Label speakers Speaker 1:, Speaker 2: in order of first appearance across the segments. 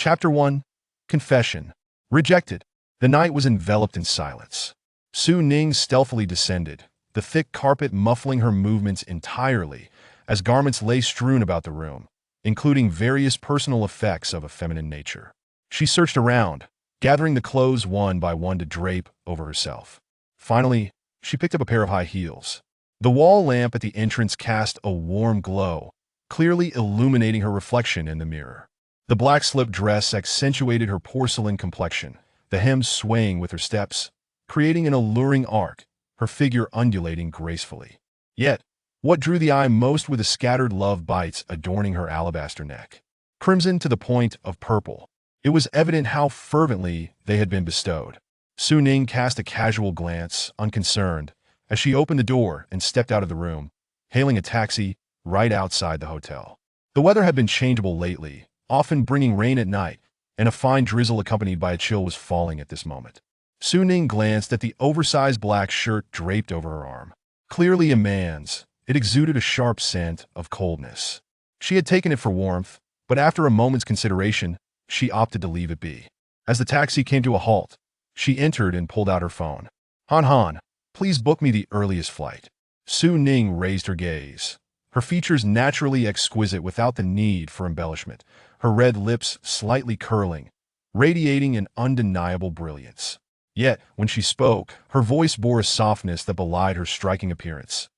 Speaker 1: Chapter 1. Confession. Rejected. The night was enveloped in silence. Su Ning stealthily descended, the thick carpet muffling her movements entirely, as garments lay strewn about the room, including various personal effects of a feminine nature. She searched around, gathering the clothes one by one to drape over herself. Finally, she picked up a pair of high heels. The wall lamp at the entrance cast a warm glow, clearly illuminating her reflection in the mirror. The black slip dress accentuated her porcelain complexion, the hem swaying with her steps, creating an alluring arc, her figure undulating gracefully. Yet, what drew the eye most were the scattered love bites adorning her alabaster neck. Crimson to the point of purple, it was evident how fervently they had been bestowed. Su Ning cast a casual glance, unconcerned, as she opened the door and stepped out of the room, hailing a taxi right outside the hotel. The weather had been changeable lately, often bringing rain at night, and a fine drizzle accompanied by a chill was falling at this moment. Su Ning glanced at the oversized black shirt draped over her arm. Clearly a man's, it exuded a sharp scent of coldness. She had taken it for warmth, but after a moment's consideration, she opted to leave it be. As the taxi came to a halt, she entered and pulled out her phone. Han, please book me the earliest flight. Su Ning raised her gaze, her features naturally exquisite without the need for embellishment, her red lips slightly curling, radiating an undeniable brilliance. Yet, when she spoke, her voice bore a softness that belied her striking appearance.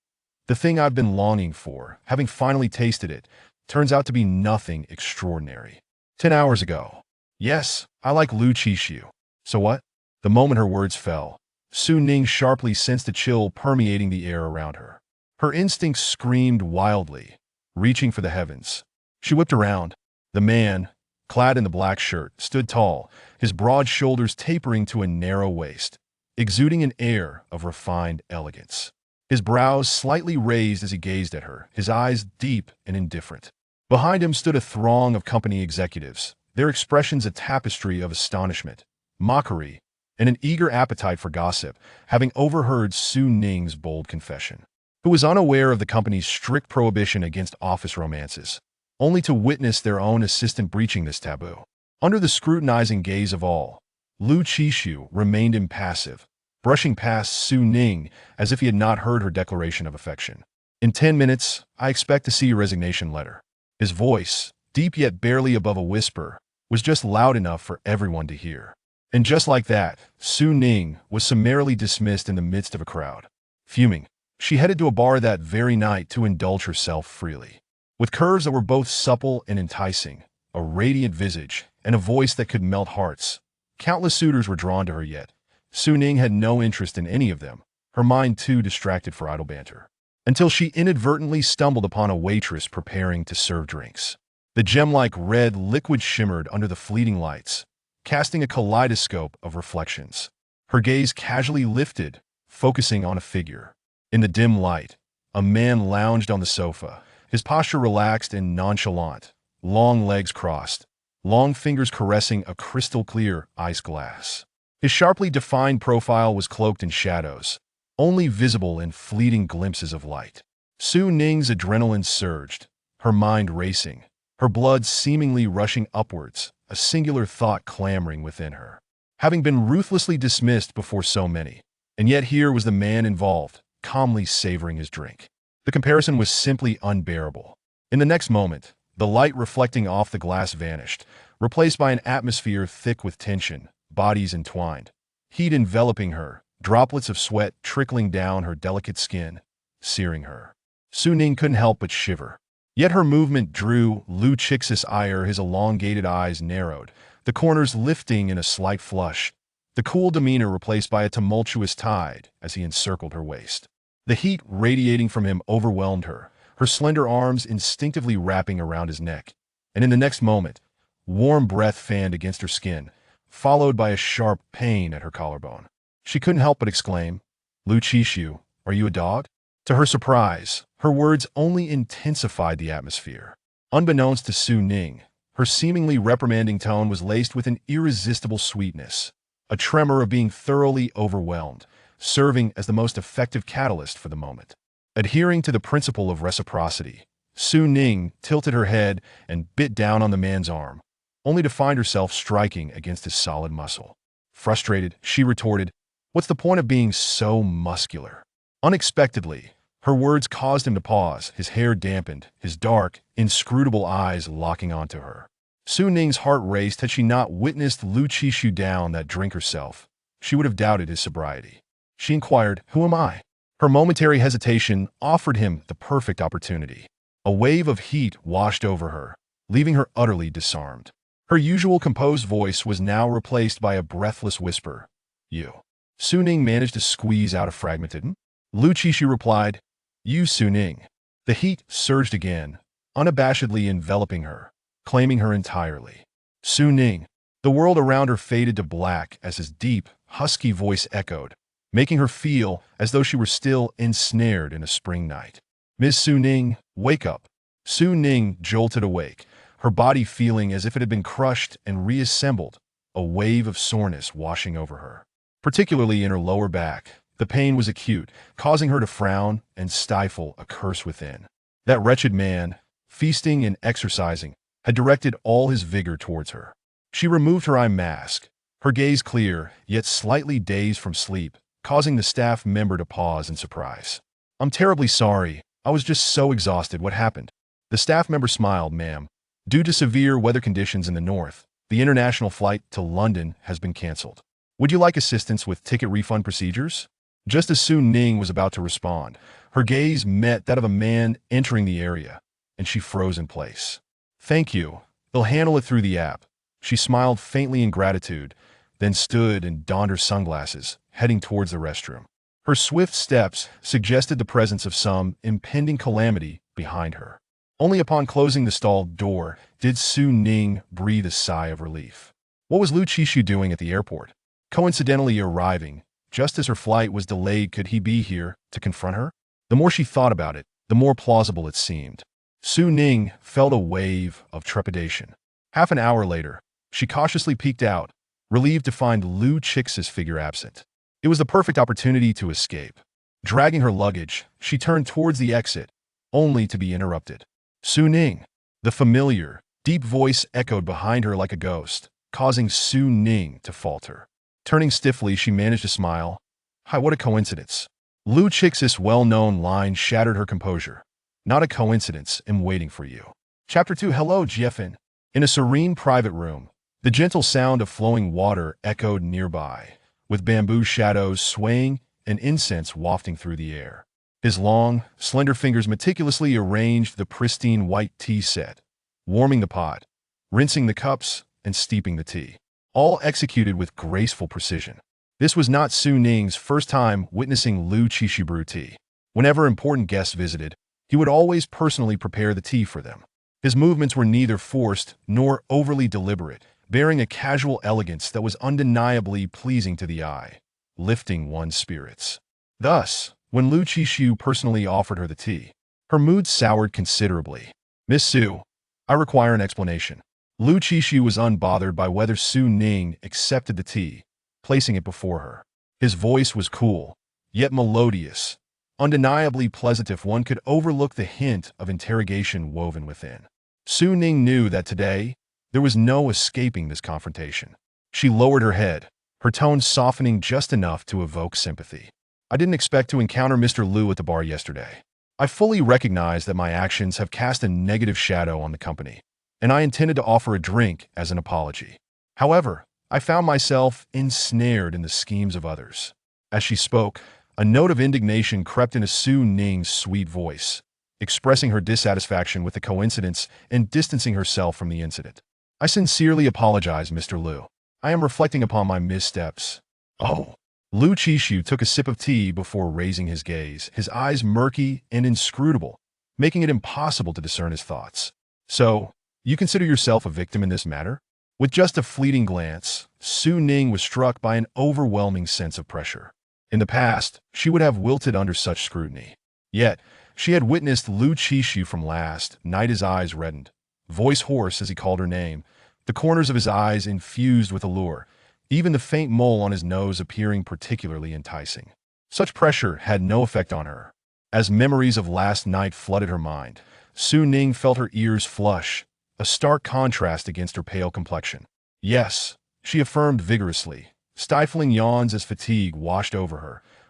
Speaker 1: The thing I've been longing for, having finally tasted it, turns out to be nothing extraordinary. 10 hours ago. Yes, I like Lu Qixu. So what? The moment her words fell, Su Ning sharply sensed a chill permeating the air around her. Her instincts screamed wildly, reaching for the heavens. She whipped around. The man, clad in the black shirt, stood tall, his broad shoulders tapering to a narrow waist, exuding an air of refined elegance. His brows slightly raised as he gazed at her, his eyes deep and indifferent. Behind him stood a throng of company executives, their expressions a tapestry of astonishment, mockery, and an eager appetite for gossip, having overheard Su Ning's bold confession. Who was unaware of the company's strict prohibition against office romances, only to witness their own assistant breaching this taboo. Under the scrutinizing gaze of all, Lu Qixu remained impassive, brushing past Su Ning as if he had not heard her declaration of affection. In 10 minutes, I expect to see your resignation letter. His voice, deep yet barely above a whisper, was just loud enough for everyone to hear. And just like that, Su Ning was summarily dismissed in the midst of a crowd. Fuming, she headed to a bar that very night to indulge herself freely. With curves that were both supple and enticing, a radiant visage, and a voice that could melt hearts, countless suitors were drawn to her yet. Su Ning had no interest in any of them, her mind too distracted for idle banter. Until she inadvertently stumbled upon a waitress preparing to serve drinks. The gem-like red liquid shimmered under the fleeting lights, casting a kaleidoscope of reflections. Her gaze casually lifted, focusing on a figure. In the dim light, a man lounged on the sofa, his posture relaxed and nonchalant, long legs crossed, long fingers caressing a crystal-clear ice glass. His sharply defined profile was cloaked in shadows, only visible in fleeting glimpses of light. Su Ning's adrenaline surged, her mind racing, her blood seemingly rushing upwards, a singular thought clamoring within her. Having been ruthlessly dismissed before so many, and yet here was the man involved, calmly savoring his drink. The comparison was simply unbearable. In the next moment, the light reflecting off the glass vanished, replaced by an atmosphere thick with tension, bodies entwined, heat enveloping her, droplets of sweat trickling down her delicate skin, searing her. Su Ning couldn't help but shiver. Yet her movement drew Lu Qixu's ire, his elongated eyes narrowed, the corners lifting in a slight flush, the cool demeanor replaced by a tumultuous tide as he encircled her waist. The heat radiating from him overwhelmed her, her slender arms instinctively wrapping around his neck. And in the next moment, warm breath fanned against her skin, followed by a sharp pain at her collarbone. She couldn't help but exclaim, "Lu Qixu, are you a dog?" To her surprise, her words only intensified the atmosphere. Unbeknownst to Su Ning, her seemingly reprimanding tone was laced with an irresistible sweetness, a tremor of being thoroughly overwhelmed, serving as the most effective catalyst for the moment. Adhering to the principle of reciprocity, Su Ning tilted her head and bit down on the man's arm, only to find herself striking against his solid muscle. Frustrated, she retorted, "What's the point of being so muscular?" Unexpectedly, her words caused him to pause, his hair dampened, his dark, inscrutable eyes locking onto her. Su Ning's heart raced. Had she not witnessed Lu Qishu down that drink herself, she would have doubted his sobriety. She inquired, "Who am I?" Her momentary hesitation offered him the perfect opportunity. A wave of heat washed over her, leaving her utterly disarmed. Her usual composed voice was now replaced by a breathless whisper. "You." Su Ning managed to squeeze out a fragmented. Lu Qishu replied, "You, Su Ning." The heat surged again, unabashedly enveloping her, claiming her entirely. "Su Ning." The world around her faded to black as his deep, husky voice echoed, making her feel as though she were still ensnared in a spring night. "Miss Su Ning, wake up." Su Ning jolted awake, her body feeling as if it had been crushed and reassembled, a wave of soreness washing over her. Particularly in her lower back, the pain was acute, causing her to frown and stifle a curse within. That wretched man, feasting and exercising, had directed all his vigor towards her. She removed her eye mask, her gaze clear, yet slightly dazed from sleep, causing the staff member to pause in surprise. "I'm terribly sorry. I was just so exhausted. What happened?" The staff member smiled. "Ma'am, due to severe weather conditions in the north, the international flight to London has been cancelled. Would you like assistance with ticket refund procedures?" Just as Su Ning was about to respond, her gaze met that of a man entering the area, and she froze in place. "Thank you. They'll handle it through the app." She smiled faintly in gratitude, then stood and donned her sunglasses, heading towards the restroom. Her swift steps suggested the presence of some impending calamity behind her. Only upon closing the stall door did Su Ning breathe a sigh of relief. What was Lu Qishu doing at the airport? Coincidentally arriving, just as her flight was delayed. Could he be here to confront her? The more she thought about it, the more plausible it seemed. Su Ning felt a wave of trepidation. Half an hour later, she cautiously peeked out, relieved to find Lu Qix's figure absent. It was the perfect opportunity to escape. Dragging her luggage, she turned towards the exit, only to be interrupted. "Su Ning." The familiar, deep voice echoed behind her like a ghost, causing Su Ning to falter. Turning stiffly, she managed to smile. "Hi, what a coincidence." Lu Qix's well-known line shattered her composure. "Not a coincidence, I'm waiting for you." Chapter 2. Hello, Jiefan. In a serene private room, the gentle sound of flowing water echoed nearby, with bamboo shadows swaying and incense wafting through the air. His long, slender fingers meticulously arranged the pristine white tea set, warming the pot, rinsing the cups, and steeping the tea, all executed with graceful precision. This was not Su Ning's first time witnessing Lu Qishu brew tea. Whenever important guests visited, he would always personally prepare the tea for them. His movements were neither forced nor overly deliberate, bearing a casual elegance that was undeniably pleasing to the eye, lifting one's spirits. Thus, when Lu Qishu personally offered her the tea, her mood soured considerably. "Miss Su, I require an explanation." Lu Qishu was unbothered by whether Su Ning accepted the tea, placing it before her. His voice was cool, yet melodious, undeniably pleasant if one could overlook the hint of interrogation woven within. Su Ning knew that today, there was no escaping this confrontation. She lowered her head, her tone softening just enough to evoke sympathy. "I didn't expect to encounter Mr. Lu at the bar yesterday. I fully recognize that my actions have cast a negative shadow on the company, and I intended to offer a drink as an apology. However, I found myself ensnared in the schemes of others." As she spoke, a note of indignation crept into Su Ning's sweet voice, expressing her dissatisfaction with the coincidence and distancing herself from the incident. "I sincerely apologize, Mr. Lu. I am reflecting upon my missteps." "Oh." Lu Qishu took a sip of tea before raising his gaze, his eyes murky and inscrutable, making it impossible to discern his thoughts. "So, you consider yourself a victim in this matter?" With just a fleeting glance, Su Ning was struck by an overwhelming sense of pressure. In the past, she would have wilted under such scrutiny. Yet, she had witnessed Lu Qishu from last night. His eyes reddened, voice hoarse as he called her name, the corners of his eyes infused with allure, even the faint mole on his nose appearing particularly enticing. Such pressure had no effect on her. As memories of last night flooded her mind, Su Ning felt her ears flush, a stark contrast against her pale complexion. Yes, she affirmed vigorously, stifling yawns as fatigue washed over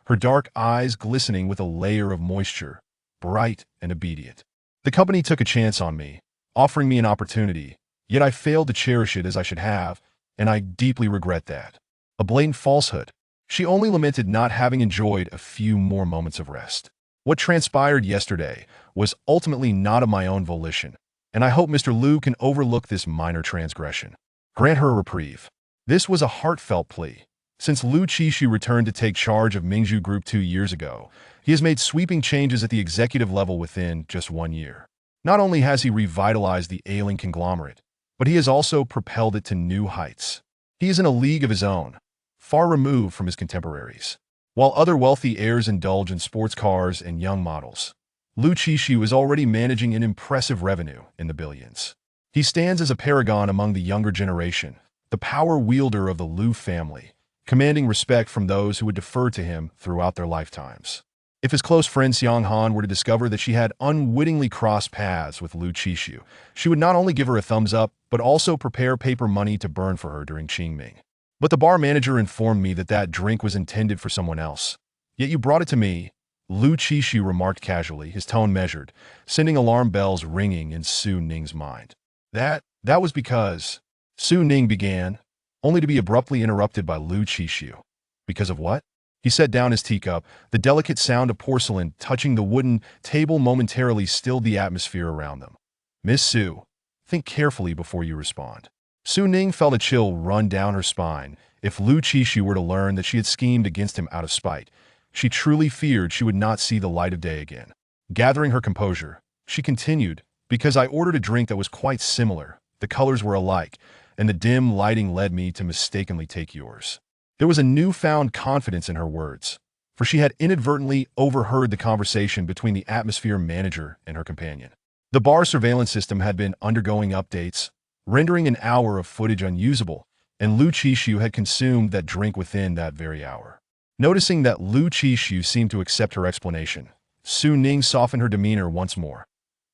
Speaker 1: her dark eyes glistening with a layer of moisture, bright and obedient. The company took a chance on me, offering me an opportunity, yet I failed to cherish it as I should have, and I deeply regret that. A blatant falsehood. She only lamented not having enjoyed a few more moments of rest. What transpired yesterday was ultimately not of my own volition, and I hope Mr. Liu can overlook this minor transgression. Grant her a reprieve. This was a heartfelt plea. Since Liu Qixu returned to take charge of Mingzhu Group 2 years ago, he has made sweeping changes at the executive level within just 1 year. Not only has he revitalized the ailing conglomerate, but he has also propelled it to new heights. He is in a league of his own, far removed from his contemporaries. While other wealthy heirs indulge in sports cars and young models, Liu Qixu is already managing an impressive revenue in the billions. He stands as a paragon among the younger generation, the power wielder of the Liu family, commanding respect from those who would defer to him throughout their lifetimes. If his close friend Xiang Han were to discover that she had unwittingly crossed paths with Liu Qixu, she would not only give her a thumbs up, but also prepare paper money to burn for her during Qingming. But the bar manager informed me that that drink was intended for someone else. Yet you brought it to me, Liu Qixu remarked casually, his tone measured, sending alarm bells ringing in Su Ning's mind. That was because... Su Ning began, only to be abruptly interrupted by Liu Qixu. Because of what? He set down his teacup. The delicate sound of porcelain touching the wooden table momentarily stilled the atmosphere around them. Miss Su, think carefully before you respond. Su Ning felt a chill run down her spine. If Liu Qixu were to learn that she had schemed against him out of spite, she truly feared she would not see the light of day again. Gathering her composure, she continued, because I ordered a drink that was quite similar. The colors were alike, and the dim lighting led me to mistakenly take yours. There was a newfound confidence in her words, for she had inadvertently overheard the conversation between the atmosphere manager and her companion. The bar surveillance system had been undergoing updates, rendering an hour of footage unusable, and Liu Qixu had consumed that drink within that very hour. Noticing that Liu Qixu seemed to accept her explanation, Su Ning softened her demeanor once more.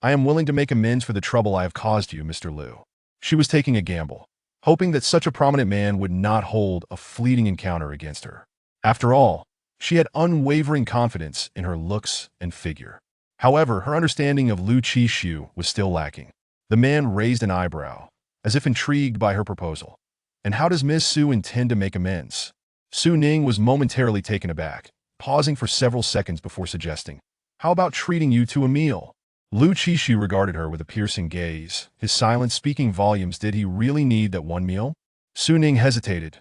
Speaker 1: I am willing to make amends for the trouble I have caused you, Mr. Liu. She was taking a gamble, hoping that such a prominent man would not hold a fleeting encounter against her. After all, she had unwavering confidence in her looks and figure. However, her understanding of Liu Qixu was still lacking. The man raised an eyebrow, as if intrigued by her proposal. And how does Miss Su intend to make amends? Su Ning was momentarily taken aback, pausing for several seconds before suggesting, how about treating you to a meal? Liu Qixu regarded her with a piercing gaze, his silence speaking volumes. Did he really need that one meal? Su Ning hesitated.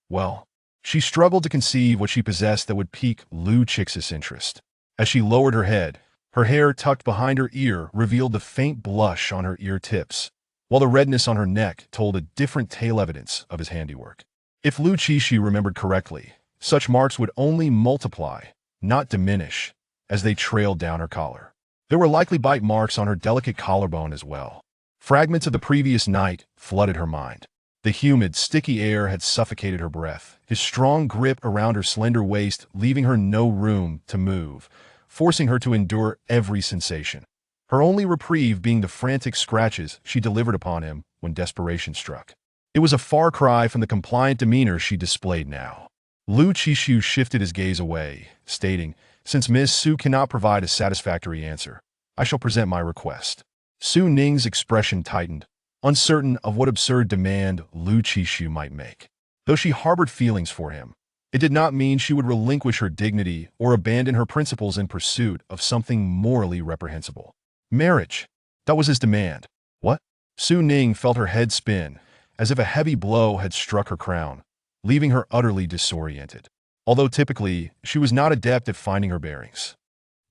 Speaker 1: Well, she struggled to conceive what she possessed that would pique Liu Qixu's interest. As she lowered her head, her hair tucked behind her ear revealed the faint blush on her ear tips, while the redness on her neck told a different tale evidence of his handiwork. If Liu Qixu remembered correctly, such marks would only multiply, not diminish, as they trailed down her collar. There were likely bite marks on her delicate collarbone as well. Fragments of the previous night flooded her mind. The humid, sticky air had suffocated her breath, his strong grip around her slender waist leaving her no room to move, forcing her to endure every sensation. Her only reprieve being the frantic scratches she delivered upon him when desperation struck. It was a far cry from the compliant demeanor she displayed now. Liu Qixu shifted his gaze away, stating, since Ms. Su cannot provide a satisfactory answer, I shall present my request. Su Ning's expression tightened, uncertain of what absurd demand Liu Qixu might make. Though she harbored feelings for him, it did not mean she would relinquish her dignity or abandon her principles in pursuit of something morally reprehensible. Marriage. That was his demand. What? Su Ning felt her head spin, as if a heavy blow had struck her crown, leaving her utterly disoriented. Although typically, she was not adept at finding her bearings.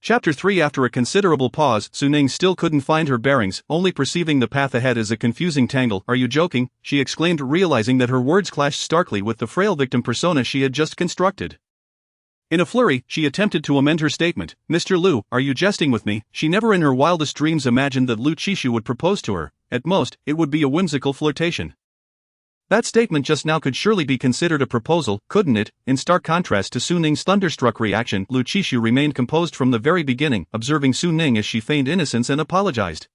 Speaker 2: Chapter 3. After a considerable pause, Su Ning still couldn't find her bearings, only perceiving the path ahead as a confusing tangle. Are you joking? She exclaimed, realizing that her words clashed starkly with the frail victim persona she had just constructed. In a flurry, she attempted to amend her statement. Mr. Liu, are you jesting with me? She never in her wildest dreams imagined that Liu Qixu would propose to her. At most, it would be a whimsical flirtation. That statement just now could surely be considered a proposal, couldn't it? In stark contrast to Su Ning's thunderstruck reaction, Liu Qixu remained composed from the very beginning, observing Su Ning as she feigned innocence and apologized.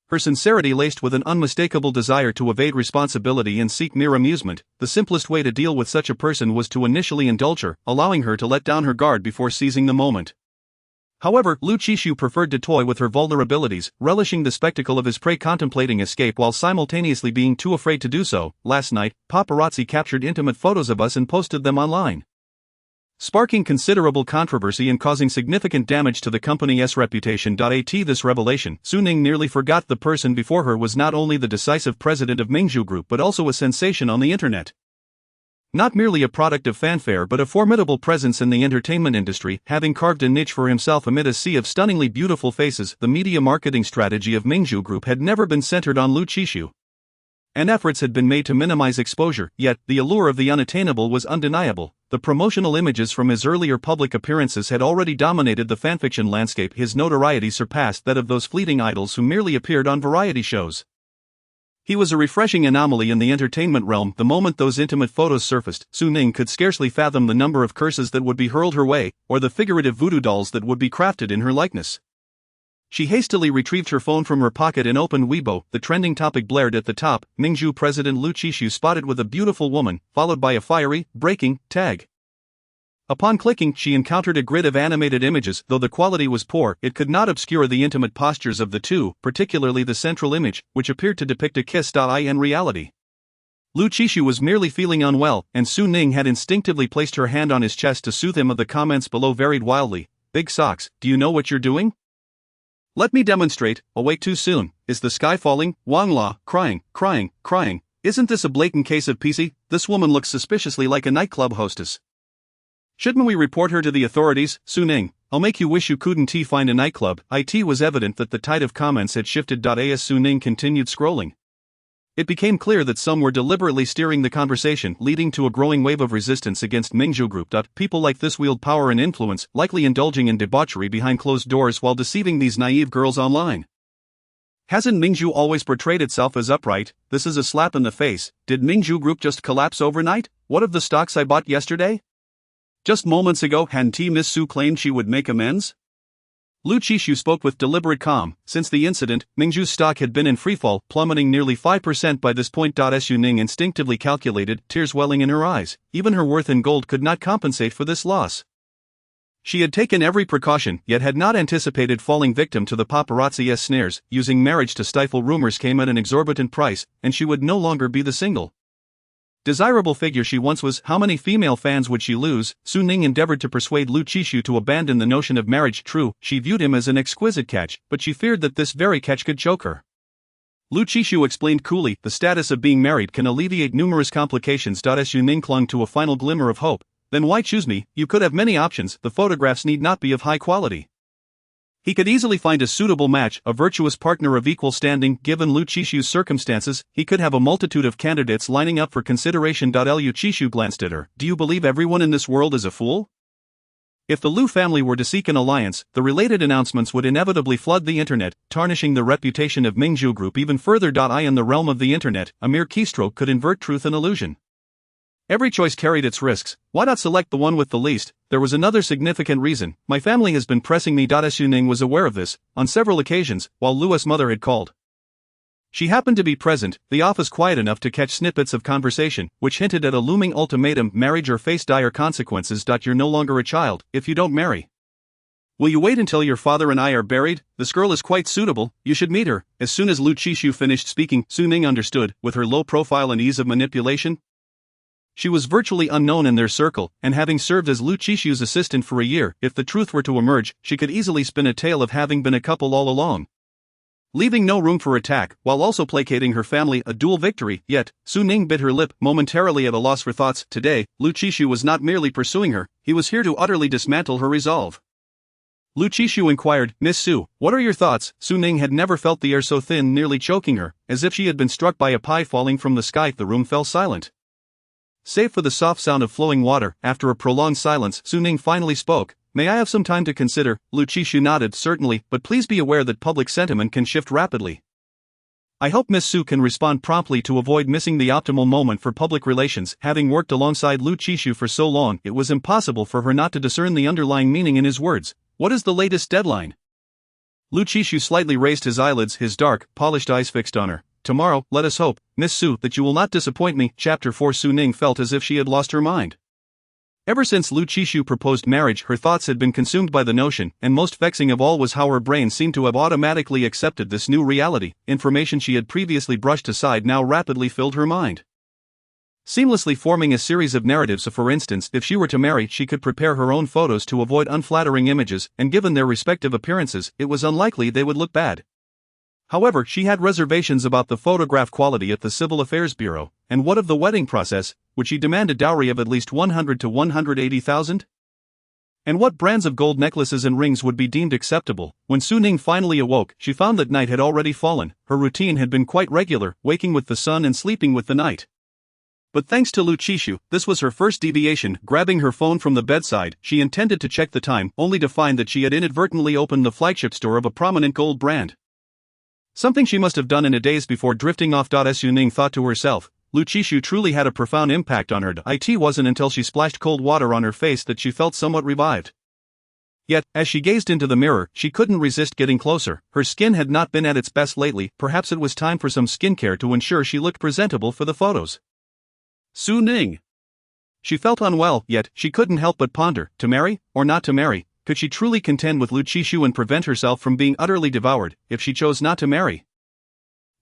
Speaker 2: Her sincerity laced with an unmistakable desire to evade responsibility and seek mere amusement. The simplest way to deal with such a person was to initially indulge her, allowing her to let down her guard before seizing the moment. However, Lu Qishu preferred to toy with her vulnerabilities, relishing the spectacle of his prey contemplating escape while simultaneously being too afraid to do so. Last night, paparazzi captured intimate photos of us and posted them online, sparking considerable controversy and causing significant damage to the company's reputation. This revelation, Su Ning nearly forgot the person before her was not only the decisive president of Mingzhu Group but also a sensation on the internet. Not merely a product of fanfare but a formidable presence in the entertainment industry, having carved a niche for himself amid a sea of stunningly beautiful faces. The media marketing strategy of Mingzhu Group had never been centered on Lu Qishu, and efforts had been made to minimize exposure, yet the allure of the unattainable was undeniable. The promotional images from his earlier public appearances had already dominated the fanfiction landscape. His notoriety surpassed that of those fleeting idols who merely appeared on variety shows. He was a refreshing anomaly in the entertainment realm. The moment those intimate photos surfaced, Su Ning could scarcely fathom the number of curses that would be hurled her way, or the figurative voodoo dolls that would be crafted in her likeness. She hastily retrieved her phone from her pocket and opened Weibo. The trending topic blared at the top. Mingzhu President Lu Qishu spotted with a beautiful woman, followed by a fiery, breaking tag. Upon clicking, she encountered a grid of animated images. Though the quality was poor, it could not obscure the intimate postures of the two, particularly the central image, which appeared to depict a kiss. In reality, Lu Qishu was merely feeling unwell, and Su Ning had instinctively placed her hand on his chest to soothe him. The comments below varied wildly. Big socks, do you know what you're doing? Let me demonstrate. Awake too soon. Is the sky falling? Wang La, crying. Isn't this a blatant case of PC? This woman looks suspiciously like a nightclub hostess. Shouldn't we report her to the authorities? Su Ning, I'll make you wish you couldn't find a nightclub. It was evident that the tide of comments had shifted. As Su Ning continued scrolling, it became clear that some were deliberately steering the conversation, leading to a growing wave of resistance against Mingzhu Group. People like this wield power and influence, likely indulging in debauchery behind closed doors while deceiving these naive girls online. Hasn't Mingzhu always portrayed itself as upright? This is a slap in the face. Did Mingzhu Group just collapse overnight? What of the stocks I bought yesterday? Just moments ago, hadn't Miss Su claimed she would make amends? Lu Qishu spoke with deliberate calm. Since the incident, Mingzhu's stock had been in freefall, plummeting nearly 5% by this point. Su Ning instinctively calculated, tears welling in her eyes. Even her worth in gold could not compensate for this loss. She had taken every precaution, yet had not anticipated falling victim to the paparazzi's snares. Using marriage to stifle rumors came at an exorbitant price, and she would no longer be the single, desirable figure she once was. How many female fans would she lose? Su Ning endeavored to persuade Lu Qishu to abandon the notion of marriage. True, she viewed him as an exquisite catch, but she feared that this very catch could choke her. Lu Qishu explained coolly, the status of being married can alleviate numerous complications. Su Ning clung to a final glimmer of hope. Then why choose me? You could have many options. The photographs need not be of high quality. He could easily find a suitable match, a virtuous partner of equal standing. Given Lu Qishu's circumstances, he could have a multitude of candidates lining up for consideration. Lu Qishu glanced at her. Do you believe everyone in this world is a fool? If the Lu family were to seek an alliance, the related announcements would inevitably flood the internet, tarnishing the reputation of Mingzhu Group even further. In the realm of the internet, a mere keystroke could invert truth and illusion. Every choice carried its risks. Why not select the one with the least? There was another significant reason. My family has been pressing me. Su Ning was aware of this, on several occasions, while Lu's mother had called. She happened to be present, the office quiet enough to catch snippets of conversation, which hinted at a looming ultimatum: marriage or face dire consequences. You're no longer a child, if you don't marry. Will you wait until your father and I are buried? This girl is quite suitable, you should meet her. As soon as Lu Qishu finished speaking, Su Ning understood, with her low profile and ease of manipulation. She was virtually unknown in their circle, and having served as Lu Qishu's assistant for a year, if the truth were to emerge, she could easily spin a tale of having been a couple all along, leaving no room for attack, while also placating her family. A dual victory. Yet, Su Ning bit her lip, momentarily at a loss for thoughts. Today, Lu Qishu was not merely pursuing her, he was here to utterly dismantle her resolve. Lu Qishu inquired, Miss Su, what are your thoughts? Su Ning had never felt the air so thin, nearly choking her, as if she had been struck by a pie falling from the sky. The room fell silent, save for the soft sound of flowing water. After a prolonged silence, Su Ning finally spoke. May I have some time to consider? Lu Qishu nodded. Certainly, but please be aware that public sentiment can shift rapidly. I hope Miss Su can respond promptly to avoid missing the optimal moment for public relations. Having worked alongside Lu Qishu for so long, it was impossible for her not to discern the underlying meaning in his words. What is the latest deadline? Lu Chishu slightly raised his eyelids, his dark, polished eyes fixed on her. Tomorrow, let us hope, Miss Su, that you will not disappoint me. Chapter 4. Su Ning felt as if she had lost her mind. Ever since Lu Chishu proposed marriage, her thoughts had been consumed by the notion, and most vexing of all was how her brain seemed to have automatically accepted this new reality. Information she had previously brushed aside now rapidly filled her mind, seamlessly forming a series of narratives. For instance, if she were to marry, she could prepare her own photos to avoid unflattering images, and given their respective appearances, it was unlikely they would look bad. However, she had reservations about the photograph quality at the Civil Affairs Bureau, and what of the wedding process? Would she demand a dowry of at least 100 to 180,000? And what brands of gold necklaces and rings would be deemed acceptable? When Su Ning finally awoke, she found that night had already fallen. Her routine had been quite regular, waking with the sun and sleeping with the night. But thanks to Lu Chishu, this was her first deviation. Grabbing her phone from the bedside, she intended to check the time, only to find that she had inadvertently opened the flagship store of a prominent gold brand. Something she must have done in a daze before drifting off. Su Ning thought to herself. Lu Chishu truly had a profound impact on her. It wasn't until she splashed cold water on her face that she felt somewhat revived. Yet, as she gazed into the mirror, she couldn't resist getting closer. Her skin had not been at its best lately. Perhaps it was time for some skincare to ensure she looked presentable for the photos. Su Ning. She felt unwell, yet she couldn't help but ponder, to marry, or not to marry? Could she truly contend with Lu Chishu and prevent herself from being utterly devoured, if she chose not to marry?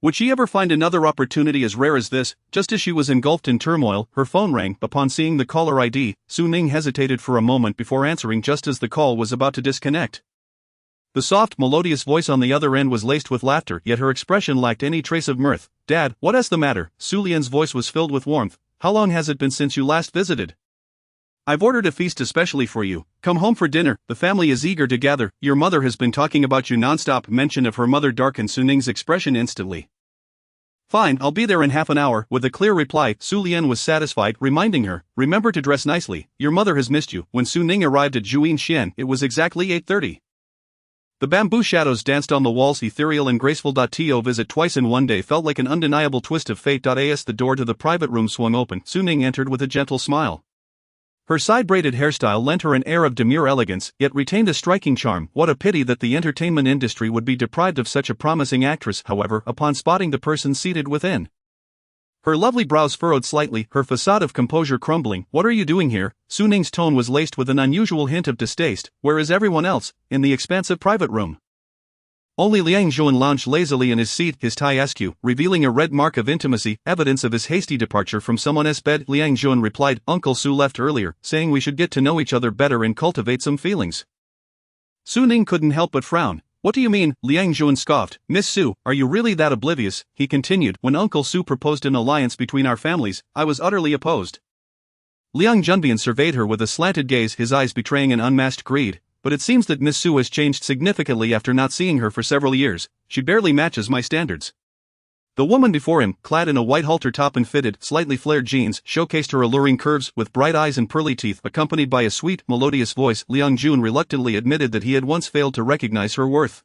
Speaker 2: Would she ever find another opportunity as rare as this? Just as she was engulfed in turmoil, her phone rang. Upon seeing the caller ID, Su Ning hesitated for a moment before answering just as the call was about to disconnect. The soft, melodious voice on the other end was laced with laughter, yet her expression lacked any trace of mirth. "Dad, what is the matter?" Su Lian's voice was filled with warmth. "How long has it been since you last visited? I've ordered a feast especially for you. Come home for dinner, the family is eager to gather. Your mother has been talking about you non-stop." Mention of her mother darkened Su Ning's expression instantly. "Fine, I'll be there in half an hour." With a clear reply, Su Lian was satisfied, reminding her, "Remember to dress nicely, your mother has missed you." When Su Ning arrived at Juyin Xian, it was exactly 8:30. The bamboo shadows danced on the walls, ethereal and graceful. To visit twice in one day felt like an undeniable twist of fate. As the door to the private room swung open, Su Ning entered with a gentle smile. Her side-braided hairstyle lent her an air of demure elegance, yet retained a striking charm. What a pity that the entertainment industry would be deprived of such a promising actress. However, upon spotting the person seated within, her lovely brows furrowed slightly, her facade of composure crumbling. "What are you doing here?" Su Ning's tone was laced with an unusual hint of distaste. "Where is everyone else?" "In the expansive private room. Only Liang Zhuan lounged lazily in his seat, his tie askew, revealing a red mark of intimacy, evidence of his hasty departure from someone's bed." Liang Zhuan replied, "Uncle Su left earlier, saying we should get to know each other better and cultivate some feelings." Su Ning couldn't help but frown. "What do you mean?" Liang Zhuan scoffed. "Miss Su, are you really that oblivious?" He continued, "When Uncle Su proposed an alliance between our families, I was utterly opposed." Liang Junbian surveyed her with a slanted gaze, his eyes betraying an unmasked greed. "But it seems that Miss Su has changed significantly after not seeing her for several years. She barely matches my standards." The woman before him, clad in a white halter top and fitted, slightly flared jeans, showcased her alluring curves, with bright eyes and pearly teeth, accompanied by a sweet, melodious voice. Liang Jun reluctantly admitted that he had once failed to recognize her worth.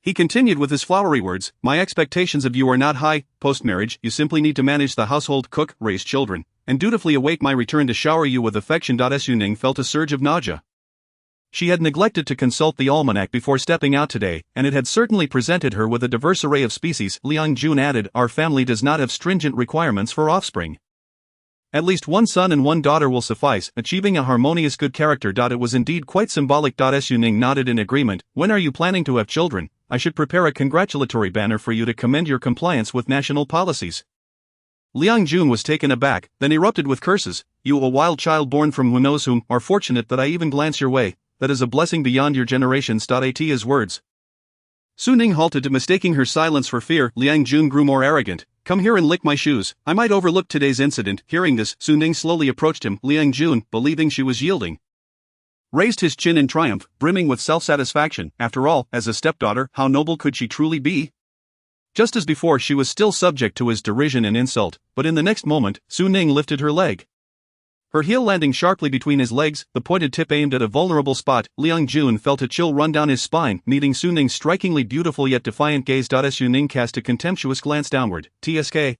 Speaker 2: He continued with his flowery words, "My expectations of you are not high. Post-marriage, you simply need to manage the household, cook, raise children, and dutifully await my return to shower you with affection." Su Ning felt a surge of nausea. She had neglected to consult the almanac before stepping out today, and it had certainly presented her with a diverse array of species. Liang Jun added, "Our family does not have stringent requirements for offspring. At least one son and one daughter will suffice, achieving a harmonious good character." It was indeed quite symbolic. Su Ning nodded in agreement. "When are you planning to have children? I should prepare a congratulatory banner for you to commend your compliance with national policies." Liang Jun was taken aback, then erupted with curses. "You, a wild child born from who knows whom, are fortunate that I even glance your way. That is a blessing beyond your generations." At his words, Su Ning halted, mistaking her silence for fear. Liang Jun grew more arrogant. "Come here and lick my shoes. I might overlook today's incident." Hearing this, Su Ning slowly approached him. Liang Jun, believing she was yielding, raised his chin in triumph, brimming with self-satisfaction. After all, as a stepdaughter, how noble could she truly be? Just as before, she was still subject to his derision and insult, but in the next moment, Su Ning lifted her leg, her heel landing sharply between his legs, the pointed tip aimed at a vulnerable spot. Liang Jun felt a chill run down his spine, meeting Su Ning's strikingly beautiful yet defiant gaze. Su Ning cast a contemptuous glance downward. "Tsk.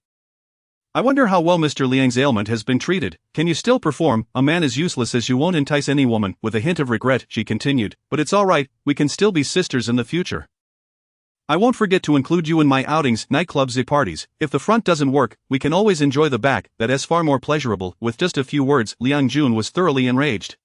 Speaker 2: I wonder how well Mr. Liang's ailment has been treated. Can you still perform? A man as useless as you won't entice any woman. With a hint of regret, she continued. But it's alright, we can still be sisters in the future. I won't forget to include you in my outings, nightclubs and parties. If the front doesn't work, we can always enjoy the back. That is far more pleasurable. With just a few words, Liang Jun was thoroughly enraged.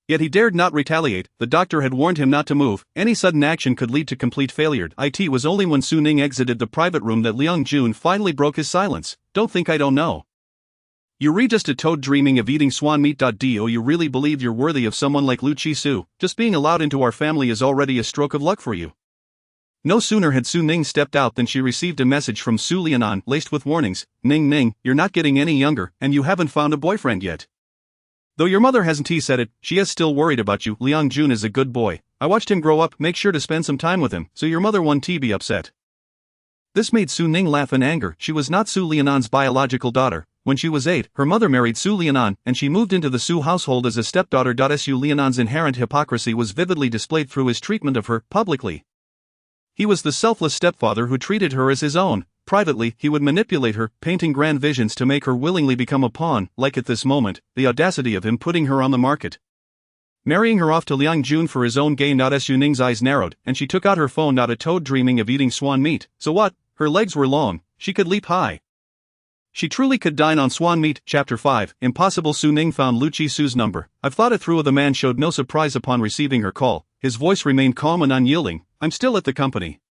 Speaker 2: Yet he dared not retaliate. The doctor had warned him not to move. Any sudden action could lead to complete failure. It was only when Su Ning exited the private room that Liang Jun finally broke his silence. Don't think I don't know. You re just a toad dreaming of eating swan meat. Do you really believe you're worthy of someone like Lu Chi-su? Just being allowed into our family is already a stroke of luck for you. No sooner had Su Ning stepped out than she received a message from Su Lianan laced with warnings. Ning Ning, you're not getting any younger, and you haven't found a boyfriend yet. Though your mother hasn't said it, she is still worried about you. Liang Jun is a good boy. I watched him grow up, make sure to spend some time with him, so your mother won't be upset. This made Su Ning laugh in anger. She was not Su Lianan's biological daughter. When she was 8, her mother married Su Lianan, and she moved into the Su household as a stepdaughter. Su Lianan's inherent hypocrisy was vividly displayed through his treatment of her, publicly. He was the selfless stepfather who treated her as his own. Privately, he would manipulate her, painting grand visions to make her willingly become a pawn. Like at this moment, the audacity of him putting her on the market. Marrying her off to Liang Jun for his own gain. Su Ning's eyes narrowed, and she took out her phone. A toad dreaming of eating swan meat. So what? Her legs were long, she could leap high. She truly could dine on swan meat. Chapter 5, Impossible. Su Ning found Lu Chi-su's number. I've thought it through. The man showed no surprise upon receiving her call. His voice remained calm and unyielding. I'm still at the company.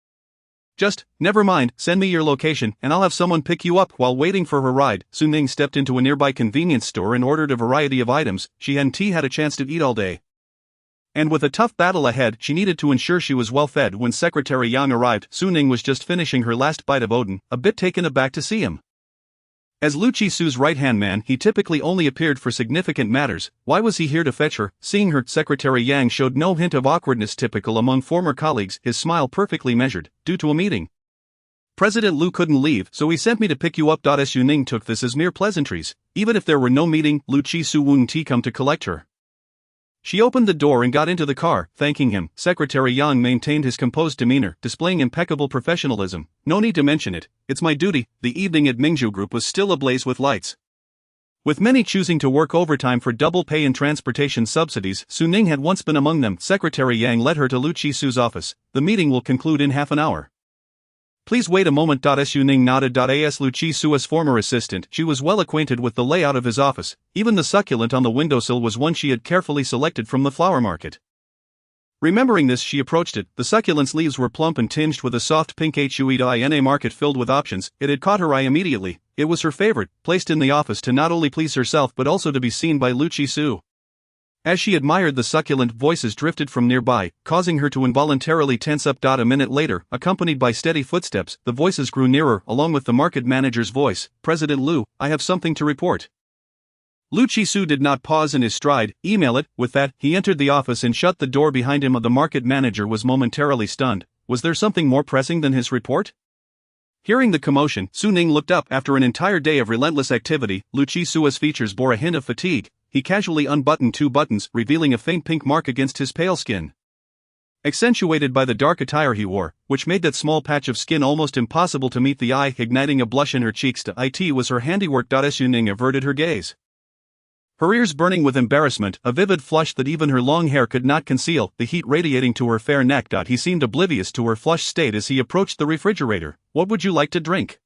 Speaker 2: Just, never mind, send me your location, and I'll have someone pick you up. While waiting for her ride, Su Ning stepped into a nearby convenience store and ordered a variety of items she hadn't had a chance to eat all day. And with a tough battle ahead, she needed to ensure she was well fed. When Secretary Yang arrived, Su Ning was just finishing her last bite of Odin, a bit taken aback to see him. As Lu Chi-su's right-hand man, he typically only appeared for significant matters. Why was he here to fetch her? Seeing her, Secretary Yang showed no hint of awkwardness typical among former colleagues, his smile perfectly measured, due to a meeting. President Lu couldn't leave, so he sent me to pick you up. Su Ning took this as mere pleasantries. Even if there were no meeting, Lu Chi-su wouldn't come to collect her. She opened the door and got into the car, thanking him. Secretary Yang maintained his composed demeanor, displaying impeccable professionalism. No need to mention it, it's my duty. The evening at Mingzhu Group was still ablaze with lights. With many choosing to work overtime for double pay and transportation subsidies, Su Ning had once been among them. Secretary Yang led her to Lu Chi-su's office. The meeting will conclude in half an hour. Please wait a moment. Su Ning nodded. As Lu Chi-su's former assistant, she was well acquainted with the layout of his office. Even the succulent on the windowsill was one she had carefully selected from the flower market. Remembering this, she approached it. The succulent's leaves were plump and tinged with a soft pink hue. In a market filled with options, it had caught her eye immediately. It was her favorite, placed in the office to not only please herself but also to be seen by Lu Chi-su. As she admired the succulent, voices drifted from nearby, causing her to involuntarily tense up. A minute later, accompanied by steady footsteps, the voices grew nearer, along with the market manager's voice. President Lu, I have something to report. Lu Chi-su did not pause in his stride. Email it. With that, he entered the office and shut the door behind him. The market manager was momentarily stunned. Was there something more pressing than his report? Hearing the commotion, Su Ning looked up. After an entire day of relentless activity, Lu Chi-su's features bore a hint of fatigue. He casually unbuttoned 2 buttons, revealing a faint pink mark against his pale skin. Accentuated by the dark attire he wore, which made that small patch of skin almost impossible to meet the eye, igniting a blush in her cheeks. It was her handiwork. Su Ning averted her gaze. Her ears burning with embarrassment, a vivid flush that even her long hair could not conceal, the heat radiating to her fair neck. He seemed oblivious to her flushed state as he approached the refrigerator. What would you like to drink?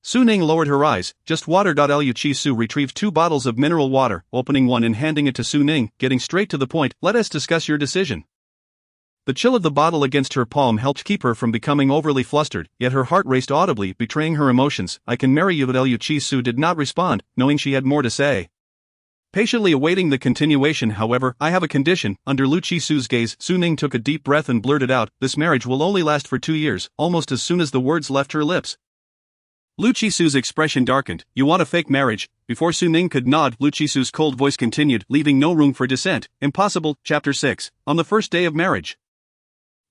Speaker 2: Su Ning lowered her eyes. Just water. Lu Chi-su retrieved 2 bottles of mineral water, opening one and handing it to Su Ning, getting straight to the point. Let us discuss your decision. The chill of the bottle against her palm helped keep her from becoming overly flustered, yet her heart raced audibly, betraying her emotions. I can marry you. Lu Chi-su did not respond, knowing she had more to say. Patiently awaiting the continuation, however, I have a condition. Under Lu Chi-su's gaze, Su Ning took a deep breath and blurted out, this marriage will only last for 2 years. Almost as soon as the words left her lips, Lu Chi-su's expression darkened. You want a fake marriage? Before Su Ning could nod, Lu Chi-su's cold voice continued, leaving no room for dissent. Impossible. Chapter 6. On the first day of marriage.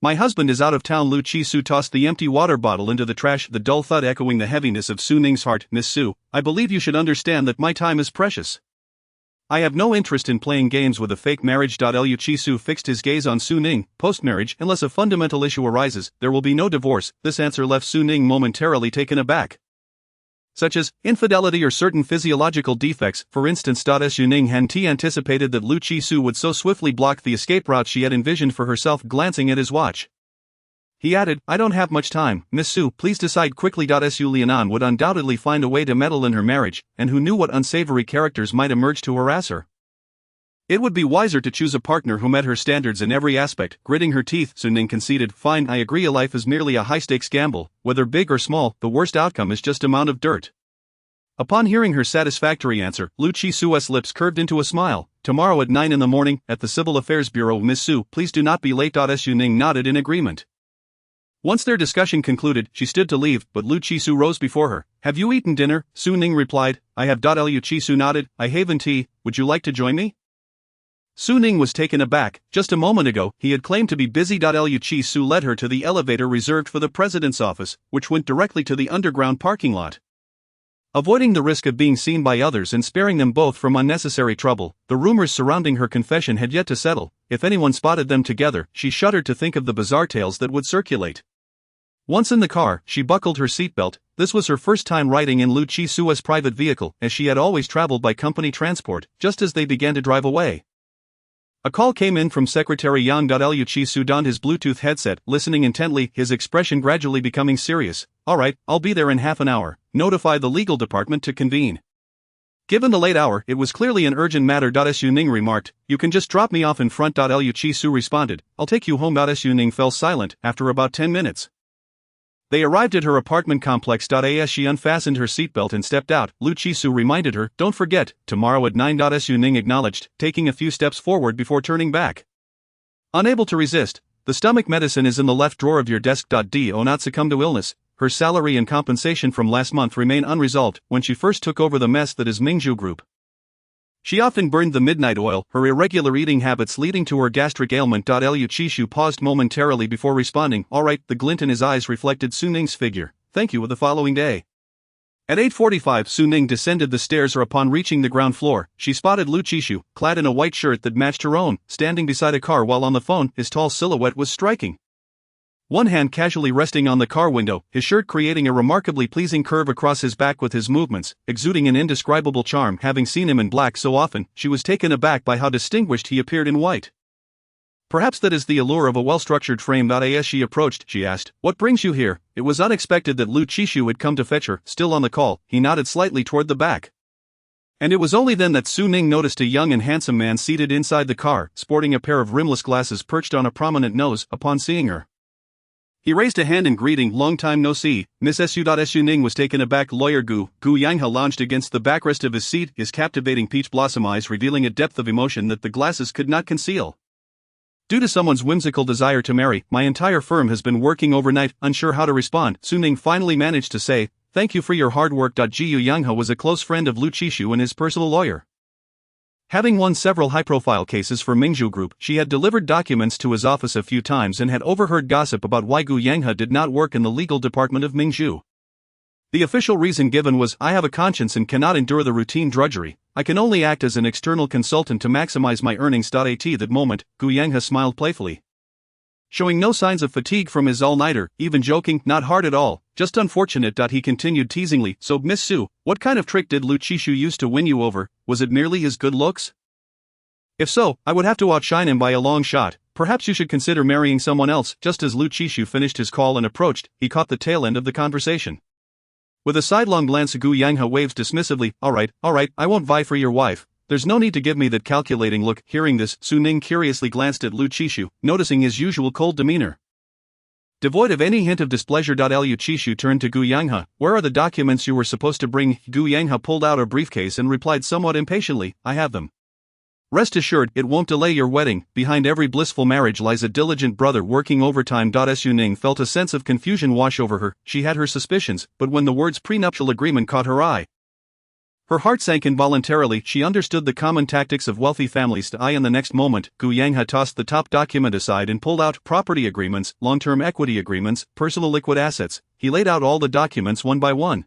Speaker 2: My husband is out of town. Lu Chi-su tossed the empty water bottle into the trash, the dull thud echoing the heaviness of Su Ning's heart. Miss Su, I believe you should understand that my time is precious. I have no interest in playing games with a fake marriage. Lu Chi-su fixed his gaze on Su Ning. Post-marriage, unless a fundamental issue arises, there will be no divorce. This answer left Su Ning momentarily taken aback. such as infidelity or certain physiological defects. For instance, Su Ning hadn't anticipated that Lu Chi-su would so swiftly block the escape route she had envisioned for herself. Glancing at his watch, he added, "I don't have much time, Miss Su, please decide quickly." Su Lianan would undoubtedly find a way to meddle in her marriage, and who knew what unsavory characters might emerge to harass her. It would be wiser to choose a partner who met her standards in every aspect. Gritting her teeth, Su Ning conceded, "Fine, I agree, a life is merely a high-stakes gamble, whether big or small, the worst outcome is just a mound of dirt." Upon hearing her satisfactory answer, Lu Chi-su's lips curved into a smile. "Tomorrow at 9 in the morning, at the Civil Affairs Bureau, Miss Su, please do not be late." Su Ning nodded in agreement. Once their discussion concluded, she stood to leave, but Lu Chi-su rose before her. "Have you eaten dinner?" Su Ning replied, "I have." Lu Chi-su nodded, "I haven't tea, would you like to join me?" Su Ning was taken aback. Just a moment ago, he had claimed to be busy. Lu Chi-su led her to the elevator reserved for the president's office, which went directly to the underground parking lot. Avoiding the risk of being seen by others and sparing them both from unnecessary trouble, the rumors surrounding her confession had yet to settle. If anyone spotted them together, she shuddered to think of the bizarre tales that would circulate. Once in the car, she buckled her seatbelt. This was her first time riding in Lu Chi-su's private vehicle, as she had always traveled by company transport. Just as they began to drive away, a call came in from Secretary Yang. Lu Chi-su donned his Bluetooth headset, listening intently, his expression gradually becoming serious. "All right, I'll be there in half an hour. Notify the legal department to convene." Given the late hour, it was clearly an urgent matter. Su Ning remarked, "You can just drop me off in front." Lu Chi-su responded, "I'll take you home." Su Ning fell silent. After about 10 minutes, they arrived at her apartment complex. As she unfastened her seatbelt and stepped out, Lu Chi-su reminded her, "Don't forget, tomorrow at 9." Su Ning acknowledged, taking a few steps forward before turning back. Unable to resist, "The stomach medicine is in the left drawer of your desk." Do not succumb to illness. Her salary and compensation from last month remain unresolved. When she first took over the mess that is Mingzhu Group, she often burned the midnight oil, her irregular eating habits leading to her gastric ailment. Lu Chi-su paused momentarily before responding, "All right." The glint in his eyes reflected Su Ning's figure. "Thank you." The following day, at 8:45, Su Ning descended the stairs. Upon reaching the ground floor, she spotted Lu Chi-su, clad in a white shirt that matched her own, standing beside a car while on the phone. His tall silhouette was striking. One hand casually resting on the car window, his shirt creating a remarkably pleasing curve across his back with his movements, exuding an indescribable charm. Having seen him in black so often, she was taken aback by how distinguished he appeared in white. "Perhaps that is the allure of a well-structured frame." As she approached, she asked, "What brings you here?" It was unexpected that Lu Chi-su had come to fetch her. Still on the call, he nodded slightly toward the back. And it was only then that Su Ning noticed a young and handsome man seated inside the car, sporting a pair of rimless glasses perched on a prominent nose. Upon seeing her, he raised a hand in greeting. "Long time no see, Miss Su." Su Ning was taken aback. Lawyer Gu Yanghe lounged against the backrest of his seat, his captivating peach blossom eyes revealing a depth of emotion that the glasses could not conceal. "Due to someone's whimsical desire to marry, my entire firm has been working overnight." Unsure how to respond, Su Ning finally managed to say, "Thank you for your hard work." Gu Yanghe was a close friend of Lu Chi-su and his personal lawyer. Having won several high-profile cases for Mingzhu Group, she had delivered documents to his office a few times and had overheard gossip about why Gu Yanghe did not work in the legal department of Mingzhu. The official reason given was, "I have a conscience and cannot endure the routine drudgery. I can only act as an external consultant to maximize my earnings." At that moment, Gu Yanghe smiled playfully, showing no signs of fatigue from his all-nighter, even joking, "Not hard at all, just unfortunate." He continued teasingly, "So, Miss Su, what kind of trick did Lu Chi-su use to win you over? Was it merely his good looks? If so, I would have to outshine him by a long shot. Perhaps you should consider marrying someone else." Just as Lu Chi-su finished his call and approached, he caught the tail end of the conversation. With a sidelong glance, Gu Yanghe waves dismissively, all right, I won't vie for your wife. There's no need to give me that calculating look." Hearing this, Su Ning curiously glanced at Lu Chi-su, noticing his usual cold demeanor. Devoid of any hint of displeasure, Lu Chi-su turned to Gu Yanghe, "Where are the documents you were supposed to bring?" Gu Yanghe pulled out a briefcase and replied somewhat impatiently, "I have them. Rest assured, it won't delay your wedding. Behind every blissful marriage lies a diligent brother working overtime." Su Ning felt a sense of confusion wash over her. She had her suspicions, but when the words prenuptial agreement caught her eye, her heart sank involuntarily. She understood the common tactics of wealthy families. And the next moment, Gu Yanghe tossed the top document aside and pulled out property agreements, long-term equity agreements, personal liquid assets. He laid out all the documents one by one,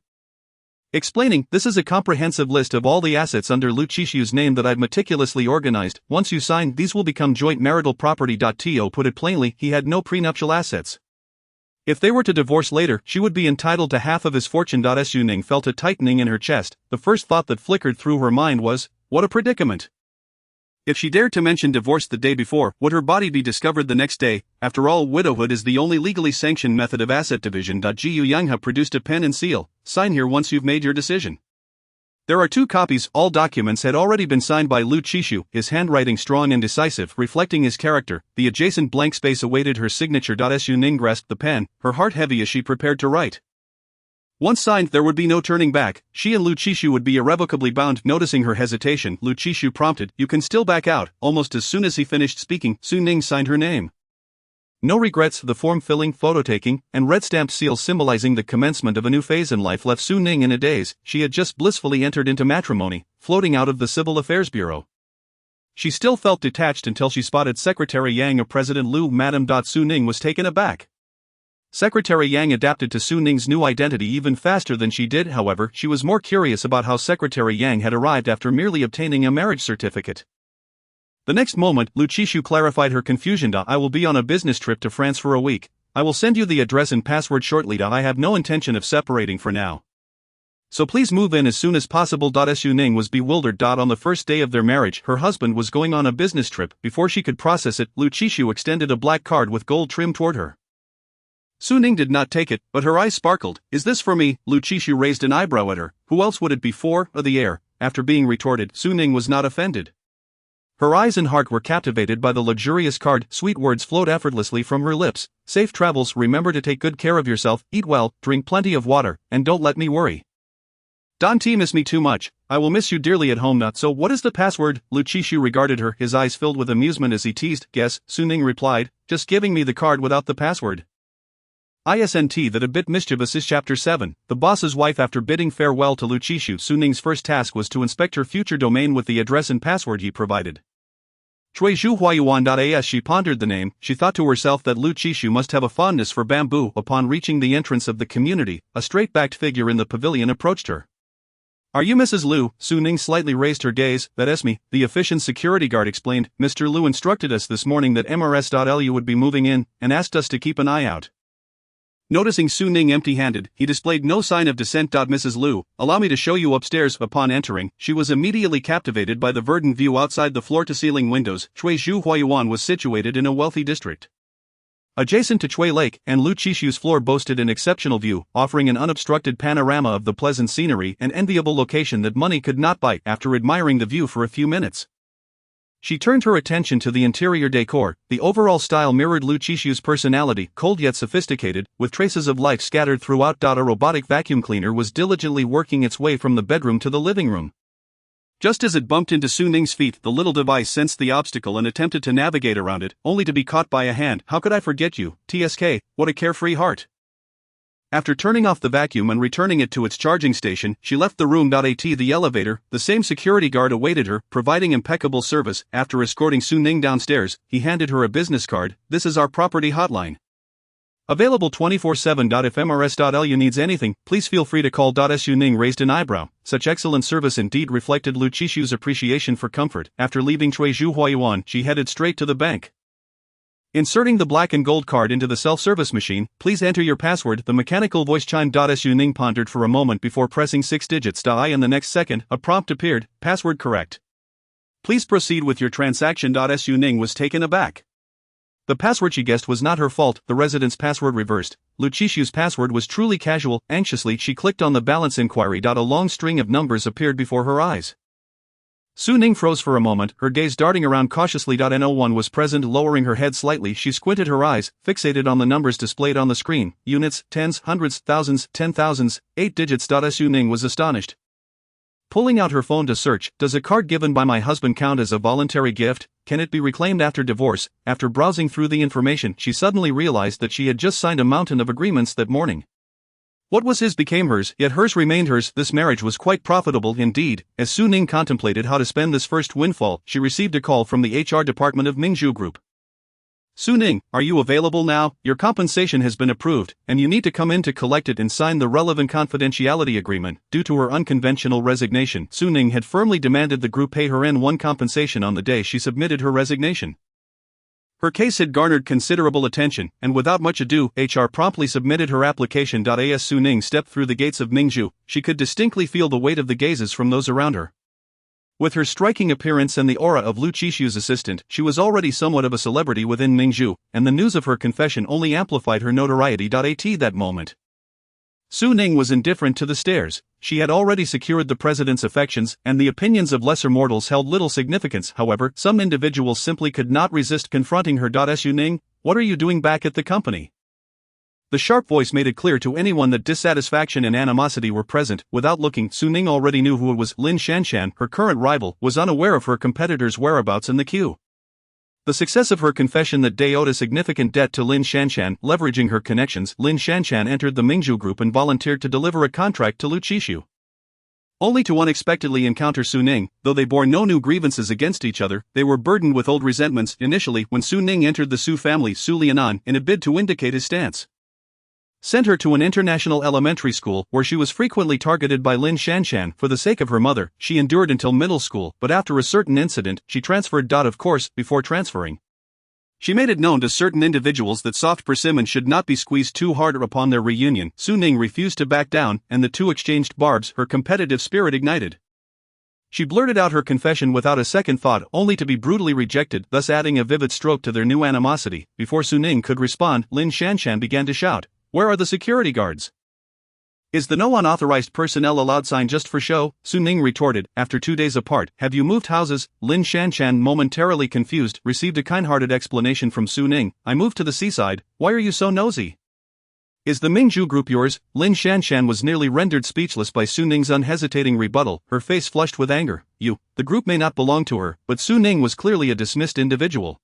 Speaker 2: explaining, "This is a comprehensive list of all the assets under Lu Chi-su's name that I've meticulously organized. Once you sign, these will become joint marital property." To put it plainly, he had no prenuptial assets. If they were to divorce later, she would be entitled to half of his fortune. Su Ning felt a tightening in her chest. The first thought that flickered through her mind was, what a predicament. If she dared to mention divorce the day before, would her body be discovered the next day? After all, widowhood is the only legally sanctioned method of asset division. Gu Youngha produced a pen and seal. Sign here once you've made your decision. There are 2 copies. All documents had already been signed by Lu Qishu, his handwriting strong and decisive, reflecting his character. The adjacent blank space awaited her signature. Su Ning grasped the pen, her heart heavy as she prepared to write. Once signed, there would be no turning back. She and Lu Qishu would be irrevocably bound. Noticing her hesitation, Lu Qishu prompted, "You can still back out." Almost as soon as he finished speaking, Su Ning signed her name. No regrets. The form-filling, photo-taking, and red-stamped seal symbolizing the commencement of a new phase in life left Su Ning in a daze. She had just blissfully entered into matrimony, floating out of the Civil Affairs Bureau. She still felt detached until she spotted Secretary Yang of President Lu. Madam. Su Ning was taken aback. Secretary Yang adapted to Su Ning's new identity even faster than she did. However, she was more curious about how Secretary Yang had arrived after merely obtaining a marriage certificate. The next moment, Lu Qishu clarified her confusion. I will be on a business trip to France for a week. I will send you the address and password shortly. I have no intention of separating for now. So please move in as soon as possible. Su Ning was bewildered. On the first day of their marriage, her husband was going on a business trip. Before she could process it, Lu Qishu extended a black card with gold trim toward her. Su Ning did not take it, but her eyes sparkled. "Is this for me?" Lu Qishu raised an eyebrow at her. Who else would it be for? The heir. After being retorted, Su Ning was not offended. Her eyes and heart were captivated by the luxurious card. Sweet words flowed effortlessly from her lips. "Safe travels. Remember to take good care of yourself, eat well, drink plenty of water, and don't let me worry. Don't miss me too much. I will miss you dearly at home." So what is the password? Lu Qishu regarded her, his eyes filled with amusement as he teased. "Guess," Su Ning replied, "just giving me the card without the password." Isn't that a bit mischievous? Is Chapter 7. The boss's wife. After bidding farewell to Lu Qishu, Su Ning's first task was to inspect her future domain with the address and password he provided. Chuizhuhuayuan.as. She pondered the name. She thought to herself that Lu Qishu must have a fondness for bamboo. Upon reaching the entrance of the community, a straight-backed figure in the pavilion approached her. "Are you Mrs. Lu?" Su Ning slightly raised her gaze. "That's me," the efficient security guard explained. "Mr. Lu instructed us this morning that MRS.Lu would be moving in, and asked us to keep an eye out." Noticing Su Ning empty-handed, he displayed no sign of dissent. "Mrs. Lu, allow me to show you upstairs." Upon entering, she was immediately captivated by the verdant view outside the floor-to-ceiling windows. Chuizhuhuayuan was situated in a wealthy district adjacent to Chui Lake, and Lu Qishu's floor boasted an exceptional view, offering an unobstructed panorama of the pleasant scenery and enviable location that money could not buy. After admiring the view for a few minutes, she turned her attention to the interior decor. The overall style mirrored Lu Qishu's personality, cold yet sophisticated, with traces of life scattered throughout. A robotic vacuum cleaner was diligently working its way from the bedroom to the living room. Just as it bumped into Su Ning's feet, the little device sensed the obstacle and attempted to navigate around it, only to be caught by a hand. "How could I forget you, TSK, what a carefree heart." After turning off the vacuum and returning it to its charging station, she left the room. The elevator, the same security guard awaited her, providing impeccable service. After escorting Su Ning downstairs, he handed her a business card. "This is our property hotline. Available 24/7. If MRS.Lu needs anything, please feel free to call." Su Ning raised an eyebrow. Such excellent service indeed reflected Lu Qishu's appreciation for comfort. After leaving Chuizhuhuayuan, she headed straight to the bank. Inserting the black and gold card into the self-service machine, "Please enter your password," the mechanical voice chimed. Su Ning pondered for a moment before pressing 6 digits. In the next second, a prompt appeared, "Password correct. Please proceed with your transaction." Su Ning was taken aback. The password she guessed was not her fault. The resident's password reversed. Lu Qishu's password was truly casual. Anxiously, she clicked on the balance inquiry. A long string of numbers appeared before her eyes. Su Ning froze for a moment, her gaze darting around cautiously. No one was present. Lowering her head slightly, she squinted her eyes, fixated on the numbers displayed on the screen. Units, tens, hundreds, thousands, 10,000s, 8 digits. Su Ning was astonished. Pulling out her phone to search, "Does a card given by my husband count as a voluntary gift? Can it be reclaimed after divorce?" After browsing through the information, she suddenly realized that she had just signed a mountain of agreements that morning. What was his became hers, yet hers remained hers. This marriage was quite profitable indeed. As Su Ning contemplated how to spend this first windfall, she received a call from the HR department of Mingzhu Group. "Su Ning, are you available now? Your compensation has been approved, and you need to come in to collect it and sign the relevant confidentiality agreement." Due to her unconventional resignation, Su Ning had firmly demanded the group pay her N1 compensation on the day she submitted her resignation. Her case had garnered considerable attention, and without much ado, HR promptly submitted her application. As Su Ning stepped through the gates of Mingzhu, she could distinctly feel the weight of the gazes from those around her. With her striking appearance and the aura of Lu Qixu's assistant, she was already somewhat of a celebrity within Mingzhu, and the news of her confession only amplified her notoriety. At that moment, Su Ning was indifferent to the stares. She had already secured the president's affections, and the opinions of lesser mortals held little significance. However, some individuals simply could not resist confronting her. Su Ning, what are you doing back at the company? The sharp voice made it clear to anyone that dissatisfaction and animosity were present. Without looking, Su Ning already knew who it was. Lin Shanshan, her current rival, was unaware of her competitor's whereabouts in the queue. The success of her confession that day owed a significant debt to Lin Shanshan. Leveraging her connections, Lin Shanshan entered the Mingzhu group and volunteered to deliver a contract to Lu Qixu. Only to unexpectedly encounter Su Ning. Though they bore no new grievances against each other, they were burdened with old resentments. Initially, when Su Ning entered the Su family, Su Lianan, in a bid to indicate his stance, sent her to an international elementary school where she was frequently targeted by Lin Shanshan. For the sake of her mother, she endured until middle school, but after a certain incident, she transferred. Of course, before transferring, she made it known to certain individuals that soft persimmon should not be squeezed too hard. Upon their reunion, Su Ning refused to back down, and the two exchanged barbs. Her competitive spirit ignited. She blurted out her confession without a second thought, only to be brutally rejected, thus adding a vivid stroke to their new animosity. Before Su Ning could respond, Lin Shanshan began to shout, "Where are the security guards? Is the no unauthorized personnel allowed sign just for show?" Su Ning retorted, "After 2 days apart, have you moved houses?" Lin Shanshan, momentarily confused, received a kind-hearted explanation from Su Ning. "I moved to the seaside. Why are you so nosy? Is the Mingzhu group yours?" Lin Shanshan was nearly rendered speechless by Su Ning's unhesitating rebuttal, her face flushed with anger. The group may not belong to her, but Su Ning was clearly a dismissed individual.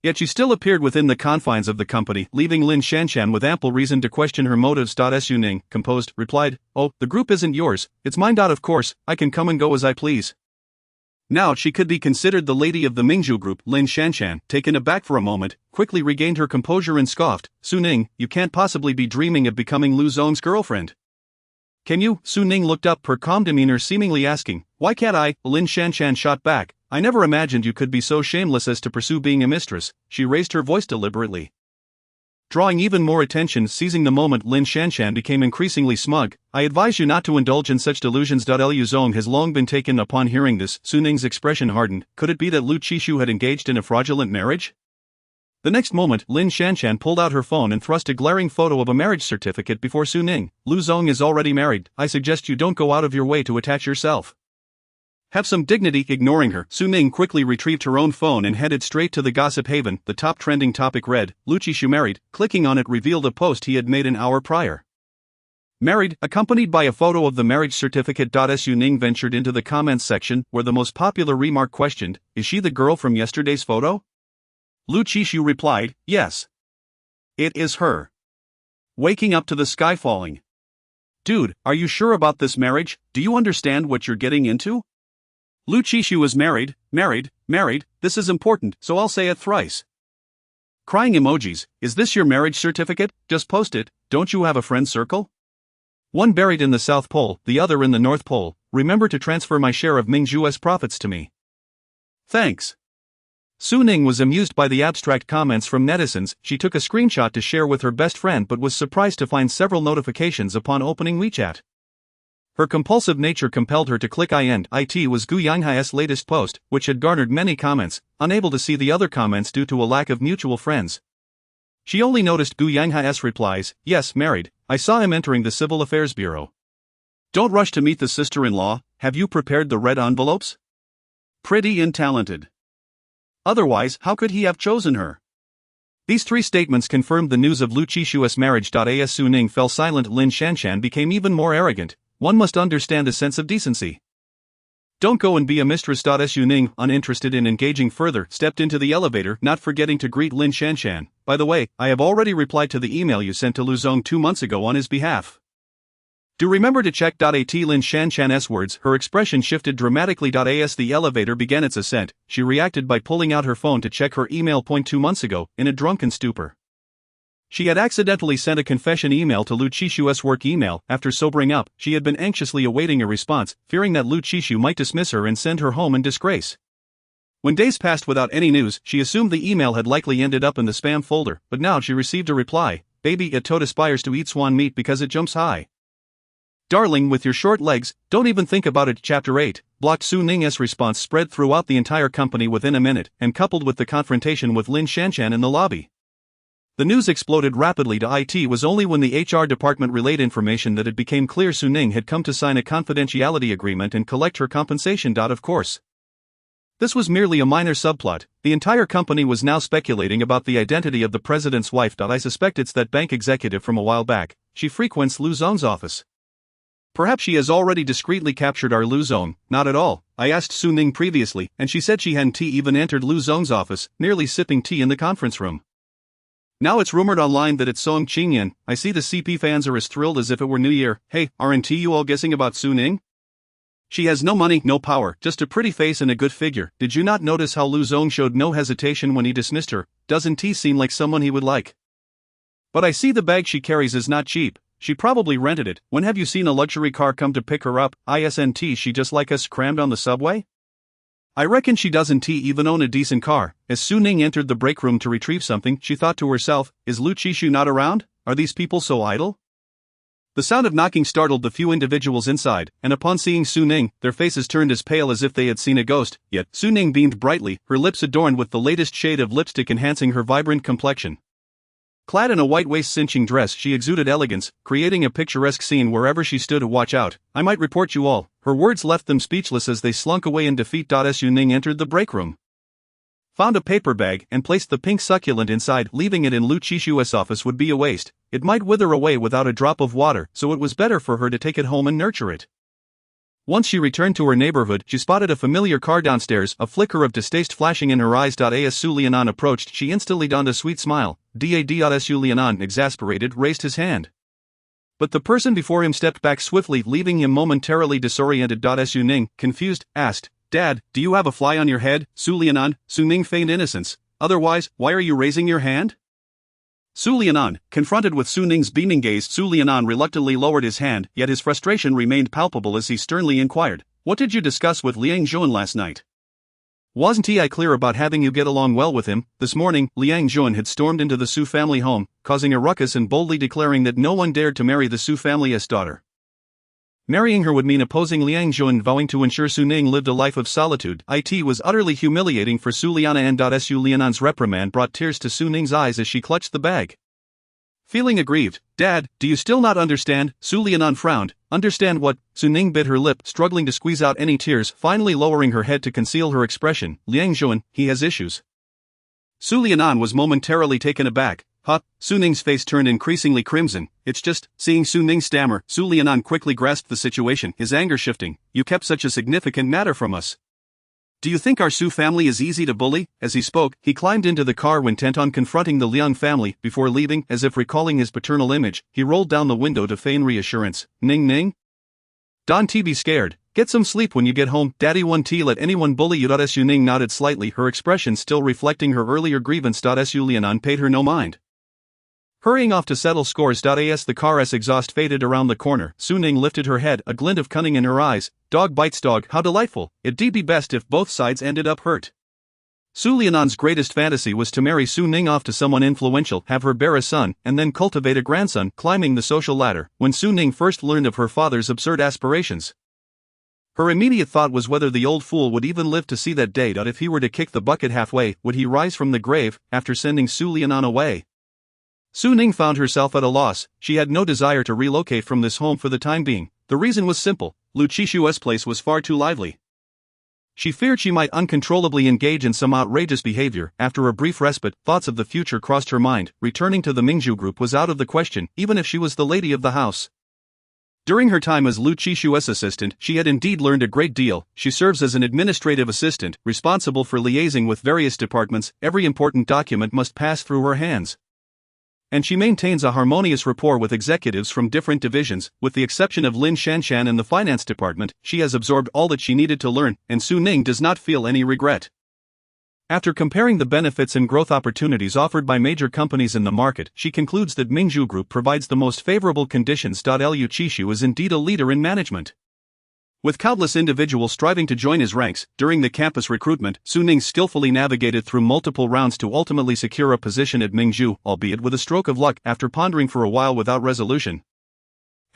Speaker 2: Yet she still appeared within the confines of the company, leaving Lin Shanshan with ample reason to question her motives. Su Ning, composed, replied, "Oh, the group isn't yours, it's mine. Of course, I can come and go as I please." Now she could be considered the lady of the Mingzhu group. Lin Shanshan, taken aback for a moment, quickly regained her composure and scoffed, "Su Ning, you can't possibly be dreaming of becoming Lu Zong's girlfriend. Can you?" Su Ning looked up, her calm demeanor seemingly asking, "Why can't I?" Lin Shanshan shot back, "I never imagined you could be so shameless as to pursue being a mistress." She raised her voice deliberately, drawing even more attention. Seizing the moment, Lin Shanshan became increasingly smug. "I advise you not to indulge in such delusions. Liu Zong has long been taken." Upon hearing this, Su Ning's expression hardened. Could it be that Lu Qixu had engaged in a fraudulent marriage? The next moment, Lin Shanshan pulled out her phone and thrust a glaring photo of a marriage certificate before Su Ning. "Lu Zong is already married. I suggest you don't go out of your way to attach yourself. Have some dignity." Ignoring her, Su Ning quickly retrieved her own phone and headed straight to the gossip haven. The top trending topic read, "Lu Qixu married." Clicking on it revealed a post he had made an hour prior. "Married," accompanied by a photo of the marriage certificate. Su Ning ventured into the comments section, where the most popular remark questioned, "Is she the girl from yesterday's photo?" Lu Qixu replied, "Yes. It is her. Waking up to the sky falling. Dude, are you sure about this marriage? Do you understand what you're getting into? Lu Qixu is married, married, married. This is important, so I'll say it thrice." Crying emojis. "Is this your marriage certificate? Just post it. Don't you have a friend circle? One buried in the South Pole, the other in the North Pole. Remember to transfer my share of Mingzhu's profits to me. Thanks." Su Ning was amused by the abstract comments from netizens. She took a screenshot to share with her best friend but was surprised to find several notifications upon opening WeChat. Her compulsive nature compelled her to click IND. It was Gu Yanghai's latest post, which had garnered many comments, unable to see the other comments due to a lack of mutual friends. She only noticed Gu Yanghai's replies, "Yes, married. I saw him entering the Civil Affairs Bureau. Don't rush to meet the sister-in-law. Have you prepared the red envelopes? Pretty and talented. Otherwise, how could he have chosen her?" These three statements confirmed the news of Lu Qixu's marriage. As Su Ning fell silent, Lin Shanshan became even more arrogant. "One must understand a sense of decency. Don't go and be a mistress." Su Ning, uninterested in engaging further, stepped into the elevator, not forgetting to greet Lin Shanshan. "By the way, I have already replied to the email you sent to Lu Zong 2 months ago on his behalf. Do remember to check." Lin Shanshan's words, her expression shifted dramatically. As the elevator began its ascent, she reacted by pulling out her phone to check her email. 2 months ago, in a drunken stupor, she had accidentally sent a confession email to Lu Qixu's work email. After sobering up, she had been anxiously awaiting a response, fearing that Lu Qixu might dismiss her and send her home in disgrace. When days passed without any news, she assumed the email had likely ended up in the spam folder, but now she received a reply. Baby, a toad aspires to eat swan meat because it jumps high. Darling, with your short legs, don't even think about it. Chapter 8, blocked. Su Ning's response spread throughout the entire company within a minute, and coupled with the confrontation with Lin Shanshan in the lobby, the news exploded rapidly to IT. Was only when the HR department relayed information that it became clear Su Ning had come to sign a confidentiality agreement and collect her compensation. Of course, this was merely a minor subplot. The entire company was now speculating about the identity of the president's wife. I suspect it's that bank executive from a while back. She frequents Lu Zong's office. Perhaps she has already discreetly captured our Lu Zong. Not at all. I asked Su Ning previously, and she said she hadn't even entered Lu Zong's office, nearly sipping tea in the conference room. Now it's rumored online that it's Song Qingyan. I see the CP fans are as thrilled as if it were New Year. Hey, aren't you all guessing about Su Ning? She has no money, no power, just a pretty face and a good figure. Did you not notice how Lu Zong showed no hesitation when he dismissed her? Doesn't he seem like someone he would like? But I see the bag she carries is not cheap. She probably rented it. When have you seen a luxury car come to pick her up? Isn't she just like us, crammed on the subway? I reckon she doesn't even own a decent car. As Su Ning entered the break room to retrieve something, she thought to herself, is Lu Qishu not around? Are these people so idle? The sound of knocking startled the few individuals inside, and upon seeing Su Ning, their faces turned as pale as if they had seen a ghost. Yet, Su Ning beamed brightly, her lips adorned with the latest shade of lipstick enhancing her vibrant complexion. Clad in a white waist-cinching dress, she exuded elegance, creating a picturesque scene wherever she stood. Watch out, I might report you all. Her words left them speechless as they slunk away in defeat. Su Ning entered the break room, found a paper bag, and placed the pink succulent inside. Leaving it in Lu Qishu's office would be a waste. It might wither away without a drop of water, so it was better for her to take it home and nurture it. Once she returned to her neighborhood, she spotted a familiar car downstairs, a flicker of distaste flashing in her eyes. As Su Lianan approached, she instantly donned a sweet smile. Su Lianan, exasperated, raised his hand. But the person before him stepped back swiftly, leaving him momentarily disoriented. Su Ning, confused, asked, Dad, do you have a fly on your head? Su Lianan. Su Ning feigned innocence. Otherwise, why are you raising your hand? Su Lianan, confronted with Su Ning's beaming gaze, Su Lianan reluctantly lowered his hand, yet his frustration remained palpable as he sternly inquired, what did you discuss with Liang Jun last night? Wasn't I clear about having you get along well with him? This morning, Liang Jun had stormed into the Su family home, causing a ruckus and boldly declaring that no one dared to marry the Su family's daughter. Marrying her would mean opposing Liang Jun, vowing to ensure Su Ning lived a life of solitude. It was utterly humiliating for Su Lianan. Su Lianan's reprimand brought tears to Su Ning's eyes as she clutched the bag. Feeling aggrieved, Dad, do you still not understand? Su Lianan frowned. Understand what? Su Ning bit her lip, struggling to squeeze out any tears, finally lowering her head to conceal her expression. Liang Jun, he has issues. Su Lianan was momentarily taken aback. Huh? Su Ning's face turned increasingly crimson. It's just, seeing Su Ning stammer, Su Lianan quickly grasped the situation, his anger shifting. You kept such a significant matter from us. Do you think our Su family is easy to bully? As he spoke, he climbed into the car, intent on confronting the Liang family. Before leaving, as if recalling his paternal image, he rolled down the window to feign reassurance. Ning? Don't be scared. Get some sleep when you get home. Daddy won't let anyone bully you. Su Ning nodded slightly, her expression still reflecting her earlier grievance. Su Lianan paid her no mind. Hurrying off to settle scores. As the car's exhaust faded around the corner, Su Ning lifted her head, a glint of cunning in her eyes. Dog bites dog, how delightful. It'd be best if both sides ended up hurt. Su Lianan's greatest fantasy was to marry Su Ning off to someone influential, have her bear a son, and then cultivate a grandson. Climbing the social ladder, when Su Ning first learned of her father's absurd aspirations, her immediate thought was whether the old fool would even live to see that day. If he were to kick the bucket halfway, would he rise from the grave, after sending Su Lianan away? Su Ning found herself at a loss. She had no desire to relocate from this home for the time being. The reason was simple: Lu Qishu's place was far too lively. She feared she might uncontrollably engage in some outrageous behavior. After a brief respite, thoughts of the future crossed her mind. Returning to the Mingzhu group was out of the question, even if she was the lady of the house. During her time as Lu Qishu's assistant, she had indeed learned a great deal. She serves as an administrative assistant, responsible for liaising with various departments. Every important document must pass through her hands, and she maintains a harmonious rapport with executives from different divisions. With the exception of Lin Shanshan in the finance department, she has absorbed all that she needed to learn, and Su Ning does not feel any regret. After comparing the benefits and growth opportunities offered by major companies in the market, she concludes that Mingzhu Group provides the most favorable conditions. Lu Qishu is indeed a leader in management. With countless individuals striving to join his ranks, during the campus recruitment, Su Ning skillfully navigated through multiple rounds to ultimately secure a position at Mingzhu, albeit with a stroke of luck after pondering for a while without resolution.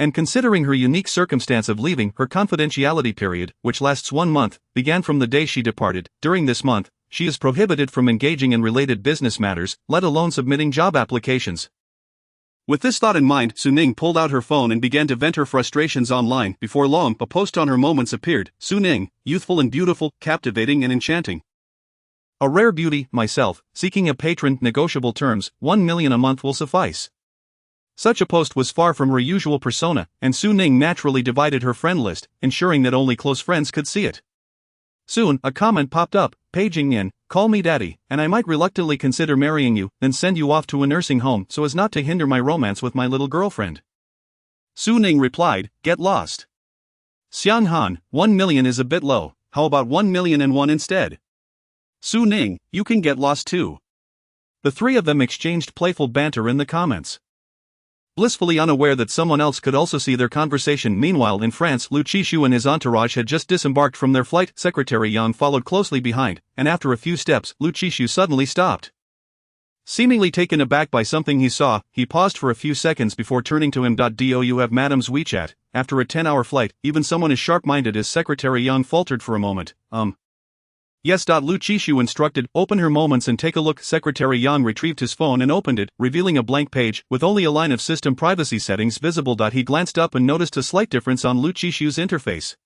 Speaker 2: And considering her unique circumstance of leaving, her confidentiality period, which lasts 1 month, began from the day she departed. During this month, she is prohibited from engaging in related business matters, let alone submitting job applications. With this thought in mind, Su Ning pulled out her phone and began to vent her frustrations online. Before long, a post on her Moments appeared. Su Ning, youthful and beautiful, captivating and enchanting. A rare beauty, myself, seeking a patron, negotiable terms, 1 million a month will suffice. Such a post was far from her usual persona, and Su Ning naturally divided her friend list, ensuring that only close friends could see it. Soon, a comment popped up, paging in, call me daddy, and I might reluctantly consider marrying you, then send you off to a nursing home so as not to hinder my romance with my little girlfriend. Su Ning replied, get lost. Xiang Han, 1 million is a bit low, how about 1,000,001 instead? Su Ning, you can get lost too. The three of them exchanged playful banter in the comments, blissfully unaware that someone else could also see their conversation. Meanwhile, in France, Lu Qishu and his entourage had just disembarked from their flight. Secretary Yang followed closely behind, and after a few steps, Lu Qishu suddenly stopped. Seemingly taken aback by something he saw, he paused for a few seconds before turning to him. Do you have Madame's WeChat? After a 10-hour flight, even someone as sharp-minded as Secretary Yang faltered for a moment. Yes. Lu Qishu instructed, open her Moments and take a look. Secretary Yang retrieved his phone and opened it, revealing a blank page, with only a line of system privacy settings visible. He glanced up and noticed a slight difference on Lu Qishu's interface.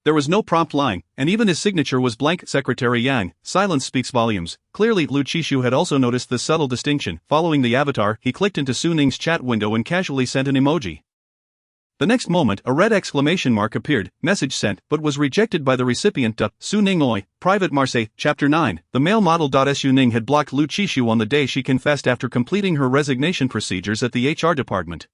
Speaker 2: There was no prompt line, and even his signature was blank. Secretary Yang, silence speaks volumes. Clearly, Lu Qishu had also noticed this subtle distinction. Following the avatar, he clicked into Su Ning's chat window and casually sent an emoji. The next moment, a red exclamation mark appeared, message sent, but was rejected by the recipient. Su Ning Oi, Private Marseille, Chapter 9. The male model. Su Ning had blocked Lu Qishu on the day she confessed after completing her resignation procedures at the HR department.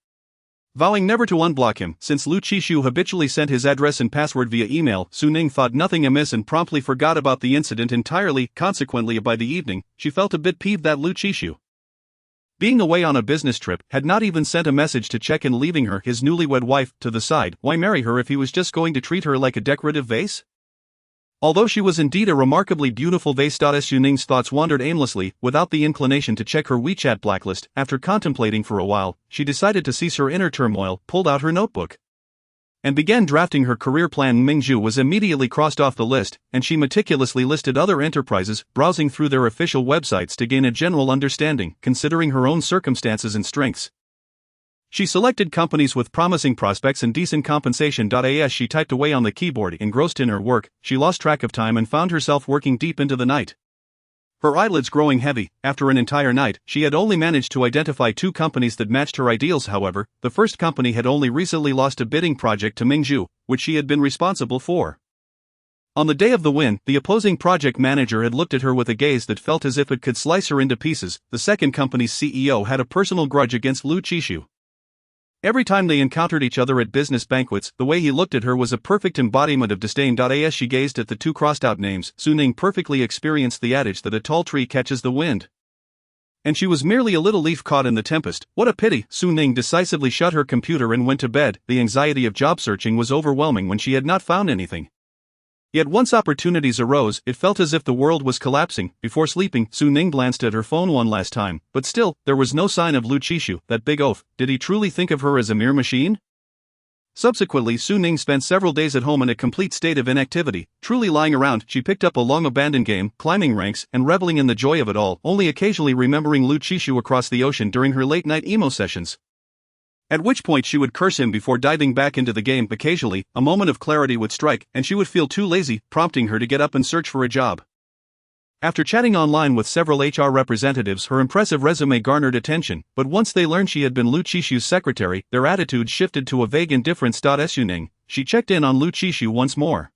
Speaker 2: Vowing never to unblock him, since Lu Qishu habitually sent his address and password via email, Su Ning thought nothing amiss and promptly forgot about the incident entirely. Consequently, by the evening, she felt a bit peeved that Lu Qishu, being away on a business trip, had not even sent a message to check in, leaving her, his newlywed wife, to the side. Why marry her if he was just going to treat her like a decorative vase? Although she was indeed a remarkably beautiful vase. Su Ning's thoughts wandered aimlessly, without the inclination to check her WeChat blacklist. After contemplating for a while, she decided to cease her inner turmoil, pulled out her notebook, and began drafting her career plan. Mingzhu was immediately crossed off the list, and she meticulously listed other enterprises, browsing through their official websites to gain a general understanding, considering her own circumstances and strengths. She selected companies with promising prospects and decent compensation. As she typed away on the keyboard, engrossed in her work, she lost track of time and found herself working deep into the night, her eyelids growing heavy. After an entire night, she had only managed to identify 2 companies that matched her ideals. However, the first company had only recently lost a bidding project to Mingzhu, which she had been responsible for. On the day of the win, the opposing project manager had looked at her with a gaze that felt as if it could slice her into pieces. The second company's CEO had a personal grudge against Lu Qishu. Every time they encountered each other at business banquets, the way he looked at her was a perfect embodiment of disdain. As she gazed at the 2 crossed-out names, Su Ning perfectly experienced the adage that a tall tree catches the wind, and she was merely a little leaf caught in the tempest. What a pity! Su Ning decisively shut her computer and went to bed. The anxiety of job searching was overwhelming when she had not found anything. Yet once opportunities arose, it felt as if the world was collapsing. Before sleeping, Su Ning glanced at her phone one last time, but still, there was no sign of Lu Qishu. That big oaf, did he truly think of her as a mere machine? Subsequently, Su Ning spent several days at home in a complete state of inactivity, truly lying around. She picked up a long-abandoned game, climbing ranks, and reveling in the joy of it all, only occasionally remembering Lu Qishu across the ocean during her late-night emo sessions, at which point she would curse him before diving back into the game. Occasionally, a moment of clarity would strike, and she would feel too lazy, prompting her to get up and search for a job. After chatting online with several HR representatives, her impressive resume garnered attention, but once they learned she had been Lu Qishu's secretary, their attitude shifted to a vague indifference. Su Ning, she checked in on Lu Qishu once more.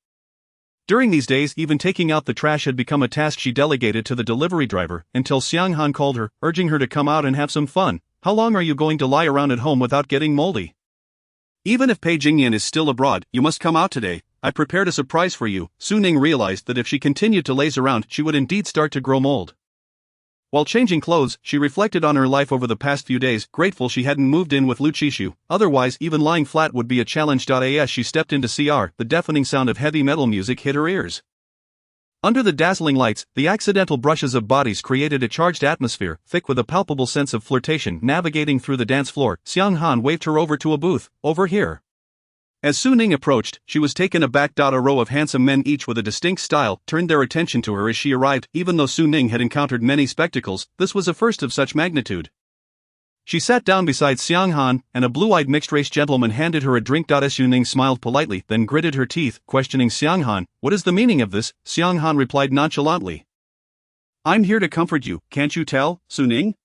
Speaker 2: During these days, even taking out the trash had become a task she delegated to the delivery driver, until Xiang Han called her, urging her to come out and have some fun. How long are you going to lie around at home without getting moldy? Even if Pei Jingyan is still abroad, you must come out today. I prepared a surprise for you. Su Ning realized that if she continued to laze around, she would indeed start to grow mold. While changing clothes, she reflected on her life over the past few days, grateful she hadn't moved in with Lu Chishu, otherwise even lying flat would be a challenge. As she stepped into CR, the deafening sound of heavy metal music hit her ears. Under the dazzling lights, the accidental brushes of bodies created a charged atmosphere, thick with a palpable sense of flirtation. Navigating through the dance floor, Xiang Han waved her over to a booth. Over here. As Su Ning approached, she was taken aback. A row of handsome men, each with a distinct style, turned their attention to her as she arrived. Even though Su Ning had encountered many spectacles, this was a first of such magnitude. She sat down beside Xiang Han, and a blue-eyed mixed-race gentleman handed her a drink. Su Ning smiled politely, then gritted her teeth, questioning Xiang Han. "What is the meaning of this?" Xiang Han replied nonchalantly. "I'm here to comfort you, can't you tell, Su Ning?"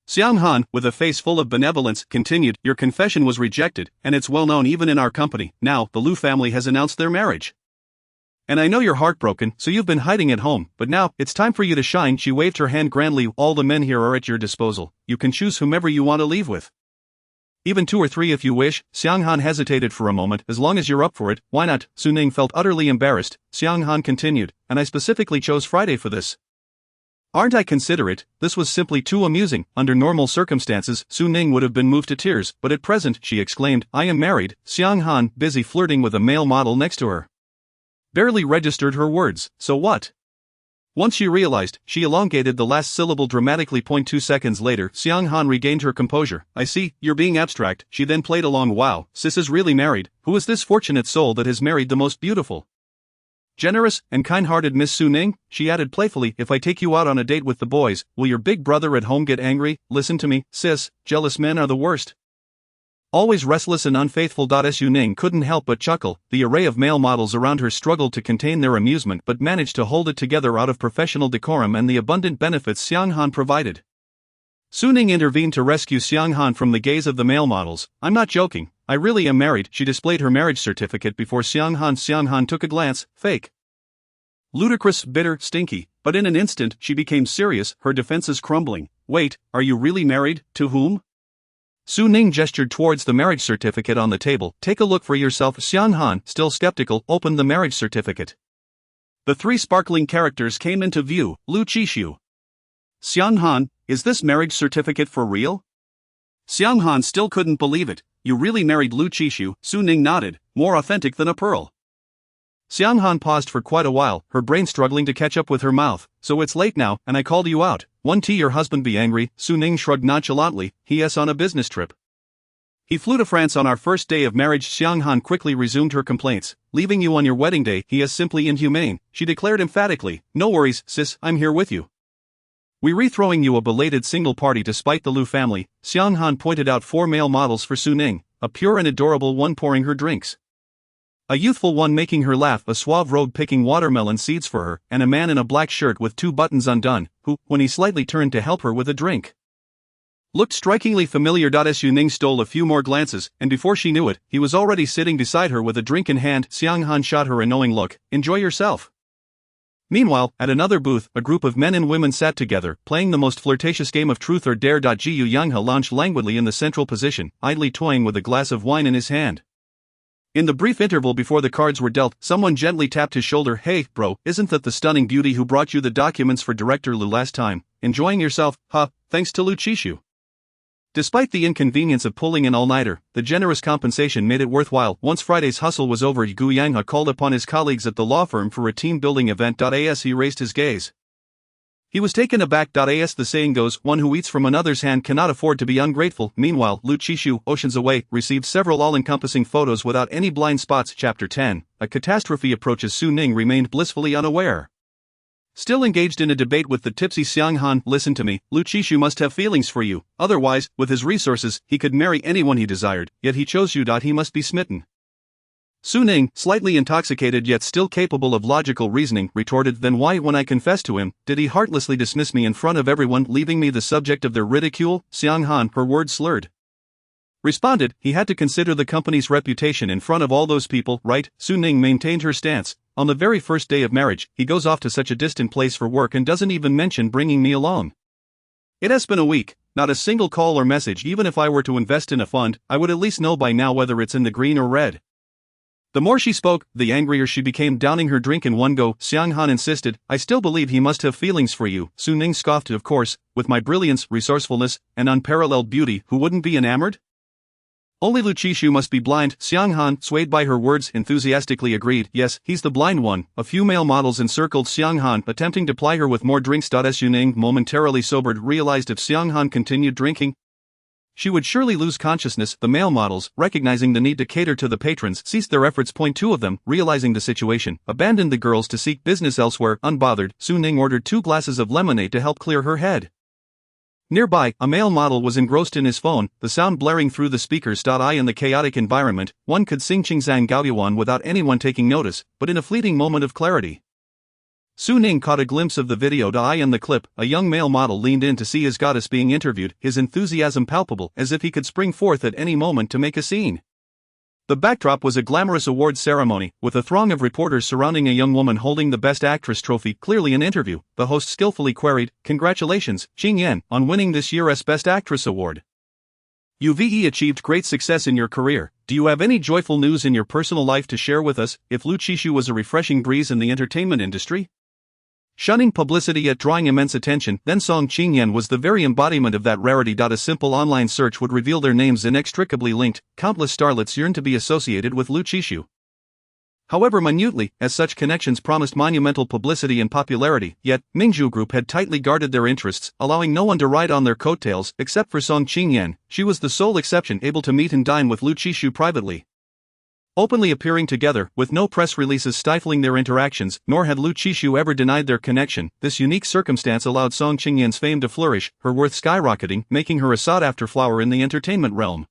Speaker 2: Xiang Han, with a face full of benevolence, continued, "Your confession was rejected, and it's well known even in our company. Now, the Lu family has announced their marriage. And I know you're heartbroken, so you've been hiding at home, but now, it's time for you to shine." She waved her hand grandly. "All the men here are at your disposal. You can choose whomever you want to leave with. Even 2 or 3 if you wish." Xiang Han hesitated for a moment. "As long as you're up for it, why not?" Su Ning felt utterly embarrassed. Xiang Han continued, "And I specifically chose Friday for this. Aren't I considerate?" This was simply too amusing. Under normal circumstances, Su Ning would have been moved to tears, but at present, she exclaimed, "I am married." Xiang Han, busy flirting with a male model next to her, barely registered her words. "So what?" Once she realized, she elongated the last syllable dramatically. 2 seconds later, Xiang Han regained her composure. "I see, you're being abstract." She then played along. "Wow, sis is really married. Who is this fortunate soul that has married the most beautiful, generous, and kind-hearted Miss Su Ning?" She added playfully, "If I take you out on a date with the boys, will your big brother at home get angry? Listen to me, sis, jealous men are the worst. Always restless and unfaithful." Su Ning couldn't help but chuckle. The array of male models around her struggled to contain their amusement but managed to hold it together out of professional decorum and the abundant benefits Xiang Han provided. Su Ning intervened to rescue Xiang Han from the gaze of the male models. "I'm not joking. I really am married." She displayed her marriage certificate before Xiang Han. Xiang Han took a glance. Fake, ludicrous, bitter, stinky. But in an instant, she became serious, her defenses crumbling. "Wait, are you really married? To whom?" Su Ning gestured towards the marriage certificate on the table. "Take a look for yourself." Xiang Han, still skeptical, opened the marriage certificate. The 3 sparkling characters came into view. Lu Chishu. "Xiang Han, is this marriage certificate for real?" Xiang Han still couldn't believe it. "You really married Lu Chishu?" Su Ning nodded. "More authentic than a pearl." Xiang Han paused for quite a while, her brain struggling to catch up with her mouth. "So it's late now, and I called you out. Won't your husband be angry?" Su Ning shrugged nonchalantly. "He's on a business trip. He flew to France on our first day of marriage." Xiang Han quickly resumed her complaints. "Leaving you on your wedding day, he is simply inhumane," she declared emphatically. "No worries, sis, I'm here with you. We're throwing you a belated single party to spite the Lu family." Xiang Han pointed out 4 male models for Su Ning, a pure and adorable one pouring her drinks, a youthful one making her laugh, a suave rogue picking watermelon seeds for her, and a man in a black shirt with 2 buttons undone, who, when he slightly turned to help her with a drink, looked strikingly familiar. Su Ning stole a few more glances, and before she knew it, he was already sitting beside her with a drink in hand. Xiang Han shot her a knowing look. "Enjoy yourself." Meanwhile, at another booth, a group of men and women sat together, playing the most flirtatious game of truth or dare. Jiu Yanghe lounged languidly in the central position, idly toying with a glass of wine in his hand. In the brief interval before the cards were dealt, someone gently tapped his shoulder. "Hey, bro, isn't that the stunning beauty who brought you the documents for Director Lu last time? Enjoying yourself, huh, thanks to Lu Chishu?" Despite the inconvenience of pulling an all-nighter, the generous compensation made it worthwhile. Once Friday's hustle was over, Gu Yanghe called upon his colleagues at the law firm for a team-building event. As he raised his gaze, he was taken aback. As the saying goes, one who eats from another's hand cannot afford to be ungrateful. Meanwhile, Lu Chishu, oceans away, received several all-encompassing photos without any blind spots. Chapter 10. A catastrophe approaches. Su Ning remained blissfully unaware. Still engaged in a debate with the tipsy Xiang Han. "Listen to me, Lu Chishu must have feelings for you, otherwise, with his resources, he could marry anyone he desired, yet he chose you. He must be smitten." Su Ning, slightly intoxicated yet still capable of logical reasoning, retorted, "Then why, when I confessed to him, did he heartlessly dismiss me in front of everyone, leaving me the subject of their ridicule?" Xiang Han, her words slurred, responded, "He had to consider the company's reputation in front of all those people, right?" Su Ning maintained her stance. "On the very first day of marriage, he goes off to such a distant place for work and doesn't even mention bringing me along. It has been a week, not a single call or message. Even if I were to invest in a fund, I would at least know by now whether it's in the green or red. The more she spoke, the angrier she became, downing her drink in one go. Xiang Han insisted, "I still believe he must have feelings for you." Su Ning scoffed, "Of course, with my brilliance, resourcefulness, and unparalleled beauty, who wouldn't be enamored? Only Lu Qishu must be blind." Xiang Han, swayed by her words, enthusiastically agreed, "Yes, he's the blind one." A few male models encircled Xiang Han, attempting to ply her with more drinks. Su Ning, momentarily sobered, realized if Xiang Han continued drinking, she would surely lose consciousness. The male models, recognizing the need to cater to the patrons, ceased their efforts. Two of them, realizing the situation, abandoned the girls to seek business elsewhere. Unbothered, Su Ning ordered 2 glasses of lemonade to help clear her head. Nearby, a male model was engrossed in his phone, the sound blaring through the speakers. In the chaotic environment, one could sing Qingzhang Gaoyuan without anyone taking notice, but in a fleeting moment of clarity, Su Ning caught a glimpse of the video. In the clip, a young male model leaned in to see his goddess being interviewed, his enthusiasm palpable, as if he could spring forth at any moment to make a scene. The backdrop was a glamorous awards ceremony, with a throng of reporters surrounding a young woman holding the Best Actress trophy. Clearly an interview, the host skillfully queried, "Congratulations, Qing Yan, on winning this year's Best Actress award. You've achieved great success in your career. Do you have any joyful news in your personal life to share with us?" If Lu Qishu was a refreshing breeze in the entertainment industry, shunning publicity yet drawing immense attention, then Song Qingyan was the very embodiment of that rarity. A simple online search would reveal their names inextricably linked. Countless starlets yearned to be associated with Lu Qishu. However minutely, as such connections promised monumental publicity and popularity, yet Mingzhu Group had tightly guarded their interests, allowing no one to ride on their coattails, except for Song Qingyan. She was the sole exception, able to meet and dine with Lu Qishu privately, openly appearing together, with no press releases stifling their interactions, nor had Lu Qishu ever denied their connection. This unique circumstance allowed Song Qingyan's fame to flourish, her worth skyrocketing, making her a sought-after flower in the entertainment realm.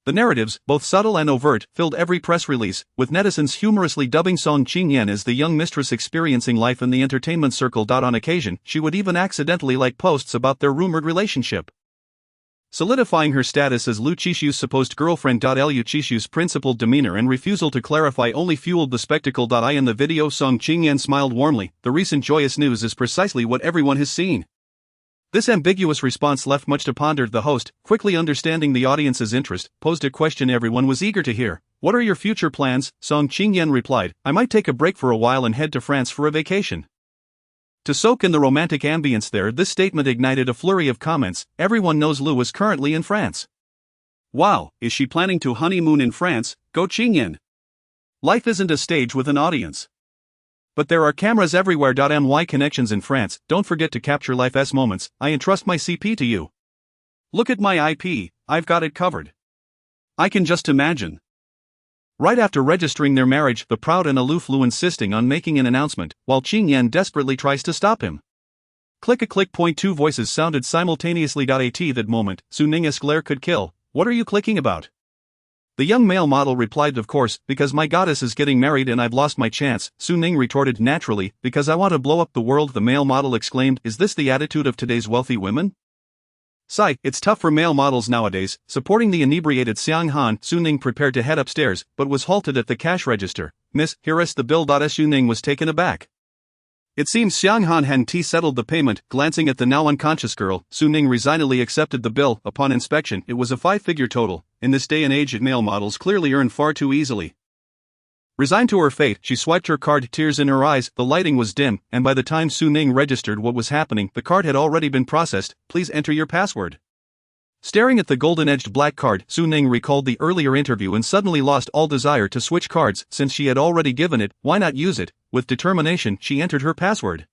Speaker 2: The narratives, both subtle and overt, filled every press release, with netizens humorously dubbing Song Qingyan as the young mistress experiencing life in the entertainment circle. On occasion, she would even accidentally like posts about their rumored relationship, solidifying her status as Lu Qishu's supposed girlfriend. Lu Qishu's principled demeanor and refusal to clarify only fueled the spectacle. In the video, Song Qingyan smiled warmly. "The recent joyous news is precisely what everyone has seen." This ambiguous response left much to ponder. The host, quickly understanding the audience's interest, posed a question everyone was eager to hear. "What are your future plans?" Song Qingyan replied, "I might take a break for a while and head to France for a vacation." To soak in the romantic ambience there, this statement ignited a flurry of comments. "Everyone knows Lu is currently in France." "Wow, is she planning to honeymoon in France?" "Go Qingyan. Life isn't a stage with an audience. But there are cameras everywhere. My connections in France, don't forget to capture life's moments. I entrust my CP to you. Look at my IP, I've got it covered." I can just imagine. Right after registering their marriage, the proud and aloof Lu insisting on making an announcement, while Qingyan desperately tries to stop him. Click. 2 voices sounded simultaneously. At that moment, Su Ning's glare could kill. "What are you clicking about?" The young male model replied, "Of course, because my goddess is getting married and I've lost my chance." Su Ning retorted, "Naturally, because I want to blow up the world." The male model exclaimed, "Is this the attitude of today's wealthy women?" Sigh, it's tough for male models nowadays. Supporting the inebriated Xiang Han, Su Ning prepared to head upstairs, but was halted at the cash register. "Miss, here is the bill." Su Ning was taken aback. It seems Xiang Han hadn't settled the payment. Glancing at the now unconscious girl, Su Ning resignedly accepted the bill. Upon inspection, it was a 5-figure total. In this day and age, male models clearly earn far too easily. Resigned to her fate, she swiped her card, tears in her eyes. The lighting was dim, and by the time Su Ning registered what was happening, the card had already been processed. "Please enter your password." Staring at the golden-edged black card, Su Ning recalled the earlier interview and suddenly lost all desire to switch cards. Since she had already given it, why not use it? With determination, she entered her password,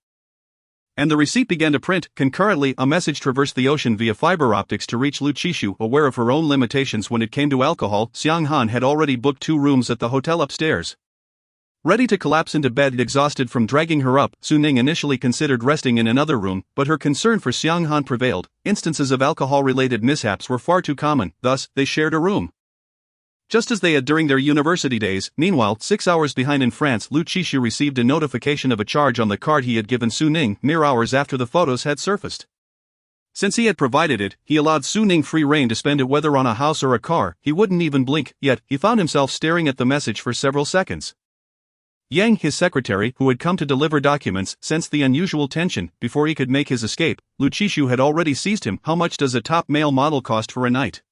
Speaker 2: and the receipt began to print. Concurrently, a message traversed the ocean via fiber optics to reach Lu Qishu. Aware of her own limitations when it came to alcohol, Xiang Han had already booked 2 rooms at the hotel upstairs. Ready to collapse into bed, exhausted from dragging her up, Su Ning initially considered resting in another room, but her concern for Xiang Han prevailed. Instances of alcohol-related mishaps were far too common, thus, they shared a room, just as they had during their university days. Meanwhile, 6 hours behind in France, Lu Qishu received a notification of a charge on the card he had given Su Ning mere hours after the photos had surfaced. Since he had provided it, he allowed Su Ning free rein to spend it whether on a house or a car. He wouldn't even blink, yet he found himself staring at the message for several seconds. Yang, his secretary, who had come to deliver documents, sensed the unusual tension. Before he could make his escape, Lu Qishu had already seized him. "How much does a top male model cost for a night?"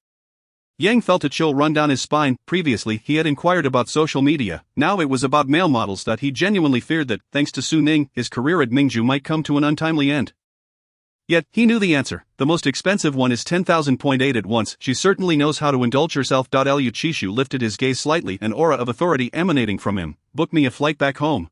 Speaker 2: Yang felt a chill run down his spine. Previously, he had inquired about social media. Now it was about male models that he genuinely feared that, thanks to Su Ning, his career at Mingju might come to an untimely end. Yet, he knew the answer. The most expensive one is 10,000.8 at once. She certainly knows how to indulge herself. Liu Qishu lifted his gaze slightly, an aura of authority emanating from him. Book me a flight back home.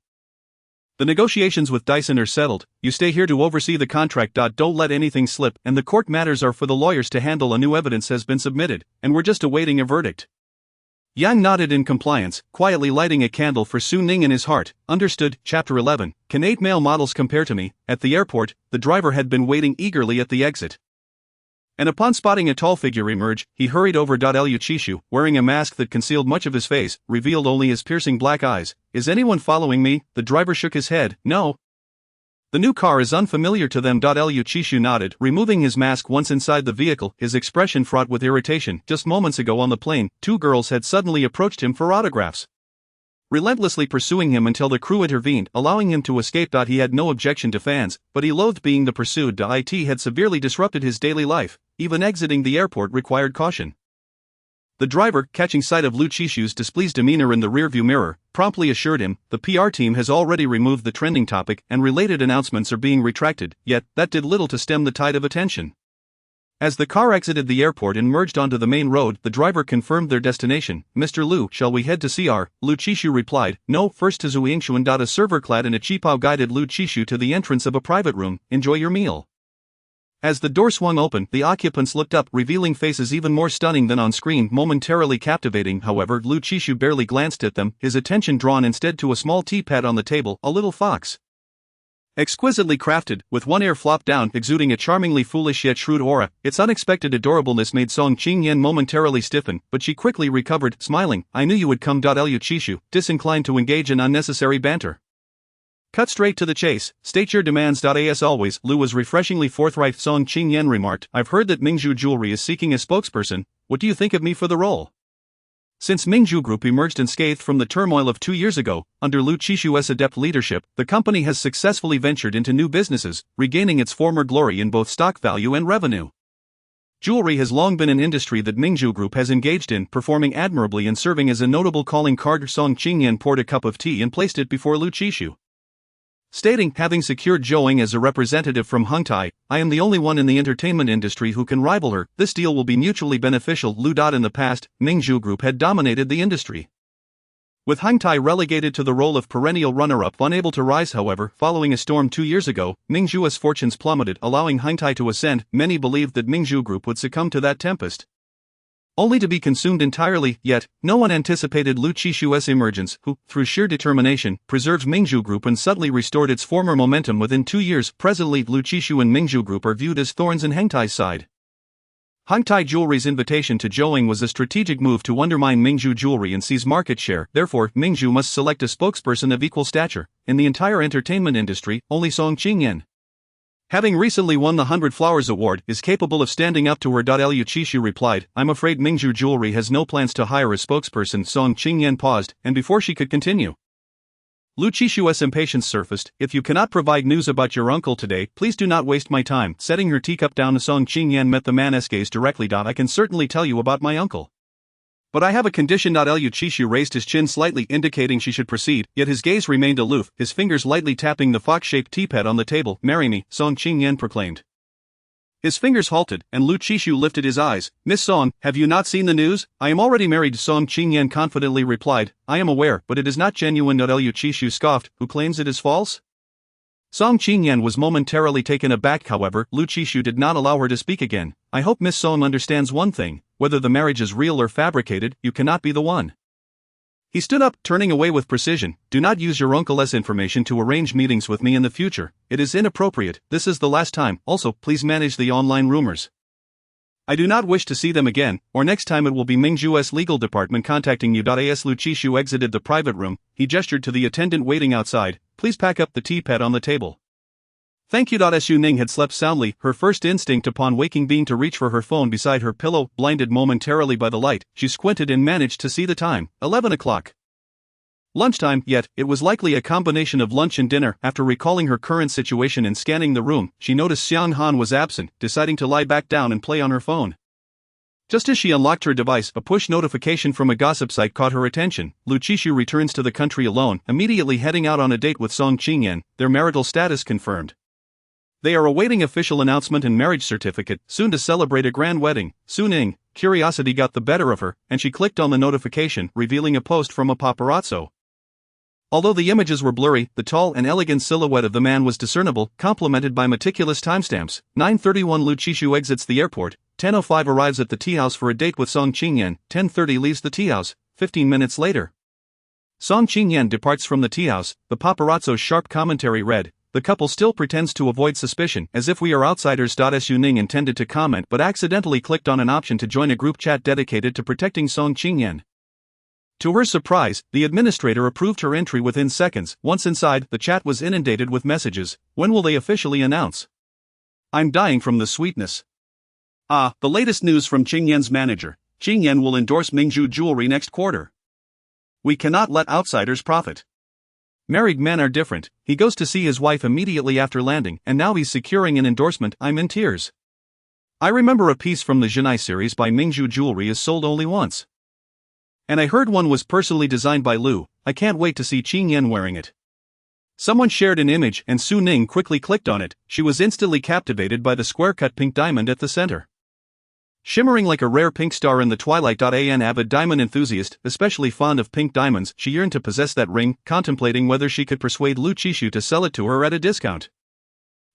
Speaker 2: The negotiations with Dyson are settled. You stay here to oversee the contract. Don't let anything slip, and the court matters are for the lawyers to handle. A new evidence has been submitted, and we're just awaiting a verdict. Yang nodded in compliance, quietly lighting a candle for Su Ning in his heart. Understood. Chapter 11. Can 8 male models compare to me? At the airport, the driver had been waiting eagerly at the exit. And upon spotting a tall figure emerge, he hurried over. Liu Qishu, wearing a mask that concealed much of his face, revealed only his piercing black eyes. Is anyone following me? The driver shook his head. No. The new car is unfamiliar to them. Liu Qishu nodded, removing his mask once inside the vehicle, his expression fraught with irritation. Just moments ago on the plane, 2 girls had suddenly approached him for autographs, relentlessly pursuing him until the crew intervened, allowing him to escape. He had no objection to fans, but he loathed being the pursued. It had severely disrupted his daily life. Even exiting the airport required caution. The driver, catching sight of Liu Qishu's displeased demeanor in the rearview mirror, promptly assured him the PR team has already removed the trending topic and related announcements are being retracted, yet that did little to stem the tide of attention. As the car exited the airport and merged onto the main road, the driver confirmed their destination. Mr. Liu, shall we head to CR? Liu Qishu replied, no, first to Zuyingshuan. A server clad in a qipao guided Liu Qishu to the entrance of a private room. Enjoy your meal. As the door swung open, the occupants looked up, revealing faces even more stunning than on screen, momentarily captivating. However, Liu Qishu barely glanced at them, his attention drawn instead to a small teapot on the table, a little fox. Exquisitely crafted, with one ear flopped down, exuding a charmingly foolish yet shrewd aura, its unexpected adorableness made Song Qingyan momentarily stiffen, but she quickly recovered, smiling. I knew you would come. Liu Qishu, disinclined to engage in unnecessary banter. Cut straight to the chase, state your demands. As always, Liu was refreshingly forthright. Song Qingyan remarked, I've heard that Mingju Jewelry is seeking a spokesperson. What do you think of me for the role? Since Mingju Group emerged unscathed from the turmoil of 2 years ago, under Liu Qishu's adept leadership, the company has successfully ventured into new businesses, regaining its former glory in both stock value and revenue. Jewelry has long been an industry that Mingju Group has engaged in, performing admirably and serving as a notable calling card. Song Qingyan poured a cup of tea and placed it before Liu Qishu, stating, having secured Zhou as a representative from Hengtai, I am the only one in the entertainment industry who can rival her. This deal will be mutually beneficial. Liu. In the past, Mingju Group had dominated the industry, with Hengtai relegated to the role of perennial runner-up. Unable to rise, however, following a storm 2 years ago, Mingju's fortunes plummeted, allowing Hengtai to ascend. Many believed that Mingju Group would succumb to that tempest, only to be consumed entirely. Yet, no one anticipated Liu Qishu's emergence, who, through sheer determination, preserved Mingju Group and subtly restored its former momentum within 2 years. Presently, Liu Qishu and Mingju Group are viewed as thorns in Hengtai's side. Hengtai Jewelry's invitation to Zhou was a strategic move to undermine Mingju Jewelry and seize market share. Therefore, Mingju must select a spokesperson of equal stature. In the entire entertainment industry, only Song Qingyan, having recently won the 100 Flowers Award, is capable of standing up to her. Liu Qishu replied, I'm afraid Mingju Jewelry has no plans to hire a spokesperson. Song Qingyan paused, and before she could continue, Liu Qishu's impatience surfaced. If you cannot provide news about your uncle today, please do not waste my time. Setting her teacup down, Song Qingyan met the man's gaze directly. I can certainly tell you about my uncle, but I have a condition. Liu Qishu raised his chin slightly, indicating she should proceed, yet his gaze remained aloof, his fingers lightly tapping the fox-shaped teapot on the table. Marry me, Song Qingyan proclaimed. His fingers halted, and Liu Qishu lifted his eyes. Miss Song, have you not seen the news? I am already married, Song Qingyan confidently replied. I am aware, but it is not genuine. Liu Qishu scoffed. Who claims it is false? Song Qingyan was momentarily taken aback. However, Liu Qishu did not allow her to speak again. I hope Miss Song understands one thing. Whether the marriage is real or fabricated, you cannot be the one. He stood up, turning away with precision. Do not use your uncle's information to arrange meetings with me in the future. It is inappropriate. This is the last time. Also, please manage the online rumors. I do not wish to see them again, or next time it will be Mingju's legal department contacting you. As Liu Qishu exited the private room, he gestured to the attendant waiting outside. Please pack up the teapot on the table. Thank you. Su Ning had slept soundly, her first instinct upon waking being to reach for her phone beside her pillow. Blinded momentarily by the light, she squinted and managed to see the time, 11 o'clock. Lunchtime, yet, it was likely a combination of lunch and dinner. After recalling her current situation and scanning the room, she noticed Xiang Han was absent, deciding to lie back down and play on her phone. Just as she unlocked her device, a push notification from a gossip site caught her attention. Lu Qishu returns to the country alone, immediately heading out on a date with Song Qingyan, their marital status confirmed. They are awaiting official announcement and marriage certificate, soon to celebrate a grand wedding. Su Ning, curiosity got the better of her, and she clicked on the notification, revealing a post from a paparazzo. Although the images were blurry, the tall and elegant silhouette of the man was discernible, complemented by meticulous timestamps. 9:31 Lu Qishu exits the airport, 10:05 arrives at the tea house for a date with Song Qingyan, 10:30 leaves the tea house, 15 minutes later. Song Qingyan departs from the tea house, the paparazzo's sharp commentary read, "The couple still pretends to avoid suspicion, as if we are outsiders." Su Ning intended to comment but accidentally clicked on an option to join a group chat dedicated to protecting Song Qingyan. To her surprise, the administrator approved her entry within seconds. Once inside, the chat was inundated with messages. When will they officially announce? I'm dying from the sweetness. Ah, the latest news from Qingyan's manager. Qingyan will endorse Mingzhu Jewelry next quarter. We cannot let outsiders profit. Married men are different. He goes to see his wife immediately after landing, and now he's securing an endorsement. I'm in tears. I remember a piece from the Zhenai series by Mingzhu Jewelry is sold only once. And I heard one was personally designed by Lu. I can't wait to see Qingyan wearing it. Someone shared an image and Su Ning quickly clicked on it. She was instantly captivated by the square-cut pink diamond at the center. Shimmering like a rare pink star in the twilight. An avid diamond enthusiast, especially fond of pink diamonds, she yearned to possess that ring, contemplating whether she could persuade Lu Qishu to sell it to her at a discount.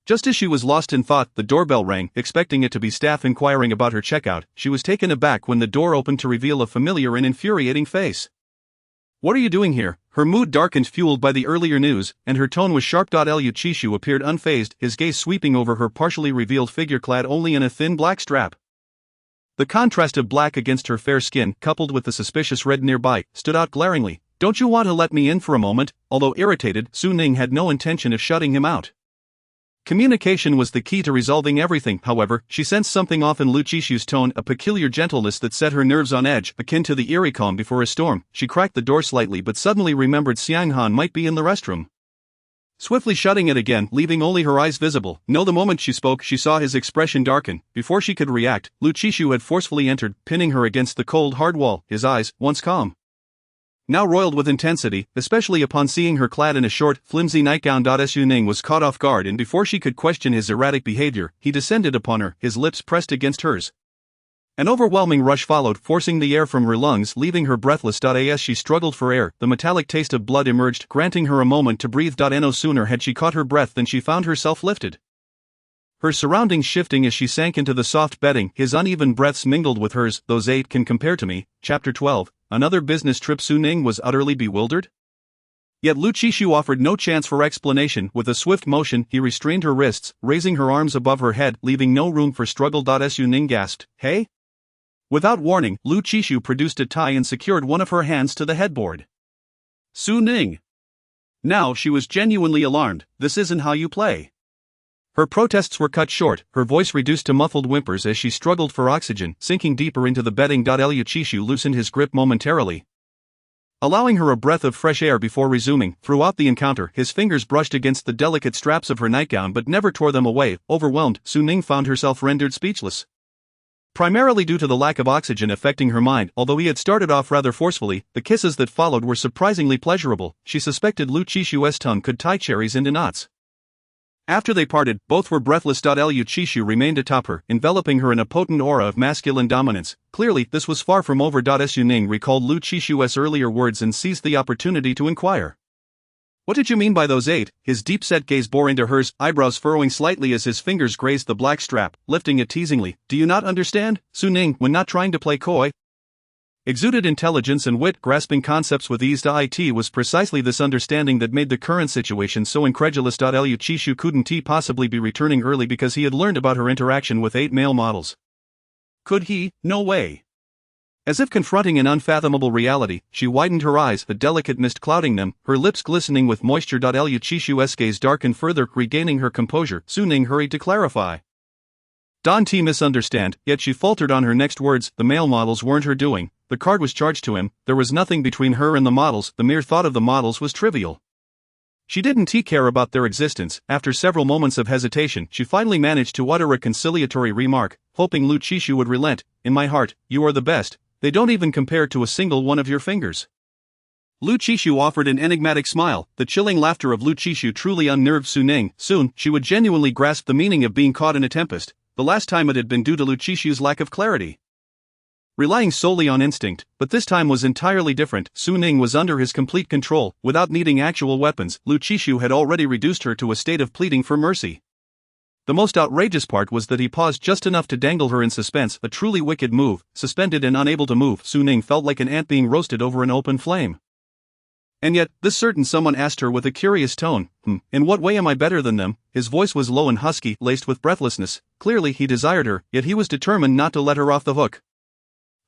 Speaker 2: Just as she was lost in thought, the doorbell rang, expecting it to be staff inquiring about her checkout. She was taken aback when the door opened to reveal a familiar and infuriating face. What are you doing here? Her mood darkened, fueled by the earlier news, and her tone was sharp. Lu Qishu appeared unfazed, his gaze sweeping over her partially revealed figure clad only in a thin black strap. The contrast of black against her fair skin, coupled with the suspicious red nearby, stood out glaringly. Don't you want to let me in for a moment? Although irritated, Su Ning had no intention of shutting him out. Communication was the key to resolving everything. However, she sensed something off in Lu Qishu's tone, a peculiar gentleness that set her nerves on edge, akin to the eerie calm before a storm. She cracked the door slightly but suddenly remembered Xiang Han might be in the restroom. Swiftly shutting it again, leaving only her eyes visible. No, the moment she spoke, she saw his expression darken. Before she could react, Lu Qishu had forcefully entered, pinning her against the cold, hard wall, his eyes, once calm, now roiled with intensity, especially upon seeing her clad in a short, flimsy nightgown. Su Ning was caught off guard, and before she could question his erratic behavior, he descended upon her, his lips pressed against hers. An overwhelming rush followed, forcing the air from her lungs, leaving her breathless. As she struggled for air, the metallic taste of blood emerged, granting her a moment to breathe. No sooner had she caught her breath than she found herself lifted, her surroundings shifting as she sank into the soft bedding. His uneven breaths mingled with hers. Those 8 can compare to me. Chapter 12. Another business trip. Su Ning was utterly bewildered. Yet Lu Qishu offered no chance for explanation. With a swift motion, he restrained her wrists, raising her arms above her head, leaving no room for struggle. Su Ning gasped, "Hey?" Without warning, Lu Qishu produced a tie and secured one of her hands to the headboard. Su Ning. Now she was genuinely alarmed. This isn't how you play. Her protests were cut short, her voice reduced to muffled whimpers as she struggled for oxygen, sinking deeper into the bedding. Lu Qishu loosened his grip momentarily, allowing her a breath of fresh air before resuming. Throughout the encounter, his fingers brushed against the delicate straps of her nightgown but never tore them away. Overwhelmed, Su Ning found herself rendered speechless, primarily due to the lack of oxygen affecting her mind. Although he had started off rather forcefully, the kisses that followed were surprisingly pleasurable. She suspected Lu Qishu's tongue could tie cherries into knots. After they parted, both were breathless. Lu Qishu remained atop her, enveloping her in a potent aura of masculine dominance. Clearly, this was far from over. Su Ning recalled Lu Qishu's earlier words and seized the opportunity to inquire. What did you mean by those 8? His deep-set gaze bore into hers, eyebrows furrowing slightly as his fingers grazed the black strap, lifting it teasingly. Do you not understand? Su Ning, when not trying to play coy, exuded intelligence and wit, grasping concepts with ease. It was precisely this understanding that made the current situation so incredulous. Lu Qishu couldn't possibly be returning early because he had learned about her interaction with 8 male models. Could he? No way. As if confronting an unfathomable reality, she widened her eyes, a delicate mist clouding them, her lips glistening with moisture. Lu Qishu's gaze darkened further, regaining her composure. Su Ning hurried to clarify. Don't misunderstand, yet she faltered on her next words. The male models weren't her doing. The card was charged to him. There was nothing between her and the models. The mere thought of the models was trivial. She didn't care about their existence. After several moments of hesitation, she finally managed to utter a conciliatory remark, hoping Lu Chishu would relent. In my heart, you are the best. They don't even compare to a single one of your fingers. Lu Chishu offered an enigmatic smile. The chilling laughter of Lu Chishu truly unnerved Su Ning. Soon, she would genuinely grasp the meaning of being caught in a tempest. The last time it had been due to Lu Chishu's lack of clarity. Relying solely on instinct, but this time was entirely different. Su Ning was under his complete control. Without needing actual weapons, Lu Chishu had already reduced her to a state of pleading for mercy. The most outrageous part was that he paused just enough to dangle her in suspense, a truly wicked move. Suspended and unable to move, Su Ning felt like an ant being roasted over an open flame. And yet, this certain someone asked her with a curious tone, in what way am I better than them? His voice was low and husky, laced with breathlessness. Clearly he desired her, yet he was determined not to let her off the hook.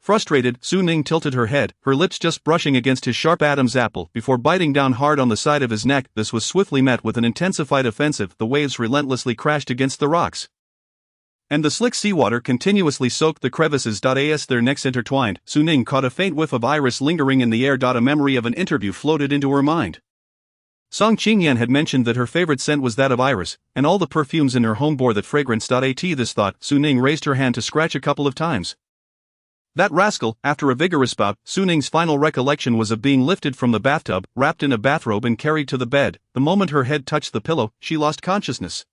Speaker 2: Frustrated, Su Ning tilted her head, her lips just brushing against his sharp Adam's apple before biting down hard on the side of his neck. This was swiftly met with an intensified offensive. The waves relentlessly crashed against the rocks, and the slick seawater continuously soaked the crevices. As their necks intertwined, Su Ning caught a faint whiff of iris lingering in the air. A memory of an interview floated into her mind. Song Qingyan had mentioned that her favorite scent was that of iris, and all the perfumes in her home bore that fragrance. This thought, Su Ning raised her hand to scratch a couple of times. That rascal! After a vigorous bout, Su Ning's final recollection was of being lifted from the bathtub, wrapped in a bathrobe and carried to the bed. The moment her head touched the pillow, she lost consciousness.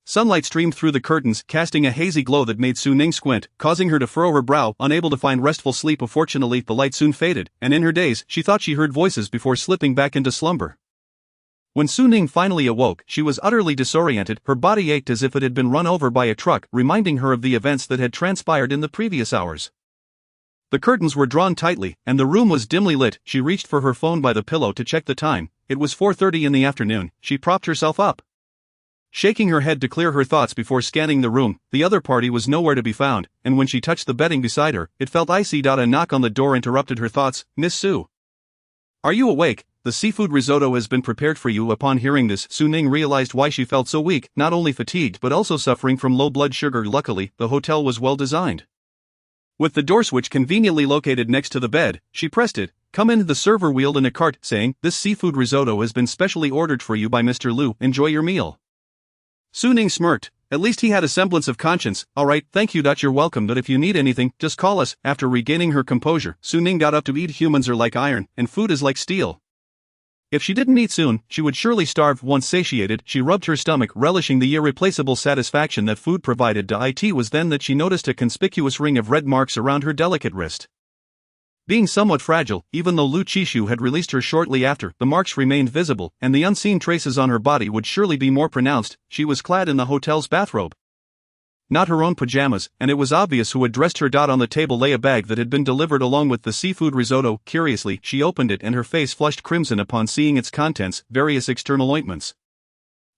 Speaker 2: Sunlight streamed through the curtains, casting a hazy glow that made Su Ning squint, causing her to furrow her brow, unable to find restful sleep. Fortunately, the light soon faded, and in her daze, she thought she heard voices before slipping back into slumber. When Su Ning finally awoke, she was utterly disoriented. Her body ached as if it had been run over by a truck, reminding her of the events that had transpired in the previous hours. The curtains were drawn tightly, and the room was dimly lit. She reached for her phone by the pillow to check the time. It was 4:30 in the afternoon. She propped herself up, shaking her head to clear her thoughts before scanning the room. The other party was nowhere to be found, and when she touched the bedding beside her, it felt icy. A knock on the door interrupted her thoughts. Miss Su, are you awake? The seafood risotto has been prepared for you. Upon hearing this, Su Ning realized why she felt so weak, not only fatigued but also suffering from low blood sugar. Luckily, the hotel was well designed, with the door switch conveniently located next to the bed. She pressed it. Come in. The server wheeled in a cart, saying, this seafood risotto has been specially ordered for you by Mr. Lu. Enjoy your meal. Su Ning smirked. At least he had a semblance of conscience. Alright, thank you. You're welcome. If you need anything, just call us. After regaining her composure, Su Ning got up to eat. Humans are like iron, and food is like steel. If she didn't eat soon, she would surely starve. Once satiated, she rubbed her stomach, relishing the irreplaceable satisfaction that food provided. It was then that she noticed a conspicuous ring of red marks around her delicate wrist. Being somewhat fragile, even though Lu Chishu had released her shortly after, the marks remained visible, and the unseen traces on her body would surely be more pronounced. She was clad in the hotel's bathrobe, not her own pajamas, and it was obvious who had dressed her. On the table lay a bag that had been delivered along with the seafood risotto. Curiously, she opened it and her face flushed crimson upon seeing its contents, various external ointments.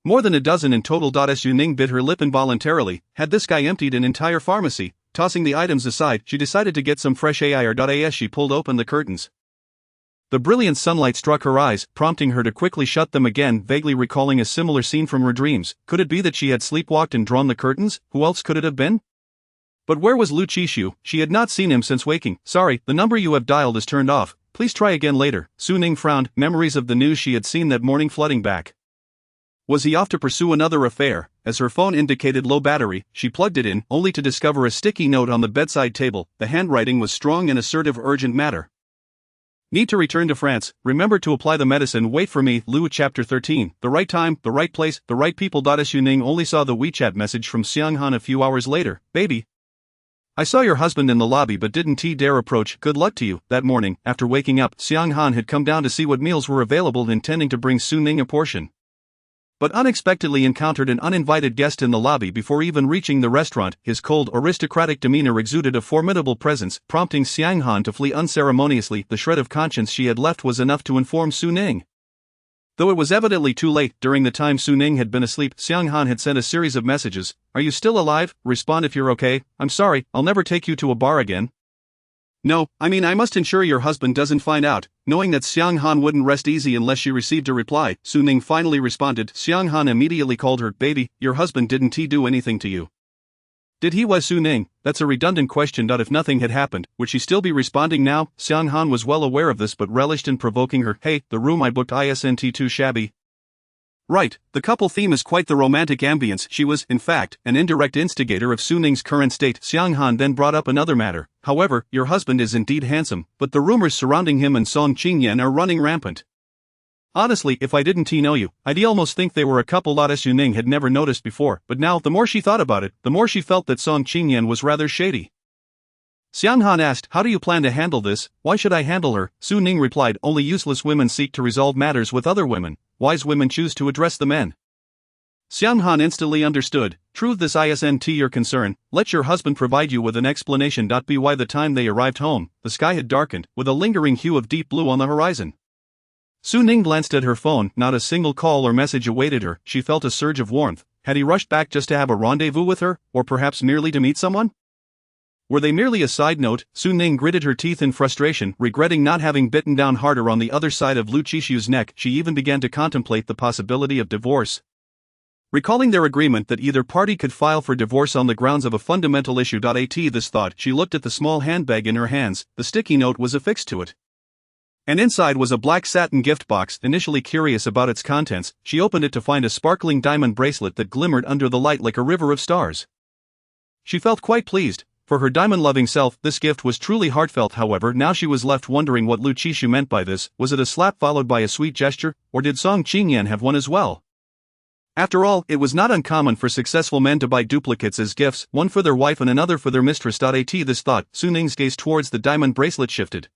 Speaker 2: More than a dozen in total. Su Ning bit her lip involuntarily. Had this guy emptied an entire pharmacy? Tossing the items aside, she decided to get some fresh air. As she pulled open the curtains, the brilliant sunlight struck her eyes, prompting her to quickly shut them again, vaguely recalling a similar scene from her dreams. Could it be that she had sleepwalked and drawn the curtains? Who else could it have been? But where was Lu Chishu? She had not seen him since waking. Sorry, the number you have dialed is turned off. Please try again later. Su Ning frowned, memories of the news she had seen that morning flooding back. Was he off to pursue another affair? As her phone indicated low battery, she plugged it in, only to discover a sticky note on the bedside table. The handwriting was strong and assertive. Urgent matter. Need to return to France. Remember to apply the medicine. Wait for me. Lu. Chapter 13. The right time, the right place, the right people. Su Ning only saw the WeChat message from Xiang Han a few hours later. Baby, I saw your husband in the lobby but didn't dare approach. Good luck to you. That morning, after waking up, Xiang Han had come down to see what meals were available, intending to bring Su Ning a portion, but unexpectedly encountered an uninvited guest in the lobby. Before even reaching the restaurant, his cold, aristocratic demeanor exuded a formidable presence, prompting Xiang Han to flee unceremoniously. The shred of conscience she had left was enough to inform Su Ning, though it was evidently too late. During the time Su Ning had been asleep, Xiang Han had sent a series of messages. Are you still alive? Respond if you're okay. I'm sorry, I'll never take you to a bar again. No, I mean I must ensure your husband doesn't find out. Knowing that Xiang Han wouldn't rest easy unless she received a reply, Su Ning finally responded. Xiang Han immediately called her. Baby, your husband didn't do anything to you? Did he? Was Su Ning? That's a redundant question. If nothing had happened, would she still be responding now? Xiang Han was well aware of this but relished in provoking her. Hey, the room I booked isn't too shabby. Right, the couple theme is quite the romantic ambience. She was, in fact, an indirect instigator of Su Ning's current state. Xiang Han then brought up another matter. However, your husband is indeed handsome, but the rumors surrounding him and Song Qingyan are running rampant. Honestly, if I didn't know you, I'd almost think they were a couple. Su Ning had never noticed before, but now, the more she thought about it, the more she felt that Song Qingyan was rather shady. Xiang Han asked, how do you plan to handle this? Why should I handle her? Su Ning replied, only useless women seek to resolve matters with other women. Wise women choose to address the men. Xiang Han instantly understood. True, this isn't your concern. Let your husband provide you with an explanation. By the time they arrived home, the sky had darkened, with a lingering hue of deep blue on the horizon. Su Ning glanced at her phone. Not a single call or message awaited her. She felt a surge of warmth. Had he rushed back just to have a rendezvous with her, or perhaps merely to meet someone? Were they merely a side note? Su Ning gritted her teeth in frustration, regretting not having bitten down harder on the other side of Lu Qishu's neck. She even began to contemplate the possibility of divorce. Recalling their agreement that either party could file for divorce on the grounds of a fundamental issue. This thought, she looked at the small handbag in her hands. The sticky note was affixed to it. And inside was a black satin gift box. Initially curious about its contents, she opened it to find a sparkling diamond bracelet that glimmered under the light like a river of stars. She felt quite pleased. For her diamond-loving self, this gift was truly heartfelt. However, now she was left wondering what Lu Qishu meant by this. Was it a slap followed by a sweet gesture, or did Song Qingyan have one as well? After all, it was not uncommon for successful men to buy duplicates as gifts, one for their wife and another for their mistress. This thought, Su Ning's gaze towards the diamond bracelet shifted.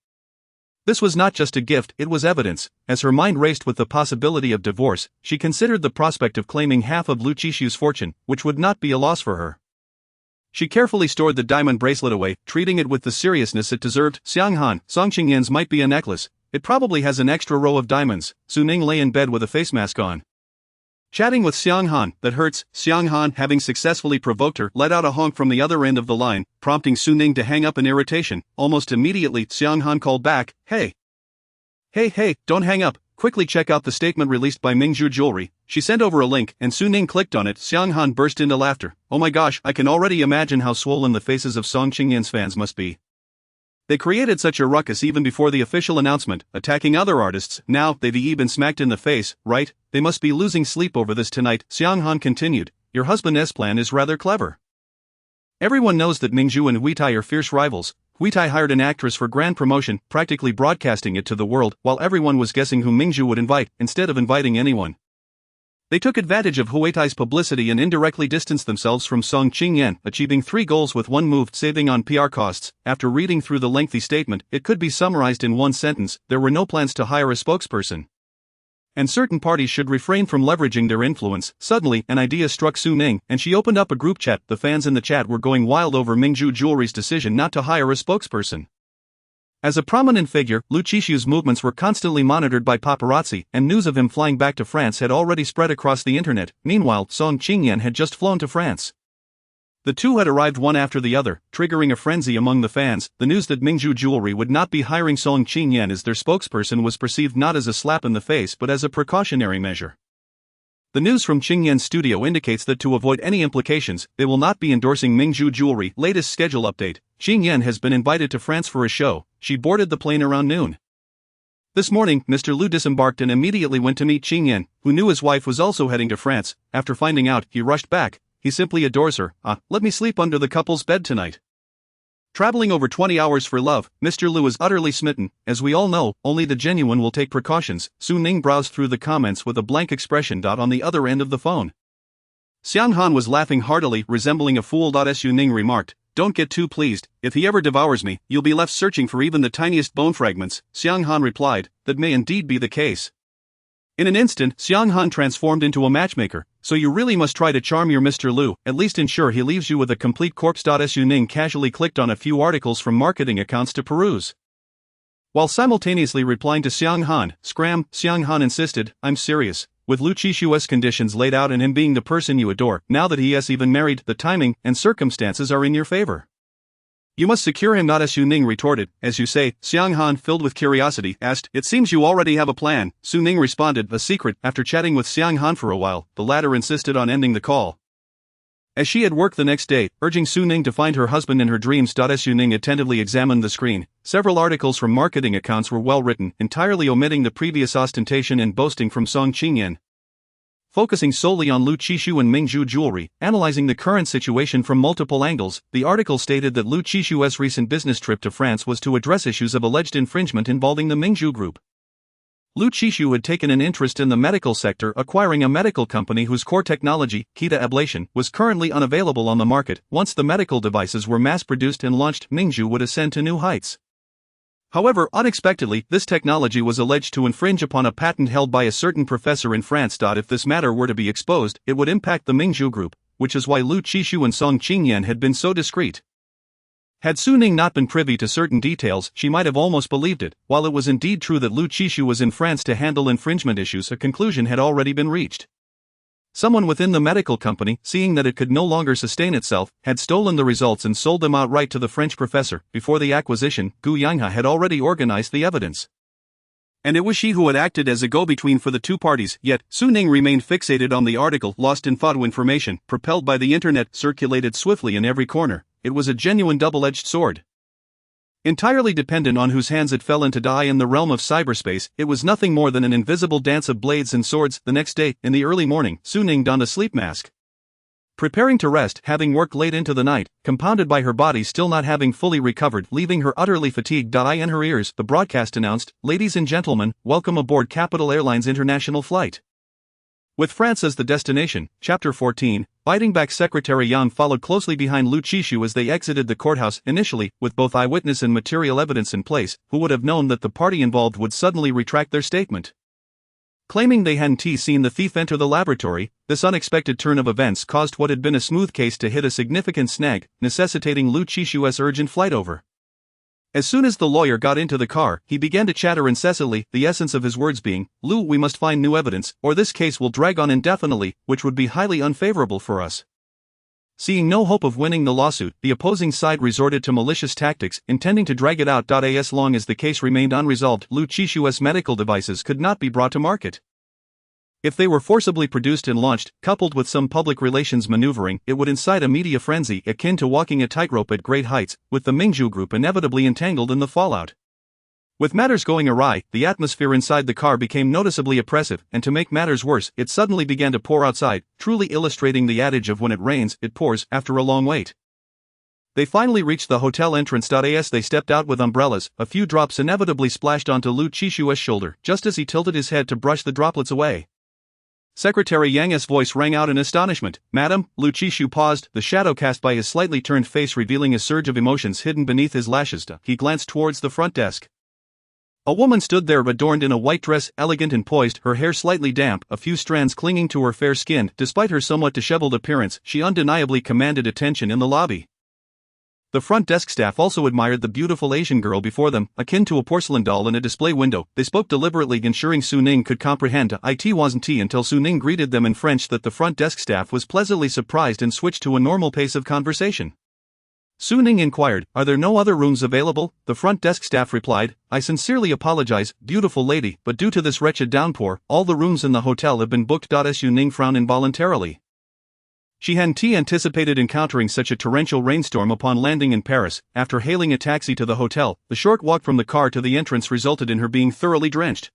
Speaker 2: This was not just a gift, it was evidence. As her mind raced with the possibility of divorce, she considered the prospect of claiming half of Lu Qishu's fortune, which would not be a loss for her. She carefully stored the diamond bracelet away, treating it with the seriousness it deserved. Xiang Han, Song Qingyan's might be a necklace. It probably has an extra row of diamonds. Su Ning lay in bed with a face mask on. Chatting with Xiang Han, that hurts. Xiang Han, having successfully provoked her, let out a honk from the other end of the line, prompting Su Ning to hang up in irritation. Almost immediately, Xiang Han called back, Hey, don't hang up. Quickly check out the statement released by Mingzhu Jewelry. She sent over a link, and Su Ning clicked on it. Xiang Han burst into laughter. Oh my gosh, I can already imagine how swollen the faces of Song Qingyan's fans must be. They created such a ruckus even before the official announcement, attacking other artists. Now, they've been smacked in the face, right? They must be losing sleep over this tonight. Xiang Han continued. Your husband's plan is rather clever. Everyone knows that Mingzhu and Huitai are fierce rivals. Huitai hired an actress for grand promotion, practically broadcasting it to the world, while everyone was guessing who Mingzhu would invite, instead of inviting anyone. They took advantage of Huitai's publicity and indirectly distanced themselves from Song Qingyan, achieving 3 goals with 1 move, saving on PR costs. After reading through the lengthy statement, it could be summarized in one sentence: there were no plans to hire a spokesperson. And certain parties should refrain from leveraging their influence. Suddenly, an idea struck Su Ning, and she opened up a group chat. The fans in the chat were going wild over Mingzhu Jewelry's decision not to hire a spokesperson. As a prominent figure, Lu Qishu's movements were constantly monitored by paparazzi, and news of him flying back to France had already spread across the internet. Meanwhile, Song Qingyan had just flown to France. The two had arrived one after the other, triggering a frenzy among the fans. The news that Mingzhu Jewelry would not be hiring Song Qingyan as their spokesperson was perceived not as a slap in the face but as a precautionary measure. The news from Qingyan's studio indicates that to avoid any implications, they will not be endorsing Mingzhu Jewelry. Latest schedule update. Qingyan has been invited to France for a show. She boarded the plane around noon. This morning, Mr. Lu disembarked and immediately went to meet Qingyan, who knew his wife was also heading to France. After finding out, he rushed back. He simply adores her. Let me sleep under the couple's bed tonight. Traveling over 20 hours for love, Mr. Lu is utterly smitten. As we all know, only the genuine will take precautions. Su Ning browsed through the comments with a blank expression. On the other end of the phone, Xiang Han was laughing heartily, resembling a fool. Su Ning remarked, Don't get too pleased. If he ever devours me, you'll be left searching for even the tiniest bone fragments. Xiang Han replied, That may indeed be the case. In an instant, Xiang Han transformed into a matchmaker. So you really must try to charm your Mr. Lu, at least ensure he leaves you with a complete corpse. Su Ning casually clicked on a few articles from marketing accounts to peruse, while simultaneously replying to Xiang Han. Scram, Xiang Han insisted, I'm serious. With Lu Qishu's conditions laid out and him being the person you adore, now that he has even married, the timing and circumstances are in your favor. You must secure him. Su Ning retorted, As you say. Xiang Han, filled with curiosity, asked, It seems you already have a plan. Su Ning responded, A secret. After chatting with Xiang Han for a while, the latter insisted on ending the call, as she had work the next day, urging Su Ning to find her husband in her dreams. Su Ning attentively examined the screen. Several articles from marketing accounts were well written, entirely omitting the previous ostentation and boasting from Song Qingyan. focusing solely on Lu Qishu and Mingzhu jewelry, analyzing the current situation from multiple angles. The article stated that Lu Qishu's recent business trip to France was to address issues of alleged infringement involving the Mingzhu Group. Lu Qishu had taken an interest in the medical sector, acquiring a medical company whose core technology, Kita ablation, was currently unavailable on the market. Once the medical devices were mass-produced and launched, Mingzhu would ascend to new heights. However, unexpectedly, this technology was alleged to infringe upon a patent held by a certain professor in France. If this matter were to be exposed, it would impact the Mingzhu Group, which is why Lu Qishu and Song Qingyan had been so discreet. Had Su Ning not been privy to certain details, she might have almost believed it. While it was indeed true that Lu Qishu was in France to handle infringement issues, a conclusion had already been reached. Someone within the medical company, seeing that it could no longer sustain itself, had stolen the results and sold them outright to the French professor. Before the acquisition, Gu Yanghe had already organized the evidence. And it was she who had acted as a go-between for the two parties. Yet, Su Ning remained fixated on the article. Lost in thought. Information, propelled by the internet, circulated swiftly in every corner. It was a genuine double-edged sword. Entirely dependent on whose hands it fell into die in the realm of cyberspace, it was nothing more than an invisible dance of blades and swords. The next day, in the early morning, Su Ning donned a sleep mask. Preparing to rest, having worked late into the night, compounded by her body still not having fully recovered, leaving her utterly fatigued. In her ears, the broadcast announced, "Ladies and gentlemen, welcome aboard Capital Airlines International Flight." With France as the destination, Chapter 14, Biting Back. Secretary Yang followed closely behind Lu Qishu as they exited the courthouse. Initially, with both eyewitness and material evidence in place, who would have known that the party involved would suddenly retract their statement? Claiming they hadn't seen the thief enter the laboratory, this unexpected turn of events caused what had been a smooth case to hit a significant snag, necessitating Lu Qishu's urgent flight over. As soon as the lawyer got into the car, he began to chatter incessantly, the essence of his words being, "Lu, we must find new evidence, or this case will drag on indefinitely, which would be highly unfavorable for us." Seeing no hope of winning the lawsuit, the opposing side resorted to malicious tactics, intending to drag it out. As long as the case remained unresolved, Lu Qishu's medical devices could not be brought to market. If they were forcibly produced and launched, coupled with some public relations maneuvering, it would incite a media frenzy akin to walking a tightrope at great heights, with the Mingzhu Group inevitably entangled in the fallout. With matters going awry, the atmosphere inside the car became noticeably oppressive, and to make matters worse, it suddenly began to pour outside, truly illustrating the adage of when it rains, it pours, after a long wait. They finally reached the hotel entrance. As they stepped out with umbrellas, a few drops inevitably splashed onto Lu Qishu's shoulder, just as he tilted his head to brush the droplets away. Secretary Yang's voice rang out in astonishment. "Madam," Lu Qishu paused, the shadow cast by his slightly turned face revealing a surge of emotions hidden beneath his lashes. He glanced towards the front desk. A woman stood there adorned in a white dress, elegant and poised, her hair slightly damp, a few strands clinging to her fair skin. Despite her somewhat disheveled appearance, she undeniably commanded attention in the lobby. The front desk staff also admired the beautiful Asian girl before them, akin to a porcelain doll in a display window. They spoke deliberately, ensuring Su Ning could comprehend. It wasn't until Su Ning greeted them in French that the front desk staff was pleasantly surprised and switched to a normal pace of conversation. Su Ning inquired, "Are there no other rooms available?" The front desk staff replied, "I sincerely apologize, beautiful lady, but due to this wretched downpour, all the rooms in the hotel have been booked." Su Ning frowned involuntarily. She hadn't anticipated encountering such a torrential rainstorm upon landing in Paris. After hailing a taxi to the hotel, the short walk from the car to the entrance resulted in her being thoroughly drenched,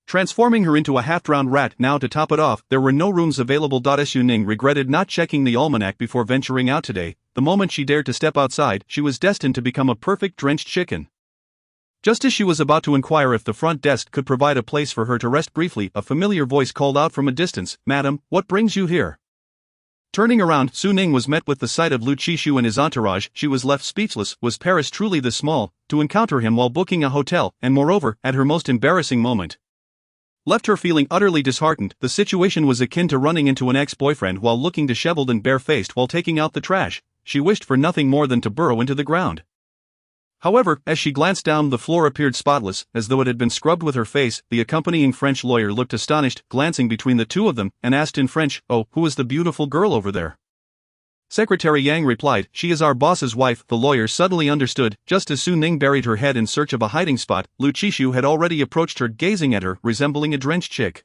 Speaker 2: transforming her into a half-drowned rat. Now to top it off, there were no rooms available. Su Ning regretted not checking the almanac before venturing out today. The moment she dared to step outside, she was destined to become a perfect drenched chicken. Just as she was about to inquire if the front desk could provide a place for her to rest briefly, a familiar voice called out from a distance, "Madam, what brings you here?" Turning around, Su Ning was met with the sight of Lu Qishu and his entourage. She was left speechless. Was Paris truly this small, to encounter him while booking a hotel, and moreover, at her most embarrassing moment? Left her feeling utterly disheartened. The situation was akin to running into an ex-boyfriend while looking disheveled and barefaced while taking out the trash. She wished for nothing more than to burrow into the ground. However, as she glanced down, the floor appeared spotless, as though it had been scrubbed with her face. The accompanying French lawyer looked astonished, glancing between the two of them, and asked in French, "Oh, who is the beautiful girl over there?" Secretary Yang replied, "She is our boss's wife." The lawyer suddenly understood. Just as Su Ning buried her head in search of a hiding spot, Lu Qishu had already approached her, gazing at her, resembling a drenched chick.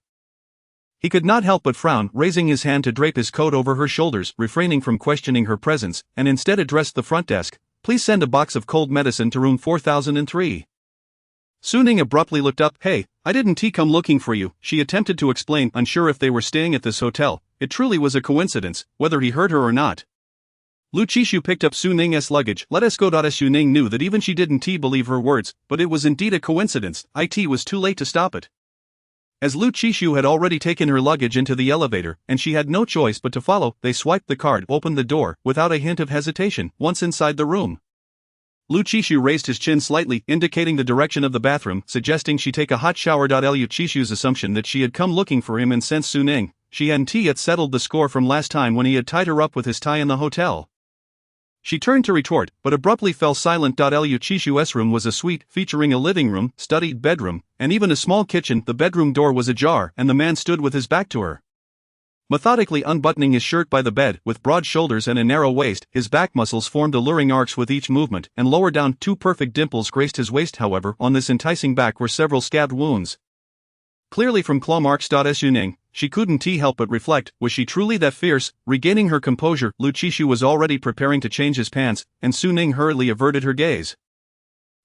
Speaker 2: He could not help but frown, raising his hand to drape his coat over her shoulders, refraining from questioning her presence, and instead addressed the front desk. "Please send a box of cold medicine to room 4003. Su Ning abruptly looked up. Hey, I didn't come looking for you, she attempted to explain, unsure if they were staying at this hotel. It truly was a coincidence, whether he heard her or not. Lu Qishu picked up Su Ning's luggage. Let us go. Su Ning knew that even she didn't believe her words, but it was indeed a coincidence. It was too late to stop it. As Lu Qishu had already taken her luggage into the elevator, and she had no choice but to follow, they swiped the card, opened the door, without a hint of hesitation. Once inside the room, Lu Qishu raised his chin slightly, indicating the direction of the bathroom, suggesting she take a hot shower. Lu Qishu's assumption that she had come looking for him incensed Su Ning. She hadn't yet settled the score from last time when he had tied her up with his tie in the hotel. She turned to retort, but abruptly fell silent. Lu Qishu's room was a suite, featuring a living room, study, bedroom, and even a small kitchen. The bedroom door was ajar, and the man stood with his back to her. Methodically unbuttoning his shirt by the bed, with broad shoulders and a narrow waist, his back muscles formed alluring arcs with each movement, and lower down, 2 perfect dimples graced his waist. However, on this enticing back were several scabbed wounds, clearly from claw marks. Su Ning, she couldn't help but reflect, was she truly that fierce? Regaining her composure, Lu Qishu was already preparing to change his pants, and Su Ning hurriedly averted her gaze.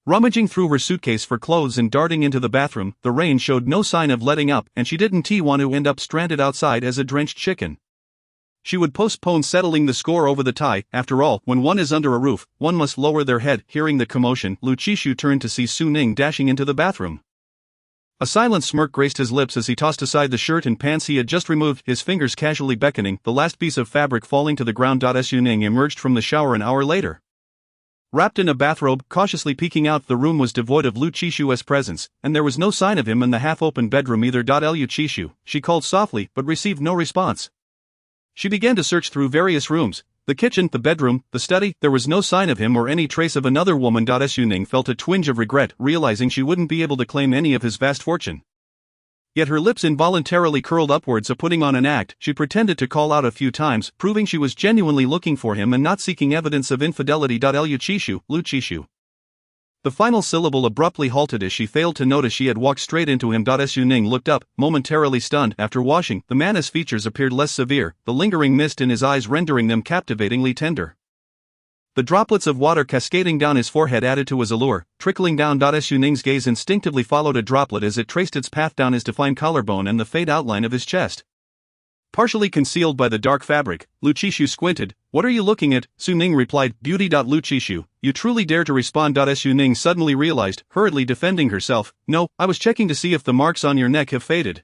Speaker 2: Rummaging through her suitcase for clothes and darting into the bathroom, the rain showed no sign of letting up, and she didn't want to end up stranded outside as a drenched chicken. She would postpone settling the score over the tie. After all, when one is under a roof, one must lower their head. Hearing the commotion, Lu Qishu turned to see Su Ning dashing into the bathroom. A silent smirk graced his lips as he tossed aside the shirt and pants he had just removed, his fingers casually beckoning, the last piece of fabric falling to the ground. Su Ning emerged from the shower an hour later, wrapped in a bathrobe, cautiously peeking out. The room was devoid of Lu Qishu's presence, and there was no sign of him in the half-open bedroom either. Lu Qishu, she called softly, but received no response. She began to search through various rooms, the kitchen, the bedroom, the study. There was no sign of him or any trace of another woman. Su Ning felt a twinge of regret, realizing she wouldn't be able to claim any of his vast fortune. Yet her lips involuntarily curled upwards. Putting on an act, she pretended to call out a few times, proving she was genuinely looking for him and not seeking evidence of infidelity. Lu Qishu. The final syllable abruptly halted as she failed to notice she had walked straight into him. Su Ning looked up, momentarily stunned. After washing, the man's features appeared less severe, the lingering mist in his eyes rendering them captivatingly tender. The droplets of water cascading down his forehead added to his allure, trickling down. Su Ning's gaze instinctively followed a droplet as it traced its path down his defined collarbone and the faint outline of his chest. Partially concealed by the dark fabric, Lu Qishu squinted. What are you looking at? Su Ning replied, beauty. Lu Qishu, you truly dare to respond? Su Ning suddenly realized, hurriedly defending herself, no, I was checking to see if the marks on your neck have faded.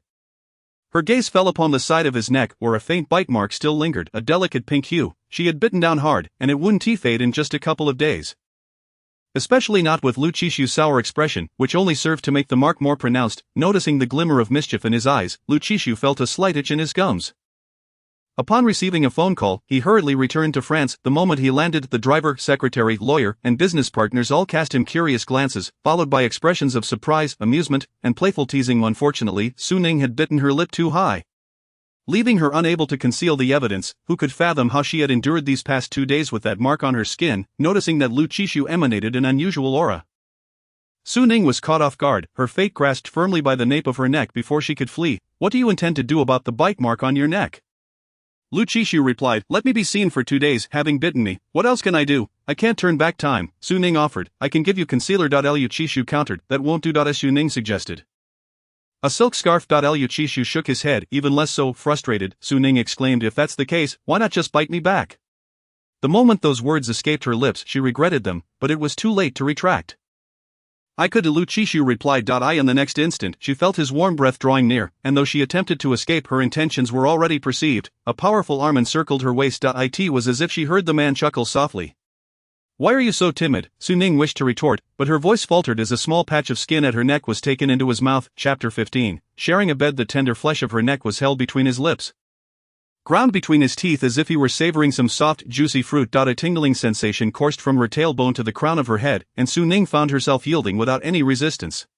Speaker 2: Her gaze fell upon the side of his neck, where a faint bite mark still lingered, a delicate pink hue. She had bitten down hard, and it wouldn't fade in just a couple of days. Especially not with Lu Qishu's sour expression, which only served to make the mark more pronounced. Noticing the glimmer of mischief in his eyes, Lu Qishu felt a slight itch in his gums. Upon receiving a phone call, he hurriedly returned to France. The moment he landed, the driver, secretary, lawyer, and business partners all cast him curious glances, followed by expressions of surprise, amusement, and playful teasing. Unfortunately, Su Ning had bitten her lip too high, leaving her unable to conceal the evidence. Who could fathom how she had endured these past 2 days with that mark on her skin? Noticing that Lu Qishu emanated an unusual aura, Su Ning was caught off guard, her fate grasped firmly by the nape of her neck before she could flee. What do you intend to do about the bite mark on your neck? Lu Qishu replied, let me be seen for 2 days, having bitten me. What else can I do? I can't turn back time. Su Ning offered, I can give you concealer. Lu Qishu countered, that won't do. Su Ning suggested a silk scarf. Lu Qishu shook his head, even less so. Frustrated, Su Ning exclaimed, if that's the case, why not just bite me back? The moment those words escaped her lips, she regretted them, but it was too late to retract. I could. Lu Qishu replied. In the next instant, she felt his warm breath drawing near, and though she attempted to escape, her intentions were already perceived. A powerful arm encircled her waist. It was as if she heard the man chuckle softly. Why are you so timid? Su Ning wished to retort, but her voice faltered as a small patch of skin at her neck was taken into his mouth. Chapter 15. Sharing a bed, the tender flesh of her neck was held between his lips, ground between his teeth as if he were savoring some soft, juicy fruit. A tingling sensation coursed from her tailbone to the crown of her head, and Su Ning found herself yielding without any resistance.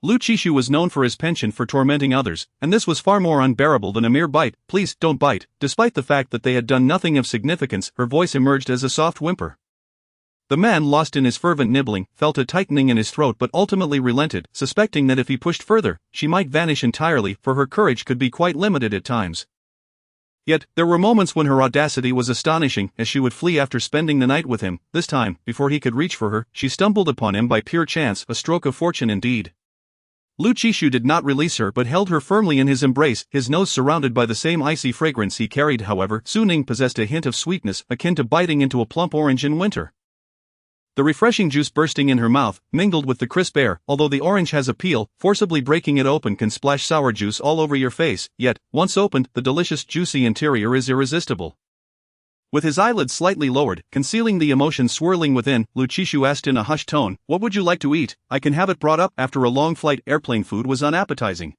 Speaker 2: Lu Qishu was known for his penchant for tormenting others, and this was far more unbearable than a mere bite. Please, don't bite. Despite the fact that they had done nothing of significance, her voice emerged as a soft whimper. The man, lost in his fervent nibbling, felt a tightening in his throat but ultimately relented, suspecting that if he pushed further, she might vanish entirely, for her courage could be quite limited at times. Yet, there were moments when her audacity was astonishing, as she would flee after spending the night with him. This time, before he could reach for her, she stumbled upon him by pure chance, a stroke of fortune indeed. Lu Qishu did not release her but held her firmly in his embrace, his nose surrounded by the same icy fragrance he carried. However, Su Ning possessed a hint of sweetness akin to biting into a plump orange in winter. The refreshing juice bursting in her mouth, mingled with the crisp air. Although the orange has a peel, forcibly breaking it open can splash sour juice all over your face, yet, once opened, the delicious juicy interior is irresistible. With his eyelids slightly lowered, concealing the emotion swirling within, Lu Qishu asked in a hushed tone, "What would you like to eat? I can have it brought up." After a long flight, airplane food was unappetizing.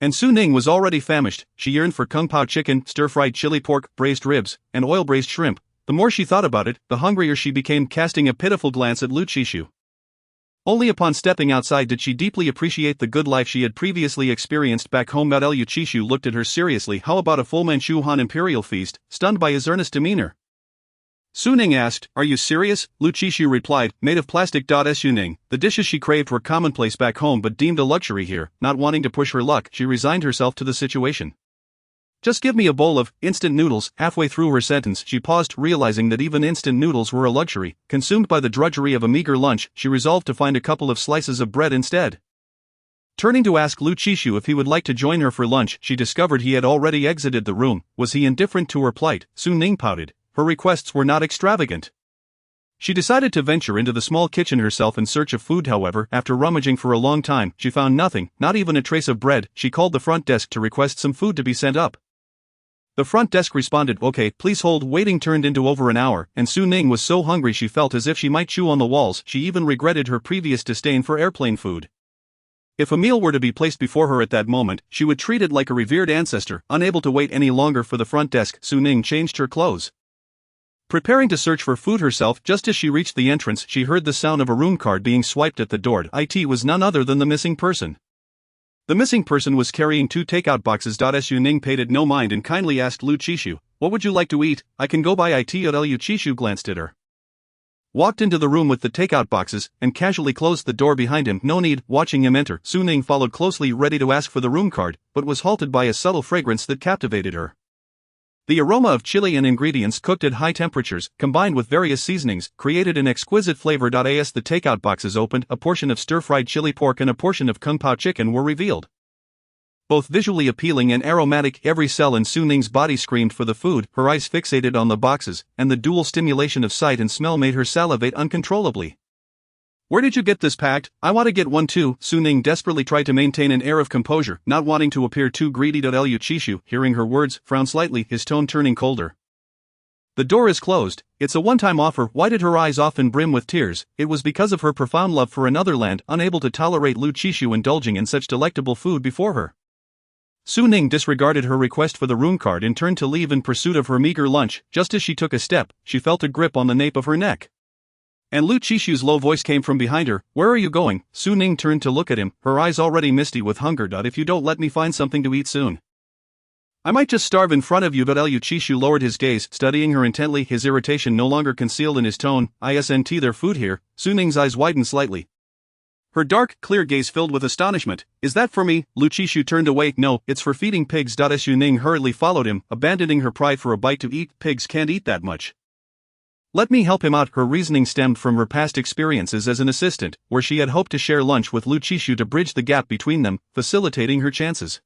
Speaker 2: And Su Ning was already famished. She yearned for kung pao chicken, stir-fried chili pork, braised ribs, and oil-braised shrimp. The more she thought about it, the hungrier she became, casting a pitiful glance at Lu Qishu. Only upon stepping outside did she deeply appreciate the good life she had previously experienced back home. Lu Qishu looked at her seriously. "How about a full Manchu Han imperial feast?" Stunned by his earnest demeanor, Su Ning asked, "Are you serious?" Lu Qishu replied, "Made of plastic." Su Ning, the dishes she craved were commonplace back home but deemed a luxury here. Not wanting to push her luck, she resigned herself to the situation. "Just give me a bowl of instant noodles." Halfway through her sentence, she paused, realizing that even instant noodles were a luxury. Consumed by the drudgery of a meager lunch, she resolved to find a couple of slices of bread instead. Turning to ask Lu Qishu if he would like to join her for lunch, she discovered he had already exited the room. Was he indifferent to her plight? Su Ning pouted. Her requests were not extravagant. She decided to venture into the small kitchen herself in search of food. However, after rummaging for a long time, she found nothing, not even a trace of bread. She called the front desk to request some food to be sent up. The front desk responded, "Okay, please hold." Waiting turned into over an hour, and Su Ning was so hungry she felt as if she might chew on the walls. She even regretted her previous disdain for airplane food. If a meal were to be placed before her at that moment, she would treat it like a revered ancestor. Unable to wait any longer for the front desk, Su Ning changed her clothes. Preparing to search for food herself, just as she reached the entrance, she heard the sound of a room card being swiped at the door. It was none other than the missing person. The missing person was carrying 2 takeout boxes. Su Ning paid it no mind and kindly asked Lu Qishu, "What would you like to eat? I can go buy it." Lu Qishu glanced at her, walked into the room with the takeout boxes, and casually closed the door behind him. No need. Watching him enter, Su Ning followed closely, ready to ask for the room card, but was halted by a subtle fragrance that captivated her. The aroma of chili and ingredients cooked at high temperatures, combined with various seasonings, created an exquisite flavor. As the takeout boxes opened, a portion of stir-fried chili pork and a portion of kung pao chicken were revealed. Both visually appealing and aromatic, every cell in Su Ning's body screamed for the food. Her eyes fixated on the boxes, and the dual stimulation of sight and smell made her salivate uncontrollably. "Where did you get this packed? I want to get one too." Su Ning desperately tried to maintain an air of composure, not wanting to appear too greedy. Lu Qishu, hearing her words, frowned slightly, his tone turning colder. "The door is closed. It's a one-time offer." Why did her eyes often brim with tears? It was because of her profound love for another land, unable to tolerate Lu Qishu indulging in such delectable food before her. Su Ning disregarded her request for the room card and turned to leave in pursuit of her meager lunch. Just as she took a step, she felt a grip on the nape of her neck. And Lu Qishu's low voice came from behind her. "Where are you going?" Su Ning turned to look at him, her eyes already misty with hunger. "If you don't let me find something to eat soon, I might just starve in front of you." Lu Qishu lowered his gaze, studying her intently, his irritation no longer concealed in his tone. "Isn't there food here?" Su Ning's eyes widened slightly, her dark, clear gaze filled with astonishment. "Is that for me?" Lu Qishu turned away. "No, it's for feeding pigs." Su Ning hurriedly followed him, abandoning her pride for a bite to eat. "Pigs can't eat that much. Let me help him out." Her reasoning stemmed from her past experiences as an assistant, where she had hoped to share lunch with Lu Qishu to bridge the gap between them, facilitating her chances.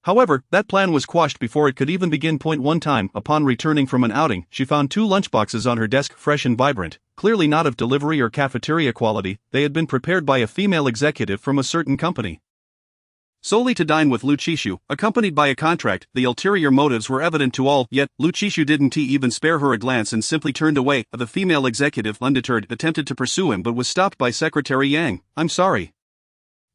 Speaker 2: However, that plan was quashed before it could even begin. One time, upon returning from an outing, she found 2 lunchboxes on her desk, fresh and vibrant, clearly not of delivery or cafeteria quality. They had been prepared by a female executive from a certain company, solely to dine with Lu Qishu, accompanied by a contract. The ulterior motives were evident to all, yet Lu Qishu didn't even spare her a glance and simply turned away. The female executive, undeterred, attempted to pursue him but was stopped by Secretary Yang. "I'm sorry.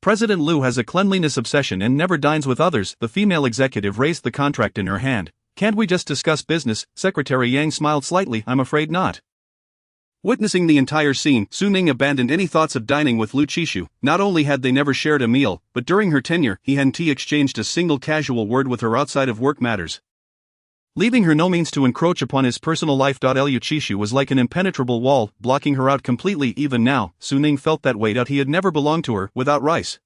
Speaker 2: President Lu has a cleanliness obsession and never dines with others." The female executive raised the contract in her hand. "Can't we just discuss business?" Secretary Yang smiled slightly. "I'm afraid not." Witnessing the entire scene, Su Ning abandoned any thoughts of dining with Lu Qishu. Not only had they never shared a meal, but during her tenure, he hadn't exchanged a single casual word with her outside of work matters, leaving her no means to encroach upon his personal life. Lu Qishu was like an impenetrable wall, blocking her out completely. Even now, Su Ning felt that weight out. He had never belonged to her without rice.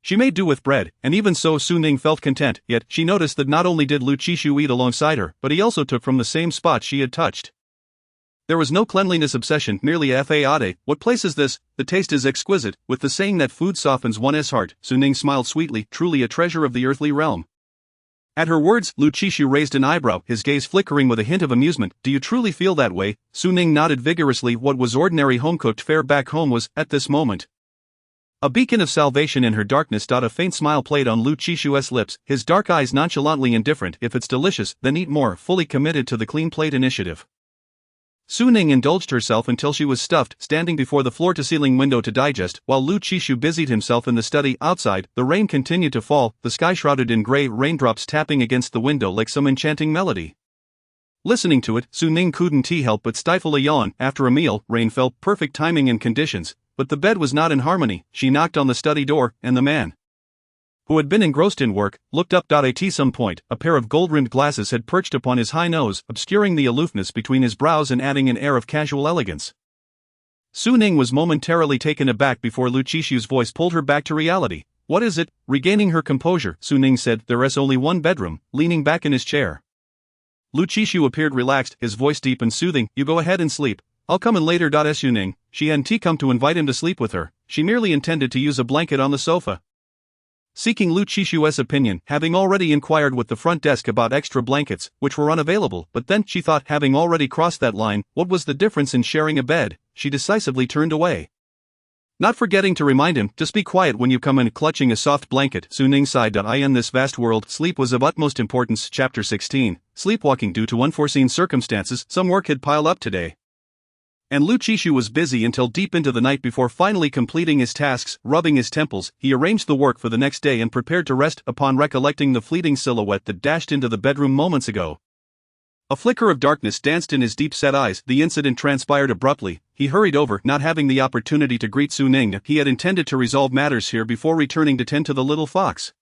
Speaker 2: She made do with bread, and even so Su Ning felt content, yet she noticed that not only did Lu Qishu eat alongside her, but he also took from the same spot she had touched. There was no cleanliness obsession, merely a fade. What place is this? The taste is exquisite, with the saying that food softens one's heart. Su Ning smiled sweetly, truly a treasure of the earthly realm. At her words, Lu Qishu raised an eyebrow, his gaze flickering with a hint of amusement. Do you truly feel that way? Su Ning nodded vigorously. What was ordinary home-cooked fare back home was, at this moment, a beacon of salvation in her darkness. A faint smile played on Lu Qishu's lips, his dark eyes nonchalantly indifferent. If it's delicious, then eat more, fully committed to the clean plate initiative. Su Ning indulged herself until she was stuffed, standing before the floor-to-ceiling window to digest, while Lu Qishu busied himself in the study. Outside, the rain continued to fall, the sky shrouded in gray raindrops tapping against the window like some enchanting melody. Listening to it, Su Ning couldn't help but stifle a yawn. After a meal, rain fell, perfect timing and conditions, but the bed was not in harmony. She knocked on the study door, and the man, who had been engrossed in work, looked up. At some point, a pair of gold-rimmed glasses had perched upon his high nose, obscuring the aloofness between his brows and adding an air of casual elegance. Su Ning was momentarily taken aback before Lu Qishu's voice pulled her back to reality. What is it? Regaining her composure, Su Ning said, there is only one bedroom, leaning back in his chair. Lu Qishu appeared relaxed, his voice deep and soothing. You go ahead and sleep. I'll come in later. Su Ning, she hadn't come to invite him to sleep with her, she merely intended to use a blanket on the sofa. Seeking Lu Qishu's opinion, having already inquired with the front desk about extra blankets, which were unavailable, but then, she thought, having already crossed that line, what was the difference in sharing a bed? She decisively turned away, not forgetting to remind him, just be quiet when you come in. Clutching a soft blanket, Su Ning sighed. In this vast world, sleep was of utmost importance. Chapter 16, Sleepwalking. Due to unforeseen circumstances, some work had piled up today, and Lu Qishu was busy until deep into the night before finally completing his tasks. Rubbing his temples, he arranged the work for the next day and prepared to rest, upon recollecting the fleeting silhouette that dashed into the bedroom moments ago. A flicker of darkness danced in his deep-set eyes. The incident transpired abruptly. He hurried over, not having the opportunity to greet Su Ning. He had intended to resolve matters here before returning to tend to the little fox,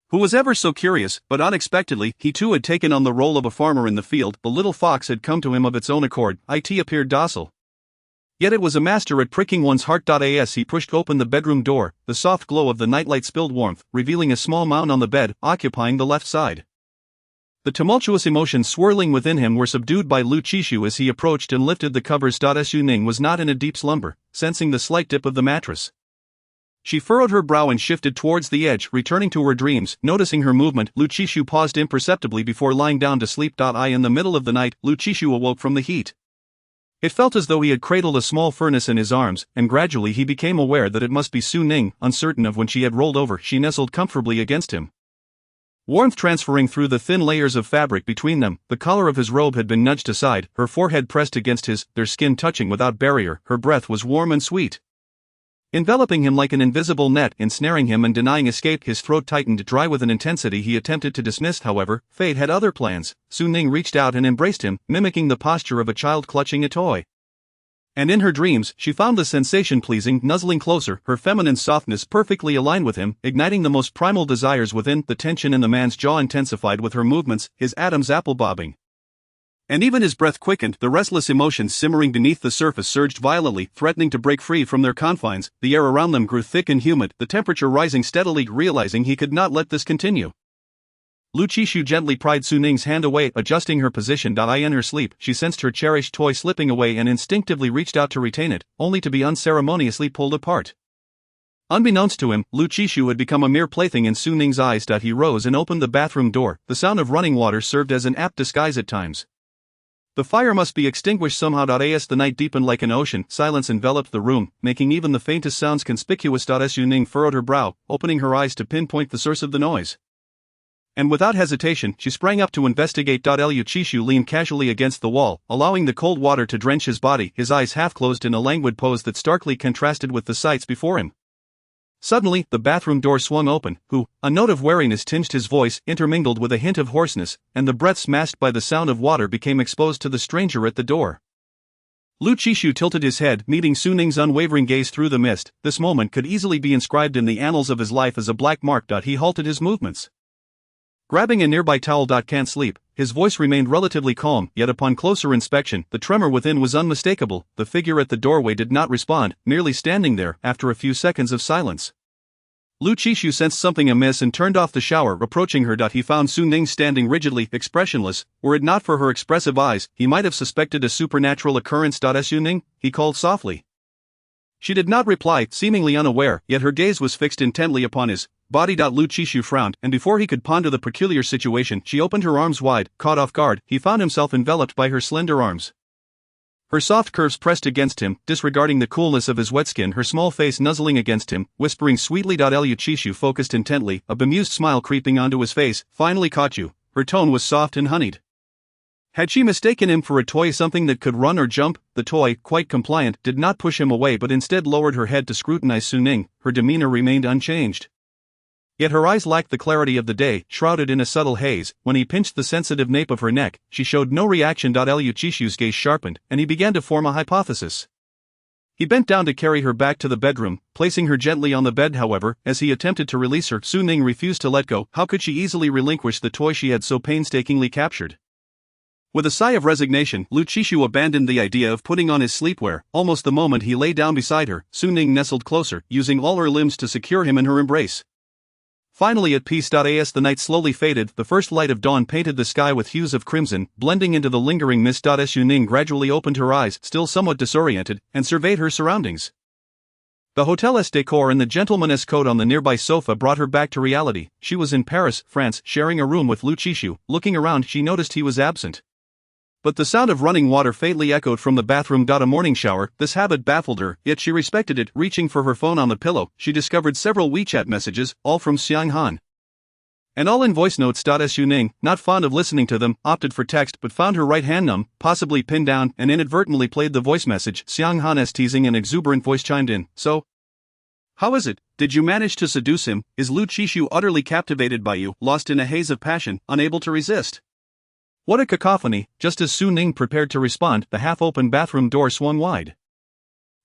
Speaker 2: who was ever so curious, but unexpectedly, he too had taken on the role of a farmer in the field. The little fox had come to him of its own accord. It appeared docile, yet it was a master at pricking one's heart. As he pushed open the bedroom door, the soft glow of the nightlight spilled warmth, revealing a small mound on the bed, occupying the left side. The tumultuous emotions swirling within him were subdued by Lu Qishu as he approached and lifted the covers. Su Ning was not in a deep slumber, sensing the slight dip of the mattress. She furrowed her brow and shifted towards the edge, returning to her dreams. Noticing her movement, Lu Qishu paused imperceptibly before lying down to sleep. In the middle of the night, Lu Qishu awoke from the heat. It felt as though he had cradled a small furnace in his arms, and gradually he became aware that it must be Su Ning. Uncertain of when she had rolled over, she nestled comfortably against him, warmth transferring through the thin layers of fabric between them. The collar of his robe had been nudged aside, her forehead pressed against his, their skin touching without barrier. Her breath was warm and sweet, enveloping him like an invisible net, ensnaring him and denying escape. His throat tightened dry with an intensity he attempted to dismiss. However, fate had other plans. Su Ning reached out and embraced him, mimicking the posture of a child clutching a toy. And in her dreams, she found the sensation pleasing, nuzzling closer, her feminine softness perfectly aligned with him, igniting the most primal desires within. The tension in the man's jaw intensified with her movements, his Adam's apple bobbing, and even his breath quickened. The restless emotions simmering beneath the surface surged violently, threatening to break free from their confines. The air around them grew thick and humid, the temperature rising steadily. Realizing he could not let this continue, Lu Qishu gently pried Su Ning's hand away, adjusting her position. In her sleep, she sensed her cherished toy slipping away and instinctively reached out to retain it, only to be unceremoniously pulled apart. Unbeknownst to him, Lu Qishu had become a mere plaything in Su Ning's eyes. He rose and opened the bathroom door. The sound of running water served as an apt disguise at times. The fire must be extinguished somehow. As the night deepened like an ocean, silence enveloped the room, making even the faintest sounds conspicuous. Su Ning furrowed her brow, opening her eyes to pinpoint the source of the noise, and without hesitation, she sprang up to investigate. Lu Qishu leaned casually against the wall, allowing the cold water to drench his body, his eyes half closed in a languid pose that starkly contrasted with the sights before him. Suddenly, the bathroom door swung open. A note of wariness tinged his voice, intermingled with a hint of hoarseness, and the breaths masked by the sound of water became exposed to the stranger at the door. Lu Qishu tilted his head, meeting Su Ning's unwavering gaze through the mist. This moment could easily be inscribed in the annals of his life as a black mark. He halted his movements, grabbing a nearby towel. Can't sleep. His voice remained relatively calm, yet upon closer inspection, the tremor within was unmistakable. The figure at the doorway did not respond, merely standing there. After a few seconds of silence, Lu Qishu sensed something amiss and turned off the shower, approaching her. He found Su Ning standing rigidly, expressionless. Were it not for her expressive eyes, he might have suspected a supernatural occurrence. Su Ning, he called softly. She did not reply, seemingly unaware, yet her gaze was fixed intently upon his body. Lu Qishu frowned, and before he could ponder the peculiar situation, she opened her arms wide. Caught off guard, he found himself enveloped by her slender arms. Her soft curves pressed against him, disregarding the coolness of his wet skin, her small face nuzzling against him, whispering sweetly. Lu Qishu focused intently, a bemused smile creeping onto his face. Finally caught you. Her tone was soft and honeyed. Had she mistaken him for a toy, something that could run or jump? The toy, quite compliant, did not push him away but instead lowered her head to scrutinize Su Ning. Her demeanor remained unchanged. Yet her eyes lacked the clarity of the day, shrouded in a subtle haze. When he pinched the sensitive nape of her neck, she showed no reaction. Lu Qishu's gaze sharpened, and he began to form a hypothesis. He bent down to carry her back to the bedroom, placing her gently on the bed. However, as he attempted to release her, Su Ning refused to let go. How could she easily relinquish the toy she had so painstakingly captured? With a sigh of resignation, Lu Qishu abandoned the idea of putting on his sleepwear. Almost the moment he lay down beside her, Su Ning nestled closer, using all her limbs to secure him in her embrace. Finally at peace. As the night slowly faded, the first light of dawn painted the sky with hues of crimson, blending into the lingering mist. Su Ning gradually opened her eyes, still somewhat disoriented, and surveyed her surroundings. The hotel's decor and the gentleman's coat on the nearby sofa brought her back to reality. She was in Paris, France, sharing a room with Lu Qishu. Looking around, she noticed he was absent. But the sound of running water faintly echoed from the bathroom. A morning shower, this habit baffled her, yet she respected it. Reaching for her phone on the pillow, she discovered several WeChat messages, all from Xiang Han. And all in voice notes. Su Ning, not fond of listening to them, opted for text but found her right hand numb, possibly pinned down, and inadvertently played the voice message. Xiang Han's teasing and exuberant voice chimed in. So? How is it? Did you manage to seduce him? Is Lu Qishu utterly captivated by you, lost in a haze of passion, unable to resist? What a cacophony! Just as Su Ning prepared to respond, the half-open bathroom door swung wide.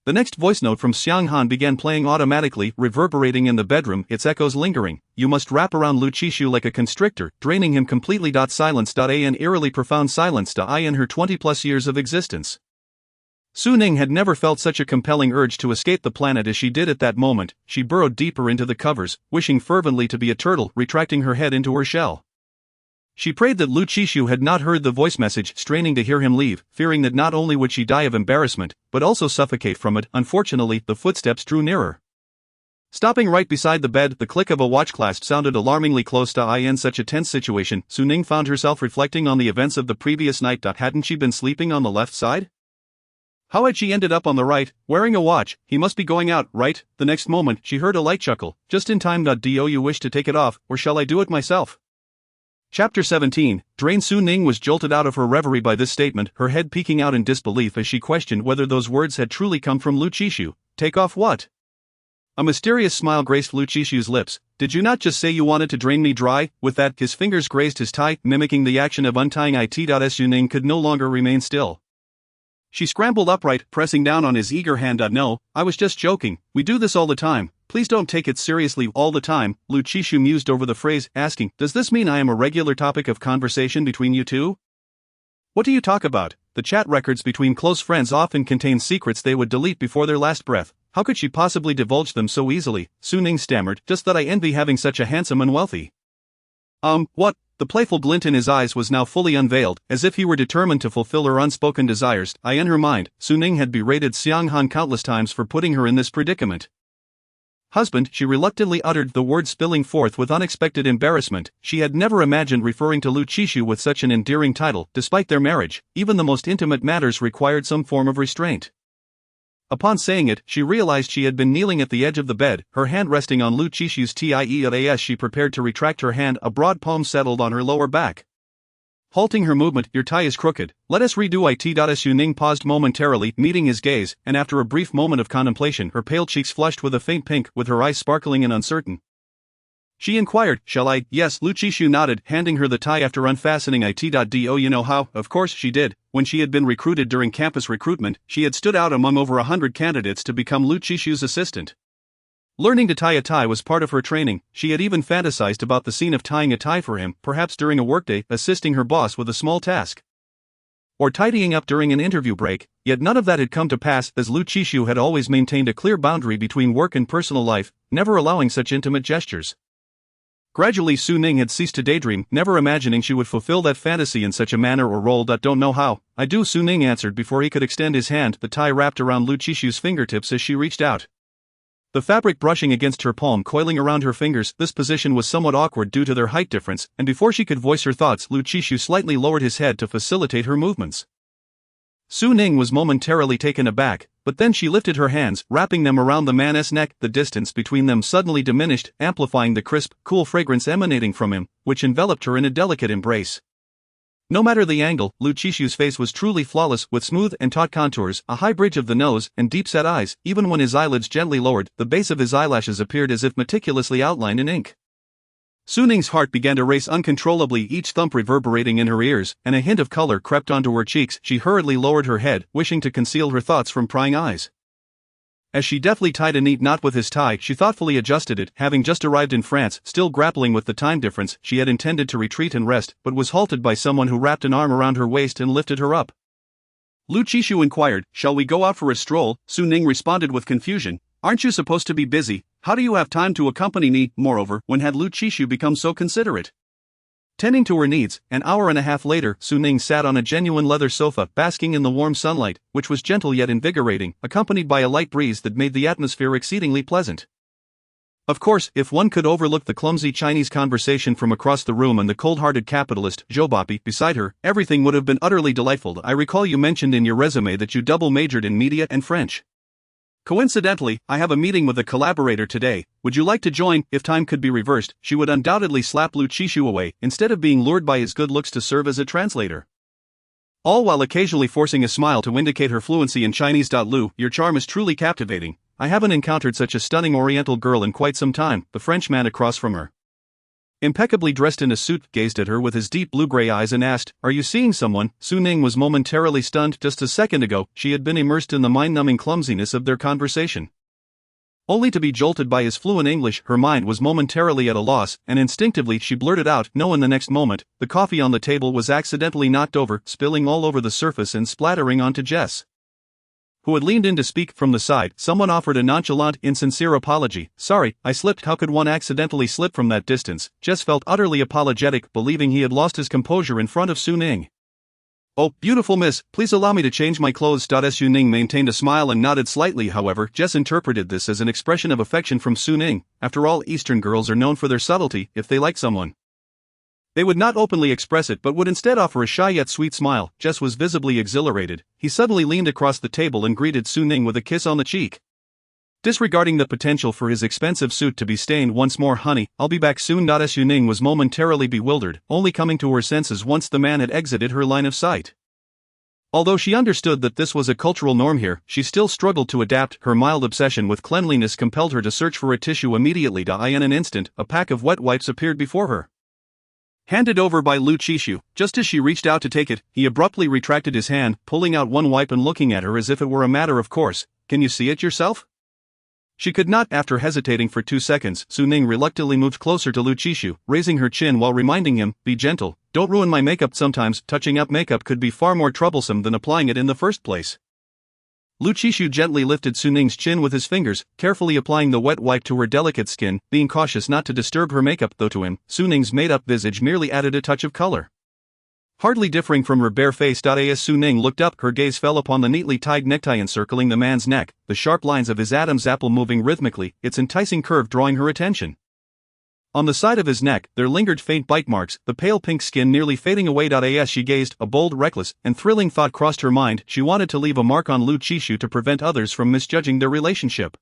Speaker 2: The next voice note from Xiang Han began playing automatically, reverberating in the bedroom, its echoes lingering. You must wrap around Lu Qishu like a constrictor, draining him completely. Silence. An eerily profound silence. In her 20-plus years of existence, Su Ning had never felt such a compelling urge to escape the planet as she did at that moment. She burrowed deeper into the covers, wishing fervently to be a turtle, retracting her head into her shell. She prayed that Lu Qishu had not heard the voice message, straining to hear him leave, fearing that not only would she die of embarrassment, but also suffocate from it. Unfortunately, the footsteps drew nearer. Stopping right beside the bed, the click of a watch clasp sounded alarmingly close. In such a tense situation, Su Ning found herself reflecting on the events of the previous night. Hadn't she been sleeping on the left side? How had she ended up on the right, wearing a watch? He must be going out, right? The next moment, she heard a light chuckle. Just in time. Do you wish to take it off, or shall I do it myself? Chapter 17. Drained. Su Ning was jolted out of her reverie by this statement, her head peeking out in disbelief as she questioned whether those words had truly come from Lu Qishu. Take off what? A mysterious smile graced Lu Qishu's lips. Did you not just say you wanted to drain me dry? With that, his fingers grazed his tie, mimicking the action of untying it. Su Ning could no longer remain still. She scrambled upright, pressing down on his eager hand. No, I was just joking. We do this all the time. Please don't take it seriously. All the time. Lu Qishu mused over the phrase, asking, does this mean I am a regular topic of conversation between you two? What do you talk about? The chat records between close friends often contain secrets they would delete before their last breath. How could she possibly divulge them so easily? Su Ning stammered, just that I envy having such a handsome and wealthy. What? The playful glint in his eyes was now fully unveiled, as if he were determined to fulfill her unspoken desires. In her mind, Su Ning had berated Xiang Han countless times for putting her in this predicament. Husband, she reluctantly uttered the word, spilling forth with unexpected embarrassment. She had never imagined referring to Lu Qishu with such an endearing title. Despite their marriage, even the most intimate matters required some form of restraint. Upon saying it, she realized she had been kneeling at the edge of the bed, her hand resting on Lu Qishu's tie. As she prepared to retract her hand, a broad palm settled on her lower back. Halting her movement, your tie is crooked. Let us redo it. Su Ning paused momentarily, meeting his gaze, and after a brief moment of contemplation, her pale cheeks flushed with a faint pink, with her eyes sparkling and uncertain. She inquired, shall I? Yes. Lu Qishu nodded, handing her the tie after unfastening it. You know how? Of course she did. When she had been recruited during campus recruitment, she had stood out among over 100 candidates to become Lu Qishu's assistant. Learning to tie a tie was part of her training. She had even fantasized about the scene of tying a tie for him, perhaps during a workday, assisting her boss with a small task. or tidying up during an interview break, yet none of that had come to pass as Lu Qishu had always maintained a clear boundary between work and personal life, never allowing such intimate gestures. Gradually Su Ning had ceased to daydream, never imagining she would fulfill that fantasy in such a manner or role. Don't know how. I do, Su Ning answered before he could extend his hand, the tie wrapped around Lu Qishu's fingertips as she reached out. The fabric brushing against her palm, coiling around her fingers. This position was somewhat awkward due to their height difference, and before she could voice her thoughts, Lu Qishu slightly lowered his head to facilitate her movements. Su Ning was momentarily taken aback, but then she lifted her hands, wrapping them around the man's neck. The distance between them suddenly diminished, amplifying the crisp, cool fragrance emanating from him, which enveloped her in a delicate embrace. No matter the angle, Lu Qishu's face was truly flawless, with smooth and taut contours, a high bridge of the nose, and deep-set eyes. Even when his eyelids gently lowered, the base of his eyelashes appeared as if meticulously outlined in ink. Su Ning's heart began to race uncontrollably, each thump reverberating in her ears, and a hint of color crept onto her cheeks. She hurriedly lowered her head, wishing to conceal her thoughts from prying eyes. As she deftly tied a neat knot with his tie, she thoughtfully adjusted it. Having just arrived in France, still grappling with the time difference, she had intended to retreat and rest, but was halted by someone who wrapped an arm around her waist and lifted her up. Lu Qishu inquired, "Shall we go out for a stroll?" Su Ning responded with confusion, "Aren't you supposed to be busy? How do you have time to accompany me?" Moreover, when had Lu Qishu become so considerate? Tending to her needs, an hour and a half later, Su Ning sat on a genuine leather sofa, basking in the warm sunlight, which was gentle yet invigorating, accompanied by a light breeze that made the atmosphere exceedingly pleasant. Of course, if one could overlook the clumsy Chinese conversation from across the room and the cold-hearted capitalist, Zhou Bapi, beside her, everything would have been utterly delightful. I recall you mentioned in your resume that you double majored in media and French. Coincidentally, I have a meeting with a collaborator today. Would you like to join? If time could be reversed, she would undoubtedly slap Lu Qishu away, instead of being lured by his good looks to serve as a translator. All while occasionally forcing a smile to indicate her fluency in Chinese. Lu, your charm is truly captivating. I haven't encountered such a stunning Oriental girl in quite some time. The Frenchman across from her, impeccably dressed in a suit, gazed at her with his deep blue-gray eyes and asked, "Are you seeing someone?" Su Ning was momentarily stunned. Just a second ago, she had been immersed in the mind-numbing clumsiness of their conversation. Only to be jolted by his fluent English, her mind was momentarily at a loss, and instinctively she blurted out, "No." In the next moment, the coffee on the table was accidentally knocked over, spilling all over the surface and splattering onto Jess, who had leaned in to speak. From the side, someone offered a nonchalant, insincere apology. "Sorry, I slipped." How could one accidentally slip from that distance? Jess felt utterly apologetic, believing he had lost his composure in front of Su Ning. "Oh, beautiful miss, please allow me to change my clothes." Su Ning maintained a smile and nodded slightly. However, Jess interpreted this as an expression of affection from Su Ning. After all, Eastern girls are known for their subtlety. If they like someone, they would not openly express it but would instead offer a shy yet sweet smile. Jess was visibly exhilarated. He suddenly leaned across the table and greeted Su Ning with a kiss on the cheek, disregarding the potential for his expensive suit to be stained once more. "Honey, I'll be back soon." Su Ning was momentarily bewildered, only coming to her senses once the man had exited her line of sight. Although she understood that this was a cultural norm here, she still struggled to adapt. Her mild obsession with cleanliness compelled her to search for a tissue immediately. In an instant, a pack of wet wipes appeared before her, handed over by Lu Qishu. Just as she reached out to take it, he abruptly retracted his hand, pulling out one wipe and looking at her as if it were a matter of course. "Can you see it yourself?" She could not. After hesitating for 2 seconds, Su Ning reluctantly moved closer to Lu Qishu, raising her chin while reminding him, "Be gentle, don't ruin my makeup." Sometimes, touching up makeup could be far more troublesome than applying it in the first place. Lu Qishu gently lifted Su Ning's chin with his fingers, carefully applying the wet wipe to her delicate skin, being cautious not to disturb her makeup. Though to him, Su Ning's made-up visage merely added a touch of color, hardly differing from her bare face. As Su Ning looked up, her gaze fell upon the neatly tied necktie encircling the man's neck, the sharp lines of his Adam's apple moving rhythmically, its enticing curve drawing her attention. On the side of his neck, there lingered faint bite marks, the pale pink skin nearly fading away. As she gazed, a bold, reckless, and thrilling thought crossed her mind. She wanted to leave a mark on Lu Qishu to prevent others from misjudging their relationship.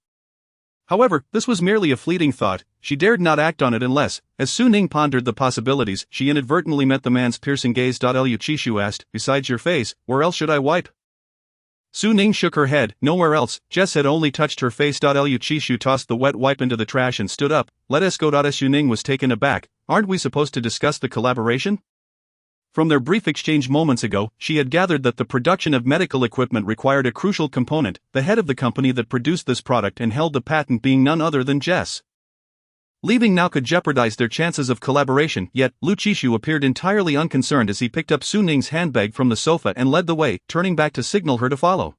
Speaker 2: However, this was merely a fleeting thought. She dared not act on it unless, as Su Ning pondered the possibilities, she inadvertently met the man's piercing gaze. Lu Qishu asked, "Besides your face, where else should I wipe?" Su Ning shook her head. "Nowhere else." Jess had only touched her face. Lu Qishu tossed the wet wipe into the trash and stood up. "Let us go." Su Ning was taken aback. "Aren't we supposed to discuss the collaboration?" From their brief exchange moments ago, she had gathered that the production of medical equipment required a crucial component, the head of the company that produced this product and held the patent being none other than Jess. Leaving now could jeopardize their chances of collaboration, yet Lu Qishu appeared entirely unconcerned as he picked up Su Ning's handbag from the sofa and led the way, turning back to signal her to follow.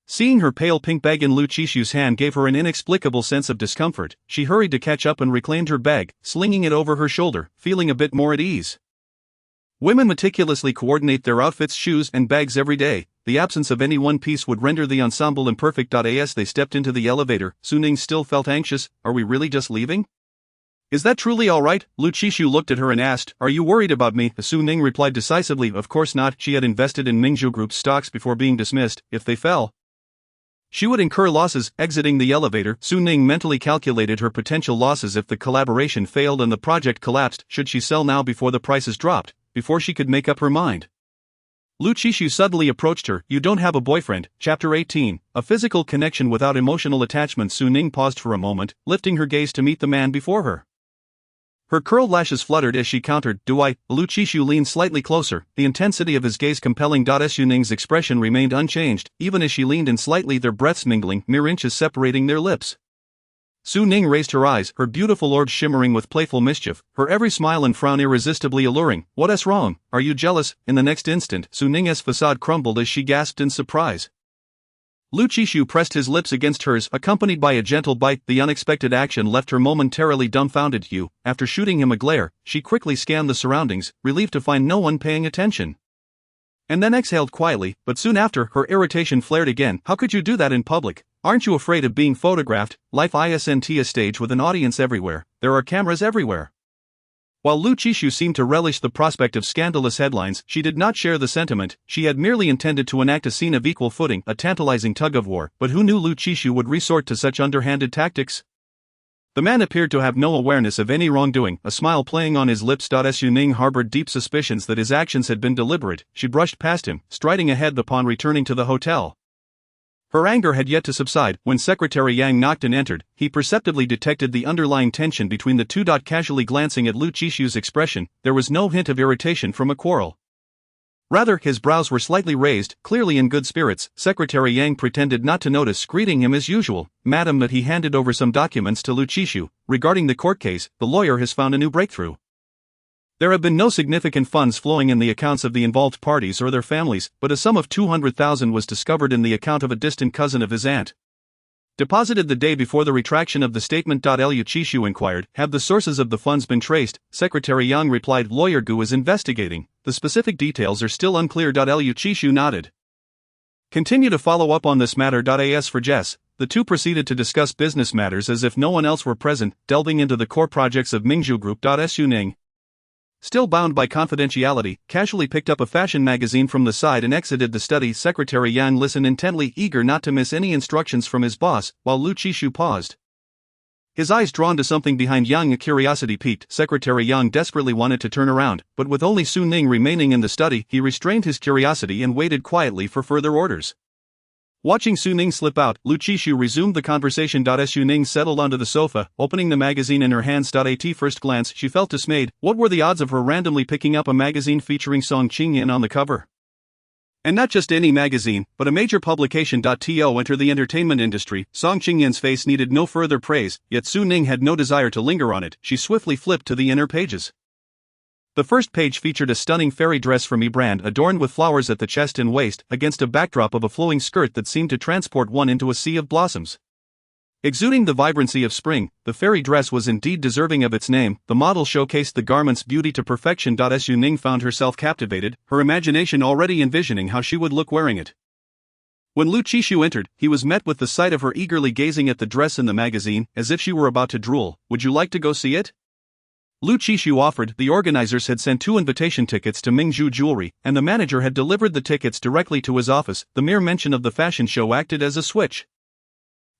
Speaker 2: Seeing her pale pink bag in Lu Qishu's hand gave her an inexplicable sense of discomfort. She hurried to catch up and reclaimed her bag, slinging it over her shoulder, feeling a bit more at ease. Women meticulously coordinate their outfits, shoes, and bags every day. The absence of any one piece would render the ensemble imperfect. As they stepped into the elevator, Su Ning still felt anxious. Are we really just leaving? Is that truly all right? Lu Qishu looked at her and asked, Are you worried about me? Su Ning replied decisively, Of course not. She had invested in Mingzhu Group's stocks before being dismissed. If they fell, she would incur losses. Exiting the elevator, Su Ning mentally calculated her potential losses if the collaboration failed and the project collapsed. Should she sell now before the prices dropped? Before she could make up her mind, Lu Qishu suddenly approached her. You don't have a boyfriend. Chapter 18. A physical connection without emotional attachment. Su Ning paused for a moment, lifting her gaze to meet the man before her. Her curled lashes fluttered as she countered, Do I? Lu Qishu leaned slightly closer, the intensity of his gaze compelling. Su Ning's expression remained unchanged, even as she leaned in slightly, their breaths mingling, mere inches separating their lips. Su Ning raised her eyes, her beautiful orbs shimmering with playful mischief, her every smile and frown irresistibly alluring. What's wrong? Are you jealous? In the next instant, Su Ning's facade crumbled as she gasped in surprise. Lu Qishu pressed his lips against hers, accompanied by a gentle bite. The unexpected action left her momentarily dumbfounded. After shooting him a glare, she quickly scanned the surroundings, relieved to find no one paying attention. And then exhaled quietly, but soon after, her irritation flared again. How could you do that in public? Aren't you afraid of being photographed? Life isn't a stage with an audience everywhere. There are cameras everywhere. While Lu Qishu seemed to relish the prospect of scandalous headlines, she did not share the sentiment. She had merely intended to enact a scene of equal footing, a tantalizing tug-of-war, but who knew Lu Qishu would resort to such underhanded tactics? The man appeared to have no awareness of any wrongdoing, a smile playing on his lips. Su Ning harbored deep suspicions that his actions had been deliberate. She brushed past him, striding ahead upon returning to the hotel. Her anger had yet to subside. When Secretary Yang knocked and entered, he perceptibly detected the underlying tension between the two. Casually glancing at Lu Qishu's expression, there was no hint of irritation from a quarrel. Rather, his brows were slightly raised, clearly in good spirits. Secretary Yang pretended not to notice, greeting him as usual. Madam, that he handed over some documents to Lu Qishu. Regarding the court case, the lawyer has found a new breakthrough. There have been no significant funds flowing in the accounts of the involved parties or their families, but a sum of 200,000 was discovered in the account of a distant cousin of his aunt. Deposited the day before the retraction of the statement. Lu Qishu inquired, Have the sources of the funds been traced? Secretary Yang replied, Lawyer Gu is investigating. The specific details are still unclear. Lu Qishu nodded. Continue to follow up on this matter. As for Jess, the two proceeded to discuss business matters as if no one else were present, delving into the core projects of Mingzhu Group. Su Ning, still bound by confidentiality, casually picked up a fashion magazine from the side and exited the study. Secretary Yang listened intently, eager not to miss any instructions from his boss, while Lu Qishu paused, his eyes drawn to something behind Yang. A curiosity piqued. Secretary Yang desperately wanted to turn around, but with only Su Ning remaining in the study, he restrained his curiosity and waited quietly for further orders. Watching Su Ning slip out, Lu Qishu resumed the conversation. Su Ning settled onto the sofa, opening the magazine in her hands. At first glance, she felt dismayed. What were the odds of her randomly picking up a magazine featuring Song Qingyan on the cover? And not just any magazine, but a major publication. To enter the entertainment industry, Song Qingyan's face needed no further praise, yet Su Ning had no desire to linger on it. She swiftly flipped to the inner pages. The first page featured a stunning fairy dress from brand adorned with flowers at the chest and waist, against a backdrop of a flowing skirt that seemed to transport one into a sea of blossoms. Exuding the vibrancy of spring, the fairy dress was indeed deserving of its name. The model showcased the garment's beauty to perfection. Su Ning found herself captivated, her imagination already envisioning how she would look wearing it. When Lu Qishu entered, he was met with the sight of her eagerly gazing at the dress in the magazine, as if she were about to drool. Would you like to go see it? Lu Qishu offered. The organizers had sent 2 invitation tickets to Mingzhu Jewelry, and the manager had delivered the tickets directly to his office. The mere mention of the fashion show acted as a switch,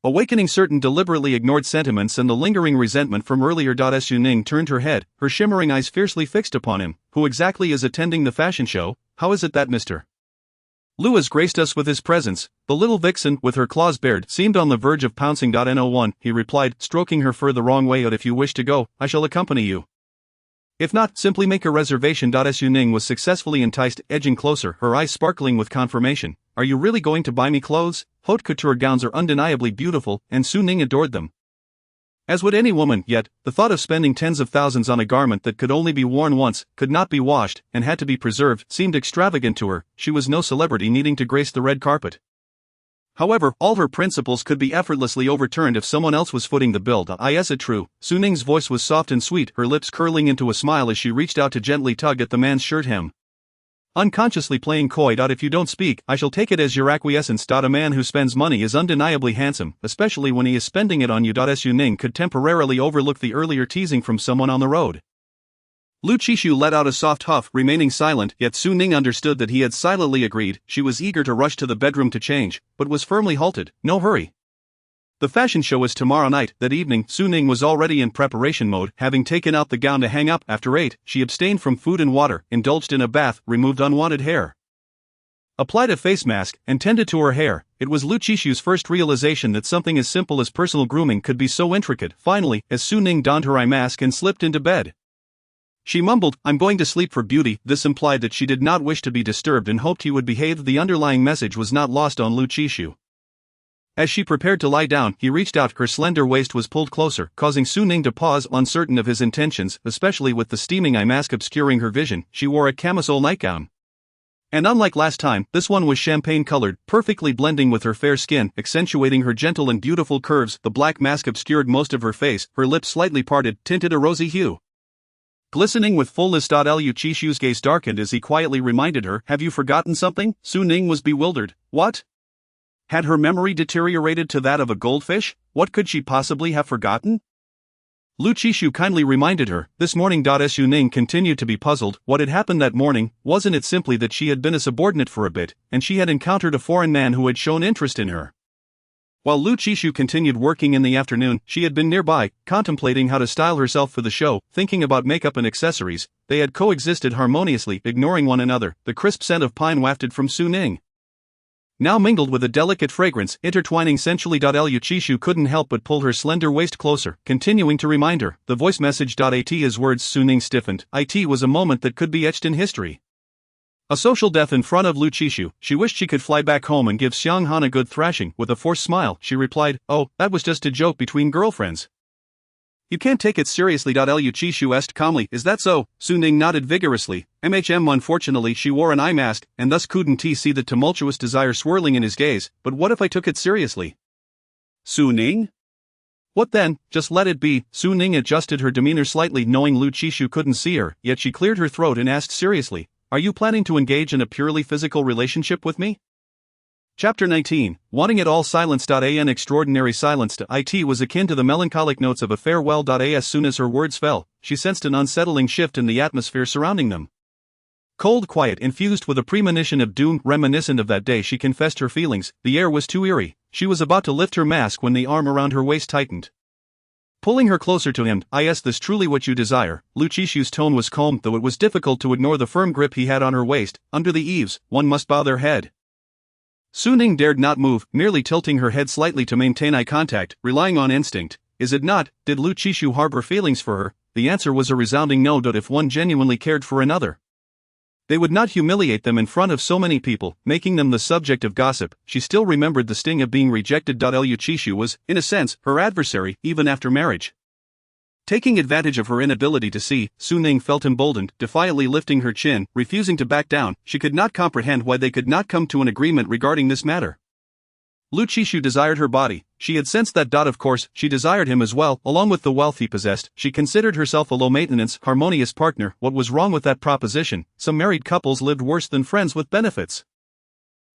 Speaker 2: awakening certain deliberately ignored sentiments and the lingering resentment from earlier. Su Ning turned her head, her shimmering eyes fiercely fixed upon him. Who exactly is attending the fashion show? How is it that Mr. Lu has graced us with his presence? The little vixen, with her claws bared, seemed on the verge of pouncing. No, he replied, stroking her fur the wrong way. If you wish to go, I shall accompany you. If not, simply make a reservation. Su Ning was successfully enticed, edging closer, her eyes sparkling with confirmation. Are you really going to buy me clothes? Haute couture gowns are undeniably beautiful, and Su Ning adored them. As would any woman, yet, the thought of spending tens of thousands on a garment that could only be worn once, could not be washed, and had to be preserved, seemed extravagant to her. She was no celebrity needing to grace the red carpet. However, all her principles could be effortlessly overturned if someone else was footing the bill. Is it true? Su Ning's voice was soft and sweet, her lips curling into a smile as she reached out to gently tug at the man's shirt hem. Unconsciously playing coy. If you don't speak, I shall take it as your acquiescence. A man who spends money is undeniably handsome, especially when he is spending it on you. Su Ning could temporarily overlook the earlier teasing from someone on the road. Lu Qishu let out a soft huff, remaining silent, yet Su Ning understood that he had silently agreed. She was eager to rush to the bedroom to change, but was firmly halted. No hurry. The fashion show is tomorrow night. That evening, Su Ning was already in preparation mode, having taken out the gown to hang up. After 8, she abstained from food and water, indulged in a bath, removed unwanted hair, applied a face mask, and tended to her hair. It was Lu Qishu's first realization that something as simple as personal grooming could be so intricate. Finally, as Su Ning donned her eye mask and slipped into bed, she mumbled, "I'm going to sleep for beauty." This implied that she did not wish to be disturbed and hoped he would behave. The underlying message was not lost on Lu Qishu. As she prepared to lie down, he reached out. Her slender waist was pulled closer, causing Su Ning to pause, uncertain of his intentions, especially with the steaming eye mask obscuring her vision. She wore a camisole nightgown, and unlike last time, this one was champagne-colored, perfectly blending with her fair skin, accentuating her gentle and beautiful curves. The black mask obscured most of her face, her lips slightly parted, tinted a rosy hue, glistening with fullness. Lu Qishu's gaze darkened as he quietly reminded her, "Have you forgotten something?" Su Ning was bewildered. What? Had her memory deteriorated to that of a goldfish? What could she possibly have forgotten? Lu Qishu kindly reminded her. This morning. Su Ning continued to be puzzled. What had happened that morning? Wasn't it simply that she had been a subordinate for a bit, and she had encountered a foreign man who had shown interest in her? While Lu Qishu continued working in the afternoon, she had been nearby, contemplating how to style herself for the show, thinking about makeup and accessories. They had coexisted harmoniously, ignoring one another. The crisp scent of pine wafted from Su Ning now mingled with a delicate fragrance, intertwining sensually. Lu Qishu couldn't help but pull her slender waist closer, continuing to remind her. The voice message. At his words, Su Ning stiffened. It was a moment that could be etched in history. A social death in front of Lu Qishu. She wished she could fly back home and give Xiang Han a good thrashing. With a forced smile, she replied, "Oh, that was just a joke between girlfriends. You can't take it seriously." Lu Qishu asked calmly, "Is that so?" Su Ning nodded vigorously. Unfortunately she wore an eye mask, and thus couldn't he see the tumultuous desire swirling in his gaze. But what if I took it seriously? Su Ning? What then? Just let it be. Su Ning adjusted her demeanor slightly, knowing Lu Qishu couldn't see her, yet she cleared her throat and asked seriously, "Are you planning to engage in a purely physical relationship with me?" Chapter 19, Wanting It All. Silence. An extraordinary silence to It was akin to the melancholic notes of a farewell. As soon as her words fell, she sensed an unsettling shift in the atmosphere surrounding them. Cold quiet infused with a premonition of doom, reminiscent of that day she confessed her feelings. The air was too eerie. She was about to lift her mask when the arm around her waist tightened, pulling her closer to him. "Is this truly what you desire?" Lu Qishu's tone was calm, though it was difficult to ignore the firm grip he had on her waist. Under the eaves, one must bow their head. Su Ning dared not move, merely tilting her head slightly to maintain eye contact, relying on instinct. Is it not? Did Lu Qishu harbor feelings for her? The answer was a resounding no. If one genuinely cared for another, they would not humiliate them in front of so many people, making them the subject of gossip. She still remembered the sting of being rejected. Lu Qishu was, in a sense, her adversary, even after marriage. Taking advantage of her inability to see, Su Ning felt emboldened, defiantly lifting her chin, refusing to back down. She could not comprehend why they could not come to an agreement regarding this matter. Lu Qishu desired her body. She had sensed that. Of course, she desired him as well, along with the wealth he possessed. She considered herself a low-maintenance, harmonious partner. What was wrong with that proposition? Some married couples lived worse than friends with benefits.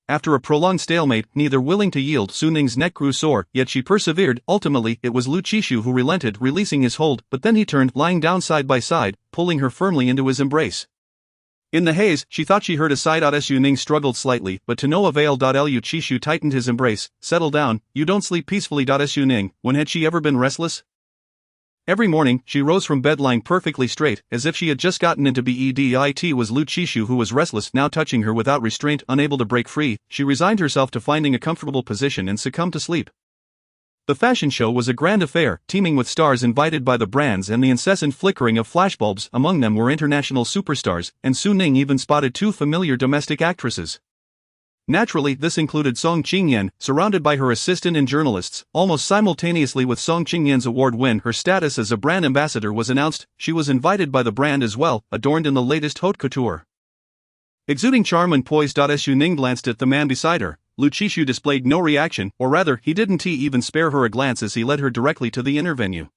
Speaker 2: After a prolonged stalemate, neither willing to yield, Su Ning's neck grew sore, yet she persevered. Ultimately, it was Lu Qishu who relented, releasing his hold, but then he turned, lying down side by side, pulling her firmly into his embrace. In the haze, she thought she heard a sigh. Su Ning struggled slightly, but to no avail. Lu Qishu tightened his embrace. "Settle down, you don't sleep peacefully." Su Ning, when had she ever been restless? Every morning, she rose from bed lying perfectly straight, as if she had just gotten into bed. It was Lu Qishu who was restless, now touching her without restraint. Unable to break free, she resigned herself to finding a comfortable position and succumbed to sleep. The fashion show was a grand affair, teeming with stars invited by the brands and the incessant flickering of flashbulbs. Among them were international superstars, and Su Ning even spotted two familiar domestic actresses. Naturally, this included Song Qingyan, surrounded by her assistant and journalists. Almost simultaneously with Song Qingyan's award win, her status as a brand ambassador was announced. She was invited by the brand as well, adorned in the latest haute couture. Exuding charm and poise. Su Ning glanced at the man beside her. Lu Qishu displayed no reaction, or rather, he didn't even spare her a glance as he led her directly to the inner venue.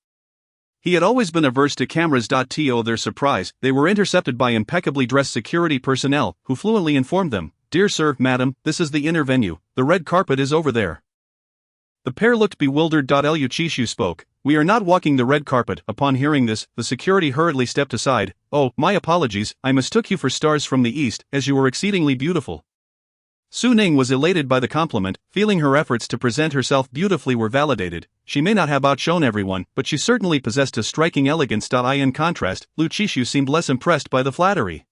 Speaker 2: He had always been averse to cameras. To their surprise, they were intercepted by impeccably dressed security personnel, who fluently informed them, "Dear sir, madam, this is the inner venue, the red carpet is over there." The pair looked bewildered. Lu Qishu spoke, "We are not walking the red carpet." Upon hearing this, the security hurriedly stepped aside. "Oh, my apologies, I mistook you for stars from the east, as you were exceedingly beautiful." Su Ning was elated by the compliment, feeling her efforts to present herself beautifully were validated. She may not have outshone everyone, but she certainly possessed a striking elegance. In contrast, Lu Qishu seemed less impressed by the flattery.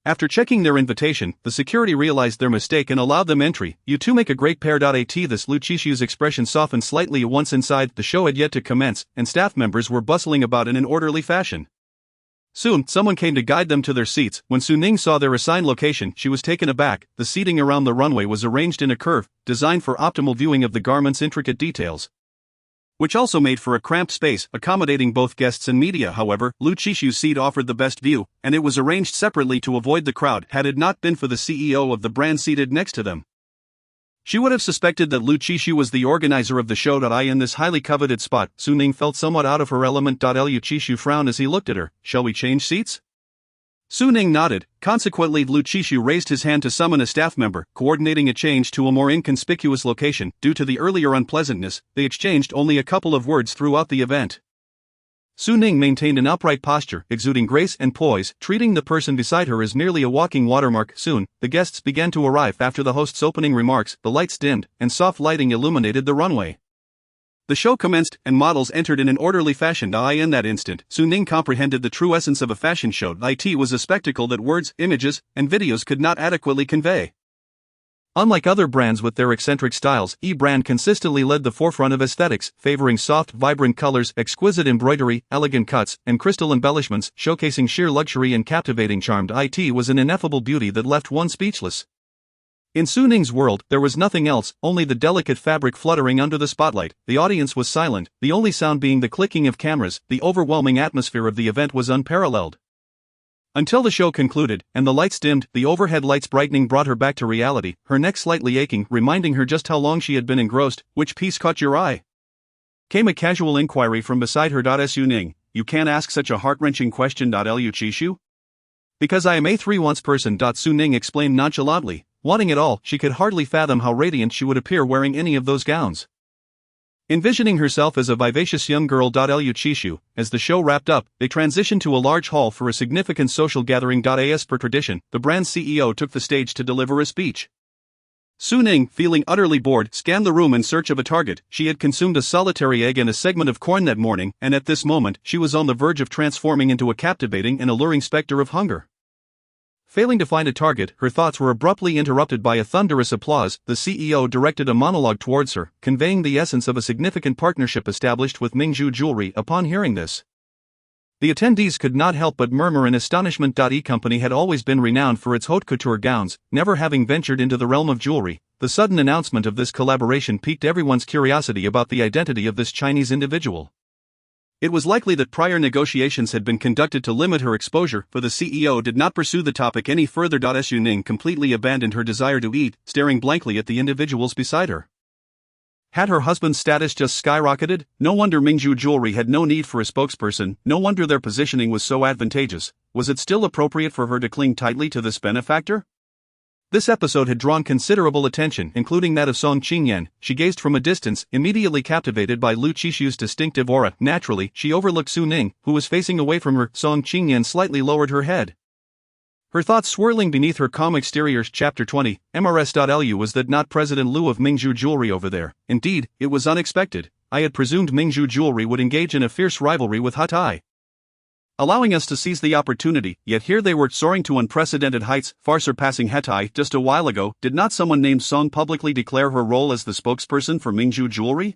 Speaker 2: After checking their invitation, the security realized their mistake and allowed them entry. "You two make a great pair." This Lu Qishu's expression softened slightly once inside. The show had yet to commence, and staff members were bustling about in an orderly fashion. Soon, someone came to guide them to their seats. When Su Ning saw their assigned location, she was taken aback. The seating around the runway was arranged in a curve, designed for optimal viewing of the garment's intricate details, which also made for a cramped space, accommodating both guests and media. However, Lu Qishu's seat offered the best view, and it was arranged separately to avoid the crowd. Had it not been for the CEO of the brand seated next to them, she would have suspected that Lu Qishu was the organizer of the show. In this highly coveted spot, Su Ning felt somewhat out of her element. Lu Qishu frowned as he looked at her. "Shall we change seats?" Su Ning nodded. Consequently, Lu Qishu raised his hand to summon a staff member, coordinating a change to a more inconspicuous location. Due to the earlier unpleasantness, they exchanged only a couple of words throughout the event. Su Ning maintained an upright posture, exuding grace and poise, treating the person beside her as merely a walking watermark. Soon, the guests began to arrive. After the host's opening remarks, the lights dimmed, and soft lighting illuminated the runway. The show commenced, and models entered in an orderly fashion. In that instant, Su Ning comprehended the true essence of a fashion show. It was a spectacle that words, images, and videos could not adequately convey. Unlike other brands with their eccentric styles, E-brand consistently led the forefront of aesthetics, favoring soft, vibrant colors, exquisite embroidery, elegant cuts, and crystal embellishments, showcasing sheer luxury and captivating charm. It was an ineffable beauty that left one speechless. In Su Ning's world, there was nothing else, only the delicate fabric fluttering under the spotlight. The audience was silent, the only sound being the clicking of cameras. The overwhelming atmosphere of the event was unparalleled. Until the show concluded, and the lights dimmed, the overhead lights brightening brought her back to reality, her neck slightly aching, reminding her just how long she had been engrossed. "Which piece caught your eye?" Came a casual inquiry from beside her. Su Ning, "You can't ask such a heart-wrenching question. Lu Qishu?" "Because I am a three-once person." Su Ning explained nonchalantly. Wanting it all, she could hardly fathom how radiant she would appear wearing any of those gowns. Envisioning herself as a vivacious young girl. Lu Qishu, as the show wrapped up, they transitioned to a large hall for a significant social gathering. As per tradition, the brand's CEO took the stage to deliver a speech. Su Ning, feeling utterly bored, scanned the room in search of a target. She had consumed a solitary egg and a segment of corn that morning, and at this moment, she was on the verge of transforming into a captivating and alluring specter of hunger. Failing to find a target, her thoughts were abruptly interrupted by a thunderous applause. The CEO directed a monologue towards her, conveying the essence of a significant partnership established with Mingzhu Jewelry. Upon hearing this, the attendees could not help but murmur in astonishment. E-company had always been renowned for its haute couture gowns, never having ventured into the realm of jewelry. The sudden announcement of this collaboration piqued everyone's curiosity about the identity of this Chinese individual. It was likely that prior negotiations had been conducted to limit her exposure, for the CEO did not pursue the topic any further. Su Ning completely abandoned her desire to eat, staring blankly at the individuals beside her. Had her husband's status just skyrocketed? No wonder Mingzhu Jewelry had no need for a spokesperson, no wonder their positioning was so advantageous. Was it still appropriate for her to cling tightly to this benefactor? This episode had drawn considerable attention, including that of Song Qingyan. She gazed from a distance, immediately captivated by Lu Qishu's distinctive aura. Naturally, she overlooked Su Ning, who was facing away from her. Song Qingyan slightly lowered her head, her thoughts swirling beneath her calm exterior. Chapter 20, MRS.Lu was that not President Lu of Mingzhu Jewelry over there? Indeed, it was unexpected. I had presumed Mingzhu Jewelry would engage in a fierce rivalry with Hatai, allowing us to seize the opportunity, yet here they were soaring to unprecedented heights, far surpassing Hatai. Just a while ago, did not someone named Song publicly declare her role as the spokesperson for Mingzhu Jewelry?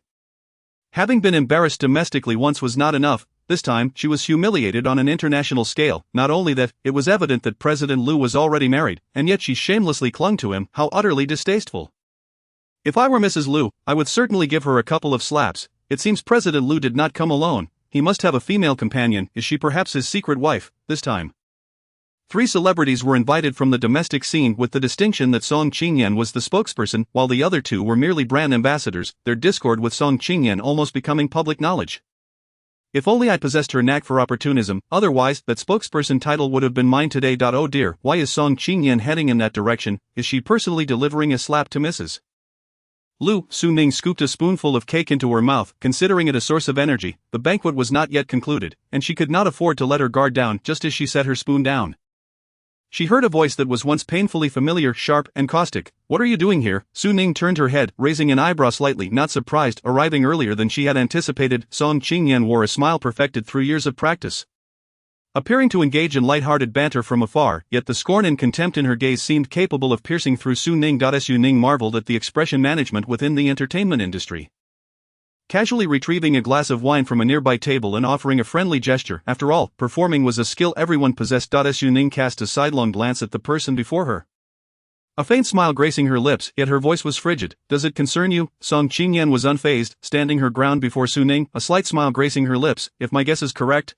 Speaker 2: Having been embarrassed domestically once was not enough, this time she was humiliated on an international scale. Not only that, it was evident that President Liu was already married, and yet she shamelessly clung to him. How utterly distasteful. If I were Mrs. Liu, I would certainly give her a couple of slaps. It seems President Liu did not come alone. He must have a female companion. Is she perhaps his secret wife, this time? 3 celebrities were invited from the domestic scene with the distinction that Song Qingyan was the spokesperson, while the other 2 were merely brand ambassadors, their discord with Song Qingyan almost becoming public knowledge. If only I possessed her knack for opportunism, otherwise that spokesperson title would have been mine today. Oh dear, why is Song Qingyan heading in that direction? Is she personally delivering a slap to Mrs. Liu? Su Ning scooped a spoonful of cake into her mouth, considering it a source of energy. The banquet was not yet concluded, and she could not afford to let her guard down just as she set her spoon down. She heard a voice that was once painfully familiar, sharp and caustic. What are you doing here? Su Ning turned her head, raising an eyebrow slightly, not surprised, arriving earlier than she had anticipated. Song Qingyan wore a smile perfected through years of practice. Appearing to engage in light-hearted banter from afar, yet the scorn and contempt in her gaze seemed capable of piercing through Su Ning. Su Ning marveled at the expression management within the entertainment industry. Casually retrieving a glass of wine from a nearby table and offering a friendly gesture. After all, performing was a skill everyone possessed. Su Ning cast a sidelong glance at the person before her. A faint smile gracing her lips, yet her voice was frigid. Does it concern you? Song Qingyan was unfazed, standing her ground before Su Ning, a slight smile gracing her lips. If my guess is correct,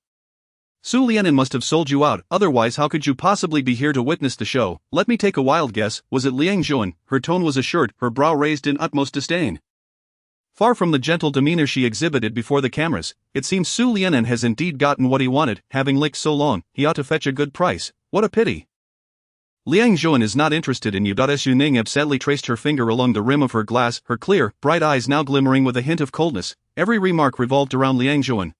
Speaker 2: Su Lianen must have sold you out, otherwise how could you possibly be here to witness the show? Let me take a wild guess. Was it Liang Zhuan? Her tone was assured, her brow raised in utmost disdain. Far from the gentle demeanor she exhibited before the cameras, it seems Su Lianen has indeed gotten what he wanted. Having licked so long, he ought to fetch a good price. What a pity. Liang Zhuan is not interested in you. Su Ning absently traced her finger along the rim of her glass, her clear, bright eyes now glimmering with a hint of coldness. Every remark revolved around Liang Zhuan,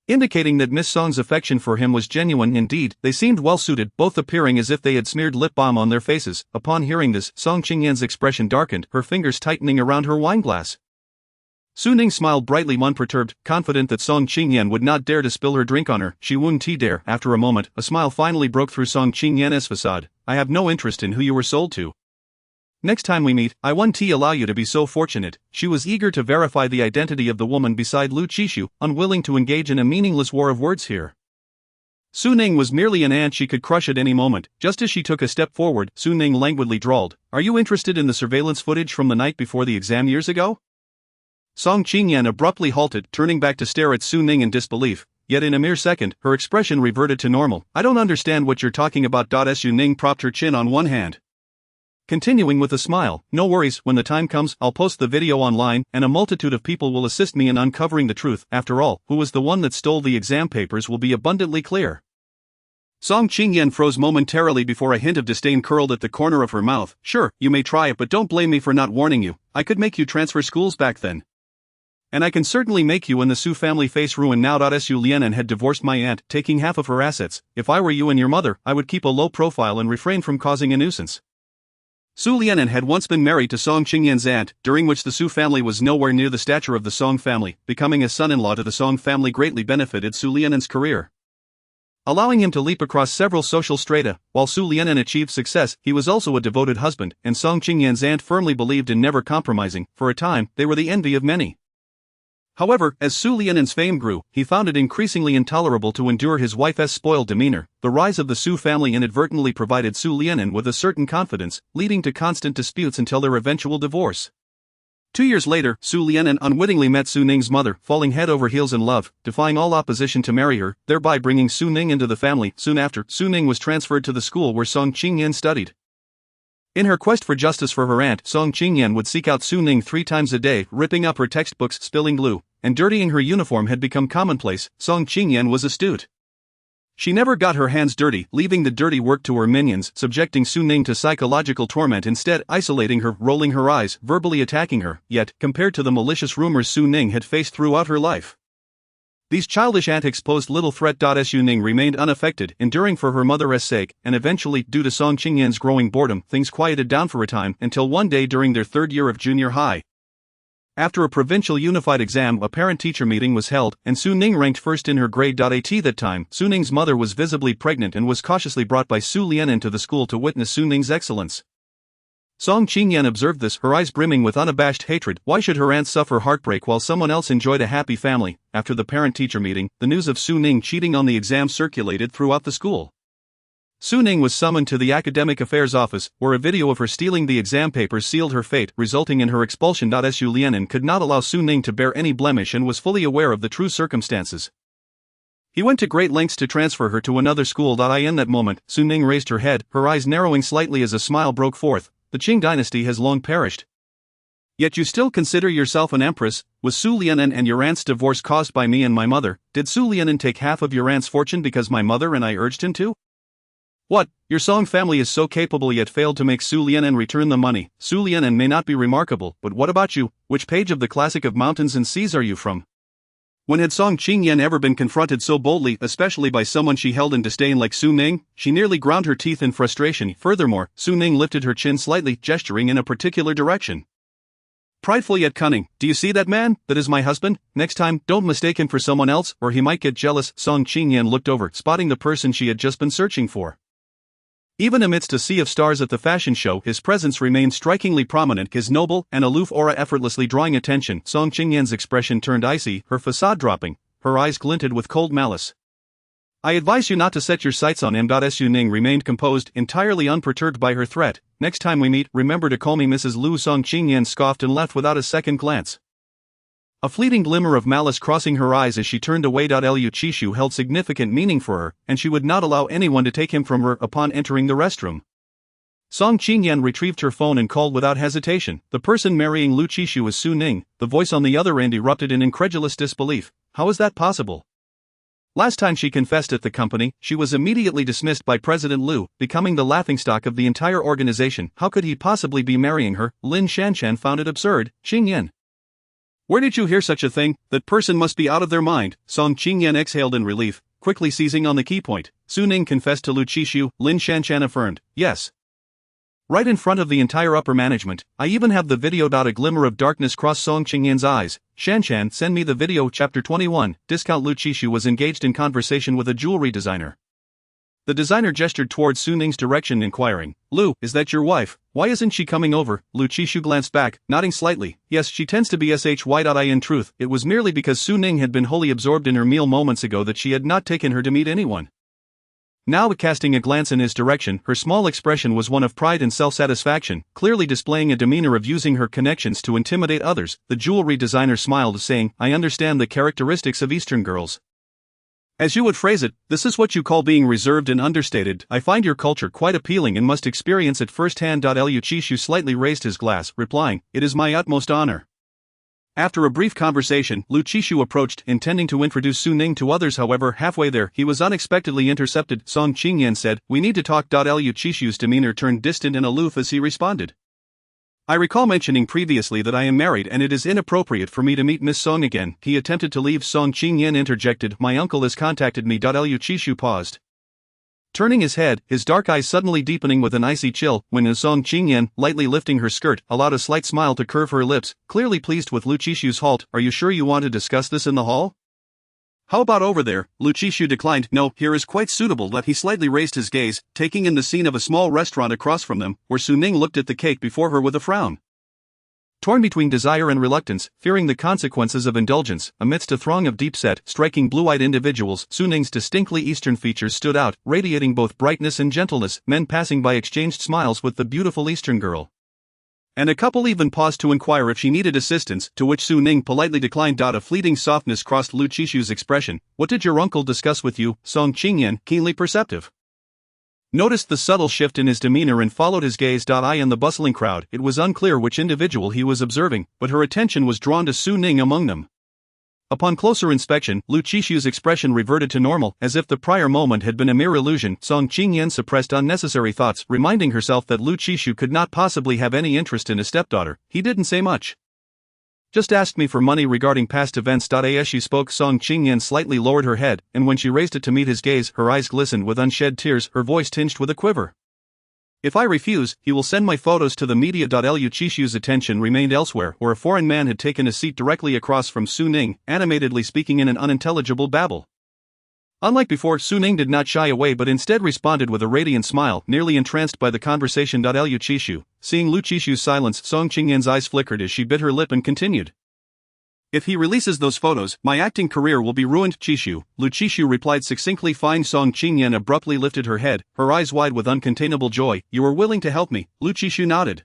Speaker 2: indicating that Miss Song's affection for him was genuine. Indeed, they seemed well suited, both appearing as if they had smeared lip balm on their faces. Upon hearing this, Song Qingyan's expression darkened, her fingers tightening around her wineglass. Su Ning smiled brightly, unperturbed, confident that Song Qingyan would not dare to spill her drink on her. She wouldn't dare. After a moment, a smile finally broke through Song Qingyan's facade. I have no interest in who you were sold to. Next time we meet, I won't allow you to be so fortunate. She was eager to verify the identity of the woman beside Lu Qishu, unwilling to engage in a meaningless war of words here. Su Ning was merely an ant she could crush at any moment. Just as she took a step forward, Su Ning languidly drawled, "Are you interested in the surveillance footage from the night before the exam years ago?" Song Qingyan abruptly halted, turning back to stare at Su Ning in disbelief, yet in a mere second, her expression reverted to normal. I don't understand what you're talking about. Su Ning propped her chin on one hand, continuing with a smile, no worries, when the time comes, I'll post the video online, and a multitude of people will assist me in uncovering the truth. After all, who was the one that stole the exam papers will be abundantly clear. Song Qingyan froze momentarily before a hint of disdain curled at the corner of her mouth. Sure, you may try it, but don't blame me for not warning you. I could make you transfer schools back then. And I can certainly make you and the Su family face ruin now. Su Lianen had divorced my aunt, taking half of her assets. If I were you and your mother, I would keep a low profile and refrain from causing a nuisance. Su Lianen had once been married to Song Qingyan's aunt, during which the Su family was nowhere near the stature of the Song family. Becoming a son-in-law to the Song family greatly benefited Su Lianen's career, allowing him to leap across several social strata. While Su Lianen achieved success, he was also a devoted husband, and Song Qingyan's aunt firmly believed in never compromising. For a time, they were the envy of many. However, as Su Lianen's fame grew, he found it increasingly intolerable to endure his wife's spoiled demeanor. The rise of the Su family inadvertently provided Su Lianen with a certain confidence, leading to constant disputes until their eventual divorce. 2 years later, Su Lianen unwittingly met Su Ning's mother, falling head over heels in love, defying all opposition to marry her, thereby bringing Su Ning into the family. Soon after, Su Ning was transferred to the school where Song Qingyan studied. In her quest for justice for her aunt, Song Qingyan would seek out Su Ning 3 times a day, ripping up her textbooks, spilling glue, and dirtying her uniform had become commonplace. Song Qingyan was astute. She never got her hands dirty, leaving the dirty work to her minions, subjecting Su Ning to psychological torment, instead isolating her, rolling her eyes, verbally attacking her. Yet, compared to the malicious rumors Su Ning had faced throughout her life, these childish antics posed little threat. Su Ning remained unaffected, enduring for her mother's sake, and eventually, due to Song Qingyan's growing boredom, things quieted down for a time, until one day during their 3rd year of junior high, after a provincial unified exam, a parent-teacher meeting was held, and Su Ning ranked first in her grade. At that time, Su Ning's mother was visibly pregnant and was cautiously brought by Su Lianen to the school to witness Su Ning's excellence. Song Qingyan observed this, her eyes brimming with unabashed hatred. Why should her aunt suffer heartbreak while someone else enjoyed a happy family? After the parent-teacher meeting, the news of Su Ning cheating on the exam circulated throughout the school. Su Ning was summoned to the academic affairs office, where a video of her stealing the exam papers sealed her fate, resulting in her expulsion. Su Lianen could not allow Su Ning to bear any blemish and was fully aware of the true circumstances. He went to great lengths to transfer her to another school. In that moment, Su Ning raised her head, her eyes narrowing slightly as a smile broke forth. The Qing dynasty has long perished. Yet you still consider yourself an empress. Was Su Lianen and your aunt's divorce caused by me and my mother? Did Su Lianen take half of your aunt's fortune because my mother and I urged him to? What? Your Song family is so capable yet failed to make Su Lianen return the money. Su Lianen may not be remarkable, but what about you? Which page of the classic of mountains and seas are you from? When had Song Qingyan ever been confronted so boldly, especially by someone she held in disdain like Su Ning? She nearly ground her teeth in frustration. Furthermore, Su Ning lifted her chin slightly, gesturing in a particular direction. Prideful yet cunning. Do you see that man? That is my husband. Next time, don't mistake him for someone else, or he might get jealous. Song Qingyan looked over, spotting the person she had just been searching for. Even amidst a sea of stars at the fashion show, his presence remained strikingly prominent, his noble and aloof aura effortlessly drawing attention. Song Qingyan's expression turned icy, her facade dropping, her eyes glinted with cold malice. I advise you not to set your sights on him. Su Ning remained composed, entirely unperturbed by her threat. Next time we meet, remember to call me Mrs. Lu. Song Qingyan scoffed and left without a second glance. A fleeting glimmer of malice crossing her eyes as she turned away. Liu Qishu held significant meaning for her, and she would not allow anyone to take him from her. Upon entering the restroom, Song Qingyan retrieved her phone and called without hesitation. The person marrying Lu Qishu is Su Ning. The voice on the other end erupted in incredulous disbelief. How is that possible? Last time she confessed at the company, she was immediately dismissed by President Lu, becoming the laughingstock of the entire organization. How could he possibly be marrying her? Lin Shanshan found it absurd. Qingyan, where did you hear such a thing? That person must be out of their mind. Song Qingyan exhaled in relief, quickly seizing on the key point. Su Ning confessed to Lu Qishu, Lin Shanshan affirmed. Yes. Right in front of the entire upper management. I even have the video. A glimmer of darkness crossed Song Qingyan's eyes. Shanshan, send me the video. Chapter 21. Discount. Lu Qishu was engaged in conversation with a jewelry designer. The designer gestured towards Su Ning's direction, inquiring, Lu, is that your wife? Why isn't she coming over? Lu Qishu glanced back, nodding slightly. Yes, she tends to be shy. In truth, it was merely because Su Ning had been wholly absorbed in her meal moments ago that she had not taken her to meet anyone. Now casting a glance in his direction, her small expression was one of pride and self-satisfaction, clearly displaying a demeanor of using her connections to intimidate others. The jewelry designer smiled, saying, I understand the characteristics of Eastern girls. As you would phrase it, this is what you call being reserved and understated. I find your culture quite appealing and must experience it firsthand. Liu Qishu slightly raised his glass, replying, it is my utmost honor. After a brief conversation, Lu Qishu approached, intending to introduce Su Ning to others. However, halfway there, he was unexpectedly intercepted. Song Qingyan said, we need to talk. Liu Qishu's demeanor turned distant and aloof as he responded. I recall mentioning previously that I am married and it is inappropriate for me to meet Miss Song again. He attempted to leave. Song Qingyan interjected, my uncle has contacted me. Liu Qishu paused, turning his head, his dark eyes suddenly deepening with an icy chill, when Song Qingyan, lightly lifting her skirt, allowed a slight smile to curve her lips, clearly pleased with Lu Qishu's halt. Are you sure you want to discuss this in the hall? How about over there? Lu Qishu declined. No, here is quite suitable. He slightly raised his gaze, taking in the scene of a small restaurant across from them, where Su Ning looked at the cake before her with a frown. Torn between desire and reluctance, fearing the consequences of indulgence, amidst a throng of deep-set, striking blue-eyed individuals, Su Ning's distinctly Eastern features stood out, radiating both brightness and gentleness. Men passing by exchanged smiles with the beautiful Eastern girl, and a couple even paused to inquire if she needed assistance, to which Su Ning politely declined. A fleeting softness crossed Lu Qishu's expression. What did your uncle discuss with you? Song Qingyan, keenly perceptive, noticed the subtle shift in his demeanor and followed his gaze. In the bustling crowd, it was unclear which individual he was observing, but her attention was drawn to Su Ning among them. Upon closer inspection, Lu Qishu's expression reverted to normal, as if the prior moment had been a mere illusion. Song Qingyan suppressed unnecessary thoughts, reminding herself that Lu Qishu could not possibly have any interest in his stepdaughter. He didn't say much. Just asked me for money regarding past events. As she spoke, Song Qingyan slightly lowered her head, and when she raised it to meet his gaze, her eyes glistened with unshed tears, her voice tinged with a quiver. If I refuse, he will send my photos to the media. Liu Qishu's attention remained elsewhere, where a foreign man had taken a seat directly across from Su Ning, animatedly speaking in an unintelligible babble. Unlike before, Su Ning did not shy away but instead responded with a radiant smile, nearly entranced by the conversation. Lu Qishu, seeing Lu Qishu's silence, Song Qingyan's eyes flickered as she bit her lip and continued. If he releases those photos, my acting career will be ruined. Qishu, Lu Qishu replied succinctly. Fine. Song Qingyan abruptly lifted her head, her eyes wide with uncontainable joy. You are willing to help me? Lu Qishu nodded.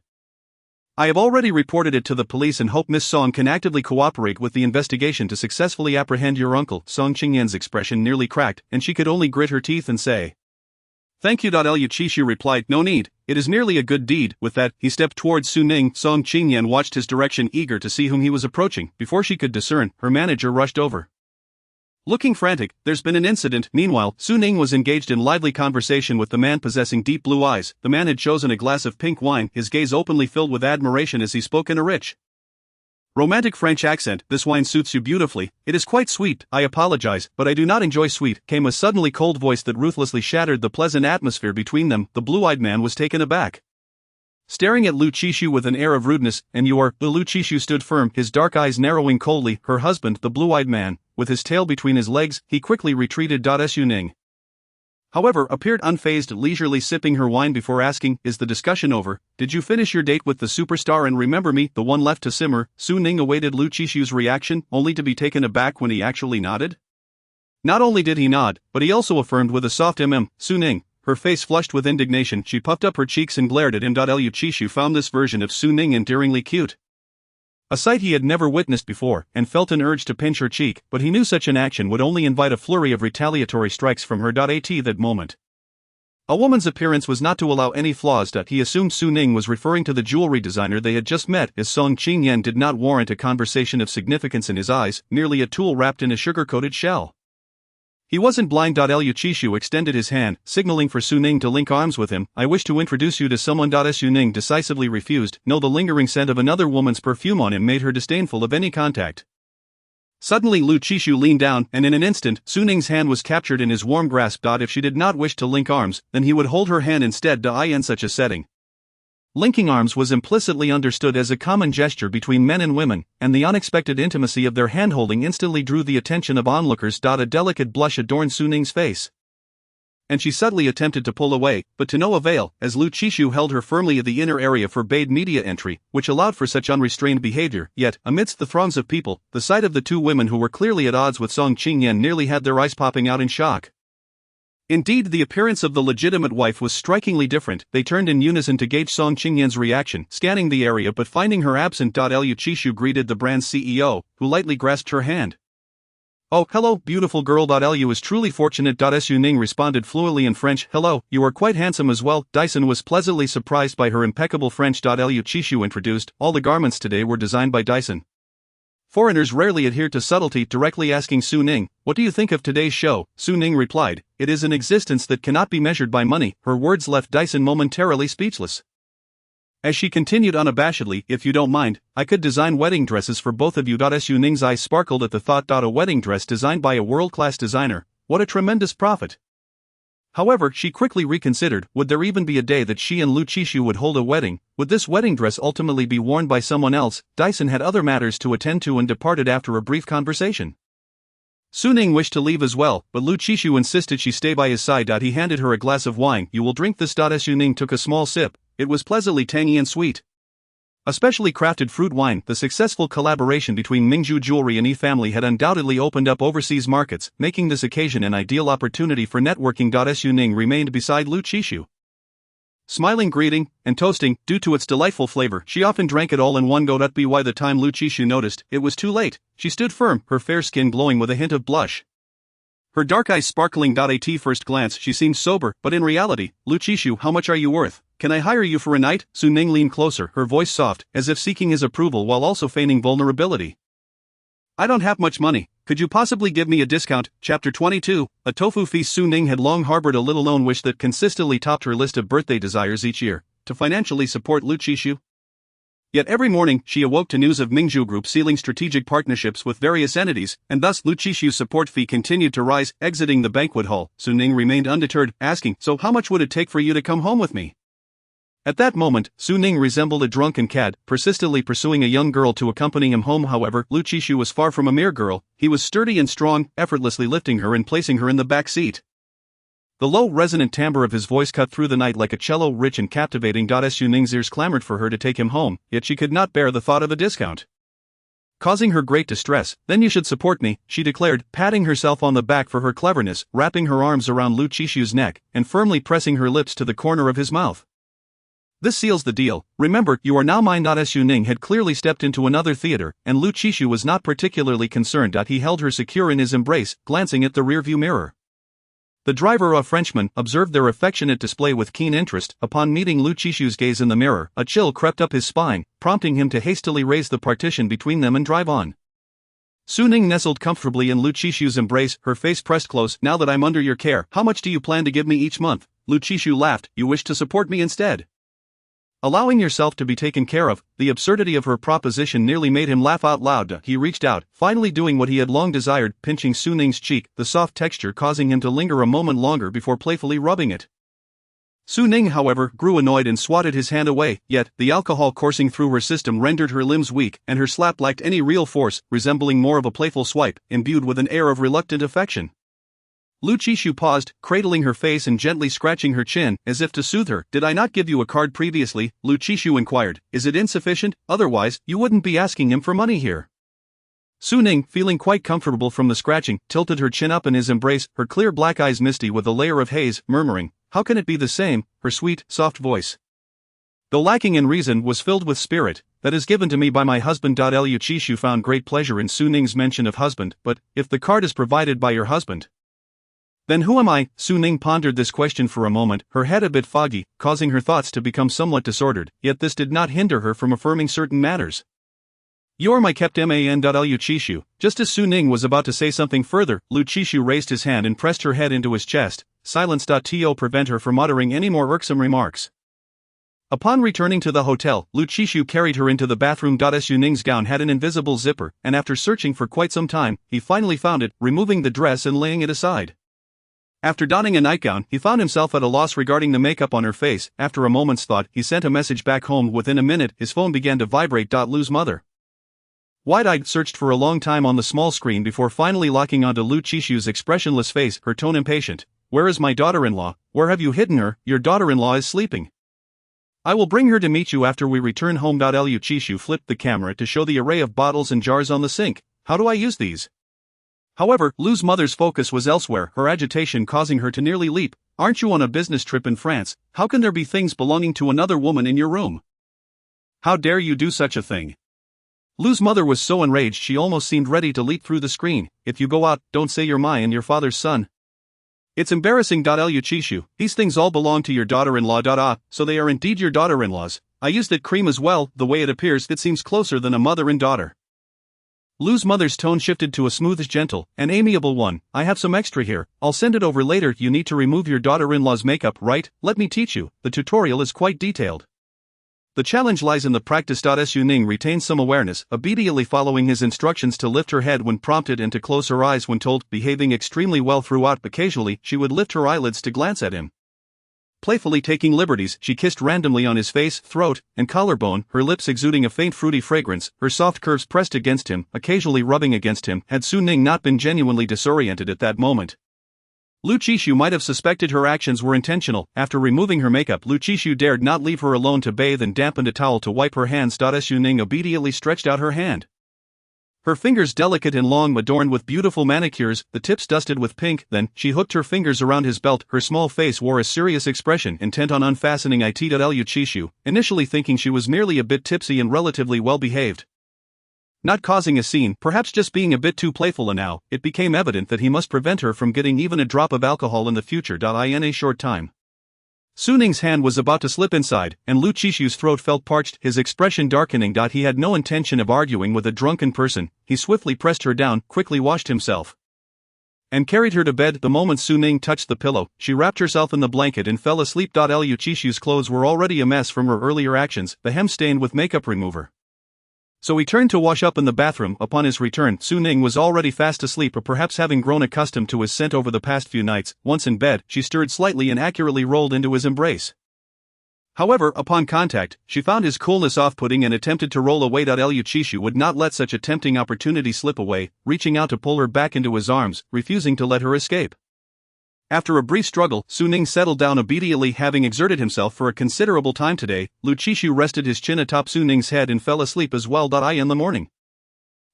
Speaker 2: I have already reported it to the police and hope Miss Song can actively cooperate with the investigation to successfully apprehend your uncle. Song Qingyan's expression nearly cracked, and she could only grit her teeth and say, Thank you. Lu Qishu replied, No need, it is merely a good deed. With that, he stepped towards Su Ning. Song Qingyan watched his direction, eager to see whom he was approaching. Before she could discern, her manager rushed over. Looking frantic, there's been an incident. Meanwhile, Su Ning was engaged in lively conversation with the man possessing deep blue eyes. The man had chosen a glass of pink wine, his gaze openly filled with admiration as he spoke in a rich, romantic French accent. This wine suits you beautifully. It is quite sweet. I apologize, but I do not enjoy sweet, came a suddenly cold voice that ruthlessly shattered the pleasant atmosphere between them. The blue-eyed man was taken aback, staring at Lu Qishu with an air of rudeness. And you are? Lu Qishu stood firm, his dark eyes narrowing coldly. Her husband, the blue-eyed man, with his tail between his legs, he quickly retreated. Su Ning, however, appeared unfazed, leisurely sipping her wine before asking, Is the discussion over? Did you finish your date with the superstar and remember me, the one left to simmer? Su Ning awaited Lu Qishu's reaction, only to be taken aback when he actually nodded. Not only did he nod, but he also affirmed with a soft Su Ning. Her face flushed with indignation, she puffed up her cheeks and glared at him. Lu Qishu found this version of Su Ning endearingly cute, a sight he had never witnessed before, and felt an urge to pinch her cheek, but he knew such an action would only invite a flurry of retaliatory strikes from her. At that moment, a woman's appearance was not to allow any flaws. He assumed Su Ning was referring to the jewelry designer they had just met, as Song Qingyan did not warrant a conversation of significance in his eyes, merely a tool wrapped in a sugar-coated shell. He wasn't blind. Lu Qishu extended his hand, signaling for Su Ning to link arms with him. I wish to introduce you to someone. Su Ning decisively refused. No, the lingering scent of another woman's perfume on him made her disdainful of any contact. Suddenly Lu Qishu leaned down, and in an instant, Su Ning's hand was captured in his warm grasp. If she did not wish to link arms, then he would hold her hand instead. In such a setting, linking arms was implicitly understood as a common gesture between men and women, and the unexpected intimacy of their handholding instantly drew the attention of onlookers. A delicate blush adorned Su Ning's face, and she subtly attempted to pull away, but to no avail, as Lu Qishu held her firmly. At the inner area forbade media entry, which allowed for such unrestrained behavior. Yet, amidst the throngs of people, the sight of the two women who were clearly at odds with Song Qingyan nearly had their eyes popping out in shock. Indeed, the appearance of the legitimate wife was strikingly different. They turned in unison to gauge Song Qingyan's reaction, scanning the area but finding her absent. Lu Qishu greeted the brand's CEO, who lightly grasped her hand. Oh, hello, beautiful girl. Lu is truly fortunate. Su Ning responded fluently in French. Hello, you are quite handsome as well. Dyson was pleasantly surprised by her impeccable French. Lu Qishu introduced, all the garments today were designed by Dyson. Foreigners rarely adhere to subtlety. Directly asking Su Ning, What do you think of today's show? Su Ning replied, It is an existence that cannot be measured by money. Her words left Dyson momentarily speechless. As she continued unabashedly, If you don't mind, I could design wedding dresses for both of you. Su Ning's eyes sparkled at the thought. A wedding dress designed by a world-class designer, what a tremendous profit. However, she quickly reconsidered, would there even be a day that she and Lu Qishu would hold a wedding? Would this wedding dress ultimately be worn by someone else? Dyson had other matters to attend to and departed after a brief conversation. Su Ning wished to leave as well, but Lu Qishu insisted she stay by his side. He handed her a glass of wine. You will drink this. Su Ning took a small sip. It was pleasantly tangy and sweet. A specially crafted fruit wine. The successful collaboration between Mingzhu Jewelry and E-Family had undoubtedly opened up overseas markets, making this occasion an ideal opportunity for networking. Su Ning remained beside Lu Qishu, smiling, greeting, and toasting. Due to its delightful flavor, she often drank it all in one go. By the time Lu Qishu noticed, it was too late. She stood firm, her fair skin glowing with a hint of blush, her dark eyes sparkling. At first glance, she seemed sober, but in reality, Lu Qishu, how much are you worth? Can I hire you for a night? Su Ning leaned closer, her voice soft, as if seeking his approval while also feigning vulnerability. I don't have much money. Could you possibly give me a discount? Chapter 22, A Tofu Feast. Su Ning had long harbored a little-known wish that consistently topped her list of birthday desires each year, to financially support Lu Qishu. Yet every morning, she awoke to news of Mingzhu Group sealing strategic partnerships with various entities, and thus Lu Qishu's support fee continued to rise. Exiting the banquet hall, Su Ning remained undeterred, asking, So how much would it take for you to come home with me? At that moment, Su Ning resembled a drunken cad, persistently pursuing a young girl to accompany him home. However, Lu Qishu was far from a mere girl. He was sturdy and strong, effortlessly lifting her and placing her in the back seat. The low, resonant timbre of his voice cut through the night like a cello, rich and captivating. Su Ning's ears clamored for her to take him home, yet she could not bear the thought of a discount. Causing her great distress, "Then you should support me," she declared, patting herself on the back for her cleverness, wrapping her arms around Lu Qishu's neck, and firmly pressing her lips to the corner of his mouth. "This seals the deal. Remember, you are now mine." Su Ning had clearly stepped into another theater, and Lu Qishu was not particularly concerned. He held her secure in his embrace, glancing at the rearview mirror. The driver, a Frenchman, observed their affectionate display with keen interest. Upon meeting Lu Qishu's gaze in the mirror, a chill crept up his spine, prompting him to hastily raise the partition between them and drive on. Su Ning nestled comfortably in Lu Qishu's embrace, her face pressed close. "Now that I'm under your care, how much do you plan to give me each month?" Lu Qishu laughed. "You wish to support me instead? Allowing yourself to be taken care of." The absurdity of her proposition nearly made him laugh out loud. He reached out, finally doing what he had long desired, pinching Su Ning's cheek, the soft texture causing him to linger a moment longer before playfully rubbing it. Su Ning, however, grew annoyed and swatted his hand away, yet, the alcohol coursing through her system rendered her limbs weak, and her slap lacked any real force, resembling more of a playful swipe, imbued with an air of reluctant affection. Lu Qishu paused, cradling her face and gently scratching her chin, as if to soothe her. "Did I not give you a card previously?" Lu Qishu inquired. "Is it insufficient? Otherwise, you wouldn't be asking him for money here." Su Ning, feeling quite comfortable from the scratching, tilted her chin up in his embrace, her clear black eyes misty with a layer of haze, murmuring, "How can it be the same?" Her sweet, soft voice, though lacking in reason, was filled with spirit. "That is given to me by my husband." Lu Qishu found great pleasure in Su Ning's mention of husband. "But, if the card is provided by your husband, then who am I?" Su Ning pondered this question for a moment, her head a bit foggy, causing her thoughts to become somewhat disordered, yet this did not hinder her from affirming certain matters. "You are my kept man." Lu Qishu. Just as Su Ning was about to say something further, Lu Qishu raised his hand and pressed her head into his chest. Silence. To prevent her from uttering any more irksome remarks. Upon returning to the hotel, Lu Qishu carried her into the bathroom. Su Ning's gown had an invisible zipper, and after searching for quite some time, he finally found it, removing the dress and laying it aside. After donning a nightgown, he found himself at a loss regarding the makeup on her face. After a moment's thought, he sent a message back home. Within a minute, his phone began to vibrate. Lu's mother, wide-eyed, searched for a long time on the small screen before finally locking onto Lu Qishu's expressionless face, her tone impatient. "Where is my daughter-in-law? Where have you hidden her?" "Your daughter-in-law is sleeping. I will bring her to meet you after we return home." Lu Qishu flipped the camera to show the array of bottles and jars on the sink. "How do I use these?" However, Lu's mother's focus was elsewhere, her agitation causing her to nearly leap. "Aren't you on a business trip in France? How can there be things belonging to another woman in your room? How dare you do such a thing?" Lu's mother was so enraged she almost seemed ready to leap through the screen. "If you go out, don't say you're mine and your father's son. It's embarrassing." Lu Qishu. "These things all belong to your daughter-in-law." So they are indeed your daughter-in-law's. "I used that cream as well. The way it appears, it seems closer than a mother and daughter." Lu's mother's tone shifted to a smooth, gentle, and amiable one. "I have some extra here. I'll send it over later. You need to remove your daughter-in-law's makeup, right? Let me teach you. The tutorial is quite detailed. The challenge lies in the practice." Su Ning retained some awareness, obediently following his instructions to lift her head when prompted and to close her eyes when told, behaving extremely well throughout. Occasionally, she would lift her eyelids to glance at him. Playfully taking liberties, she kissed randomly on his face, throat, and collarbone, her lips exuding a faint fruity fragrance, her soft curves pressed against him, occasionally rubbing against him. Had Su Ning not been genuinely disoriented at that moment, Lu Qishu might have suspected her actions were intentional. After removing her makeup, Lu Qishu dared not leave her alone to bathe and dampened a towel to wipe her hands. Su Ning obediently stretched out her hand. Her fingers, delicate and long, adorned with beautiful manicures, the tips dusted with pink. Then, she hooked her fingers around his belt. Her small face wore a serious expression, intent on unfastening it. Lu Qishu, initially thinking she was merely a bit tipsy and relatively well-behaved, not causing a scene, perhaps just being a bit too playful, and now, it became evident that he must prevent her from getting even a drop of alcohol in the future. In a short time, Su Ning's hand was about to slip inside, and Lu Qishu's throat felt parched, his expression darkening. He had no intention of arguing with a drunken person. He swiftly pressed her down, quickly washed himself, and carried her to bed. The moment Su Ning touched the pillow, she wrapped herself in the blanket and fell asleep. Lu Qishu's clothes were already a mess from her earlier actions, the hem stained with makeup remover. So he turned to wash up in the bathroom. Upon his return, Su Ning was already fast asleep, or perhaps having grown accustomed to his scent over the past few nights. Once in bed, she stirred slightly and accurately rolled into his embrace. However, upon contact, she found his coolness off-putting and attempted to roll away. Lu Chishu would not let such a tempting opportunity slip away, reaching out to pull her back into his arms, refusing to let her escape. After a brief struggle, Su Ning settled down obediently. Having exerted himself for a considerable time today, Lu Chishu rested his chin atop Su Ning's head and fell asleep as well. In the morning,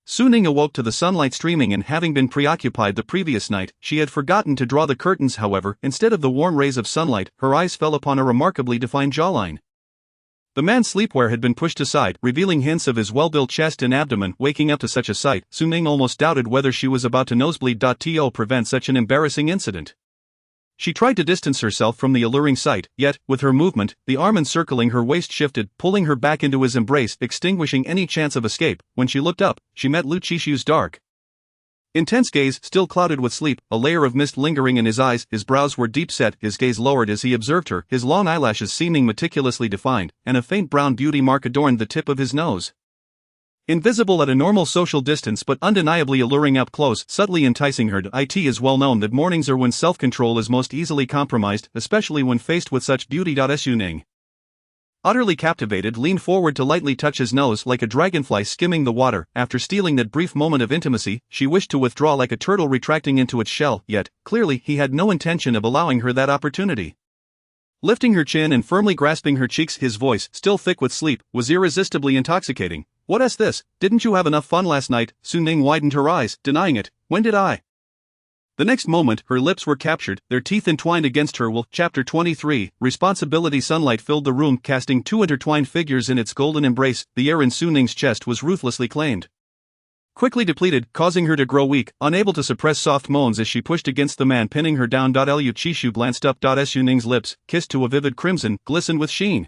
Speaker 2: Su Ning awoke to the sunlight streaming, and having been preoccupied the previous night, she had forgotten to draw the curtains. However, instead of the warm rays of sunlight, her eyes fell upon a remarkably defined jawline. The man's sleepwear had been pushed aside, revealing hints of his well-built chest and abdomen. Waking up to such a sight, Su Ning almost doubted whether she was about to nosebleed. To prevent such an embarrassing incident, she tried to distance herself from the alluring sight, yet, with her movement, the arm encircling her waist shifted, pulling her back into his embrace, extinguishing any chance of escape. When she looked up, she met Lu Chishu's dark, intense gaze, still clouded with sleep, a layer of mist lingering in his eyes. His brows were deep set, his gaze lowered as he observed her, his long eyelashes seeming meticulously defined, and a faint brown beauty mark adorned the tip of his nose. Invisible at a normal social distance but undeniably alluring up close, subtly enticing her. It is well known that mornings are when self-control is most easily compromised, especially when faced with such beauty. Su Ning, utterly captivated, leaned forward to lightly touch his nose like a dragonfly skimming the water. After stealing that brief moment of intimacy, she wished to withdraw like a turtle retracting into its shell, yet, clearly, he had no intention of allowing her that opportunity. Lifting her chin and firmly grasping her cheeks, his voice, still thick with sleep, was irresistibly intoxicating. "What's this? Didn't you have enough fun last night?" Su Ning widened her eyes, denying it. "When did I?" The next moment, her lips were captured, their teeth entwined against her will. Chapter 23, Responsibility. Sunlight filled the room, casting two intertwined figures in its golden embrace. The air in Su Ning's chest was ruthlessly claimed, quickly depleted, causing her to grow weak, unable to suppress soft moans as she pushed against the man, pinning her down. Lu Chishu glanced up. Su Ning's lips, kissed to a vivid crimson, glistened with sheen,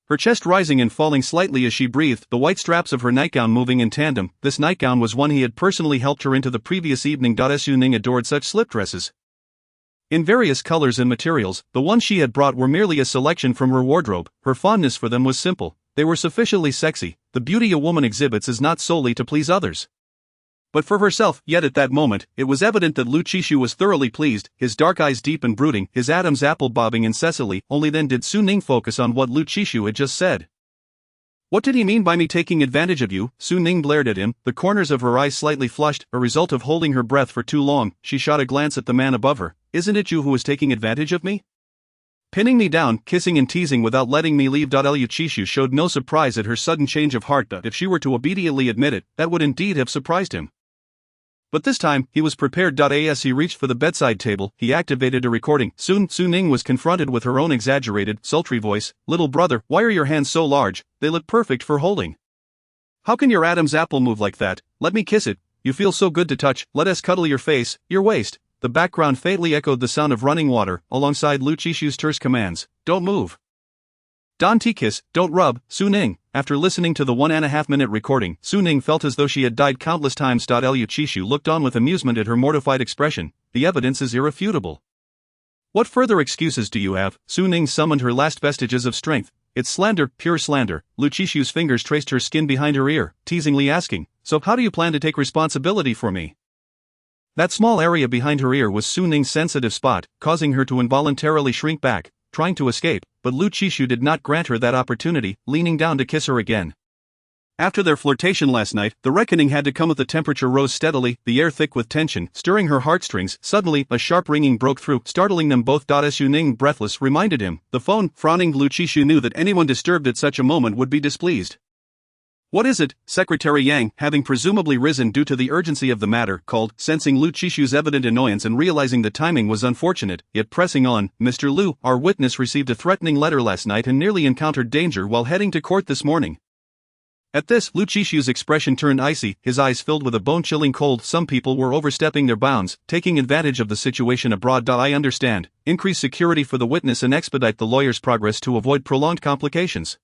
Speaker 2: her chest rising and falling slightly as she breathed, the white straps of her nightgown moving in tandem. This nightgown was one he had personally helped her into the previous evening. Su Ning adored such slip dresses in various colors and materials. The ones she had brought were merely a selection from her wardrobe. Her fondness for them was simple. They were sufficiently sexy. The beauty a woman exhibits is not solely to please others, but for herself. Yet at that moment, it was evident that Lu Chishu was thoroughly pleased, his dark eyes deep and brooding, his Adam's apple bobbing incessantly. Only then did Su Ning focus on what Lu Chishu had just said. "What did he mean by me taking advantage of you?" Su Ning glared at him, the corners of her eyes slightly flushed, a result of holding her breath for too long. She shot a glance at the man above her. "Isn't it you who is taking advantage of me? Pinning me down, kissing and teasing without letting me leave." Lu Chishu showed no surprise at her sudden change of heart. If she were to obediently admit it, that would indeed have surprised him. But this time, he was prepared. As he reached for the bedside table, he activated a recording. Soon, Su Ning was confronted with her own exaggerated, sultry voice. "Little brother, why are your hands so large? They look perfect for holding. How can your Adam's apple move like that? Let me kiss it. You feel so good to touch. Let us cuddle your face, your waist." The background faintly echoed the sound of running water, alongside Lu Chishu's terse commands. "Don't move. Don't kiss, don't rub." Su Ning, after listening to the 1.5-minute recording, Su Ning felt as though she had died countless times. Lu Chishu looked on with amusement at her mortified expression. "The evidence is irrefutable. What further excuses do you have?" Su Ning summoned her last vestiges of strength. "It's slander, pure slander." Lu Chishu's fingers traced her skin behind her ear, teasingly asking, "So how do you plan to take responsibility for me?" That small area behind her ear was Su Ning's sensitive spot, causing her to involuntarily shrink back, trying to escape, but Lu Chishu did not grant her that opportunity, leaning down to kiss her again. After their flirtation last night, the reckoning had to come. The temperature rose steadily, the air thick with tension, stirring her heartstrings. Suddenly, a sharp ringing broke through, startling them both. Su Ning, breathless, reminded him. The phone. Frowning, Lu Chishu knew that anyone disturbed at such a moment would be displeased. "What is it?" Secretary Yang, having presumably risen due to the urgency of the matter, called, sensing Lu Chishu's evident annoyance and realizing the timing was unfortunate, yet pressing on. "Mr. Lu, our witness received a threatening letter last night and nearly encountered danger while heading to court this morning." At this, Lu Chishu's expression turned icy, his eyes filled with a bone-chilling cold. "Some people were overstepping their bounds, taking advantage of the situation abroad. I understand. Increase security for the witness and expedite the lawyer's progress to avoid prolonged complications."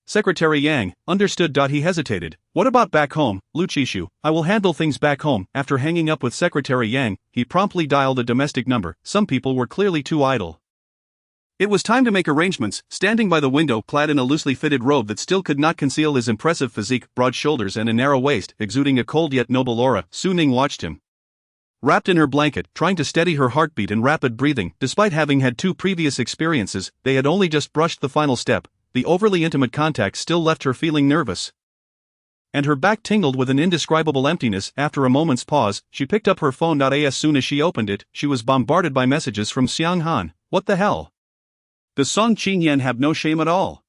Speaker 2: Secretary Yang understood. He hesitated. "What about back home, Lu Chishu?" "I will handle things back home." After hanging up with Secretary Yang, he promptly dialed a domestic number. Some people were clearly too idle. It was time to make arrangements. Standing by the window, clad in a loosely fitted robe that still could not conceal his impressive physique, broad shoulders and a narrow waist, exuding a cold yet noble aura, Su Ning watched him. Wrapped in her blanket, trying to steady her heartbeat and rapid breathing, despite having had 2 previous experiences, they had only just brushed the final step. The overly intimate contact still left her feeling nervous. And her back tingled with an indescribable emptiness. After a moment's pause, she picked up her phone. As soon as she opened it, she was bombarded by messages from Xiang Han. What the hell? Does Song Qingyan have no shame at all?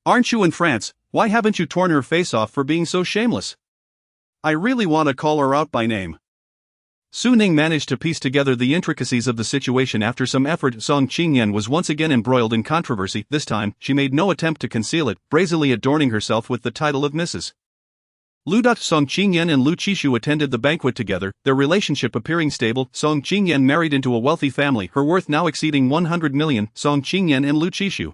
Speaker 2: Aren't you in France? Why haven't you torn her face off for being so shameless? I really want to call her out by name. Su Ning managed to piece together the intricacies of the situation after some effort. Song Qingyan was once again embroiled in controversy. This time, she made no attempt to conceal it, brazenly adorning herself with the title of Mrs. Lu. Song Qingyan and Lu Qishu attended the banquet together, their relationship appearing stable. Song Qingyan married into a wealthy family, her worth now exceeding 100 million. Song Qingyan and Lu Qishu,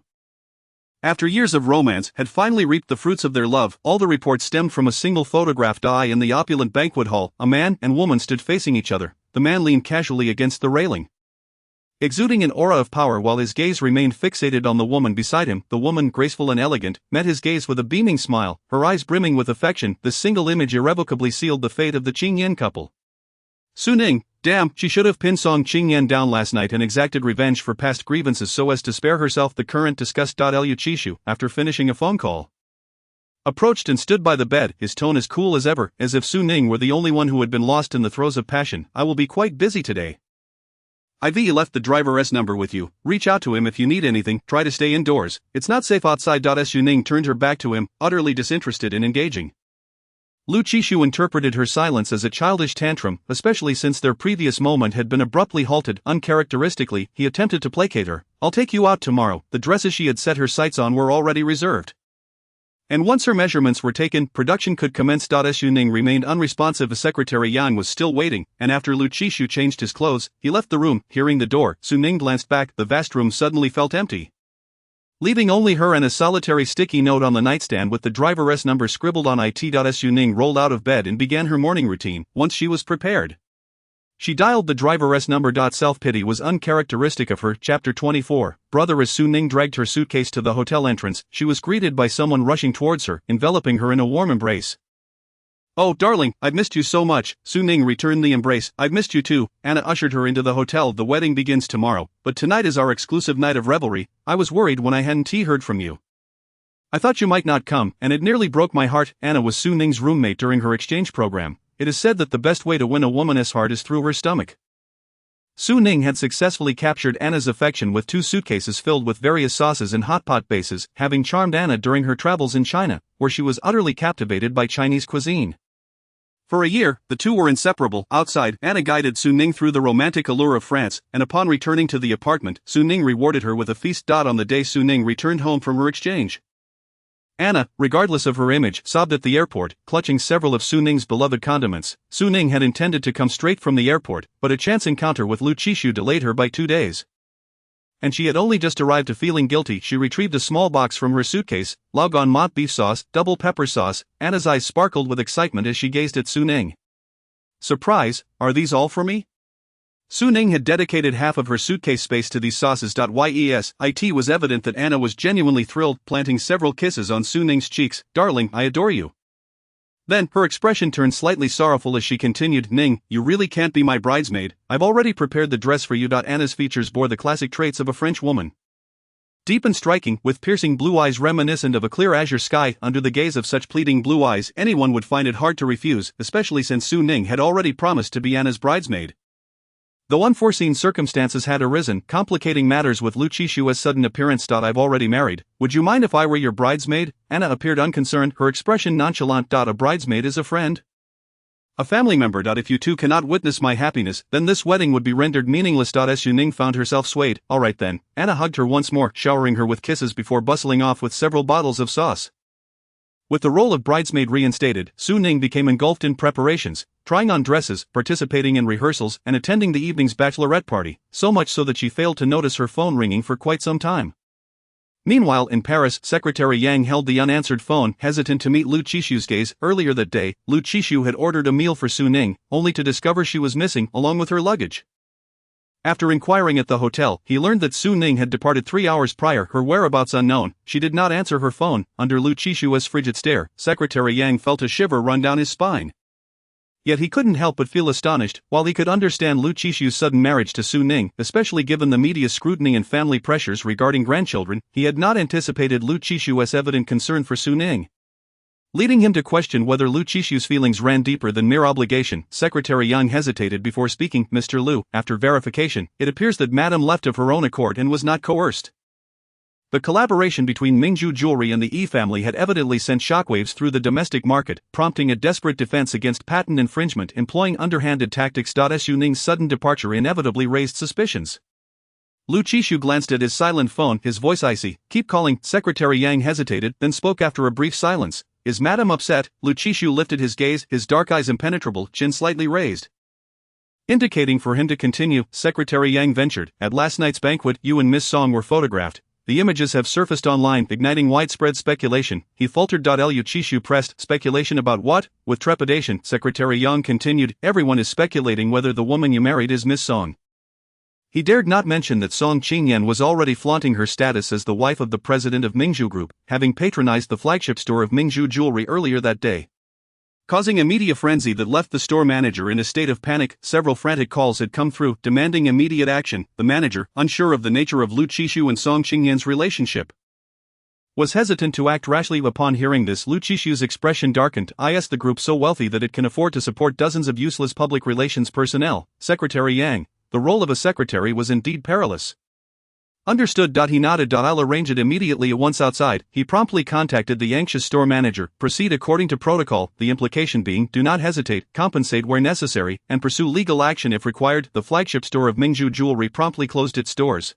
Speaker 2: after years of romance, had finally reaped the fruits of their love. All the reports stemmed from a single photograph. In the opulent banquet hall, a man and woman stood facing each other. The man leaned casually against the railing, exuding an aura of power while his gaze remained fixated on the woman beside him. The woman, graceful and elegant, met his gaze with a beaming smile, her eyes brimming with affection. This single image irrevocably sealed the fate of the Qingyan couple. Su Ning, damn, she should have pinned Song Qingyan down last night and exacted revenge for past grievances so as to spare herself the current disgust. Lu Qishu, after finishing a phone call, approached and stood by the bed, his tone as cool as ever, as if Su Ning were the only one who had been lost in the throes of passion. I will be quite busy today. I've left the driver's number with you. Reach out to him if you need anything. Try to stay indoors. It's not safe outside. Su Ning turned her back to him, utterly disinterested in engaging. Lu Qishu interpreted her silence as a childish tantrum, especially since their previous moment had been abruptly halted. Uncharacteristically, he attempted to placate her. I'll take you out tomorrow. The dresses she had set her sights on were already reserved, and once her measurements were taken, production could commence. Su Ning remained unresponsive. Secretary Yang was still waiting, and after Lu Qishu changed his clothes, he left the room. Hearing the door, Su Ning glanced back. The vast room suddenly felt empty, leaving only her and a solitary sticky note on the nightstand with the driver's number scribbled on it. Su Ning rolled out of bed and began her morning routine. Once she was prepared, she dialed the driver's number. Self-pity was uncharacteristic of her. Chapter 24. Brother. As Su Ning dragged her suitcase to the hotel entrance, she was greeted by someone rushing towards her, enveloping her in a warm embrace. Oh, darling, I've missed you so much. Su Ning returned the embrace. I've missed you too. Anna ushered her into the hotel. The wedding begins tomorrow, but tonight is our exclusive night of revelry. I was worried when I hadn't heard from you. I thought you might not come, and it nearly broke my heart. Anna was Su Ning's roommate during her exchange program. It is said that the best way to win a woman's heart is through her stomach. Su Ning had successfully captured Anna's affection with 2 suitcases filled with various sauces and hot pot bases, having charmed Anna during her travels in China, where she was utterly captivated by Chinese cuisine. For a year, the two were inseparable. Outside, Anna guided Su Ning through the romantic allure of France, and upon returning to the apartment, Su Ning rewarded her with a feast. On the day Su Ning returned home from her exchange, Anna, regardless of her image, sobbed at the airport, clutching several of Su Ning's beloved condiments. Su Ning had intended to come straight from the airport, but a chance encounter with Lu Qishu delayed her by 2 days. And she had only just arrived. Feeling guilty, she retrieved a small box from her suitcase. Logon mott beef sauce, double pepper sauce. Anna's eyes sparkled with excitement as she gazed at Su Ning. Surprise, are these all for me? Su Ning had dedicated half of her suitcase space to these sauces. It was evident that Anna was genuinely thrilled, planting several kisses on Su Ning's cheeks. Darling, I adore you. Then, her expression turned slightly sorrowful as she continued, Ning, you really can't be my bridesmaid. I've already prepared the dress for you. Anna's features bore the classic traits of a French woman. Deep and striking, with piercing blue eyes reminiscent of a clear azure sky. Under the gaze of such pleading blue eyes, anyone would find it hard to refuse, especially since Su Ning had already promised to be Anna's bridesmaid. Though unforeseen circumstances had arisen, complicating matters with Lu Qishu's sudden appearance. I've already married. Would you mind if I were your bridesmaid? Anna appeared unconcerned, her expression nonchalant. A bridesmaid is a friend, a family member. If you two cannot witness my happiness, then this wedding would be rendered meaningless. Su Ning found herself swayed. Alright then. Anna hugged her once more, showering her with kisses before bustling off with several bottles of sauce. With the role of bridesmaid reinstated, Su Ning became engulfed in preparations, trying on dresses, participating in rehearsals, and attending the evening's bachelorette party, so much so that she failed to notice her phone ringing for quite some time. Meanwhile, in Paris, Secretary Yang held the unanswered phone, hesitant to meet Lu Qishu's gaze. Earlier that day, Lu Qishu had ordered a meal for Su Ning, only to discover she was missing, along with her luggage. After inquiring at the hotel, he learned that Su Ning had departed 3 hours prior, her whereabouts unknown. She did not answer her phone. Under Lu Qishu's frigid stare, Secretary Yang felt a shiver run down his spine. Yet he couldn't help but feel astonished. While he could understand Lu Qishu's sudden marriage to Su Ning, especially given the media's scrutiny and family pressures regarding grandchildren, he had not anticipated Lu Qishu's evident concern for Su Ning, leading him to question whether Lu Qishu's feelings ran deeper than mere obligation. Secretary Yang hesitated before speaking. Mr. Lu, after verification, it appears that Madam left of her own accord and was not coerced. The collaboration between Mingzhu Jewelry and the Yi family had evidently sent shockwaves through the domestic market, prompting a desperate defense against patent infringement employing underhanded tactics. Su Ning's sudden departure inevitably raised suspicions. Lu Qishu glanced at his silent phone, his voice icy. Keep calling. Secretary Yang hesitated, then spoke after a brief silence. Is Madam upset? Lu Qishu lifted his gaze, his dark eyes impenetrable, chin slightly raised, indicating for him to continue. Secretary Yang ventured, at last night's banquet, you and Miss Song were photographed. The images have surfaced online, igniting widespread speculation. He faltered. Lu Qishu pressed, speculation about what? With trepidation, Secretary Yang continued, everyone is speculating whether the woman you married is Miss Song. He dared not mention that Song Qingyan was already flaunting her status as the wife of the president of Mingzhu Group, having patronized the flagship store of Mingzhu Jewelry earlier that day, causing a media frenzy that left the store manager in a state of panic. Several frantic calls had come through, demanding immediate action. The manager, unsure of the nature of Lu Qishu and Song Qingyan's relationship, was hesitant to act rashly. Upon hearing this, Lu Qishu's expression darkened. Is the group so wealthy that it can afford to support dozens of useless public relations personnel? Secretary Yang, the role of a secretary was indeed perilous. Understood. He nodded. I'll arrange it immediately. Once outside, he promptly contacted the anxious store manager. Proceed according to protocol, the implication being, do not hesitate, compensate where necessary, and pursue legal action if required. The flagship store of Mingzhu Jewelry promptly closed its doors,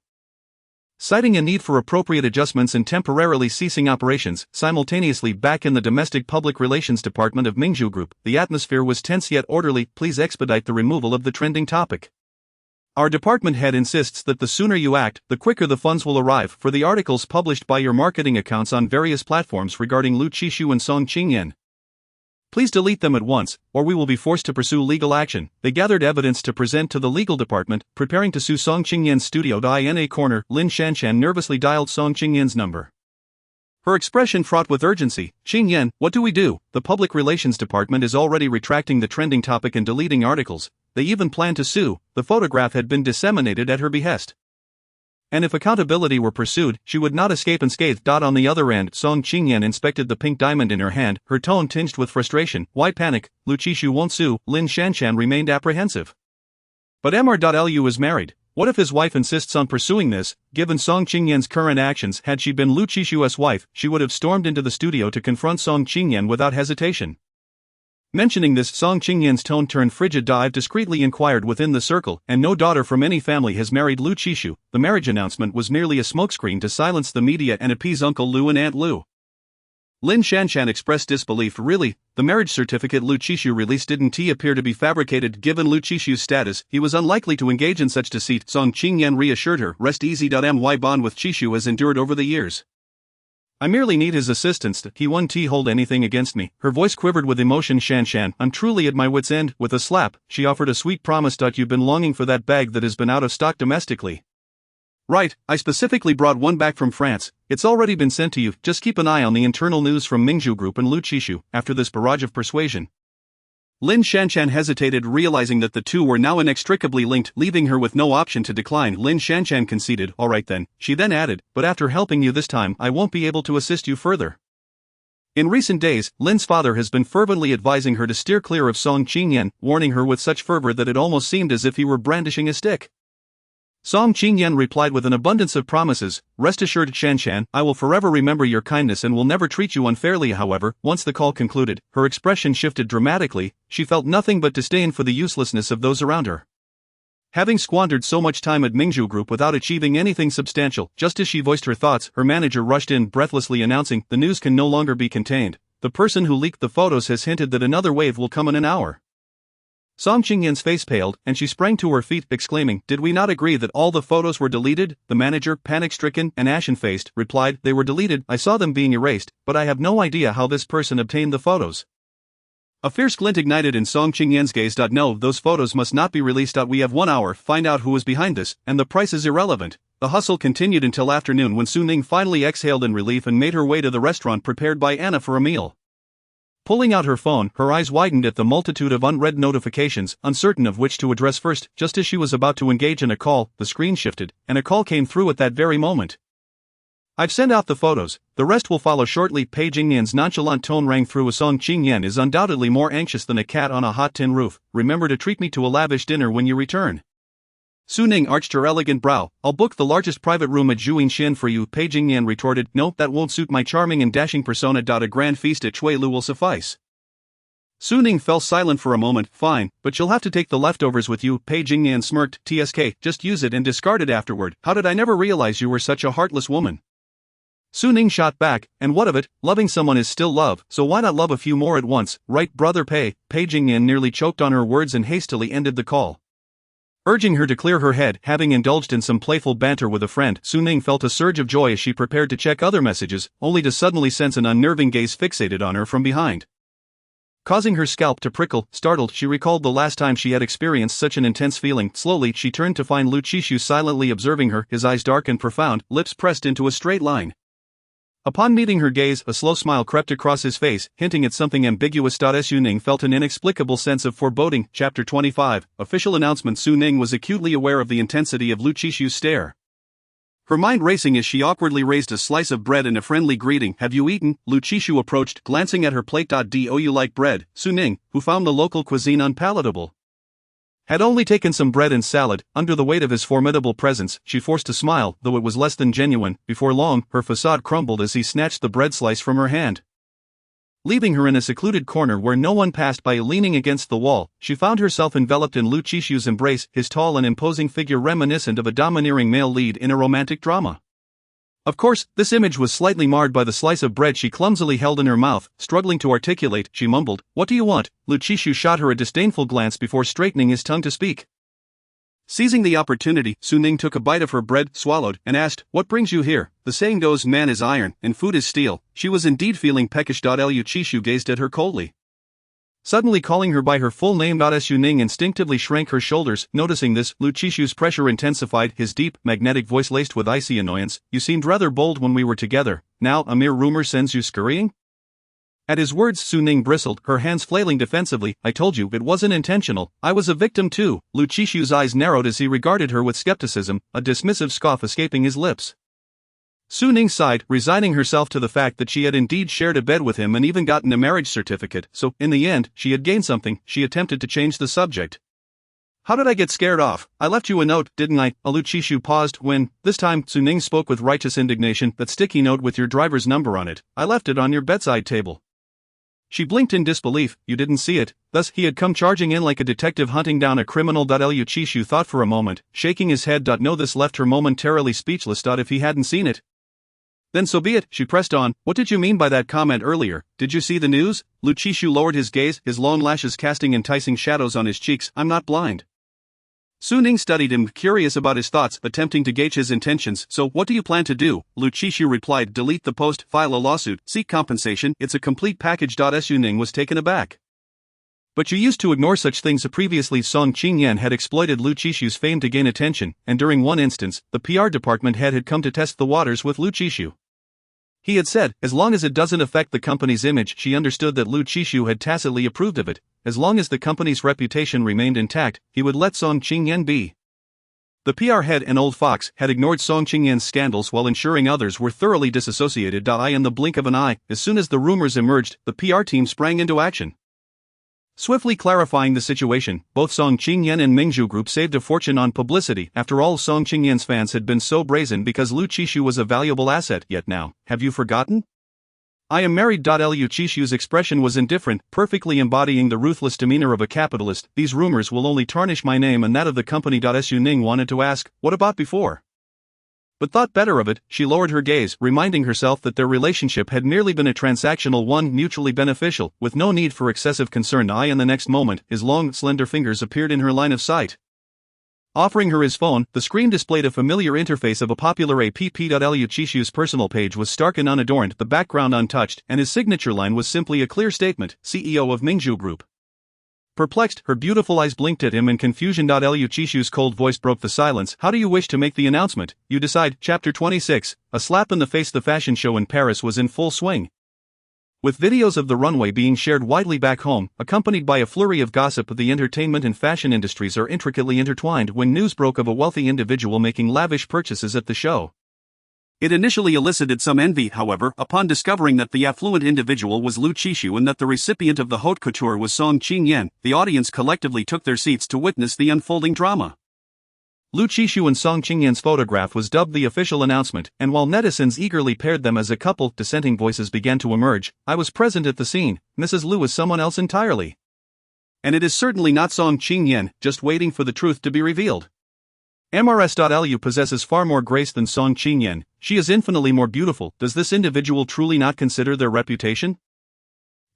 Speaker 2: citing a need for appropriate adjustments and temporarily ceasing operations. Simultaneously, back in the domestic public relations department of Mingzhu Group, the atmosphere was tense yet orderly. Please expedite the removal of the trending topic. Our department head insists that the sooner you act, the quicker the funds will arrive. For the articles published by your marketing accounts on various platforms regarding Lu Qishu and Song Qingyan, please delete them at once, or we will be forced to pursue legal action. They gathered evidence to present to the legal department, preparing to sue Song Qingyan's studio. In a corner, Lin Shanshan nervously dialed Song Qingyan's number, her expression fraught with urgency. Qingyan, what do we do? The public relations department is already retracting the trending topic and deleting articles. They even plan to sue. The photograph had been disseminated at her behest, and if accountability were pursued, she would not escape unscathed. On the other end, Song Qingyan inspected the pink diamond in her hand, her tone tinged with frustration. Why panic? Lu Qishu won't sue. Lin Shanshan remained apprehensive. But Lu is married. What if his wife insists on pursuing this? Given Song Qingyan's current actions, had she been Lu Qishu's wife, she would have stormed into the studio to confront Song Qingyan without hesitation. Mentioning this, Song Qingyan's tone turned frigid. I've discreetly inquired within the circle, and no daughter from any family has married Lu Qishu. The marriage announcement was merely a smokescreen to silence the media and appease Uncle Lu and Aunt Lu. Lin Shanshan expressed disbelief. Really? The marriage certificate Lu Qishu released didn't appear to be fabricated. Given Lu Qishu's status, he was unlikely to engage in such deceit. Song Qingyan reassured her. Rest easy. My bond with Qishu has endured over the years. I merely need his assistance. He won't hold anything against me. Her voice quivered with emotion. Shanshan, I'm truly at my wit's end. With a slap, she offered a sweet promise. You've been longing for that bag that has been out of stock domestically. Right, I specifically brought one back from France. It's already been sent to you. Just keep an eye on the internal news from Mingzhu Group and Lu Qishu. After this barrage of persuasion, Lin Shanshan hesitated, realizing that the two were now inextricably linked, leaving her with no option to decline. Lin Shanshan conceded. All right then, she then added, but after helping you this time, I won't be able to assist you further. In recent days, Lin's father has been fervently advising her to steer clear of Song Qingyan, warning her with such fervor that it almost seemed as if he were brandishing a stick. Song Qingyan replied with an abundance of promises. Rest assured, Shanshan, I will forever remember your kindness and will never treat you unfairly. However, once the call concluded, her expression shifted dramatically. She felt nothing but disdain for the uselessness of those around her, having squandered so much time at Mingzhu Group without achieving anything substantial. Just as she voiced her thoughts, her manager rushed in, breathlessly announcing, the news can no longer be contained. The person who leaked the photos has hinted that another wave will come in an hour. Song Qingyan's face paled, and she sprang to her feet, exclaiming, Did we not agree that all the photos were deleted? The manager, panic-stricken and ashen-faced, replied, They were deleted, I saw them being erased, but I have no idea how this person obtained the photos. A fierce glint ignited in Song Qingyan's gaze. No, those photos must not be released. We have 1 hour, find out who is behind this, and the price is irrelevant. The hustle continued until afternoon, when Su Ning finally exhaled in relief and made her way to the restaurant prepared by Anna for a meal. Pulling out her phone, her eyes widened at the multitude of unread notifications, uncertain of which to address first. Just as she was about to engage in a call, the screen shifted, and a call came through at that very moment. "I've sent out the photos, the rest will follow shortly." Pei Jingyan's nonchalant tone rang through. Song Qingyan is undoubtedly more anxious than a cat on a hot tin roof. "Remember to treat me to a lavish dinner when you return." Su Ning arched her elegant brow. "I'll book the largest private room at Juinshan for you." Pei Jingyan retorted. "No, that won't suit my charming and dashing persona. A grand feast at Chui Lu will suffice." Su Ning fell silent for a moment. "Fine, but you'll have to take the leftovers with you." Pei Jingyan smirked. "TSK, just use it and discard it afterward. How did I never realize you were such a heartless woman?" Su Ning shot back. "And what of it? Loving someone is still love, so why not love a few more at once, right, brother Pei?" Pei Jingyan nearly choked on her words and hastily ended the call. Urging her to clear her head, having indulged in some playful banter with a friend, Su Ning felt a surge of joy as she prepared to check other messages, only to suddenly sense an unnerving gaze fixated on her from behind. Causing her scalp to prickle, startled, she recalled the last time she had experienced such an intense feeling. Slowly, she turned to find Lu Qishu silently observing her, his eyes dark and profound, lips pressed into a straight line. Upon meeting her gaze, a slow smile crept across his face, hinting at something ambiguous. Su Ning felt an inexplicable sense of foreboding. Chapter 25, Official Announcement. Su Ning was acutely aware of the intensity of Lu Qishu's stare. Her mind racing as she awkwardly raised a slice of bread in a friendly greeting. "Have you eaten?" Lu Qishu approached, glancing at her plate. "Do you like bread?" Su Ning, who found the local cuisine unpalatable, had only taken some bread and salad. Under the weight of his formidable presence, she forced a smile, though it was less than genuine. Before long, her facade crumbled as he snatched the bread slice from her hand. Leaving her in a secluded corner where no one passed by. Leaning against the wall, she found herself enveloped in Lu Qishu's embrace, his tall and imposing figure reminiscent of a domineering male lead in a romantic drama. Of course, this image was slightly marred by the slice of bread she clumsily held in her mouth. Struggling to articulate, she mumbled, "What do you want?" Lu Qishu shot her a disdainful glance before straightening his tongue to speak. Seizing the opportunity, Su Ning took a bite of her bread, swallowed, and asked, "What brings you here?" The saying goes, man is iron, and food is steel. She was indeed feeling peckish. Lu Qishu gazed at her coldly. Suddenly calling her by her full name. Su Ning instinctively shrank her shoulders. Noticing this, Lu Qishu's pressure intensified, his deep, magnetic voice laced with icy annoyance. "You seemed rather bold when we were together. Now, a mere rumor sends you scurrying?" At his words, Su Ning bristled, her hands flailing defensively. "I told you, it wasn't intentional. I was a victim too." Lu Qishu's eyes narrowed as he regarded her with skepticism, a dismissive scoff escaping his lips. Su Ning sighed, resigning herself to the fact that she had indeed shared a bed with him and even gotten a marriage certificate, so, in the end, she had gained something. She attempted to change the subject. "How did I get scared off? I left you a note, didn't I?" Lu Qishu paused when, this time, Su Ning spoke with righteous indignation. "That sticky note with your driver's number on it. I left it on your bedside table." She blinked in disbelief. "You didn't see it?" Thus, he had come charging in like a detective hunting down a criminal. Lu Qishu thought for a moment, shaking his head. No, this left her momentarily speechless. If he hadn't seen it, then so be it, she pressed on. "What did you mean by that comment earlier? Did you see the news?" Lu Qishu lowered his gaze, his long lashes casting enticing shadows on his cheeks. "I'm not blind." Su Ning studied him, curious about his thoughts, attempting to gauge his intentions. "So, what do you plan to do?" Lu Qishu replied, "Delete the post, file a lawsuit, seek compensation. It's a complete package." Su Ning was taken aback. "But you used to ignore such things previously." Song Qingyan had exploited Lu Qishu's fame to gain attention, and during one instance, the PR department head had come to test the waters with Lu Qishu. He had said, as long as it doesn't affect the company's image. She understood that Lu Qishu had tacitly approved of it. As long as the company's reputation remained intact, he would let Song Qingyan be. The PR head, an old fox, had ignored Song Qingyan's scandals while ensuring others were thoroughly disassociated. In the blink of an eye, as soon as the rumors emerged, the PR team sprang into action. Swiftly clarifying the situation, both Song Qingyan and Mingzhu Group saved a fortune on publicity. After all, Song Qingyan's fans had been so brazen because Lu Qishu was a valuable asset. Yet now, have you forgotten? I am married. Lu Qishu's expression was indifferent, perfectly embodying the ruthless demeanor of a capitalist. These rumors will only tarnish my name and that of the company. Su Ning wanted to ask, what about before? But thought better of it. She lowered her gaze, reminding herself that their relationship had merely been a transactional one, mutually beneficial, with no need for excessive concern. In the next moment, his long, slender fingers appeared in her line of sight. Offering her his phone, the screen displayed a familiar interface of a popular app. Lu Qishu's personal page was stark and unadorned, the background untouched, and his signature line was simply a clear statement, CEO of Mingzhu Group. Perplexed, her beautiful eyes blinked at him in confusion. Lu Qishu's cold voice broke the silence. How do you wish to make the announcement? You decide. Chapter 26, A slap in the face. The fashion show in Paris was in full swing. with videos of the runway being shared widely back home, accompanied by a flurry of gossip. The entertainment and fashion industries are intricately intertwined when news broke of a wealthy individual making lavish purchases at the show. It initially elicited some envy, however, upon discovering that the affluent individual was Liu Qixu and that the recipient of the haute couture was Song Qingyan. The audience collectively took their seats to witness the unfolding drama. Liu Qixu and Song Qingyan's photograph was dubbed the official announcement, and while netizens eagerly paired them as a couple, dissenting voices began to emerge. I was present at the scene. Mrs. Liu is someone else entirely. And it is certainly not Song Qingyan, just waiting for the truth to be revealed. MRS.Lu possesses far more grace than Song Qingyan. She is infinitely more beautiful. Does this individual truly not consider their reputation?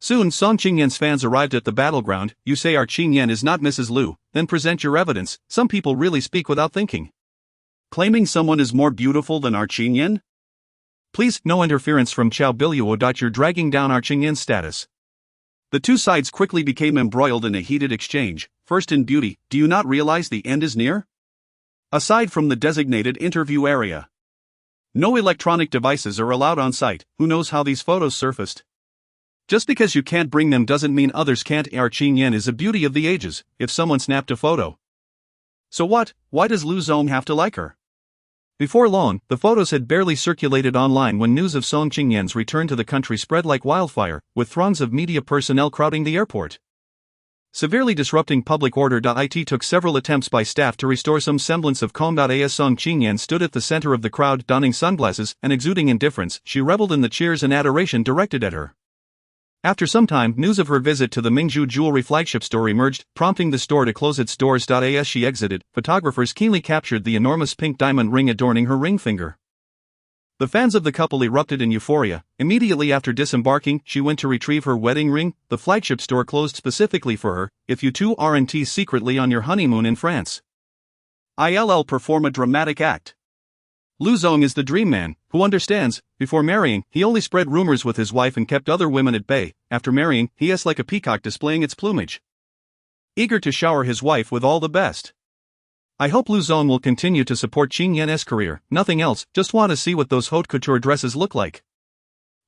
Speaker 2: Soon Song Qingyan's fans arrived at the battleground. You say our Qingyan is not Mrs. Liu, then present your evidence. Some people really speak without thinking. Claiming someone is more beautiful than our Qingyan? Please, no interference from Chao Biluo. You're dragging down our Qingyan's status. The two sides quickly became embroiled in a heated exchange. First in beauty, do you not realize the end is near? Aside from the designated interview area, no electronic devices are allowed on site. Who knows how these photos surfaced? Just because you can't bring them doesn't mean others can't. Our Qingyan is a beauty of the ages, if someone snapped a photo. So what? Why does Liu Zong have to like her? Before long, the photos had barely circulated online when news of Song Qingyan's return to the country spread like wildfire, with throngs of media personnel crowding the airport. Severely disrupting public order. It took several attempts by staff to restore some semblance of calm. As Song Qingyan stood at the center of the crowd, donning sunglasses and exuding indifference, she reveled in the cheers and adoration directed at her. After some time, news of her visit to the Mingzhu jewelry flagship store emerged, prompting the store to close its doors. As she exited, photographers keenly captured the enormous pink diamond ring adorning her ring finger. The fans of the couple erupted in euphoria. Immediately after disembarking, she went to retrieve her wedding ring. The flagship store closed specifically for her. If you two aren't secretly on your honeymoon in France, ILL perform a dramatic act. Liu Zong is the dream man, who understands. Before marrying, he only spread rumors with his wife and kept other women at bay. After marrying, he is like a peacock displaying its plumage, eager to shower his wife with all the best. I hope Liu Zong will continue to support Qingyan's career. Nothing else, just want to see what those haute couture dresses look like.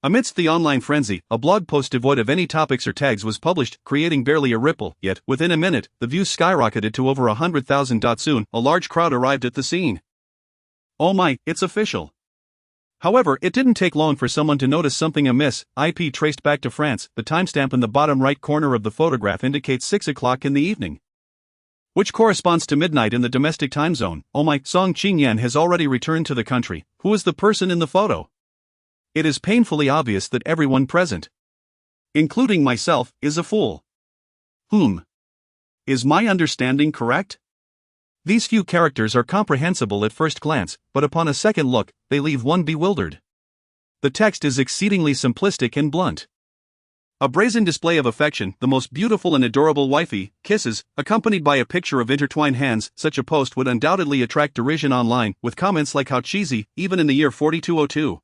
Speaker 2: Amidst the online frenzy, a blog post devoid of any topics or tags was published, creating barely a ripple. Yet, within a minute, the views skyrocketed to over 100,000. Soon, a large crowd arrived at the scene. Oh my, it's official. However, it didn't take long for someone to notice something amiss. IP traced back to France. The timestamp in the bottom right corner of the photograph indicates 6 o'clock in the evening, which corresponds to midnight in the domestic time zone. Oh my, Song Qingyan has already returned to the country. Who is the person in the photo? It is painfully obvious that everyone present, including myself, is a fool. Whom? Is my understanding correct? These few characters are comprehensible at first glance, but upon a second look, they leave one bewildered. The text is exceedingly simplistic and blunt. A brazen display of affection, the most beautiful and adorable wifey, kisses, accompanied by a picture of intertwined hands. Such a post would undoubtedly attract derision online, with comments like how cheesy, even in the year 4202.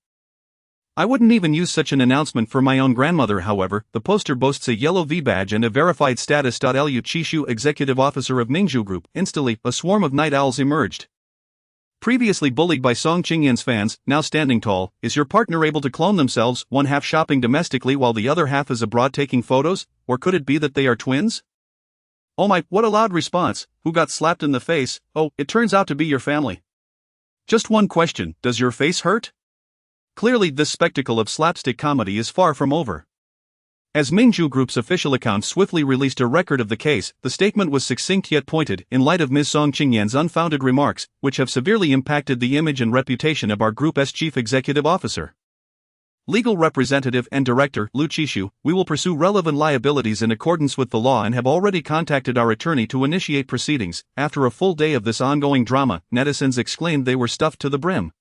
Speaker 2: I wouldn't even use such an announcement for my own grandmother. However, the poster boasts a yellow V badge and a verified status. Liu Qixu, executive officer of Mingzhu Group. Instantly, a swarm of night owls emerged. Previously bullied by Song Qingyan's fans, now standing tall, is your partner able to clone themselves, one half shopping domestically while the other half is abroad taking photos? Or could it be that they are twins? Oh my, what a loud response. Who got slapped in the face? Oh, it turns out to be your family. Just one question, does your face hurt? Clearly, this spectacle of slapstick comedy is far from over. As Mingzhu Group's official account swiftly released a record of the case, the statement was succinct yet pointed, in light of Ms. Song Qingyan's unfounded remarks, which have severely impacted the image and reputation of our group's chief executive officer. Legal representative and director, Liu Qixu, we will pursue relevant liabilities in accordance with the law and have already contacted our attorney to initiate proceedings. After a full day of this ongoing drama, netizens exclaimed they were stuffed to the brim.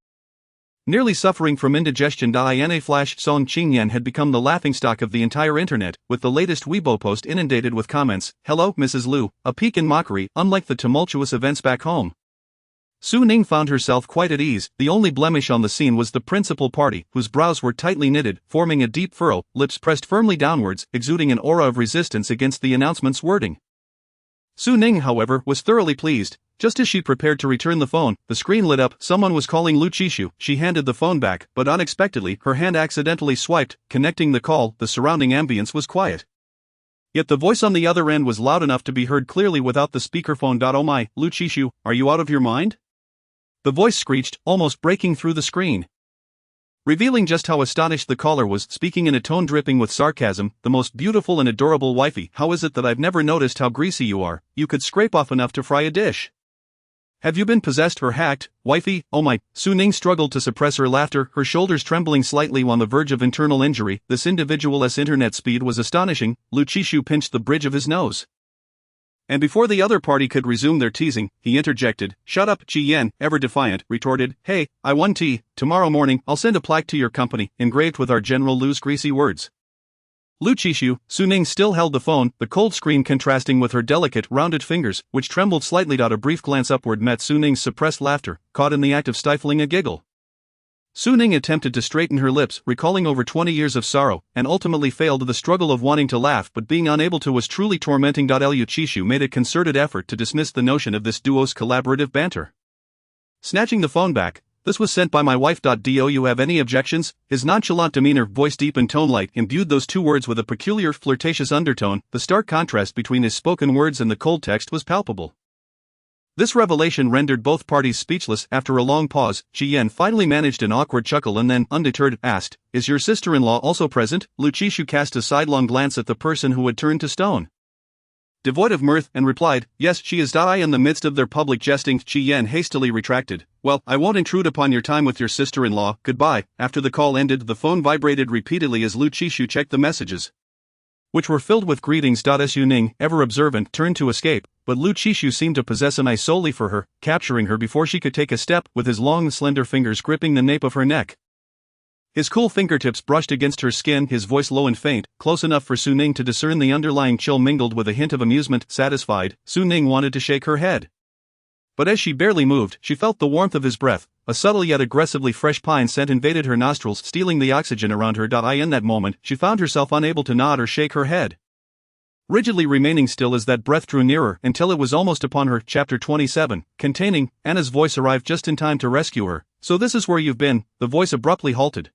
Speaker 2: Nearly suffering from indigestion. In a flash, Song Qingyan had become the laughingstock of the entire internet, with the latest Weibo post inundated with comments. Hello, Mrs. Liu, a peak in mockery, unlike the tumultuous events back home. Su Ning found herself quite at ease. The only blemish on the scene was the principal party, whose brows were tightly knitted, forming a deep furrow, lips pressed firmly downwards, exuding an aura of resistance against the announcement's wording. Su Ning, however, was thoroughly pleased. Just as she prepared to return the phone, the screen lit up. Someone was calling Lu Qishu. She handed the phone back, but unexpectedly, her hand accidentally swiped, connecting the call. The surrounding ambience was quiet. Yet the voice on the other end was loud enough to be heard clearly without the speakerphone. Oh my, Lu Qishu, are you out of your mind? The voice screeched, almost breaking through the screen. Revealing just how astonished the caller was, speaking in a tone dripping with sarcasm, the most beautiful and adorable wifey, how is it that I've never noticed how greasy you are? You could scrape off enough to fry a dish. Have you been possessed or hacked, wifey? Oh my. Su Ning struggled to suppress her laughter, her shoulders trembling slightly on the verge of internal injury. This individual's internet speed was astonishing. Lu Qishu pinched the bridge of his nose. And before the other party could resume their teasing, he interjected. Shut up, Qi Yan, ever defiant, retorted. Hey, I won tea. Tomorrow morning, I'll send a plaque to your company, engraved with our General Lu's greasy words. Lu Qishu, Su Ning still held the phone, the cold screen contrasting with her delicate, rounded fingers, which trembled slightly. A brief glance upward met Su Ning's suppressed laughter, caught in the act of stifling a giggle. Su Ning attempted to straighten her lips, recalling over 20 years of sorrow, and ultimately failed. The struggle of wanting to laugh but being unable to was truly tormenting. Lu Qishu made a concerted effort to dismiss the notion of this duo's collaborative banter. Snatching the phone back, this was sent by my wife. Do you have any objections? His nonchalant demeanor, voice deep and tone light, imbued those two words with a peculiar flirtatious undertone. The stark contrast between his spoken words and the cold text was palpable. This revelation rendered both parties speechless. After a long pause, Qi Yan finally managed an awkward chuckle and then, undeterred, asked, Is your sister-in-law also present? Lu Qishu cast a sidelong glance at the person who had turned to stone. Devoid of mirth, and replied, Yes, she is. In the midst of their public jesting, Qi Yan hastily retracted. Well, I won't intrude upon your time with your sister-in-law. Goodbye. After the call ended, the phone vibrated repeatedly as Lu Qishu checked the messages, which were filled with greetings. Su Ning, ever observant, turned to escape, but Lu Qishu seemed to possess an eye solely for her, capturing her before she could take a step, with his long slender fingers gripping the nape of her neck. His cool fingertips brushed against her skin, his voice low and faint, close enough for Su Ning to discern the underlying chill mingled with a hint of amusement. Satisfied, Su Ning wanted to shake her head. But as she barely moved, she felt the warmth of his breath. A subtle yet aggressively fresh pine scent invaded her nostrils, stealing the oxygen around her. In that moment, she found herself unable to nod or shake her head. Rigidly remaining still as that breath drew nearer until it was almost upon her. Chapter 27, containing, Anna's voice arrived just in time to rescue her. So this is where you've been, the voice abruptly halted.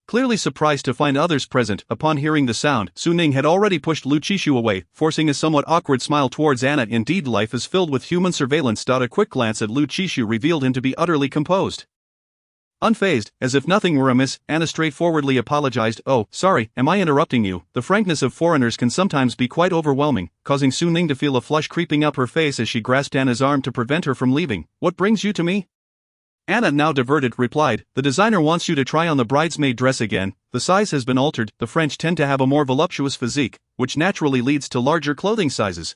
Speaker 2: Clearly surprised to find others present, upon hearing the sound, Su Ning had already pushed Lu Qishu away, forcing a somewhat awkward smile towards Anna. Indeed, life is filled with human surveillance. A quick glance at Lu Qishu revealed him to be utterly composed. Unfazed, as if nothing were amiss, Anna straightforwardly apologized. Oh, sorry, am I interrupting you? The frankness of foreigners can sometimes be quite overwhelming, causing Su Ning to feel a flush creeping up her face as she grasped Anna's arm to prevent her from leaving. What brings you to me? Anna, now diverted, replied, The designer wants you to try on the bridesmaid dress again. The size has been altered. The French tend to have a more voluptuous physique, which naturally leads to larger clothing sizes,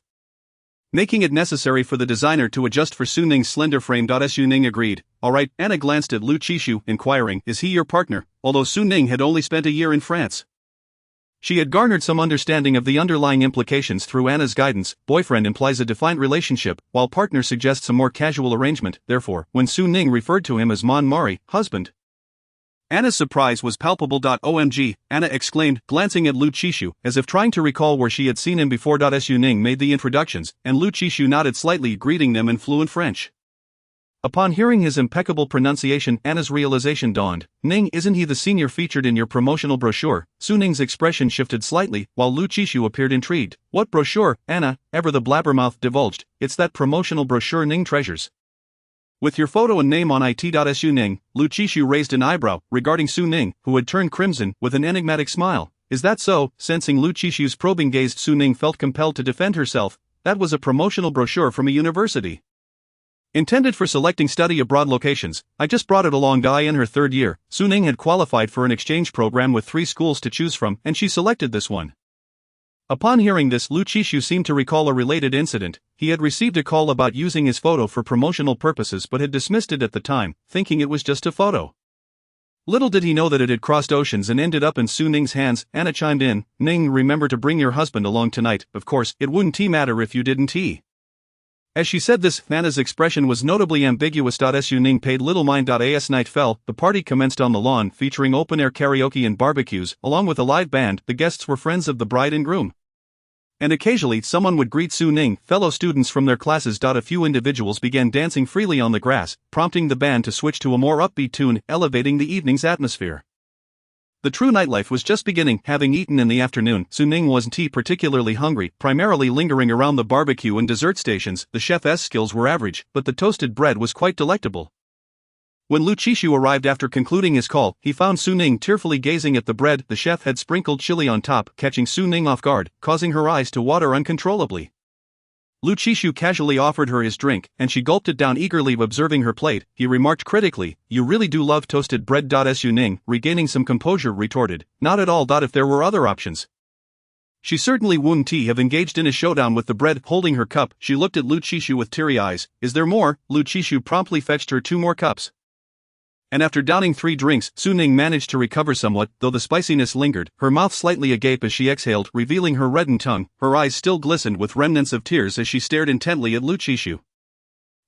Speaker 2: making it necessary for the designer to adjust for Su Ning's slender frame. Su Ning agreed. Alright. Anna glanced at Lu Qishu, inquiring, Is he your partner? Although Su Ning had only spent a year in France, she had garnered some understanding of the underlying implications through Anna's guidance. Boyfriend implies a defined relationship, while partner suggests a more casual arrangement. Therefore, when Su Ning referred to him as Mon Mari, husband, Anna's surprise was palpable. OMG, Anna exclaimed, glancing at Lu Qishu, as if trying to recall where she had seen him before. Su Ning made the introductions, and Lu Qishu nodded slightly, greeting them in fluent French. Upon hearing his impeccable pronunciation, Anna's realization dawned. Ning, isn't he the senior featured in your promotional brochure? Su Ning's expression shifted slightly, while Lu Qishu appeared intrigued. What brochure? Anna, ever the blabbermouth, divulged. It's that promotional brochure Ning treasures, with your photo and name on it. Su Ning, Lu Qishu raised an eyebrow, regarding Su Ning, who had turned crimson, with an enigmatic smile. Is that so? Sensing Lu Qishu's probing gaze, Su Ning felt compelled to defend herself. That was a promotional brochure from a university, intended for selecting study abroad locations. I just brought it along. In her third year, Su Ning had qualified for an exchange program with 3 schools to choose from, and she selected this one. Upon hearing this, Lu Qishu seemed to recall a related incident. He had received a call about using his photo for promotional purposes but had dismissed it at the time, thinking it was just a photo. Little did he know that it had crossed oceans and ended up in Su Ning's hands. Anna chimed in, Ning, remember to bring your husband along tonight. Of course, it wouldn't matter if you didn't. As she said this, Anna's expression was notably ambiguous. Su Ning paid little mind. As night fell, the party commenced on the lawn, featuring open-air karaoke and barbecues, along with a live band. The guests were friends of the bride and groom. And occasionally someone would greet Su Ning, fellow students from their classes. A few individuals began dancing freely on the grass, prompting the band to switch to a more upbeat tune, elevating the evening's atmosphere. The true nightlife was just beginning. Having eaten in the afternoon, Su Ning wasn't particularly hungry, primarily lingering around the barbecue and dessert stations. The chef's skills were average, but the toasted bread was quite delectable. When Lu Qishu arrived after concluding his call, he found Su Ning tearfully gazing at the bread. The chef had sprinkled chili on top, catching Su Ning off guard, causing her eyes to water uncontrollably. Lu Qishu casually offered her his drink, and she gulped it down eagerly. Observing her plate, he remarked critically, "You really do love toasted bread." Su Ning, regaining some composure, retorted, "Not at all. If there were other options." She certainly wouldn't have engaged in a showdown with the bread. Holding her cup, she looked at Lu Qishu with teary eyes. "Is there more?" Lu Qishu promptly fetched her 2 more cups. And after downing 3 drinks, Su Ning managed to recover somewhat, though the spiciness lingered, her mouth slightly agape as she exhaled, revealing her reddened tongue. Her eyes still glistened with remnants of tears as she stared intently at Lu Qishu.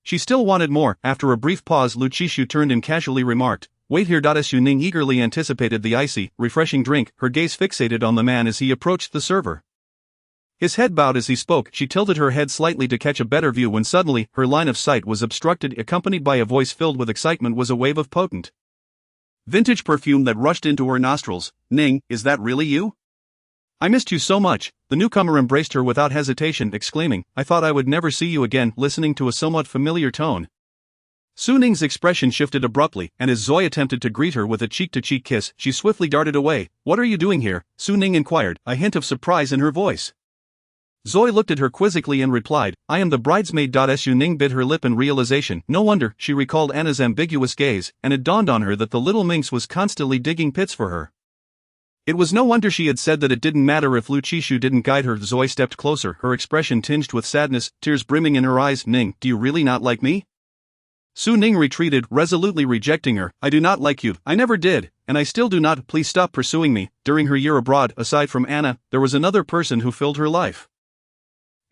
Speaker 2: She still wanted more. After a brief pause, Lu Qishu turned and casually remarked, "Wait here." Su Ning eagerly anticipated the icy, refreshing drink, her gaze fixated on the man as he approached the server. His head bowed as he spoke. She tilted her head slightly to catch a better view when suddenly, her line of sight was obstructed. Accompanied by a voice filled with excitement was a wave of potent vintage perfume that rushed into her nostrils. "Ning, is that really you? I missed you so much." The newcomer embraced her without hesitation, exclaiming, "I thought I would never see you again." Listening to a somewhat familiar tone, Su Ning's expression shifted abruptly, and as Zoe attempted to greet her with a cheek-to-cheek kiss, she swiftly darted away. "What are you doing here?" Su Ning inquired, a hint of surprise in her voice. Zoe looked at her quizzically and replied, "I am the bridesmaid." Su Ning bit her lip in realization. No wonder. She recalled Anna's ambiguous gaze, and it dawned on her that the little minx was constantly digging pits for her. It was no wonder she had said that it didn't matter if Lu Qishu didn't guide her. Zoe stepped closer, her expression tinged with sadness, tears brimming in her eyes. "Ning, do you really not like me?" Su Ning retreated, resolutely rejecting her. "I do not like you. I never did, and I still do not. Please stop pursuing me." During her year abroad, aside from Anna, there was another person who filled her life.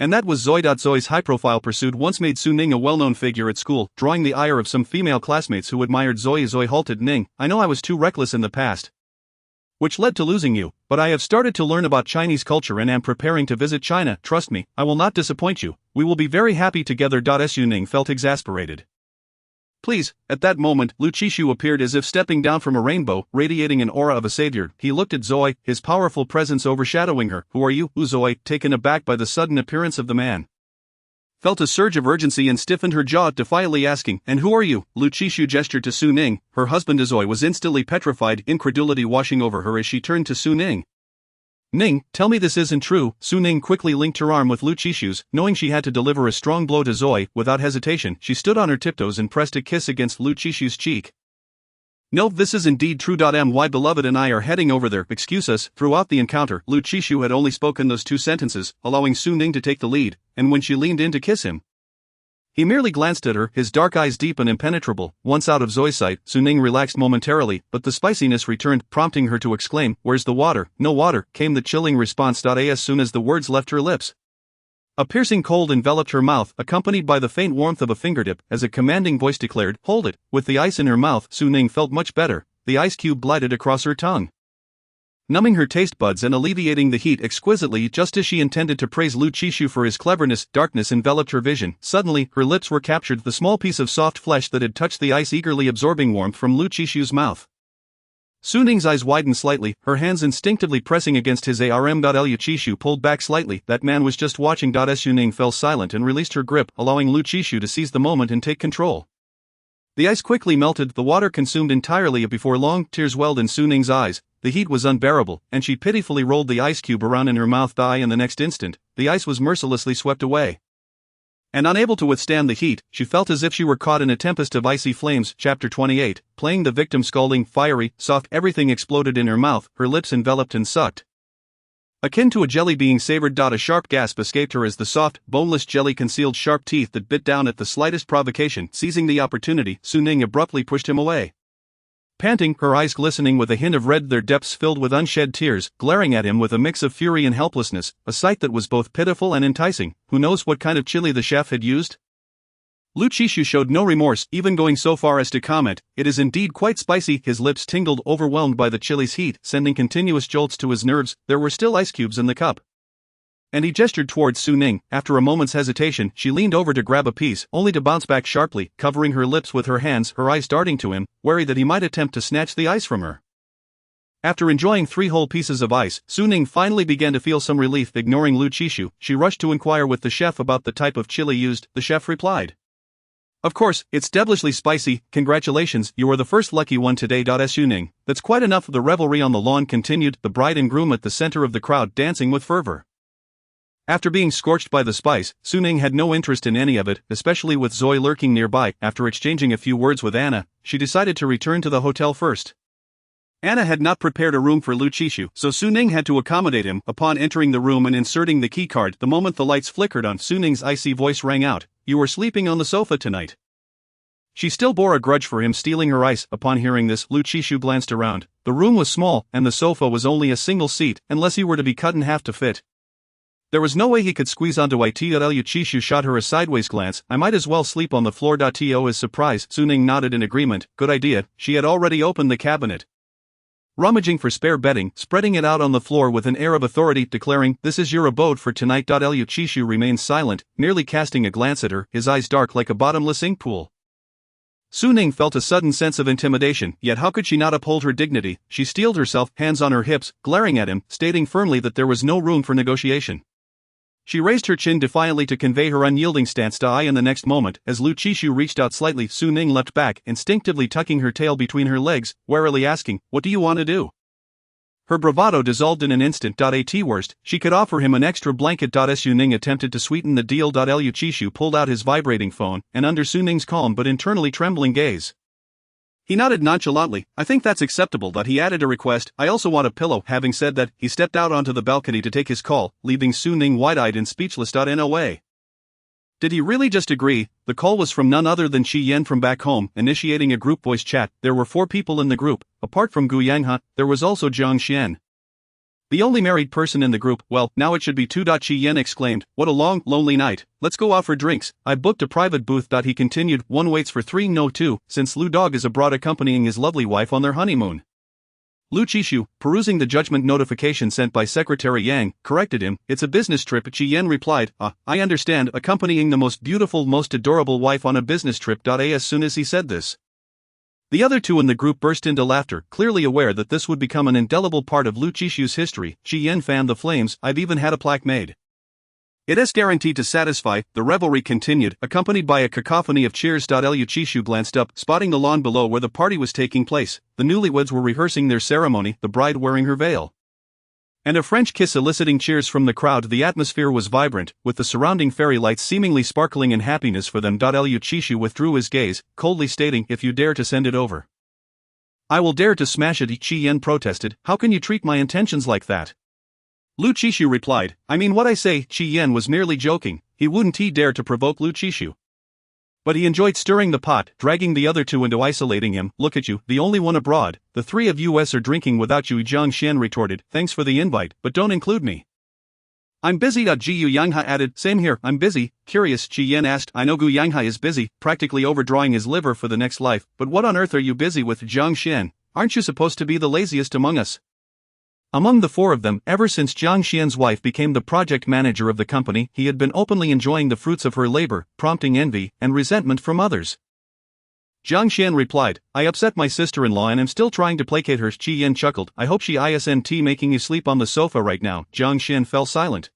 Speaker 2: And that was Zoe. Zoe's high-profile pursuit once made Su Ning a well-known figure at school, drawing the ire of some female classmates who admired Zoe. Zoe halted. "Ning, I know I was too reckless in the past, which led to losing you, but I have started to learn about Chinese culture and am preparing to visit China. Trust me, I will not disappoint you. We will be very happy together." Su Ning felt exasperated. "Please." At that moment, Lu Qishu appeared as if stepping down from a rainbow, radiating an aura of a savior. He looked at Zoe, his powerful presence overshadowing her. "Who are you?" Zoe, taken aback by the sudden appearance of the man, felt a surge of urgency and stiffened her jaw, defiantly asking, "And who are you?" Lu Qishu gestured to Su Ning, her husband. Zoe was instantly petrified, incredulity washing over her as she turned to Su Ning. "Ning, tell me this isn't true." Su Ning quickly linked her arm with Lu Qishu's, knowing she had to deliver a strong blow to Zoe. Without hesitation, she stood on her tiptoes and pressed a kiss against Lu Qishu's cheek. "No, this is indeed true. My beloved and I are heading over there. Excuse us." Throughout the encounter, Lu Qishu had only spoken those 2 sentences, allowing Su Ning to take the lead, and when she leaned in to kiss him, he merely glanced at her, his dark eyes deep and impenetrable. Once out of Zoe's sight, Su Ning relaxed momentarily, but the spiciness returned, prompting her to exclaim, "Where's the water?" "No water," came the chilling response. As soon as the words left her lips, a piercing cold enveloped her mouth, accompanied by the faint warmth of a fingertip, as a commanding voice declared, "Hold it." With the ice in her mouth, Su Ning felt much better. The ice cube glided across her tongue, numbing her taste buds and alleviating the heat exquisitely. Just as she intended to praise Lu Qishu for his cleverness, darkness enveloped her vision. Suddenly, her lips were captured, the small piece of soft flesh that had touched the ice eagerly absorbing warmth from Lu Qishu's mouth. Su Ning's eyes widened slightly, her hands instinctively pressing against his arm. Lu Qishu pulled back slightly. That man was just watching. Su Ning fell silent and released her grip, allowing Lu Qishu to seize the moment and take control. The ice quickly melted, the water consumed entirely. Before long, tears welled in Su Ning's eyes. The heat was unbearable, and she pitifully rolled the ice cube around in her mouth. In the next instant, the ice was mercilessly swept away. And unable to withstand the heat, she felt as if she were caught in a tempest of icy flames. Chapter 28, playing the victim. Scalding, fiery, soft, everything exploded in her mouth, her lips enveloped and sucked, akin to a jelly being savored. A sharp gasp escaped her as the soft, boneless jelly concealed sharp teeth that bit down at the slightest provocation. Seizing the opportunity, Su Ning abruptly pushed him away. Panting, her eyes glistening with a hint of red, their depths filled with unshed tears, glaring at him with a mix of fury and helplessness, a sight that was both pitiful and enticing. Who knows what kind of chili the chef had used? Lu Qishu showed no remorse, even going so far as to comment, "It is indeed quite spicy." His lips tingled, overwhelmed by the chili's heat, sending continuous jolts to his nerves. There were still ice cubes in the cup, And he gestured towards Su Ning. After a moment's hesitation, she leaned over to grab a piece, only to bounce back sharply, covering her lips with her hands, her eyes darting to him, wary that he might attempt to snatch the ice from her. After enjoying 3 whole pieces of ice, Su Ning finally began to feel some relief. Ignoring Lu Qishu, she rushed to inquire with the chef about the type of chili used. The chef replied, "Of course, it's devilishly spicy. Congratulations, you are the first lucky one today." Su Ning, "That's quite enough." The revelry on the lawn continued, the bride and groom at the center of the crowd dancing with fervor. After being scorched by the spice, Su Ning had no interest in any of it, especially with Zoe lurking nearby. After exchanging a few words with Anna, she decided to return to the hotel first. Anna had not prepared a room for Lu Qishu, so Su Ning had to accommodate him. Upon entering the room and inserting the keycard, the moment the lights flickered on, Su Ning's icy voice rang out, "You were sleeping on the sofa tonight." She still bore a grudge for him stealing her ice. Upon hearing this, Lu Qishu glanced around. The room was small, and the sofa was only a single seat, unless he were to be cut in half to fit. There was no way he could squeeze onto it. Lu Qishu shot her a sideways glance. "I might as well sleep on the floor." To his surprise, Su Ning nodded in agreement. Good idea. She had already opened the cabinet, rummaging for spare bedding, spreading it out on the floor with an air of authority, declaring, "This is your abode for tonight." Lu Qishu remained silent, merely casting a glance at her, his eyes dark like a bottomless ink pool. Su Ning felt a sudden sense of intimidation, yet how could she not uphold her dignity? She steeled herself, hands on her hips, glaring at him, stating firmly that there was no room for negotiation. She raised her chin defiantly to convey her unyielding stance. In the next moment, as Lu Qishu reached out slightly, Su Ning leapt back, instinctively tucking her tail between her legs, warily asking, "What do you want to do?" Her bravado dissolved in an instant. At worst, she could offer him an extra blanket. Su Ning attempted to sweeten the deal. Lu Qishu pulled out his vibrating phone, and under Su Ning's calm but internally trembling gaze, he nodded nonchalantly. "I think that's acceptable." He added a request, "I also want a pillow." Having said that, he stepped out onto the balcony to take his call, leaving Su Ning wide-eyed and speechless. In a way, did he really just agree? The call was from none other than Qi Yan from back home, initiating a group voice chat. There were 4 people in the group. Apart from Gu Yanghe, there was also Jiang Xian, the only married person in the group. "Well, now it should be 2." Qi Yan exclaimed, "What a long, lonely night. Let's go out for drinks. I booked a private booth." He continued, "One waits for 3, no 2, since Lu Dog is abroad accompanying his lovely wife on their honeymoon." Lu Qishu, perusing the judgment notification sent by Secretary Yang, corrected him, "It's a business trip." Qi Yan replied, I understand, accompanying the most beautiful, most adorable wife on a business trip." As soon as he said this, the other 2 in the group burst into laughter, clearly aware that this would become an indelible part of Lu Qishu's history. Qi Yan fanned the flames. "I've even had a plaque made. It is guaranteed to satisfy." The revelry continued, accompanied by a cacophony of cheers. Lu Qishu glanced up, spotting the lawn below where the party was taking place. The newlyweds were rehearsing their ceremony, the bride wearing her veil, and a French kiss eliciting cheers from the crowd. The atmosphere was vibrant, with the surrounding fairy lights seemingly sparkling in happiness for them. Lu Qishu withdrew his gaze, coldly stating, "If you dare to send it over, I will dare to smash it." Qi Yan protested, "How can you treat my intentions like that?" Lu Qishu replied, "I mean what I say." Qi Yan was merely joking. He wouldn't dare to provoke Lu Qishu, but he enjoyed stirring the pot, dragging the other 2 into isolating him. "Look at you, the only one abroad. The 3 of us are drinking without you." Jiang Xian retorted, "Thanks for the invite, but don't include me. I'm busy." Gu Yanghe added, "Same here, I'm busy." Curious, Qi Yan asked, "I know Gu Yanghe is busy, practically overdrawing his liver for the next life, but what on earth are you busy with?" "Jiang Xian, aren't you supposed to be the laziest among us?" Among the 4 of them, ever since Jiang Xian's wife became the project manager of the company, he had been openly enjoying the fruits of her labor, prompting envy and resentment from others. Jiang Xian replied, "I upset my sister-in-law and am still trying to placate her." Qi Yan chuckled, "I hope she isn't making you sleep on the sofa right now." Jiang Xian fell silent.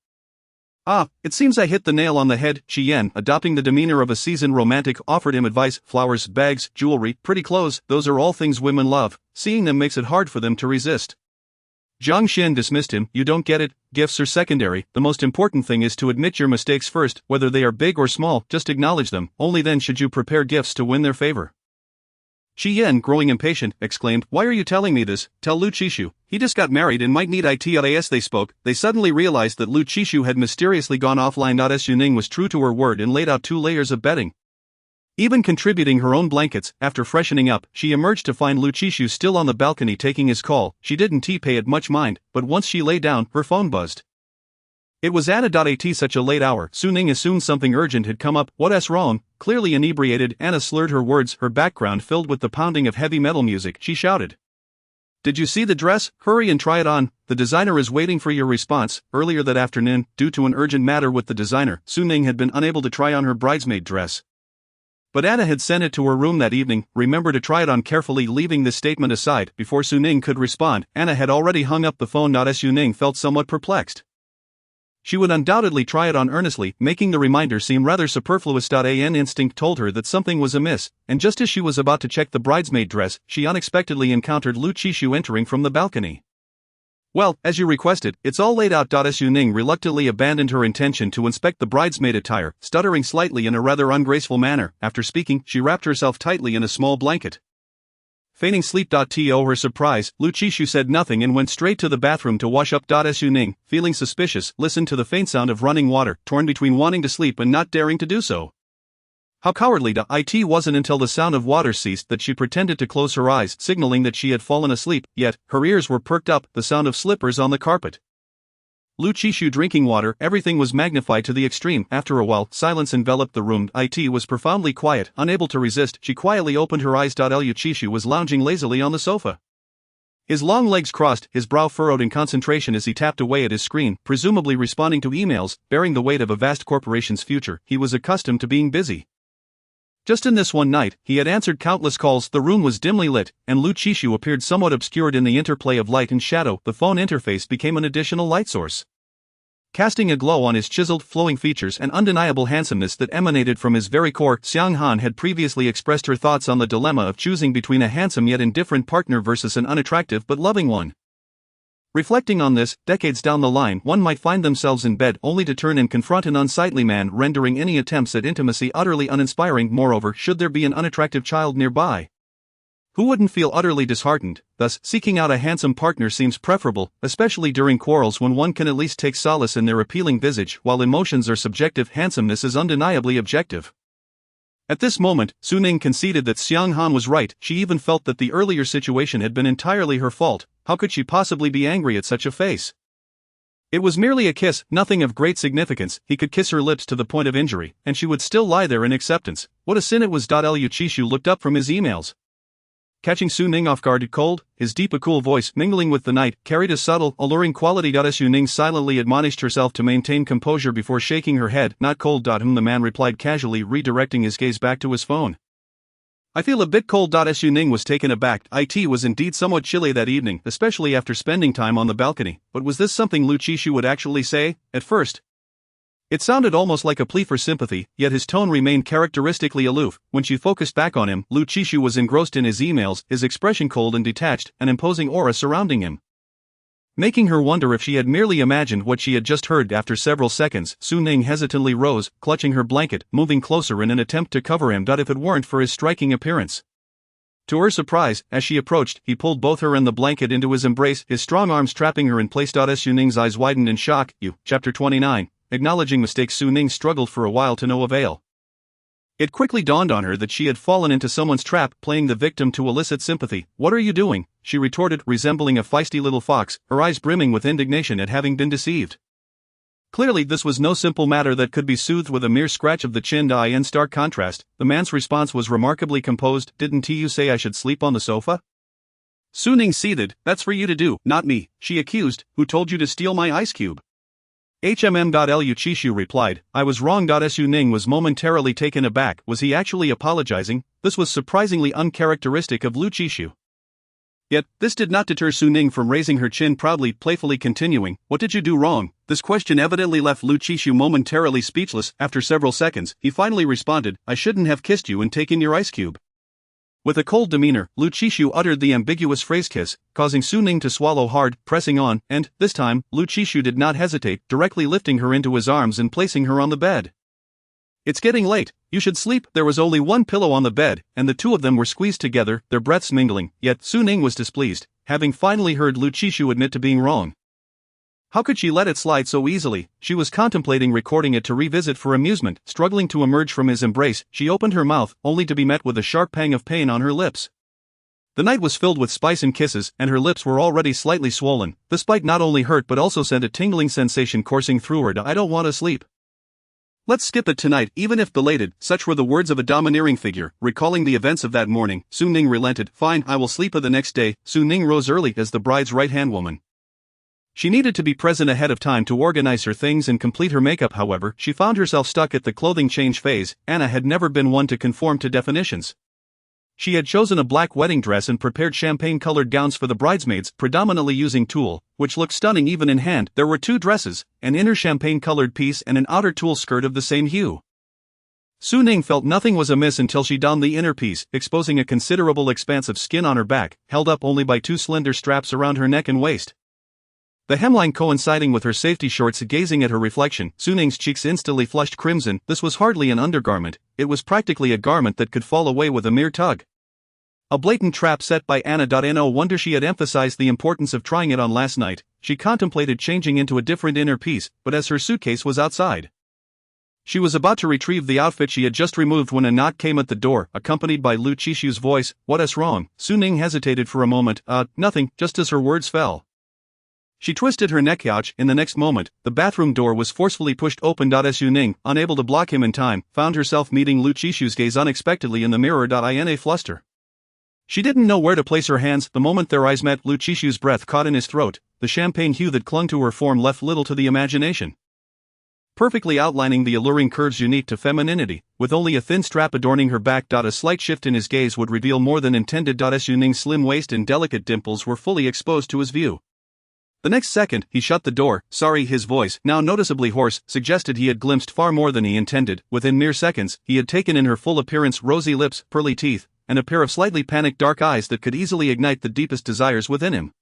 Speaker 2: It seems I hit the nail on the head." Qi Yan, adopting the demeanor of a seasoned romantic, offered him advice. "Flowers, bags, jewelry, pretty clothes, those are all things women love. Seeing them makes it hard for them to resist." Jiang Xian dismissed him, "You don't get it, gifts are secondary, the most important thing is to admit your mistakes first, whether they are big or small, just acknowledge them, only then should you prepare gifts to win their favor." Qi Yan, growing impatient, exclaimed, "Why are you telling me this? Tell Lu Qishu, he just got married and might need it." As they spoke, they suddenly realized that Lu Qishu had mysteriously gone offline. Su Ning was true to her word and laid out 2 layers of bedding, even contributing her own blankets. After freshening up, she emerged to find Lu Qishu still on the balcony taking his call. She didn't pay it much mind, but once she lay down, her phone buzzed. It was Anna. At such a late hour, Su Ning assumed something urgent had come up. "What's wrong?" Clearly inebriated, Anna slurred her words, her background filled with the pounding of heavy metal music. She shouted, Did you see the dress? Hurry and try it on. The designer is waiting for your response. Earlier that afternoon, due to an urgent matter with the designer, Su Ning had been unable to try on her bridesmaid dress. But Anna had sent it to her room that evening. Remember to try it on carefully. Leaving this statement aside, before Su Ning could respond, Anna had already hung up the phone. Su Ning felt somewhat perplexed. She would undoubtedly try it on earnestly, making the reminder seem rather superfluous. An instinct told her that something was amiss, and just as she was about to check the bridesmaid dress, she unexpectedly encountered Lu Qishu entering from the balcony. Well, as you requested, it's all laid out. Su Ning reluctantly abandoned her intention to inspect the bridesmaid attire, stuttering slightly in a rather ungraceful manner. After speaking, she wrapped herself tightly in a small blanket. Feigning sleep. To her surprise, Lu Qishu said nothing and went straight to the bathroom to wash up. Su Ning, feeling suspicious, listened to the faint sound of running water, torn between wanting to sleep and not daring to do so. How cowardly. It wasn't until the sound of water ceased that she pretended to close her eyes, signaling that she had fallen asleep, yet her ears were perked up. The sound of slippers on the carpet. Lu Qishu drinking water. Everything was magnified to the extreme. After a while, silence enveloped the room. It was profoundly quiet. Unable to resist, she quietly opened her eyes. Lu Qishu was lounging lazily on the sofa. His long legs crossed, his brow furrowed in concentration as he tapped away at his screen, presumably responding to emails, bearing the weight of a vast corporation's future. He was accustomed to being busy. Just in this one night, he had answered countless calls. The room was dimly lit, and Lu Qishu appeared somewhat obscured in the interplay of light and shadow. The phone interface became an additional light source, casting a glow on his chiseled, flowing features and undeniable handsomeness that emanated from his very core. Xiang Han had previously expressed her thoughts on the dilemma of choosing between a handsome yet indifferent partner versus an unattractive but loving one. Reflecting on this, decades down the line, one might find themselves in bed only to turn and confront an unsightly man, rendering any attempts at intimacy utterly uninspiring. Moreover, should there be an unattractive child nearby, who wouldn't feel utterly disheartened? Thus, seeking out a handsome partner seems preferable, especially during quarrels when one can at least take solace in their appealing visage. While emotions are subjective, handsomeness is undeniably objective. At this moment, Su Ning conceded that Xiang Han was right. She even felt that the earlier situation had been entirely her fault. How could she possibly be angry at such a face? It was merely a kiss, nothing of great significance. He could kiss her lips to the point of injury, and she would still lie there in acceptance. What a sin it was. Lu Qishu looked up from his emails, catching Su Ning off guard. Cold, his deep, cool voice, mingling with the night, carried a subtle, alluring quality. Su Ning silently admonished herself to maintain composure before shaking her head. Not cold. The man replied casually, redirecting his gaze back to his phone. I feel a bit cold. Su Ning was taken aback. It was indeed somewhat chilly that evening, especially after spending time on the balcony. But was this something Lu Qishu would actually say? At first, it sounded almost like a plea for sympathy, yet his tone remained characteristically aloof. When she focused back on him, Lu Qishu was engrossed in his emails, his expression cold and detached, an imposing aura surrounding him, making her wonder if she had merely imagined what she had just heard. After several seconds, Su Ning hesitantly rose, clutching her blanket, moving closer in an attempt to cover him. If it weren't for his striking appearance. To her surprise, as she approached, he pulled both her and the blanket into his embrace, his strong arms trapping her in place. Su Ning's eyes widened in shock. Chapter 29. Acknowledging mistakes. Su Ning struggled for a while to no avail. It quickly dawned on her that she had fallen into someone's trap, playing the victim to elicit sympathy. What are you doing? She retorted, resembling a feisty little fox, her eyes brimming with indignation at having been deceived. Clearly this was no simple matter that could be soothed with a mere scratch of the chin. In stark contrast, the man's response was remarkably composed. Didn't you say I should sleep on the sofa? Su Ning seethed. That's for you to do, not me, she accused. Who told you to steal my ice cube? Lu Qishu replied, I was wrong. Su Ning was momentarily taken aback. Was he actually apologizing? This was surprisingly uncharacteristic of Lu Qishu. Yet, this did not deter Su Ning from raising her chin proudly, playfully continuing, what did you do wrong? This question evidently left Lu Qishu momentarily speechless. After several seconds, he finally responded, I shouldn't have kissed you and taken your ice cube. With a cold demeanor, Lu Qishu uttered the ambiguous phrase kiss, causing Su Ning to swallow hard, pressing on, and, this time, Lu Qishu did not hesitate, directly lifting her into his arms and placing her on the bed. It's getting late, you should sleep. There was only one pillow on the bed, and the two of them were squeezed together, their breaths mingling, yet Su Ning was displeased, having finally heard Lu Qishu admit to being wrong. How could she let it slide so easily? She was contemplating recording it to revisit for amusement. Struggling to emerge from his embrace, she opened her mouth, only to be met with a sharp pang of pain on her lips. The night was filled with spice and kisses, and her lips were already slightly swollen. This bite not only hurt but also sent a tingling sensation coursing through her. I don't want to sleep. Let's skip it tonight, even if belated. Such were the words of a domineering figure. Recalling the events of that morning, Su Ning relented. Fine, I will sleep the next day. Su Ning rose early as the bride's right-hand woman. She needed to be present ahead of time to organize her things and complete her makeup. However, she found herself stuck at the clothing change phase. Anna had never been one to conform to definitions. She had chosen a black wedding dress and prepared champagne-colored gowns for the bridesmaids, predominantly using tulle, which looked stunning even in hand. There were two dresses, an inner champagne-colored piece and an outer tulle skirt of the same hue. Su Ning felt nothing was amiss until she donned the inner piece, exposing a considerable expanse of skin on her back, held up only by two slender straps around her neck and waist. The hemline coinciding with her safety shorts. Gazing at her reflection, Su Ning's cheeks instantly flushed crimson. This was hardly an undergarment, it was practically a garment that could fall away with a mere tug. A blatant trap set by Anna. No wonder she had emphasized the importance of trying it on last night. She contemplated changing into a different inner piece, but as her suitcase was outside, she was about to retrieve the outfit she had just removed when a knock came at the door, accompanied by Lu Chishu's voice. What's wrong? Su Ning hesitated for a moment. Nothing, just as her words fell. She twisted her neck. Ouch. In the next moment, the bathroom door was forcefully pushed open. Su Ning, unable to block him in time, found herself meeting Lu Chishu's gaze unexpectedly in the mirror. In a fluster, she didn't know where to place her hands. The moment their eyes met, Lu Chishu's breath caught in his throat. The champagne hue that clung to her form left little to the imagination, perfectly outlining the alluring curves unique to femininity, with only a thin strap adorning her back. A slight shift in his gaze would reveal more than intended. Su Ning's slim waist and delicate dimples were fully exposed to his view. The next second, he shut the door. Sorry. His voice, now noticeably hoarse, suggested he had glimpsed far more than he intended. Within mere seconds, he had taken in her full appearance: rosy lips, pearly teeth, and a pair of slightly panicked dark eyes that could easily ignite the deepest desires within him.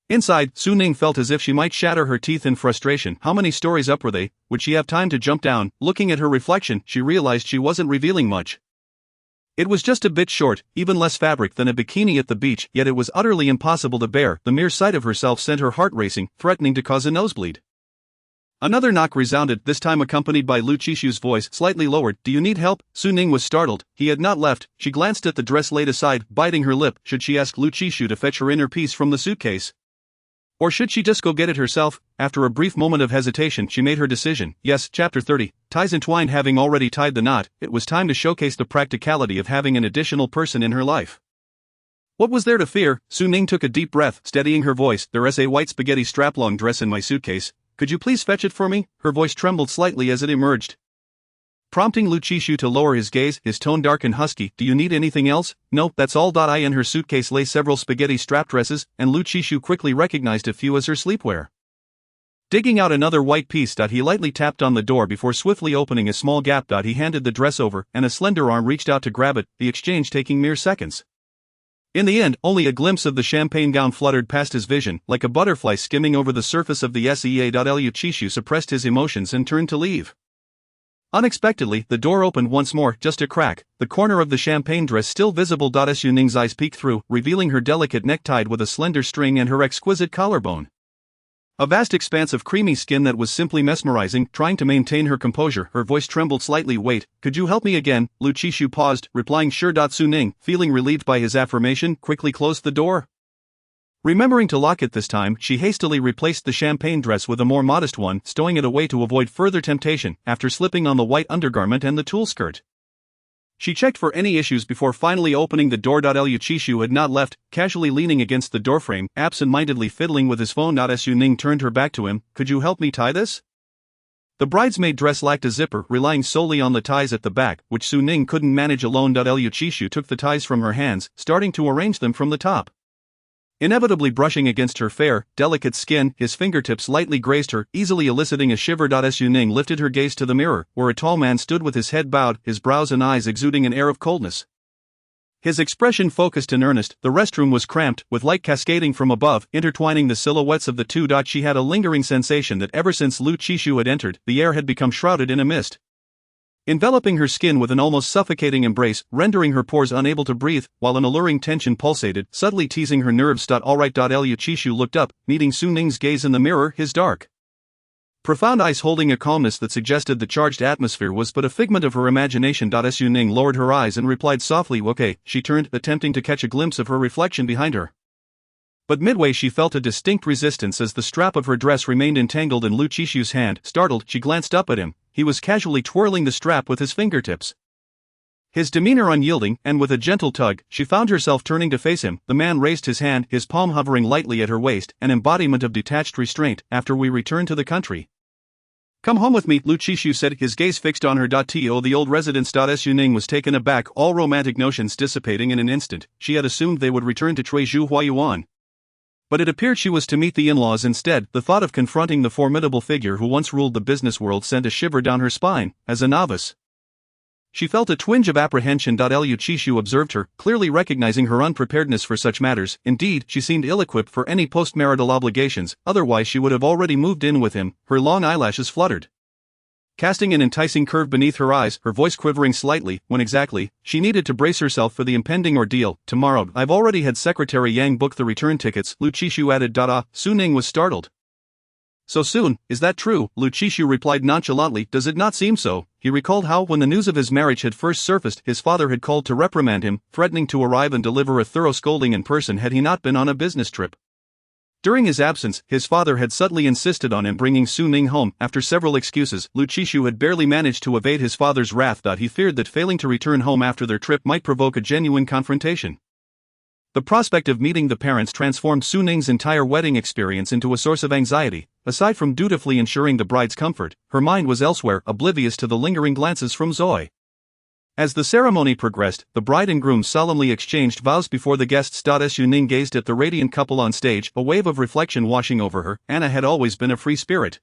Speaker 2: Inside, Su Ning felt as if she might shatter her teeth in frustration. How many stories up were they? Would she have time to jump down? Looking at her reflection, she realized she wasn't revealing much. It was just a bit short, even less fabric than a bikini at the beach, yet it was utterly impossible to bear. The mere sight of herself sent her heart racing, threatening to cause a nosebleed. Another knock resounded, this time accompanied by Lu Chishu's voice, slightly lowered. Do you need help? Su Ning was startled. He had not left. She glanced at the dress laid aside, biting her lip. Should she ask Lu Chishu to fetch her inner piece from the suitcase? Or should she just go get it herself? After a brief moment of hesitation, she made her decision. Yes. Chapter 30. Ties entwined. Having already tied the knot, it was time to showcase the practicality of having an additional person in her life. What was there to fear? Su Ning took a deep breath, steadying her voice. There's a white spaghetti strap-long dress in my suitcase. Could you please fetch it for me? Her voice trembled slightly as it emerged, prompting Lu Chishu to lower his gaze, his tone dark and husky. Do you need anything else? No, that's all. In her suitcase lay several spaghetti strap dresses, and Lu Chishu quickly recognized a few as her sleepwear. Digging out another white piece. He lightly tapped on the door before swiftly opening a small gap. He handed the dress over, and a slender arm reached out to grab it, the exchange taking mere seconds. In the end, only a glimpse of the champagne gown fluttered past his vision, like a butterfly skimming over the surface of the SEA. Lu Chishu suppressed his emotions and turned to leave. Unexpectedly, the door opened once more, just a crack, the corner of the champagne dress still visible. Su Ning's eyes peeked through, revealing her delicate neck tied with a slender string and her exquisite collarbone. A vast expanse of creamy skin that was simply mesmerizing. Trying to maintain her composure, her voice trembled slightly. Wait, could you help me again? Lu Chishu paused, replying sure. Su Ning, feeling relieved by his affirmation, quickly closed the door. Remembering to lock it this time, she hastily replaced the champagne dress with a more modest one, stowing it away to avoid further temptation. After slipping on the white undergarment and the tulle skirt, she checked for any issues before finally opening the door. Lu Chishu had not left, casually leaning against the doorframe, absent-mindedly fiddling with his phone. Su Ning turned her back to him. Could you help me tie this? The bridesmaid dress lacked a zipper, relying solely on the ties at the back, which Su Ning couldn't manage alone. Lu Chishu took the ties from her hands, starting to arrange them from the top. Inevitably brushing against her fair, delicate skin, his fingertips lightly grazed her, easily eliciting a shiver. Su Ning lifted her gaze to the mirror, where a tall man stood with his head bowed, his brows and eyes exuding an air of coldness. His expression focused and earnest. The restroom was cramped, with light cascading from above, intertwining the silhouettes of the two. She had a lingering sensation that ever since Lu Chishu had entered, the air had become shrouded in a mist, enveloping her skin with an almost suffocating embrace, rendering her pores unable to breathe, while an alluring tension pulsated, subtly teasing her nerves. Alright. Lu Chishu looked up, meeting Su Ning's gaze in the mirror, his dark, profound eyes holding a calmness that suggested the charged atmosphere was but a figment of her imagination. Su Ning lowered her eyes and replied softly, okay. She turned, attempting to catch a glimpse of her reflection behind her. But midway she felt a distinct resistance as the strap of her dress remained entangled in Lu Chishu's hand. Startled, she glanced up at him. he was casually twirling the strap with his fingertips. His demeanor unyielding, and with a gentle tug, she found herself turning to face him. The man raised his hand, his palm hovering lightly at her waist, an embodiment of detached restraint. After we return to the country. Come home with me, Lu Qishu said, his gaze fixed on her. To the old residence. Su Ning was taken aback, all romantic notions dissipating in an instant. She had assumed they would return to Cuizhu Huayuan. But it appeared she was to meet the in-laws instead. The thought of confronting the formidable figure who once ruled the business world sent a shiver down her spine. As a novice, she felt a twinge of apprehension. Lu Qishu observed her, clearly recognizing her unpreparedness for such matters. Indeed, she seemed ill-equipped for any post-marital obligations, otherwise she would have already moved in with him. Her long eyelashes fluttered, casting an enticing curve beneath her eyes, her voice quivering slightly. When exactly? She needed to brace herself for the impending ordeal. Tomorrow. I've already had Secretary Yang book the return tickets, Lu Qishu added. Su Ning was startled. So soon, is that true? Lu Qishu replied nonchalantly. Does it not seem so? He recalled how, when the news of his marriage had first surfaced, his father had called to reprimand him, threatening to arrive and deliver a thorough scolding in person had he not been on a business trip. During his absence, his father had subtly insisted on him bringing Su Ning home. After several excuses, Lu Qishu had barely managed to evade his father's wrath. He feared that failing to return home after their trip might provoke a genuine confrontation. The prospect of meeting the parents transformed Su Ning's entire wedding experience into a source of anxiety. Aside from dutifully ensuring the bride's comfort, her mind was elsewhere, oblivious to the lingering glances from Zoe. As the ceremony progressed, the bride and groom solemnly exchanged vows before the guests. Su Ning gazed at the radiant couple on stage, a wave of reflection washing over her. Anna had always been a free spirit,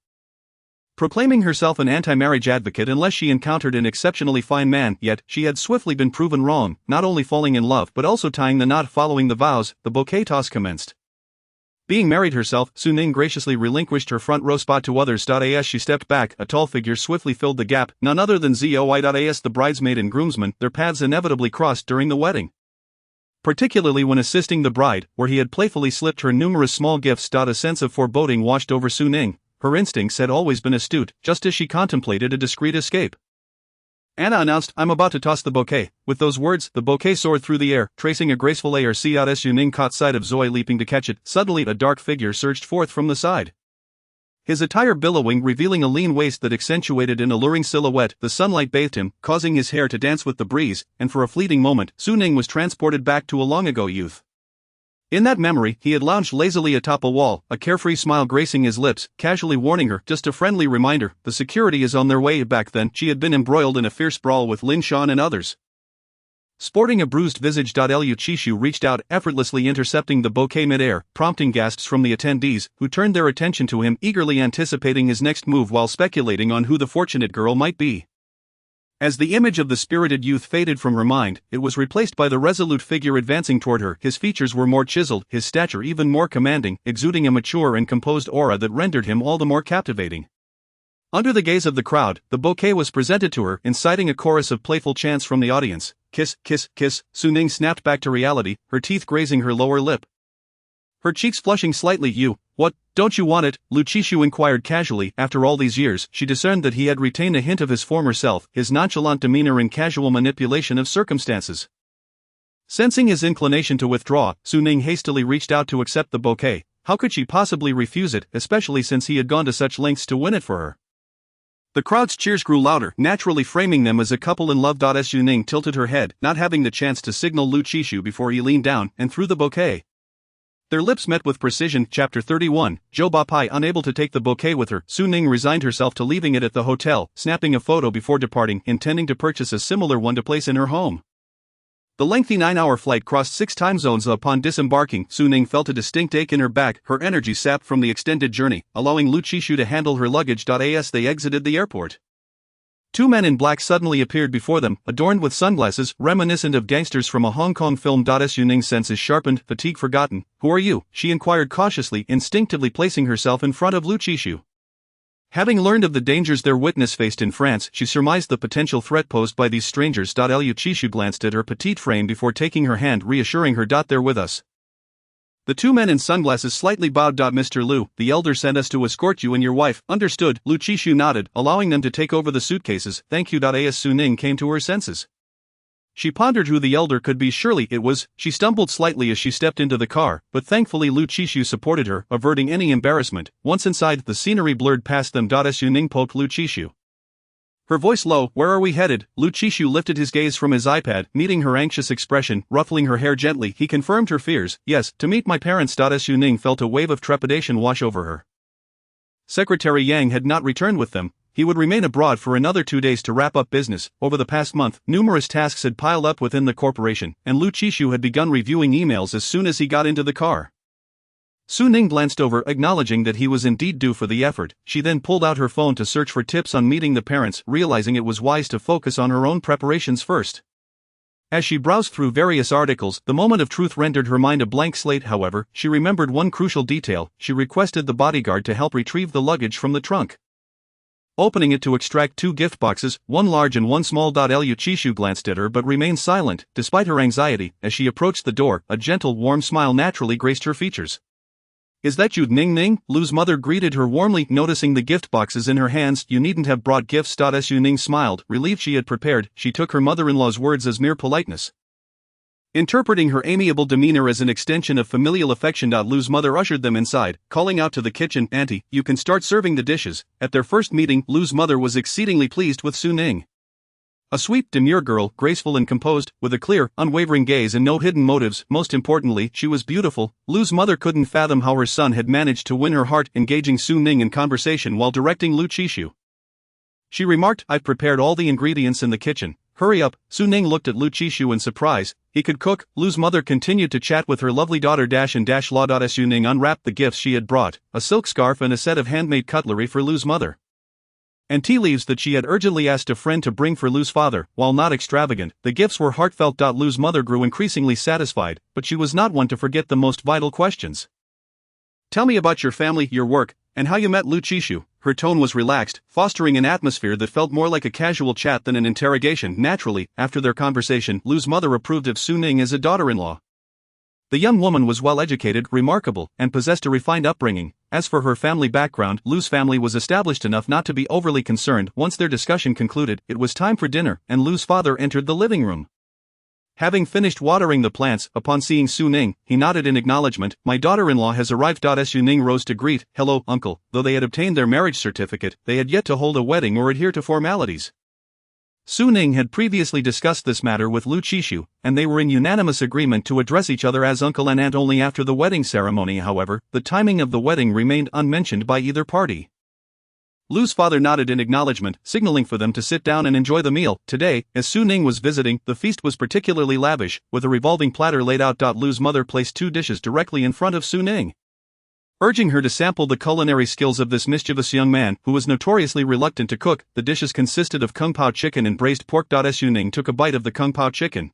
Speaker 2: proclaiming herself an anti-marriage advocate unless she encountered an exceptionally fine man, yet she had swiftly been proven wrong, not only falling in love but also tying the knot. Following the vows, the bouquet toss commenced. Being married herself, Su Ning graciously relinquished her front row spot to others. As she stepped back, a tall figure swiftly filled the gap, none other than Zoi. As the bridesmaid and groomsman, their paths inevitably crossed during the wedding, particularly when assisting the bride, where he had playfully slipped her numerous small gifts. A sense of foreboding washed over Su Ning. Her instincts had always been astute, just as she contemplated a discreet escape. Anna announced, I'm about to toss the bouquet. With those words, the bouquet soared through the air, tracing a graceful ARC. Su Ning caught sight of Zoe leaping to catch it. Suddenly a dark figure surged forth from the side, his attire billowing, revealing a lean waist that accentuated an alluring silhouette. The sunlight bathed him, causing his hair to dance with the breeze, and for a fleeting moment, Su Ning was transported back to a long-ago youth. In that memory, he had lounged lazily atop a wall, a carefree smile gracing his lips, casually warning her, just a friendly reminder, the security is on their way. Back then, she had been embroiled in a fierce brawl with Lin Shan and others. Sporting a bruised visage. Lu Qishu reached out, effortlessly intercepting the bouquet mid-air, prompting gasps from the attendees, who turned their attention to him, eagerly anticipating his next move while speculating on who the fortunate girl might be. As the image of the spirited youth faded from her mind, it was replaced by the resolute figure advancing toward her. His features were more chiseled, his stature even more commanding, exuding a mature and composed aura that rendered him all the more captivating. Under the gaze of the crowd, the bouquet was presented to her, inciting a chorus of playful chants from the audience. Kiss, kiss, kiss. Su Ning snapped back to reality, her teeth grazing her lower lip, her cheeks flushing slightly. What, don't you want it? Lu Qishu inquired casually. After all these years, she discerned that he had retained a hint of his former self, his nonchalant demeanor and casual manipulation of circumstances. Sensing his inclination to withdraw, Su Ning hastily reached out to accept the bouquet. How could she possibly refuse it, especially since he had gone to such lengths to win it for her? The crowd's cheers grew louder, naturally framing them as a couple in love. Su Ning tilted her head, not having the chance to signal Lu Qishu before he leaned down and threw the bouquet. Their lips met with precision. Chapter 31, Zhou Bapai. Unable to take the bouquet with her, Su Ning resigned herself to leaving it at the hotel, snapping a photo before departing, intending to purchase a similar one to place in her home. The lengthy 9-hour flight crossed 6 time zones. Upon disembarking, Su Ning felt a distinct ache in her back, her energy sapped from the extended journey, allowing Lu Qishu to handle her luggage. As they exited the airport, 2 men in black suddenly appeared before them, adorned with sunglasses, reminiscent of gangsters from a Hong Kong film. Su Ning's senses sharpened, fatigue forgotten. Who are you? She inquired cautiously, instinctively placing herself in front of Lu Qishu. Having learned of the dangers their witness faced in France, she surmised the potential threat posed by these strangers. Lu Qishu glanced at her petite frame before taking her hand, reassuring her. They're with us. The 2 men in sunglasses slightly bowed. Mr. Lu, the elder sent us to escort you and your wife. Understood. Lu Qishu nodded, allowing them to take over the suitcases. Thank you. As Su Ning came to her senses, she pondered who the elder could be. Surely it was. She stumbled slightly as she stepped into the car, but thankfully Lu Qishu supported her, averting any embarrassment. Once inside, the scenery blurred past them. Su Ning poked Lu Qishu. Her voice low. Where are we headed? Lu Chishu lifted his gaze from his iPad, meeting her anxious expression, ruffling her hair gently. He confirmed her fears. Yes, to meet my parents. Su Ning felt a wave of trepidation wash over her. Secretary Yang had not returned with them. He would remain abroad for another 2 days to wrap up business. Over the past month, numerous tasks had piled up within the corporation, and Lu Chishu had begun reviewing emails as soon as he got into the car. Su Ning glanced over, acknowledging that he was indeed due for the effort. She then pulled out her phone to search for tips on meeting the parents, realizing it was wise to focus on her own preparations first. As she browsed through various articles, the moment of truth rendered her mind a blank slate. However, she remembered one crucial detail. She requested the bodyguard to help retrieve the luggage from the trunk. Opening it to extract 2 gift boxes, one large and one small. Lu Chishu glanced at her but remained silent. Despite her anxiety, as she approached the door, a gentle, warm smile naturally graced her features. Is that you, Ning Ning? Lu's mother greeted her warmly, noticing the gift boxes in her hands. You needn't have brought gifts. Su Ning smiled, relieved she had prepared. She took her mother-in-law's words as mere politeness, interpreting her amiable demeanor as an extension of familial affection. Lu's mother ushered them inside, calling out to the kitchen, Auntie, you can start serving the dishes. At their first meeting, Lu's mother was exceedingly pleased with Su Ning. A sweet, demure girl, graceful and composed, with a clear, unwavering gaze and no hidden motives. Most importantly, she was beautiful. Lu's mother couldn't fathom how her son had managed to win her heart, engaging Su Ning in conversation while directing Lu Chishu. She remarked, I've prepared all the ingredients in the kitchen. Hurry up. Su Ning looked at Lu Chishu in surprise. He could cook. Lu's mother continued to chat with her lovely daughter Law. Su Ning unwrapped the gifts she had brought, a silk scarf and a set of handmade cutlery for Lu's mother, and tea leaves that she had urgently asked a friend to bring for Lu's father. While not extravagant, the gifts were heartfelt. Lu's mother grew increasingly satisfied, but she was not one to forget the most vital questions. Tell me about your family, your work, and how you met Lu Chishu. Her tone was relaxed, fostering an atmosphere that felt more like a casual chat than an interrogation. Naturally, after their conversation, Lu's mother approved of Su Ning as a daughter-in-law. The young woman was well-educated, remarkable, and possessed a refined upbringing. As for her family background, Lu's family was established enough not to be overly concerned. Once their discussion concluded, it was time for dinner, and Lu's father entered the living room. Having finished watering the plants, upon seeing Su Ning, he nodded in acknowledgement. My daughter-in-law has arrived. Su Ning rose to greet. Hello, uncle. Though they had obtained their marriage certificate, they had yet to hold a wedding or adhere to formalities. Su Ning had previously discussed this matter with Lu Chishu, and they were in unanimous agreement to address each other as uncle and aunt only after the wedding ceremony. However, the timing of the wedding remained unmentioned by either party. Lu's father nodded in acknowledgement, signaling for them to sit down and enjoy the meal. Today, as Su Ning was visiting, the feast was particularly lavish, with a revolving platter laid out. Lu's mother placed 2 dishes directly in front of Su Ning, urging her to sample the culinary skills of this mischievous young man, who was notoriously reluctant to cook. The dishes consisted of kung pao chicken and braised pork. Su Ning took a bite of the kung pao chicken,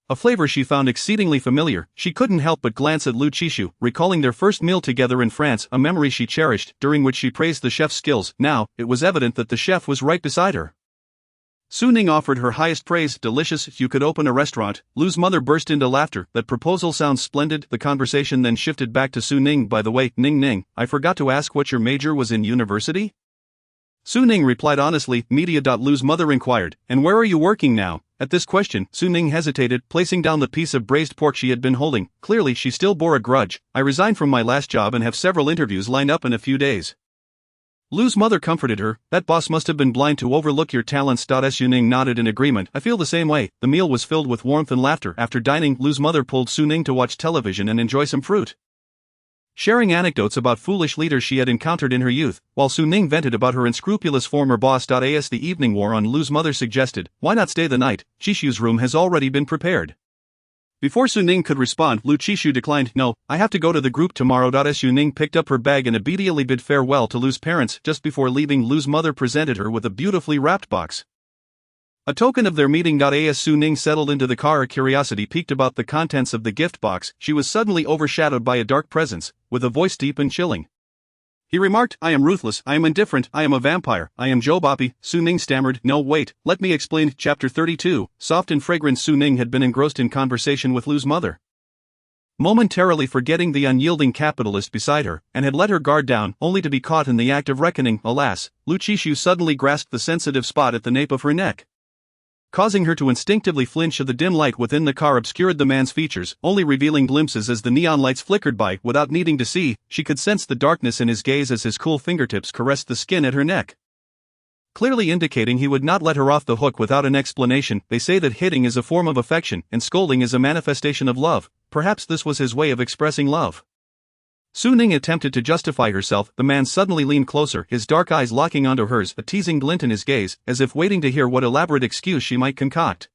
Speaker 2: a flavor she found exceedingly familiar. She couldn't help but glance at Lu Chishu, recalling their first meal together in France, a memory she cherished, during which she praised the chef's skills. Now, it was evident that the chef was right beside her. Su Ning offered her highest praise. Delicious, you could open a restaurant. Lu's mother burst into laughter. That proposal sounds splendid. The conversation then shifted back to Su Ning. By the way, Ning Ning, I forgot to ask what your major was in university? Su Ning replied honestly. Media. Lu's mother inquired, and where are you working now? At this question, Su Ning hesitated, placing down the piece of braised pork she had been holding. Clearly she still bore a grudge. I resigned from my last job and have several interviews lined up in a few days. Lu's mother comforted her. That boss must have been blind to overlook your talents. Su Ning nodded in agreement. I feel the same way. The meal was filled with warmth and laughter. After dining, Lu's mother pulled Su Ning to watch television and enjoy some fruit, sharing anecdotes about foolish leaders she had encountered in her youth, while Su Ning vented about her unscrupulous former boss. As the evening wore on, Lu's mother suggested, why not stay the night? Chishu's room has already been prepared. Before Su Ning could respond, Lu Chishu declined. No, I have to go to the group tomorrow. Su Ning picked up her bag and obediently bid farewell to Lu's parents. Just before leaving, Lu's mother presented her with a beautifully wrapped box, a token of their meeting. As Su Ning settled into the car, a curiosity piqued about the contents of the gift box. She was suddenly overshadowed by a dark presence, with a voice deep and chilling. He remarked, I am ruthless, I am indifferent, I am a vampire, I am Joe Boppy. Su Ning stammered, no wait, let me explain. Chapter 32, soft and fragrant. Su Ning had been engrossed in conversation with Lu's mother, momentarily forgetting the unyielding capitalist beside her, and had let her guard down, only to be caught in the act of reckoning. Alas, Lu Chishu suddenly grasped the sensitive spot at the nape of her neck, causing her to instinctively flinch. The dim light within the car obscured the man's features, only revealing glimpses as the neon lights flickered by. Without needing to see, she could sense the darkness in his gaze as his cool fingertips caressed the skin at her neck. clearly indicating he would not let her off the hook without an explanation. They say that hitting is a form of affection and scolding is a manifestation of love. Perhaps this was his way of expressing love. Su Ning attempted to justify herself. The man suddenly leaned closer, his dark eyes locking onto hers, a teasing glint in his gaze, as if waiting to hear what elaborate excuse she might concoct.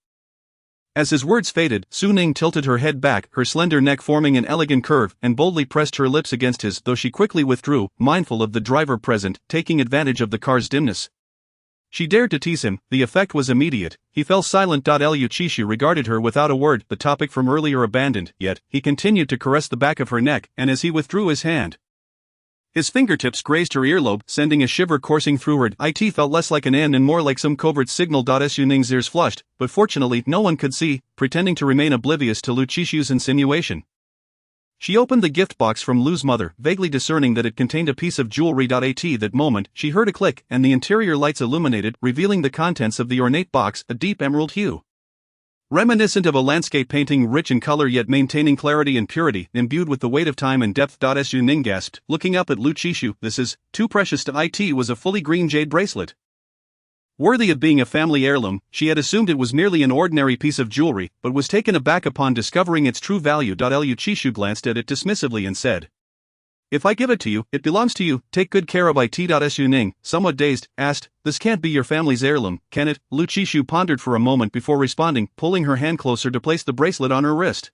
Speaker 2: As his words faded, Su Ning tilted her head back, her slender neck forming an elegant curve, and boldly pressed her lips against his, though she quickly withdrew, mindful of the driver present, taking advantage of the car's dimness. She dared to tease him. The effect was immediate. He fell silent. Liu Qixu regarded her without a word, the topic from earlier abandoned, yet he continued to caress the back of her neck, and as he withdrew his hand, his fingertips grazed her earlobe, sending a shiver coursing through her. It felt less like an N and more like some covert signal. Su Ning's ears flushed, but fortunately no one could see, pretending to remain oblivious to Liu Qixu's insinuation. She opened the gift box from Lu's mother, vaguely discerning that it contained a piece of jewelry. At that moment, she heard a click, and the interior lights illuminated, revealing the contents of the ornate box, a deep emerald hue, reminiscent of a landscape painting, rich in color yet maintaining clarity and purity, imbued with the weight of time and depth. Su Ning gasped, looking up at Liu Qixu. This is too precious to it. Was a fully green jade bracelet. Worthy of being a family heirloom, she had assumed it was merely an ordinary piece of jewelry, but was taken aback upon discovering its true value. Liu Qixu glanced at it dismissively and said, "If I give it to you, it belongs to you. Take good care of it." Su Ning, somewhat dazed, asked, "This can't be your family's heirloom, can it?" Liu Qixu pondered for a moment before responding, pulling her hand closer to place the bracelet on her wrist.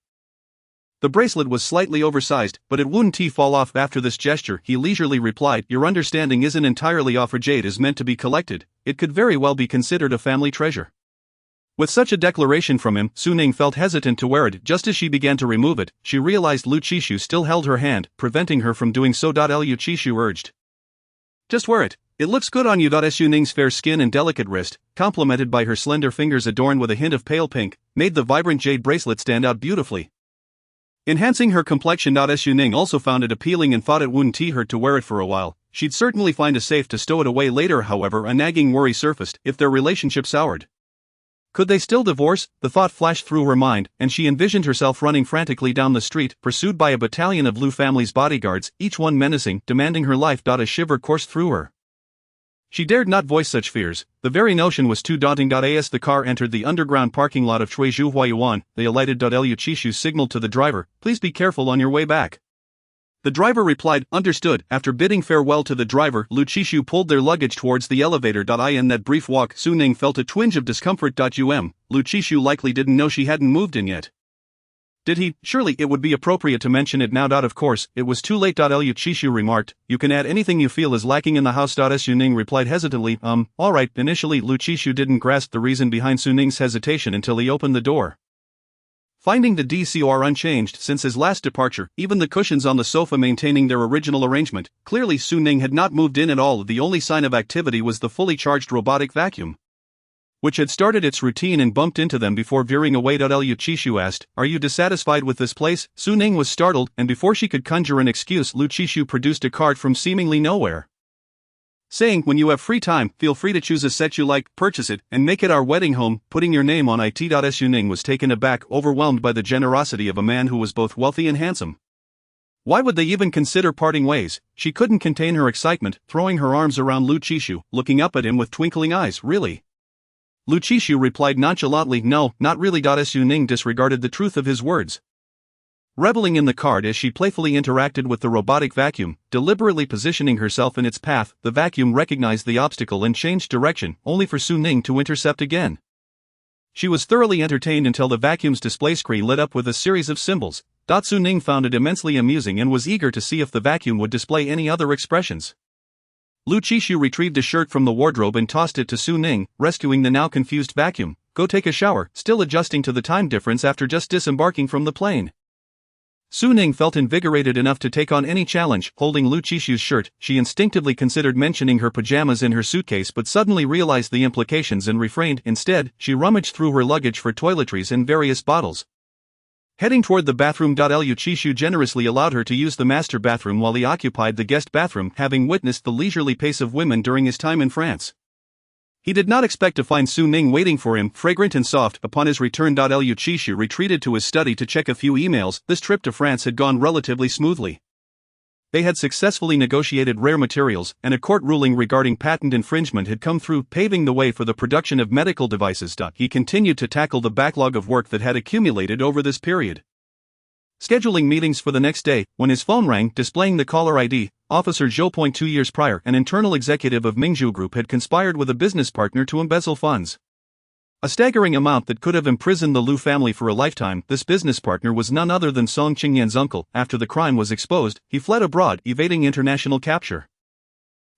Speaker 2: The bracelet was slightly oversized, but it wouldn't fall off. After this gesture, he leisurely replied, "Your understanding isn't entirely off. Her jade is meant to be collected. It could very well be considered a family treasure." With such a declaration from him, Su Ning felt hesitant to wear it. Just as she began to remove it, she realized Liu Qixu still held her hand, preventing her from doing so. Liu Qixu urged, "Just wear it. It looks good on you." Su Ning's fair skin and delicate wrist, complemented by her slender fingers adorned with a hint of pale pink, made the vibrant jade bracelet stand out beautifully, enhancing her complexion. Su Ning also found it appealing and thought it wouldn't hurt to wear it for a while. She'd certainly find a safe to stow it away later. However, a nagging worry surfaced. If their relationship soured, could they still divorce? The thought flashed through her mind, and she envisioned herself running frantically down the street, pursued by a battalion of Liu family's bodyguards, each one menacing, demanding her life. A shiver coursed through her. She dared not voice such fears. The very notion was too daunting. As the car entered the underground parking lot of Chuizhu Huayuan, they alighted. Liu Qixu signaled to the driver, "Please be careful on your way back." The driver replied, "Understood." After bidding farewell to the driver, Liu Qixu pulled their luggage towards the elevator. In that brief walk, Su Ning felt a twinge of discomfort. Liu Qixu likely didn't know she hadn't moved in yet. Did he? Surely it would be appropriate to mention it now. Of course, it was too late. Liu Qixu remarked, "You can add anything you feel is lacking in the house." Su Ning replied hesitantly, Alright." Initially, Liu Qixu didn't grasp the reason behind Su Ning's hesitation until he opened the door. Finding the decor unchanged since his last departure, even the cushions on the sofa maintaining their original arrangement, clearly Su Ning had not moved in at all. The only sign of activity was the fully charged robotic vacuum, which had started its routine and bumped into them before veering away. Liu Qixu asked, "Are you dissatisfied with this place?" Su Ning was startled, and before she could conjure an excuse, Liu Qixu produced a card from seemingly nowhere, saying, "When you have free time, feel free to choose a set you like, purchase it, and make it our wedding home, putting your name on it." Su Ning was taken aback, overwhelmed by the generosity of a man who was both wealthy and handsome. Why would they even consider parting ways? She couldn't contain her excitement, throwing her arms around Liu Qixu, looking up at him with twinkling eyes. "Really?" Liu Qixu replied nonchalantly, "No, not really." Su Ning disregarded the truth of his words, reveling in the card as she playfully interacted with the robotic vacuum, deliberately positioning herself in its path. The vacuum recognized the obstacle and changed direction, only for Su Ning to intercept again. She was thoroughly entertained until the vacuum's display screen lit up with a series of symbols. Su Ning found it immensely amusing and was eager to see if the vacuum would display any other expressions. Liu Qixu retrieved a shirt from the wardrobe and tossed it to Su Ning, rescuing the now confused vacuum. "Go take a shower," still adjusting to the time difference after just disembarking from the plane. Su Ning felt invigorated enough to take on any challenge. Holding Liu Qixu's shirt, she instinctively considered mentioning her pajamas in her suitcase but suddenly realized the implications and refrained. Instead, she rummaged through her luggage for toiletries and various bottles. Heading toward the bathroom, Liu Qixu generously allowed her to use the master bathroom while he occupied the guest bathroom, having witnessed the leisurely pace of women during his time in France. He did not expect to find Su Ning waiting for him, fragrant and soft. Upon his return, Liu Qixu retreated to his study to check a few emails. This trip to France had gone relatively smoothly. They had successfully negotiated rare materials, and a court ruling regarding patent infringement had come through, paving the way for the production of medical devices. He continued to tackle the backlog of work that had accumulated over this period. Scheduling meetings for the next day, when his phone rang displaying the caller ID, Officer Zhou. 2 years prior, an internal executive of Mingzhu Group had conspired with a business partner to embezzle funds. A staggering amount that could have imprisoned the Lu family for a lifetime. This business partner was none other than Song Qingyan's uncle. After the crime was exposed, he fled abroad, evading international capture.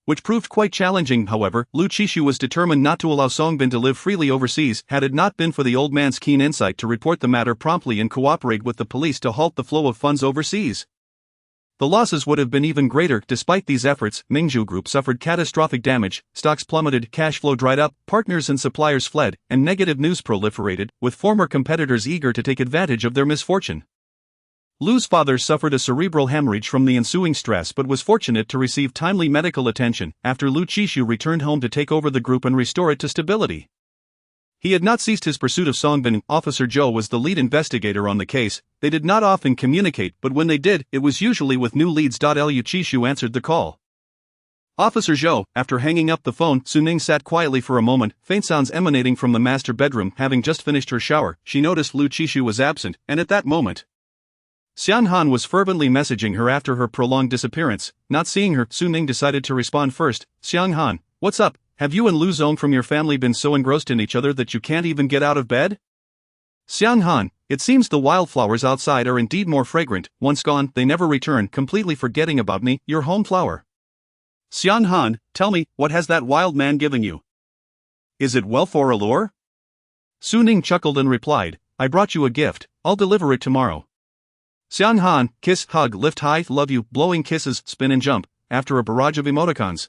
Speaker 2: Which proved quite challenging. However, Lu Qishu was determined not to allow Songbin to live freely overseas, had it not been for the old man's keen insight to report the matter promptly and cooperate with the police to halt the flow of funds overseas. The losses would have been even greater. Despite these efforts, Mingzhu Group suffered catastrophic damage, stocks plummeted, cash flow dried up, partners and suppliers fled, and negative news proliferated, with former competitors eager to take advantage of their misfortune. Lu's father suffered a cerebral hemorrhage from the ensuing stress but was fortunate to receive timely medical attention after Lu Qishu returned home to take over the group and restore it to stability. He had not ceased his pursuit of Songbin. Officer Zhou was the lead investigator on the case. They did not often communicate, but when they did, it was usually with new leads. Lu Qishu answered the call. Officer Zhou. After hanging up the phone, Su Ning sat quietly for a moment, faint sounds emanating from the master bedroom. Having just finished her shower, she noticed Lu Qishu was absent, and at that moment, Xian Han was fervently messaging her after her prolonged disappearance. Not seeing her, Su Ning decided to respond first. Xiang Han, what's up? Have you and Lu Zong from your family been so engrossed in each other that you can't even get out of bed? Xiang Han, it seems the wildflowers outside are indeed more fragrant. Once gone, they never return, completely forgetting about me, your home flower. Xiang Han, tell me, what has that wild man given you? Is it wealth or allure? Su Ning chuckled and replied, I brought you a gift, I'll deliver it tomorrow. Xiang Han, kiss, hug, lift high, love you, blowing kisses, spin and jump, after a barrage of emoticons.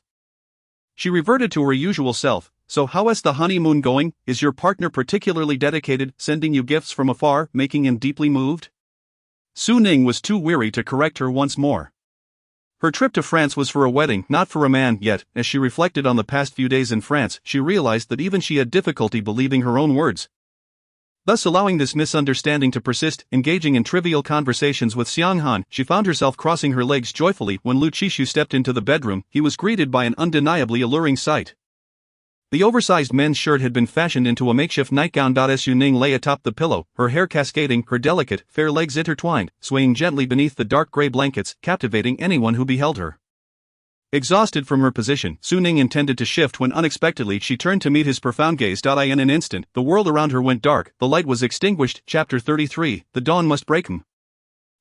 Speaker 2: She reverted to her usual self. So how is the honeymoon going? Is your partner particularly dedicated, sending you gifts from afar, making him deeply moved? Su Ning was too weary to correct her once more. Her trip to France was for a wedding, not for a man. Yet, as she reflected on the past few days in France, she realized that even she had difficulty believing her own words. Thus allowing this misunderstanding to persist, engaging in trivial conversations with Xiang Han, she found herself crossing her legs joyfully when Lu Qishu stepped into the bedroom. He was greeted by an undeniably alluring sight. The oversized men's shirt had been fashioned into a makeshift nightgown. Su Ning lay atop the pillow, her hair cascading, her delicate, fair legs intertwined, swaying gently beneath the dark gray blankets, captivating anyone who beheld her. Exhausted from her position, Su Ning intended to shift when unexpectedly she turned to meet his profound gaze. In an instant, the world around her went dark, the light was extinguished. Chapter 33, The Dawn Must Break Him.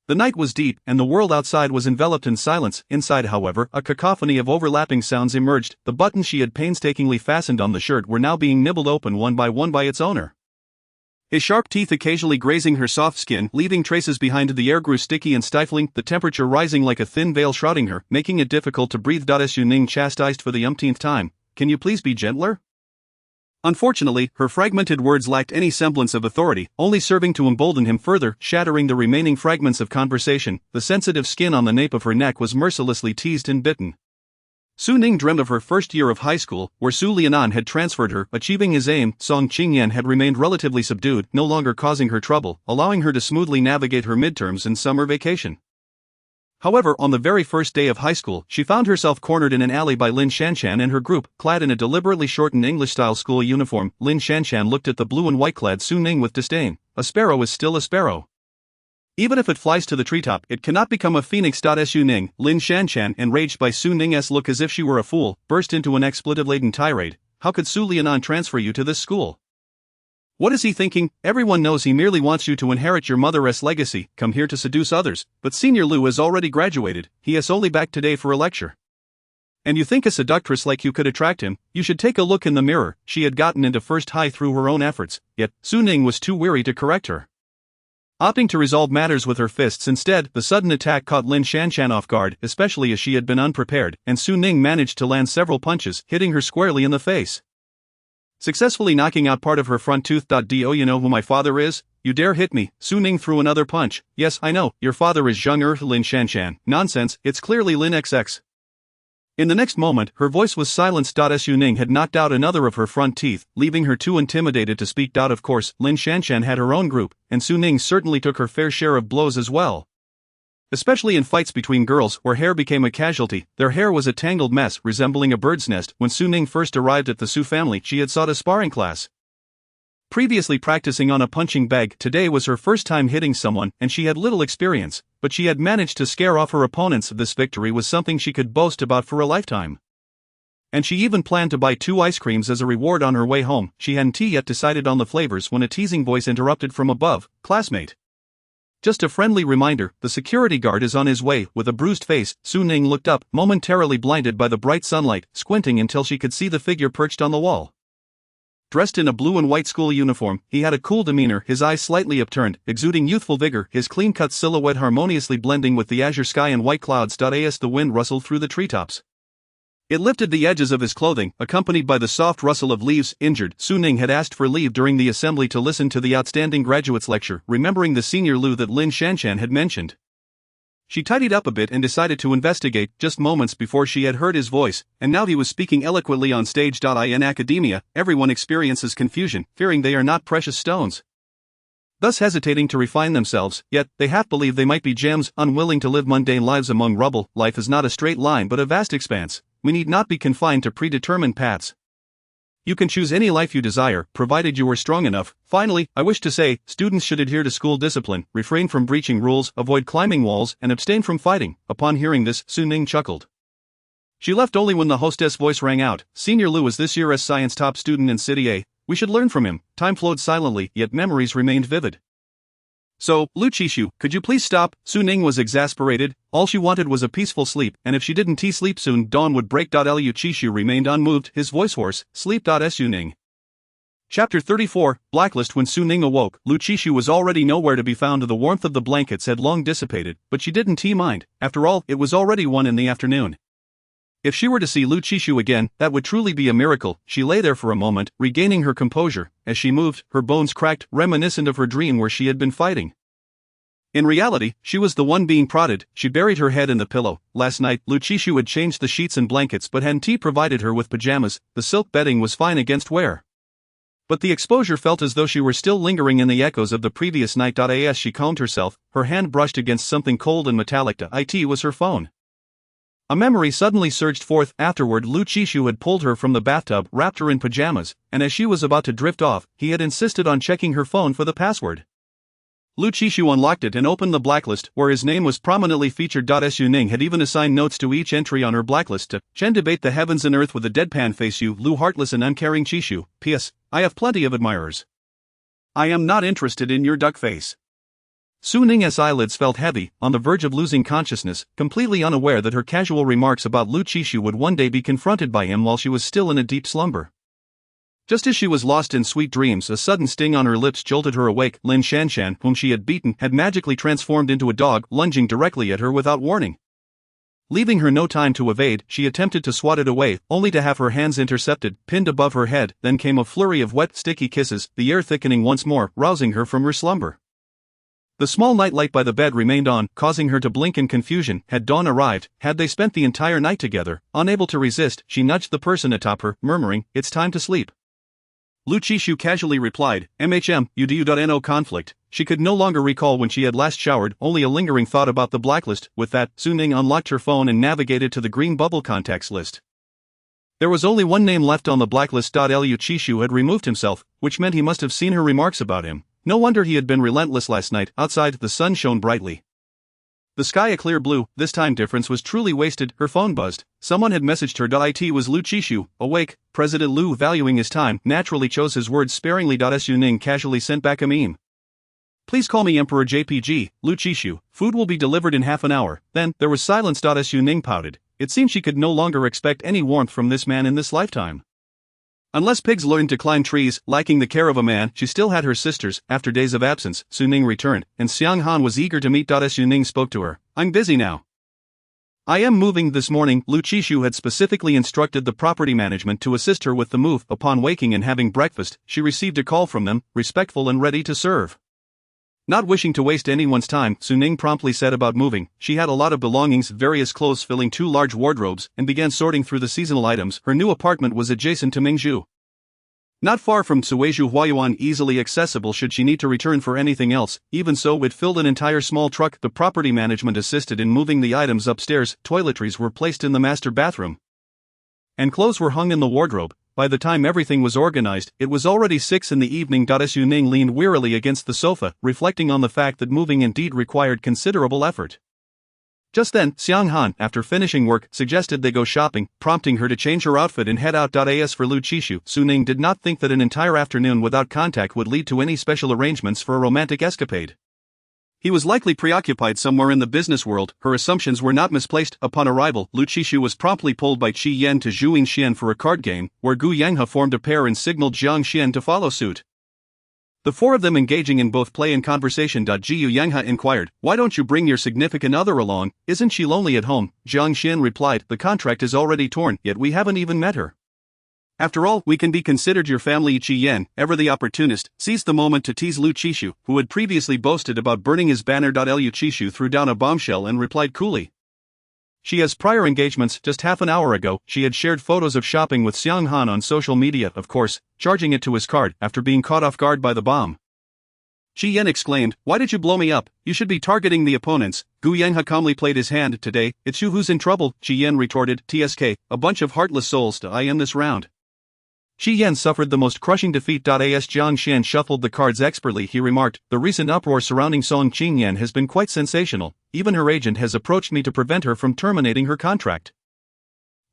Speaker 2: The night was deep, and the world outside was enveloped in silence. Inside, however, a cacophony of overlapping sounds emerged. The buttons she had painstakingly fastened on the shirt were now being nibbled open one by its owner. His sharp teeth occasionally grazing her soft skin, leaving traces behind. The air grew sticky and stifling, the temperature rising like a thin veil shrouding her, making it difficult to breathe. Su Ning chastised for the umpteenth time, "Can you please be gentler?" Unfortunately, her fragmented words lacked any semblance of authority, only serving to embolden him further, shattering the remaining fragments of conversation. The sensitive skin on the nape of her neck was mercilessly teased and bitten. Su Ning dreamed of her first year of high school, where Su Lianan had transferred her. Achieving his aim, Song Qingyan had remained relatively subdued, no longer causing her trouble, allowing her to smoothly navigate her midterms and summer vacation. However, on the very first day of high school, she found herself cornered in an alley by Lin Shanshan and her group, clad in a deliberately shortened English-style school uniform. Lin Shanshan looked at the blue and white-clad Su Ning with disdain. A sparrow is still a sparrow. Even if it flies to the treetop, it cannot become a phoenix. Su Ning, Lin Shanshan, enraged by Su Ning's look as if she were a fool, burst into an expletive-laden tirade. How could Su Lianan transfer you to this school? What is he thinking? Everyone knows he merely wants you to inherit your mother's legacy, come here to seduce others. But Senior Lu has already graduated, he is only back today for a lecture. And you think a seductress like you could attract him? You should take a look in the mirror. She had gotten into first high through her own efforts, yet Su Ning was too weary to correct her. Opting to resolve matters with her fists instead, the sudden attack caught Lin Shanshan off guard, especially as she had been unprepared, and Su Ning managed to land several punches, hitting her squarely in the face, successfully knocking out part of her front tooth. Do you know who my father is? You dare hit me? Su Ning threw another punch. Yes, I know, your father is Zheng Lin Shanshan. Nonsense, it's clearly Lin XX. In the next moment, her voice was silenced. Su Ning had knocked out another of her front teeth, leaving her too intimidated to speak. Of course, Lin Shanshan had her own group, and Su Ning certainly took her fair share of blows as well. Especially in fights between girls where hair became a casualty. Their hair was a tangled mess resembling a bird's nest. When Su Ning first arrived at the Su family, she had sought a sparring class. Previously practicing on a punching bag, today was her first time hitting someone, and she had little experience, but she had managed to scare off her opponents. This victory was something she could boast about for a lifetime. And she even planned to buy 2 ice creams as a reward on her way home. She hadn't yet decided on the flavors when a teasing voice interrupted from above. "Classmate. Just a friendly reminder, the security guard is on his way." With a bruised face, Su Ning looked up, momentarily blinded by the bright sunlight, squinting until she could see the figure perched on the wall. Dressed in a blue and white school uniform, he had a cool demeanor, his eyes slightly upturned, exuding youthful vigor, his clean-cut silhouette harmoniously blending with the azure sky and white clouds. As the wind rustled through the treetops, it lifted the edges of his clothing, accompanied by the soft rustle of leaves. Injured, Su Ning had asked for leave during the assembly to listen to the outstanding graduates lecture, remembering the senior Lu that Lin Shanshan had mentioned. She tidied up a bit and decided to investigate. Just moments before she had heard his voice, and now he was speaking eloquently on stage. In academia, everyone experiences confusion, fearing they are not precious stones, thus hesitating to refine themselves, yet they half believe they might be gems, unwilling to live mundane lives among rubble. Life is not a straight line but a vast expanse. We need not be confined to predetermined paths. You can choose any life you desire, provided you are strong enough. Finally, I wish to say, students should adhere to school discipline, refrain from breaching rules, avoid climbing walls, and abstain from fighting. Upon hearing this, Su Ning chuckled. She left only when the hostess' voice rang out. Senior Lu is this year's science top student in City A. We should learn from him. Time flowed silently, yet memories remained vivid. So, Lu Qishu, could you please stop? Su Ning was exasperated. All she wanted was a peaceful sleep, and if she didn't sleep soon, dawn would break. Lu Qishu remained unmoved, his voice hoarse. Sleep. Su Ning. Chapter 34, Blacklist. When Su Ning awoke, Lu Qishu was already nowhere to be found. The warmth of the blankets had long dissipated, but she didn't mind. After all, it was already 1 in the afternoon. If she were to see Lu Qishu again, that would truly be a miracle. She lay there for a moment, regaining her composure. As she moved, her bones cracked, reminiscent of her dream where she had been fighting. In reality, she was the one being prodded. She buried her head in the pillow. Last night, Lu Qishu had changed the sheets and blankets but hadn't provided her with pajamas. The silk bedding was fine against wear, but the exposure felt as though she were still lingering in the echoes of the previous night. As she calmed herself, her hand brushed against something cold and metallic. It was her phone. A memory suddenly surged forth. Afterward, Lu Qishu had pulled her from the bathtub, wrapped her in pajamas, and as she was about to drift off, he had insisted on checking her phone for the password. Lu Qishu unlocked it and opened the blacklist, where his name was prominently featured. Su Ning had even assigned notes to each entry on her blacklist. Chen debate the heavens and earth with a deadpan face. You, Lu, heartless and uncaring Qishu. P.S. I have plenty of admirers. I am not interested in your duck face. Su Ning's eyelids felt heavy, on the verge of losing consciousness, completely unaware that her casual remarks about Lu Qishu would one day be confronted by him while she was still in a deep slumber. Just as she was lost in sweet dreams, a sudden sting on her lips jolted her awake. Lin Shanshan, whom she had beaten, had magically transformed into a dog, lunging directly at her without warning. Leaving her no time to evade, she attempted to swat it away, only to have her hands intercepted, pinned above her head. Then came a flurry of wet, sticky kisses, the air thickening once more, rousing her from her slumber. The small nightlight by the bed remained on, causing her to blink in confusion. Had dawn arrived? Had they spent the entire night together? Unable to resist, she nudged the person atop her, murmuring, "It's time to sleep." Lu Qishu casually replied, "No conflict." She could no longer recall when she had last showered, only a lingering thought about the blacklist. With that, Su Ning unlocked her phone and navigated to the green bubble contacts list. There was only one name left on the blacklist. Lu Qishu had removed himself, which meant he must have seen her remarks about him. No wonder he had been relentless last night. Outside, the sun shone brightly. The sky a clear blue. This time difference was truly wasted. Her phone buzzed. Someone had messaged her. It was Lu Qishu. Awake. President Lu, valuing his time, naturally chose his words sparingly. Su Ning casually sent back a meme. "Please call me Emperor JPG, Lu Qishu. Food will be delivered in half an hour." Then, there was silence. Su Ning pouted. It seemed she could no longer expect any warmth from this man in this lifetime. Unless pigs learned to climb trees, lacking the care of a man, she still had her sisters. After days of absence, Su Ning returned, and Xiang Han was eager to meet. Su Ning spoke to her. "I'm busy now. I am moving this morning." Lu Qishu had specifically instructed the property management to assist her with the move. Upon waking and having breakfast, she received a call from them, respectful and ready to serve. Not wishing to waste anyone's time, Su Ning promptly set about moving. She had a lot of belongings, various clothes filling 2 large wardrobes, and began sorting through the seasonal items. Her new apartment was adjacent to Mingzhu. Not far from Suizhu Huayuan, easily accessible should she need to return for anything else. Even so, it filled an entire small truck. The property management assisted in moving the items upstairs. Toiletries were placed in the master bathroom, and clothes were hung in the wardrobe. By the time everything was organized, it was already 6 in the evening. Su Ning leaned wearily against the sofa, reflecting on the fact that moving indeed required considerable effort. Just then, Xiang Han, after finishing work, suggested they go shopping, prompting her to change her outfit and head out. As for Lu Qishu, Su Ning did not think that an entire afternoon without contact would lead to any special arrangements for a romantic escapade. He was likely preoccupied somewhere in the business world. Her assumptions were not misplaced. Upon arrival, Lu Qishu was promptly pulled by Qi Yan to Zhuing Xian for a card game, where Gu Yanghe formed a pair and signaled Jiang Xian to follow suit. The four of them engaging in both play and conversation. Jiu Yanghe inquired, "Why don't you bring your significant other along? Isn't she lonely at home?" Jiang Xian replied, "The contract is already torn, yet we haven't even met her. After all, we can be considered your family." Qi Yan, ever the opportunist, seized the moment to tease Lu Qishu, who had previously boasted about burning his banner. Lu Qishu threw down a bombshell and replied coolly, "She has prior engagements. Just half an hour ago, she had shared photos of shopping with Xiang Han on social media, of course, charging it to his card after being caught off guard by the bomb." Qi Yan exclaimed, "Why did you blow me up? You should be targeting the opponents." Gu Yanghe calmly played his hand. "Today, it's you who's in trouble," Qi Yan retorted. "TSK, a bunch of heartless souls. I am this round." Qi Yan suffered the most crushing defeat. As Jiang Xian shuffled the cards expertly, he remarked, "The recent uproar surrounding Song Qingyan has been quite sensational. Even her agent has approached me to prevent her from terminating her contract."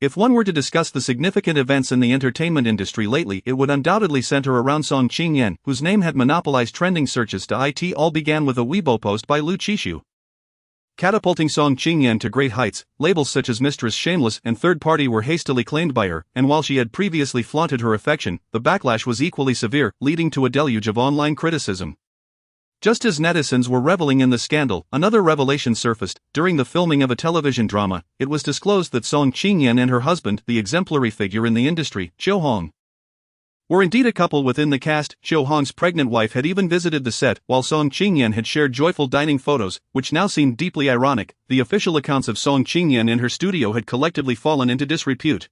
Speaker 2: If one were to discuss the significant events in the entertainment industry lately, it would undoubtedly center around Song Qingyan, whose name had monopolized trending searches. It all began with a Weibo post by Lu Qishu, catapulting Song Qingyan to great heights. Labels such as Mistress Shameless and Third Party were hastily claimed by her, and while she had previously flaunted her affection, the backlash was equally severe, leading to a deluge of online criticism. Just as netizens were reveling in the scandal, another revelation surfaced. During the filming of a television drama, it was disclosed that Song Qingyan and her husband, the exemplary figure in the industry, Qiu Hong, were indeed a couple within the cast. Qiu Hong's pregnant wife had even visited the set, while Song Qingyan had shared joyful dining photos, which now seemed deeply ironic. The official accounts of Song Qingyan and her studio had collectively fallen into disrepute,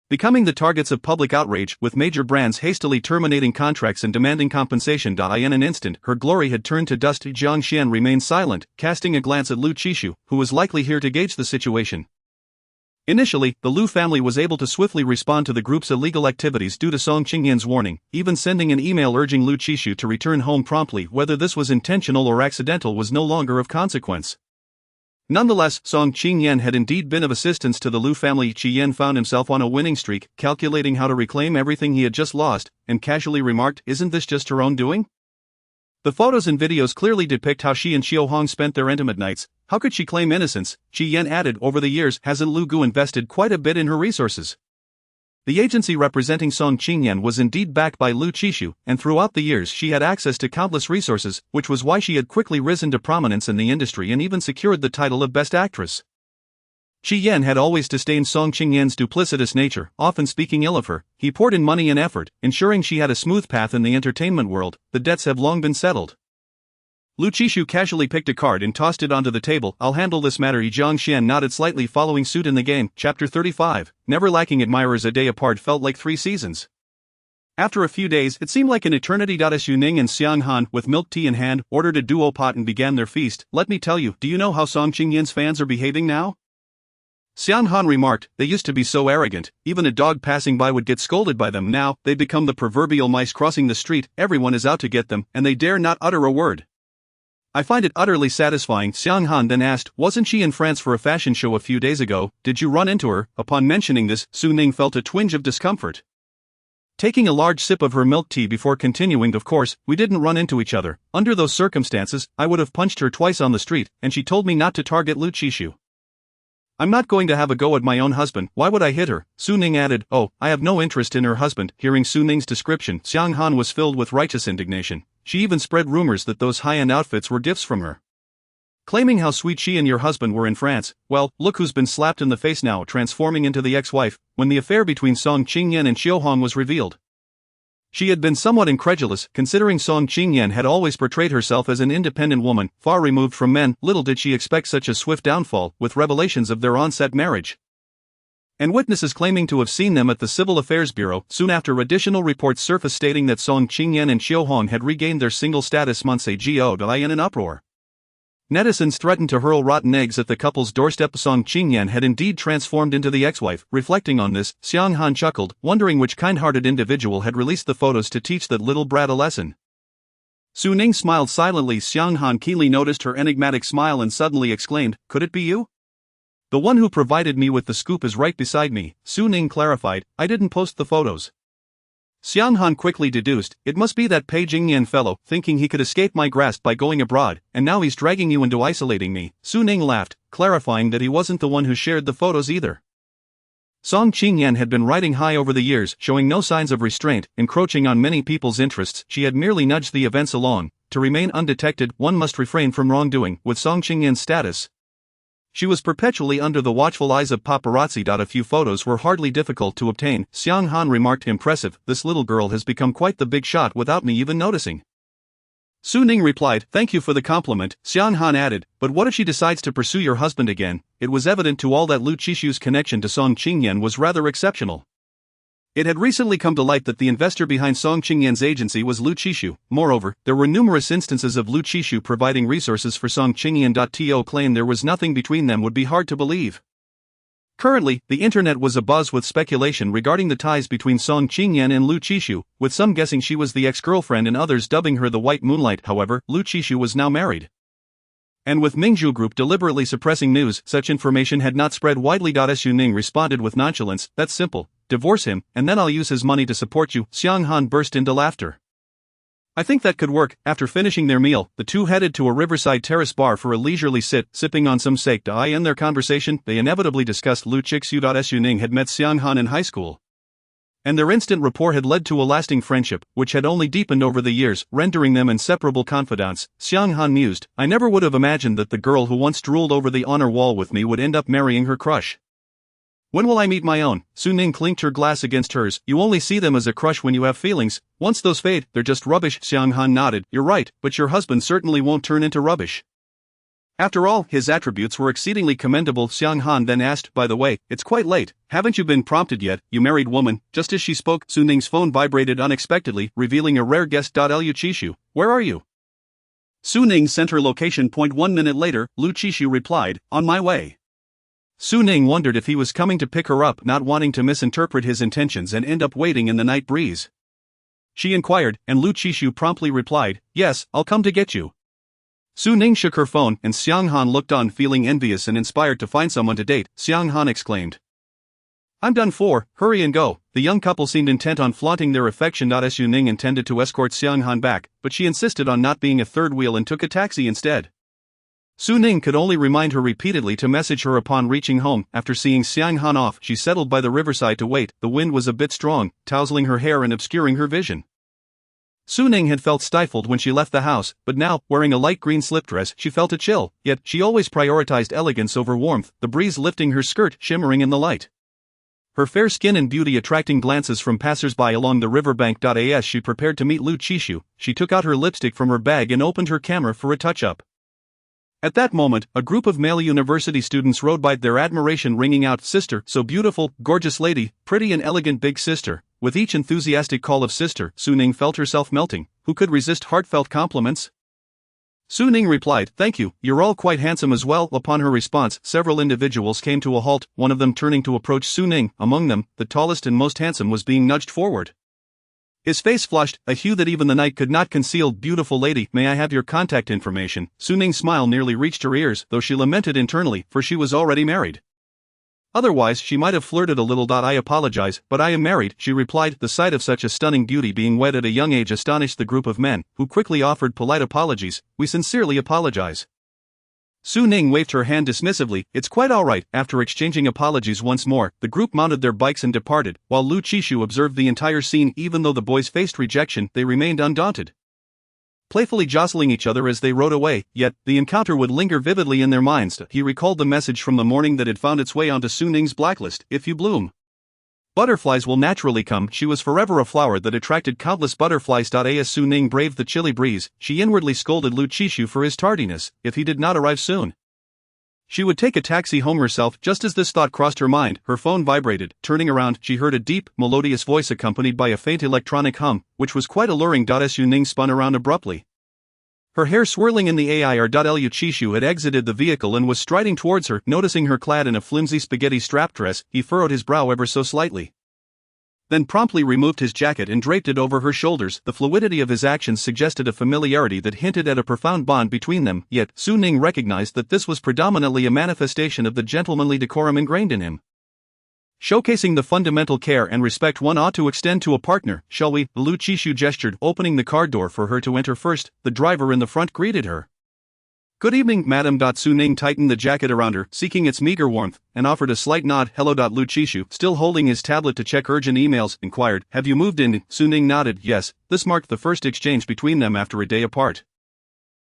Speaker 2: becoming the targets of public outrage, with major brands hastily terminating contracts and demanding compensation. In an instant, her glory had turned to dust. Jiang Xian remained silent, casting a glance at Lu Qishu, who was likely here to gauge the situation. Initially, the Lu family was able to swiftly respond to the group's illegal activities due to Song Qingyan's warning, even sending an email urging Lu Qishu to return home promptly. Whether this was intentional or accidental was no longer of consequence. Nonetheless, Song Qingyan had indeed been of assistance to the Lu family. Qi Yan found himself on a winning streak, calculating how to reclaim everything he had just lost, and casually remarked, "Isn't this just her own doing? The photos and videos clearly depict how she and Qiu Hong spent their intimate nights. How could she claim innocence?" Qi Yan added, "Over the years, hasn't Lu Gu invested quite a bit in her resources?" The agency representing Song Qingyan was indeed backed by Lu Qishu, and throughout the years she had access to countless resources, which was why she had quickly risen to prominence in the industry and even secured the title of Best Actress. Qi Yan had always disdained Song Qingyan's duplicitous nature, often speaking ill of her. He poured in money and effort, ensuring she had a smooth path in the entertainment world. The debts have long been settled. Lu Qishu casually picked a card and tossed it onto the table. "I'll handle this matter." Jiang Xian nodded slightly, following suit in the game. Chapter 35. Never lacking admirers. A day apart felt like 3 seasons. After a few days, it seemed like an eternity. Su Ning and Xiang Han, with milk tea in hand, ordered a duo pot and began their feast. "Let me tell you, do you know how Song Qingyan's fans are behaving now?" Xiang Han remarked, "They used to be so arrogant, even a dog passing by would get scolded by them. Now, they've become the proverbial mice crossing the street. Everyone is out to get them, and they dare not utter a word. I find it utterly satisfying." Xiang Han then asked, "Wasn't she in France for a fashion show a few days ago? Did you run into her?" Upon mentioning this, Su Ning felt a twinge of discomfort, taking a large sip of her milk tea before continuing, "Of course, we didn't run into each other. Under those circumstances, I would have punched her twice on the street, and she told me not to target Lu Qishu. I'm not going to have a go at my own husband. Why would I hit her?" Su Ning added, "Oh, I have no interest in her husband." Hearing Su Ning's description, Xiang Han was filled with righteous indignation. She even spread rumors that those high-end outfits were gifts from her, claiming how sweet she and your husband were in France. Well, look who's been slapped in the face now, transforming into the ex-wife. When the affair between Song Qingyan and Qiu Hong was revealed, she had been somewhat incredulous, considering Song Qingyan had always portrayed herself as an independent woman, far removed from men. Little did she expect such a swift downfall, with revelations of their onset marriage. and witnesses claiming to have seen them at the Civil Affairs Bureau. Soon after, additional reports surfaced stating that Song Qingyan and Xiao Hong had regained their single status months ago. In an uproar, netizens threatened to hurl rotten eggs at the couple's doorstep. Song Qingyan had indeed transformed into the ex-wife. Reflecting on this, Xiang Han chuckled, wondering which kind-hearted individual had released the photos to teach that little brat a lesson. Su Ning smiled silently. Xiang Han keenly noticed her enigmatic smile and suddenly exclaimed, "Could it be you?" "The one who provided me with the scoop is right beside me," Su Ning clarified. "I didn't post the photos." Xiang Han quickly deduced, "It must be that Pei Jingyan fellow, thinking he could escape my grasp by going abroad, and now he's dragging you into isolating me." Su Ning laughed, clarifying that he wasn't the one who shared the photos either. Song Qingyan had been riding high over the years, showing no signs of restraint, encroaching on many people's interests. She had merely nudged the events along. To remain undetected, one must refrain from wrongdoing. With Song Qingyan's status, she was perpetually under the watchful eyes of paparazzi. A few photos were hardly difficult to obtain. Xiang Han remarked, "Impressive, this little girl has become quite the big shot without me even noticing." Su Ning replied, "Thank you for the compliment." Xiang Han added, "But what if she decides to pursue your husband again?" It was evident to all that Lu Qishu's connection to Song Qingyan was rather exceptional. It had recently come to light that the investor behind Song Qingyan's agency was Lu Qishu. Moreover, there were numerous instances of Lu Qishu providing resources for Song Qingyan. To claim there was nothing between them would be hard to believe. Currently, the internet was abuzz with speculation regarding the ties between Song Qingyan and Lu Qishu, with some guessing she was the ex-girlfriend and others dubbing her the White Moonlight. However, Lu Qishu was now married. And with Mingzhu Group deliberately suppressing news, such information had not spread widely. Su Ning responded with nonchalance, "That's simple. Divorce him, and then I'll use his money to support you." Xiang Han burst into laughter. "I think that could work." After finishing their meal, the two headed to a riverside terrace bar for a leisurely sit, sipping on some sake. In their conversation, they inevitably discussed Lu Qixu. Su Ning had met Xiang Han in high school, and their instant rapport had led to a lasting friendship, which had only deepened over the years, rendering them inseparable confidants. Xiang Han mused, "I never would have imagined that the girl who once drooled over the honor wall with me would end up marrying her crush. When will I meet my own?" Su Ning clinked her glass against hers. "You only see them as a crush when you have feelings. Once those fade, they're just rubbish." Xiang Han nodded. "You're right, but your husband certainly won't turn into rubbish. After all, his attributes were exceedingly commendable." Xiang Han then asked, "By the way, it's quite late. Haven't you been prompted yet, you married woman?" Just as she spoke, Su Ning's phone vibrated unexpectedly, revealing a rare guest. Lu Qishu, where are you? Su Ning sent her location. 1 minute later, Lu Qishu replied, "On my way." Su Ning wondered if he was coming to pick her up, not wanting to misinterpret his intentions and end up waiting in the night breeze. She inquired, and Lu Qishu promptly replied, "Yes, I'll come to get you." Su Ning shook her phone, and Xiang Han looked on, feeling envious and inspired to find someone to date. Xiang Han exclaimed, "I'm done for, hurry and go." The young couple seemed intent on flaunting their affection. Su Ning intended to escort Xiang Han back, but she insisted on not being a third wheel and took a taxi instead. Su Ning could only remind her repeatedly to message her upon reaching home. After seeing Xiang Han off, she settled by the riverside to wait. The wind was a bit strong, tousling her hair and obscuring her vision. Su Ning had felt stifled when she left the house, but now, wearing a light green slip dress, she felt a chill, yet she always prioritized elegance over warmth, the breeze lifting her skirt, shimmering in the light. Her fair skin and beauty attracting glances from passers-by along the riverbank. As she prepared to meet Lu Qishu, she took out her lipstick from her bag and opened her camera for a touch-up. At that moment, a group of male university students rode by, their admiration ringing out, "Sister, so beautiful, gorgeous lady, pretty and elegant big sister." With each enthusiastic call of sister, Su Ning felt herself melting. Who could resist heartfelt compliments? Su Ning replied, "Thank you, you're all quite handsome as well." Upon her response, several individuals came to a halt, one of them turning to approach Su Ning. Among them, the tallest and most handsome was being nudged forward. His face flushed, a hue that even the night could not conceal. "Beautiful lady, may I have your contact information?" Su Ning's smile nearly reached her ears, though she lamented internally, for she was already married. Otherwise, she might have flirted a little. "I apologize, but I am married," she replied. The sight of such a stunning beauty being wed at a young age astonished the group of men, who quickly offered polite apologies. "We sincerely apologize." Su Ning waved her hand dismissively. "It's quite all right." After exchanging apologies once more, the group mounted their bikes and departed. While Lu Qishu observed the entire scene, even though the boys faced rejection, they remained undaunted, playfully jostling each other as they rode away. Yet, the encounter would linger vividly in their minds. He recalled the message from the morning that had found its way onto Su Ning's blacklist: "If you bloom, butterflies will naturally come." She was forever a flower that attracted countless butterflies. As Su Ning braved the chilly breeze, she inwardly scolded Lu Qishu for his tardiness. If he did not arrive soon, She would take a taxi home herself. Just as this thought crossed her mind, her phone vibrated. Turning around, she heard a deep, melodious voice accompanied by a faint electronic hum, which was quite alluring. Su Ning spun around abruptly. Her hair swirling in the air. Liu Qixu had exited the vehicle and was striding towards her. Noticing her clad in a flimsy spaghetti strap dress, he furrowed his brow ever so slightly, then promptly removed his jacket and draped it over her shoulders. The fluidity of his actions suggested a familiarity that hinted at a profound bond between them, yet Su Ning recognized that this was predominantly a manifestation of the gentlemanly decorum ingrained in him, showcasing the fundamental care and respect one ought to extend to a partner. Shall we? Liu Qixu gestured, opening the car door for her to enter first. The driver in the front greeted her. Good evening, madam. Su Ning tightened the jacket around her, seeking its meager warmth, and offered a slight nod. Hello. Liu Qixu, still holding his tablet to check urgent emails, inquired, have you moved in? Su Ning nodded, yes. This marked the first exchange between them after a day apart.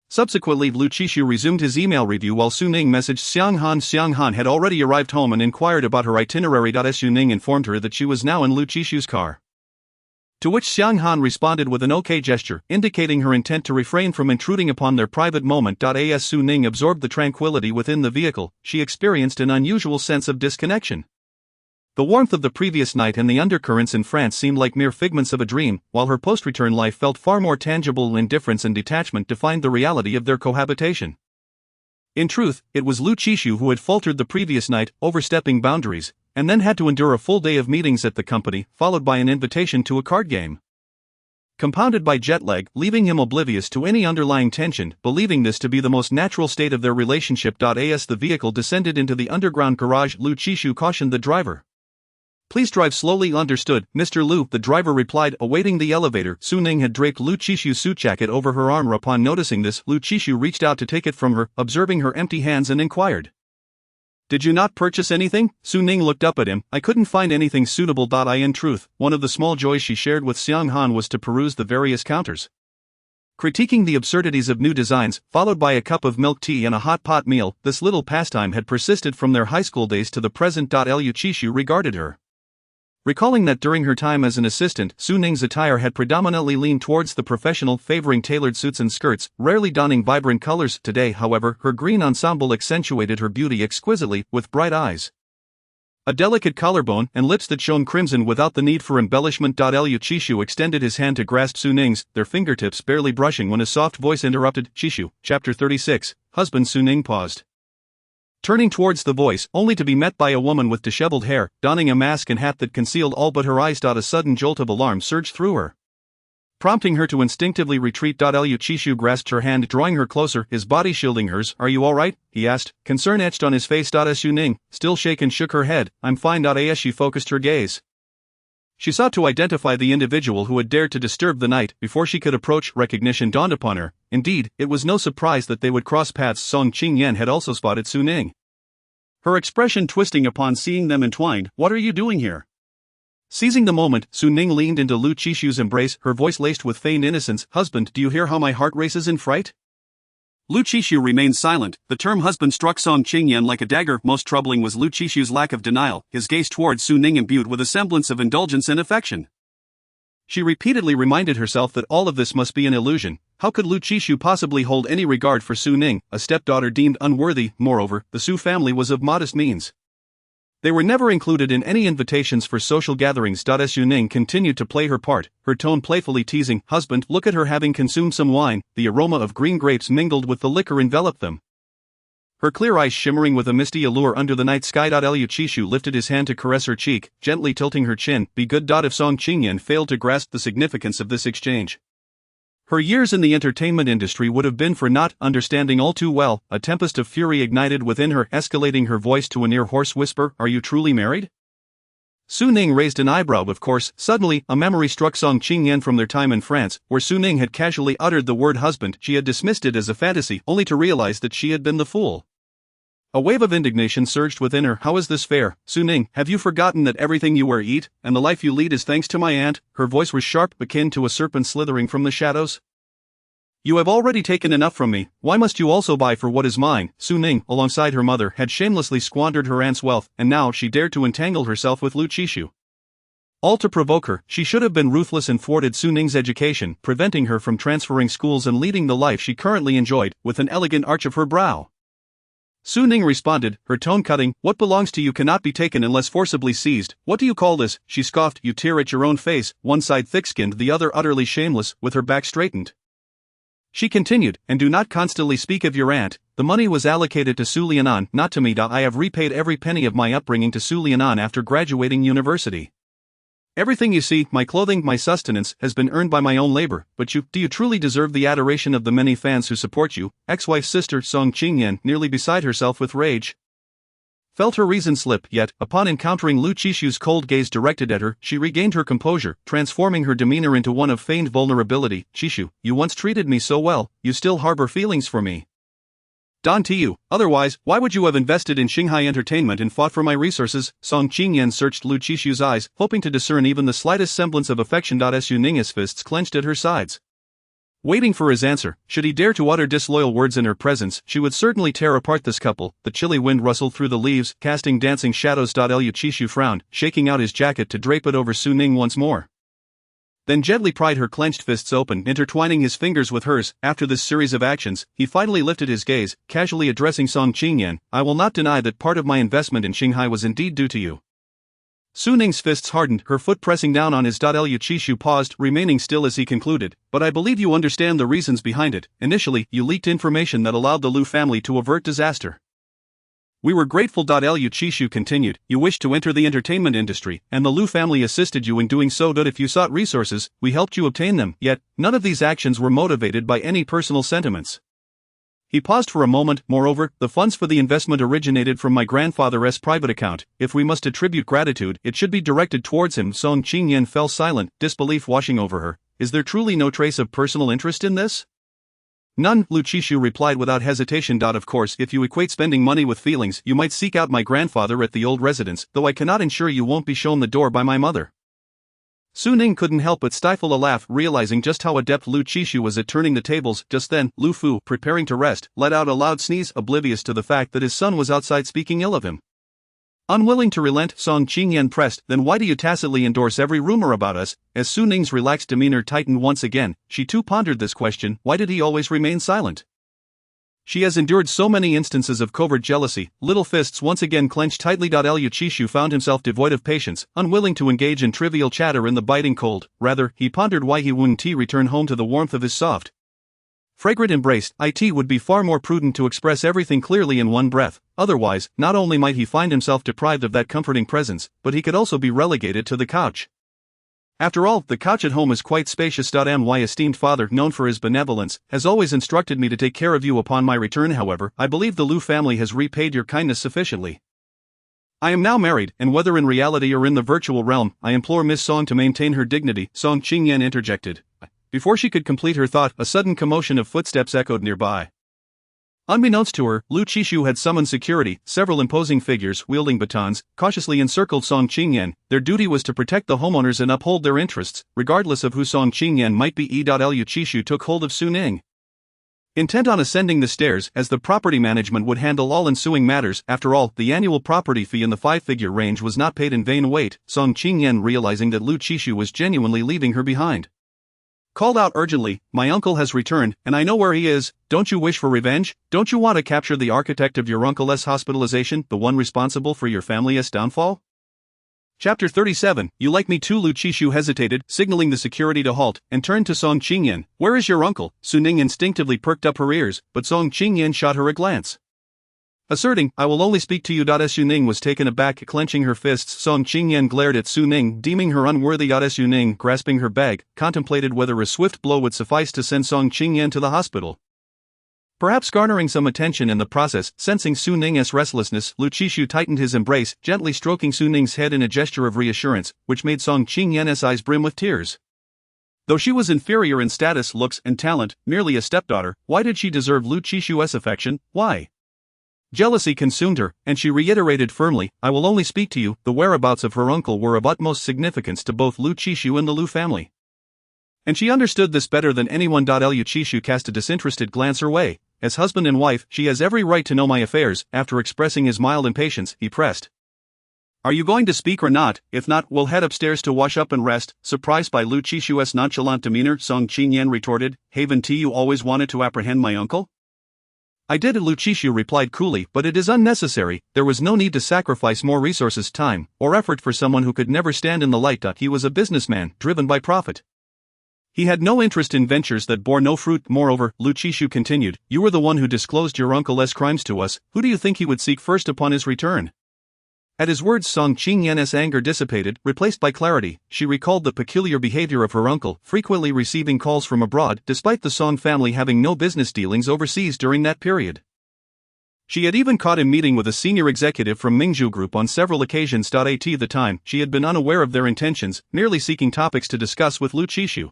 Speaker 2: Subsequently, Liu Qixu resumed his email review while Su Ning messaged Xiang Han. Xiang Han had already arrived home and inquired about her itinerary. Su Ning informed her that she was now in Liu Qixu's car, to which Xiang Han responded with an OK gesture, indicating her intent to refrain from intruding upon their private moment. As Su Ning absorbed the tranquility within the vehicle, she experienced an unusual sense of disconnection. The warmth of the previous night and the undercurrents in France seemed like mere figments of a dream, while her post-return life felt far more tangible. Indifference and detachment defined the reality of their cohabitation. In truth, it was Liu Qixu who had faltered the previous night, overstepping boundaries, and then had to endure a full day of meetings at the company, followed by an invitation to a card game, compounded by jet lag, leaving him oblivious to any underlying tension. Believing this to be the most natural state of their relationship. As the vehicle descended into the underground garage, Liu Qixu cautioned the driver. Please drive slowly. Understood, Mr. Liu, the driver replied, awaiting the elevator. Su Ning had draped Liu Qixu's suit jacket over her arm. Upon noticing this, Liu Qixu reached out to take it from her, observing her empty hands, and inquired, did you not purchase anything? Su Ning looked up at him. I couldn't find anything suitable. In truth, one of the small joys she shared with Xiang Han was to peruse the various counters, critiquing the absurdities of new designs, followed by a cup of milk tea and a hot pot meal. This little pastime had persisted from their high school days to the present. Liu Qixu regarded her, recalling that during her time as an assistant, Su Ning's attire had predominantly leaned towards the professional, favoring tailored suits and skirts, rarely donning vibrant colors. Today, however, her green ensemble accentuated her beauty exquisitely, with bright eyes, a delicate collarbone, and lips that shone crimson without the need for embellishment. Liu Qixu extended his hand to grasp Su Ning's, their fingertips barely brushing when a soft voice interrupted. Qixu, Chapter 36, Husband. Su Ning paused, turning towards the voice, only to be met by a woman with disheveled hair, donning a mask and hat that concealed all but her eyes. A sudden jolt of alarm surged through her, prompting her to instinctively retreat. Liu Qixu grasped her hand, drawing her closer, his body shielding hers. Are you alright? He asked, concern etched on his face. Su Ning, still shaken, shook her head. I'm fine. As she focused her gaze, she sought to identify the individual who had dared to disturb the night. Before she could approach, recognition dawned upon her. Indeed, it was no surprise that they would cross paths. Song Qingyan had also spotted Su Ning, her expression twisting upon seeing them entwined. What are you doing here? Seizing the moment, Su Ning leaned into Liu Qixu's embrace, her voice laced with feigned innocence. Husband, do you hear how my heart races in fright? Liu Qixu remained silent. The term husband struck Song Qingyan like a dagger. Most troubling was Liu Qixu's lack of denial, his gaze towards Su Ning imbued with a semblance of indulgence and affection. She repeatedly reminded herself that all of this must be an illusion. How could Liu Qixu possibly hold any regard for Su Ning, a stepdaughter deemed unworthy? Moreover, the Su family was of modest means. They were never included in any invitations for social gatherings. Su Ning continued to play her part, her tone playfully teasing, husband, look at her having consumed some wine. The aroma of green grapes mingled with the liquor enveloped them, her clear eyes shimmering with a misty allure under the night sky. Liu Qixu lifted his hand to caress her cheek, gently tilting her chin. Be good. If Song Qingyan failed to grasp the significance of this exchange, her years in the entertainment industry would have been for naught. Understanding all too well, a tempest of fury ignited within her, escalating her voice to a near hoarse whisper, are you truly married? Su Ning raised an eyebrow. Of course. Suddenly, a memory struck Song Qingyan from their time in France, where Su Ning had casually uttered the word husband. She had dismissed it as a fantasy, only to realize that she had been the fool. A wave of indignation surged within her. How is this fair? Su Ning, have you forgotten that everything you wear, eat, and the life you lead is thanks to my aunt? Her voice was sharp, akin to a serpent slithering from the shadows. You have already taken enough from me, why must you also buy for what is mine? Su Ning, alongside her mother, had shamelessly squandered her aunt's wealth, and now she dared to entangle herself with Liu Qixu. All to provoke her. She should have been ruthless and thwarted Su Ning's education, preventing her from transferring schools and leading the life she currently enjoyed, with an elegant arch of her brow. Su Ning responded, her tone cutting, "What belongs to you cannot be taken unless forcibly seized. What do you call this?" She scoffed. "You tear at your own face, one side thick-skinned, the other utterly shameless," with her back straightened. She continued, "And do not constantly speak of your aunt. The money was allocated to Su Lianan, not to me. I have repaid every penny of my upbringing to Su Lianan after graduating university. Everything you see, my clothing, my sustenance, has been earned by my own labor, but do you truly deserve the adoration of the many fans who support you?" Ex-wife's sister Song Qingyan, nearly beside herself with rage, felt her reason slip, yet, upon encountering Lu Qishu's cold gaze directed at her, she regained her composure, transforming her demeanor into one of feigned vulnerability. "Qishu, you once treated me so well, you still harbor feelings for me. Don to you, otherwise, why would you have invested in Shanghai Entertainment and fought for my resources?" Song Qingyan searched Lu Qishu's eyes, hoping to discern even the slightest semblance of affection. Su Ning's fists clenched at her sides, waiting for his answer. Should he dare to utter disloyal words in her presence, she would certainly tear apart this couple. The chilly wind rustled through the leaves, casting dancing shadows. Lu Qishu frowned, shaking out his jacket to drape it over Su Ning once more, then gently pried her clenched fists open, intertwining his fingers with hers. After this series of actions, he finally lifted his gaze, casually addressing Song Qingyan, "I will not deny that part of my investment in Shanghai was indeed due to you." Su Ning's fists hardened, her foot pressing down on his. Lu Qishu paused, remaining still as he concluded, "But I believe you understand the reasons behind it. Initially, you leaked information that allowed the Lu family to avert disaster. We were grateful." Lu Qishu continued, "You wished to enter the entertainment industry, and the Lu family assisted you in doing so. If you sought resources, we helped you obtain them, yet, none of these actions were motivated by any personal sentiments." He paused for a moment. "Moreover, the funds for the investment originated from my grandfather's private account. If we must attribute gratitude, it should be directed towards him." Song Qingyan fell silent, disbelief washing over her. "Is there truly no trace of personal interest in this?" "None," Lu Qishu replied without hesitation. "Of course, if you equate spending money with feelings, you might seek out my grandfather at the old residence, though I cannot ensure you won't be shown the door by my mother." Su Ning couldn't help but stifle a laugh, realizing just how adept Lu Qishu was at turning the tables. Just then, Lu Fu, preparing to rest, let out a loud sneeze, oblivious to the fact that his son was outside speaking ill of him. Unwilling to relent, Song Qingyan pressed, "Then why do you tacitly endorse every rumor about us?" As Su Ning's relaxed demeanor tightened once again, she too pondered this question. Why did he always remain silent? She has endured so many instances of covert jealousy. Little fists once again clenched tightly. Lu Qishu found himself devoid of patience, unwilling to engage in trivial chatter in the biting cold. Rather, he pondered why he wouldn't return home to the warmth of his soft, fragrant embrace. It would be far more prudent to express everything clearly in one breath. Otherwise, not only might he find himself deprived of that comforting presence, but he could also be relegated to the couch. After all, the couch at home is quite spacious. My esteemed father, known for his benevolence, has always instructed me to take care of you upon my return. However, I believe the Lu family has repaid your kindness sufficiently. I am now married, and whether in reality or in the virtual realm, I implore Miss Song to maintain her dignity." Song Qingyan interjected. Before she could complete her thought, a sudden commotion of footsteps echoed nearby. Unbeknownst to her, Lu Qishu had summoned security. Several imposing figures, wielding batons, cautiously encircled Song Qingyan. Their duty was to protect the homeowners and uphold their interests, regardless of who Song Qingyan might be. Lu Qishu took hold of Su Ning, intent on ascending the stairs, as the property management would handle all ensuing matters. After all, the annual property fee in the 5-figure range was not paid in vain. Wait, Song Qingyan, realizing that Lu Qishu was genuinely leaving her behind, called out urgently, "My uncle has returned, and I know where he is. Don't you wish for revenge? Don't you want to capture the architect of your uncle's hospitalization, the one responsible for your family's downfall?" Chapter 37, You Like Me Too. Lu Qishu hesitated, signaling the security to halt, and turned to Song Qingyan. "Where is your uncle?" Su Ning instinctively perked up her ears, but Song Qingyan shot her a glance, asserting, "I will only speak to you." Su Ning was taken aback, clenching her fists. Song Qingyan glared at Su Ning, deeming her unworthy. Su Ning, grasping her bag, contemplated whether a swift blow would suffice to send Song Qingyan to the hospital, perhaps garnering some attention in the process. Sensing Su Ning's restlessness, Lu Qishu tightened his embrace, gently stroking Su Ning's head in a gesture of reassurance, which made Song Qingyan's eyes brim with tears. Though she was inferior in status, looks, and talent, merely a stepdaughter, why did she deserve Lu Qishu's affection? Why? Jealousy consumed her, and she reiterated firmly, "I will only speak to you." The whereabouts of her uncle were of utmost significance to both Lu Qishu and the Lu family, and she understood this better than anyone. Lu Qishu cast a disinterested glance her way. "As husband and wife, she has every right to know my affairs." After expressing his mild impatience, he pressed, "Are you going to speak or not? If not, we'll head upstairs to wash up and rest." Surprised by Lu Qishu's nonchalant demeanor, Song Qingyan retorted, "Haven't you always wanted to apprehend my uncle?" I did, Lu Qishu replied coolly, but it is unnecessary. There was no need to sacrifice more resources, time, or effort for someone who could never stand in the light. He was a businessman, driven by profit. He had no interest in ventures that bore no fruit. Moreover, Lu Qishu continued, you were the one who disclosed your uncle's crimes to us. Who do you think he would seek first upon his return? At his words, Song Qingyan's anger dissipated, replaced by clarity. She recalled the peculiar behavior of her uncle, frequently receiving calls from abroad, despite the Song family having no business dealings overseas during that period. She had even caught him meeting with a senior executive from Mingzhu Group on several occasions. At the time, she had been unaware of their intentions, merely seeking topics to discuss with Lu Qishu,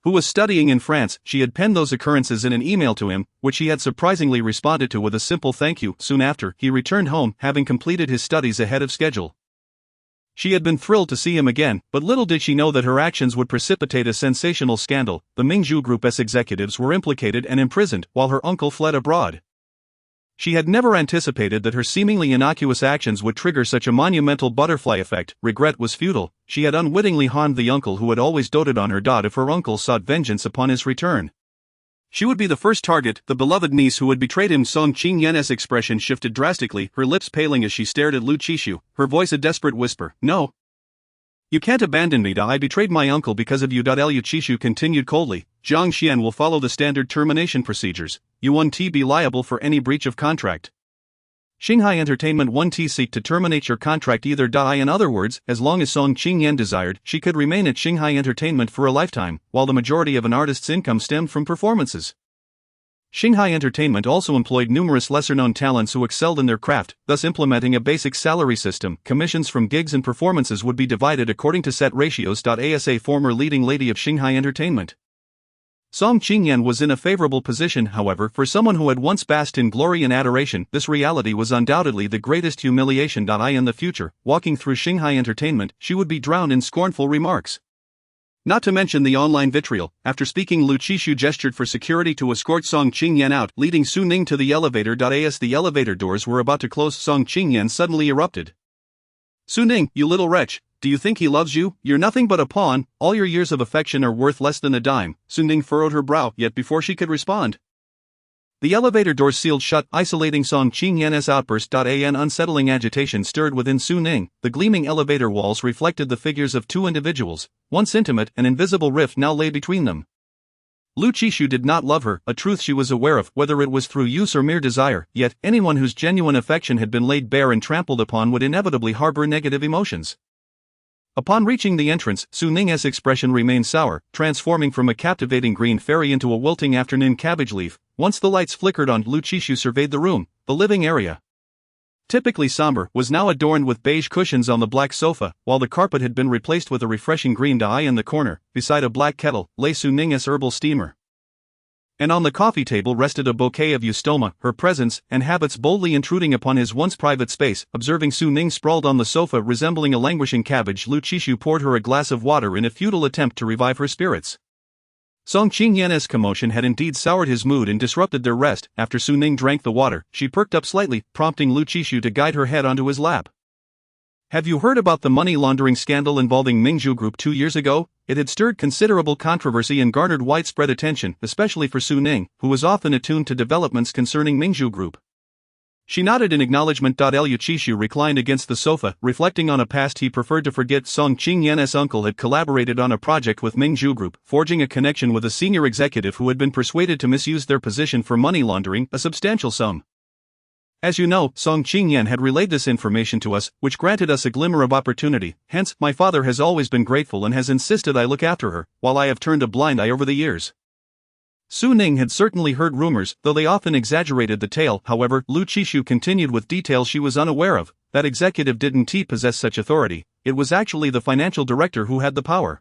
Speaker 2: who was studying in France. She had penned those occurrences in an email to him, which he had surprisingly responded to with a simple thank you. Soon after, he returned home, having completed his studies ahead of schedule. She had been thrilled to see him again, but little did she know that her actions would precipitate a sensational scandal. The Mingzhu Group's executives were implicated and imprisoned, while her uncle fled abroad. She had never anticipated that her seemingly innocuous actions would trigger such a monumental butterfly effect. Regret was futile. She had unwittingly harmed the uncle who had always doted on her. If her uncle sought vengeance upon his return, she would be the first target, the beloved niece who had betrayed him. Song Qingyan's expression shifted drastically, her lips paling as she stared at Lu Qishu, her voice a desperate whisper. No. You can't abandon me. I betrayed my uncle because of you. Lu Qishu continued coldly. Zhang Xian will follow the standard termination procedures. You won't be liable for any breach of contract. Xinghai Entertainment won't seek to terminate your contract either. In other words, as long as Song Qingyan desired, she could remain at Xinghai Entertainment for a lifetime, while the majority of an artist's income stemmed from performances. Xinghai Entertainment also employed numerous lesser-known talents who excelled in their craft, thus implementing a basic salary system. Commissions from gigs and performances would be divided according to set ratios. As a former leading lady of Xinghai Entertainment, Song Qingyan was in a favorable position. However, for someone who had once basked in glory and adoration, this reality was undoubtedly the greatest humiliation. In the future, walking through Xinghai Entertainment, she would be drowned in scornful remarks. Not to mention the online vitriol. After speaking, Lu Qishu gestured for security to escort Song Qingyan out, leading Su Ning to the elevator. As the elevator doors were about to close, Song Qingyan suddenly erupted. Su Ning, you little wretch, do you think he loves you? You're nothing but a pawn. All your years of affection are worth less than a dime. Su Ning furrowed her brow, yet before she could respond, the elevator doors sealed shut, isolating Song Qingyan's outburst. An unsettling agitation stirred within Su Ning. The gleaming elevator walls reflected the figures of two individuals. Once intimate, an invisible rift now lay between them. Lu Qishu did not love her, a truth she was aware of, whether it was through use or mere desire. Yet, anyone whose genuine affection had been laid bare and trampled upon would inevitably harbor negative emotions. Upon reaching the entrance, Su Ning's expression remained sour, transforming from a captivating green fairy into a wilting afternoon cabbage leaf. Once the lights flickered on, Lu Qishu surveyed the room. The living area, typically somber, was now adorned with beige cushions on the black sofa, while the carpet had been replaced with a refreshing green dye. In the corner, beside a black kettle, lay Su Ning's herbal steamer. And on the coffee table rested a bouquet of eustoma. Her presence and habits boldly intruding upon his once private space. Observing Su Ning sprawled on the sofa resembling a languishing cabbage, Lu Qishu poured her a glass of water in a futile attempt to revive her spirits. Song Qingyan's commotion had indeed soured his mood and disrupted their rest. After Su Ning drank the water, she perked up slightly, prompting Lu Qishu to guide her head onto his lap. Have you heard about the money laundering scandal involving Mingzhu Group 2 years ago? It had stirred considerable controversy and garnered widespread attention, especially for Su Ning, who was often attuned to developments concerning Mingzhu Group. She nodded in acknowledgement. Lu Qishu reclined against the sofa, reflecting on a past he preferred to forget. Song Qingyan's uncle had collaborated on a project with Mingzhu Group, forging a connection with a senior executive who had been persuaded to misuse their position for money laundering, a substantial sum. As you know, Song Qingyan had relayed this information to us, which granted us a glimmer of opportunity. Hence, my father has always been grateful and has insisted I look after her, while I have turned a blind eye over the years. Su Ning had certainly heard rumors, though they often exaggerated the tale. However, Lu Qishu continued with details she was unaware of. That executive didn't possess such authority. It was actually the financial director who had the power.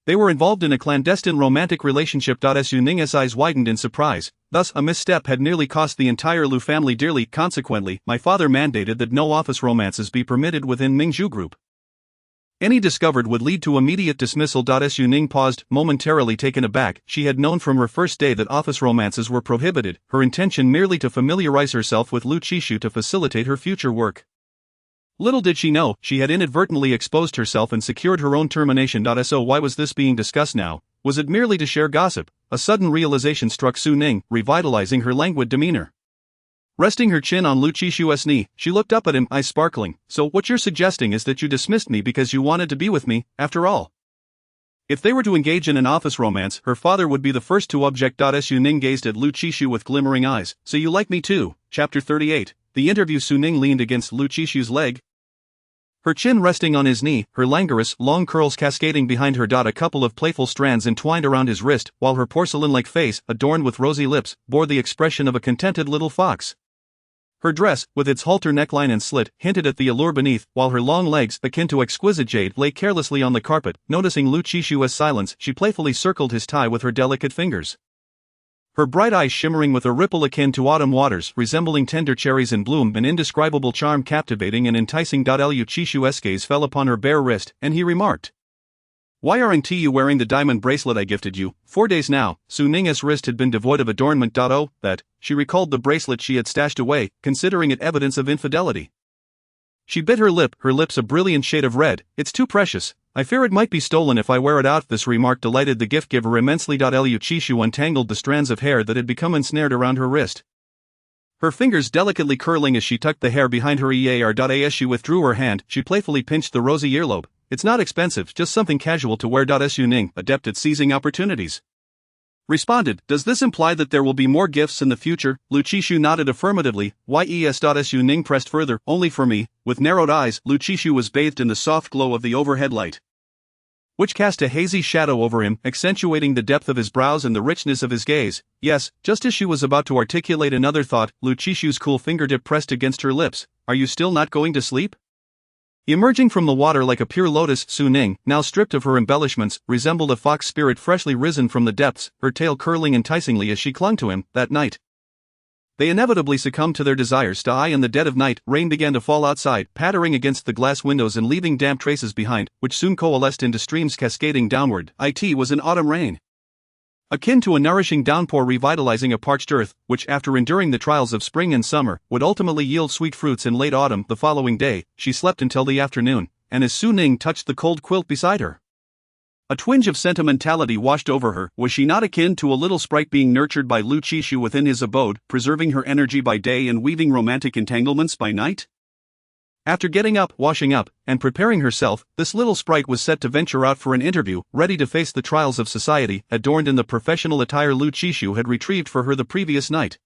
Speaker 2: They were involved in a clandestine romantic relationship. Su Ning's eyes widened in surprise. Thus, a misstep had nearly cost the entire Lu family dearly. Consequently, my father mandated that no office romances be permitted within Mingzhu Group. Any discovered would lead to immediate dismissal. Su Ning paused, momentarily taken aback. She had known from her first day that office romances were prohibited, her intention merely to familiarize herself with Lu Qishu to facilitate her future work. Little did she know, she had inadvertently exposed herself and secured her own termination. So why was this being discussed now? Was it merely to share gossip? a sudden realization struck Su Ning, revitalizing her languid demeanor. Resting her chin on Lu Qishu's knee, she looked up at him, eyes sparkling. So what you're suggesting is that you dismissed me because you wanted to be with me, after all? If they were to engage in an office romance, her father would be the first to object. Su Ning gazed at Lu Qishu with glimmering eyes. So you like me too? Chapter 38. The interview. Su Ning leaned against Lu Qishu's leg, her chin resting on his knee, her languorous, long curls cascading behind her. A couple of playful strands entwined around his wrist, while her porcelain-like face, adorned with rosy lips, bore the expression of a contented little fox. Her dress, with its halter neckline and slit, hinted at the allure beneath, while her long legs, akin to exquisite jade, lay carelessly on the carpet. Noticing Lu Qishu's silence, she playfully circled his tie with her delicate fingers. Her bright eyes shimmering with a ripple akin to autumn waters, resembling tender cherries in bloom, an indescribable charm captivating and enticing. Lu Qishu's gaze fell upon her bare wrist, and he remarked, "Why aren't you wearing the diamond bracelet I gifted you?" 4 days now, Su Ning's wrist had been devoid of adornment. Oh, that, she recalled the bracelet she had stashed away, considering it evidence of infidelity. She bit her lip, her lips a brilliant shade of red. "It's too precious. I fear it might be stolen if I wear it out." This remark delighted the gift giver immensely. Lu Qishu untangled the strands of hair that had become ensnared around her wrist, her fingers delicately curling as she tucked the hair behind her ear. As she withdrew her hand, she playfully pinched the rosy earlobe. "It's not expensive, just something casual to wear." Su Ning, adept at seizing opportunities, responded, "Does this imply that there will be more gifts in the future?" Lu Qishu nodded affirmatively. "Yes." Su Ning pressed further, "Only for me." With narrowed eyes, Lu Qishu was bathed in the soft glow of the overhead light, which cast a hazy shadow over him, accentuating the depth of his brows and the richness of his gaze. "Yes." Just as she was about to articulate another thought, Lu Qishu's cool fingertip pressed against her lips. "Are you still not going to sleep?" Emerging from the water like a pure lotus, Su Ning, now stripped of her embellishments, resembled a fox spirit freshly risen from the depths, her tail curling enticingly as she clung to him. That night, they inevitably succumbed to their desires. In the dead of night, rain began to fall outside, pattering against the glass windows and leaving damp traces behind, which soon coalesced into streams cascading downward. It was an autumn rain, akin to a nourishing downpour revitalizing a parched earth, which after enduring the trials of spring and summer, would ultimately yield sweet fruits in late autumn. The following day, she slept until the afternoon, and as Su Ning touched the cold quilt beside her, a twinge of sentimentality washed over her. Was she not akin to a little sprite being nurtured by Lu Qishu within his abode, preserving her energy by day and weaving romantic entanglements by night? After getting up, washing up, and preparing herself, this little sprite was set to venture out for an interview, ready to face the trials of society, adorned in the professional attire Lu Qishu had retrieved for her the previous night.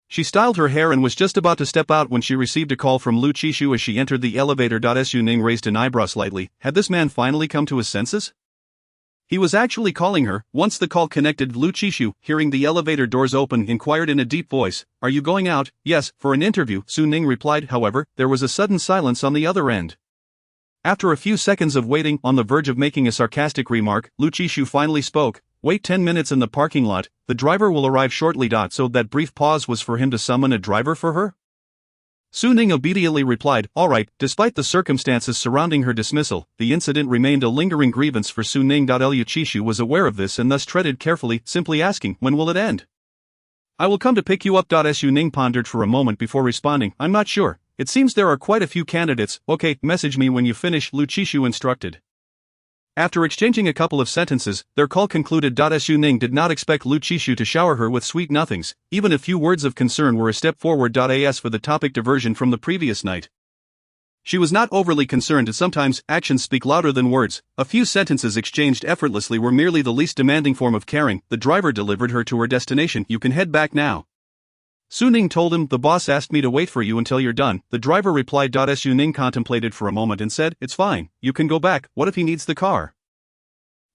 Speaker 2: She styled her hair and was just about to step out when she received a call from Lu Qishu as she entered the elevator. Su Ning raised an eyebrow slightly. Had this man finally come to his senses? He was actually calling her. Once the call connected, Lu Qishu, hearing the elevator doors open, inquired in a deep voice, "Are you going out?" "Yes, for an interview," Su Ning replied. However, there was a sudden silence on the other end. After a few seconds of waiting, on the verge of making a sarcastic remark, Lu Qishu finally spoke. "Wait 10 minutes in the parking lot, the driver will arrive shortly." So that brief pause was for him to summon a driver for her? Su Ning obediently replied, "All right." Despite the circumstances surrounding her dismissal, the incident remained a lingering grievance for Su Ning. Lu Qishu was aware of this and thus treaded carefully, simply asking, "When will it end?" "I will come to pick you up." Su Ning pondered for a moment before responding, "I'm not sure. It seems there are quite a few candidates." "Okay, message me when you finish," Lu Qishu instructed. After exchanging a couple of sentences, their call concluded. Su Ning did not expect Lu Qishu to shower her with sweet nothings. Even a few words of concern were a step forward. As for the topic diversion from the previous night, she was not overly concerned, as sometimes actions speak louder than words. A few sentences exchanged effortlessly were merely the least demanding form of caring. The driver delivered her to her destination. "You can head back now," Su Ning told him. "The boss asked me to wait for you until you're done." The driver replied. Su Ning contemplated for a moment and said, "It's fine, you can go back. What if he needs the car?"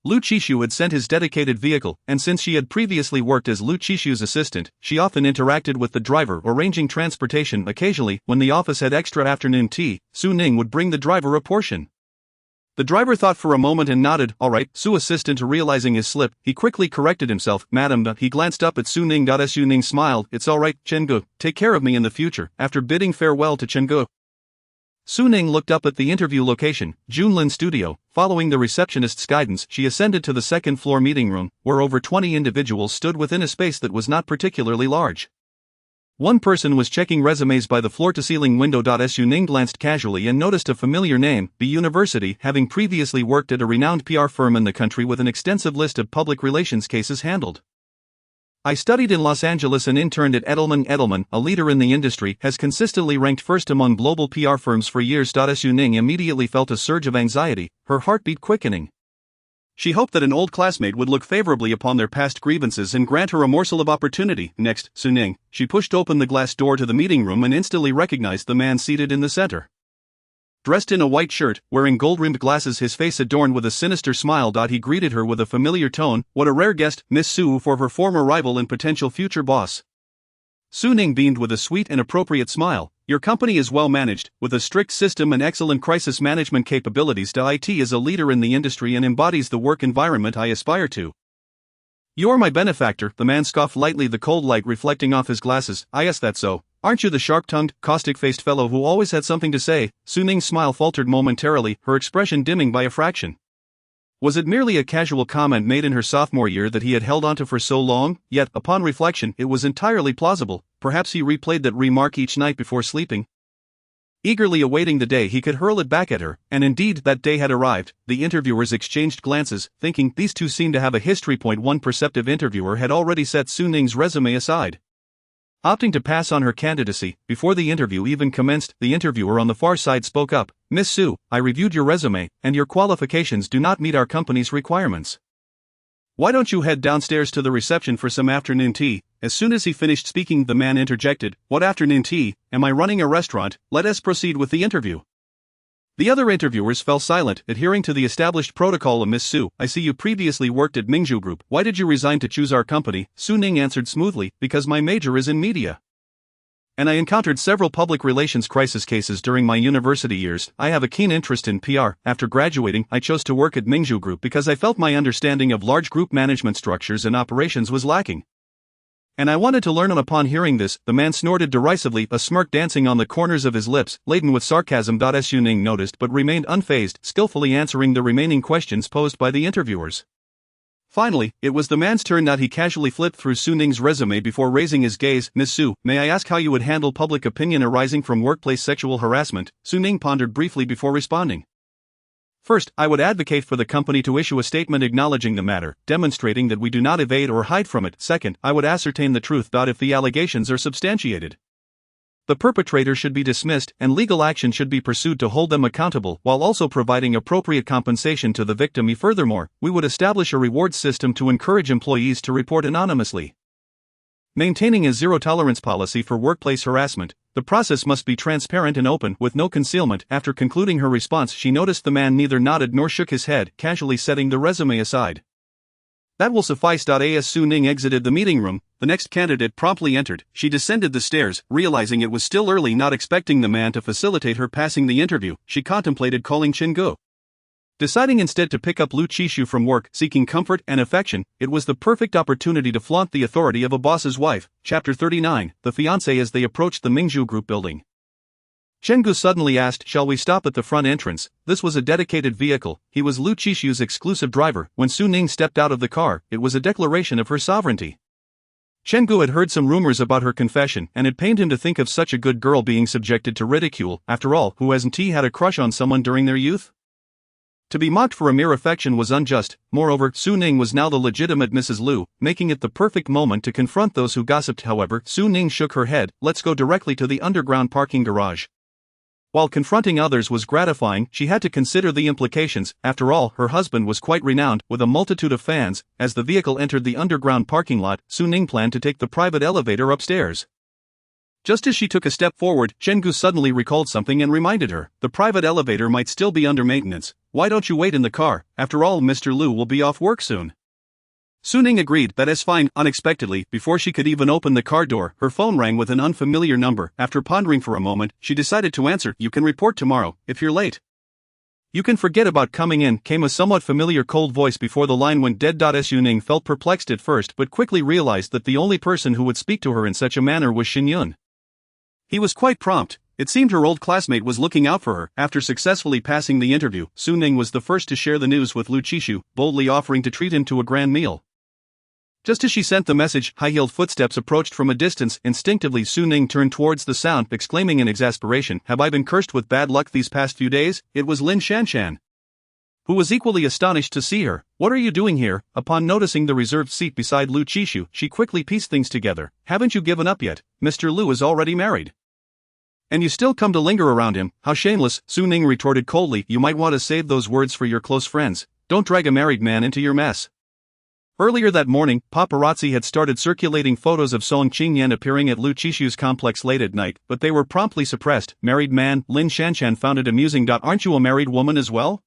Speaker 2: Lu Qishu had sent his dedicated vehicle, and since she had previously worked as Lu Qishu's assistant, she often interacted with the driver, arranging transportation. Occasionally, when the office had extra afternoon tea, Su Ning would bring the driver a portion. The driver thought for a moment and nodded. "All right." Su assistant, realizing his slip, he quickly corrected himself. "Madam." He glanced up at Su Ning. Su Ning smiled. "It's all right, Chenggu. Take care of me in the future." After bidding farewell to Chenggu, Su Ning looked up at the interview location, Junlin Studio. Following the receptionist's guidance, she ascended to the second-floor meeting room, where over 20 individuals stood within a space that was not particularly large. One person was checking resumes by the floor-to-ceiling window. Su Ning glanced casually and noticed a familiar name, the university, having previously worked at a renowned PR firm in the country with an extensive list of public relations cases handled. I studied in Los Angeles and interned at Edelman. Edelman, a leader in the industry, has consistently ranked first among global PR firms for years. Su Ning immediately felt a surge of anxiety, her heartbeat quickening. She hoped that an old classmate would look favorably upon their past grievances and grant her a morsel of opportunity. Next, Su Ning, she pushed open the glass door to the meeting room and instantly recognized the man seated in the center. Dressed in a white shirt, wearing gold-rimmed glasses, his face adorned with a sinister smile. He greeted her with a familiar tone. What a rare guest, Miss Su, for her former rival and potential future boss. Su Ning beamed with a sweet and appropriate smile. Your company is well managed, with a strict system and excellent crisis management capabilities. IT is a leader in the industry and embodies the work environment I aspire to. You're my benefactor, the man scoffed lightly, the cold light reflecting off his glasses. Yes, that's so. Aren't you the sharp-tongued, caustic-faced fellow who always had something to say? Su Ning's smile faltered momentarily, her expression dimming by a fraction. Was it merely a casual comment made in her sophomore year that he had held onto for so long? Yet, upon reflection, it was entirely plausible. Perhaps he replayed that remark each night before sleeping. Eagerly awaiting the day he could hurl it back at her, and indeed that day had arrived. The interviewers exchanged glances, thinking these two seemed to have a history. One perceptive interviewer had already set Su Ning's resume aside, opting to pass on her candidacy. Before the interview even commenced, the interviewer on the far side spoke up. Miss Su, I reviewed your resume, and your qualifications do not meet our company's requirements. Why don't you head downstairs to the reception for some afternoon tea? As soon as he finished speaking, the man interjected, What afternoon tea? Am I running a restaurant? Let us proceed with the interview. The other interviewers fell silent, adhering to the established protocol of Miss Su. I see you previously worked at Mingzhu Group. Why did you resign to choose our company? Su Ning answered smoothly, because my major is in media. And I encountered several public relations crisis cases during my university years. I have a keen interest in PR. After graduating, I chose to work at Mingzhu Group because I felt my understanding of large group management structures and operations was lacking. And I wanted to learn. Upon hearing this, the man snorted derisively, a smirk dancing on the corners of his lips, laden with sarcasm. Su Ning noticed but remained unfazed, skillfully answering the remaining questions posed by the interviewers. Finally, it was the man's turn. He casually flipped through Su Ning's resume before raising his gaze. Miss Su, may I ask how you would handle public opinion arising from workplace sexual harassment? Su Ning pondered briefly before responding. First, I would advocate for the company to issue a statement acknowledging the matter, demonstrating that we do not evade or hide from it. Second, I would ascertain the truth. If the allegations are substantiated, the perpetrator should be dismissed and legal action should be pursued to hold them accountable, while also providing appropriate compensation to the victim. Furthermore, we would establish a reward system to encourage employees to report anonymously. Maintaining a zero-tolerance policy for workplace harassment, the process must be transparent and open, with no concealment. After concluding her response, she noticed the man neither nodded nor shook his head, casually setting the resume aside. That will suffice. As Su Ning exited the meeting room, the next candidate promptly entered. She descended the stairs, realizing it was still early. Not expecting the man to facilitate her passing the interview, she contemplated calling Chen Gu. Deciding instead to pick up Lu Qishu from work, seeking comfort and affection, it was the perfect opportunity to flaunt the authority of a boss's wife. Chapter 39, The Fiancé. As they approached the Mingzhu Group building, Chen Gu suddenly asked, Shall we stop at the front entrance? This was a dedicated vehicle. He was Lu Qishu's exclusive driver. When Su Ning stepped out of the car, it was a declaration of her sovereignty. Chen Gu had heard some rumors about her confession, and it pained him to think of such a good girl being subjected to ridicule. After all, who hasn't had a crush on someone during their youth? To be mocked for a mere affection was unjust. Moreover, Su Ning was now the legitimate Mrs. Lu, making it the perfect moment to confront those who gossiped. However, Su Ning shook her head. Let's go directly to the underground parking garage. While confronting others was gratifying, she had to consider the implications. After all, her husband was quite renowned, with a multitude of fans. As the vehicle entered the underground parking lot, Su Ning planned to take the private elevator upstairs. Just as she took a step forward, Chen Gu suddenly recalled something and reminded her, the private elevator might still be under maintenance. Why don't you wait in the car? After all, Mr. Lu will be off work soon. Su Ning agreed. That is fine. Unexpectedly, before she could even open the car door, her phone rang with an unfamiliar number. After pondering for a moment, she decided to answer. You can report tomorrow, if you're late. You can forget about coming in, came a somewhat familiar cold voice before the line went dead. Su Ning felt perplexed at first but quickly realized that the only person who would speak to her in such a manner was Xin Yun. He was quite prompt. It seemed her old classmate was looking out for her. After successfully passing the interview, Su Ning was the first to share the news with Lu Qishu, boldly offering to treat him to a grand meal. Just as she sent the message, high-heeled footsteps approached from a distance. Instinctively, Su Ning turned towards the sound, exclaiming in exasperation, "Have I been cursed with bad luck these past few days?" It was Lin Shanshan, who was equally astonished to see her. "What are you doing here?" Upon noticing the reserved seat beside Lu Qishu, she quickly pieced things together. "Haven't you given up yet? Mr. Lu is already married, and you still come to linger around him? How shameless!" Su Ning retorted coldly. "You might want to save those words for your close friends. Don't drag a married man into your mess." Earlier that morning, paparazzi had started circulating photos of Song Qingyan appearing at Lu Qishu's complex late at night, but they were promptly suppressed. "Married man," Lin Shanshan found it amusing. "Aren't you a married woman as well?"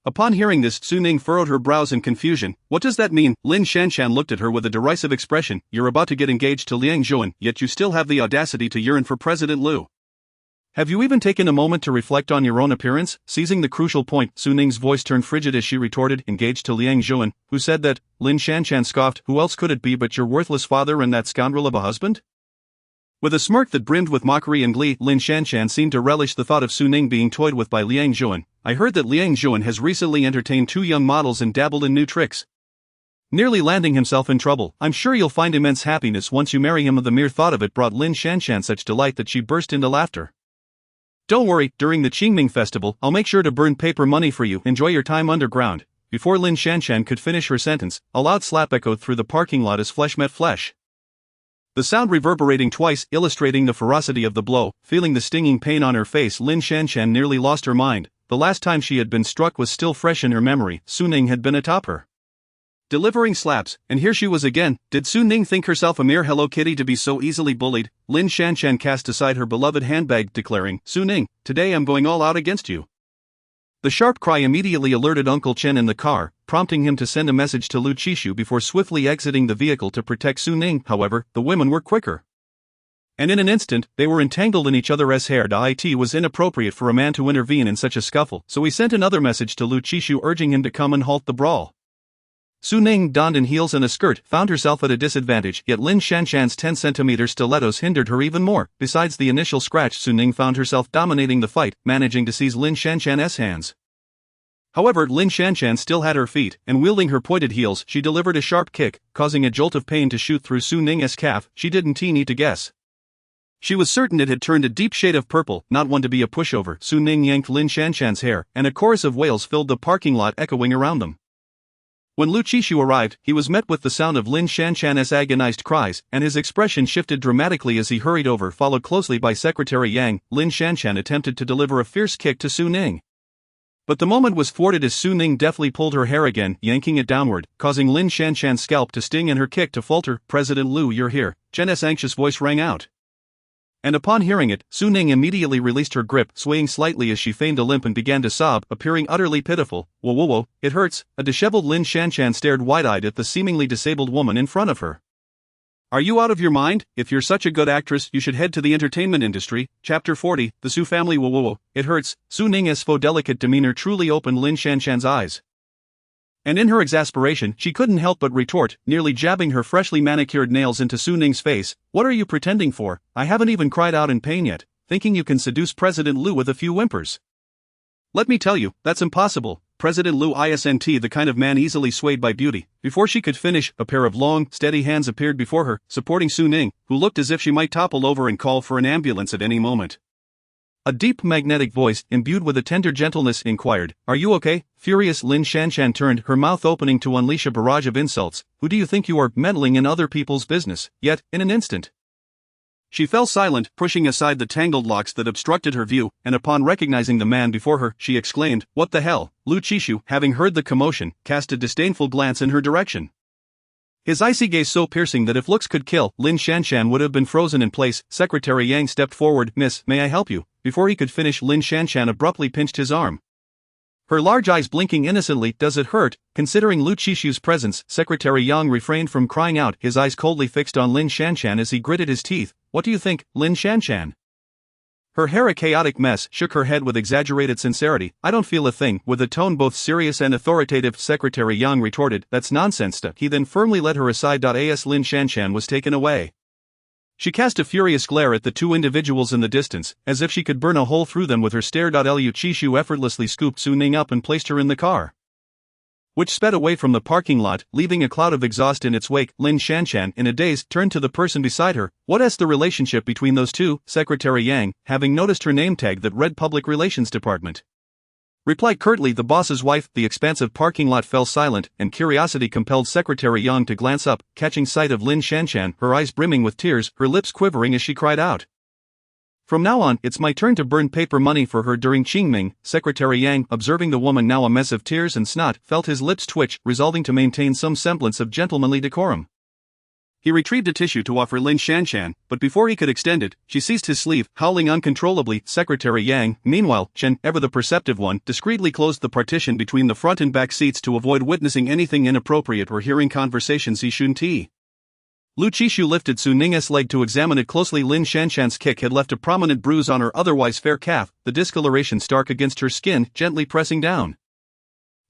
Speaker 2: Upon hearing this, Su Ning furrowed her brows in confusion. "What does that mean?" Lin Shanshan looked at her with a derisive expression. "You're about to get engaged to Liang Zhuan, yet you still have the audacity to yearn for President Lu. Have you even taken a moment to reflect on your own appearance?" Seizing the crucial point, Su Ning's voice turned frigid as she retorted, "Engaged to Liang Zhuan? Who said that?" Lin Shanshan scoffed. "Who else could it be but your worthless father and that scoundrel of a husband?" With a smirk that brimmed with mockery and glee, Lin Shanshan seemed to relish the thought of Su Ning being toyed with by Liang Zhuan. "I heard that Liang Zhuan has recently entertained 2 young models and dabbled in new tricks, nearly landing himself in trouble. I'm sure you'll find immense happiness once you marry him." The mere thought of it brought Lin Shanshan such delight that she burst into laughter. "Don't worry, during the Qingming festival, I'll make sure to burn paper money for you. Enjoy your time underground." Before Lin Shanshan could finish her sentence, a loud slap echoed through the parking lot as flesh met flesh, the sound reverberating twice, illustrating the ferocity of the blow. Feeling the stinging pain on her face, Lin Shanshan nearly lost her mind. The last time she had been struck was still fresh in her memory. Su Ning had been atop her, delivering slaps, and here she was again. Did Su Ning think herself a mere Hello Kitty to be so easily bullied? Lin Shanshan cast aside her beloved handbag, declaring, "Su Ning, today I'm going all out against you." The sharp cry immediately alerted Uncle Chen in the car, prompting him to send a message to Lu Qishu before swiftly exiting the vehicle to protect Su Ning. However, the women were quicker, and in an instant, they were entangled in each other's hair. It was inappropriate for a man to intervene in such a scuffle, so he sent another message to Lu Qishu urging him to come and halt the brawl. Su Ning, donned in heels and a skirt, found herself at a disadvantage, yet Lin Shanshan's 10-centimeter stilettos hindered her even more. Besides the initial scratch, Su Ning found herself dominating the fight, managing to seize Lin Shanshan's hands. However, Lin Shanshan still had her feet, and wielding her pointed heels, she delivered a sharp kick, causing a jolt of pain to shoot through Su Ning's calf. She didn't need to guess. She was certain it had turned a deep shade of purple, not one to be a pushover. Su Ning yanked Lin Shanshan's hair, and a chorus of wails filled the parking lot, echoing around them. When Lu Qishu arrived, he was met with the sound of Lin Shanshan's agonized cries, and his expression shifted dramatically as he hurried over, followed closely by Secretary Yang. Lin Shanshan attempted to deliver a fierce kick to Su Ning, but the moment was thwarted as Su Ning deftly pulled her hair again, yanking it downward, causing Lin Shanshan's scalp to sting and her kick to falter. "President Lu, you're here," Jen's anxious voice rang out. And upon hearing it, Su Ning immediately released her grip, swaying slightly as she feigned a limp and began to sob, appearing utterly pitiful. Whoa, it hurts." A disheveled Lin Shanshan stared wide-eyed at the seemingly disabled woman in front of her. "Are you out of your mind? If you're such a good actress, you should head to the entertainment industry." Chapter 40, The Su Family. Whoa, it hurts." Su Ning's faux delicate demeanor truly opened Lin Shanshan's eyes, and in her exasperation, she couldn't help but retort, nearly jabbing her freshly manicured nails into Su Ning's face. "What are you pretending for? I haven't even cried out in pain yet, thinking you can seduce President Lu with a few whimpers. Let me tell you, that's impossible. President Lu isn't the kind of man easily swayed by beauty." Before she could finish, a pair of long, steady hands appeared before her, supporting Su Ning, who looked as if she might topple over and call for an ambulance at any moment. A deep magnetic voice, imbued with a tender gentleness, inquired, "Are you okay?" Furious, Lin Shanshan turned, her mouth opening to unleash a barrage of insults. "Who do you think you are, meddling in other people's business?" Yet, in an instant, she fell silent, pushing aside the tangled locks that obstructed her view, and upon recognizing the man before her, she exclaimed, "What the hell?" Lu Qishu, having heard the commotion, cast a disdainful glance in her direction, his icy gaze so piercing that if looks could kill, Lin Shanshan would have been frozen in place. Secretary Yang stepped forward. "Miss, may I help you?" Before he could finish, Lin Shanshan abruptly pinched his arm, her large eyes blinking innocently. "Does it hurt?" Considering Lu Qishu's presence, Secretary Yang refrained from crying out, his eyes coldly fixed on Lin Shanshan as he gritted his teeth. "What do you think, Lin Shanshan?" Her hair a chaotic mess, shook her head with exaggerated sincerity. "I don't feel a thing." With a tone both serious and authoritative, Secretary Yang retorted, "That's nonsense." He then firmly led her aside. As Lin Shanshan was taken away, she cast a furious glare at the two individuals in the distance, as if she could burn a hole through them with her stare. Lu Qishu effortlessly scooped Su Ning up and placed her in the car. which sped away from the parking lot, leaving a cloud of exhaust in its wake. Lin Shanshan, in a daze, turned to the person beside her. What's the relationship between those two? Secretary Yang, having noticed her name tag that read Public Relations Department, replied curtly. The boss's wife. The expansive parking lot fell silent, and curiosity compelled Secretary Yang to glance up, catching sight of Lin Shanshan, her eyes brimming with tears, her lips quivering as she cried out, "From now on, it's my turn to burn paper money for her." During Qingming, Secretary Yang, observing the woman now a mess of tears and snot, felt his lips twitch, resolving to maintain some semblance of gentlemanly decorum. He retrieved a tissue to offer Lin Shanshan, but before he could extend it, she seized his sleeve, howling uncontrollably. Secretary Yang, meanwhile, Chen, ever the perceptive one, discreetly closed the partition between the front and back seats to avoid witnessing anything inappropriate or hearing conversations. Zishun. Lu Qishu lifted Su Ning's leg to examine it closely. Lin Shanshan's kick had left a prominent bruise on her otherwise fair calf, the discoloration stark against her skin, gently pressing down.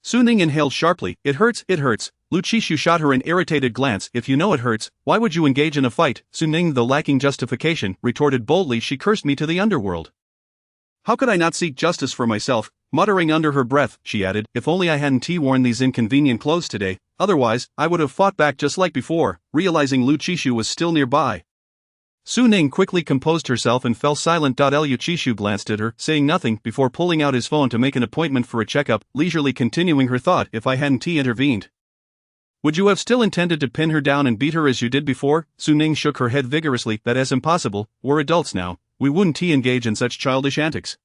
Speaker 2: Su Ning inhaled sharply. "It hurts, it hurts." Lu Qishu shot her an irritated glance. "If you know it hurts, why would you engage in a fight?" Su Ning, though lacking justification, retorted boldly. "She cursed me to the underworld. How could I not seek justice for myself?" Muttering under her breath, she added, "If only I hadn't worn these inconvenient clothes today, otherwise, I would have fought back just like before." Realizing Lu Qishu was still nearby, Su Ning quickly composed herself and fell silent. Lu Qishu glanced at her, saying nothing, before pulling out his phone to make an appointment for a checkup, leisurely continuing her thought. "If I hadn't intervened, would you have still intended to pin her down and beat her as you did before?" Su Ning shook her head vigorously. "That is impossible. We're adults now. We wouldn't engage in such childish antics."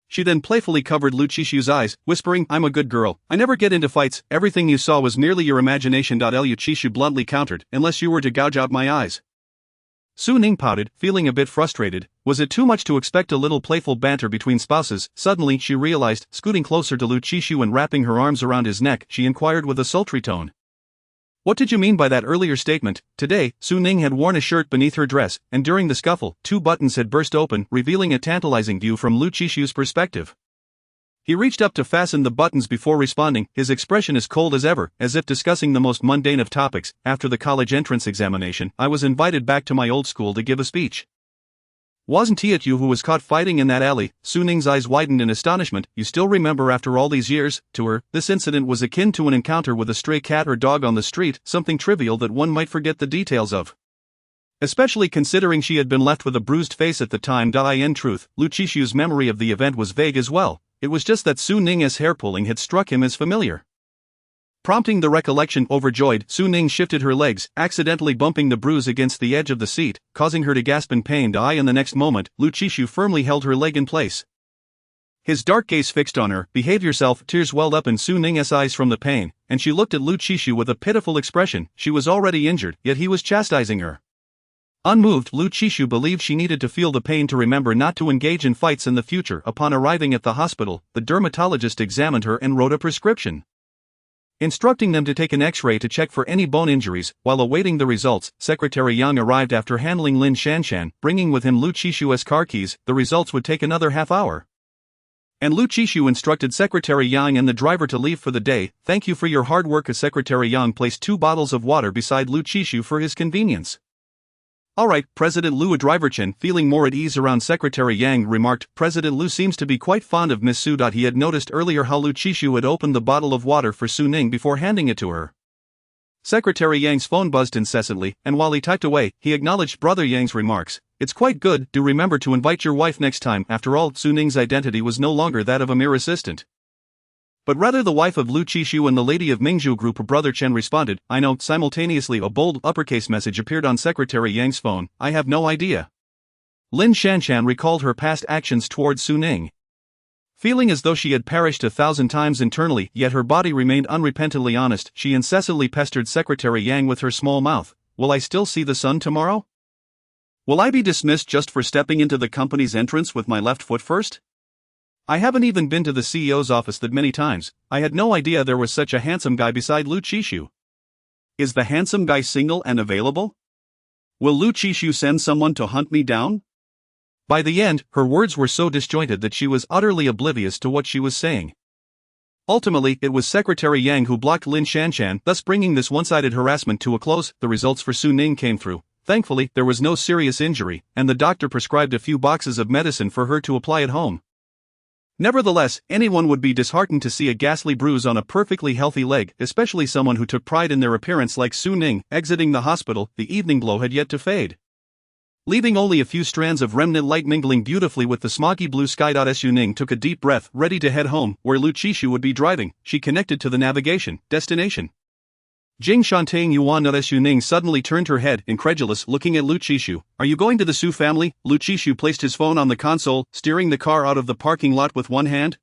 Speaker 2: She then playfully covered Lu Qishu's eyes, whispering, "I'm a good girl. I never get into fights. Everything you saw was merely your imagination." Lu Qishu bluntly countered, "Unless you were to gouge out my eyes." Su Ning pouted, feeling a bit frustrated. Was it too much to expect a little playful banter between spouses? Suddenly, she realized, scooting closer to Lu Qishu and wrapping her arms around his neck, she inquired with a sultry tone, "What did you mean by that earlier statement?" Today, Su Ning had worn a shirt beneath her dress, and during the scuffle, 2 buttons had burst open, revealing a tantalizing view from Lu Qishu's perspective. He reached up to fasten the buttons before responding, his expression as cold as ever, as if discussing the most mundane of topics. "After the college entrance examination, I was invited back to my old school to give a speech. Wasn't it you who was caught fighting in that alley?" Su Ning's eyes widened in astonishment. "You still remember after all these years?" To her, this incident was akin to an encounter with a stray cat or dog on the street, something trivial that one might forget the details of, especially considering she had been left with a bruised face at the time. In truth, Lu Qishu's memory of the event was vague as well. It was just that Su Ning's hair-pulling had struck him as familiar. Prompting the recollection, overjoyed, Su Ning shifted her legs, accidentally bumping the bruise against the edge of the seat, causing her to gasp in pain. In the next moment, Lu Qishu firmly held her leg in place. His dark gaze fixed on her. "Behave yourself." Tears welled up in Su Ning's eyes from the pain, and she looked at Lu Qishu with a pitiful expression. She was already injured, yet he was chastising her. Unmoved, Lu Qishu believed she needed to feel the pain to remember not to engage in fights in the future. Upon arriving at the hospital, the dermatologist examined her and wrote a prescription, instructing them to take an X-ray to check for any bone injuries. While awaiting the results, Secretary Yang arrived after handling Lin Shanshan, bringing with him Lu Qishu's car keys. The results would take another half hour, and Lu Qishu instructed Secretary Yang and the driver to leave for the day. "Thank you for your hard work." As Secretary Yang placed 2 bottles of water beside Lu Qishu for his convenience. "All right, President Lu." A driver Chen, feeling more at ease around Secretary Yang, remarked, "President Lu seems to be quite fond of Miss Su." He had noticed earlier how Lu Qishu had opened the bottle of water for Su Ning before handing it to her. Secretary Yang's phone buzzed incessantly, and while he typed away, he acknowledged Brother Yang's remarks. "It's quite good. Do remember to invite your wife next time." After all, Su Ning's identity was no longer that of a mere assistant, but rather the wife of Lu Qishu and the lady of Mingzhu Group. Brother Chen responded, "I know." Simultaneously, a bold, uppercase message appeared on Secretary Yang's phone. "I have no idea." Lin Shanshan recalled her past actions towards Su Ning, feeling as though she had perished 1,000 times internally, yet her body remained unrepentantly honest. She incessantly pestered Secretary Yang with her small mouth. "Will I still see the sun tomorrow? Will I be dismissed just for stepping into the company's entrance with my left foot first? I haven't even been to the CEO's office that many times. I had no idea there was such a handsome guy beside Lu Qishu. Is the handsome guy single and available? Will Lu Qishu send someone to hunt me down?" By the end, her words were so disjointed that she was utterly oblivious to what she was saying. Ultimately, it was Secretary Yang who blocked Lin Shanshan, thus bringing this one-sided harassment to a close. The results for Su Ning came through. Thankfully, there was no serious injury, and the doctor prescribed a few boxes of medicine for her to apply at home. Nevertheless, anyone would be disheartened to see a ghastly bruise on a perfectly healthy leg, especially someone who took pride in their appearance like Su Ning. Exiting the hospital, the evening glow had yet to fade, leaving only a few strands of remnant light mingling beautifully with the smoggy blue sky. Su Ning took a deep breath, ready to head home, where Lu Qishu would be driving. She connected to the navigation destination. Jing Shantaing Yuan. Su Ning suddenly turned her head, incredulous, looking at Lu Qishu. Are you going to the Su family? Lu Qishu placed his phone on the console, steering the car out of the parking lot with one hand,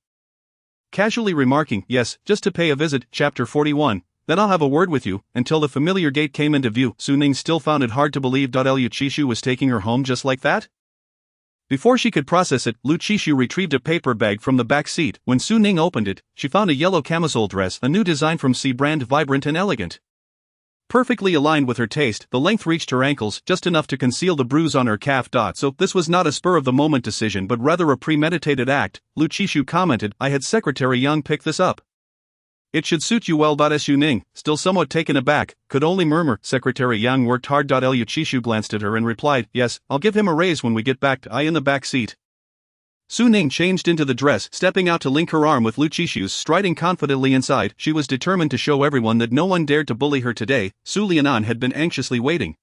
Speaker 2: casually remarking, yes, just to pay a visit. Chapter 41. Then I'll have a word with you. Until the familiar gate came into view, Su Ning still found it hard to believe Lu Qishu was taking her home just like that. Before she could process it, Lu Qishu retrieved a paper bag from the back seat. When Su Ning opened it, she found a yellow camisole dress, a new design from C brand, vibrant and elegant. Perfectly aligned with her taste, the length reached her ankles, just enough to conceal the bruise on her calf. So this was not a spur-of-the-moment decision but rather a premeditated act, Lu Qishu commented. I had Secretary Yang pick this up. It should suit you well. Su Ning, still somewhat taken aback, could only murmur. Secretary Yang worked hard. Lu Qishu glanced at her and replied, yes, I'll give him a raise when we get back. I in the back seat. Su Ning changed into the dress, stepping out to link her arm with Lu Qishu's, striding confidently inside. She was determined to show everyone that no one dared to bully her today. Su Lianan had been anxiously waiting,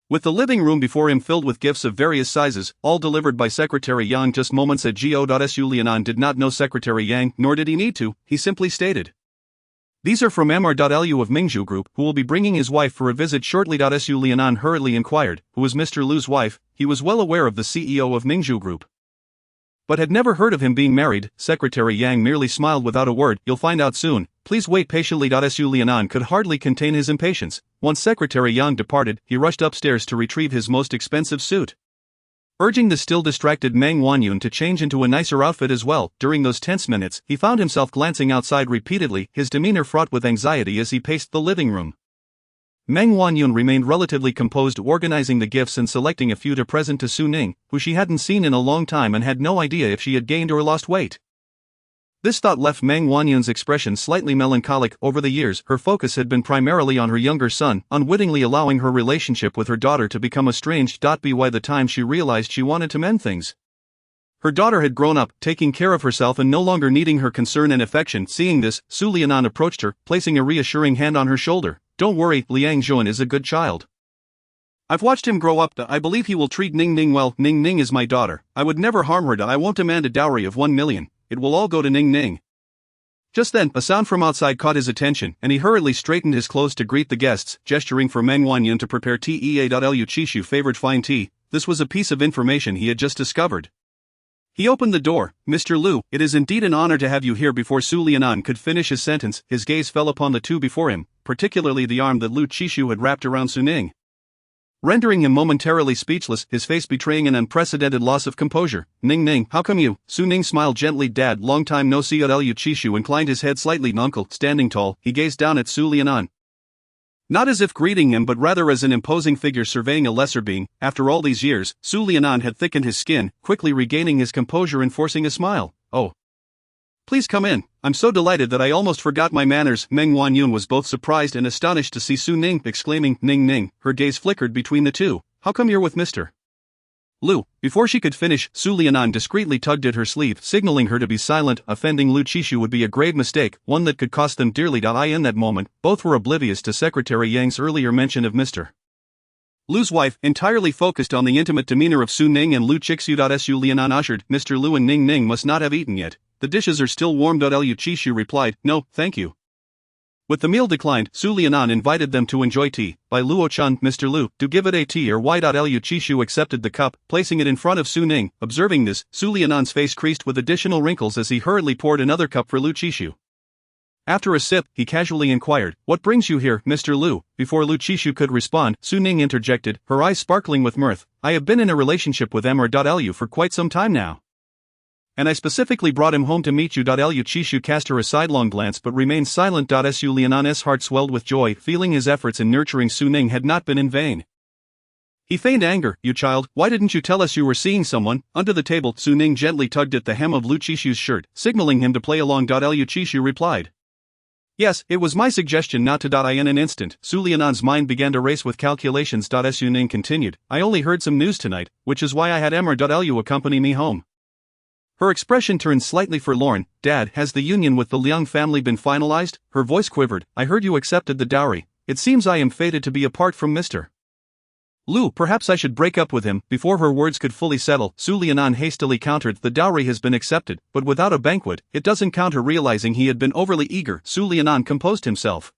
Speaker 2: with the living room before him filled with gifts of various sizes, all delivered by Secretary Yang just moments ago. Su Lianan did not know Secretary Yang, nor did he need to. He simply stated, these are from Mr. of Mingzhu Group, who will be bringing his wife for a visit shortly. Su Lianan hurriedly inquired, who was Mr. Lu's wife? He was well aware of the CEO of Mingzhu Group, but had never heard of him being married. Secretary Yang merely smiled without a word. You'll find out soon. Please wait patiently. Su Lianan could hardly contain his impatience. Once Secretary Yang departed, he rushed upstairs to retrieve his most expensive suit, urging the still distracted Meng Wanyun to change into a nicer outfit as well. During those tense minutes, he found himself glancing outside repeatedly, his demeanor fraught with anxiety as he paced the living room. Meng Wanyun remained relatively composed, organizing the gifts and selecting a few to present to Su Ning, who she hadn't seen in a long time and had no idea if she had gained or lost weight. This thought left Meng Wanyun's expression slightly melancholic. Over the years, her focus had been primarily on her younger son, unwittingly allowing her relationship with her daughter to become estranged. By the time she realized she wanted to mend things, her daughter had grown up, taking care of herself and no longer needing her concern and affection. Seeing this, Su Lianan approached her, placing a reassuring hand on her shoulder. Don't worry, Liang Zhuan is a good child. I've watched him grow up. I believe he will treat Ning Ning well. Ning Ning is my daughter. I would never harm her. I won't demand a dowry of 1 million. It will all go to Ning Ning. Just then, a sound from outside caught his attention, and he hurriedly straightened his clothes to greet the guests, gesturing for Meng Wanyun to prepare tea. Lu Qishu favored fine tea. This was a piece of information he had just discovered. He opened the door. Mr. Lu, it is indeed an honor to have you here. Before Su Lianan could finish his sentence, his gaze fell upon the two before him, particularly the arm that Lu Qishu had wrapped around Su Ning, rendering him momentarily speechless, his face betraying an unprecedented loss of composure. Ning Ning, how come you? Su Ning smiled gently. Dad, long time no see. Lu Qishu inclined his head slightly. Uncle, standing tall, he gazed down at Su Lianan, not as if greeting him but rather as an imposing figure surveying a lesser being. After all these years, Su Lianan had thickened his skin, quickly regaining his composure and forcing a smile. Oh, please come in. I'm so delighted that I almost forgot my manners. Meng Wanyun was both surprised and astonished to see Su Ning, exclaiming, Ning Ning. Her gaze flickered between the two. How come you're with Mr. Lu? Before she could finish, Su Lianan discreetly tugged at her sleeve, signaling her to be silent. Offending Lu Qishu would be a grave mistake, one that could cost them dearly. In that moment, both were oblivious to Secretary Yang's earlier mention of Mr. Lu's wife, entirely focused on the intimate demeanor of Su Ning and Lu Qixu. Su Lianan ushered, Mr. Lu and Ning Ning must not have eaten yet. The dishes are still warm. Lu Qishu replied, no, thank you. With the meal declined, Su Lianan invited them to enjoy tea. By Luo-chan, Mr. Lu, do give it a tea or why? Lu Qishu accepted the cup, placing it in front of Su Ning. Observing this, Su Lianan's face creased with additional wrinkles as he hurriedly poured another cup for Lu Qishu. After a sip, he casually inquired, what brings you here, Mr. Lu? Before Lu Qishu could respond, Su Ning interjected, her eyes sparkling with mirth. I have been in a relationship with Mr. for quite some time now, and I specifically brought him home to meet you. Lu Qishu cast her a sidelong glance but remained silent. Su Lianan's heart swelled with joy, feeling his efforts in nurturing Su Ning had not been in vain. He feigned anger. You child, why didn't you tell us you were seeing someone? Under the table, Su Ning gently tugged at the hem of Lu Qishu's shirt, signaling him to play along. Lu Qishu replied, yes, it was my suggestion not to. In an instant, Su Lianan's mind began to race with calculations. Su Ning continued, I only heard some news tonight, which is why I had Lu accompany me home. Her expression turned slightly forlorn. Dad, has the union with the Liang family been finalized? Her voice quivered. I heard you accepted the dowry. It seems I am fated to be apart from Mr. Lu. Perhaps I should break up with him. Before her words could fully settle, Su Lianan hastily countered, the dowry has been accepted, but without a banquet, it doesn't count. Her realizing he had been overly eager, Su Lianan composed himself.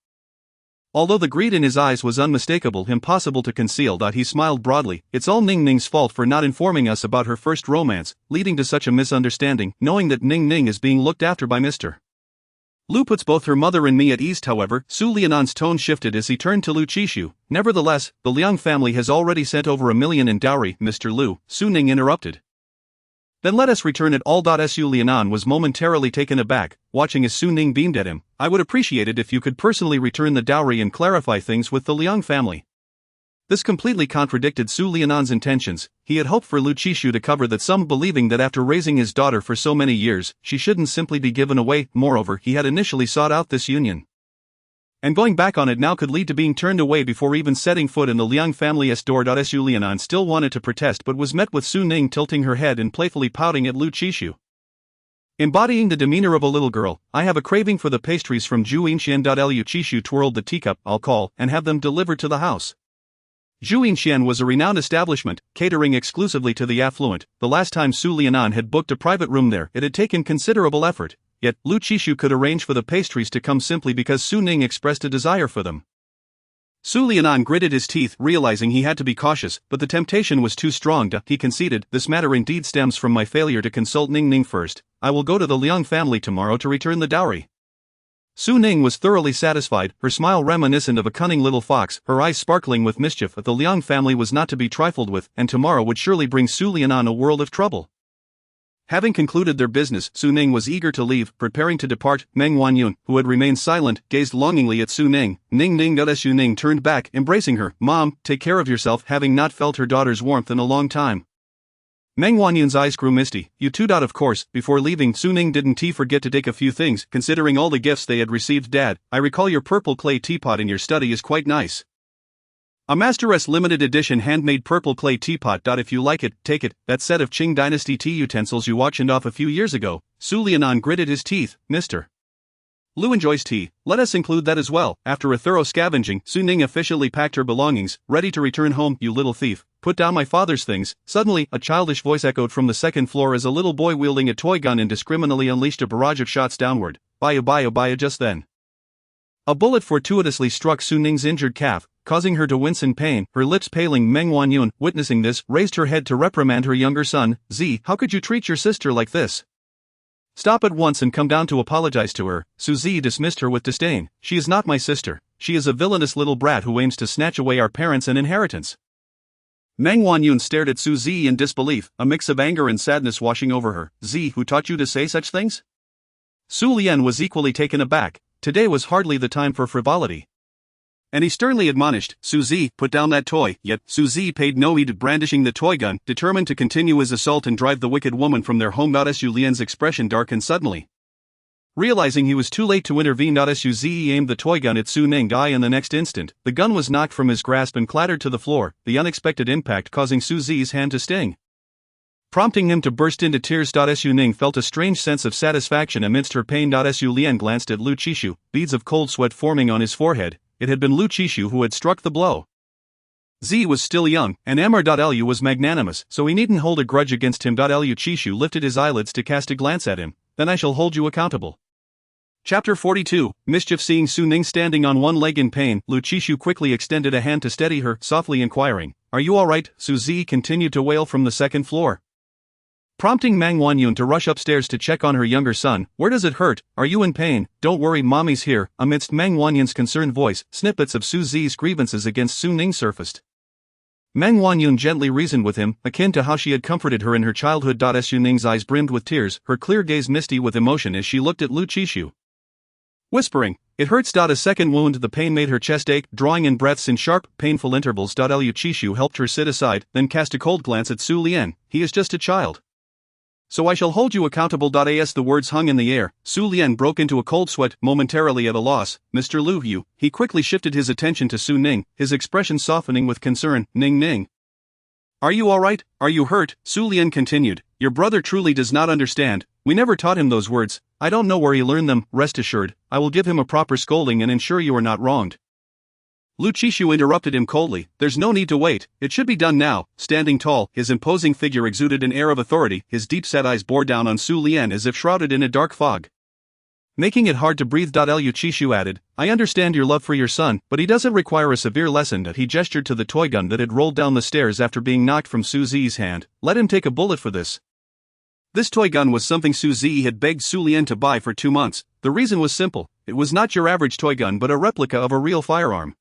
Speaker 2: Although the greed in his eyes was unmistakable, impossible to conceal, he smiled broadly. It's all Ning Ning's fault for not informing us about her first romance, leading to such a misunderstanding. Knowing that Ning Ning is being looked after by Mr. Lu puts both her mother and me at ease. However, Su Lianan's tone shifted as he turned to Lu Qishu. Nevertheless, the Liang family has already sent over 1 million in dowry, Mr. Lu, Su Ning interrupted. Then let us return it all. Su Lianan was momentarily taken aback, watching as Su Ning beamed at him. I would appreciate it if you could personally return the dowry and clarify things with the Liang family. This completely contradicted Su Lianan's intentions. He had hoped for Lu Qishu to cover that sum, believing that after raising his daughter for so many years, she shouldn't simply be given away. Moreover, he had initially sought out this union, and going back on it now could lead to being turned away before even setting foot in the Liang family's door. Su Lianan still wanted to protest but was met with Su Ning tilting her head and playfully pouting at Lu Qishu. Embodying the demeanor of a little girl, I have a craving for the pastries from Zhuyinshan. Lu Qishu twirled the teacup. I'll call and have them delivered to the house. Zhuyinshan was a renowned establishment, catering exclusively to the affluent. The last time Su Lianan had booked a private room there, it had taken considerable effort. Yet, Lu Qishu could arrange for the pastries to come simply because Su Ning expressed a desire for them. Su Lianan gritted his teeth, realizing he had to be cautious, but the temptation was too strong. He conceded, this matter indeed stems from my failure to consult Ning Ning first. I will go to the Liang family tomorrow to return the dowry. Su Ning was thoroughly satisfied, her smile reminiscent of a cunning little fox, her eyes sparkling with mischief. The Liang family was not to be trifled with, and tomorrow would surely bring Su Lianan a world of trouble. Having concluded their business, Su Ning was eager to leave, preparing to depart. Meng Wanyun, who had remained silent, gazed longingly at Su Ning. Ning Ning. Su Ning turned back, embracing her. Mom, take care of yourself, having not felt her daughter's warmth in a long time. Meng Wanyun's eyes grew misty. You too. Of course, before leaving, Su Ning didn't forget to take a few things, considering all the gifts they had received. Dad, I recall your purple clay teapot in your study is quite nice. A Master's limited edition handmade purple clay teapot. If you like it, take it. That set of Qing dynasty tea utensils you auctioned off a few years ago. Su Lianan gritted his teeth. Mr. Lu enjoys tea, let us include that as well. After a thorough scavenging, Su Ning efficiently packed her belongings, ready to return home. You little thief, put down my father's things. Suddenly, a childish voice echoed from the second floor as a little boy wielding a toy gun indiscriminately unleashed a barrage of shots downward. Baya. Just then, a bullet fortuitously struck Su Ning's injured calf, causing her to wince in pain, her lips paling. Meng Wanyun, witnessing this, raised her head to reprimand her younger son. Z, how could you treat your sister like this? Stop at once and come down to apologize to her. Su Zi dismissed her with disdain. She is not my sister. She is a villainous little brat who aims to snatch away our parents and inheritance. Meng Wanyun stared at Su Zi in disbelief, a mix of anger and sadness washing over her. Z, who taught you to say such things? Su Lian was equally taken aback. Today was hardly the time for frivolity. And he sternly admonished, Su Zi, put down that toy. Yet, Su Zi paid no heed, brandishing the toy gun, determined to continue his assault and drive the wicked woman from their home. Su Lian's expression darkened suddenly. Realizing he was too late to intervene, Su Zi aimed the toy gun at Su Ning. In the next instant, the gun was knocked from his grasp and clattered to the floor, the unexpected impact causing Su Zi's hand to sting, prompting him to burst into tears. Su Ning felt a strange sense of satisfaction amidst her pain. Su Lian glanced at Lu Qishu, beads of cold sweat forming on his forehead. It had been Lu Qishu who had struck the blow. Z was still young, and Lu was magnanimous, so he needn't hold a grudge against him. Lu Qishu lifted his eyelids to cast a glance at him. Then I shall hold you accountable. Chapter 42, Mischief. Seeing Su Ning standing on one leg in pain, Lu Qishu quickly extended a hand to steady her, softly inquiring, Are you alright? Su Zi continued to wail from the second floor, prompting Meng Wanyun to rush upstairs to check on her younger son. Where does it hurt? Are you in pain? Don't worry, mommy's here. Amidst Meng Wanyun's concerned voice, snippets of Su Zi's grievances against Su Ning surfaced. Meng Wanyun gently reasoned with him, akin to how she had comforted her in her childhood. Su Ning's eyes brimmed with tears, her clear gaze misty with emotion as she looked at Lu Qishu, whispering, It hurts. A second wound. The pain made her chest ache, drawing in breaths in sharp, painful intervals. Lu Qishu helped her sit aside, then cast a cold glance at Su Lian. He is just a child. So I shall hold you accountable. As the words hung in the air, Su Lian broke into a cold sweat, momentarily at a loss. Mr. Lu Yu, he quickly shifted his attention to Su Ning, his expression softening with concern. Ning Ning, Are you alright? Are you hurt? Su Lian continued. Your brother truly does not understand. We never taught him those words. I don't know where he learned them. Rest assured, I will give him a proper scolding and ensure you are not wronged. Lu Qishu interrupted him coldly. There's no need to wait. It should be done now. Standing tall, his imposing figure exuded an air of authority. His deep-set eyes bore down on Su Lian as if shrouded in a dark fog. Making it hard to breathe. Lu Qishu added, I understand your love for your son, but he doesn't require a severe lesson. He gestured to the toy gun that had rolled down the stairs after being knocked from Su Zi's hand. Let him take a bullet for this. This toy gun was something Su Zi had begged Su Lian to buy for 2 months. The reason was simple. It was not your average toy gun but a replica of a real firearm.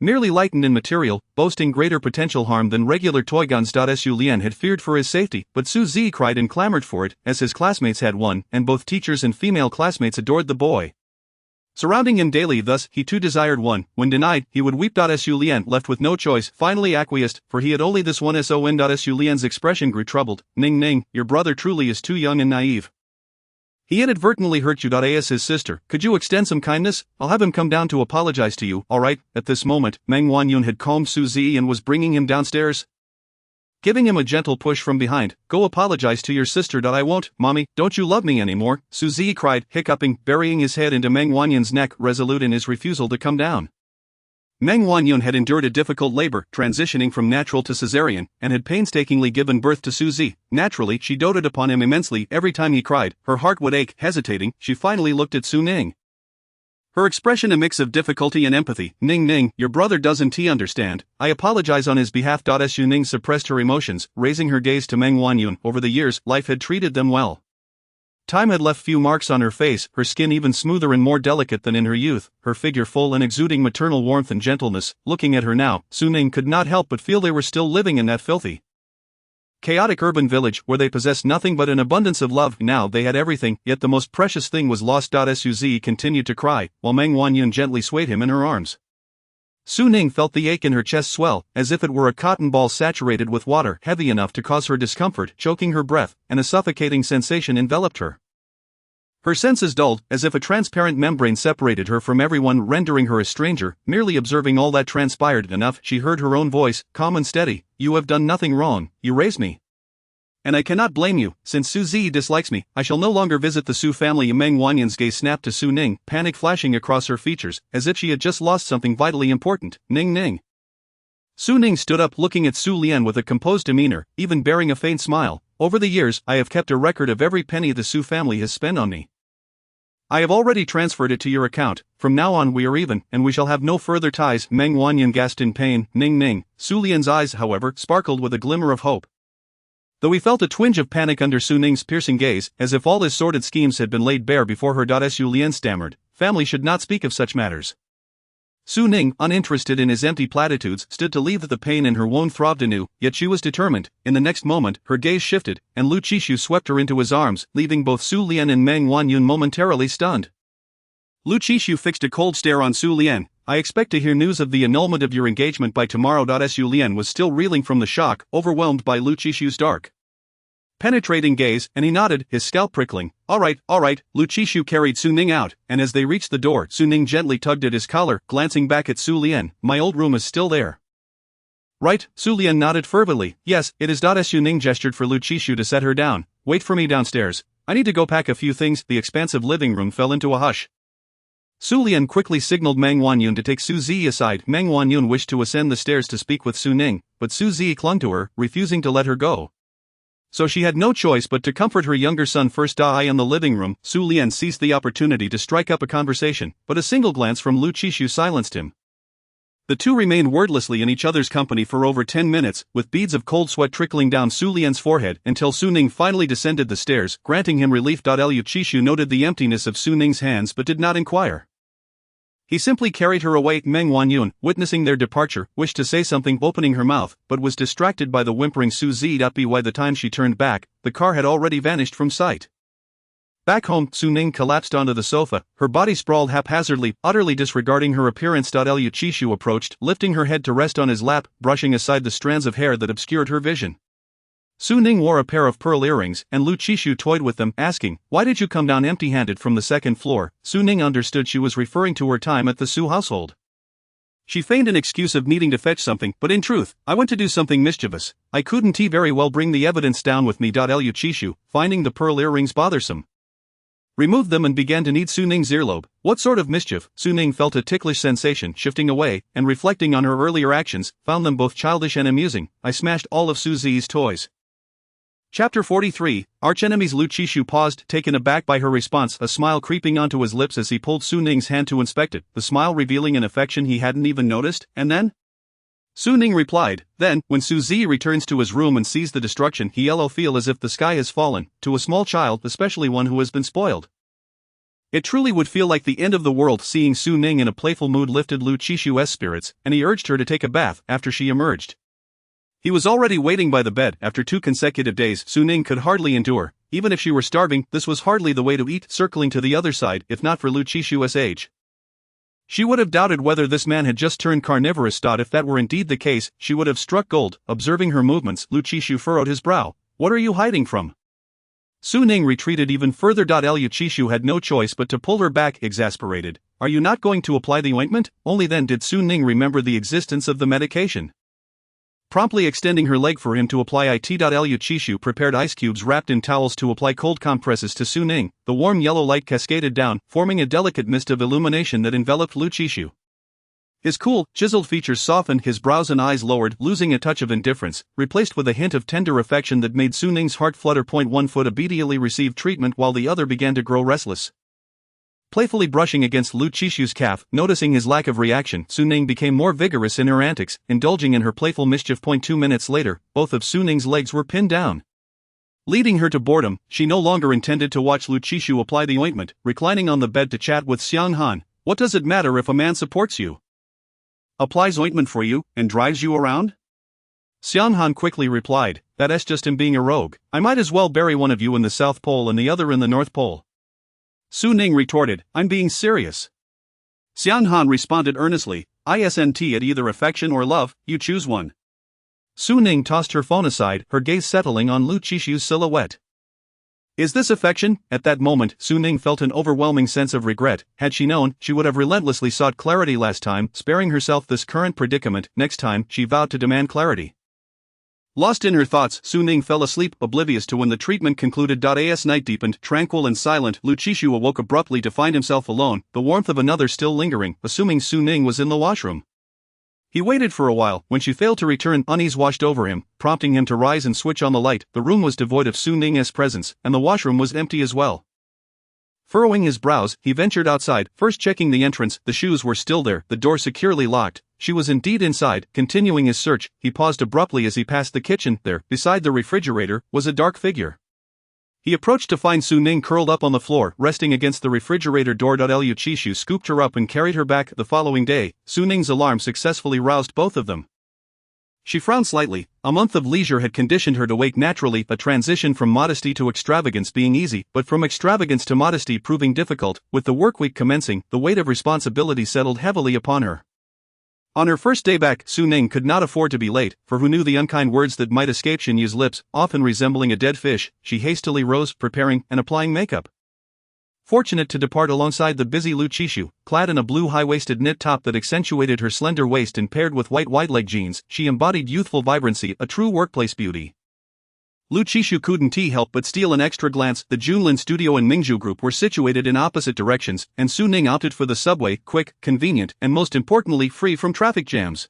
Speaker 2: Merely lightened in material, boasting greater potential harm than regular toy guns. Su Lian had feared for his safety, but Su Zi cried and clamored for it, as his classmates had one, and both teachers and female classmates adored the boy. Surrounding him daily, thus, he too desired one. When denied, he would weep. Su Lian, left with no choice, finally acquiesced, for he had only this one son. Su Lian's expression grew troubled. Ning Ning, your brother truly is too young and naive. He inadvertently hurt you. As his sister, could you extend some kindness? I'll have him come down to apologize to you. Alright. At this moment, Meng Wanyun had calmed Su Zi and was bringing him downstairs. Giving him a gentle push from behind. Go apologize to your sister. I won't, mommy, don't you love me anymore? Su Zi cried, hiccuping, burying his head into Meng Wanyun's neck, resolute in his refusal to come down. Meng Wanyun had endured a difficult labor, transitioning from natural to cesarean, and had painstakingly given birth to Su Zi. Naturally, she doted upon him immensely. Every time he cried, her heart would ache. Hesitating, she finally looked at Su Ning. Her expression a mix of difficulty and empathy. Ning Ning, your brother doesn't understand. I apologize on his behalf. Su Ning suppressed her emotions, raising her gaze to Meng Wanyun. Over the years, life had treated them well. Time had left few marks on her face, her skin even smoother and more delicate than in her youth, her figure full and exuding maternal warmth and gentleness. Looking at her now, Su Ning could not help but feel they were still living in that filthy, chaotic urban village where they possessed nothing but an abundance of love. Now they had everything, yet the most precious thing was lost. Su Zi continued to cry, while Meng Wanyun gently swayed him in her arms. Su Ning felt the ache in her chest swell, as if it were a cotton ball saturated with water, heavy enough to cause her discomfort, choking her breath, and a suffocating sensation enveloped her. Her senses dulled, as if a transparent membrane separated her from everyone, rendering her a stranger. Merely observing all that transpired enough, she heard her own voice, calm and steady. You have done nothing wrong, you raised me. And I cannot blame you. Since Su Zi dislikes me, I shall no longer visit the Su family. Meng Wanyun's gaze snapped to Su Ning, panic flashing across her features, as if she had just lost something vitally important. Ning Ning. Su Ning stood up, looking at Su Lian with a composed demeanor, even bearing a faint smile. Over the years, I have kept a record of every penny the Su family has spent on me. I have already transferred it to your account. From now on we are even, and we shall have no further ties. Meng Wanyun gasped in pain. Ning Ning. Su Lian's eyes, however, sparkled with a glimmer of hope. Though he felt a twinge of panic under Su Ning's piercing gaze, as if all his sordid schemes had been laid bare before her. Su Lian stammered, family should not speak of such matters. Su Ning, uninterested in his empty platitudes, stood to leave. The pain in her wound throbbed anew, yet she was determined. In the next moment, her gaze shifted, and Lu Qishu swept her into his arms, leaving both Su Lian and Meng Wanyun momentarily stunned. Lu Qishu fixed a cold stare on Su Lian. I expect to hear news of the annulment of your engagement by tomorrow. Su Lian was still reeling from the shock, overwhelmed by Lu Qishu's dark, penetrating gaze, and he nodded, his scalp prickling. All right. Lu Qishu carried Su Ning out, and as they reached the door, Su Ning gently tugged at his collar, glancing back at Su Lian. My old room is still there. Right, Su Lian nodded fervently. Yes, it is. Su Ning gestured for Lu Qishu to set her down. Wait for me downstairs. I need to go pack a few things. The expansive living room fell into a hush. Su Lian quickly signaled Meng Wanyun to take Su Zi aside. Meng Wanyun wished to ascend the stairs to speak with Su Ning, but Su Zi clung to her, refusing to let her go. So she had no choice but to comfort her younger son first. In the living room, Su Lian seized the opportunity to strike up a conversation, but a single glance from Lu Qishu silenced him. The two remained wordlessly in each other's company for over 10 minutes, with beads of cold sweat trickling down Su Lian's forehead, until Su Ning finally descended the stairs, granting him relief. Lu Qishu noted the emptiness of Su Ning's hands but did not inquire. He simply carried her away. Meng Wanyun, witnessing their departure, wished to say something, opening her mouth, but was distracted by the whimpering Su Zi. By the time she turned back, the car had already vanished from sight. Back home, Su Ning collapsed onto the sofa, her body sprawled haphazardly, utterly disregarding her appearance. Lu Qishu approached, lifting her head to rest on his lap, brushing aside the strands of hair that obscured her vision. Su Ning wore a pair of pearl earrings, and Lu Qishu toyed with them, asking, "Why did you come down empty-handed from the second floor?" Su Ning understood she was referring to her time at the Su household. She feigned an excuse of needing to fetch something, but in truth, I went to do something mischievous. I couldn't very well bring the evidence down with me. Lu Chishu, finding the pearl earrings bothersome, removed them and began to knead Su Ning's earlobe. What sort of mischief? Su Ning felt a ticklish sensation shifting away, and reflecting on her earlier actions, found them both childish and amusing. I smashed all of Su Zi's toys. Chapter 43, Archenemies. Lu Chishu paused, taken aback by her response, a smile creeping onto his lips as he pulled Su Ning's hand to inspect it, the smile revealing an affection he hadn't even noticed. And then? Su Ning replied, then, when Su Zi returns to his room and sees the destruction, he'll feel as if the sky has fallen. To a small child, especially one who has been spoiled, it truly would feel like the end of the world. Seeing Su Ning in a playful mood lifted Lu Chishu's spirits, and he urged her to take a bath after she emerged. He was already waiting by the bed. After 2 consecutive days Su Ning could hardly endure. Even if she were starving, this was hardly the way to eat. Circling to the other side, if not for Lu Chishu's age, she would have doubted whether this man had just turned carnivorous. If that were indeed the case, she would have struck gold. Observing her movements, Lu Chishu furrowed his brow. What are you hiding from? Su Ning retreated even further. Lu Chishu had no choice but to pull her back, exasperated. Are you not going to apply the ointment? Only then did Su Ning remember the existence of the medication. Promptly extending her leg for him to apply it. Lu Chishu prepared ice cubes wrapped in towels to apply cold compresses to Su Ning. The warm yellow light cascaded down, forming a delicate mist of illumination that enveloped Lu Chishu. His cool, chiseled features softened, his brows and eyes lowered, losing a touch of indifference, replaced with a hint of tender affection that made Su Ning's heart flutter. One foot immediately received treatment while the other began to grow restless. Playfully brushing against Lu Chishu's calf, noticing his lack of reaction, Su Ning became more vigorous in her antics, indulging in her playful mischief. 2 minutes later, both of Su Ning's legs were pinned down, leading her to boredom. She no longer intended to watch Lu Chishu apply the ointment, reclining on the bed to chat with Xiang Han. What does it matter if a man supports you, applies ointment for you, and drives you around? Xiang Han quickly replied, that's just him being a rogue. I might as well bury one of you in the South Pole and the other in the North Pole. Su Ning retorted, I'm being serious. Xiang Han responded earnestly, isn't it either affection or love, you choose one. Su Ning tossed her phone aside, her gaze settling on Lu Chishu's silhouette. Is this affection? At that moment, Su Ning felt an overwhelming sense of regret. Had she known, she would have relentlessly sought clarity last time, sparing herself this current predicament. Next time, she vowed to demand clarity. Lost in her thoughts, Su Ning fell asleep, oblivious to when the treatment concluded. As night deepened, tranquil and silent, Lu Chishu awoke abruptly to find himself alone, the warmth of another still lingering, assuming Su Ning was in the washroom. He waited for a while. When she failed to return, unease washed over him, prompting him to rise and switch on the light. The room was devoid of Su Ning's presence, and the washroom was empty as well. Furrowing his brows, he ventured outside, first checking the entrance. The shoes were still there, the door securely locked. She was indeed inside. Continuing his search, he paused abruptly as he passed the kitchen. There, beside the refrigerator, was a dark figure. He approached to find Su Ning curled up on the floor, resting against the refrigerator door. Lu Chishu scooped her up and carried her back. The following day, Su Ning's alarm successfully roused both of them. She frowned slightly. A month of leisure had conditioned her to wake naturally, a transition from modesty to extravagance being easy, but from extravagance to modesty proving difficult. With the workweek commencing, the weight of responsibility settled heavily upon her. On her first day back, Su Ning could not afford to be late, for who knew the unkind words that might escape Shin Yu's lips, often resembling a dead fish. She hastily rose, preparing and applying makeup. Fortunate to depart alongside the busy Lu Chishu, clad in a blue high-waisted knit top that accentuated her slender waist and paired with white wide-leg jeans, she embodied youthful vibrancy, a true workplace beauty. Lu Chishu couldn't help but steal an extra glance. The Junlin studio and Mingzhu group were situated in opposite directions, and Su Ning opted for the subway, quick, convenient, and most importantly free from traffic jams.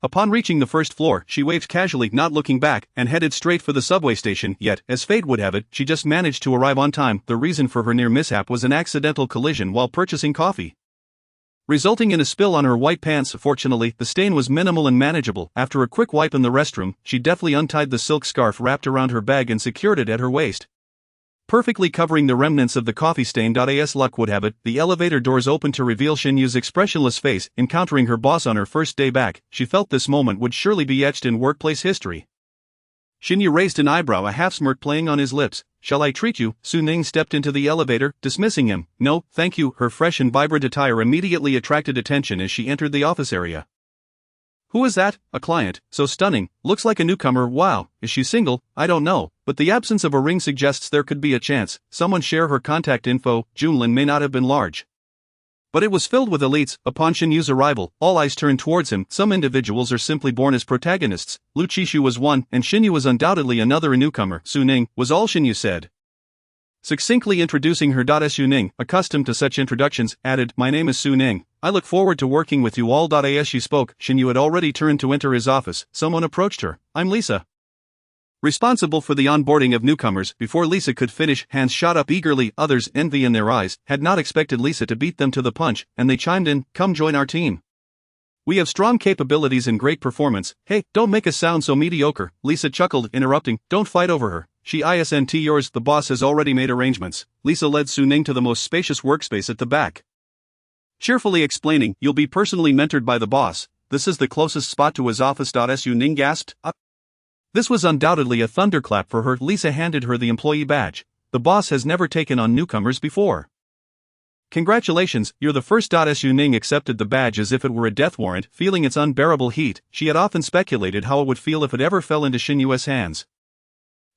Speaker 2: Upon reaching the first floor, she waved casually, not looking back, and headed straight for the subway station. Yet, as fate would have it, she just managed to arrive on time. The reason for her near mishap was an accidental collision while purchasing coffee, resulting in a spill on her white pants. Fortunately, the stain was minimal and manageable. After a quick wipe in the restroom, she deftly untied the silk scarf wrapped around her bag and secured it at her waist, perfectly covering the remnants of the coffee stain. As luck would have it, the elevator doors opened to reveal Shin Yu's expressionless face. Encountering her boss on her first day back, she felt this moment would surely be etched in workplace history. Shin Yu raised an eyebrow, a half-smirk playing on his lips. Shall I treat you? Su Ning stepped into the elevator, dismissing him. No, thank you. Her fresh and vibrant attire immediately attracted attention as she entered the office area. Who is that? A client, so stunning, looks like a newcomer. Wow, is she single? I don't know, but the absence of a ring suggests there could be a chance. Someone share her contact info. Junlin may not have been large. But it was filled with elites. Upon Xinyu's arrival, all eyes turned towards him. Some individuals are simply born as protagonists. Lu Qishu was one, and Xinyu was undoubtedly another. A newcomer, Su Ning, was all Xinyu said. Succinctly introducing her. Su Ning, accustomed to such introductions, added, "My name is Su Ning. I look forward to working with you all." As she spoke, Xinyu had already turned to enter his office. Someone approached her. "I'm Lisa, responsible for the onboarding of newcomers." Before Lisa could finish, hands shot up eagerly. Others, envy in their eyes, had not expected Lisa to beat them to the punch, and they chimed in, "Come join our team. We have strong capabilities and great performance." "Hey, don't make us sound so mediocre," Lisa chuckled, interrupting. "Don't fight over her. She isn't yours. The boss has already made arrangements." Lisa led Su Ning to the most spacious workspace at the back, cheerfully explaining, "You'll be personally mentored by the boss. This is the closest spot to his office." Su Ning gasped. This was undoubtedly a thunderclap for her. Lisa handed her the employee badge. "The boss has never taken on newcomers before. Congratulations, you're the first." Su Ning accepted the badge as if it were a death warrant, feeling its unbearable heat. She had often speculated how it would feel if it ever fell into Xinyu's hands.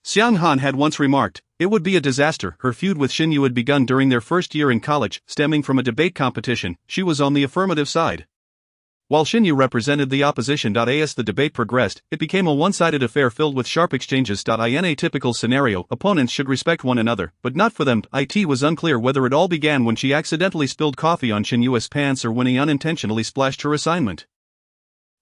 Speaker 2: Xiang Han had once remarked, "It would be a disaster." Her feud with Xinyu had begun during their first year in college, stemming from a debate competition. She was on the affirmative side, while Xinyu represented the opposition. As the debate progressed, it became a one-sided affair filled with sharp exchanges. In a typical scenario, opponents should respect one another, but not for them. It was unclear whether it all began when she accidentally spilled coffee on Xinyu's pants or when he unintentionally splashed her assignment.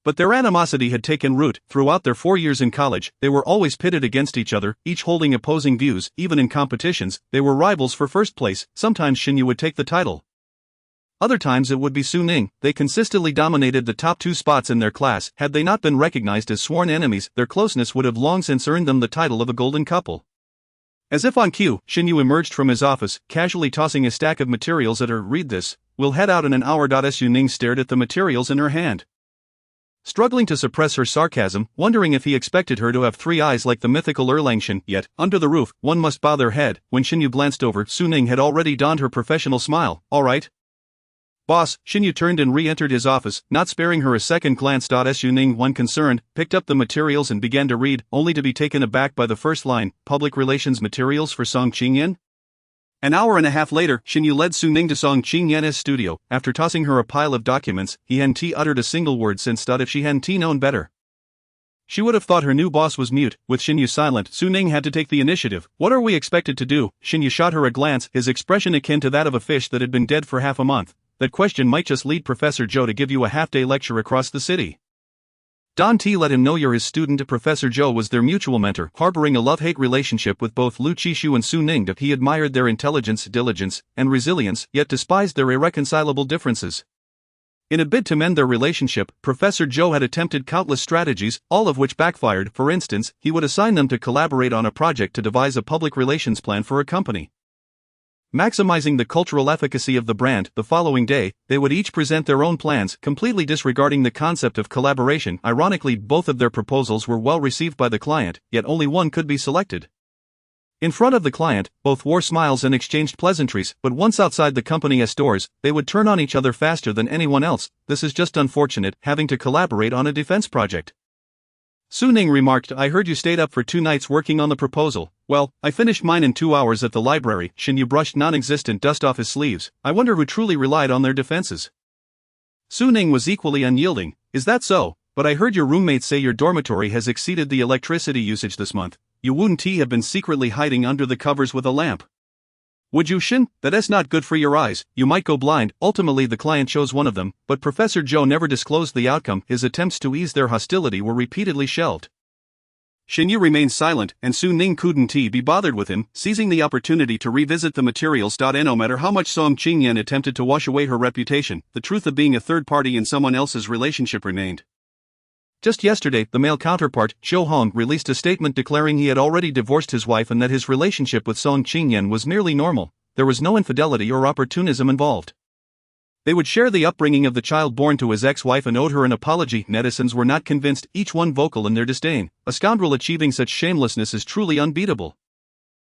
Speaker 2: But their animosity had taken root. Throughout their 4 years in college, they were always pitted against each other, each holding opposing views. Even in competitions, they were rivals for first place. Sometimes Xinyu would take the title, other times it would be Su Ning. They consistently dominated the top 2 spots in their class. Had they not been recognized as sworn enemies, their closeness would have long since earned them the title of a golden couple. As if on cue, Xinyu emerged from his office, casually tossing a stack of materials at her. "Read this. We'll head out in an hour." Su Ning stared at the materials in her hand, struggling to suppress her sarcasm, wondering if he expected her to have 3 eyes like the mythical Erlangchen. Yet, under the roof, one must bow their head. When Xinyu glanced over, Su Ning had already donned her professional smile. "All right, boss." Xinyu turned and re-entered his office, not sparing her a second glance. Su Ning, one concerned, picked up the materials and began to read, only to be taken aback by the first line, "Public Relations Materials for Song Qingyan?" An hour and a half later, Xinyu led Su Ning to Song Qingyan's studio. After tossing her a pile of documents, he hadn't uttered a single word since. If she hadn't known better, she would have thought her new boss was mute. With Xinyu silent, Su Ning had to take the initiative. "What are we expected to do?" Xinyu shot her a glance, his expression akin to that of a fish that had been dead for half a month. "That question might just lead Professor Zhou to give you a half-day lecture across the city. Don T let him know you're his student." Professor Zhou was their mutual mentor, harboring a love-hate relationship with both Lu Qishu and Su Ning. He admired their intelligence, diligence, and resilience, yet despised their irreconcilable differences. In a bid to mend their relationship, Professor Zhou had attempted countless strategies, all of which backfired. For instance, he would assign them to collaborate on a project to devise a public relations plan for a company, maximizing the cultural efficacy of the brand. The following day, they would each present their own plans, completely disregarding the concept of collaboration. Ironically, both of their proposals were well received by the client, yet only one could be selected. In front of the client, both wore smiles and exchanged pleasantries, but once outside the company's doors, they would turn on each other faster than anyone else. "This is just unfortunate, having to collaborate on a defense project." Su Ning remarked, "I heard you stayed up for 2 nights working on the proposal." "Well, I finished mine in 2 hours at the library." Xinyu brushed non-existent dust off his sleeves. "I wonder who truly relied on their defenses." Su Ning was equally unyielding. "Is that so? But I heard your roommates say your dormitory has exceeded the electricity usage this month. You wouldn't have been secretly hiding under the covers with a lamp, would you, Shin? That's not good for your eyes, you might go blind." Ultimately the client chose one of them, but Professor Zhou never disclosed the outcome. His attempts to ease their hostility were repeatedly shelved. Xinyu remained silent, and Su Ning couldn't be bothered with him, seizing the opportunity to revisit the materials. No matter how much Song Qingyan attempted to wash away her reputation, the truth of being a third party in someone else's relationship remained. Just yesterday, the male counterpart, Zhou Hong, released a statement declaring he had already divorced his wife and that his relationship with Song Qingyan was merely normal. There was no infidelity or opportunism involved. They would share the upbringing of the child born to his ex-wife and owed her an apology. Netizens were not convinced, each one vocal in their disdain. A scoundrel achieving such shamelessness is truly unbeatable.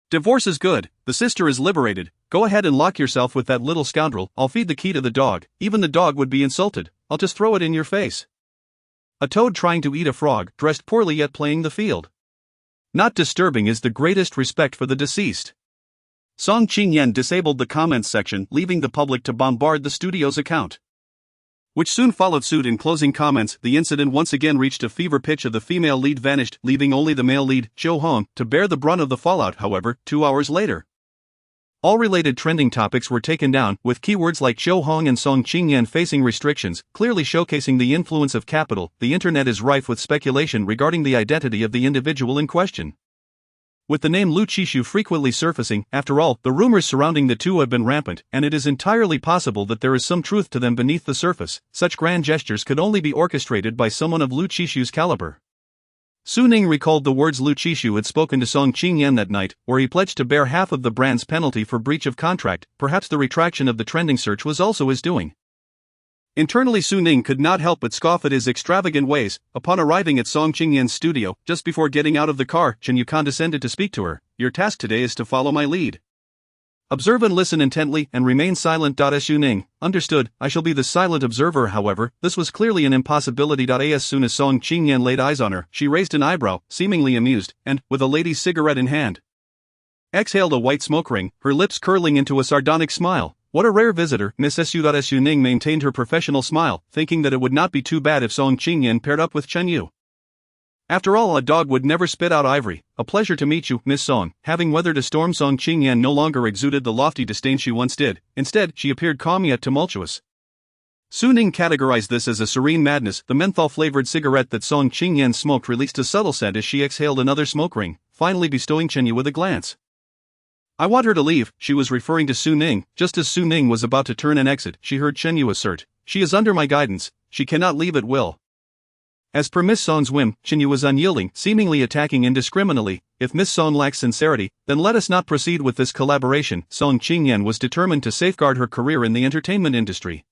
Speaker 2: Divorce is good, the sister is liberated. Go ahead and lock yourself with that little scoundrel. I'll feed the key to the dog. Even the dog would be insulted. I'll just throw it in your face. A toad trying to eat a frog, dressed poorly yet playing the field. Not disturbing is the greatest respect for the deceased. Song Qingyan disabled the comments section, leaving the public to bombard the studio's account, which soon followed suit in closing comments. The incident once again reached a fever pitch of the female lead vanished, leaving only the male lead, Jo Hong, to bear the brunt of the fallout. However, 2 hours later, all related trending topics were taken down, with keywords like Jo Hong and Song Qingyan facing restrictions, clearly showcasing the influence of capital. The internet is rife with speculation regarding the identity of the individual in question, with the name Lu Qishu frequently surfacing. After all, the rumors surrounding the two have been rampant, and it is entirely possible that there is some truth to them beneath the surface. Such grand gestures could only be orchestrated by someone of Lu Qishu's caliber. Su Ning recalled the words Lu Qishu had spoken to Song Qingyan that night, where he pledged to bear half of the brand's penalty for breach of contract. Perhaps the retraction of the trending search was also his doing. Internally, Su Ning could not help but scoff at his extravagant ways. Upon arriving at Song Qingyan's studio, just before getting out of the car, Chen Yu condescended to speak to her. "Your task today is to follow my lead. Observe and listen intently, and remain silent." Su Ning: "Understood, I shall be the silent observer." However, this was clearly an impossibility. As soon as Song Qingyan laid eyes on her, she raised an eyebrow, seemingly amused, and, with a lady's cigarette in hand, exhaled a white smoke ring, her lips curling into a sardonic smile. "What a rare visitor, Miss Su." Su Ning maintained her professional smile, thinking that it would not be too bad if Song Qingyan paired up with Chen Yu. After all, a dog would never spit out ivory. "A pleasure to meet you, Miss Song." Having weathered a storm, Song Qingyan no longer exuded the lofty disdain she once did. Instead, she appeared calm yet tumultuous. Su Ning categorized this as a serene madness. The menthol-flavored cigarette that Song Qingyan smoked released a subtle scent as she exhaled another smoke ring, finally bestowing Chen Yu with a glance. "I want her to leave." She was referring to Su Ning. Just as Su Ning was about to turn and exit, she heard Chen Yu assert, "She is under my guidance. She cannot leave at will." As per Miss Song's whim, Chen Yu was unyielding, seemingly attacking indiscriminately. "If Miss Song lacks sincerity, then let us not proceed with this collaboration." Song Qingyan was determined to safeguard her career in the entertainment industry.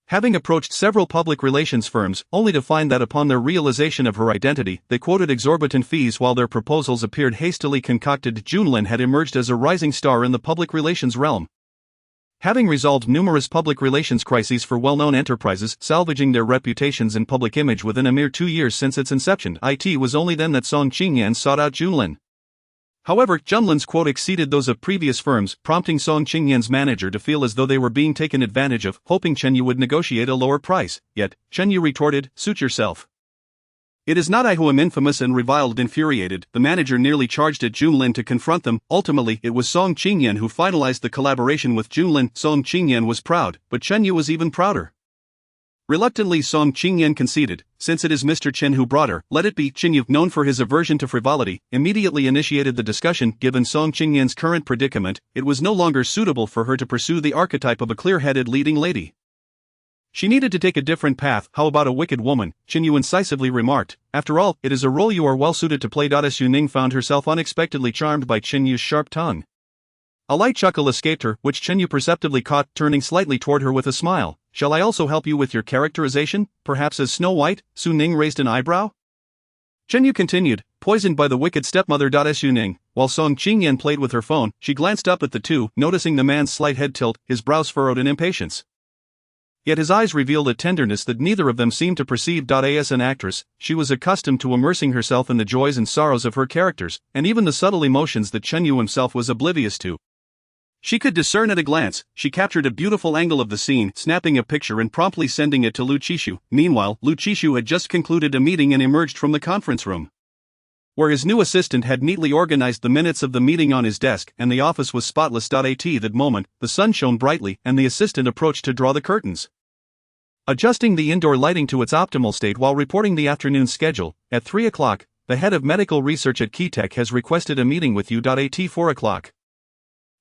Speaker 2: Having approached several public relations firms, only to find that upon their realization of her identity, they quoted exorbitant fees while their proposals appeared hastily concocted, Junlin had emerged as a rising star in the public relations realm. Having resolved numerous public relations crises for well-known enterprises, salvaging their reputations and public image within a mere 2 years since its inception, it was only then that Song Qingyan sought out Junlin. However, Junlin's quote exceeded those of previous firms, prompting Song Qingyan's manager to feel as though they were being taken advantage of, hoping Chen Yu would negotiate a lower price. Yet, Chen Yu retorted, "Suit yourself. It is not I who am infamous," and reviled. Infuriated, the manager nearly charged at Junlin to confront them. Ultimately, it was Song Qingyan who finalized the collaboration with Junlin. Song Qingyan was proud, but Chen Yu was even prouder. Reluctantly, Song Qingyan conceded, "Since it is Mr. Chen who brought her, let it be." Chen Yu, known for his aversion to frivolity, immediately initiated the discussion. Given Song Qingyan's current predicament, it was no longer suitable for her to pursue the archetype of a clear-headed leading lady. She needed to take a different path. "How about a wicked woman?" Chen Yu incisively remarked. "After all, it is a role you are well suited to play." Su Ning found herself unexpectedly charmed by Chen Yu's sharp tongue. A light chuckle escaped her, which Chen Yu perceptibly caught, turning slightly toward her with a smile. "Shall I also help you with your characterization, perhaps as Snow White?" Su Ning raised an eyebrow. Chen Yu continued, "Poisoned by the wicked stepmother." Su Ning, while Song Qingyan played with her phone, she glanced up at the two, noticing the man's slight head tilt, his brows furrowed in impatience. Yet his eyes revealed a tenderness that neither of them seemed to perceive. As an actress, she was accustomed to immersing herself in the joys and sorrows of her characters, and even the subtle emotions that Chen Yu himself was oblivious to. She could discern at a glance. She captured a beautiful angle of the scene, snapping a picture and promptly sending it to Lu Qishu. Meanwhile, Lu Qishu had just concluded a meeting and emerged from the conference room, where his new assistant had neatly organized the minutes of the meeting on his desk, and the office was spotless. At that moment, the sun shone brightly, and the assistant approached to draw the curtains, adjusting the indoor lighting to its optimal state while reporting the afternoon schedule. "At 3 o'clock, the head of medical research at Keytech has requested a meeting with you. At 4 o'clock.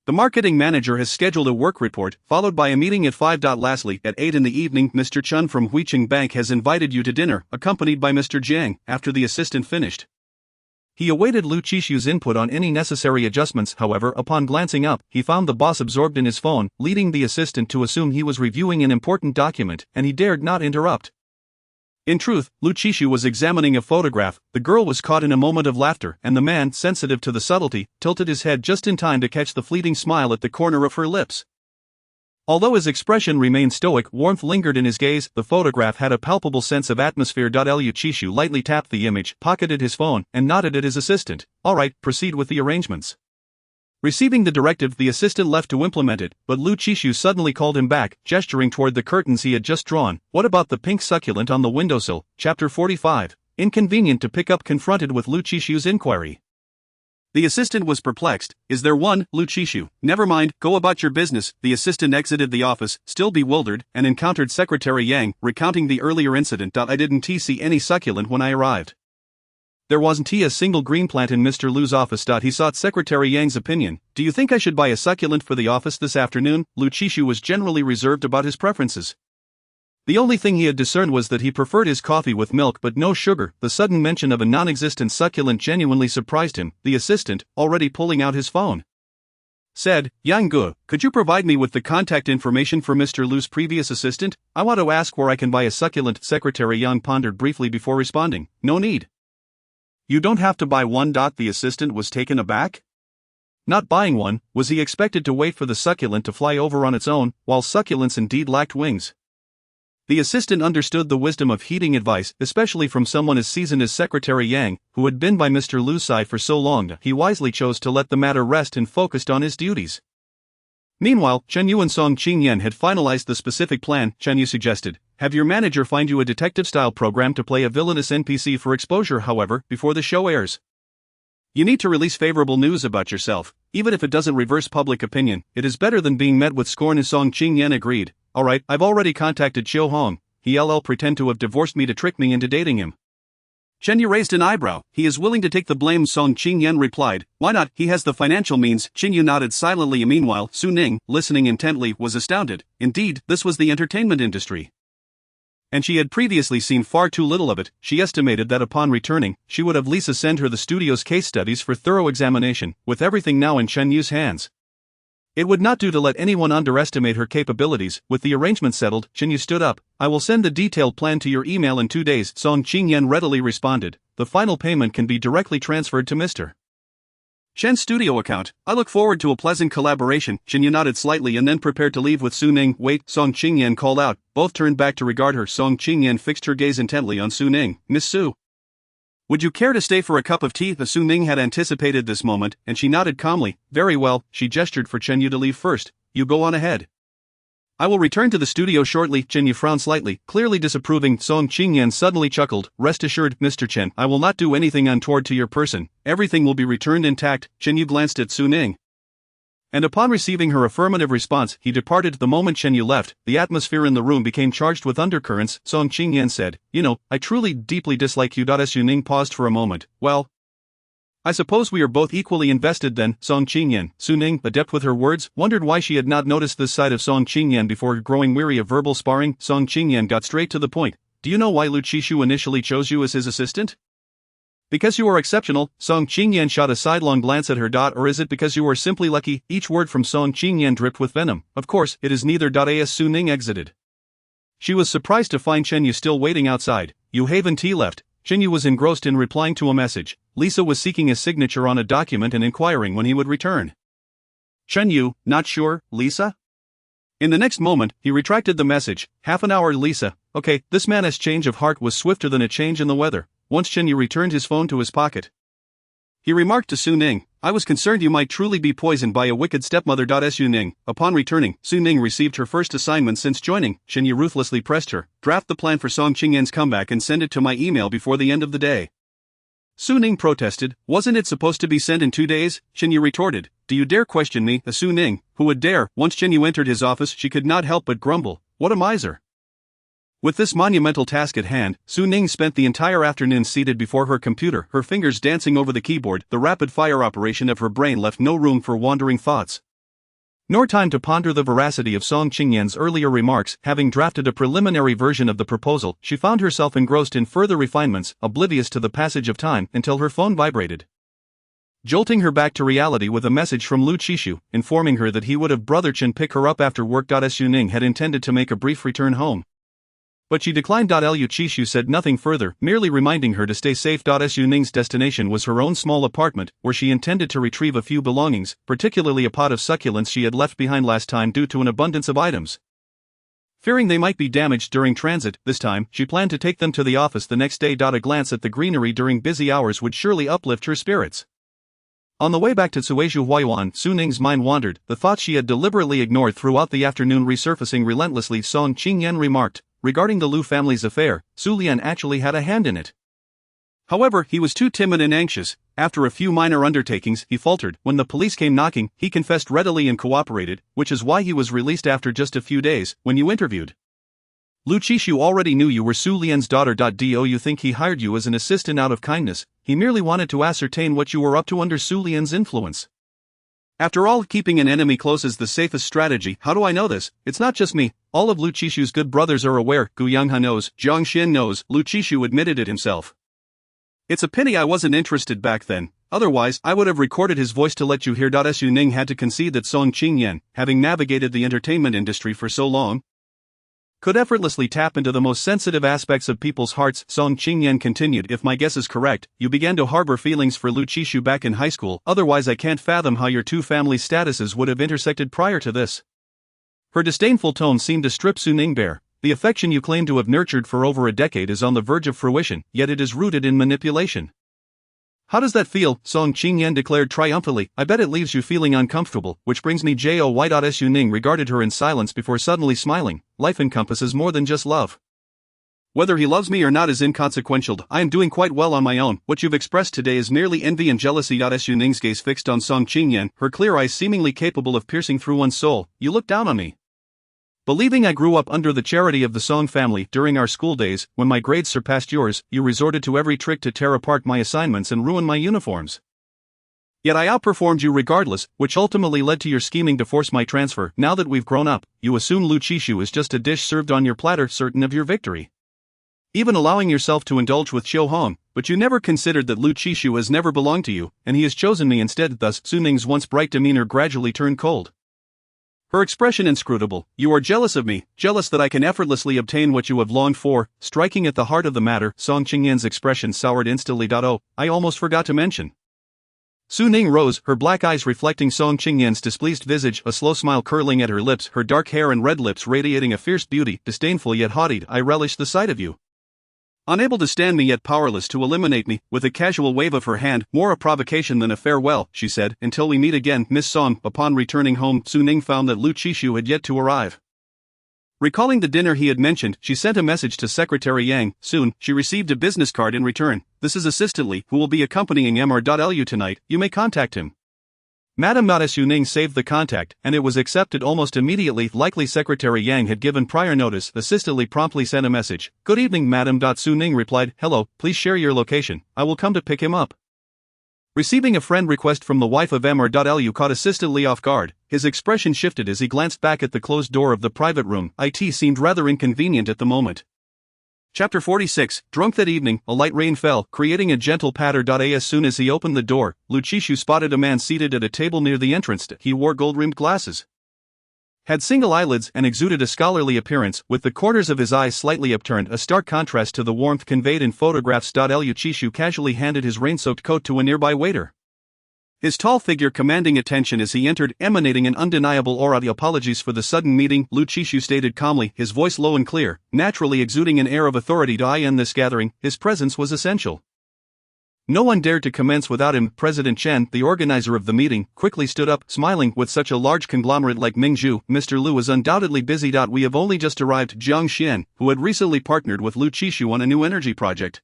Speaker 2: The marketing manager has scheduled a work report, followed by a meeting at 5. Lastly, at 8 in the evening, Mr. Chun from Huicheng Bank has invited you to dinner, accompanied by Mr. Jiang." After the assistant finished, he awaited Lu Qishu's input on any necessary adjustments. However, upon glancing up, he found the boss absorbed in his phone, leading the assistant to assume he was reviewing an important document, and he dared not interrupt. In truth, Lu Qishu was examining a photograph. The girl was caught in a moment of laughter, and the man, sensitive to the subtlety, tilted his head just in time to catch the fleeting smile at the corner of her lips. Although his expression remained stoic, warmth lingered in his gaze. The photograph had a palpable sense of atmosphere. Lu Qishu lightly tapped the image, pocketed his phone, and nodded at his assistant. "All right, proceed with the arrangements." Receiving the directive, the assistant left to implement it, but Lu Qishu suddenly called him back, gesturing toward the curtains he had just drawn. What about the pink succulent on the windowsill? Chapter 45. Inconvenient to pick up, confronted with Lu Qishu's inquiry. The assistant was perplexed. Is there one, Lu Qishu? Never mind, go about your business. The assistant exited the office, still bewildered, and encountered Secretary Yang, recounting the earlier incident. I didn't see any succulent when I arrived. There wasn't a single green plant in Mr. Lu's office. He sought Secretary Yang's opinion. Do you think I should buy a succulent for the office this afternoon? Lu Qishu was generally reserved about his preferences. The only thing he had discerned was that he preferred his coffee with milk but no sugar. The sudden mention of a non-existent succulent genuinely surprised him. The assistant, already pulling out his phone, said, Yang Gu, could you provide me with the contact information for Mr. Lu's previous assistant? I want to ask where I can buy a succulent. Secretary Yang pondered briefly before responding. No need. You don't have to buy one. The assistant was taken aback. Not buying one, was he expected to wait for the succulent to fly over on its own, while succulents indeed lacked wings? The assistant understood the wisdom of heeding advice, especially from someone as seasoned as Secretary Yang, who had been by Mr. Lu's side for so long. He wisely chose to let the matter rest and focused on his duties. Meanwhile, Chen Yu and Song Qingyan had finalized the specific plan. Chen Yu suggested, have your manager find you a detective-style program to play a villainous NPC for exposure. However, before the show airs, you need to release favorable news about yourself. Even if it doesn't reverse public opinion, it is better than being met with scorn. Song Qingyan agreed. Alright, I've already contacted Chiu Hong. He'll pretend to have divorced me to trick me into dating him. Chen Yu raised an eyebrow. He is willing to take the blame. Song Qingyan replied. Why not? He has the financial means. Chen Yu nodded silently. Meanwhile, Su Ning, listening intently, was astounded. Indeed, this was the entertainment industry, and she had previously seen far too little of it. She estimated that upon returning, she would have Lisa send her the studio's case studies for thorough examination. With everything now in Chen Yu's hands, it would not do to let anyone underestimate her capabilities. With the arrangement settled, Chen Yu stood up. I will send the detailed plan to your email in 2 days. Song Qingyan readily responded. The final payment can be directly transferred to Mr. Chen's studio account. I look forward to a pleasant collaboration. Chen Yu nodded slightly and then prepared to leave with Su Ning. Wait, Song Qingyan called out. Both turned back to regard her. Song Qingyan fixed her gaze intently on Su Ning. Miss Su, would you care to stay for a cup of tea? The Su Ning had anticipated this moment, and she nodded calmly. Very well. She gestured for Chen Yu to leave first. You go on ahead. I will return to the studio shortly. Chen Yu frowned slightly, clearly disapproving. Song Qingyan suddenly chuckled. Rest assured, Mr. Chen, I will not do anything untoward to your person. Everything will be returned intact. Chen Yu glanced at Su Ning, and upon receiving her affirmative response, he departed. The moment Chen Yu left, the atmosphere in the room became charged with undercurrents. Song Qingyan said, You know, I truly deeply dislike you. Su Ning paused for a moment. Well, I suppose we are both equally invested then. Song Qingyan. Su Ning, adept with her words, wondered why she had not noticed this side of Song Qingyan before. Growing weary of verbal sparring, Song Qingyan got straight to the point. Do you know why Lu Qishu initially chose you as his assistant? Because you are exceptional. Song Qingyan shot a sidelong glance at her. Or is it because you are simply lucky? Each word from Song Qingyan dripped with venom. Of course, it is neither. As Su Ning exited, she was surprised to find Chen Yu still waiting outside. You haven't left. Chen Yu was engrossed in replying to a message. Lisa was seeking his signature on a document and inquiring when he would return. Chen Yu, not sure, Lisa? In the next moment, he retracted the message. Half an hour. Lisa. Okay, this man's change of heart was swifter than a change in the weather. Once Chen Yu returned his phone to his pocket, he remarked to Su Ning, I was concerned you might truly be poisoned by a wicked stepmother. Su Ning. Upon returning, Su Ning received her first assignment since joining. Chen Yu ruthlessly pressed her. Draft the plan for Song Qingyan's comeback and send it to my email before the end of the day. Su Ning protested. Wasn't it supposed to be sent in 2 days? Chen Yu retorted. Do you dare question me? Su Ning, who would dare? Once Chen Yu entered his office, she could not help but grumble. What a miser. With this monumental task at hand, Su Ning spent the entire afternoon seated before her computer, her fingers dancing over the keyboard. The rapid-fire operation of her brain left no room for wandering thoughts, nor time to ponder the veracity of Song Qingyan's earlier remarks. Having drafted a preliminary version of the proposal, she found herself engrossed in further refinements, oblivious to the passage of time, until her phone vibrated, jolting her back to reality with a message from Lu Qishu, informing her that he would have Brother Chen pick her up after work. Su Ning had intended to make a brief return home, but she declined. Lu Qishu said nothing further, merely reminding her to stay safe. Su Ning's destination was her own small apartment, where she intended to retrieve a few belongings, particularly a pot of succulents she had left behind last time due to an abundance of items. Fearing they might be damaged during transit, this time, she planned to take them to the office the next day. A glance at the greenery during busy hours would surely uplift her spirits. On the way back to Suizhu Huayuan, Su Ning's mind wandered, the thoughts she had deliberately ignored throughout the afternoon resurfacing relentlessly. Song Qingyan remarked, regarding the Lu family's affair, Su Lian actually had a hand in it. However, he was too timid and anxious. After a few minor undertakings, he faltered. When the police came knocking, he confessed readily and cooperated, which is why he was released after just a few days. When you interviewed Lu Qishu already knew you were Su Lian's daughter. Do you think he hired you as an assistant out of kindness? He merely wanted to ascertain what you were up to under Su Lian's influence. After all, keeping an enemy close is the safest strategy. How do I know this? It's not just me. All of Lu Qishu's good brothers are aware. Gu Yanghe knows. Jiang Xin knows. Lu Qishu admitted it himself. It's a pity I wasn't interested back then. Otherwise, I would have recorded his voice to let you hear. Su Ning had to concede that Song Qingyan, having navigated the entertainment industry for so long, could effortlessly tap into the most sensitive aspects of people's hearts. Song Qingyan continued, if my guess is correct, you began to harbor feelings for Lu Qishu back in high school. Otherwise I can't fathom how your two family statuses would have intersected prior to this. Her disdainful tone seemed to strip Su Ning bare. The affection you claim to have nurtured for over a decade is on the verge of fruition, yet it is rooted in manipulation. How does that feel? Song Qingyan declared triumphantly. I bet it leaves you feeling uncomfortable, which brings me joy. Su Ning regarded her in silence before suddenly smiling. Life encompasses more than just love. Whether he loves me or not is inconsequential. I am doing quite well on my own. What you've expressed today is merely envy and jealousy. Su Ning's gaze fixed on Song Qingyan, her clear eyes seemingly capable of piercing through one's soul. You look down on me. Believing I grew up under the charity of the Song family. During our school days, when my grades surpassed yours, you resorted to every trick to tear apart my assignments and ruin my uniforms. Yet I outperformed you regardless, which ultimately led to your scheming to force my transfer. Now that we've grown up, you assume Lu Qishu is just a dish served on your platter, certain of your victory. Even allowing yourself to indulge with Qiu Hong, but you never considered that Lu Qishu has never belonged to you, and he has chosen me instead. Thus, Su Ning's once bright demeanor gradually turned cold. Her expression inscrutable. You are jealous of me, jealous that I can effortlessly obtain what you have longed for. Striking at the heart of the matter, Song Qingyan's expression soured instantly. Oh, I almost forgot to mention. Su Ning rose, her black eyes reflecting Song Qingyan's displeased visage, a slow smile curling at her lips, her dark hair and red lips radiating a fierce beauty, disdainful yet haughty. I relish the sight of you. Unable to stand me yet powerless to eliminate me, with a casual wave of her hand, more a provocation than a farewell, she said, until we meet again, Miss Song. Upon returning home, Su Ning found that Lu Qishu had yet to arrive. Recalling the dinner he had mentioned, she sent a message to Secretary Yang. Soon, she received a business card in return. This is Assistant Li, who will be accompanying Mr.Lu tonight. You may contact him. Madame Su Ning saved the contact, and it was accepted almost immediately. Likely Secretary Yang had given prior notice. Assistant Li promptly sent a message. Good evening, Madame. Su Ning replied, hello, please share your location. I will come to pick him up. Receiving a friend request from the wife of Mr.Lu caught Assistant Li off guard. His expression shifted as he glanced back at the closed door of the private room. It seemed rather inconvenient at the moment. Chapter 46, Drunk that evening, a light rain fell, creating a gentle patter. As soon as he opened the door, Lu Qishu spotted a man seated at a table near the entrance. He wore gold-rimmed glasses, had single eyelids, and exuded a scholarly appearance, with the corners of his eyes slightly upturned, a stark contrast to the warmth conveyed in photographs. Lu Qishu casually handed his rain-soaked coat to a nearby waiter. His tall figure commanding attention as he entered, emanating an undeniable aura. Apologies for the sudden meeting, Lu Qishu stated calmly, his voice low and clear, naturally exuding an air of authority. In this gathering, his presence was essential. No one dared to commence without him. President Chen, the organizer of the meeting, quickly stood up, smiling. With such a large conglomerate like Mingzhu, Mr. Lu is undoubtedly busy. We have only just arrived. Jiang Xian, who had recently partnered with Lu Qishu on a new energy project,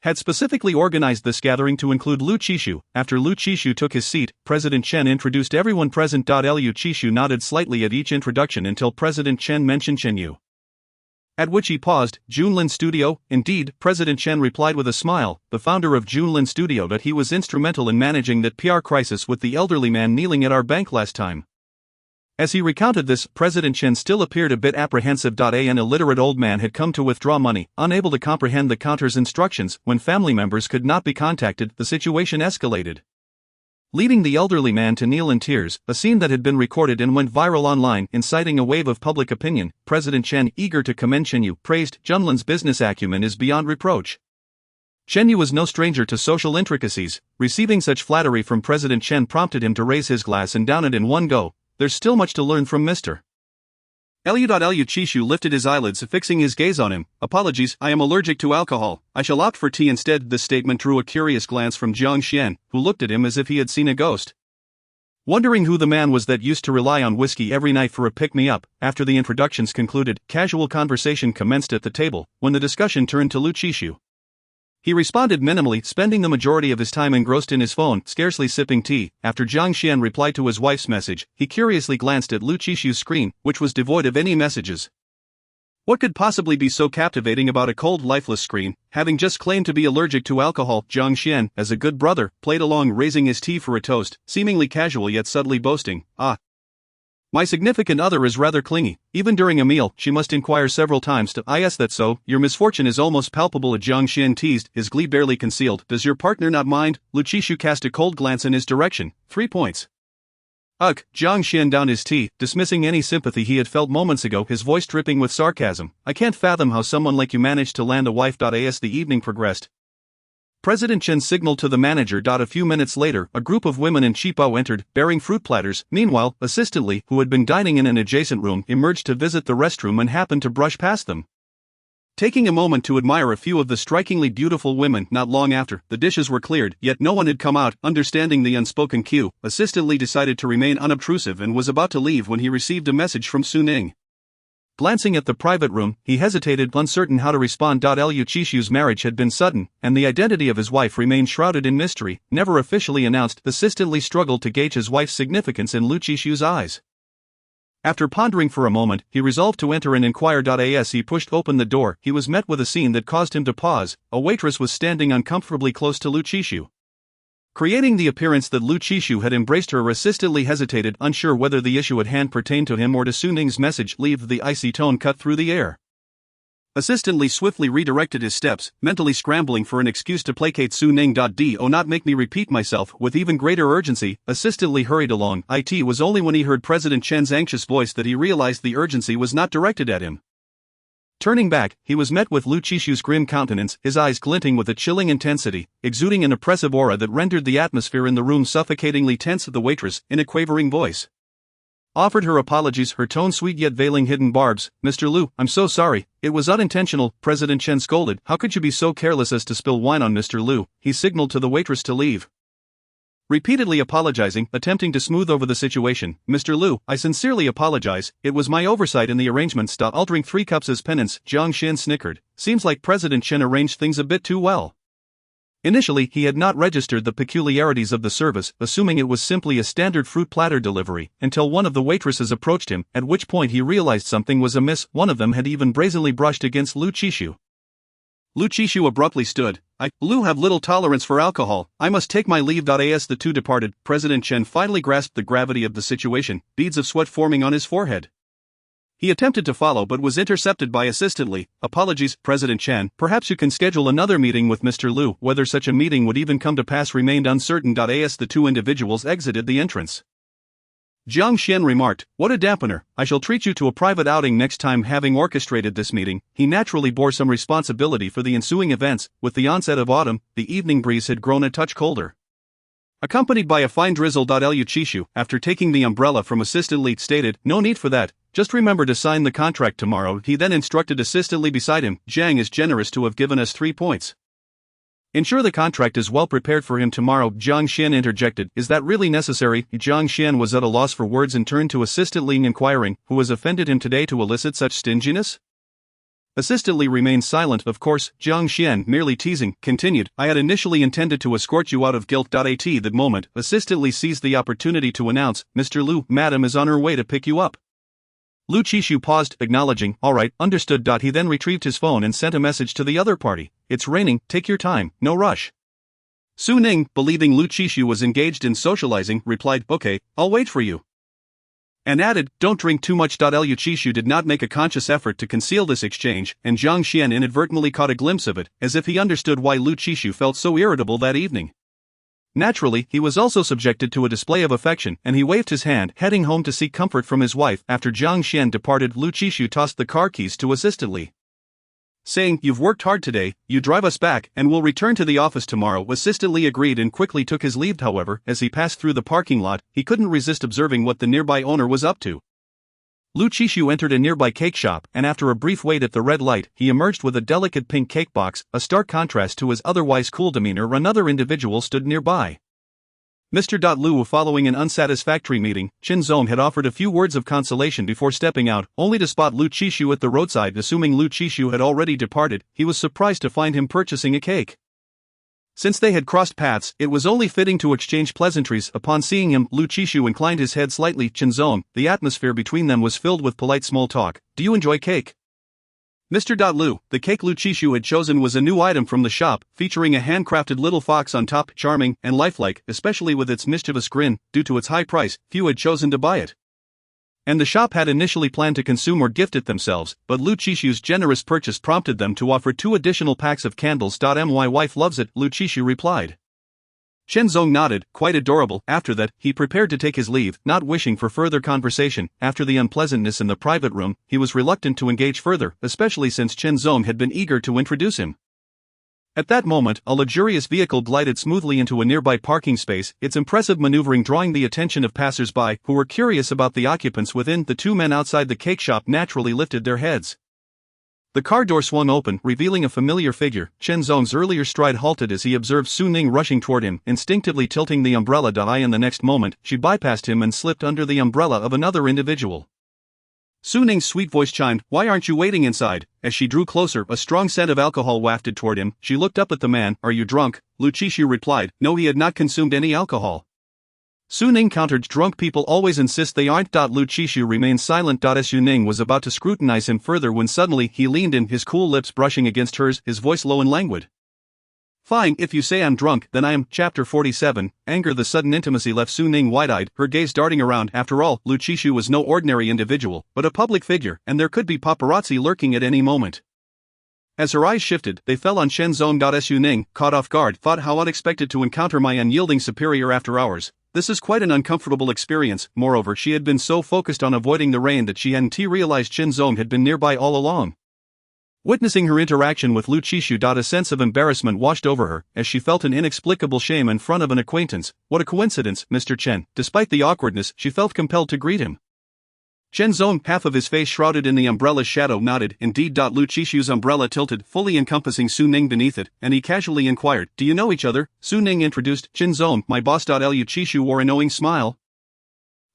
Speaker 2: had specifically organized this gathering to include Lu Qishu. After Lu Qishu took his seat, President Chen introduced everyone present. Lu Qishu nodded slightly at each introduction until President Chen mentioned Chen Yu, at which he paused. Junlin Studio? Indeed, President Chen replied with a smile, the founder of Junlin Studio. That he was instrumental in managing that PR crisis with the elderly man kneeling at our bank last time. As he recounted this, President Chen still appeared a bit apprehensive. An illiterate old man had come to withdraw money, unable to comprehend the counter's instructions. When family members could not be contacted, the situation escalated, leading the elderly man to kneel in tears, a scene that had been recorded and went viral online, inciting a wave of public opinion. President Chen, eager to commend Chen Yu, praised, Junlin's business acumen is beyond reproach. Chen Yu was no stranger to social intricacies. Receiving such flattery from President Chen prompted him to raise his glass and down it in one go. There's still much to learn from Mr. Lu Chishu lifted his eyelids, fixing his gaze on him. Apologies, I am allergic to alcohol. I shall opt for tea instead. This statement drew a curious glance from Jiang Xian, who looked at him as if he had seen a ghost. Wondering who the man was that used to rely on whiskey every night for a pick-me-up, after the introductions concluded, casual conversation commenced at the table, when the discussion turned to Lu Chishu. He responded minimally, spending the majority of his time engrossed in his phone, scarcely sipping tea. After Jiang Xian replied to his wife's message, he curiously glanced at Lu Chishu's screen, which was devoid of any messages. What could possibly be so captivating about a cold, lifeless screen? Having just claimed to be allergic to alcohol, Jiang Xian, as a good brother, played along, raising his tea for a toast, seemingly casual yet subtly boasting. My significant other is rather clingy. Even during a meal, she must inquire several times to, "Is that so? Your misfortune is almost palpable." Jiang Xian teased, his glee barely concealed. "Does your partner not mind?" Lu Chishu cast a cold glance in his direction. 3 points. Ugh, Jiang Xian downed his tea, dismissing any sympathy he had felt moments ago, his voice dripping with sarcasm. "I can't fathom how someone like you managed to land a wife. As the evening progressed, President Chen signaled to the manager. A few minutes later, a group of women in cheapo entered, bearing fruit platters. Meanwhile, Assistant Li, who had been dining in an adjacent room, emerged to visit the restroom and happened to brush past them. Taking a moment to admire a few of the strikingly beautiful women, not long after, the dishes were cleared, yet no one had come out. Understanding the unspoken cue, Assistant Li decided to remain unobtrusive and was about to leave when he received a message from Su Ning. Glancing at the private room, he hesitated, uncertain how to respond. Lu Chishu's marriage had been sudden, and the identity of his wife remained shrouded in mystery, never officially announced. Assistant Li struggled to gauge his wife's significance in Lu Chishu's eyes. After pondering for a moment, he resolved to enter and inquire. As he pushed open the door, he was met with a scene that caused him to pause. A waitress was standing uncomfortably close to Lu Chishu. Creating the appearance that Lu Chishu had embraced her, Assistant Li hesitated, unsure whether the issue at hand pertained to him or to Su Ning's message. Leave. The icy tone cut through the air. Assistant Li swiftly redirected his steps, mentally scrambling for an excuse to placate Su Ning. Do not make me repeat myself. With even greater urgency, Assistant Li hurried along. It was only when he heard President Chen's anxious voice that he realized the urgency was not directed at him. Turning back, he was met with Lu Chishu's grim countenance, his eyes glinting with a chilling intensity, exuding an oppressive aura that rendered the atmosphere in the room suffocatingly tense. The waitress, in a quavering voice, offered her apologies, her tone sweet yet veiling hidden barbs. "Mr. Lu, I'm so sorry. It was unintentional," President Chen scolded. "How could you be so careless as to spill wine on Mr. Lu?" He signaled to the waitress to leave. Repeatedly apologizing, attempting to smooth over the situation. "Mr. Lu, I sincerely apologize. It was my oversight in the arrangements." Altering 3 cups as penance, Jiang Xian snickered. Seems like President Chen arranged things a bit too well. Initially, he had not registered the peculiarities of the service, assuming it was simply a standard fruit platter delivery, until one of the waitresses approached him, at which point he realized something was amiss. One of them had even brazenly brushed against Lu Chishu. Lu Chishu abruptly stood. Lu have little tolerance for alcohol. I must take my leave. As the two departed, President Chen finally grasped the gravity of the situation, beads of sweat forming on his forehead. He attempted to follow but was intercepted by Assistant Li. "Apologies, President Chen. Perhaps you can schedule another meeting with Mr. Lu." Whether such a meeting would even come to pass remained uncertain. As the two individuals exited the entrance, Jiang Xian remarked, "What a dampener. I shall treat you to a private outing next time." Having orchestrated this meeting, he naturally bore some responsibility for the ensuing events. With the onset of autumn, the evening breeze had grown a touch colder, accompanied by a fine drizzle. Lu Chishu, after taking the umbrella from Assistant Li, stated, "No need for that. Just remember to sign the contract tomorrow." He then instructed Assistant Li beside him, "Jiang is generous to have given us 3 points. Ensure the contract is well prepared for him tomorrow." Jiang Xian interjected, "Is that really necessary?" Jiang Xian was at a loss for words and turned to Assistant Li, inquiring, "Who has offended him today to elicit such stinginess?" Assistant Li remained silent. "Of course," Jiang Xian, merely teasing, continued, "I had initially intended to escort you out of guilt." At that moment, Assistant Li seized the opportunity to announce, "Mr. Lu, Madam is on her way to pick you up." Lu Chishu paused, acknowledging, "All right, understood." He then retrieved his phone and sent a message to the other party. "It's raining, take your time, no rush." Su Ning, believing Lu Chishu was engaged in socializing, replied, "Okay, I'll wait for you." And added, "Don't drink too much." Lu Chishu did not make a conscious effort to conceal this exchange, and Jiang Xian inadvertently caught a glimpse of it, as if he understood why Lu Chishu felt so irritable that evening. Naturally, he was also subjected to a display of affection, and he waved his hand, heading home to seek comfort from his wife. After Jiang Xian departed, Lu Chishu tossed the car keys to Assistant Li, saying, "You've worked hard today, you drive us back, and we'll return to the office tomorrow." Assistant Li agreed and quickly took his leave. However, as he passed through the parking lot, he couldn't resist observing what the nearby owner was up to. Lu Chishu entered a nearby cake shop, and after a brief wait at the red light, he emerged with a delicate pink cake box, a stark contrast to his otherwise cool demeanor. Another individual stood nearby. Mr. Lu. Following an unsatisfactory meeting, Chen Zong had offered a few words of consolation before stepping out, only to spot Lu Chishu at the roadside. Assuming Lu Chishu had already departed, he was surprised to find him purchasing a cake. Since they had crossed paths, it was only fitting to exchange pleasantries. Upon seeing him, Lu Chishu inclined his head slightly. Chen Zong, the atmosphere between them was filled with polite small talk. Do you enjoy cake? Mr. Lu. The cake Lu Chishu had chosen was a new item from the shop, featuring a handcrafted little fox on top, charming and lifelike, especially with its mischievous grin. Due to its high price, few had chosen to buy it. And the shop had initially planned to consume or gift it themselves, but Lu Chishu's generous purchase prompted them to offer 2 additional packs of candles. My wife loves it, Lu Chishu replied. Chen Zong nodded, quite adorable. After that, he prepared to take his leave, not wishing for further conversation. After the unpleasantness in the private room, he was reluctant to engage further, especially since Chen Zong had been eager to introduce him. At that moment, a luxurious vehicle glided smoothly into a nearby parking space, its impressive maneuvering drawing the attention of passers-by, who were curious about the occupants within. The 2 men outside the cake shop naturally lifted their heads. The car door swung open, revealing a familiar figure. Chen Zong's earlier stride halted as he observed Su Ning rushing toward him, instinctively tilting the umbrella. In the next moment, she bypassed him and slipped under the umbrella of another individual. Su Ning's sweet voice chimed, "Why aren't you waiting inside?" As she drew closer, a strong scent of alcohol wafted toward him. She looked up at the man. "Are you drunk?" Lu Chishu replied, "No, he had not consumed any alcohol." Su Ning countered, "Drunk people always insist they aren't." Lu Chishu remained silent. Su Ning was about to scrutinize him further when suddenly he leaned in, his cool lips brushing against hers, his voice low and languid. "Fine, if you say I'm drunk, then I am." Chapter 47, Anger. The sudden intimacy left Su Ning wide-eyed, her gaze darting around. After all, Lu Chishu was no ordinary individual, but a public figure, and there could be paparazzi lurking at any moment. As her eyes shifted, they fell on Chen Zong. Su Ning, caught off guard, thought, how unexpected to encounter my unyielding superior after hours. This is quite an uncomfortable experience. Moreover, she had been so focused on avoiding the rain that she hadn't realized Chen Zong had been nearby all along. Witnessing her interaction with Lu Chishu, a sense of embarrassment washed over her, as she felt an inexplicable shame in front of an acquaintance. What a coincidence, Mr. Chen. Despite the awkwardness, she felt compelled to greet him. Chen Zong, half of his face shrouded in the umbrella's shadow, nodded. Indeed. Lu Chishu's umbrella tilted, fully encompassing Su Ning beneath it, and he casually inquired, "Do you know each other?" Su Ning introduced, "Chen Zong, my boss." Lu Chishu wore a knowing smile,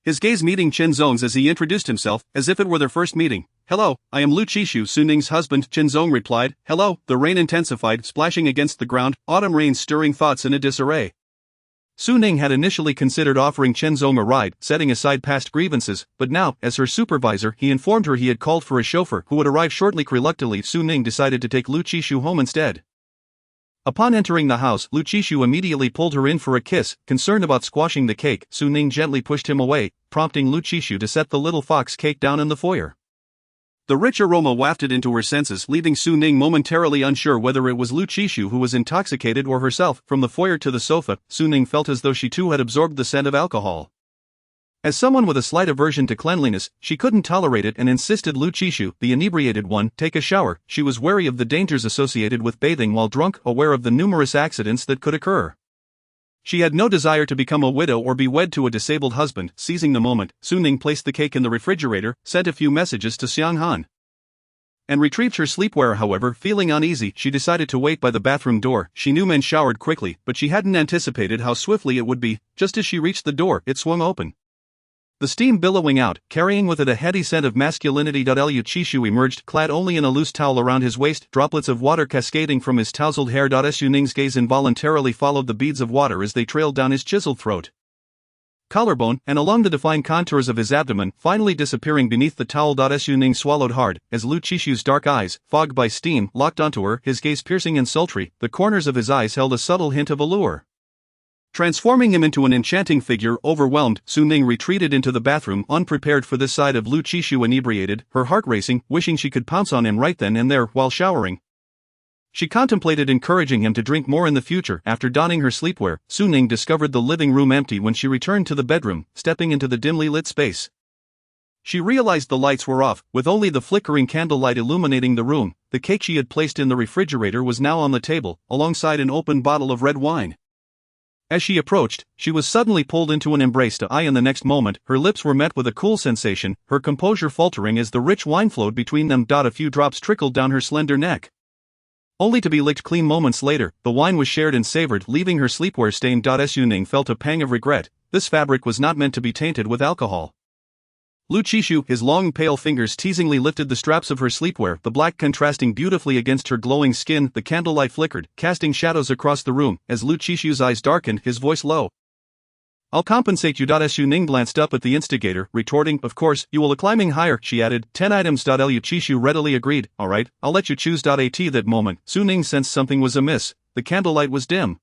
Speaker 2: his gaze meeting Chen Zong's as he introduced himself, as if it were their first meeting. "Hello, I am Lu Chishu, Su Ning's husband." Chen Zong replied. "Hello." The rain intensified, splashing against the ground, autumn rain stirring thoughts in a disarray. Su Ning had initially considered offering Chen Zong a ride, setting aside past grievances, but now, as her supervisor, he informed her he had called for a chauffeur who would arrive shortly. Reluctantly, Su Ning decided to take Lu Chishu home instead. Upon entering the house, Lu Chishu immediately pulled her in for a kiss. Concerned about squashing the cake, Su Ning gently pushed him away, prompting Lu Chishu to set the little fox cake down in the foyer. The rich aroma wafted into her senses, leaving Su Ning momentarily unsure whether it was Lu Chishu who was intoxicated or herself. From the foyer to the sofa, Su Ning felt as though she too had absorbed the scent of alcohol. As someone with a slight aversion to cleanliness, she couldn't tolerate it and insisted Lu Chishu, the inebriated one, take a shower. She was wary of the dangers associated with bathing while drunk, aware of the numerous accidents that could occur. She had no desire to become a widow or be wed to a disabled husband. Seizing the moment, Su Ning placed the cake in the refrigerator, sent a few messages to Xiang Han, and retrieved her sleepwear. However, feeling uneasy, she decided to wait by the bathroom door. She knew men showered quickly, but she hadn't anticipated how swiftly it would be. Just as she reached the door, it swung open, the steam billowing out, carrying with it a heady scent of masculinity. Lu Chishu emerged, clad only in a loose towel around his waist, droplets of water cascading from his tousled hair. Su Ning's gaze involuntarily followed the beads of water as they trailed down his chiseled throat, collarbone, and along the defined contours of his abdomen, finally disappearing beneath the towel. Su Ning swallowed hard, as Lu Chishu's dark eyes, fogged by steam, locked onto her, his gaze piercing and sultry. The corners of his eyes held a subtle hint of allure, transforming him into an enchanting figure. Overwhelmed, Su Ning retreated into the bathroom, unprepared for this side of Lu Chishu. Inebriated, her heart racing, wishing she could pounce on him right then and there. While showering, she contemplated encouraging him to drink more in the future. After donning her sleepwear, Su Ning discovered the living room empty. When she returned to the bedroom, stepping into the dimly lit space, she realized the lights were off, with only the flickering candlelight illuminating the room. The cake she had placed in the refrigerator was now on the table, alongside an open bottle of red wine. As she approached, she was suddenly pulled into an embrace to eye, and the next moment, her lips were met with a cool sensation, her composure faltering as the rich wine flowed between them. A few drops trickled down her slender neck, only to be licked clean moments later. The wine was shared and savored, leaving her sleepwear stained. Su Ning felt a pang of regret. This fabric was not meant to be tainted with alcohol. Lu Qishu, his long pale fingers teasingly lifted the straps of her sleepwear, the black contrasting beautifully against her glowing skin. The candlelight flickered, casting shadows across the room. As Lu Qishu's eyes darkened, his voice low. "I'll compensate you." Su Ning glanced up at the instigator, retorting, "Of course, you will." Climbing higher, she added, 10 items. Lu Qishu readily agreed, "Alright, I'll let you choose." At that moment, Su Ning sensed something was amiss. The candlelight was dim,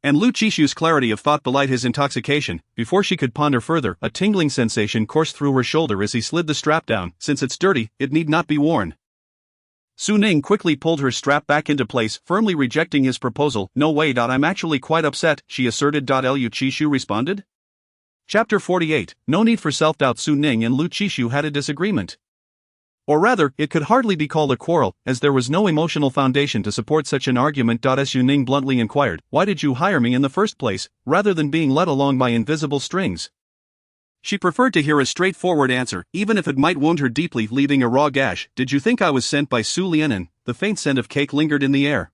Speaker 2: and Lu Qishu's clarity of thought belied his intoxication. Before she could ponder further, a tingling sensation coursed through her shoulder as he slid the strap down. "Since it's dirty, it need not be worn." Su Ning quickly pulled her strap back into place, firmly rejecting his proposal. "No way. I'm actually quite upset," she asserted. Lu Qishu responded. Chapter 48. No need for self-doubt. Su Ning and Lu Qishu had a disagreement. Or rather, it could hardly be called a quarrel, as there was no emotional foundation to support such an argument. Su Ning bluntly inquired, "Why did you hire me in the first place, rather than being led along by invisible strings?" She preferred to hear a straightforward answer, even if it might wound her deeply, leaving a raw gash. "Did you think I was sent by Su Lianen?" The faint scent of cake lingered in the air,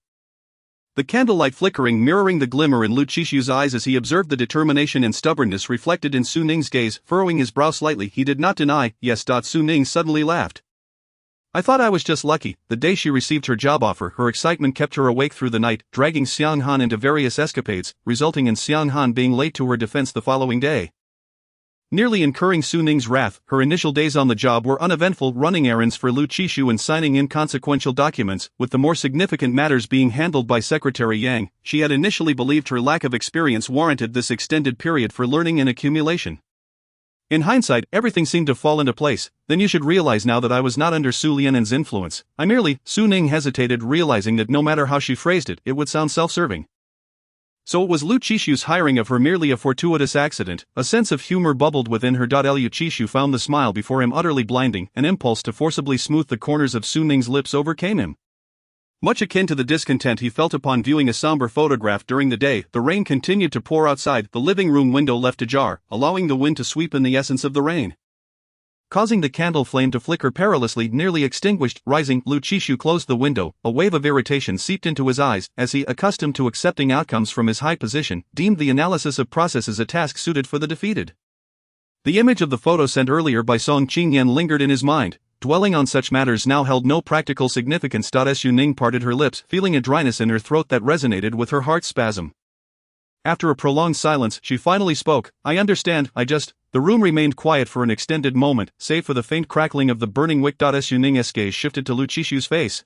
Speaker 2: the candlelight flickering, mirroring the glimmer in Lu Qishu's eyes as he observed the determination and stubbornness reflected in Su Ning's gaze. Furrowing his brow slightly, he did not deny, "Yes." Su Ning suddenly laughed. "I thought I was just lucky." The day she received her job offer, her excitement kept her awake through the night, dragging Xiang Han into various escapades, resulting in Xiang Han being late to her defense the following day, nearly incurring Su Ning's wrath. Her initial days on the job were uneventful, running errands for Lu Qishu and signing inconsequential documents, with the more significant matters being handled by Secretary Yang. She had initially believed her lack of experience warranted this extended period for learning and accumulation. In hindsight, everything seemed to fall into place. "Then you should realize now that I was not under Su Lianen's influence. I merely..." Su Ning hesitated, realizing that no matter how she phrased it, it would sound self-serving. So it was Lu Qishu's hiring of her merely a fortuitous accident. A sense of humor bubbled within her. Lu Qishu found the smile before him utterly blinding. An impulse to forcibly smooth the corners of Su Ning's lips overcame him, much akin to the discontent he felt upon viewing a somber photograph during the day. The rain continued to pour outside, the living room window left ajar, allowing the wind to sweep in the essence of the rain, causing the candle flame to flicker perilously, nearly extinguished. Rising, Lu Qishu closed the window. A wave of irritation seeped into his eyes, as he, accustomed to accepting outcomes from his high position, deemed the analysis of processes a task suited for the defeated. The image of the photo sent earlier by Song Qingyan lingered in his mind. Dwelling on such matters now held no practical significance. Su Ning parted her lips, feeling a dryness in her throat that resonated with her heart's spasm. After a prolonged silence, she finally spoke, "I understand, I just..." The room remained quiet for an extended moment, save for the faint crackling of the burning wick. Su Ning's gaze shifted to Lu Qishu's face,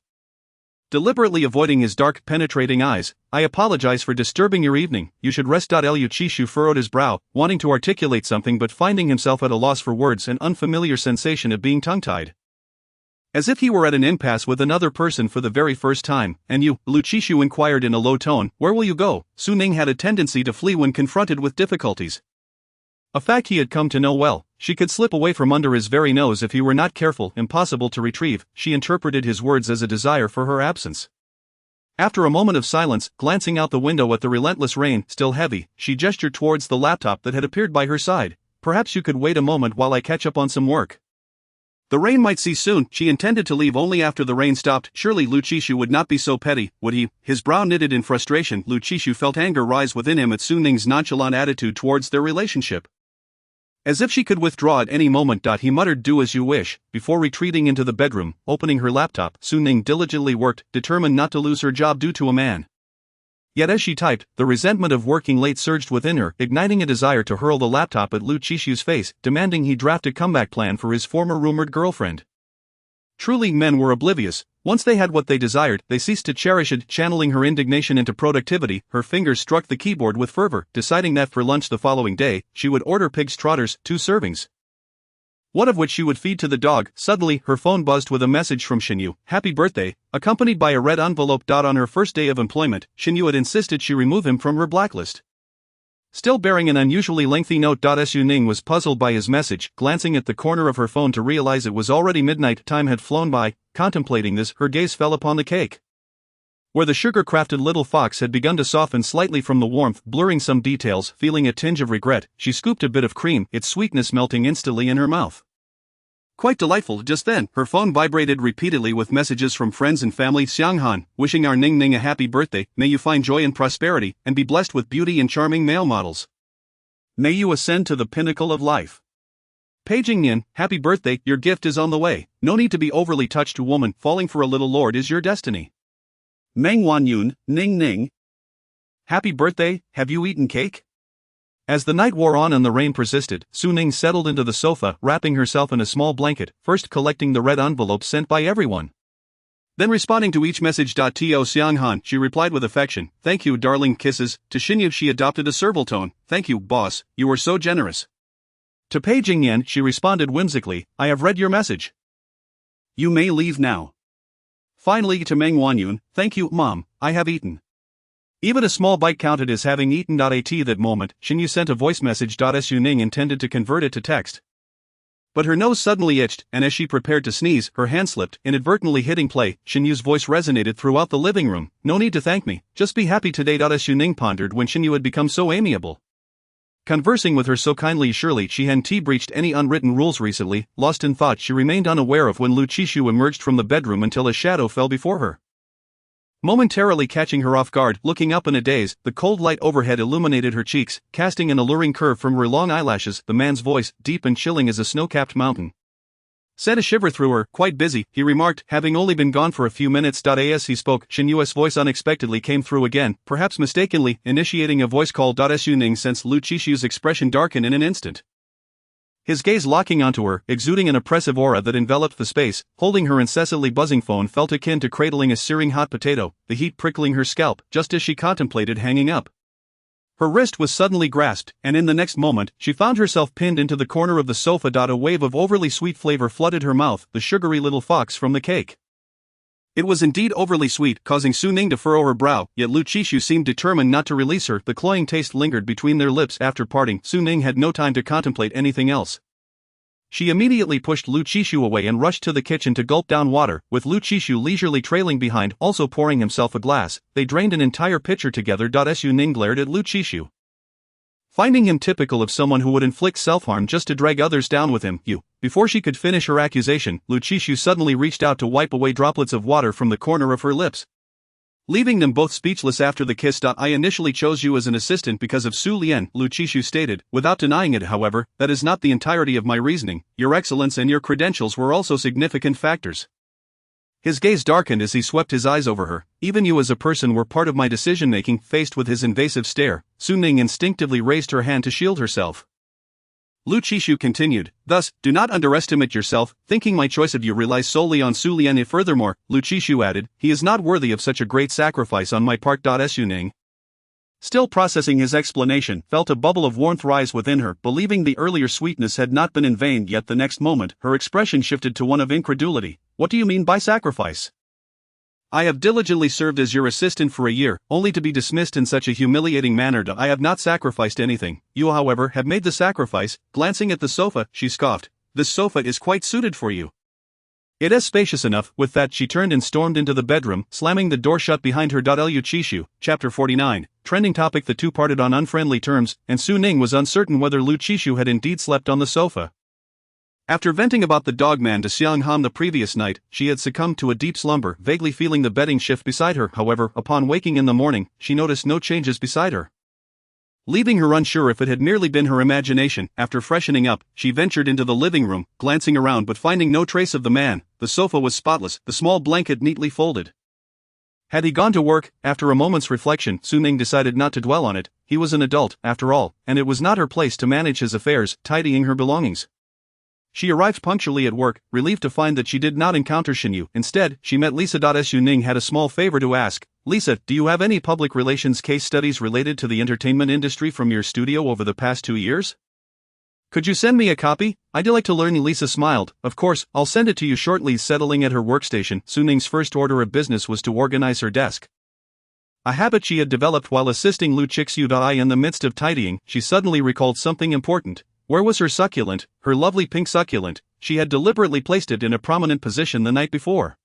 Speaker 2: deliberately avoiding his dark, penetrating eyes. "I apologize for disturbing your evening. You should rest." Lu Qishu furrowed his brow, wanting to articulate something but finding himself at a loss for words, an unfamiliar sensation of being tongue-tied, as if he were at an impasse with another person for the very first time. "And you?" Lu Qishu inquired in a low tone, "Where will you go?" Su Ning had a tendency to flee when confronted with difficulties, a fact he had come to know well. She could slip away from under his very nose if he were not careful, impossible to retrieve. She interpreted his words as a desire for her absence. After a moment of silence, glancing out the window at the relentless rain, still heavy, she gestured towards the laptop that had appeared by her side. "Perhaps you could wait a moment while I catch up on some work. The rain might cease soon." She intended to leave only after the rain stopped. Surely Lu Qishu would not be so petty, would he? His brow knitted in frustration. Lu Qishu felt anger rise within him at Su Ning's nonchalant attitude towards their relationship, as if she could withdraw at any moment. He muttered, "Do as you wish." Before retreating into the bedroom, opening her laptop, Su Ning diligently worked, determined not to lose her job due to a man. Yet as she typed, the resentment of working late surged within her, igniting a desire to hurl the laptop at Lu Qishu's face, demanding he draft a comeback plan for his former rumored girlfriend. Truly, men were oblivious. Once they had what they desired, they ceased to cherish it. Channeling her indignation into productivity, her fingers struck the keyboard with fervor, deciding that for lunch the following day, she would order pig's trotters, 2 servings, one of which she would feed to the dog. Suddenly, her phone buzzed with a message from Shinyu, "Happy birthday," accompanied by a red envelope. On her first day of employment, Shinyu had insisted she remove him from her blacklist, still bearing an unusually lengthy note. Su Ning was puzzled by his message, glancing at the corner of her phone to realize it was already midnight. Time had flown by. Contemplating this, her gaze fell upon the cake. where the sugar-crafted little fox had begun to soften slightly from the warmth, blurring some details. Feeling a tinge of regret, she scooped a bit of cream, its sweetness melting instantly in her mouth. Quite delightful. Just then, her phone vibrated repeatedly with messages from friends and family. Xianghan, wishing our Ning Ning a happy birthday, may you find joy and prosperity, and be blessed with beauty and charming male models. May you ascend to the pinnacle of life. Paging Nian, happy birthday, your gift is on the way. No need to be overly touched, woman, falling for a little lord is your destiny. Meng Wanyun, Ning Ning. Happy birthday, have you eaten cake? As the night wore on and the rain persisted, Su Ning settled into the sofa, wrapping herself in a small blanket, first collecting the red envelopes sent by everyone. Then responding to each message. To Xianghan, she replied with affection, thank you, darling, kisses. To Xinyu she adopted a servile tone, thank you, boss, you were so generous. To Pei Jingyan she responded whimsically, I have read your message. You may leave now. Finally to Meng Wanyun, thank you, mom, I have eaten. Even a small bite counted as having eaten. At that moment, Xinyu sent a voice message. Su Ning intended to convert it to text. But her nose suddenly itched, and as she prepared to sneeze, her hand slipped, inadvertently hitting play. Xinyu's voice resonated throughout the living room, no need to thank me, just be happy today. Su Ning pondered when Xinyu had become so amiable. Conversing with her so kindly. Surely she hadn't breached any unwritten rules recently. Lost in thought, she remained unaware of when Lu Qishu emerged from the bedroom until a shadow fell before her. Momentarily catching her off guard, looking up in a daze, the cold light overhead illuminated her cheeks, casting an alluring curve from her long eyelashes. The man's voice, deep and chilling as a snow-capped mountain, sent a shiver through her. Quite busy, he remarked, having only been gone for a few minutes. As he spoke, Xinyu's voice unexpectedly came through again, perhaps mistakenly, initiating a voice call. Su Ning sensed Lu Qishu's expression darken in an instant. His gaze locking onto her, exuding an oppressive aura that enveloped the space. Holding her incessantly buzzing phone felt akin to cradling a searing hot potato, the heat prickling her scalp, just as she contemplated hanging up. Her wrist was suddenly grasped, and in the next moment, she found herself pinned into the corner of the sofa. A wave of overly sweet flavor flooded her mouth, the sugary little fox from the cake. It was indeed overly sweet, causing Su Ning to furrow her brow, yet Lu Qishu seemed determined not to release her. The cloying taste lingered between their lips. After parting, Su Ning had no time to contemplate anything else. She immediately pushed Lu Qishu away and rushed to the kitchen to gulp down water, with Lu Qishu leisurely trailing behind, also pouring himself a glass. They drained an entire pitcher together. Su Ning glared at Lu Qishu, finding him typical of someone who would inflict self-harm just to drag others down with him. Before she could finish her accusation, Lu Qishu suddenly reached out to wipe away droplets of water from the corner of her lips, leaving them both speechless after the kiss. I initially chose you as an assistant because of Su Lian, Lu Qishu stated, without denying it. However, that is not the entirety of my reasoning. Your excellence and your credentials were also significant factors. His gaze darkened as he swept his eyes over her. Even you as a person were part of my decision-making. Faced with his invasive stare, Su Ning instinctively raised her hand to shield herself. Lu Qishu continued, thus, do not underestimate yourself, thinking my choice of you relies solely on Su Lian. Furthermore, Lu Qishu added, he is not worthy of such a great sacrifice on my part. Su Ning, still processing his explanation, felt a bubble of warmth rise within her, believing the earlier sweetness had not been in vain. Yet the next moment, her expression shifted to one of incredulity. What do you mean by sacrifice? I have diligently served as your assistant for a year, only to be dismissed in such a humiliating manner. I have not sacrificed anything. You, however, have made the sacrifice. Glancing at the sofa, she scoffed. This sofa is quite suited for you. It is spacious enough. With that, she turned and stormed into the bedroom, slamming the door shut behind her. Lu Qishu, Chapter 49, trending topic. The two parted on unfriendly terms, and Su Ning was uncertain whether Lu Qishu had indeed slept on the sofa. After venting about the dogman to Xianghan the previous night, she had succumbed to a deep slumber, vaguely feeling the bedding shift beside her. However, upon waking in the morning, she noticed no changes beside her, leaving her unsure if it had merely been her imagination. After freshening up, she ventured into the living room, glancing around but finding no trace of the man. The sofa was spotless, the small blanket neatly folded. Had he gone to work? After a moment's reflection, Su Ning decided not to dwell on it. He was an adult, after all, and it was not her place to manage his affairs, tidying her belongings. She arrived punctually at work, relieved to find that she did not encounter Xinyu. Instead, she met Lisa. Su Ning had a small favor to ask. Lisa, do you have any public relations case studies related to the entertainment industry from your studio over the past 2 years? Could you send me a copy? I'd like to learn. Lisa smiled. Of course, I'll send it to you shortly. Settling at her workstation, Su Ning's first order of business was to organize her desk, a habit she had developed while assisting Lu Qishu. In the midst of tidying, she suddenly recalled something important. Where was her succulent, her lovely pink succulent? She had deliberately placed it in a prominent position the night before.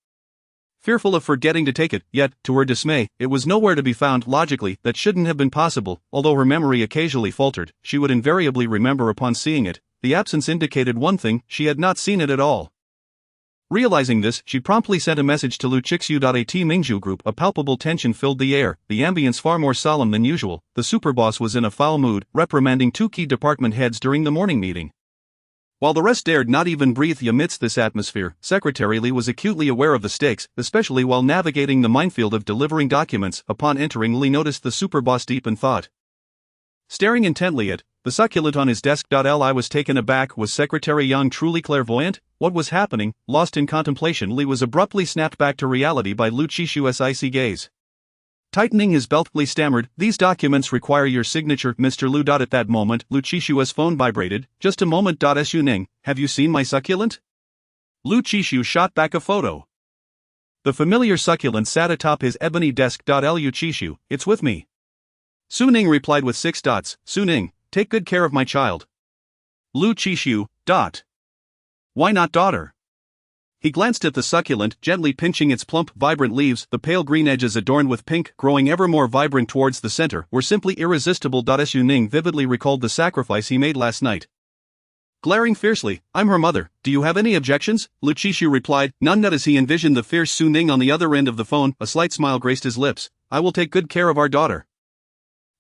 Speaker 2: fearful of forgetting to take it, yet, to her dismay, it was nowhere to be found. Logically, that shouldn't have been possible. Although her memory occasionally faltered, she would invariably remember upon seeing it. The absence indicated one thing: she had not seen it at all. Realizing this, she promptly sent a message to Lu Chixu. At Mingzhu Group, a palpable tension filled the air, the ambience far more solemn than usual. The superboss was in a foul mood, reprimanding two key department heads during the morning meeting. While the rest dared not even breathe amidst this atmosphere, Secretary Li was acutely aware of the stakes, especially while navigating the minefield of delivering documents. Upon entering, Li noticed the superboss deep in thought. Staring intently at the succulent on his desk. Li was taken aback. Was Secretary Yang truly clairvoyant? What was happening? Lost in contemplation, Li was abruptly snapped back to reality by Lu Qishu's icy gaze. Tightening his belt, Li stammered, "These documents require your signature, Mr. Lu." At that moment, Lu Qishu's phone vibrated. "Just a moment. Su Ning, have you seen my succulent?" Lu Qishu shot back a photo. The familiar succulent sat atop his ebony desk. Lu Qishu, "It's with me." Su Ning replied with 6 dots. "Su Ning, take good care of my child." Lu Qishu, "Why not daughter?" He glanced at the succulent, gently pinching its plump, vibrant leaves. The pale green edges adorned with pink, growing ever more vibrant towards the center, were simply irresistible. Su Ning vividly recalled the sacrifice he made last night. Glaring fiercely, "I'm her mother, do you have any objections?" Lu Qishu replied, none. As he envisioned the fierce Su Ning on the other end of the phone, a slight smile graced his lips. "I will take good care of our daughter."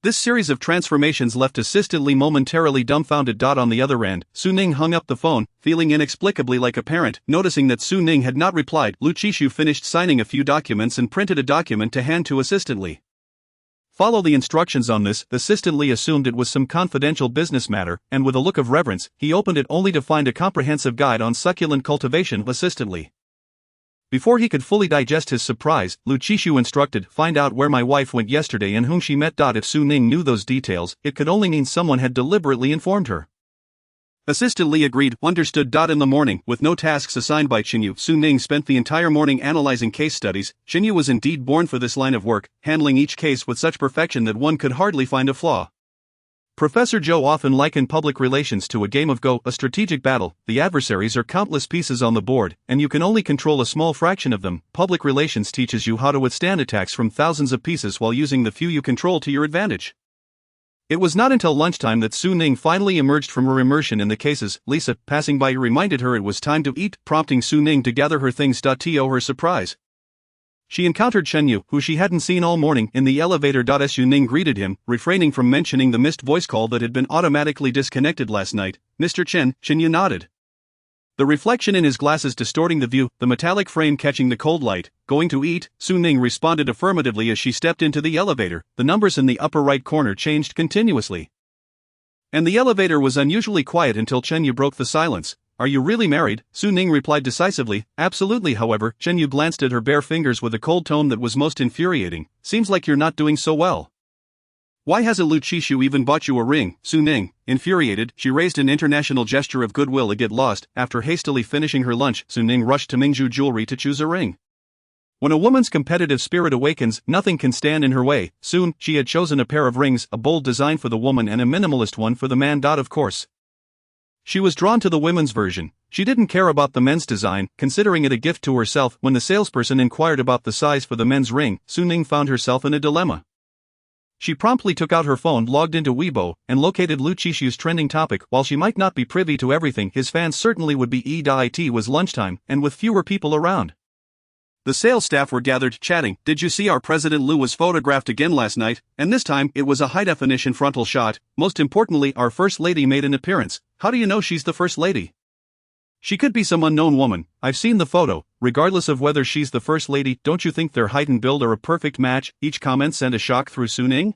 Speaker 2: This series of transformations left assistantly momentarily dumbfounded. On the other end, Su Ning hung up the phone, feeling inexplicably like a parent. Noticing that Su Ning had not replied, Lu Qishu finished signing a few documents and printed a document to hand to Assistant Li. "Follow the instructions on this." The Assistant Li assumed it was some confidential business matter, and with a look of reverence, he opened it only to find a comprehensive guide on succulent cultivation. Assistant Li. Before he could fully digest his surprise, Lu Qishu instructed, "Find out where my wife went yesterday and whom she met." If Su Ning knew those details, it could only mean someone had deliberately informed her. Assistant Li agreed. Understood. In the morning, with no tasks assigned by Chenyu, Su Ning spent the entire morning analyzing case studies. Chenyu was indeed born for this line of work, handling each case with such perfection that one could hardly find a flaw. Professor Zhou often likened public relations to a game of Go, a strategic battle. The adversaries are countless pieces on the board, and you can only control a small fraction of them. Public relations teaches you how to withstand attacks from thousands of pieces while using the few you control to your advantage. It was not until lunchtime that Su Ning finally emerged from her immersion in the cases. Lisa, passing by, reminded her it was time to eat, prompting Su Ning to gather her things. To her surprise, she encountered Chenyu, who she hadn't seen all morning, in the elevator. Su Ning greeted him, refraining from mentioning the missed voice call that had been automatically disconnected last night. "Mr. Chen." Chenyu nodded. The reflection in his glasses distorting the view, the metallic frame catching the cold light. "Going to eat?" Su Ning responded affirmatively as she stepped into the elevator. The numbers in the upper right corner changed continuously, and the elevator was unusually quiet until Chenyu broke the silence. "Are you really married?" Su Ning replied decisively. "Absolutely." However, Chenyu glanced at her bare fingers with a cold tone that was most infuriating. "Seems like you're not doing so well. Why hasn't Lu Qishu even bought you a ring?" Su Ning, infuriated, she raised an international gesture of goodwill to get lost. After hastily finishing her lunch, Su Ning rushed to Mingzhu Jewelry to choose a ring. When a woman's competitive spirit awakens, nothing can stand in her way. Soon, she had chosen a pair of rings, a bold design for the woman and a minimalist one for the man. Of course, she was drawn to the women's version. She didn't care about the men's design, considering it a gift to herself. When the salesperson inquired about the size for the men's ring, Su Ning found herself in a dilemma. She promptly took out her phone, logged into Weibo, and located Lu Qishu's trending topic. While she might not be privy to everything, his fans certainly would be. It was lunchtime, and with fewer people around, the sales staff were gathered, chatting. "Did you see our President Lu was photographed again last night? And this time, it was a high-definition frontal shot. Most importantly, our First Lady made an appearance." "How do you know she's the First Lady?" "She could be some unknown woman. I've seen the photo. Regardless of whether she's the First Lady, don't you think their height and build are a perfect match?" Each comment sent a shock through Su Ning.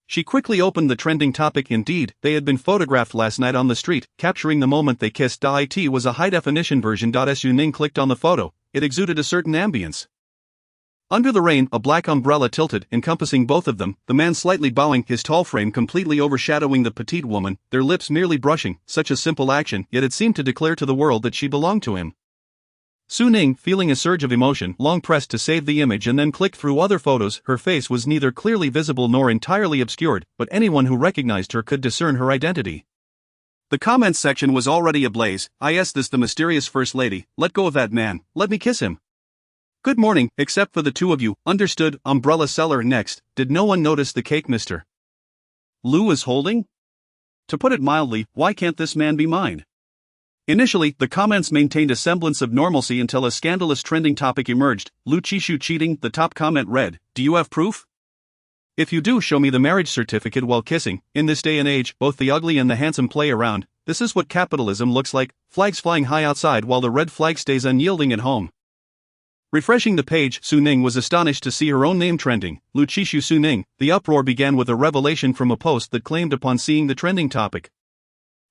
Speaker 2: She quickly opened the trending topic. Indeed, they had been photographed last night on the street, capturing the moment they kissed. It was a high-definition version. Su Ning clicked on the photo. It exuded a certain ambience. Under the rain, a black umbrella tilted, encompassing both of them, the man slightly bowing, his tall frame completely overshadowing the petite woman, their lips merely brushing. Such a simple action, yet it seemed to declare to the world that she belonged to him. Su Ning, feeling a surge of emotion, long pressed to save the image and then clicked through other photos. Her face was neither clearly visible nor entirely obscured, but anyone who recognized her could discern her identity. The comments section was already ablaze. "Is this the mysterious First Lady? Let go of that man, let me kiss him." Good morning, except for the two of you, understood, umbrella seller. Next, did no one notice the cake Mr. Lou is holding? To put it mildly, why can't this man be mine? Initially, the comments maintained a semblance of normalcy until a scandalous trending topic emerged. Lu Chishu cheating. The top comment read, "Do you have proof? If you do, show me the marriage certificate." While kissing, in this day and age, both the ugly and the handsome play around. This is what capitalism looks like, flags flying high outside while the red flag stays unyielding at home. Refreshing the page, Su Ning was astonished to see her own name trending, Lu Chishu Su Ning. The uproar began with a revelation from a post that claimed upon seeing the trending topic.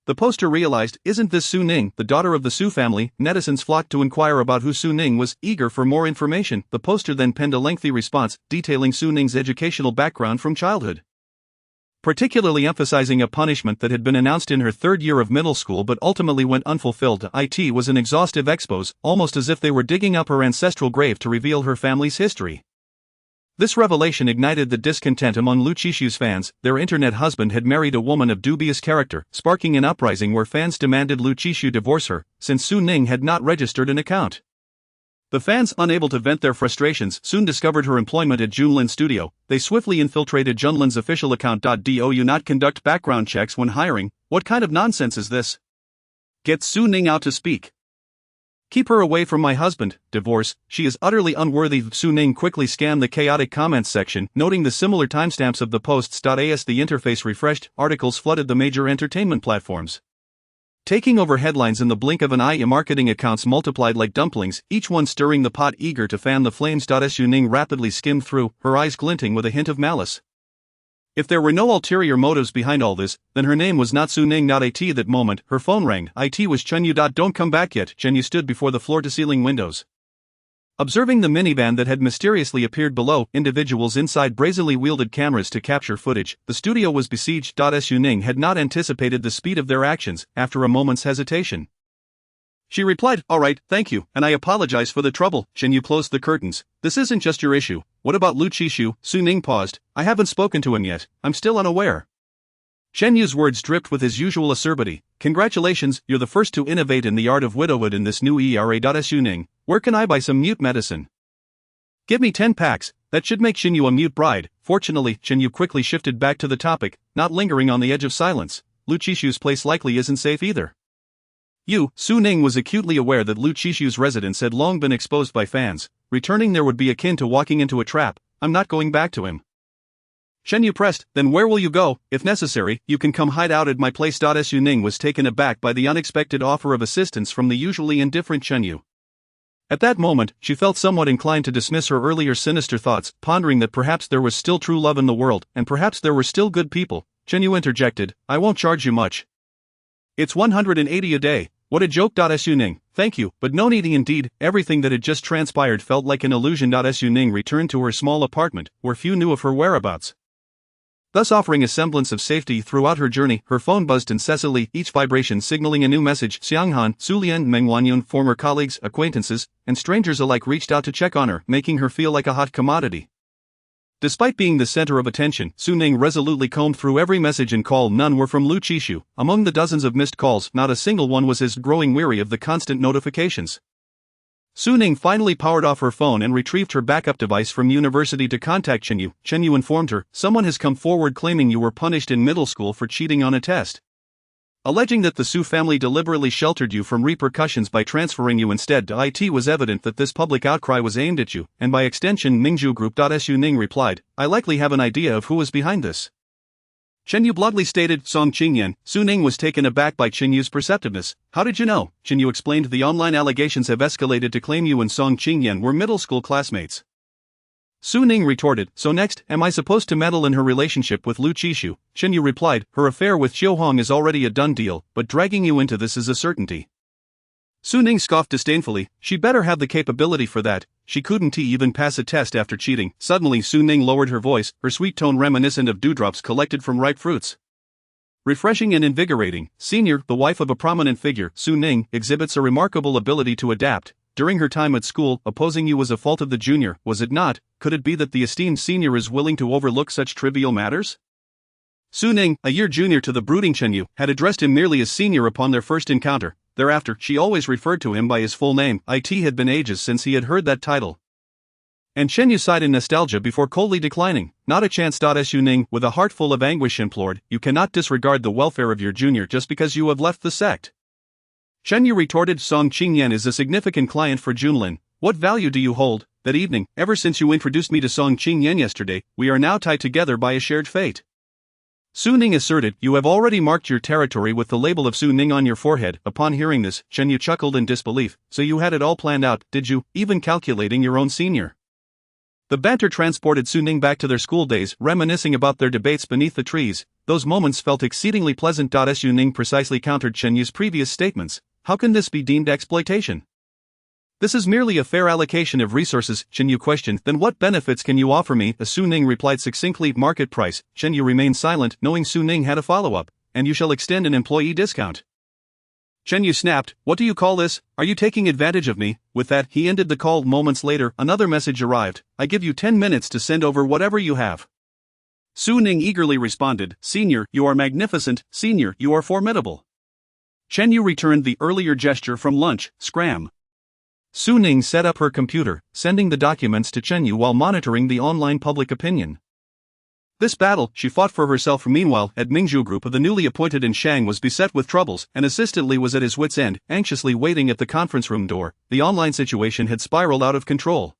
Speaker 2: The poster realized, isn't this Su Ning, the daughter of the Su family? Netizens flocked to inquire about who Su Ning was, eager for more information. The poster then penned a lengthy response, detailing Su Ning's educational background from childhood, particularly emphasizing a punishment that had been announced in her third year of middle school but ultimately went unfulfilled. It was an exhaustive expose, almost as if they were digging up her ancestral grave to reveal her family's history. This revelation ignited the discontent among Lu Chishu's fans. Their internet husband had married a woman of dubious character, sparking an uprising where fans demanded Lu Chishu divorce her, since Su Ning had not registered an account. The fans, unable to vent their frustrations, soon discovered her employment at Junlin Studio. They swiftly infiltrated Junlin's official account. Do you not conduct background checks when hiring? What kind of nonsense is this? Get Su Ning out to speak. Keep her away from my husband. Divorce. She is utterly unworthy. Su Ning quickly scanned the chaotic comments section, noting the similar timestamps of the posts. As the interface refreshed, articles flooded the major entertainment platforms, taking over headlines in the blink of an eye. Marketing accounts multiplied like dumplings, each one stirring the pot, eager to fan the flames. Su Ning rapidly skimmed through, her eyes glinting with a hint of malice. If there were no ulterior motives behind all this, then her name was not Su Ning. That moment, her phone rang. It was Chen Yu. Don't come back yet. Chen Yu stood before the floor-to-ceiling windows, observing the minivan that had mysteriously appeared below. Individuals inside brazenly wielded cameras to capture footage. The studio was besieged. Su Ning had not anticipated the speed of their actions. After a moment's hesitation, she replied, "All right, thank you, and I apologize for the trouble." Chen Yu closed the curtains. "This isn't just your issue. What about Lu Chishu?" Su Ning paused. "I haven't spoken to him yet. I'm still unaware." Chen Yu's words dripped with his usual acerbity. "Congratulations, you're the first to innovate in the art of widowhood in this new era. Su Ning, where can I buy some mute medicine? Give me 10 packs, that should make Chen Yu a mute bride." Fortunately, Chen Yu quickly shifted back to the topic, not lingering on the edge of silence. "Lu Chishu's place likely isn't safe either." Su Ning was acutely aware that Lu Chishu's residence had long been exposed by fans. Returning there would be akin to walking into a trap. "I'm not going back to him." Chen Yu pressed, "Then where will you go? If necessary, you can come hide out at my place." Su Ning was taken aback by the unexpected offer of assistance from the usually indifferent Chen Yu. At that moment, she felt somewhat inclined to dismiss her earlier sinister thoughts, pondering that perhaps there was still true love in the world, and perhaps there were still good people. Chen Yu interjected, "I won't charge you much. It's 180 a day. What a joke." Su Ning, "Thank you, but no need." Indeed, everything that had just transpired felt like an illusion. Su Ning returned to her small apartment, where few knew of her whereabouts, thus offering a semblance of safety throughout her journey. Her phone buzzed incessantly, each vibration signaling a new message. Xianghan, Sulian, Meng Wanyun, former colleagues, acquaintances, and strangers alike reached out to check on her, making her feel like a hot commodity. Despite being the center of attention, Su Ning resolutely combed through every message and call. None were from Lu Chishu. Among the dozens of missed calls, not a single one was his. Growing weary of the constant notifications, Su Ning finally powered off her phone and retrieved her backup device from university to contact Chen Yu. Chen Yu informed her, "Someone has come forward claiming you were punished in middle school for cheating on a test, alleging that the Su family deliberately sheltered you from repercussions by transferring you instead." It was evident that this public outcry was aimed at you, and by extension Mingzhu Group. Su Ning replied, "I likely have an idea of who was behind this." Chen Yu bluntly stated, "Song Qingyan." Su Ning was taken aback by Chen Yu's perceptiveness. "How did you know?" Chen Yu explained, "The online allegations have escalated to claim you and Song Qingyan were middle school classmates." Su Ning retorted, "So next, am I supposed to meddle in her relationship with Lu Chishu?" Chen Yu replied, "Her affair with Xiu Hong is already a done deal, but dragging you into this is a certainty." Su Ning scoffed disdainfully, "She better have the capability for that. She couldn't even pass a test after cheating." Suddenly Su Ning lowered her voice, her sweet tone reminiscent of dewdrops collected from ripe fruits. Refreshing and invigorating. Senior, the wife of a prominent figure, Su Ning exhibits a remarkable ability to adapt. During her time at school, opposing you was a fault of the junior, was it not? Could it be that the esteemed senior is willing to overlook such trivial matters? Su Ning, a year junior to the brooding Chen Yu, had addressed him merely as senior upon their first encounter. Thereafter, she always referred to him by his full name. It had been ages since he had heard that title. And Chen Yu sighed in nostalgia before coldly declining. Not a chance. Su Ning, with a heart full of anguish, implored, you cannot disregard the welfare of your junior just because you have left the sect. Chen Yu retorted, Song Qingyan is a significant client for Junlin. What value do you hold? That evening, ever since you introduced me to Song Qingyan yesterday, we are now tied together by a shared fate. Su Ning asserted, you have already marked your territory with the label of Su Ning on your forehead. Upon hearing this, Chen Yu chuckled in disbelief. So you had it all planned out, did you, even calculating your own senior? The banter transported Su Ning back to their school days, reminiscing about their debates beneath the trees. Those moments felt exceedingly pleasant. Su Ning precisely countered Chen Yu's previous statements. How can this be deemed exploitation? This is merely a fair allocation of resources, Chen Yu questioned. Then what benefits can you offer me? Su Ning replied succinctly, market price. Chen Yu remained silent, knowing Su Ning had a follow-up. And you shall extend an employee discount. Chen Yu snapped, what do you call this? Are you taking advantage of me? With that, he ended the call. Moments later, another message arrived. I give you 10 minutes to send over whatever you have. Su Ning eagerly responded, Senior, you are magnificent. Senior, you are formidable. Chen Yu returned the earlier gesture from lunch, scram. Su Ning set up her computer, sending the documents to Chen Yu while monitoring the online public opinion. This battle she fought for herself. Meanwhile, at Mingzhu Group, the newly appointed in Shang was beset with troubles, and Assistant Li was at his wits' end, anxiously waiting at the conference room door. The online situation had spiraled out of control.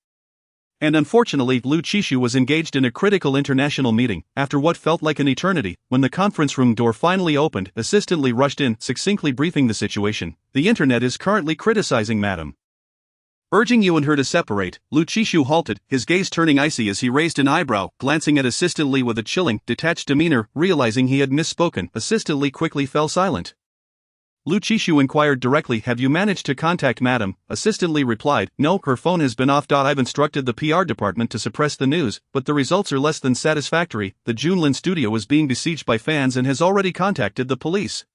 Speaker 2: And unfortunately, Lu Qishu was engaged in a critical international meeting. After what felt like an eternity, when the conference room door finally opened, Assistant Li rushed in, succinctly briefing the situation. The internet is currently criticizing Madam, urging you and her to separate. Lu Qishu halted, his gaze turning icy as he raised an eyebrow, glancing at Assistant Li with a chilling, detached demeanor. Realizing he had misspoken, Assistant Li quickly fell silent. Lu Qishu inquired directly, have you managed to contact Madam? Assistant Li replied, no, her phone has been off. I've instructed the PR department to suppress the news, but the results are less than satisfactory. The Junlin studio is being besieged by fans and has already contacted the police.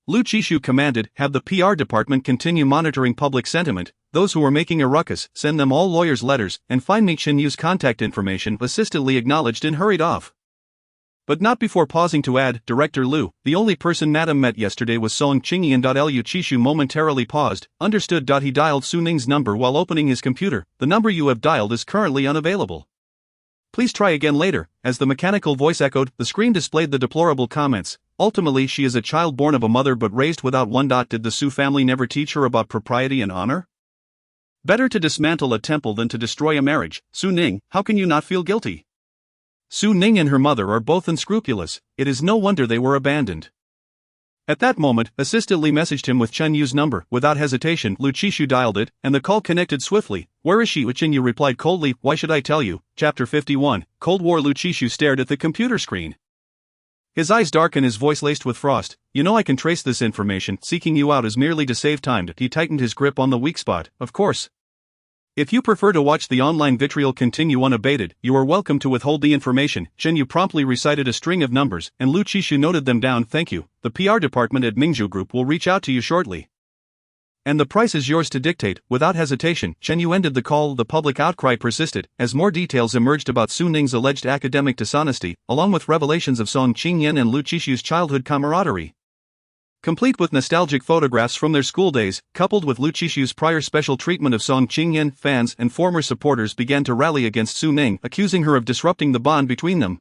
Speaker 2: Lu Qishu commanded, have the PR department continue monitoring public sentiment. Those who are making a ruckus, send them all lawyers' letters, and find me Chen Yu's contact information. Assistant Li acknowledged and hurried off. But not before pausing to add, Director Lu, the only person Madam met yesterday was Song Qingyan. Lu Qishu momentarily paused, understood. He dialed Su Ning's number while opening his computer. The number you have dialed is currently unavailable. Please try again later. As the mechanical voice echoed, the screen displayed the deplorable comments. Ultimately, she is a child born of a mother but raised without one. Did the Su family never teach her about propriety and honor? Better to dismantle a temple than to destroy a marriage. Su Ning, how can you not feel guilty? Su Ning and her mother are both unscrupulous. It is no wonder they were abandoned. At that moment, Assistant Li messaged him with Chen Yu's number. Without hesitation, Lu Qishu dialed it, and the call connected swiftly. Where is she? Chen Yu replied coldly, why should I tell you? Chapter 51, Cold War. Lu Qishu stared at the computer screen. His eyes dark and his voice laced with frost. You know I can trace this information. Seeking you out is merely to save time. He tightened his grip on the weak spot. Of course. If you prefer to watch the online vitriol continue unabated, you are welcome to withhold the information. Chen Yu promptly recited a string of numbers, and Lu Qishu noted them down. Thank you. The PR department at Mingzhu Group will reach out to you shortly. And the price is yours to dictate. Without hesitation, Chen Yu ended the call. The public outcry persisted, as more details emerged about Su Ning's alleged academic dishonesty, along with revelations of Song Qingyan and Lu Qishu's childhood camaraderie. Complete with nostalgic photographs from their school days, coupled with Lu Qishu's prior special treatment of Song Qingyan, fans and former supporters began to rally against Su Ning, accusing her of disrupting the bond between them.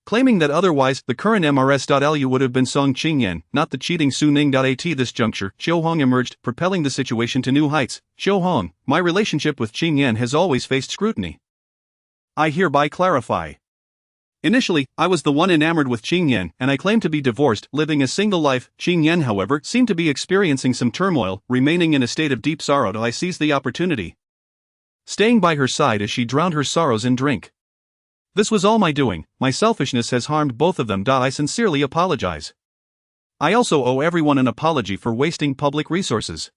Speaker 2: Claiming that otherwise, the current MRS.Lu would have been Song Qingyan, not the cheating Su Ning. At this juncture, Xiao Hong emerged, propelling the situation to new heights. Xiao Hong, my relationship with Qingyan has always faced scrutiny. I hereby clarify. Initially, I was the one enamored with Qingyan, and I claim to be divorced, living a single life. Qingyan, however, seemed to be experiencing some turmoil, remaining in a state of deep sorrow. I seized the opportunity, staying by her side as she drowned her sorrows in drink. This was all my doing. My selfishness has harmed both of them. I sincerely apologize. I also owe everyone an apology for wasting public resources.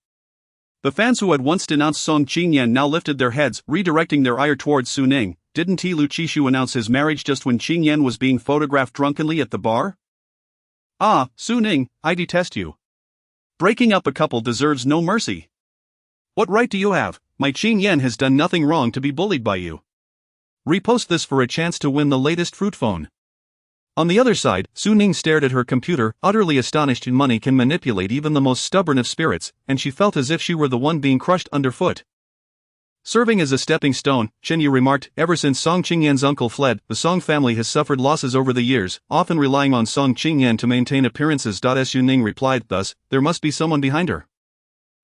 Speaker 2: The fans who had once denounced Song Qingyan now lifted their heads, redirecting their ire towards Su Ning. Didn't Lu Qishu announce his marriage just when Qingyan was being photographed drunkenly at the bar? Ah, Su Ning, I detest you. Breaking up a couple deserves no mercy. What right do you have? My Qingyan has done nothing wrong to be bullied by you. Repost this for a chance to win the latest fruit phone. On the other side, Su Ning stared at her computer, utterly astonished. Money can manipulate even the most stubborn of spirits, and she felt as if she were the one being crushed underfoot. Serving as a stepping stone, Chen Yu remarked, ever since Song Qingyan's uncle fled, the Song family has suffered losses over the years, often relying on Song Qingyan to maintain appearances. Su Ning replied, thus, there must be someone behind her.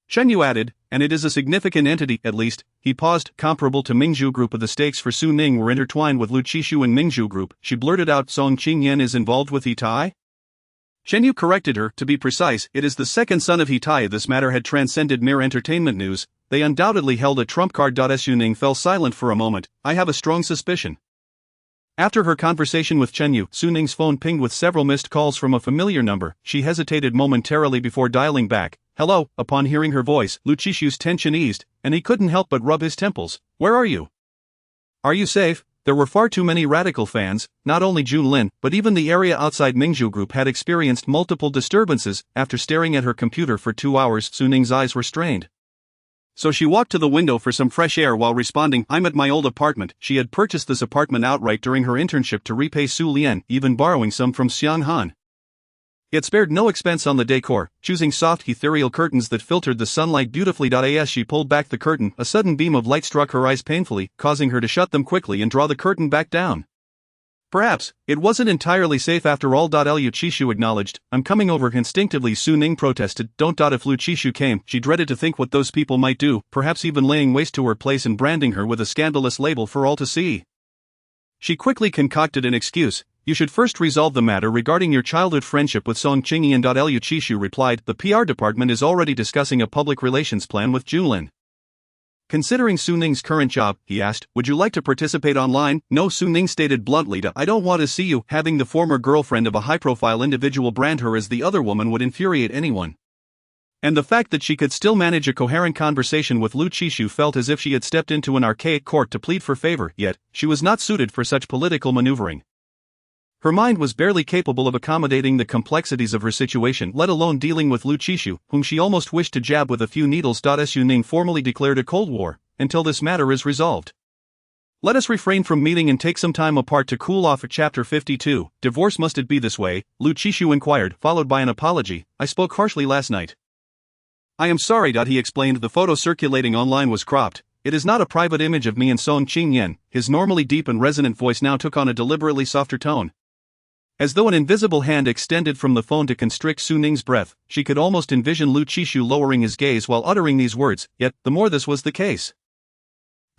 Speaker 2: Chen Yu added, and it is a significant entity, at least. He paused, comparable to Mingzhu Group. Of the stakes for Su Ning were intertwined with Lu Qishu and Mingzhu Group. She blurted out, Song Qingyan is involved with Hitai? Chen Yu corrected her, to be precise, it is the second son of Hitai. This matter had transcended mere entertainment news. They undoubtedly held a trump card. Su Ning fell silent for a moment. I have a strong suspicion. After her conversation with Chen Yu, Su Ning's phone pinged with several missed calls from a familiar number. She hesitated momentarily before dialing back. Hello. Upon hearing her voice, Lu Qishu's tension eased, and he couldn't help but rub his temples. Where are you? Are you safe? There were far too many radical fans. Not only Junlin, but even the area outside Mingzhu Group had experienced multiple disturbances. After staring at her computer for 2 hours, Su Ning's eyes were strained. So she walked to the window for some fresh air while responding, I'm at my old apartment. She had purchased this apartment outright during her internship to repay Su Lian, even borrowing some from Xiang Han. It spared no expense on the decor, choosing soft ethereal curtains that filtered the sunlight beautifully. As she pulled back the curtain, a sudden beam of light struck her eyes painfully, causing her to shut them quickly and draw the curtain back down. Perhaps, it wasn't entirely safe after all. Lu Qishu acknowledged, I'm coming over. Instinctively Su Ning protested, don't. If Lu Qishu came, she dreaded to think what those people might do, perhaps even laying waste to her place and branding her with a scandalous label for all to see. She quickly concocted an excuse. You should first resolve the matter regarding your childhood friendship with Song Qingyan. Lu Qishu replied, the PR department is already discussing a public relations plan with Junlin. Considering Su Ning's current job, he asked, would you like to participate online? No, Su Ning stated bluntly, I don't want to see you. Having the former girlfriend of a high-profile individual brand her as the other woman would infuriate anyone. And the fact that she could still manage a coherent conversation with Lu Qishu felt as if she had stepped into an archaic court to plead for favor, yet, she was not suited for such political maneuvering. Her mind was barely capable of accommodating the complexities of her situation, let alone dealing with Lu Qishu, whom she almost wished to jab with a few needles. Su Ning formally declared a cold war, until this matter is resolved. Let us refrain from meeting and take some time apart to cool off. Chapter 52, Divorce. Must it be this way? Lu Qishu inquired, followed by an apology. I spoke harshly last night. I am sorry. He explained, the photo circulating online was cropped. It is not a private image of me and Song Qingyan. His normally deep and resonant voice now took on a deliberately softer tone. As though an invisible hand extended from the phone to constrict Su Ning's breath, she could almost envision Lu Qishu lowering his gaze while uttering these words, yet, the more this was the case,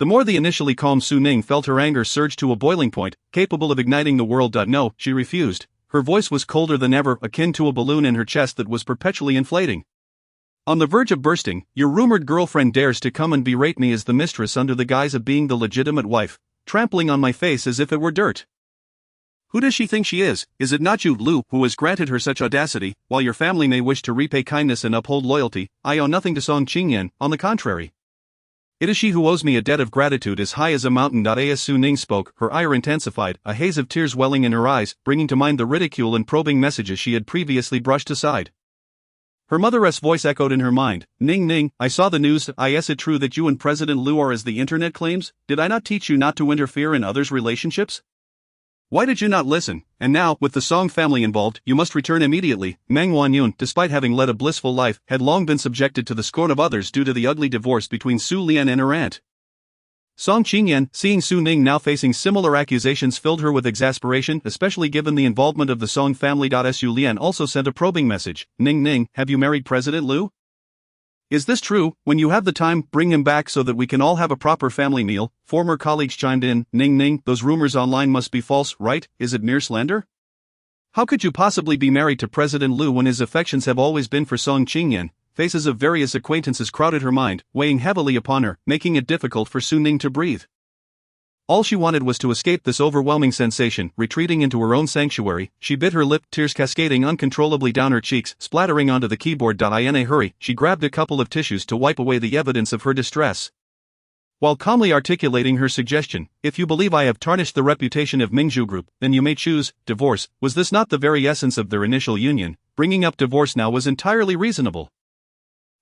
Speaker 2: the more the initially calm Su Ning felt her anger surge to a boiling point, capable of igniting the world. No, she refused. Her voice was colder than ever, akin to a balloon in her chest that was perpetually inflating. On the verge of bursting, your rumored girlfriend dares to come and berate me as the mistress under the guise of being the legitimate wife, trampling on my face as if it were dirt. Who does she think she is? Is it not you, Lu, who has granted her such audacity? While your family may wish to repay kindness and uphold loyalty, I owe nothing to Song Qingyan. On the contrary, it is she who owes me a debt of gratitude as high as a mountain. As Su Ning spoke, her ire intensified, a haze of tears welling in her eyes, bringing to mind the ridicule and probing messages she had previously brushed aside. Her mother's voice echoed in her mind. Ning, I saw the news. Is it true that you and President Lu are as the internet claims? Did I not teach you not to interfere in others' relationships? Why did you not listen? And now, with the Song family involved, you must return immediately. Meng Wanyun, despite having led a blissful life, had long been subjected to the scorn of others due to the ugly divorce between Su Lian and her aunt. Song Qingyan, seeing Su Ning now facing similar accusations, filled her with exasperation, especially given the involvement of the Song family. Su Lian also sent a probing message. Ning, have you married President Lu? Is this true? When you have the time, bring him back so that we can all have a proper family meal. Former colleagues chimed in. Ning, those rumors online must be false, right? Is it mere slander? How could you possibly be married to President Lu when his affections have always been for Song Qingyan? Faces of various acquaintances crowded her mind, weighing heavily upon her, making it difficult for Su Ning to breathe. All she wanted was to escape this overwhelming sensation. Retreating into her own sanctuary, she bit her lip, tears cascading uncontrollably down her cheeks, splattering onto the keyboard. In a hurry, she grabbed a couple of tissues to wipe away the evidence of her distress. While calmly articulating her suggestion, if you believe I have tarnished the reputation of Mingzhu Group, then you may choose divorce. Was this not the very essence of their initial union? Bringing up divorce now was entirely reasonable.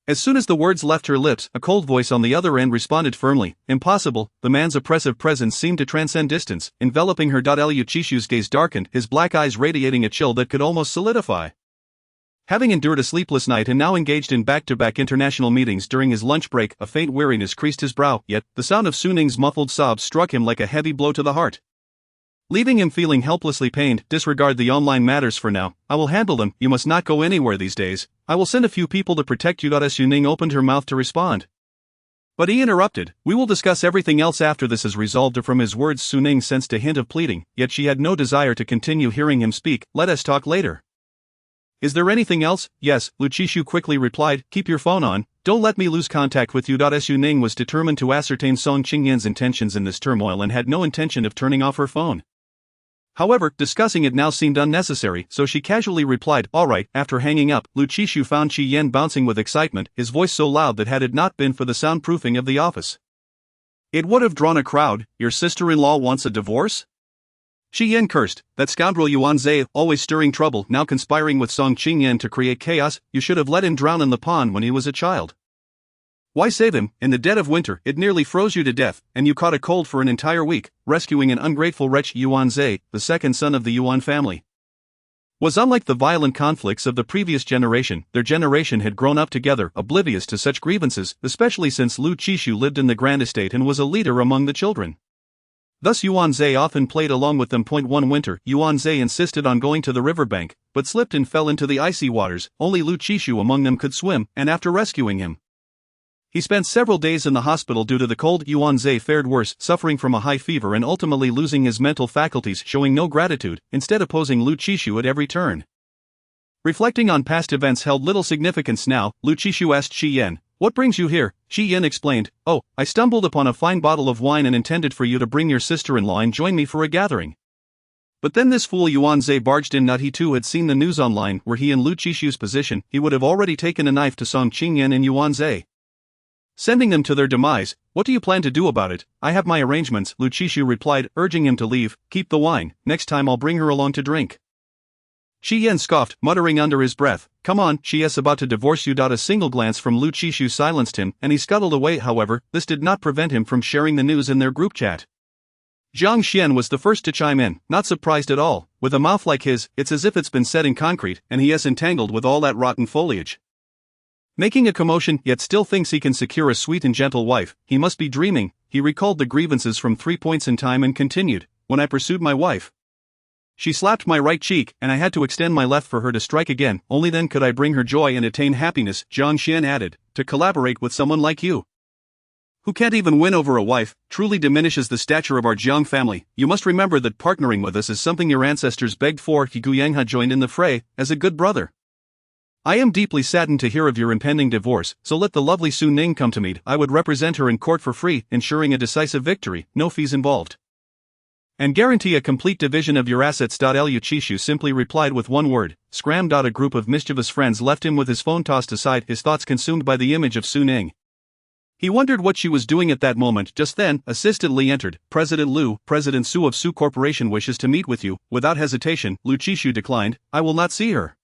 Speaker 2: As soon as the words left her lips, a cold voice on the other end responded firmly. Impossible. The man's oppressive presence seemed to transcend distance, enveloping her. Lu Qishu's gaze darkened, his black eyes radiating a chill that could almost solidify. Having endured a sleepless night and now engaged in back-to-back international meetings during his lunch break, a faint weariness creased his brow, yet the sound of Su Ning's muffled sobs struck him like a heavy blow to the heart. Leaving him feeling helplessly pained, disregard the online matters for now. I will handle them, you must not go anywhere these days. I will send a few people to protect you. As Su Ning opened her mouth to respond, but he interrupted. We will discuss everything else after this is resolved. From his words Su Ning sensed a hint of pleading, yet she had no desire to continue hearing him speak. Let us talk later. Is there anything else? Yes, Lu Qishu quickly replied. Keep your phone on. Don't let me lose contact with you. Su Ning was determined to ascertain Song Qingyan's intentions in this turmoil and had no intention of turning off her phone. However, discussing it now seemed unnecessary, so she casually replied, all right. After hanging up, Lu Qishu found Qi Yan bouncing with excitement, his voice so loud that had it not been for the soundproofing of the office, it would have drawn a crowd. Your sister-in-law wants a divorce? Qi Yan cursed. That scoundrel Yuan Zhe, always stirring trouble, now conspiring with Song Qingyan to create chaos. You should have let him drown in the pond when he was a child. Why save him? In the dead of winter, it nearly froze you to death, and you caught a cold for an entire week, rescuing an ungrateful wretch. Yuan Zhe, the second son of the Yuan family, was unlike the violent conflicts of the previous generation. Their generation had grown up together, oblivious to such grievances, especially since Lu Qishu lived in the grand estate and was a leader among the children. Thus Yuan Zhe often played along with them. One winter, Yuan Zhe insisted on going to the riverbank, but slipped and fell into the icy waters. Only Lu Qishu among them could swim, and after rescuing him, he spent several days in the hospital due to the cold. Yuan Zhe fared worse, suffering from a high fever and ultimately losing his mental faculties, showing no gratitude, instead opposing Lu Qishu at every turn. Reflecting on past events held little significance now, Lu Qishu asked Qi Yan, what brings you here? Qi Yan explained, oh, I stumbled upon a fine bottle of wine and intended for you to bring your sister-in-law and join me for a gathering. But then this fool Yuan Zhe barged in. He too had seen the news online. Were he in Lu Qishu's position, he would have already taken a knife to Song Qingyan and Yuan Zhe, sending them to their demise. What do you plan to do about it? I have my arrangements, Lu Qishu replied, urging him to leave. Keep the wine, next time I'll bring her along to drink. Qi Yan scoffed, muttering under his breath, come on, she's about to divorce you. A single glance from Lu Qishu silenced him, and he scuttled away. However, this did not prevent him from sharing the news in their group chat. Zhang Xian was the first to chime in, not surprised at all. With a mouth like his, it's as if it's been set in concrete, and he is entangled with all that rotten foliage. Making a commotion, yet still thinks he can secure a sweet and gentle wife. He must be dreaming. He recalled the grievances from 3 points in time and continued, when I pursued my wife, she slapped my right cheek, and I had to extend my left for her to strike again. Only then could I bring her joy and attain happiness. Zhang Xian added, to collaborate with someone like you, who can't even win over a wife, truly diminishes the stature of our Jiang family. You must remember that partnering with us is something your ancestors begged for. He Guyanghe joined in the fray, as a good brother. I am deeply saddened to hear of your impending divorce, so let the lovely Su Ning come to me. I would represent her in court for free, ensuring a decisive victory, no fees involved, and guarantee a complete division of your assets. Lu Qishu simply replied with one word, scram. A group of mischievous friends left him with his phone tossed aside, his thoughts consumed by the image of Su Ning. He wondered what she was doing at that moment. Just then, Assistant Li entered. President Lu, President Su of Su Corporation wishes to meet with you. Without hesitation, Lu Qishu declined. I will not see her.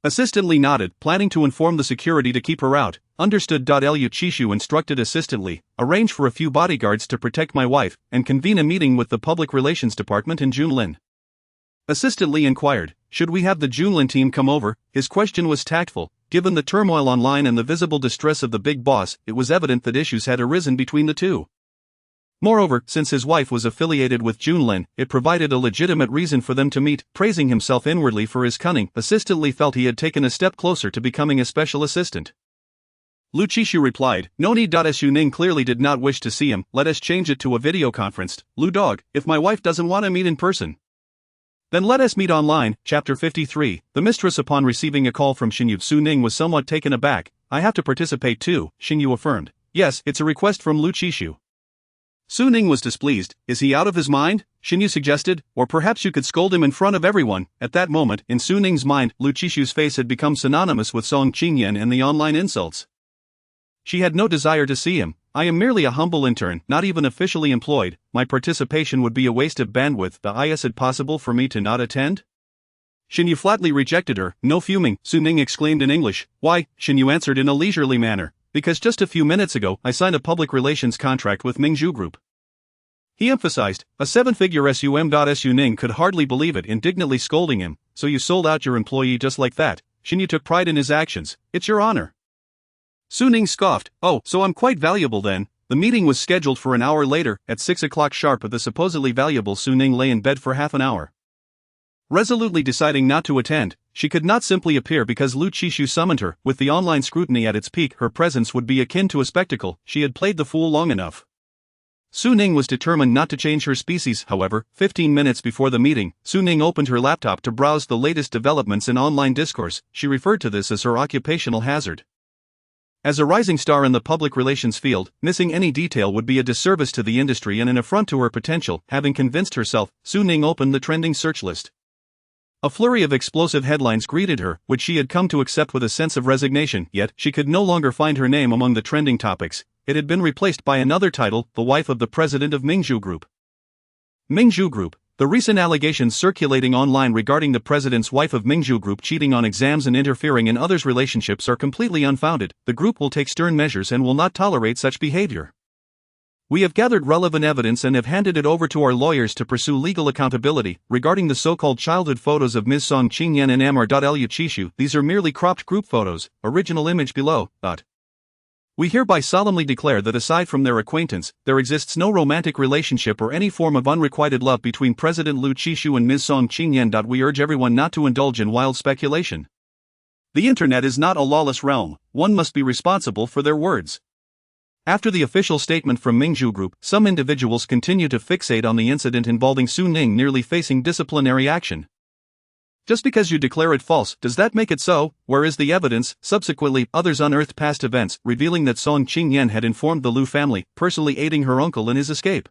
Speaker 2: Assistant Li nodded, planning to inform the security to keep her out. Understood. Lu Qishu instructed Assistant Li, arrange for a few bodyguards to protect my wife, and convene a meeting with the Public Relations Department in Junlin. Assistant Li inquired, should we have the Junlin team come over? His question was tactful. Given the turmoil online and the visible distress of the big boss, it was evident that issues had arisen between the two. Moreover, since his wife was affiliated with Junlin, it provided a legitimate reason for them to meet. Praising himself inwardly for his cunning, Assistant Li felt he had taken a step closer to becoming a special assistant. Lu Qishu replied, no need. Su Ning clearly did not wish to see him. Let us change it to a video conference. Lu dog, if my wife doesn't want to meet in person, then let us meet online. Chapter 53. The mistress. Upon receiving a call from Xinyu, Su Ning was somewhat taken aback. I have to participate too, Xinyu affirmed. Yes, it's a request from Lu Qishu. Su Ning was displeased. Is he out of his mind? Xinyu suggested, or perhaps you could scold him in front of everyone. At that moment, in Su Ning's mind, Lu Qishu's face had become synonymous with Song Qingyan and the online insults. She had no desire to see him. I am merely a humble intern, not even officially employed. My participation would be a waste of bandwidth. Is it possible for me to not attend? Xinyu flatly rejected her. No fuming, Su Ning exclaimed in English. Why? Xinyu answered in a leisurely manner. Because just a few minutes ago, I signed a public relations contract with Mingzhu Group. He emphasized, a 7-figure sum. Su Ning could hardly believe it, indignantly scolding him. So you sold out your employee just like that? Xinyu took pride in his actions. It's your honor. Su Ning scoffed. Oh, so I'm quite valuable then. The meeting was scheduled for an hour later, at 6 o'clock sharp, but the supposedly valuable Su Ning lay in bed for half an hour. Resolutely deciding not to attend, she could not simply appear because Lu Qishu summoned her. With the online scrutiny at its peak, her presence would be akin to a spectacle. She had played the fool long enough. Su Ning was determined not to change her species. However, 15 minutes before the meeting, Su Ning opened her laptop to browse the latest developments in online discourse. She referred to this as her occupational hazard. As a rising star in the public relations field, missing any detail would be a disservice to the industry and an affront to her potential. Having convinced herself, Su Ning opened the trending search list. A flurry of explosive headlines greeted her, which she had come to accept with a sense of resignation, yet she could no longer find her name among the trending topics. It had been replaced by another title, the wife of the president of Mingzhu Group. Mingzhu Group. The recent allegations circulating online regarding the president's wife of Mingzhu Group cheating on exams and interfering in others' relationships are completely unfounded. The group will take stern measures and will not tolerate such behavior. We have gathered relevant evidence and have handed it over to our lawyers to pursue legal accountability. Regarding the so-called childhood photos of Ms. Song Qingyan and Amr.Lu Qishu, these are merely cropped group photos. Original image below. We hereby solemnly declare that aside from their acquaintance, there exists no romantic relationship or any form of unrequited love between President Lu Qishu and Ms. Song Qingyan. We urge everyone not to indulge in wild speculation. The internet is not a lawless realm. One must be responsible for their words. After the official statement from Mingzhu Group, some individuals continue to fixate on the incident involving Su Ning nearly facing disciplinary action. Just because you declare it false, does that make it so? Where is the evidence? Subsequently, others unearthed past events, revealing that Song Qingyan had informed the Lu family, personally aiding her uncle in his escape.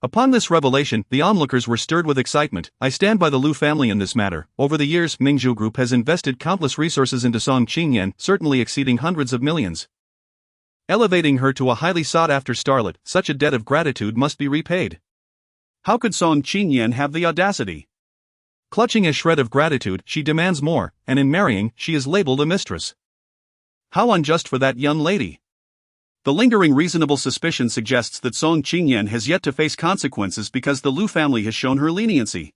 Speaker 2: Upon this revelation, the onlookers were stirred with excitement. I stand by the Lu family in this matter. Over the years, Mingzhu Group has invested countless resources into Song Qingyan, certainly exceeding hundreds of millions. Elevating her to a highly sought-after starlet, such a debt of gratitude must be repaid. How could Song Qingyan have the audacity? Clutching a shred of gratitude, she demands more, and in marrying, she is labeled a mistress. How unjust for that young lady. The lingering reasonable suspicion suggests that Song Qingyan has yet to face consequences because the Lu family has shown her leniency.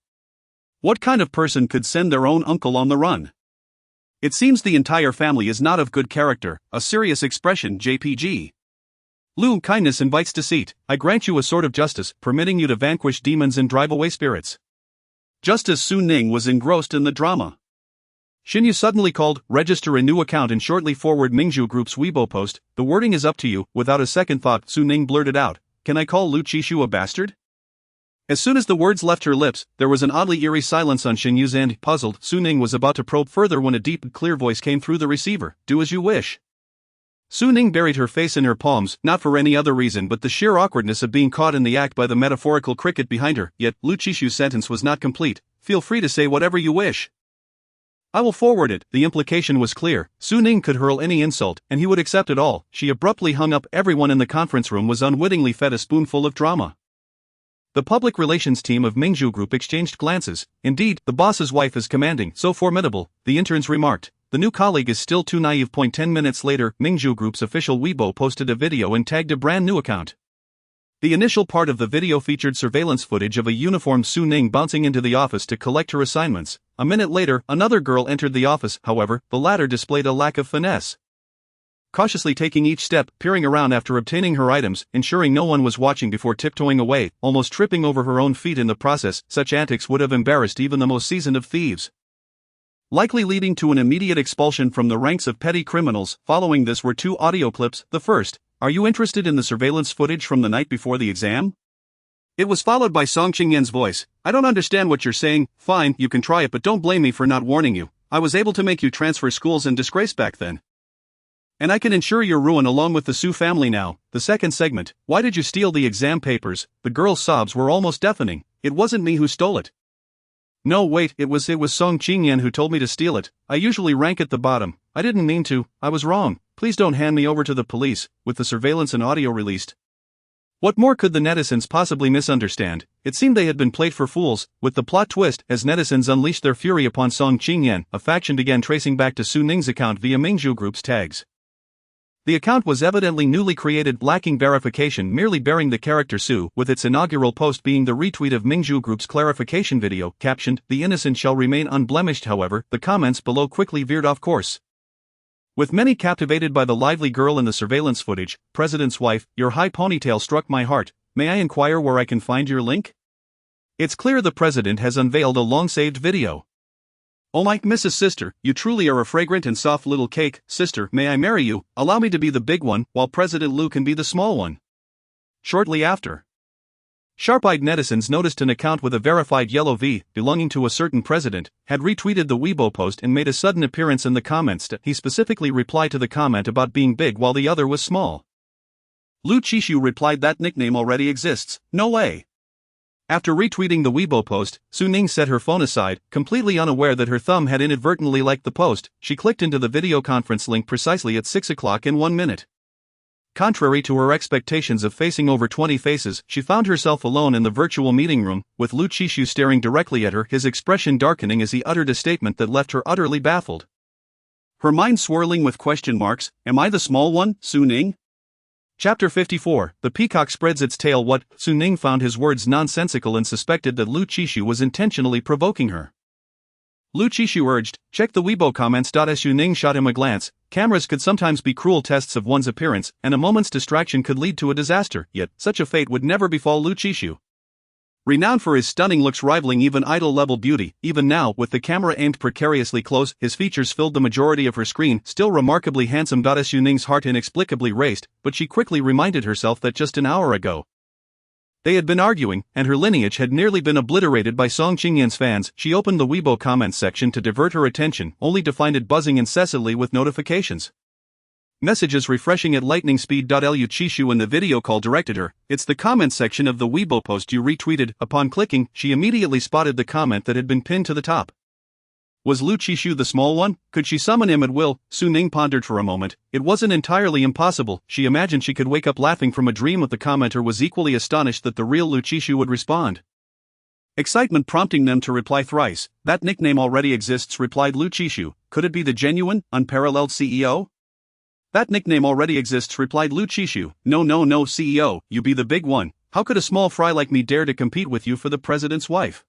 Speaker 2: What kind of person could send their own uncle on the run? It seems the entire family is not of good character, a serious expression. JPG. Lu, kindness invites deceit. I grant you a sort of justice, permitting you to vanquish demons and drive away spirits. Just as Su Ning was engrossed in the drama, Xinyu suddenly called, register a new account and shortly forward Mingzhu Group's Weibo post. The wording is up to you. Without a second thought, Su Ning blurted out, can I call Lu Qishu a bastard? As soon as the words left her lips, there was an oddly eerie silence on Xinyu's end. Puzzled, Su Ning was about to probe further when a deep, clear voice came through the receiver. Do as you wish. Su Ning buried her face in her palms, not for any other reason but the sheer awkwardness of being caught in the act by the metaphorical cricket behind her. Yet, Lu Qishu's sentence was not complete. Feel free to say whatever you wish. I will forward it. The implication was clear. Su Ning could hurl any insult, and he would accept it all. She abruptly hung up. Everyone in the conference room was unwittingly fed a spoonful of drama. The public relations team of Mingzhu Group exchanged glances. Indeed, the boss's wife is commanding, so formidable, the interns remarked. The new colleague is still too naive. 10 minutes later, Mingzhu Group's official Weibo posted a video and tagged a brand new account. The initial part of the video featured surveillance footage of a uniformed Su Ning bouncing into the office to collect her assignments. A minute later, another girl entered the office. However, the latter displayed a lack of finesse. Cautiously taking each step, peering around after obtaining her items, ensuring no one was watching before tiptoeing away, almost tripping over her own feet in the process. Such antics would have embarrassed even the most seasoned of thieves, likely leading to an immediate expulsion from the ranks of petty criminals. Following this were two audio clips. The first, are you interested in the surveillance footage from the night before the exam? It was followed by Song Qingyan's voice. I don't understand what you're saying. Fine, you can try it, but don't blame me for not warning you. I was able to make you transfer schools in disgrace back then. And I can ensure your ruin along with the Su family now. The second segment, why did you steal the exam papers? The girl's sobs were almost deafening. It wasn't me who stole it. No, wait, it was Song Qingyan who told me to steal it. I usually rank at the bottom. I didn't mean to. I was wrong. Please don't hand me over to the police. With the surveillance and audio released, what more could the netizens possibly misunderstand? It seemed they had been played for fools. With the plot twist, as netizens unleashed their fury upon Song Qingyan, a faction began tracing back to Su Ning's account via Mingzhu Group's tags. The account was evidently newly created, lacking verification, merely bearing the character Su, with its inaugural post being the retweet of Mingzhu Group's clarification video, captioned, "The innocent shall remain unblemished." However, the comments below quickly veered off course. With many captivated by the lively girl in the surveillance footage, President's wife, your high ponytail struck my heart. May I inquire where I can find your link? It's clear the president has unveiled a long-saved video. Oh my Mrs. Sister, you truly are a fragrant and soft little cake. Sister, may I marry you? Allow me to be the big one, while President Liu can be the small one. Shortly after, sharp-eyed netizens noticed an account with a verified yellow V, belonging to a certain president, had retweeted the Weibo post and made a sudden appearance in the comments. He specifically replied to the comment about being big while the other was small. Lu Qishu replied, "That nickname already exists, no way." After retweeting the Weibo post, Su Ning set her phone aside, completely unaware that her thumb had inadvertently liked the post. She clicked into the video conference link precisely at 6 o'clock and 1 minute. Contrary to her expectations of facing over 20 faces, she found herself alone in the virtual meeting room, with Lu Qishu staring directly at her, his expression darkening as he uttered a statement that left her utterly baffled. Her mind swirling with question marks. Am I the small one, Su Ning? Chapter 54, The Peacock Spreads Its Tail. What? Su Ning found his words nonsensical and suspected that Lu Qishu was intentionally provoking her. Lu Qishu urged, "Check the Weibo comments." As Su Ning shot him a glance, cameras could sometimes be cruel tests of one's appearance, and a moment's distraction could lead to a disaster, yet such a fate would never befall Lu Qishu. Renowned for his stunning looks rivaling even idol-level beauty, even now, with the camera aimed precariously close, his features filled the majority of her screen, still remarkably handsome. Su Ning's heart inexplicably raced, but she quickly reminded herself that just an hour ago they had been arguing, and her lineage had nearly been obliterated by Song Qingyan's fans. She opened the Weibo comments section to divert her attention, only to find it buzzing incessantly with notifications. Messages refreshing at lightning speed. Lu Qishu in the video call directed her, "It's the comment section of the Weibo post you retweeted." Upon clicking, she immediately spotted the comment that had been pinned to the top. Was Lu Qishu the small one? Could she summon him at will? Su Ning pondered for a moment. It wasn't entirely impossible. She imagined she could wake up laughing from a dream. The commenter was equally astonished that the real Lu Qishu would respond. Excitement prompting them to reply thrice. "That nickname already exists," replied Lu Qishu. "Could it be the genuine, unparalleled CEO?" "That nickname already exists," replied Lu Qishu. No, CEO, you be the big one. How could a small fry like me dare to compete with you for the president's wife?"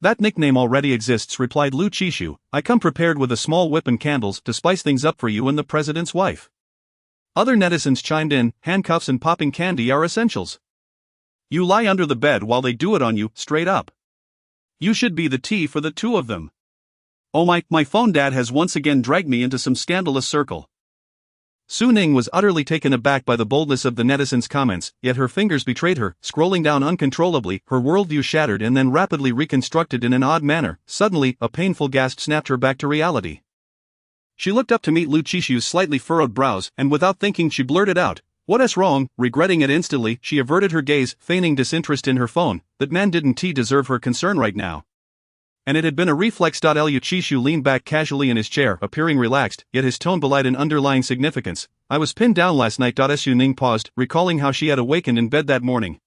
Speaker 2: "That nickname already exists," replied Lu Qishu. "I come prepared with a small whip and candles to spice things up for you and the president's wife." Other netizens chimed in, "Handcuffs and popping candy are essentials. You lie under the bed while they do it on you, straight up. You should be the tea for the two of them. Oh my phone dad has once again dragged me into some scandalous circle." Su Ning was utterly taken aback by the boldness of the netizens' comments, yet her fingers betrayed her, scrolling down uncontrollably, her worldview shattered and then rapidly reconstructed in an odd manner. Suddenly, a painful gasp snapped her back to reality. She looked up to meet Lu Qishu's slightly furrowed brows, and without thinking she blurted out, "What's wrong?" Regretting it instantly, she averted her gaze, feigning disinterest in her phone. That man didn't deserve her concern right now. And it had been a reflex. Lu Qishu leaned back casually in his chair, appearing relaxed, yet his tone belied an underlying significance. "I was pinned down last night." Su Ning paused, recalling how she had awakened in bed that morning.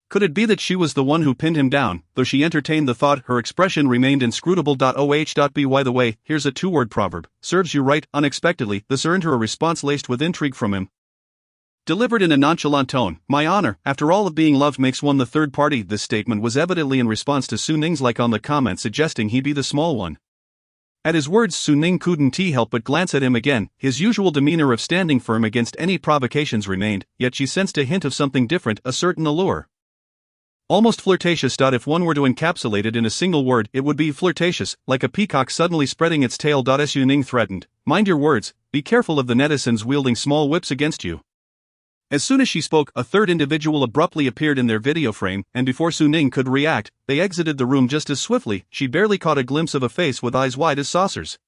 Speaker 2: Could it be that she was the one who pinned him down? Though she entertained the thought, her expression remained inscrutable. By the way, here's a two-word proverb. Serves you right. Unexpectedly, this earned her a response laced with intrigue from him. Delivered in a nonchalant tone, "My honor, after all of being loved makes one the third party." This statement was evidently in response to Su Ning's like on the comment suggesting he be the small one. At his words, Su Ning couldn't help but glance at him again. His usual demeanor of standing firm against any provocations remained, yet she sensed a hint of something different, a certain allure. Almost flirtatious. If one were to encapsulate it in a single word, it would be flirtatious, like a peacock suddenly spreading its tail. Su Ning threatened, "Mind your words, be careful of the netizens wielding small whips against you." As soon as she spoke, a third individual abruptly appeared in their video frame, and before Su Ning could react, they exited the room just as swiftly. She barely caught a glimpse of a face with eyes wide as saucers.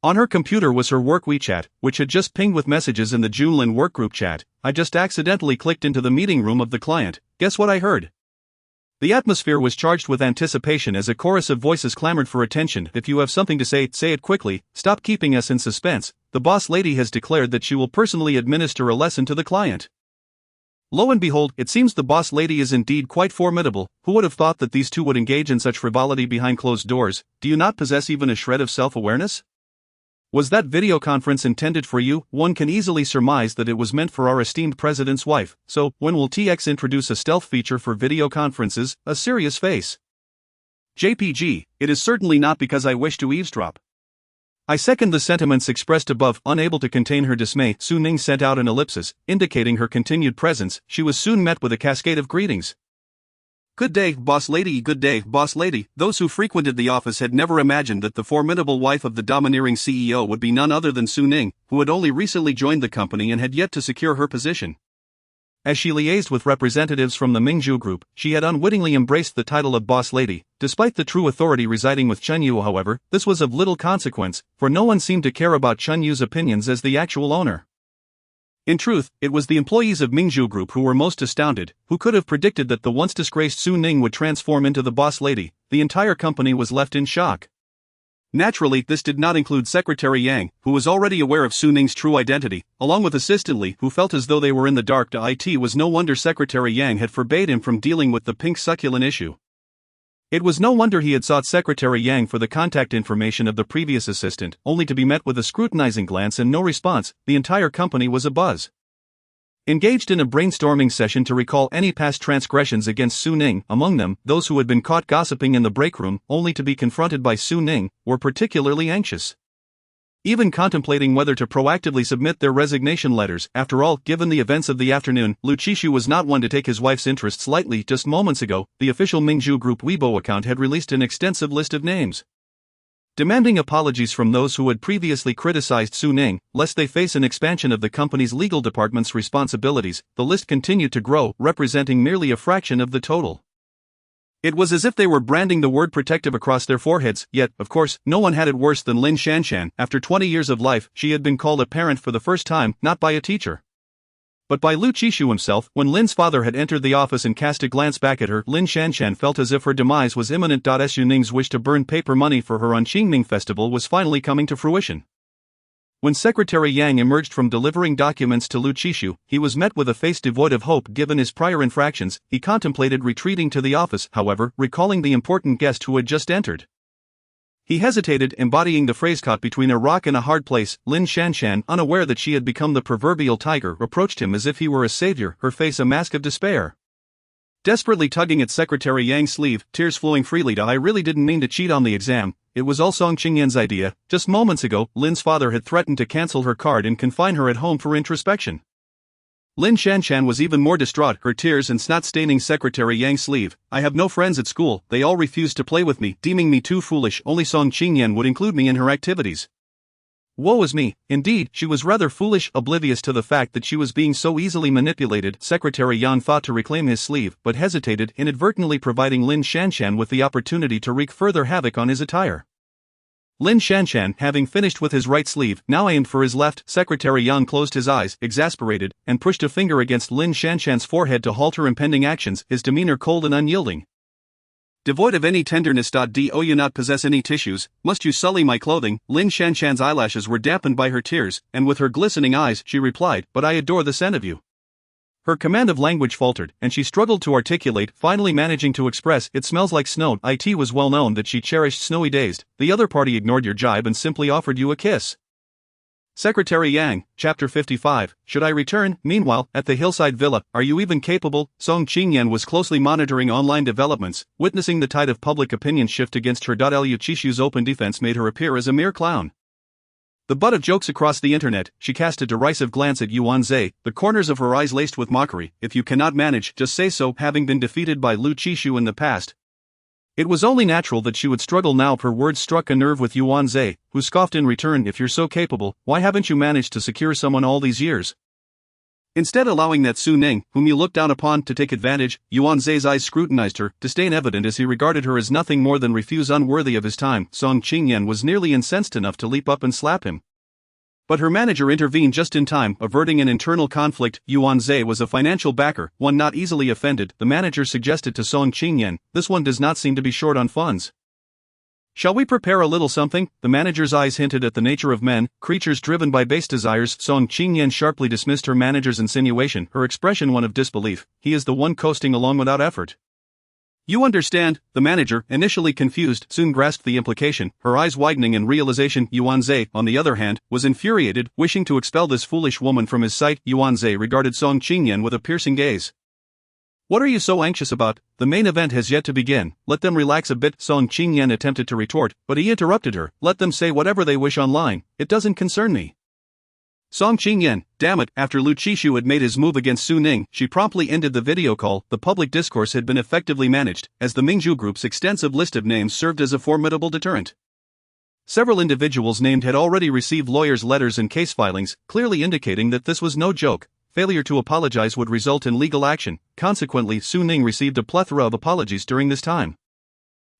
Speaker 2: On her computer was her work WeChat, which had just pinged with messages in the Junlin workgroup chat. "I just accidentally clicked into the meeting room of the client. Guess what I heard?" The atmosphere was charged with anticipation as a chorus of voices clamored for attention. "If you have something to say it quickly. Stop keeping us in suspense. The boss lady has declared that she will personally administer a lesson to the client." Lo and behold, it seems the boss lady is indeed quite formidable. Who would have thought that these two would engage in such frivolity behind closed doors? Do you not possess even a shred of self-awareness? Was that video conference intended for you? One can easily surmise that it was meant for our esteemed president's wife, so when will TX introduce a stealth feature for video conferences? A serious face. JPG, it is certainly not because I wish to eavesdrop. I second the sentiments expressed above. Unable to contain her dismay, Su Ning sent out an ellipsis, indicating her continued presence. She was soon met with a cascade of greetings. Good day, boss lady, good day, boss lady. Those who frequented the office had never imagined that the formidable wife of the domineering CEO would be none other than Su Ning, who had only recently joined the company and had yet to secure her position. As she liaised with representatives from the Mingzhu Group, she had unwittingly embraced the title of boss lady. Despite the true authority residing with Chen Yu, however, this was of little consequence, for no one seemed to care about Chen Yu's opinions as the actual owner. In truth, it was the employees of Mingzhu Group who were most astounded. Who could have predicted that the once disgraced Su Ning would transform into the boss lady? The entire company was left in shock. Naturally, this did not include Secretary Yang, who was already aware of Su Ning's true identity, along with Assistant Li, who felt as though they were in the dark. It was no wonder Secretary Yang had forbade him from dealing with the pink succulent issue. It was no wonder he had sought Secretary Yang for the contact information of the previous assistant, only to be met with a scrutinizing glance and no response. The entire company was abuzz. Engaged in a brainstorming session to recall any past transgressions against Su Ning, among them, those who had been caught gossiping in the break room, only to be confronted by Su Ning, were particularly anxious. Even contemplating whether to proactively submit their resignation letters. After all, given the events of the afternoon, Lu Qishu was not one to take his wife's interests lightly. Just moments ago, the official Mingzhu Group Weibo account had released an extensive list of names, demanding apologies from those who had previously criticized Su Ning, lest they face an expansion of the company's legal department's responsibilities. The list continued to grow, representing merely a fraction of the total. It was as if they were branding the word protective across their foreheads, yet, of course, no one had it worse than Lin Shanshan. After 20 years of life, she had been called a parent for the first time, not by a teacher, but by Lu Qishu himself. When Lin's father had entered the office and cast a glance back at her, Lin Shanshan felt as if her demise was imminent. Su Ning's wish to burn paper money for her on Qingming Festival was finally coming to fruition. When Secretary Yang emerged from delivering documents to Lu Qishu, he was met with a face devoid of hope. Given his prior infractions, he contemplated retreating to the office. However, recalling the important guest who had just entered, he hesitated, embodying the phrase caught between a rock and a hard place. Lin Shanshan, unaware that she had become the proverbial tiger, approached him as if he were a savior, her face a mask of despair. Desperately tugging at Secretary Yang's sleeve, tears flowing freely. I really didn't mean to cheat on the exam. It was all Song Qingyan's idea. Just moments ago, Lin's father had threatened to cancel her card and confine her at home for introspection. Lin Shanshan was even more distraught, her tears and snot staining Secretary Yang's sleeve. I have no friends at school, they all refused to play with me, deeming me too foolish. Only Song Qingyan would include me in her activities. Woe is me. Indeed, she was rather foolish, oblivious to the fact that she was being so easily manipulated. Secretary Yang thought to reclaim his sleeve, but hesitated, inadvertently providing Lin Shanshan with the opportunity to wreak further havoc on his attire. Lin Shanshan, having finished with his right sleeve, now aimed for his left. Secretary Yang closed his eyes, exasperated, and pushed a finger against Lin Shanshan's forehead to halt her impending actions, his demeanor cold and unyielding. Devoid of any tenderness. Do you not possess any tissues? Must you sully my clothing? Lin Shanshan's eyelashes were dampened by her tears, and with her glistening eyes, she replied, but I adore the scent of you. Her command of language faltered, and she struggled to articulate, finally managing to express, it smells like snow. It was well known that she cherished snowy days. The other party ignored your jibe and simply offered you a kiss. Secretary Yang, Chapter 55, Should I return? Meanwhile, at the hillside villa, are you even capable? Song Qingyan was closely monitoring online developments, witnessing the tide of public opinion shift against her. Lu Qishu's open defense made her appear as a mere clown, the butt of jokes across the internet. She cast a derisive glance at Yuan Zhe, the corners of her eyes laced with mockery. If you cannot manage, just say so. Having been defeated by Lu Qishu in the past, it was only natural that she would struggle now. Her words struck a nerve with Yuan Zhe, who scoffed in return. If you're so capable, why haven't you managed to secure someone all these years? Instead allowing that Su Ning, whom you look down upon, to take advantage. Yuan Zhe's eyes scrutinized her, disdain evident as he regarded her as nothing more than refuse unworthy of his time. Song Qingyan was nearly incensed enough to leap up and slap him, but her manager intervened just in time, averting an internal conflict. Yuan Zhe was a financial backer, one not easily offended. The manager suggested to Song Qingyan, this one does not seem to be short on funds. Shall we prepare a little something? The manager's eyes hinted at the nature of men, creatures driven by base desires. Song Qingyan sharply dismissed her manager's insinuation, her expression one of disbelief. He is the one coasting along without effort. You understand, the manager, initially confused, soon grasped the implication, her eyes widening in realization. Yuan Zhe, on the other hand, was infuriated, wishing to expel this foolish woman from his sight. Yuan Zhe regarded Song Qingyan with a piercing gaze. What are you so anxious about? The main event has yet to begin, let them relax a bit. Song Qingyan attempted to retort, but he interrupted her, let them say whatever they wish online, it doesn't concern me. Song Qingyan, damn it, after Lu Qishu had made his move against Su Ning, she promptly ended the video call. The public discourse had been effectively managed, as the Mingzhu Group's extensive list of names served as a formidable deterrent. Several individuals named had already received lawyers' letters and case filings, clearly indicating that this was no joke. Failure to apologize would result in legal action. Consequently, Su Ning received a plethora of apologies during this time,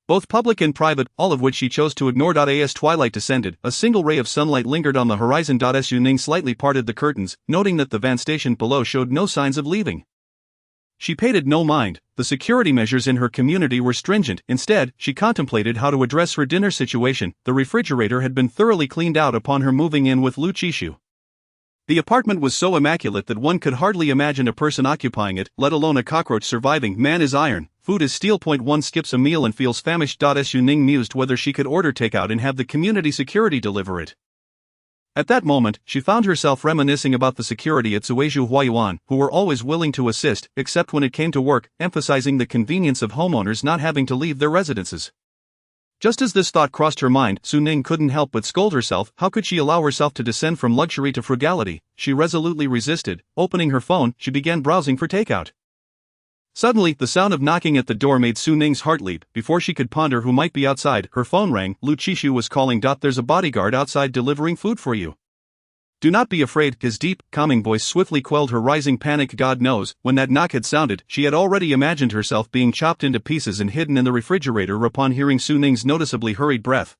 Speaker 2: both public and private, all of which she chose to ignore. As twilight descended, a single ray of sunlight lingered on the horizon. Su Ning slightly parted the curtains, noting that the van station below showed no signs of leaving. She paid it no mind. The security measures in her community were stringent. Instead, she contemplated how to address her dinner situation. The refrigerator had been thoroughly cleaned out upon her moving in with Lu Qishu. The apartment was so immaculate that one could hardly imagine a person occupying it, let alone a cockroach surviving. Man is iron, food is steel. One skips a meal and feels famished. Su Ning mused whether she could order takeout and have the community security deliver it. At that moment, she found herself reminiscing about the security at Suizhu Huayuan, who were always willing to assist, except when it came to work, emphasizing the convenience of homeowners not having to leave their residences. Just as this thought crossed her mind, Su Ning couldn't help but scold herself. How could she allow herself to descend from luxury to frugality? She resolutely resisted. Opening her phone, she began browsing for takeout. Suddenly, the sound of knocking at the door made Su Ning's heart leap. Before she could ponder who might be outside, her phone rang. Lu Qishu was calling. There's a bodyguard outside delivering food for you. Do not be afraid. His deep, calming voice swiftly quelled her rising panic. God knows, when that knock had sounded, she had already imagined herself being chopped into pieces and hidden in the refrigerator. Upon hearing Su Ning's noticeably hurried breath,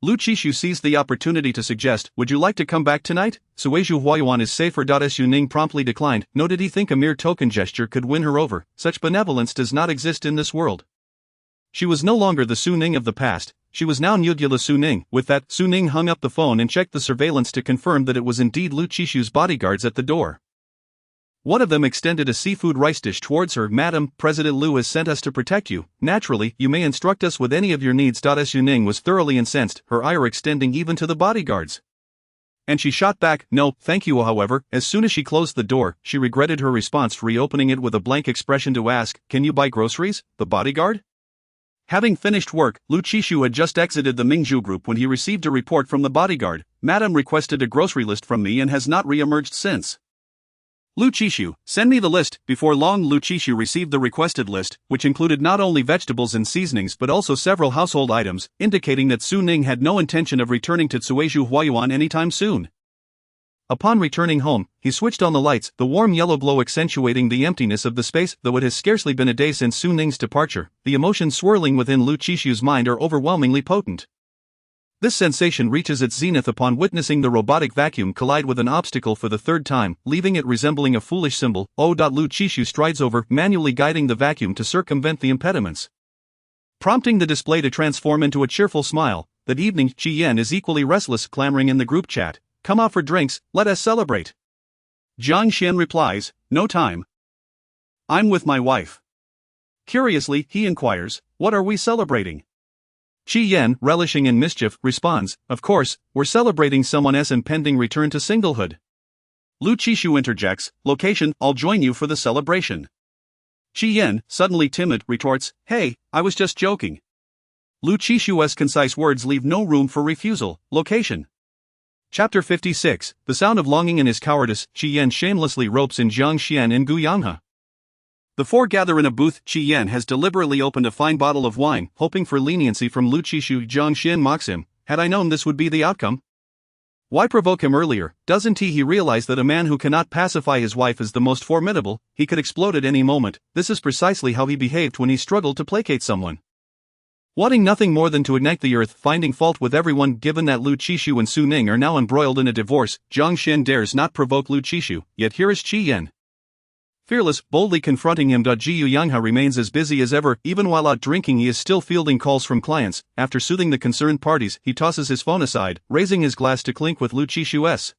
Speaker 2: Lu Qishu seized the opportunity to suggest, would you like to come back tonight? Suizhu Huayuan is safer. Su Ning promptly declined, nor did he think a mere token gesture could win her over. Such benevolence does not exist in this world. She was no longer the Su Ning of the past, she was now Nyudula Su Ning. With that, Su Ning hung up the phone and checked the surveillance to confirm that it was indeed Lu Qishu's bodyguards at the door. One of them extended a seafood rice dish towards her. Madam, President Lu has sent us to protect you. Naturally, you may instruct us with any of your needs. Su Ning was thoroughly incensed, her ire extending even to the bodyguards. And she shot back, no, thank you. However, as soon as she closed the door, she regretted her response, reopening it with a blank expression to ask, can you buy groceries? The bodyguard? Having finished work, Lu Qishu had just exited the Mingzhu Group when he received a report from the bodyguard. Madam requested a grocery list from me and has not re-emerged since. Lu Qishu, send me the list. Before long, Lu Qishu received the requested list, which included not only vegetables and seasonings but also several household items, indicating that Su Ning had no intention of returning to Suizhu Huayuan anytime soon. Upon returning home, he switched on the lights, the warm yellow glow accentuating the emptiness of the space. Though it has scarcely been a day since Su Ning's departure, the emotions swirling within Lu Qishu's mind are overwhelmingly potent. This sensation reaches its zenith upon witnessing the robotic vacuum collide with an obstacle for the third time, leaving it resembling a foolish symbol. Lu Qishu strides over, manually guiding the vacuum to circumvent the impediments, prompting the display to transform into a cheerful smile. That evening, Qi Yan is equally restless, clamoring in the group chat. Come out for drinks, let us celebrate. Jiang Xian replies, no time. I'm with my wife. Curiously, he inquires, what are we celebrating? Qi Yan, relishing in mischief, responds, of course, we're celebrating someone's impending return to singlehood. Lu Qishu interjects, location, I'll join you for the celebration. Qi Yan, suddenly timid, retorts, hey, I was just joking. Lu Qishu's concise words leave no room for refusal. Location. Chapter 56, the sound of longing in his cowardice. Qi Yan shamelessly ropes in Jiang Xian and Gu Yanghe. The four gather in a booth. Qi Yan has deliberately opened a fine bottle of wine, hoping for leniency from Lu Qishu. Jiang Xian mocks him, had I known this would be the outcome. Why provoke him earlier? Doesn't he realize that a man who cannot pacify his wife is the most formidable? He could explode at any moment. This is precisely how he behaved when he struggled to placate someone, wanting nothing more than to ignite the earth, finding fault with everyone. Given that Lu Qishu and Su Ning are now embroiled in a divorce, Jiang Xian dares not provoke Lu Qishu, yet here is Qi Yan, fearless, boldly confronting him. Gu Yanghe remains as busy as ever. Even while out drinking, he is still fielding calls from clients. After soothing the concerned parties, he tosses his phone aside, raising his glass to clink with Lu Qishu's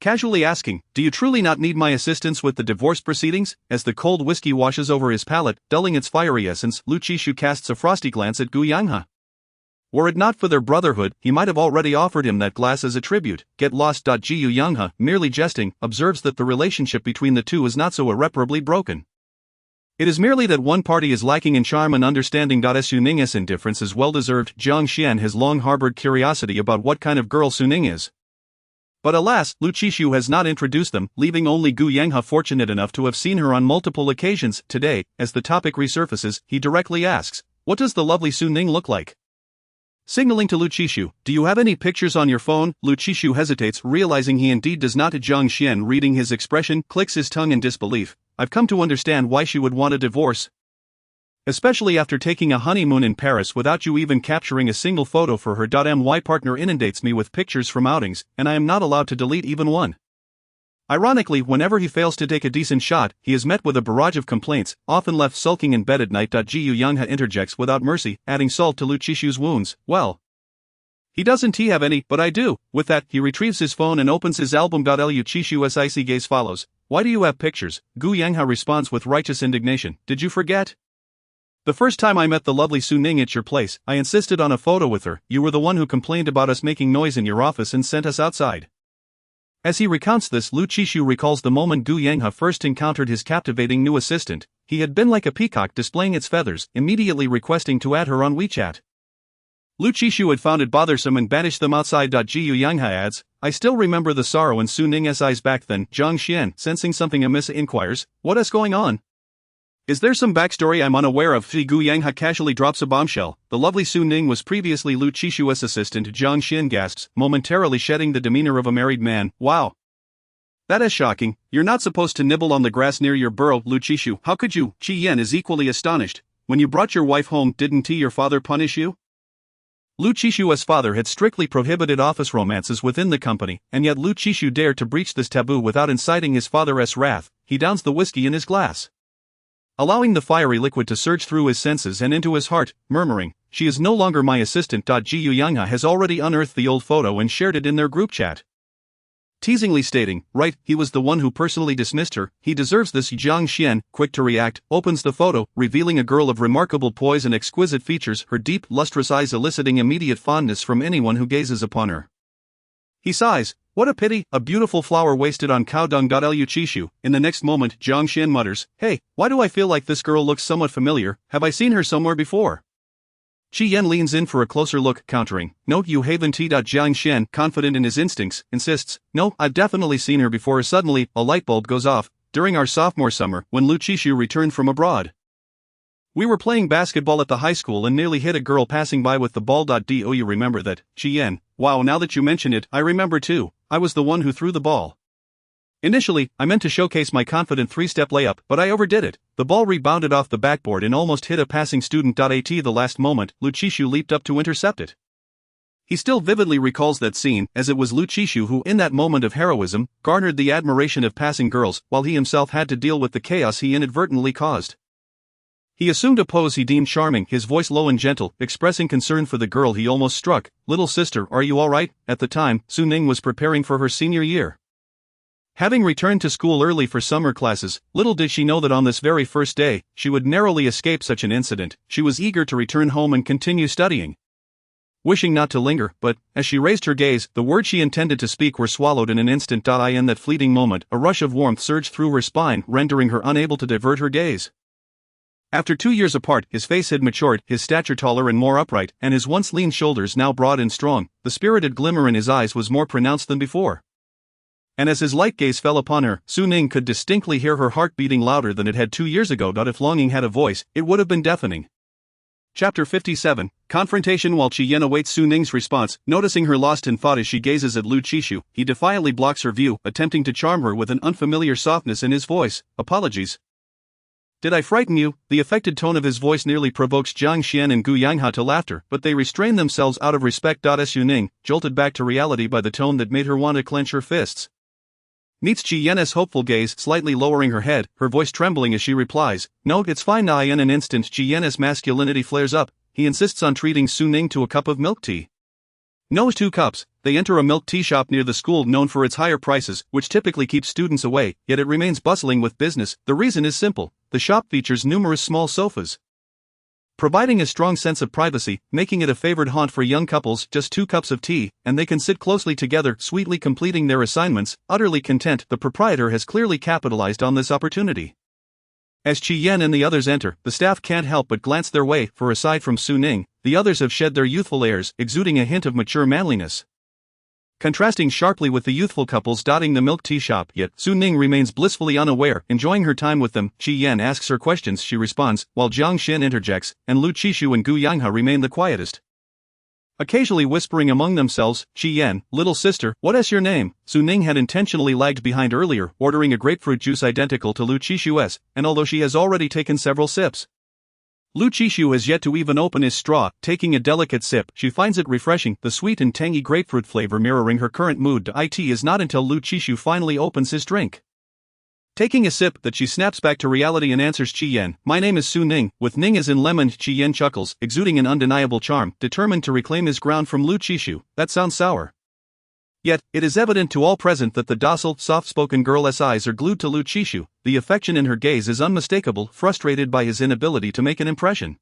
Speaker 2: casually asking, "Do you truly not need my assistance with the divorce proceedings?" As the cold whiskey washes over his palate, dulling its fiery essence, Lu Qishu casts a frosty glance at Gu Yanghe. Were it not for their brotherhood, he might have already offered him that glass as a tribute. Get lost. Gu Yanghe, merely jesting, observes that the relationship between the two is not so irreparably broken. It is merely that one party is lacking in charm and understanding. Su Ning's indifference is well-deserved. Jiang Xian has long harbored curiosity about what kind of girl Su Ning is. But alas, Lu Qishu has not introduced them, leaving only Gu Yanghe fortunate enough to have seen her on multiple occasions. Today, as the topic resurfaces, he directly asks, "What does the lovely Su Ning look like?" Signaling to Lu Qishu, "Do you have any pictures on your phone?" Lu Qishu hesitates, realizing he indeed does not. Jiang Xian, reading his expression, clicks his tongue in disbelief. "I've come to understand why she would want a divorce. Especially after taking a honeymoon in Paris without you even capturing a single photo for her. My partner inundates me with pictures from outings, and I am not allowed to delete even one. Ironically, whenever he fails to take a decent shot, he is met with a barrage of complaints, often left sulking in bed at night. Gu Yanghe interjects without mercy, adding salt to Lu Qishu's wounds. "Well, he doesn't have any, but I do." With that, he retrieves his phone and opens his album. Lu Qishu's icy gaze follows. "Why do you have pictures?" Gu Yanghe responds with righteous indignation. "Did you forget? The first time I met the lovely Su Ning at your place, I insisted on a photo with her. You were the one who complained about us making noise in your office and sent us outside." As he recounts this, Lu Qishu recalls the moment Gu Yanghe first encountered his captivating new assistant. He had been like a peacock displaying its feathers, immediately requesting to add her on WeChat. Lu Qishu had found it bothersome and banished them outside. Gu Yanghe adds, "I still remember the sorrow in Su Ning's eyes back then." Jiang Xian, sensing something amiss, inquires, "What is going on? Is there some backstory I'm unaware of?" Gu Yanghe casually drops a bombshell. "The lovely Su Ning was previously Lu Qishu's assistant." Jiang Xian gasps, momentarily shedding the demeanor of a married man. "Wow. That is shocking. You're not supposed to nibble on the grass near your burrow, Lu Qishu. How could you?" Qi Yan is equally astonished. "When you brought your wife home, didn't your father punish you?" Lu Qishu's father had strictly prohibited office romances within the company, and yet Lu Qishu dared to breach this taboo without inciting his father's wrath. He downs the whiskey in his glass, allowing the fiery liquid to surge through his senses and into his heart, murmuring, "She is no longer my assistant." Gu Yanghe has already unearthed the old photo and shared it in their group chat, teasingly stating, "Right, he was the one who personally dismissed her. He deserves this." Jiang Xian, quick to react, opens the photo, revealing a girl of remarkable poise and exquisite features, her deep, lustrous eyes eliciting immediate fondness from anyone who gazes upon her. He sighs, "What a pity, a beautiful flower wasted on cow dung." Lu Qishu. In the next moment, Jiang Xian mutters, "Hey, why do I feel like this girl looks somewhat familiar? Have I seen her somewhere before?" Qi Yan leans in for a closer look, countering, "No, you haven't." Jiang Xian, confident in his instincts, insists, "No, I've definitely seen her before." Suddenly, a light bulb goes off. During our sophomore summer, when Lu Qishu returned from abroad, we were playing basketball at the high school and nearly hit a girl passing by with the ball. Do you remember that, Qi Yan? Wow, now that you mention it, I remember too. I was the one who threw the ball. Initially, I meant to showcase my confident three-step layup, but I overdid it. The ball rebounded off the backboard and almost hit a passing student. At the last moment, Lu Qishu leaped up to intercept it. He still vividly recalls that scene, as it was Lu Qishu who, in that moment of heroism, garnered the admiration of passing girls, while he himself had to deal with the chaos he inadvertently caused. He assumed a pose he deemed charming, his voice low and gentle, expressing concern for the girl he almost struck. "Little sister, are you alright?" At the time, Su Ning was preparing for her senior year. Having returned to school early for summer classes, little did she know that on this very first day, she would narrowly escape such an incident. She was eager to return home and continue studying, wishing not to linger, but, as she raised her gaze, the words she intended to speak were swallowed in an instant. In that fleeting moment, a rush of warmth surged through her spine, rendering her unable to divert her gaze. After 2 years apart, his face had matured, his stature taller and more upright, and his once lean shoulders now broad and strong. The spirited glimmer in his eyes was more pronounced than before. And as his light gaze fell upon her, Su Ning could distinctly hear her heart beating louder than it had 2 years ago. If longing had a voice, it would have been deafening. Chapter 57, Confrontation. While Qi Yan awaits Su Ning's response, noticing her lost in thought as she gazes at Lu Qishu, he defiantly blocks her view, attempting to charm her with an unfamiliar softness in his voice. "Apologies. Did I frighten you?" The affected tone of his voice nearly provokes Jiang Xian and Gu Yanghe to laughter, but they restrain themselves out of respect. Su Ning, jolted back to reality by the tone that made her want to clench her fists, meets Qi Yan's hopeful gaze, slightly lowering her head, her voice trembling as she replies, "No, it's fine." In an instant, Qi Yan's masculinity flares up. He insists on treating Su Ning to a cup of milk tea. No 2 cups. They enter a milk tea shop near the school known for its higher prices, which typically keep students away, yet it remains bustling with business. The reason is simple. The shop features numerous small sofas, providing a strong sense of privacy, making it a favored haunt for young couples. Just 2 cups of tea, and they can sit closely together, sweetly completing their assignments. Utterly content, the proprietor has clearly capitalized on this opportunity. As Qi Yan and the others enter, the staff can't help but glance their way, for aside from Su Ning, the others have shed their youthful airs, exuding a hint of mature manliness, contrasting sharply with the youthful couples dotting the milk tea shop. Yet Su Ning remains blissfully unaware, enjoying her time with them. Qi Yan asks her questions, she responds, while Jiang Xin interjects, and Lu Qishu and Gu Yanghe remain the quietest, occasionally whispering among themselves. Qi Yan, little sister, what is your name? Su Ning had intentionally lagged behind earlier, ordering a grapefruit juice identical to Lu Qishu's, and although she has already taken several sips, Lu Qishu has yet to even open his straw. Taking a delicate sip, she finds it refreshing, the sweet and tangy grapefruit flavor mirroring her current mood. It is not until Lu Qishu finally opens his drink, taking a sip, that she snaps back to reality and answers. Qi Yan, my name is Su Ning, with Ning as in lemon. Qi Yan chuckles, exuding an undeniable charm, determined to reclaim his ground from Lu Qishu. That sounds sour. Yet, it is evident to all present that the docile, soft-spoken girl's eyes are glued to Lu Qishu. The affection in her gaze is unmistakable, frustrated by his inability to make an impression.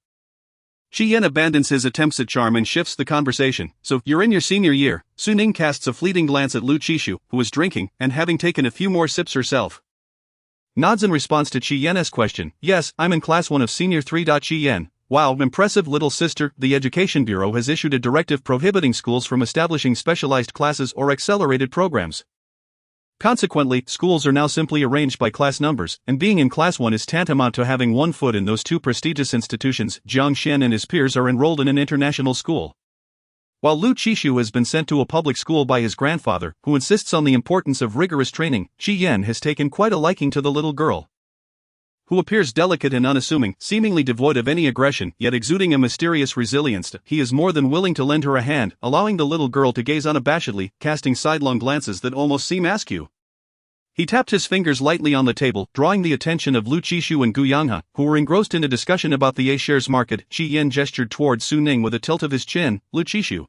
Speaker 2: Qi Yan abandons his attempts at charm and shifts the conversation. So, you're in your senior year? Su Ning casts a fleeting glance at Lu Qishu, who is drinking, and having taken a few more sips herself, nods in response to Qi Yan's question. Yes, I'm in class 1 of senior 3. Qi Yan, wow, impressive little sister. The Education Bureau has issued a directive prohibiting schools from establishing specialized classes or accelerated programs. Consequently, schools are now simply arranged by class numbers, and being in class 1 is tantamount to having one foot in those 2 prestigious institutions. Jiang Xin and his peers are enrolled in an international school, while Lu Qishu has been sent to a public school by his grandfather, who insists on the importance of rigorous training. Qi Yan has taken quite a liking to the little girl, who appears delicate and unassuming, seemingly devoid of any aggression, yet exuding a mysterious resilience. He is more than willing to lend her a hand, allowing the little girl to gaze unabashedly, casting sidelong glances that almost seem askew. He tapped his fingers lightly on the table, drawing the attention of Lu Qishu and Gu Yanghe, who were engrossed in a discussion about the A-shares market. Qi Yan gestured toward Su Ning with a tilt of his chin. Lu Qishu,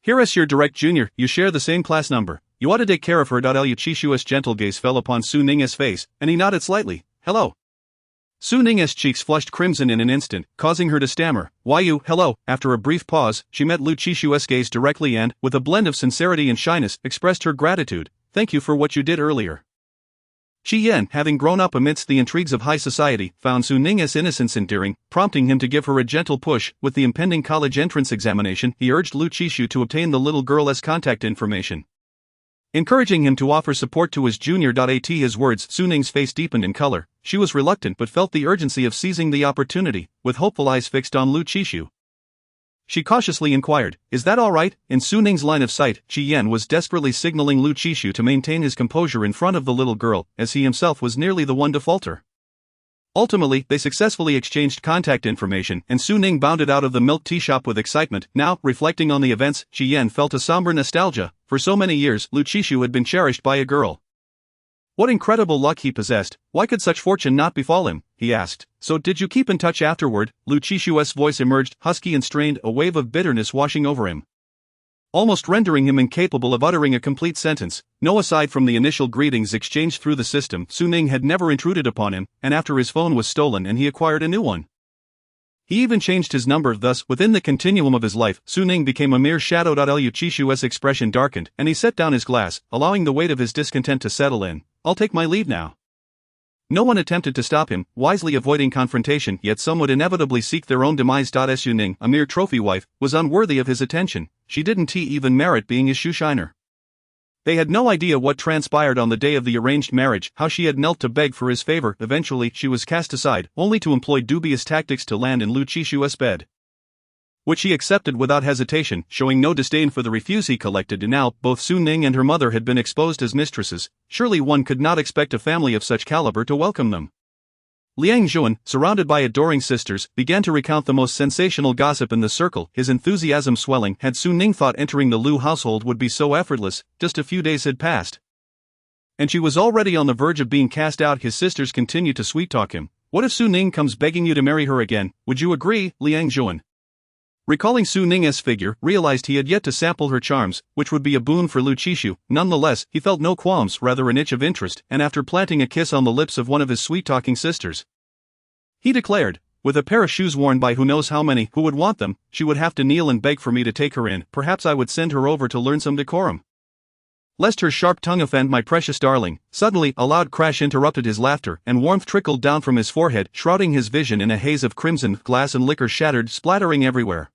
Speaker 2: here is your direct junior, you share the same class number. You ought to take care of her. Lu Qishu's gentle gaze fell upon Su Ning's face, and he nodded slightly. Hello. Su Ning's cheeks flushed crimson in an instant, causing her to stammer, why you, hello. After a brief pause, she met Lu Qishu's gaze directly and, with a blend of sincerity and shyness, expressed her gratitude. Thank you for what you did earlier. Qi Yan, having grown up amidst the intrigues of high society, found Su Ning's innocence endearing, prompting him to give her a gentle push. With the impending college entrance examination, he urged Lu Qishu to obtain the little girl's contact information, encouraging him to offer support to his junior. At his words, Su Ning's face deepened in color. She was reluctant but felt the urgency of seizing the opportunity. With hopeful eyes fixed on Lu Qishu, she cautiously inquired, is that all right? In Su Ning's line of sight, Qi Yan was desperately signaling Lu Qishu to maintain his composure in front of the little girl, as he himself was nearly the one to falter. Ultimately, they successfully exchanged contact information, and Su Ning bounded out of the milk tea shop with excitement. Now, reflecting on the events, Qi Yan felt a somber nostalgia. For so many years, Lu Qishu had been cherished by a girl. What incredible luck he possessed. Why could such fortune not befall him? He asked. So did you keep in touch afterward? Lu Qishu's voice emerged, husky and strained, a wave of bitterness washing over him, almost rendering him incapable of uttering a complete sentence. No, aside from the initial greetings exchanged through the system, Su Ning had never intruded upon him, and after his phone was stolen and he acquired a new one, he even changed his number. Thus, within the continuum of his life, Su Ning became a mere shadow. Lu Qishu's expression darkened, and he set down his glass, allowing the weight of his discontent to settle in. I'll take my leave now. No one attempted to stop him, wisely avoiding confrontation, yet some would inevitably seek their own demise. Su Ning, a mere trophy wife, was unworthy of his attention. She didn't even merit being his shoe shiner. They had no idea what transpired on the day of the arranged marriage, how she had knelt to beg for his favor. Eventually, she was cast aside, only to employ dubious tactics to land in Lu Qishu's bed, which he accepted without hesitation, showing no disdain for the refuse he collected. And now, both Su Ning and her mother had been exposed as mistresses. Surely one could not expect a family of such caliber to welcome them. Liang Zhuan, surrounded by adoring sisters, began to recount the most sensational gossip in the circle, his enthusiasm swelling. Had Su Ning thought entering the Lu household would be so effortless? Just a few days had passed, and she was already on the verge of being cast out. His sisters continued to sweet-talk him. What if Su Ning comes begging you to marry her again? Would you agree, Liang Zhuan? Recalling Su Ning's figure, realized he had yet to sample her charms, which would be a boon for Lu Qishu. Nonetheless, he felt no qualms, rather an itch of interest, and after planting a kiss on the lips of one of his sweet-talking sisters, he declared, "With a pair of shoes worn by who knows how many who would want them, she would have to kneel and beg for me to take her in. Perhaps I would send her over to learn some decorum, lest her sharp tongue offend my precious darling." Suddenly, a loud crash interrupted his laughter, and warmth trickled down from his forehead, shrouding his vision in a haze of crimson. Glass and liquor shattered, splattering everywhere,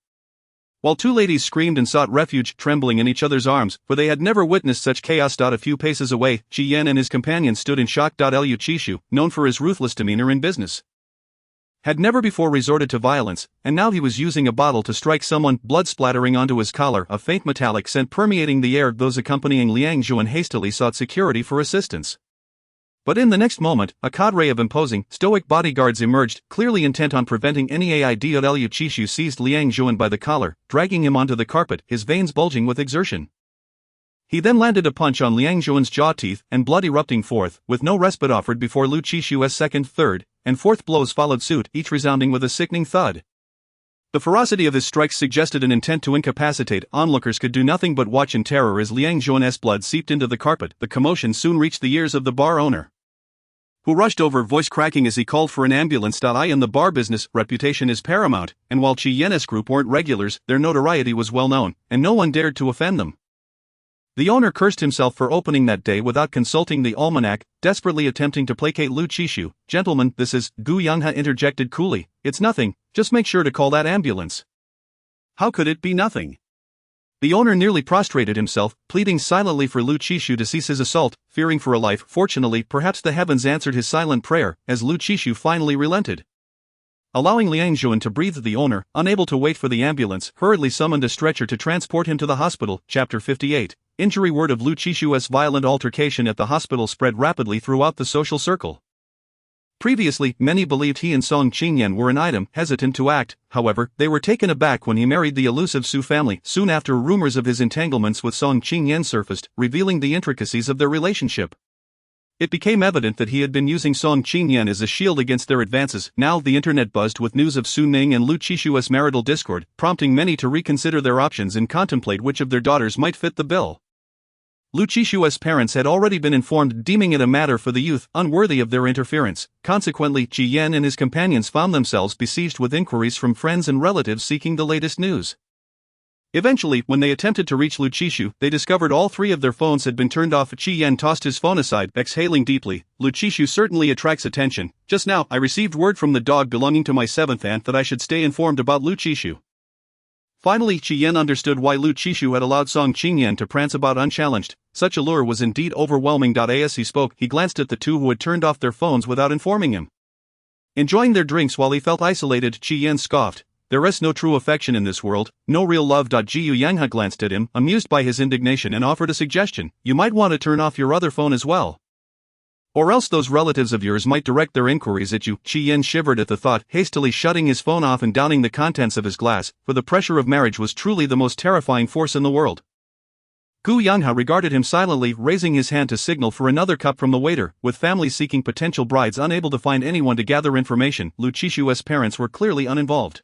Speaker 2: while two ladies screamed and sought refuge, trembling in each other's arms, for they had never witnessed such chaos. A few paces away, Qi Yan and his companion stood in shock. Lu Qishu, known for his ruthless demeanor in business, had never before resorted to violence, and now he was using a bottle to strike someone, blood splattering onto his collar, a faint metallic scent permeating the air. Those accompanying Liang Zhuan hastily sought security for assistance. But in the next moment, a cadre of imposing, stoic bodyguards emerged, clearly intent on preventing any AID. Lu Qishu seized Liang Zhuan by the collar, dragging him onto the carpet, his veins bulging with exertion. He then landed a punch on Liang Zhuan's jaw teeth, and blood erupting forth, with no respite offered before Lu Qishu's second, third, and fourth blows followed suit, each resounding with a sickening thud. The ferocity of his strikes suggested an intent to incapacitate. Onlookers could do nothing but watch in terror as Liang Zhuan's blood seeped into the carpet. The commotion soon reached the ears of the bar owner, who rushed over, voice cracking as he called for an ambulance. I in the bar business, reputation is paramount, and while Qi Yan's group weren't regulars, their notoriety was well known, and no one dared to offend them. The owner cursed himself for opening that day without consulting the almanac, desperately attempting to placate Lu Qishu. "Gentlemen, this is," Gu Yanghe interjected coolly, "it's nothing, just make sure to call that ambulance." How could it be nothing? The owner nearly prostrated himself, pleading silently for Lu Qishu to cease his assault, fearing for a life. Fortunately, perhaps the heavens answered his silent prayer, as Lu Qishu finally relented, allowing Liang Zhuan to breathe. The owner, unable to wait for the ambulance, hurriedly summoned a stretcher to transport him to the hospital. Chapter 58. Injury. Word of Lu Qishu's violent altercation at the hospital spread rapidly throughout the social circle. Previously, many believed he and Song Qingyan were an item, hesitant to act. However, they were taken aback when he married the elusive Su family. Soon after, rumors of his entanglements with Song Qingyan surfaced, revealing the intricacies of their relationship. It became evident that he had been using Song Qingyan as a shield against their advances. Now the internet buzzed with news of Su Ning and Lu Qishu's marital discord, prompting many to reconsider their options and contemplate which of their daughters might fit the bill. Lu Qishu's parents had already been informed, deeming it a matter for the youth, unworthy of their interference. Consequently, Qi Yan and his companions found themselves besieged with inquiries from friends and relatives seeking the latest news. Eventually, when they attempted to reach Lu Qishu, they discovered all three of their phones had been turned off. Qi Yan tossed his phone aside, exhaling deeply. "Lu Qishu certainly attracts attention. Just now, I received word from the dog belonging to my seventh aunt that I should stay informed about Lu Qishu." Finally, Qi Yan understood why Lu Qishu had allowed Song Qingyan to prance about unchallenged. Such allure was indeed overwhelming. As he spoke, he glanced at the two who had turned off their phones without informing him. Enjoying their drinks while he felt isolated, Qi Yan scoffed. "There is no true affection in this world, no real love." Gu Yanghe glanced at him, amused by his indignation, and offered a suggestion. "You might want to turn off your other phone as well. Or else those relatives of yours might direct their inquiries at you." Qi Yan shivered at the thought, hastily shutting his phone off and downing the contents of his glass, for the pressure of marriage was truly the most terrifying force in the world. Gu Yanghe regarded him silently, raising his hand to signal for another cup from the waiter. With families seeking potential brides unable to find anyone to gather information, Lu Qishu's parents were clearly uninvolved.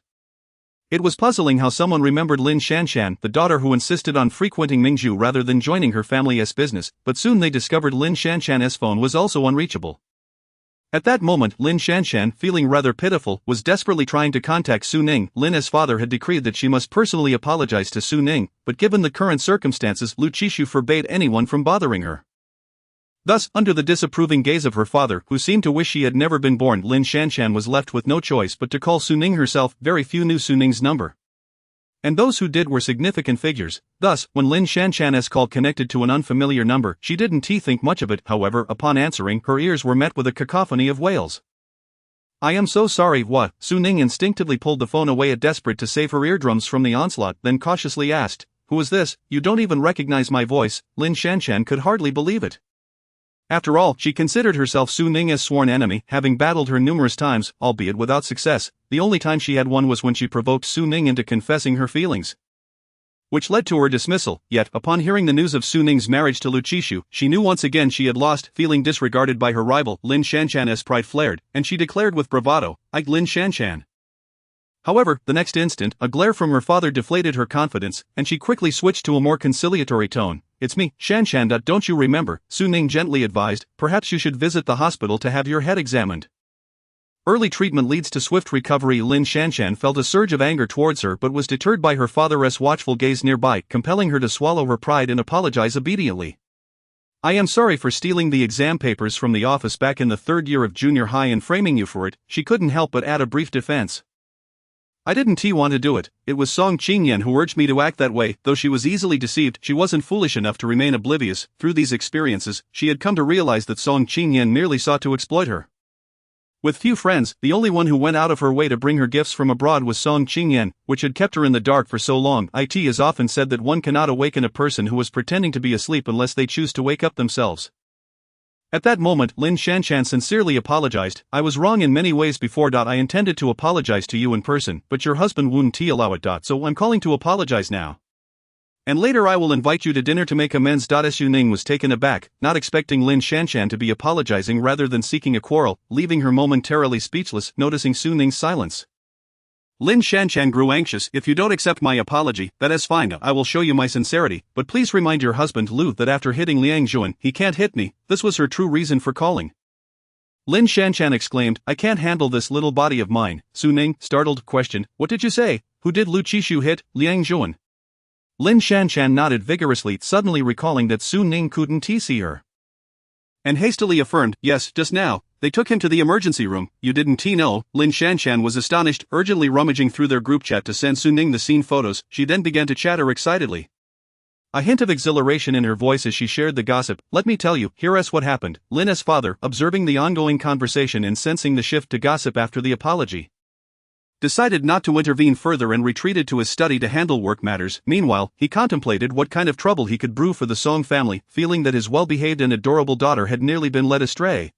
Speaker 2: It was puzzling how someone remembered Lin Shanshan, the daughter who insisted on frequenting Mingzhu rather than joining her family's business, but soon they discovered Lin Shanshan's phone was also unreachable. At that moment, Lin Shanshan, feeling rather pitiful, was desperately trying to contact Su Ning. Lin's father had decreed that she must personally apologize to Su Ning, but given the current circumstances, Lu Qishu forbade anyone from bothering her. Thus, under the disapproving gaze of her father, who seemed to wish she had never been born, Lin Shanshan was left with no choice but to call Su Ning herself. Very few knew Su Ning's number, and those who did were significant figures. Thus, when Lin Shanshan's call connected to an unfamiliar number, she didn't think much of it. However, upon answering, her ears were met with a cacophony of wails. "I am so sorry." What? Su Ning instinctively pulled the phone away, desperate to save her eardrums from the onslaught, then cautiously asked, "Who is this? You don't even recognize my voice?" Lin Shanshan could hardly believe it. After all, she considered herself Su Ning's sworn enemy, having battled her numerous times, albeit without success. The only time she had won was when she provoked Su Ning into confessing her feelings, which led to her dismissal. Yet, upon hearing the news of Su Ning's marriage to Lu Qishu, she knew once again she had lost. Feeling disregarded by her rival, Lin Shanshan's pride flared, and she declared with bravado, "I, Lin Shanshan, However, the next instant, a glare from her father deflated her confidence, and she quickly switched to a more conciliatory tone. "It's me, Shanshan. Don't you remember?" Su Ning gently advised. "Perhaps you should visit the hospital to have your head examined." Early treatment leads to swift recovery. Lin Shanshan felt a surge of anger towards her but was deterred by her father's watchful gaze nearby, compelling her to swallow her pride and apologize obediently. "I am sorry for stealing the exam papers from the office back in the third year of junior high and framing you for it," she couldn't help but add a brief defense. "I didn't want to do it, it was Song Qingyan who urged me to act that way." Though she was easily deceived, she wasn't foolish enough to remain oblivious. Through these experiences, she had come to realize that Song Qingyan merely sought to exploit her. With few friends, the only one who went out of her way to bring her gifts from abroad was Song Qingyan, which had kept her in the dark for so long. It is often said that one cannot awaken a person who is pretending to be asleep unless they choose to wake up themselves. At that moment, Lin Shanshan sincerely apologized. "I was wrong in many ways before. I intended to apologize to you in person, but your husband wouldn't allow it. So I'm calling to apologize now. And later I will invite you to dinner to make amends." Su Ning was taken aback, not expecting Lin Shanshan to be apologizing rather than seeking a quarrel, leaving her momentarily speechless, noticing Su Ning's silence. Lin Shanshan grew anxious. "If you don't accept my apology, that is fine. I will show you my sincerity, but please remind your husband Lu that after hitting Liang Zhuan, he can't hit me." This was her true reason for calling. Lin Shanshan exclaimed, "I can't handle this little body of mine." Su Ning, startled, questioned, "What did you say? Who did Lu Qishu hit, Liang Zhuan?" Lin Shanshan nodded vigorously, suddenly recalling that Su Ning couldn't see her, and hastily affirmed, "Yes, just now. They took him to the emergency room." "You didn't know?" Lin Shanshan was astonished, urgently rummaging through their group chat to send Su Ning the scene photos. She then began to chatter excitedly, a hint of exhilaration in her voice as she shared the gossip. "Let me tell you, here's what happened." Lin's father, observing the ongoing conversation and sensing the shift to gossip after the apology, decided not to intervene further and retreated to his study to handle work matters. Meanwhile, he contemplated what kind of trouble he could brew for the Song family, feeling that his well-behaved and adorable daughter had nearly been led astray,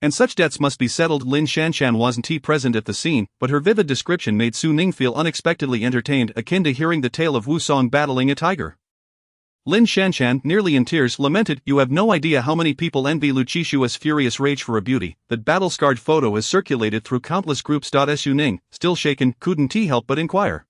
Speaker 2: and such debts must be settled. Lin Shanshan wasn't present at the scene, but her vivid description made Su Ning feel unexpectedly entertained, akin to hearing the tale of Wu Song battling a tiger. Lin Shanshan, nearly in tears, lamented, "You have no idea how many people envy Lu Qishu's furious rage for a beauty. That battle-scarred photo has circulated through countless groups." Su Ning, still shaken, couldn't help but inquire,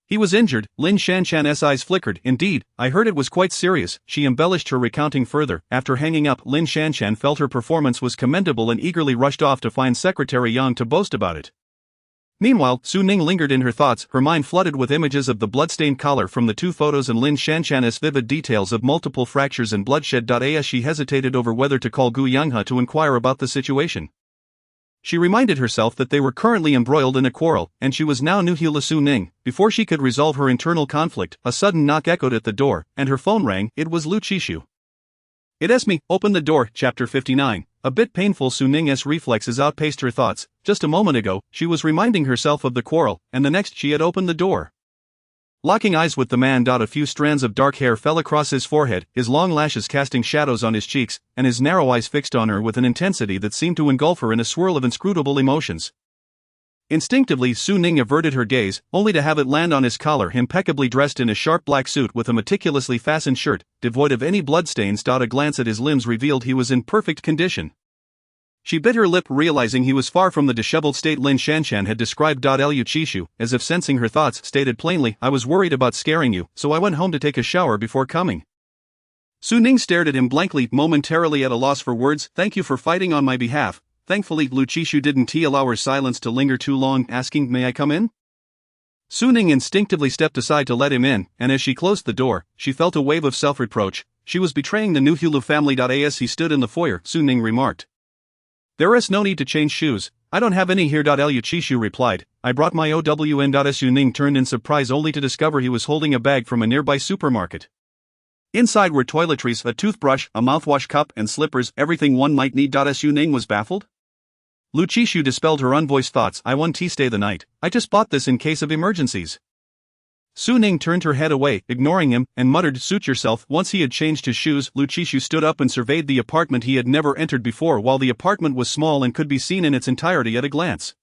Speaker 2: "He was injured?" Lin Shanshan's eyes flickered. "Indeed, I heard it was quite serious." She embellished her recounting further. After hanging up, Lin Shanshan felt her performance was commendable and eagerly rushed off to find Secretary Yang to boast about it. Meanwhile, Su Ning lingered in her thoughts, her mind flooded with images of the bloodstained collar from the two photos and Lin Shanshan's vivid details of multiple fractures and bloodshed. As she hesitated over whether to call Gu Yanghe to inquire about the situation, she reminded herself that they were currently embroiled in a quarrel, and she was now Nuhula Su Ning. Before she could resolve her internal conflict, a sudden knock echoed at the door, and her phone rang. It was Lu Qishu. "It's me, open the door." Chapter 59. A bit painful, Su Ning's reflexes outpaced her thoughts. Just a moment ago, she was reminding herself of the quarrel, and the next she had opened the door. Locking eyes with the man. A few strands of dark hair fell across his forehead, his long lashes casting shadows on his cheeks, and his narrow eyes fixed on her with an intensity that seemed to engulf her in a swirl of inscrutable emotions. Instinctively, Su Ning averted her gaze, only to have it land on his collar, impeccably dressed in a sharp black suit with a meticulously fastened shirt, devoid of any bloodstains. A glance at his limbs revealed he was in perfect condition. She bit her lip, realizing he was far from the disheveled state Lin Shanshan had described. Lu Qishu, as if sensing her thoughts, stated plainly, "I was worried about scaring you, so I went home to take a shower before coming." Su Ning stared at him blankly, momentarily at a loss for words. "Thank you for fighting on my behalf." Thankfully, Lu Qishu didn't allow her silence to linger too long, asking, "May I come in?" Su Ning instinctively stepped aside to let him in, and as she closed the door, she felt a wave of self-reproach. She was betraying the Nuhulu family. As he stood in the foyer, Su Ning remarked, "There is no need to change shoes. I don't have any here." Lu Qishu replied, "I brought my own." Su Ning turned in surprise only to discover he was holding a bag from a nearby supermarket. Inside were toiletries, a toothbrush, a mouthwash cup, and slippers, everything one might need. Su Ning was baffled. Lu Qishu dispelled her unvoiced thoughts. "I want to stay the night. I just bought this in case of emergencies." Su Ning turned her head away, ignoring him, and muttered, "Suit yourself." Once he had changed his shoes, Lu Qishu stood up and surveyed the apartment he had never entered before. While the apartment was small and could be seen in its entirety at a glance,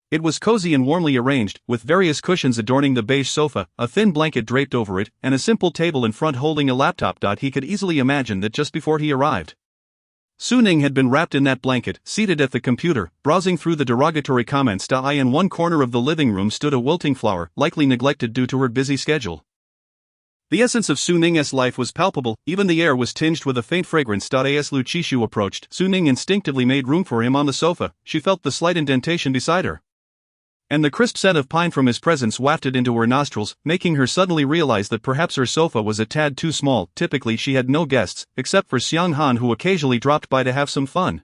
Speaker 2: it was cozy and warmly arranged, with various cushions adorning the beige sofa, a thin blanket draped over it, and a simple table in front holding a laptop. He could easily imagine that just before he arrived, Su Ning had been wrapped in that blanket, seated at the computer, browsing through the derogatory comments. In one corner of the living room stood a wilting flower, likely neglected due to her busy schedule. The essence of Su Ning's life was palpable, even the air was tinged with a faint fragrance. As Lu Qixu approached, Su Ning instinctively made room for him on the sofa. She felt the slight indentation beside her, and the crisp scent of pine from his presence wafted into her nostrils, making her suddenly realize that perhaps her sofa was a tad too small. Typically she had no guests, except for Xiang Han, who occasionally dropped by to have some fun.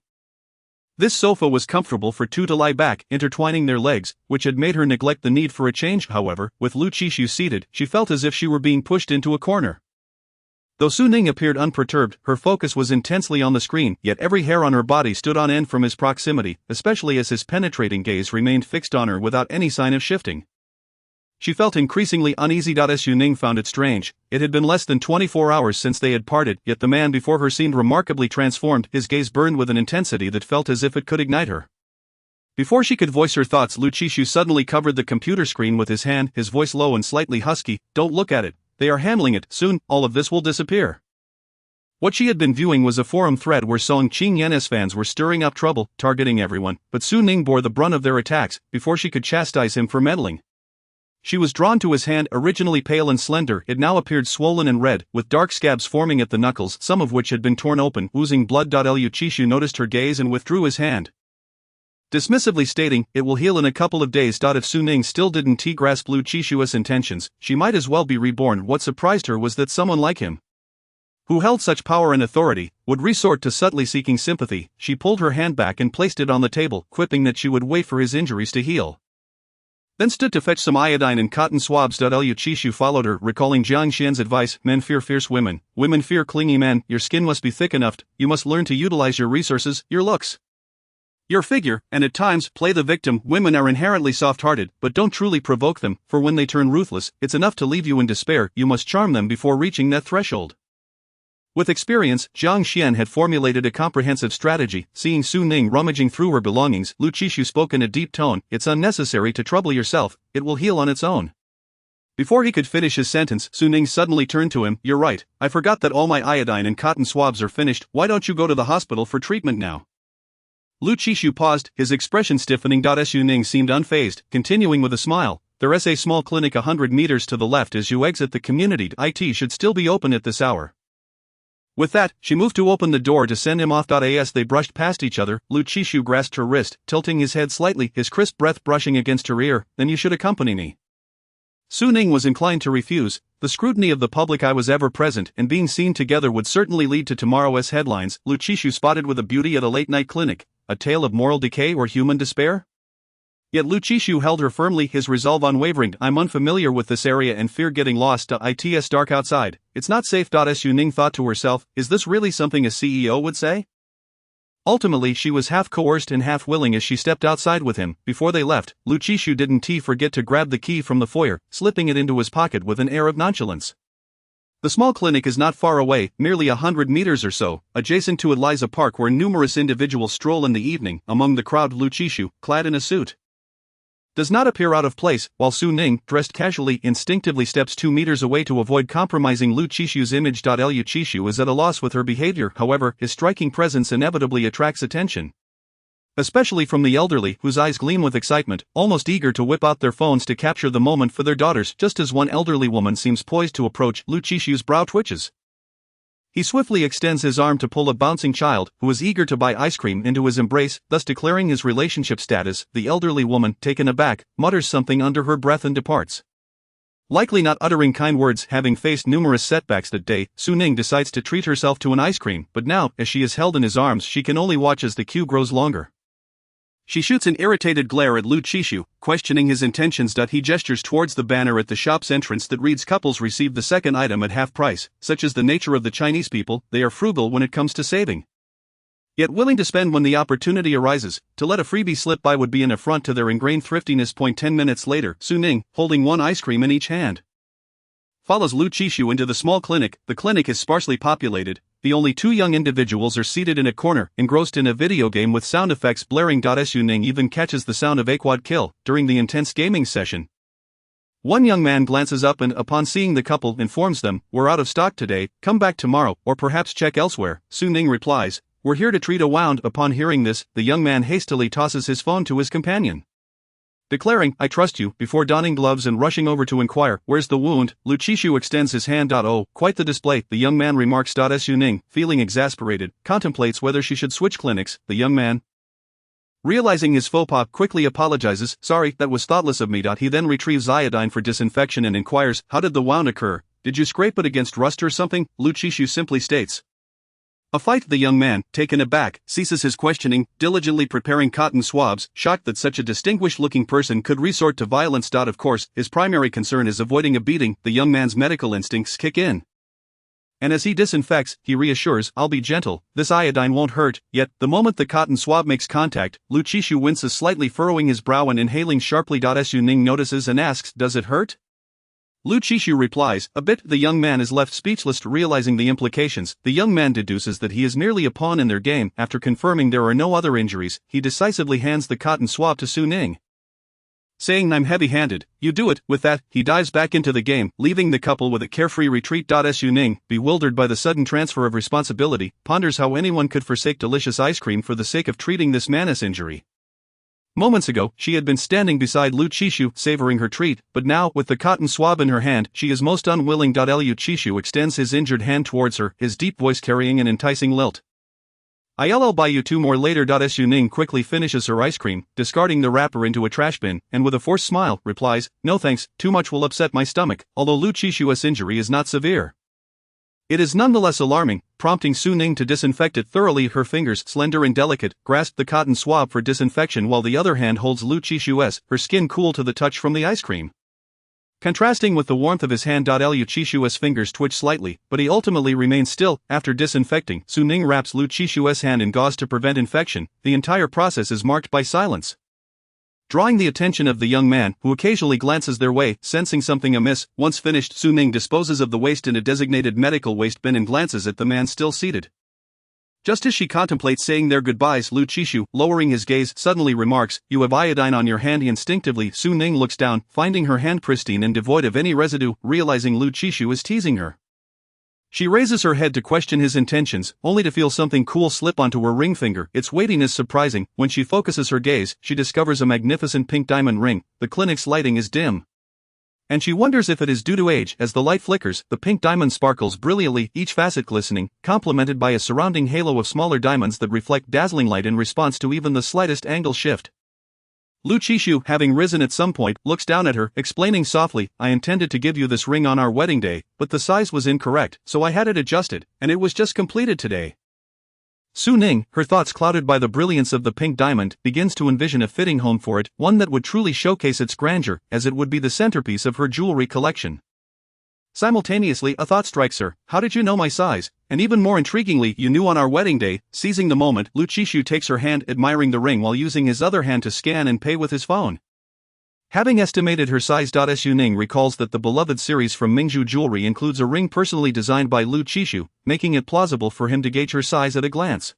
Speaker 2: This sofa was comfortable for two to lie back, intertwining their legs, which had made her neglect the need for a change. However, with Lu Qixu seated, she felt as if she were being pushed into a corner. Though Su Ning appeared unperturbed, her focus was intensely on the screen, yet every hair on her body stood on end from his proximity, especially as his penetrating gaze remained fixed on her without any sign of shifting. She felt increasingly uneasy. Su Ning found it strange. It had been less than 24 hours since they had parted, yet the man before her seemed remarkably transformed. His gaze burned with an intensity that felt as if it could ignite her. Before she could voice her thoughts, Lu Qixu suddenly covered the computer screen with his hand, his voice low and slightly husky. "Don't look at it. They are handling it. Soon, all of this will disappear." What she had been viewing was a forum thread where Song Qingyan's fans were stirring up trouble, targeting everyone, but Su Ning bore the brunt of their attacks before she could chastise him for meddling. She was drawn to his hand, originally pale and slender. It now appeared swollen and red, with dark scabs forming at the knuckles, some of which had been torn open, oozing blood. Lu Qixu noticed her gaze and withdrew his hand, dismissively stating, "It will heal in a couple of days." If Su Ning still didn't grasp Lu Qixu's intentions, she might as well be reborn. What surprised her was that someone like him, who held such power and authority, would resort to subtly seeking sympathy. She pulled her hand back and placed it on the table, quipping that she would wait for his injuries to heal, then stood to fetch some iodine and cotton swabs. Lu Qixu followed her, recalling Jiang Xian's advice, "Men fear fierce women, women fear clingy men. Your skin must be thick enough, you must learn to utilize your resources, your looks, your figure, and at times play the victim. Women are inherently soft-hearted, but don't truly provoke them, for when they turn ruthless, it's enough to leave you in despair. You must charm them before reaching that threshold." With experience, Jiang Xian had formulated a comprehensive strategy. Seeing Su Ning rummaging through her belongings, Lu Qixu spoke in a deep tone, "It's unnecessary to trouble yourself, it will heal on its own." Before he could finish his sentence, Su Ning suddenly turned to him, "You're right, I forgot that all my iodine and cotton swabs are finished. Why don't you go to the hospital for treatment now?" Lu Qixu paused, his expression stiffening. Su Ning seemed unfazed, continuing with a smile, "There's a small clinic 100 meters to the left as you exit the community. IT should still be open at this hour." With that, she moved to open the door to send him off. As they brushed past each other, Lu Qixu grasped her wrist, tilting his head slightly, his crisp breath brushing against her ear. "Then you should accompany me." Su Ning was inclined to refuse. The scrutiny of the public eye was ever present, and being seen together would certainly lead to tomorrow's headlines. Lu Qixu spotted with a beauty at a late-night clinic. A tale of moral decay or human despair? Yet Lu Qixu held her firmly, his resolve unwavering. "I'm unfamiliar with this area and fear getting lost. It's dark outside. It's not safe." Su Ning thought to herself, is this really something a CEO would say? Ultimately she was half coerced and half willing as she stepped outside with him. Before they left, Lu Qixu didn't forget to grab the key from the foyer, slipping it into his pocket with an air of nonchalance. The small clinic is not far away, merely 100 meters or so. Adjacent to it lies a park where numerous individuals stroll in the evening. Among the crowd, Lu Qixu, clad in a suit, does not appear out of place, while Su Ning, dressed casually, instinctively steps 2 meters away to avoid compromising Lu Qixu's image. Lu Qixu is at a loss with her behavior. However, his striking presence inevitably attracts attention, especially from the elderly, whose eyes gleam with excitement, almost eager to whip out their phones to capture the moment for their daughters. Just as one elderly woman seems poised to approach, Lu Qixu's brow twitches. He swiftly extends his arm to pull a bouncing child, who is eager to buy ice cream, into his embrace, thus declaring his relationship status. The elderly woman, taken aback, mutters something under her breath and departs. Likely not uttering kind words, having faced numerous setbacks that day, Su Ning decides to treat herself to an ice cream, but now, as she is held in his arms, she can only watch as the queue grows longer. She shoots an irritated glare at Lu Qixu, questioning his intentions. He gestures towards the banner at the shop's entrance that reads, "Couples receive the second item at half price." Such is the nature of the Chinese people, they are frugal when it comes to saving, yet willing to spend when the opportunity arises. To let a freebie slip by would be an affront to their ingrained thriftiness. 10 minutes later, Su Ning, holding one ice cream in each hand, follows Lu Qixu into the small clinic. The clinic is sparsely populated. The only two young individuals are seated in a corner, engrossed in a video game with sound effects blaring. Su Ning even catches the sound of a quad kill during the intense gaming session. One young man glances up and, upon seeing the couple, informs them, "We're out of stock today, come back tomorrow, or perhaps check elsewhere." Su Ning replies, we're here to treat a wound. Upon hearing this, the young man hastily tosses his phone to his companion. Declaring, I trust you, before donning gloves and rushing over to inquire, where's the wound, Lu Qishu extends his hand. Oh, quite the display, the young man remarks. Su Ning, feeling exasperated, contemplates whether she should switch clinics. The young man, realizing his faux pas, quickly apologizes. Sorry, that was thoughtless of me. He then retrieves iodine for disinfection and inquires, how did the wound occur? Did you scrape it against rust or something? Lu Qishu simply states, a fight. The young man, taken aback, ceases his questioning, diligently preparing cotton swabs, shocked that such a distinguished-looking person could resort to violence. Of course, his primary concern is avoiding a beating. The young man's medical instincts kick in. And as he disinfects, he reassures, I'll be gentle, this iodine won't hurt. Yet, the moment the cotton swab makes contact, Lu Qishu winces slightly, furrowing his brow and inhaling sharply. Su Ning notices and asks, does it hurt? Lu Qishu replies, a bit. The young man is left speechless, realizing the implications. The young man deduces that he is merely a pawn in their game. After confirming there are no other injuries, he decisively hands the cotton swab to Su Ning, saying, I'm heavy-handed, you do it. With that, he dives back into the game, leaving the couple with a carefree retreat. Su Ning, bewildered by the sudden transfer of responsibility, ponders how anyone could forsake delicious ice cream for the sake of treating this man's injury. Moments ago, she had been standing beside Lu Qishu, savoring her treat, but now, with the cotton swab in her hand, she is most unwilling. Lu Qishu extends his injured hand towards her, his deep voice carrying an enticing lilt. I'll buy you 2 more later. Su Ning quickly finishes her ice cream, discarding the wrapper into a trash bin, and with a forced smile, replies, no thanks, too much will upset my stomach. Although Lu Qishu's injury is not severe, it is nonetheless alarming, prompting Su Ning to disinfect it thoroughly. Her fingers, slender and delicate, grasp the cotton swab for disinfection while the other hand holds Lu Qishu's, her skin cool to the touch from the ice cream. Contrasting with the warmth of his hand. Lu Qishu's fingers twitch slightly, but he ultimately remains still. After disinfecting, Su Ning wraps Lu Qishu's hand in gauze to prevent infection. The entire process is marked by silence, drawing the attention of the young man, who occasionally glances their way, sensing something amiss. Once finished, Su Ning disposes of the waste in a designated medical waste bin and glances at the man still seated. Just as she contemplates saying their goodbyes, Lu Qishu, lowering his gaze, suddenly remarks, you have iodine on your hand. Instinctively, Su Ning looks down, finding her hand pristine and devoid of any residue. Realizing Lu Qishu is teasing her, she raises her head to question his intentions, only to feel something cool slip onto her ring finger. Its weightiness surprising. When she focuses her gaze, she discovers a magnificent pink diamond ring. The clinic's lighting is dim, and she wonders if it is due to age. As the light flickers, the pink diamond sparkles brilliantly, each facet glistening, complemented by a surrounding halo of smaller diamonds that reflect dazzling light in response to even the slightest angle shift. Lu Qishu, having risen at some point, looks down at her, explaining softly, I intended to give you this ring on our wedding day, but the size was incorrect, so I had it adjusted, and it was just completed today. Su Ning, her thoughts clouded by the brilliance of the pink diamond, begins to envision a fitting home for it, one that would truly showcase its grandeur, as it would be the centerpiece of her jewelry collection. Simultaneously, a thought strikes her, how did you know my size? And even more intriguingly, you knew on our wedding day. Seizing the moment, Lu Qishu takes her hand, admiring the ring while using his other hand to scan and pay with his phone. Having estimated her size. Su Ning recalls that the beloved series from Mingzhu Jewelry includes a ring personally designed by Lu Qishu, making it plausible for him to gauge her size at a glance.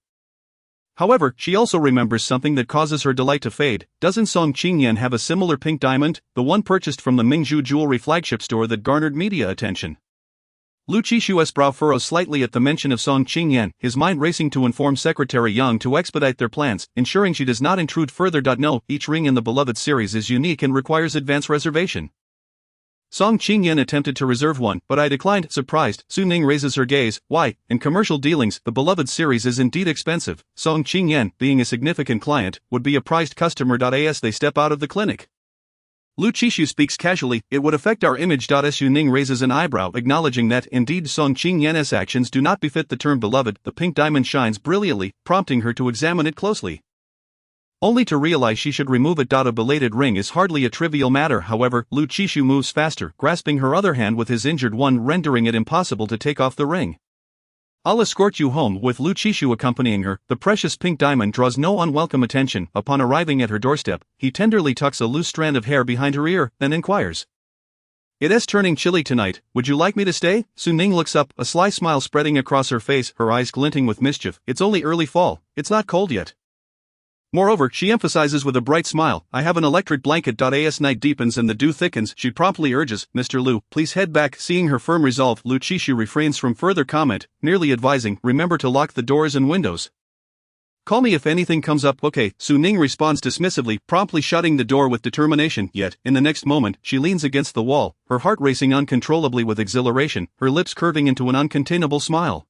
Speaker 2: However, she also remembers something that causes her delight to fade. Doesn't Song Qingyan have a similar pink diamond, the one purchased from the Mingzhu Jewelry flagship store that garnered media attention? Lu Qishu's brow furrows slightly at the mention of Song Qingyan, his mind racing to inform Secretary Yang to expedite their plans, ensuring she does not intrude further. No, each ring in the beloved series is unique and requires advance reservation. Song Qingyan attempted to reserve one, but I declined. Surprised, Su Ning raises her gaze. Why? In commercial dealings, the beloved series is indeed expensive. Song Qingyan, being a significant client, would be a prized customer. As they step out of the clinic, Lu Qishu speaks casually, it would affect our image. Su Ning raises an eyebrow, acknowledging that, indeed, Song Qingyan's actions do not befit the term beloved. The pink diamond shines brilliantly, prompting her to examine it closely, only to realize she should remove it. A belated ring is hardly a trivial matter. However, Lu Qishu moves faster, grasping her other hand with his injured one, rendering it impossible to take off the ring. I'll escort you home, with Lu Qishu accompanying her. The precious pink diamond draws no unwelcome attention. Upon arriving at her doorstep, he tenderly tucks a loose strand of hair behind her ear, then inquires, It's turning chilly tonight, would you like me to stay? Su Ning looks up, a sly smile spreading across her face, her eyes glinting with mischief. It's only early fall, it's not cold yet. Moreover, she emphasizes with a bright smile, I have an electric blanket. As night deepens and the dew thickens, she promptly urges, Mr. Lu, please head back. Seeing her firm resolve, Lu Qishu refrains from further comment, nearly advising, remember to lock the doors and windows. Call me if anything comes up, okay? Su Ning responds dismissively, promptly shutting the door with determination, yet, in the next moment, she leans against the wall, her heart racing uncontrollably with exhilaration, her lips curving into an uncontainable smile.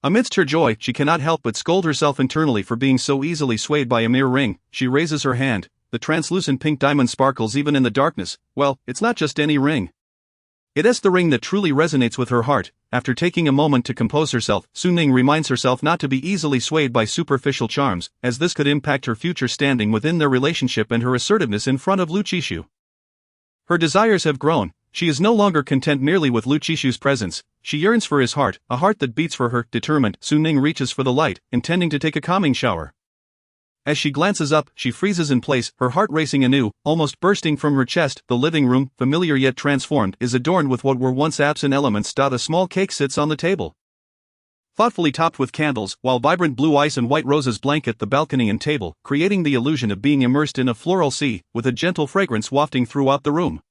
Speaker 2: Amidst her joy, she cannot help but scold herself internally for being so easily swayed by a mere ring. She raises her hand, the translucent pink diamond sparkles even in the darkness. Well, it's not just any ring. It is the ring that truly resonates with her heart. After taking a moment to compose herself, Su Ning reminds herself not to be easily swayed by superficial charms, as this could impact her future standing within their relationship and her assertiveness in front of Lu Qishu. Her desires have grown. She is no longer content merely with Lu Qishu's presence. She yearns for his heart, a heart that beats for her. Determined, Su Ning reaches for the light, intending to take a calming shower. As she glances up, she freezes in place, her heart racing anew, almost bursting from her chest. The living room, familiar yet transformed, is adorned with what were once absent elements. A small cake sits on the table, thoughtfully topped with candles, while vibrant blue ice and white roses blanket the balcony and table, creating the illusion of being immersed in a floral sea, with a gentle fragrance wafting throughout the room.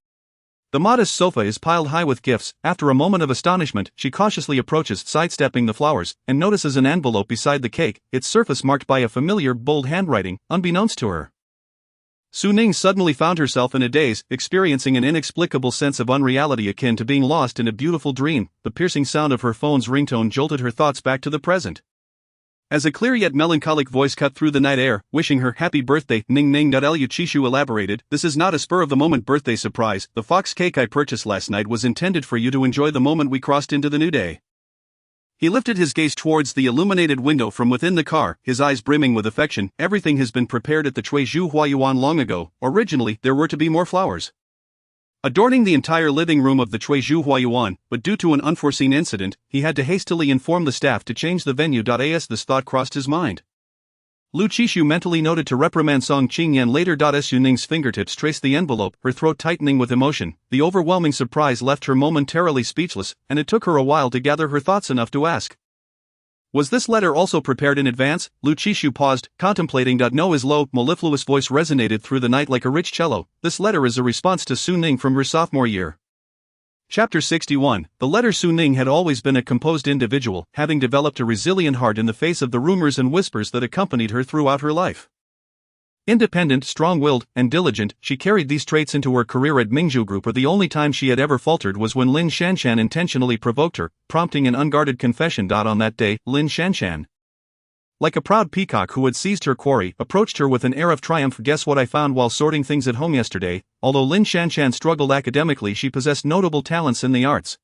Speaker 2: The modest sofa is piled high with gifts. After a moment of astonishment, she cautiously approaches, sidestepping the flowers, and notices an envelope beside the cake, its surface marked by a familiar, bold handwriting, unbeknownst to her. Su Ning suddenly found herself in a daze, experiencing an inexplicable sense of unreality akin to being lost in a beautiful dream. The piercing sound of her phone's ringtone jolted her thoughts back to the present. As a clear yet melancholic voice cut through the night air, wishing her happy birthday, Ning Ning. Lu Qishu elaborated, "This is not a spur-of-the-moment birthday surprise. The fox cake I purchased last night was intended for you to enjoy the moment we crossed into the new day." He lifted his gaze towards the illuminated window from within the car, his eyes brimming with affection. "Everything has been prepared at the Chuizhu Huayuan long ago. Originally, there were to be more flowers adorning the entire living room of the Chuizhu Huayuan, but due to an unforeseen incident, he had to hastily inform the staff to change the venue. As this thought crossed his mind, Lu Qishu mentally noted to reprimand Song Qingyan later. As Su Ning's fingertips traced the envelope, her throat tightening with emotion, the overwhelming surprise left her momentarily speechless, and it took her a while to gather her thoughts enough to ask, "Was this letter also prepared in advance?" Lu Qishu paused, contemplating. No, his low, mellifluous voice resonated through the night like a rich cello. "This letter is a response to Su Ning from her sophomore year." Chapter 61. The letter. Su Ning had always been a composed individual, having developed a resilient heart in the face of the rumors and whispers that accompanied her throughout her life. Independent, strong-willed, and diligent, she carried these traits into her career at Mingzhu Group. The only time she had ever faltered was when Lin Shanshan intentionally provoked her, prompting an unguarded confession. On that day, Lin Shanshan, like a proud peacock who had seized her quarry, approached her with an air of triumph. "Guess what I found while sorting things at home yesterday?" Although Lin Shanshan struggled academically, she possessed notable talents in the arts,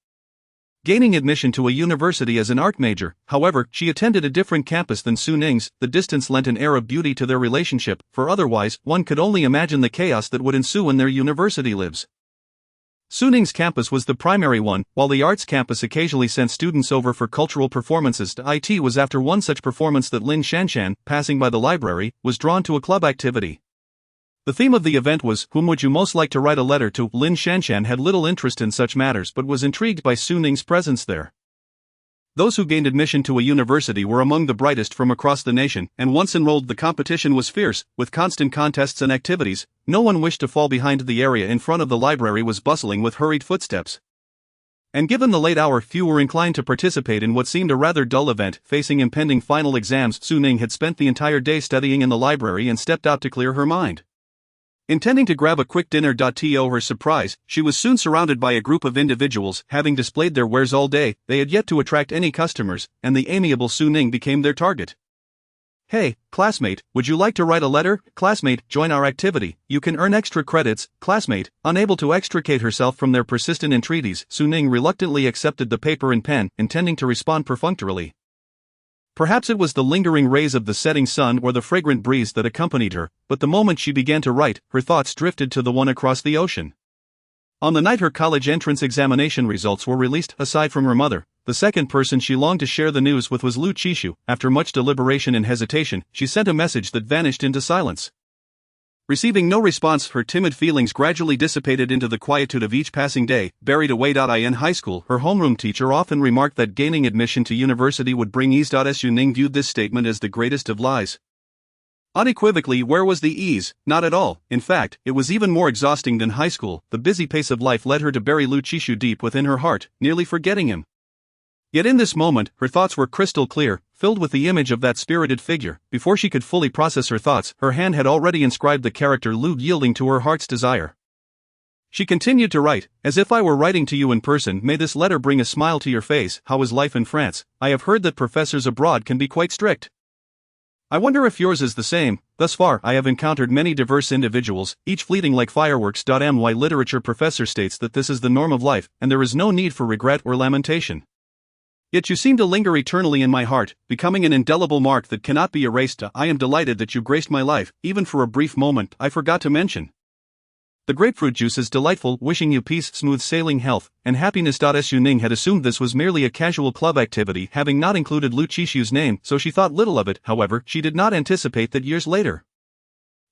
Speaker 2: gaining admission to a university as an art major. However, she attended a different campus than Su Ning's. The distance lent an air of beauty to their relationship, for otherwise, one could only imagine the chaos that would ensue in their university lives. Su Ning's campus was the primary one, while the arts campus occasionally sent students over for cultural performances. It was after one such performance that Lin Shanshan, passing by the library, was drawn to a club activity. The theme of the event was, "Whom would you most like to write a letter to?" Lin Shanshan had little interest in such matters but was intrigued by Su Ning's presence there. Those who gained admission to a university were among the brightest from across the nation, and once enrolled the competition was fierce, with constant contests and activities. No one wished to fall behind. The area in front of the library was bustling with hurried footsteps, and given the late hour, few were inclined to participate in what seemed a rather dull event. Facing impending final exams, Su Ning had spent the entire day studying in the library and stepped out to clear her mind, intending to grab a quick dinner. To her surprise, she was soon surrounded by a group of individuals. Having displayed their wares all day, they had yet to attract any customers, and the amiable Su Ning became their target. "Hey, classmate, would you like to write a letter?" "Classmate, join our activity. You can earn extra credits." Classmate, unable to extricate herself from their persistent entreaties, Su Ning reluctantly accepted the paper and pen, intending to respond perfunctorily. Perhaps it was the lingering rays of the setting sun or the fragrant breeze that accompanied her, but the moment she began to write, her thoughts drifted to the one across the ocean. On the night her college entrance examination results were released, aside from her mother, the second person she longed to share the news with was Lu Qishu. After much deliberation and hesitation, she sent a message that vanished into silence. Receiving no response, her timid feelings gradually dissipated into the quietude of each passing day. Buried away. In high school, her homeroom teacher often remarked that gaining admission to university would bring ease. Su Ning viewed this statement as the greatest of lies. Unequivocally, where was the ease? Not at all. In fact, it was even more exhausting than high school. The busy pace of life led her to bury Lu Qishu deep within her heart, nearly forgetting him. Yet in this moment, her thoughts were crystal clear, filled with the image of that spirited figure. Before she could fully process her thoughts, her hand had already inscribed the character Lu, yielding to her heart's desire. She continued to write, "As if I were writing to you in person, may this letter bring a smile to your face. How is life in France? I have heard that professors abroad can be quite strict. I wonder if yours is the same. Thus far, I have encountered many diverse individuals, each fleeting like fireworks. My literature professor states that this is the norm of life, and there is no need for regret or lamentation. Yet you seem to linger eternally in my heart, becoming an indelible mark that cannot be erased. I am delighted that you graced my life, even for a brief moment. I forgot to mention. The grapefruit juice is delightful, wishing you peace, smooth sailing, health, and happiness. Su Ning had assumed this was merely a casual club activity, having not included Lu Qixu's name, so she thought little of it. However, she did not anticipate that years later,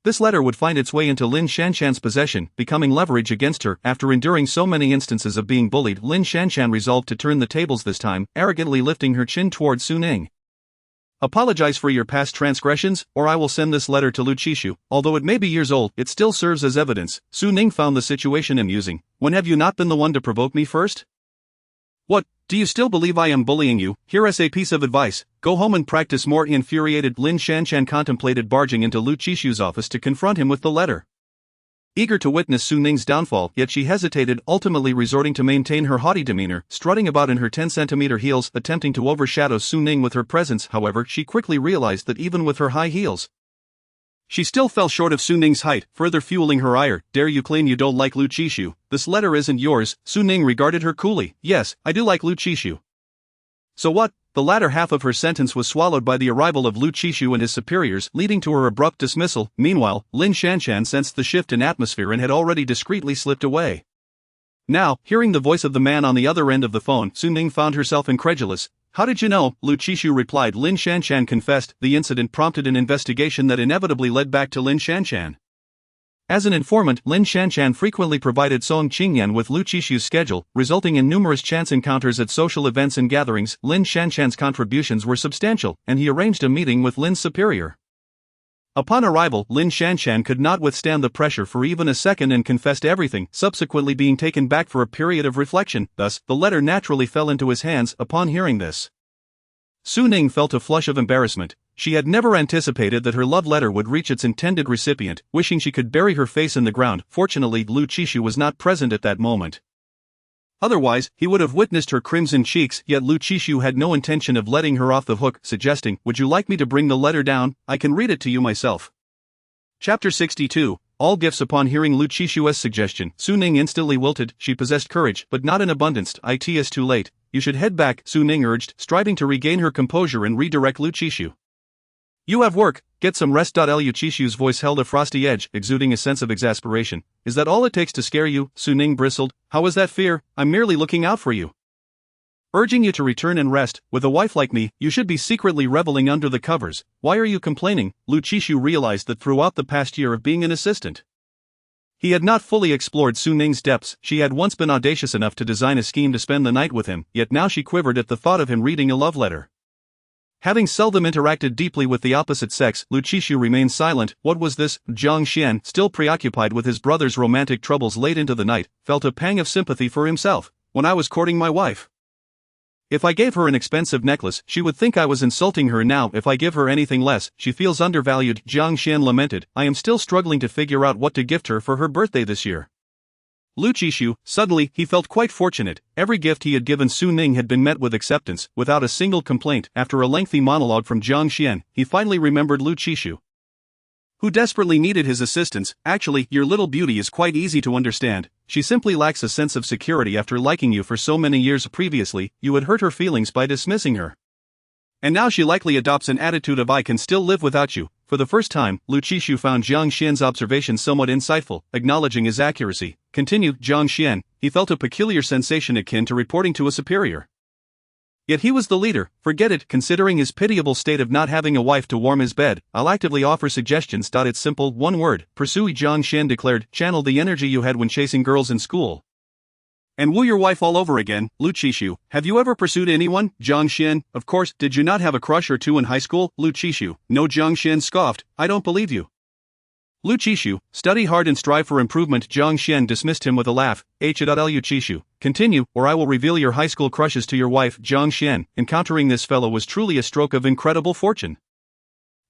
Speaker 2: this letter would find its way into Lin Shanshan's possession, becoming leverage against her. After enduring so many instances of being bullied, Lin Shanshan resolved to turn the tables this time, arrogantly lifting her chin toward Su Ning. Apologize for your past transgressions, or I will send this letter to Lu Qixu. Although it may be years old, it still serves as evidence. Su Ning found the situation amusing. When have you not been the one to provoke me first? What, do you still believe I am bullying you? Here is a piece of advice. Go home and practice more. Infuriated, Lin Shanshan contemplated barging into Lu Qixu's office to confront him with the letter. Eager to witness Su Ning's downfall, yet she hesitated, ultimately resorting to maintain her haughty demeanor, strutting about in her 10-centimeter heels, attempting to overshadow Su Ning with her presence. However, she quickly realized that even with her high heels, she still fell short of Su Ning's height, further fueling her ire. Dare you claim you don't like Lu Qixu? This letter isn't yours. Su Ning regarded her coolly. Yes, I do like Lu Qixu. So what? The latter half of her sentence was swallowed by the arrival of Lu Qixu and his superiors, leading to her abrupt dismissal. Meanwhile, Lin Shanshan sensed the shift in atmosphere and had already discreetly slipped away. Now, hearing the voice of the man on the other end of the phone, Su Ning found herself incredulous. How did you know? Lu Qixu replied. Lin Shanshan confessed. The incident prompted an investigation that inevitably led back to Lin Shanshan. As an informant, Lin Shanshan frequently provided Song Qingyan with Lu Qixu's schedule, resulting in numerous chance encounters at social events and gatherings. Lin Shanshan's contributions were substantial, and he arranged a meeting with Lin's superior. Upon arrival, Lin Shanshan could not withstand the pressure for even a second and confessed everything, subsequently being taken back for a period of reflection. Thus, the letter naturally fell into his hands. Upon hearing this, Su Ning felt a flush of embarrassment. She had never anticipated that her love letter would reach its intended recipient, wishing she could bury her face in the ground. Fortunately, Lu Qixu was not present at that moment. Otherwise, he would have witnessed her crimson cheeks, yet Lu Qixu had no intention of letting her off the hook, suggesting, "Would you like me to bring the letter down? I can read it to you myself." Chapter 62. All gifts. Upon hearing Lu Qixu's suggestion, Su Ning instantly wilted. She possessed courage, but not in abundance. It is too late. You should head back, Su Ning urged, striving to regain her composure and redirect Lu Qixu. You have work, get some rest. Lu Qixu's voice held a frosty edge, exuding a sense of exasperation. Is that all it takes to scare you? Su Ning bristled. How is that fear? I'm merely looking out for you. Urging you to return and rest. With a wife like me, you should be secretly reveling under the covers. Why are you complaining? Lu Qixu realized that throughout the past year of being an assistant, he had not fully explored Su Ning's depths. She had once been audacious enough to design a scheme to spend the night with him, yet now she quivered at the thought of him reading a love letter. Having seldom interacted deeply with the opposite sex, Lu Qixu remained silent. What was this? Jiang Xian, still preoccupied with his brother's romantic troubles late into the night, felt a pang of sympathy for himself. When I was courting my wife, if I gave her an expensive necklace, she would think I was insulting her. Now, if I give her anything less, she feels undervalued. Jiang Xian lamented. I am still struggling to figure out what to gift her for her birthday this year. Lu Qixu, suddenly, he felt quite fortunate. Every gift he had given Su Ning had been met with acceptance, without a single complaint. After a lengthy monologue from Jiang Xian, he finally remembered Lu Qixu, who desperately needed his assistance. Actually, your little beauty is quite easy to understand. She simply lacks a sense of security after liking you for so many years previously. You had hurt her feelings by dismissing her, and now she likely adopts an attitude of I can still live without you. For the first time, Lu Qixu found Jiang Xian's observation somewhat insightful. Acknowledging his accuracy, continued Jiang Xian, he felt a peculiar sensation akin to reporting to a superior. Yet he was the leader. Forget it. Considering his pitiable state of not having a wife to warm his bed, I'll actively offer suggestions. It's simple, one word. Pursue. Jiang Xian declared. Channel the energy you had when chasing girls in school, and woo your wife all over again. Lu Qixu, have you ever pursued anyone? Jiang Xian, of course. Did you not have a crush or two in high school? Lu Qixu, no. Jiang Xian scoffed. I don't believe you. Lu Qixu, study hard and strive for improvement. Jiang Xian dismissed him with a laugh. Lu Qixu, Continue, or I will reveal your high school crushes to your wife, Jiang Xian. Encountering this fellow was truly a stroke of incredible fortune.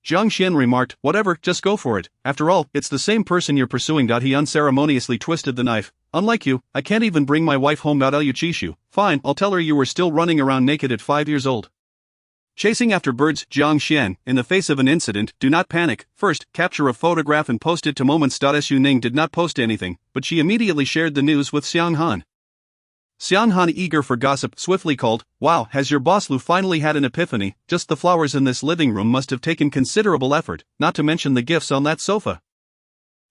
Speaker 2: Jiang Xian remarked, whatever, just go for it. After all, it's the same person you're pursuing. He unceremoniously twisted the knife. Unlike you, I can't even bring my wife home. Liu Qishu. Fine, I'll tell her you were still running around naked at 5 years old. Chasing after birds, Jiang Xian, in the face of an incident, do not panic. First, capture a photograph and post it to moments.su. Ning did not post anything, but she immediately shared the news with Xiang Han. Xiang Han, eager for gossip, swiftly called, wow, has your boss Lu finally had an epiphany? Just the flowers in this living room must have taken considerable effort, not to mention the gifts on that sofa.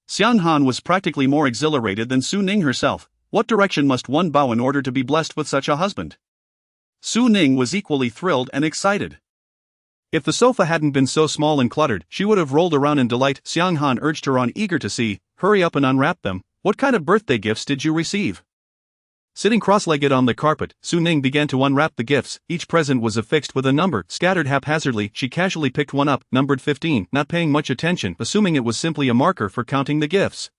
Speaker 2: Xiang Han was practically more exhilarated than Su Ning herself. What direction must one bow in order to be blessed with such a husband? Su Ning was equally thrilled and excited. If the sofa hadn't been so small and cluttered, she would have rolled around in delight. Xiang Han urged her on, eager to see. Hurry up and unwrap them. What kind of birthday gifts did you receive? Sitting cross-legged on the carpet, Su Ning began to unwrap the gifts. Each present was affixed with a number, scattered haphazardly. She casually picked one up, numbered 15, not paying much attention, assuming it was simply a marker for counting the gifts.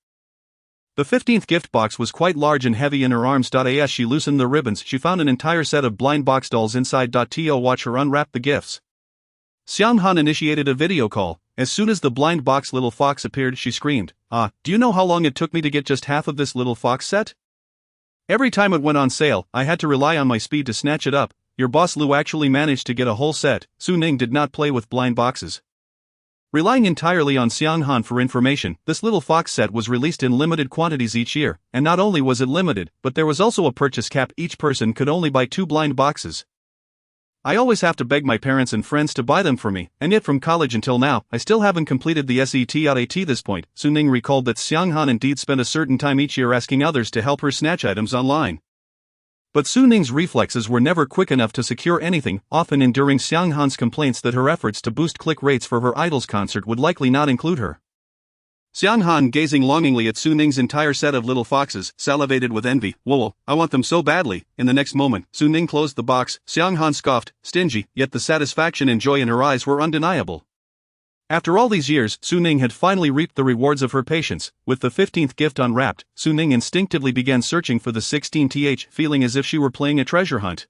Speaker 2: The 15th gift box was quite large and heavy in her arms. As she loosened the ribbons, she found an entire set of blind box dolls inside. To watch her unwrap the gifts. Xiang Han initiated a video call. As soon as the blind box little fox appeared, she screamed, do you know how long it took me to get just half of this little fox set? Every time it went on sale, I had to rely on my speed to snatch it up. Your boss Lu actually managed to get a whole set. Su Ning did not play with blind boxes. Relying entirely on Xiang Han for information, this little fox set was released in limited quantities each year, and not only was it limited, but there was also a purchase cap. Each person could only buy 2 blind boxes. I always have to beg my parents and friends to buy them for me, and yet from college until now, I still haven't completed the SET at this point. Su Ning recalled that Xiang Han indeed spent a certain time each year asking others to help her snatch items online. But Su Ning's reflexes were never quick enough to secure anything, often enduring Xiang Han's complaints that her efforts to boost click rates for her idol's concert would likely not include her. Xiang Han, gazing longingly at Su Ning's entire set of little foxes, salivated with envy. Whoa, I want them so badly. In the next moment, Su Ning closed the box. Xiang Han scoffed, stingy, yet the satisfaction and joy in her eyes were undeniable. After all these years, Su Ning had finally reaped the rewards of her patience. With the 15th gift unwrapped, Su Ning instinctively began searching for the 16th, feeling as if she were playing a treasure hunt.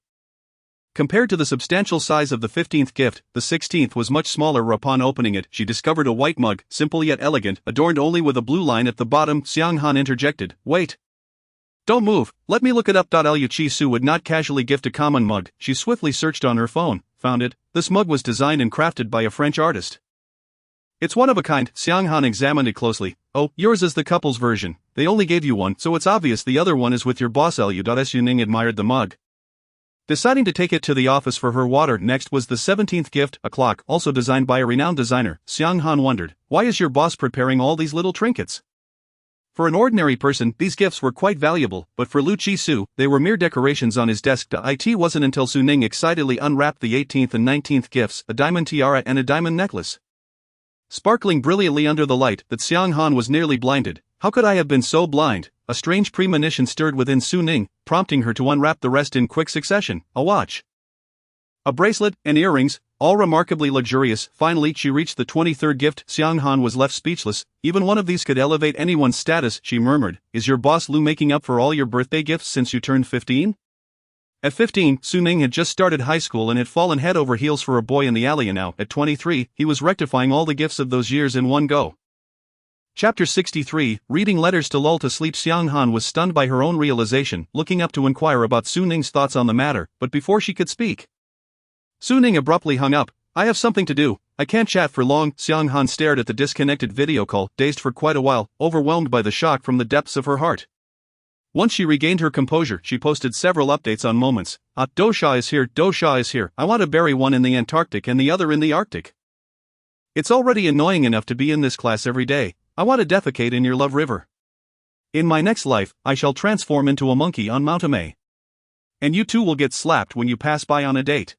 Speaker 2: Compared to the substantial size of the 15th gift, the 16th was much smaller. Upon opening it, she discovered a white mug, simple yet elegant, adorned only with a blue line at the bottom. Xiang Han interjected, wait. Don't move, let me look it up. Liu Qishu would not casually gift a common mug. She swiftly searched on her phone, found it. This mug was designed and crafted by a French artist. It's one of a kind. Xiang Han examined it closely. Oh, yours is the couple's version. They only gave you one, so it's obvious the other one is with your boss. Su Ning admired the mug, deciding to take it to the office for her water. Next was the 17th gift, a clock, also designed by a renowned designer. Xiang Han wondered, why is your boss preparing all these little trinkets? For an ordinary person, these gifts were quite valuable, but for Liu Qishu, they were mere decorations on his desk. It wasn't until Su Ning excitedly unwrapped the 18th and 19th gifts, a diamond tiara and a diamond necklace, sparkling brilliantly under the light, that Xiang Han was nearly blinded. How could I have been so blind? A strange premonition stirred within Su Ning, prompting her to unwrap the rest in quick succession. A watch, a bracelet, and earrings, all remarkably luxurious. Finally, she reached the 23rd gift. Xiang Han was left speechless. Even one of these could elevate anyone's status, she murmured. Is your boss Lu making up for all your birthday gifts since you turned 15? At 15, Su Ning had just started high school and had fallen head over heels for a boy in the alley, and now, at 23, he was rectifying all the gifts of those years in one go. Chapter 63, Reading Letters to Lull to Sleep. Xiang Han was stunned by her own realization, looking up to inquire about Su Ning's thoughts on the matter, but before she could speak, Su Ning abruptly hung up. I have something to do, I can't chat for long. Xiang Han stared at the disconnected video call, dazed for quite a while, overwhelmed by the shock from the depths of her heart. Once she regained her composure, she posted several updates on Moments. Do Sha is here, Do Sha is here. I want to bury one in the Antarctic and the other in the Arctic. It's already annoying enough to be in this class every day. I want to defecate in your love river. In my next life, I shall transform into a monkey on Mount Amei. And you too will get slapped when you pass by on a date.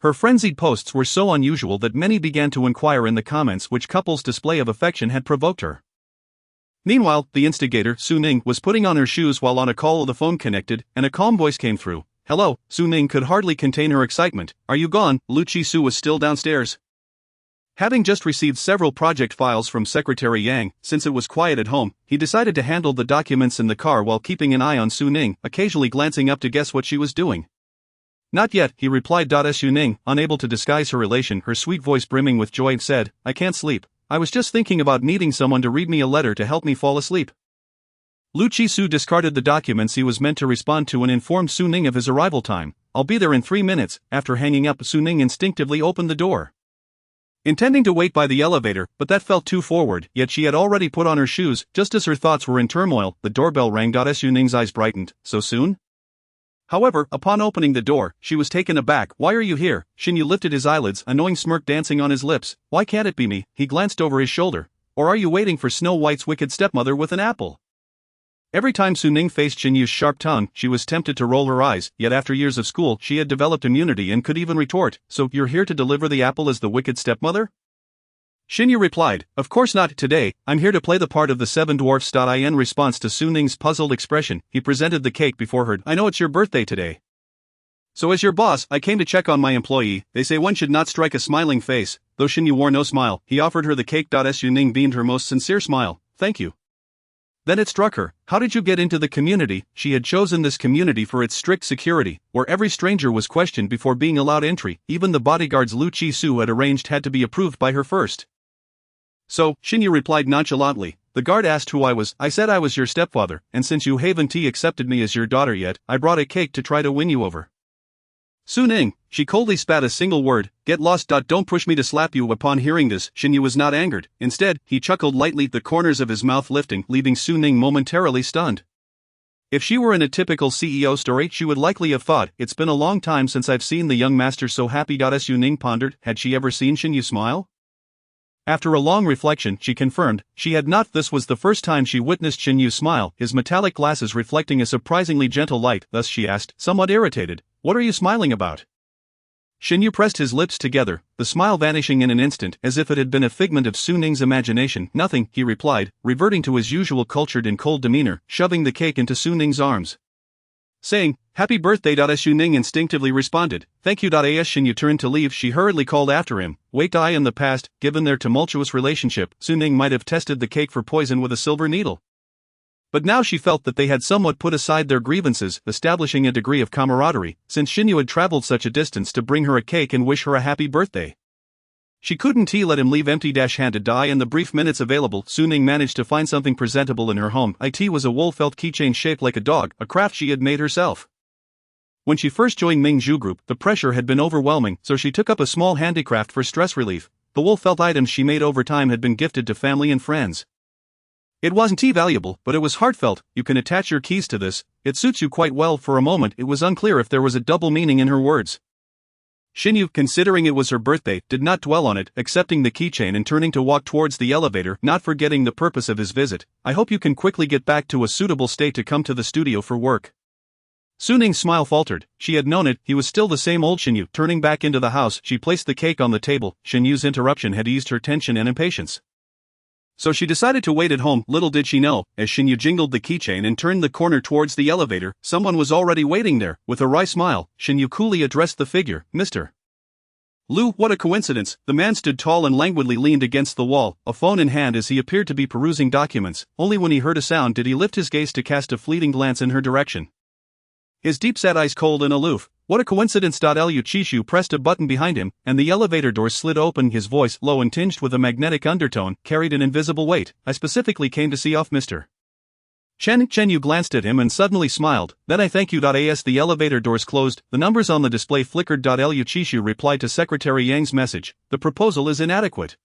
Speaker 2: Her frenzied posts were so unusual that many began to inquire in the comments which couple's display of affection had provoked her. Meanwhile, the instigator, Su Ning, was putting on her shoes while on a call. The phone connected, and a calm voice came through. Hello. Su Ning could hardly contain her excitement. Are you gone? Liu Qishu was still downstairs. Having just received several project files from Secretary Yang, since it was quiet at home, he decided to handle the documents in the car while keeping an eye on Su Ning, occasionally glancing up to guess what she was doing. Not yet, he replied. Su Ning, unable to disguise her elation, her sweet voice brimming with joy, said, I can't sleep. I was just thinking about needing someone to read me a letter to help me fall asleep. Lu Chi-su discarded the documents he was meant to respond to and informed Su Ning of his arrival time. I'll be there in 3 minutes. After hanging up, Su Ning instinctively opened the door, intending to wait by the elevator, but that felt too forward, yet she had already put on her shoes. Just as her thoughts were in turmoil, the doorbell rang. Su Ning's eyes brightened. So soon? However, upon opening the door, she was taken aback. Why are you here? Shinyu lifted his eyelids, a knowing smirk dancing on his lips. Why can't it be me? He glanced over his shoulder. Or are you waiting for Snow White's wicked stepmother with an apple? Every time Su Ning faced Shinyu's sharp tongue, she was tempted to roll her eyes, yet after years of school she had developed immunity and could even retort, so you're here to deliver the apple as the wicked stepmother? Shinyu replied, of course not today, I'm here to play the part of the seven dwarfs. In response to Su Ning's puzzled expression, he presented the cake before her. I know it's your birthday today. So as your boss, I came to check on my employee. They say one should not strike a smiling face. Though Shinyu wore no smile, he offered her the cake. Su Ning beamed her most sincere smile. Thank you. Then it struck her, how did you get into the community? She had chosen this community for its strict security, where every stranger was questioned before being allowed entry. Even the bodyguards Lu Chi-su had arranged had to be approved by her first. So, Shinyu replied nonchalantly, the guard asked who I was. I said I was your stepfather, and since you haven't accepted me as your daughter yet, I brought a cake to try to win you over. Su Ning, she coldly spat a single word, get lost. Don't push me to slap you. Upon hearing this, Shinyu was not angered. Instead, he chuckled lightly, the corners of his mouth lifting, leaving Su Ning momentarily stunned. If she were in a typical CEO story, she would likely have thought, it's been a long time since I've seen the young master so happy. Su Ning pondered, had she ever seen Shinyu smile? After a long reflection, she confirmed, she had not. This was the first time she witnessed Shinyu smile, his metallic glasses reflecting a surprisingly gentle light. Thus she asked, somewhat irritated, what are you smiling about? Shinyu pressed his lips together, the smile vanishing in an instant as if it had been a figment of Su Ning's imagination. Nothing, he replied, reverting to his usual cultured and cold demeanor, shoving the cake into Su Ning's arms. Saying, happy birthday. Su Ning instinctively responded, thank you. As Shinyu turned to leave, she hurriedly called after him, wait. In the past, given their tumultuous relationship, Su Ning might have tested the cake for poison with a silver needle. But now she felt that they had somewhat put aside their grievances, establishing a degree of camaraderie, since Shinyu had traveled such a distance to bring her a cake and wish her a happy birthday. She couldn't let him leave empty-handed. In the brief minutes available, Su Ning managed to find something presentable in her home. It was a wool felt keychain shaped like a dog, a craft she had made herself. When she first joined Mingzhu Group, the pressure had been overwhelming, so she took up a small handicraft for stress relief. The wool felt items she made over time had been gifted to family and friends. It wasn't valuable, but it was heartfelt. You can attach your keys to this, it suits you quite well. For a moment it was unclear if there was a double meaning in her words. Shinyu, considering it was her birthday, did not dwell on it, accepting the keychain and turning to walk towards the elevator, not forgetting the purpose of his visit. I hope you can quickly get back to a suitable state to come to the studio for work. Su Ning's smile faltered. She had known it, he was still the same old Shinyu. Turning back into the house, she placed the cake on the table. Shinyu's interruption had eased her tension and impatience. So she decided to wait at home. Little did she know, as Shinyu jingled the keychain and turned the corner towards the elevator, someone was already waiting there. With a wry smile, Shinyu coolly addressed the figure, Mr. Lu. What a coincidence. The man stood tall and languidly leaned against the wall, a phone in hand as he appeared to be perusing documents. Only when he heard a sound did he lift his gaze to cast a fleeting glance in her direction. His deep-set eyes cold and aloof. What a coincidence. Lu Chi-su pressed a button behind him, and the elevator doors slid open. His voice, low and tinged with a magnetic undertone, carried an invisible weight. I specifically came to see off Mr. Chen Yu glanced at him and suddenly smiled. Then I thank you. As the elevator doors closed, the numbers on the display flickered. Lu Chi-su replied to Secretary Yang's message, the proposal is inadequate.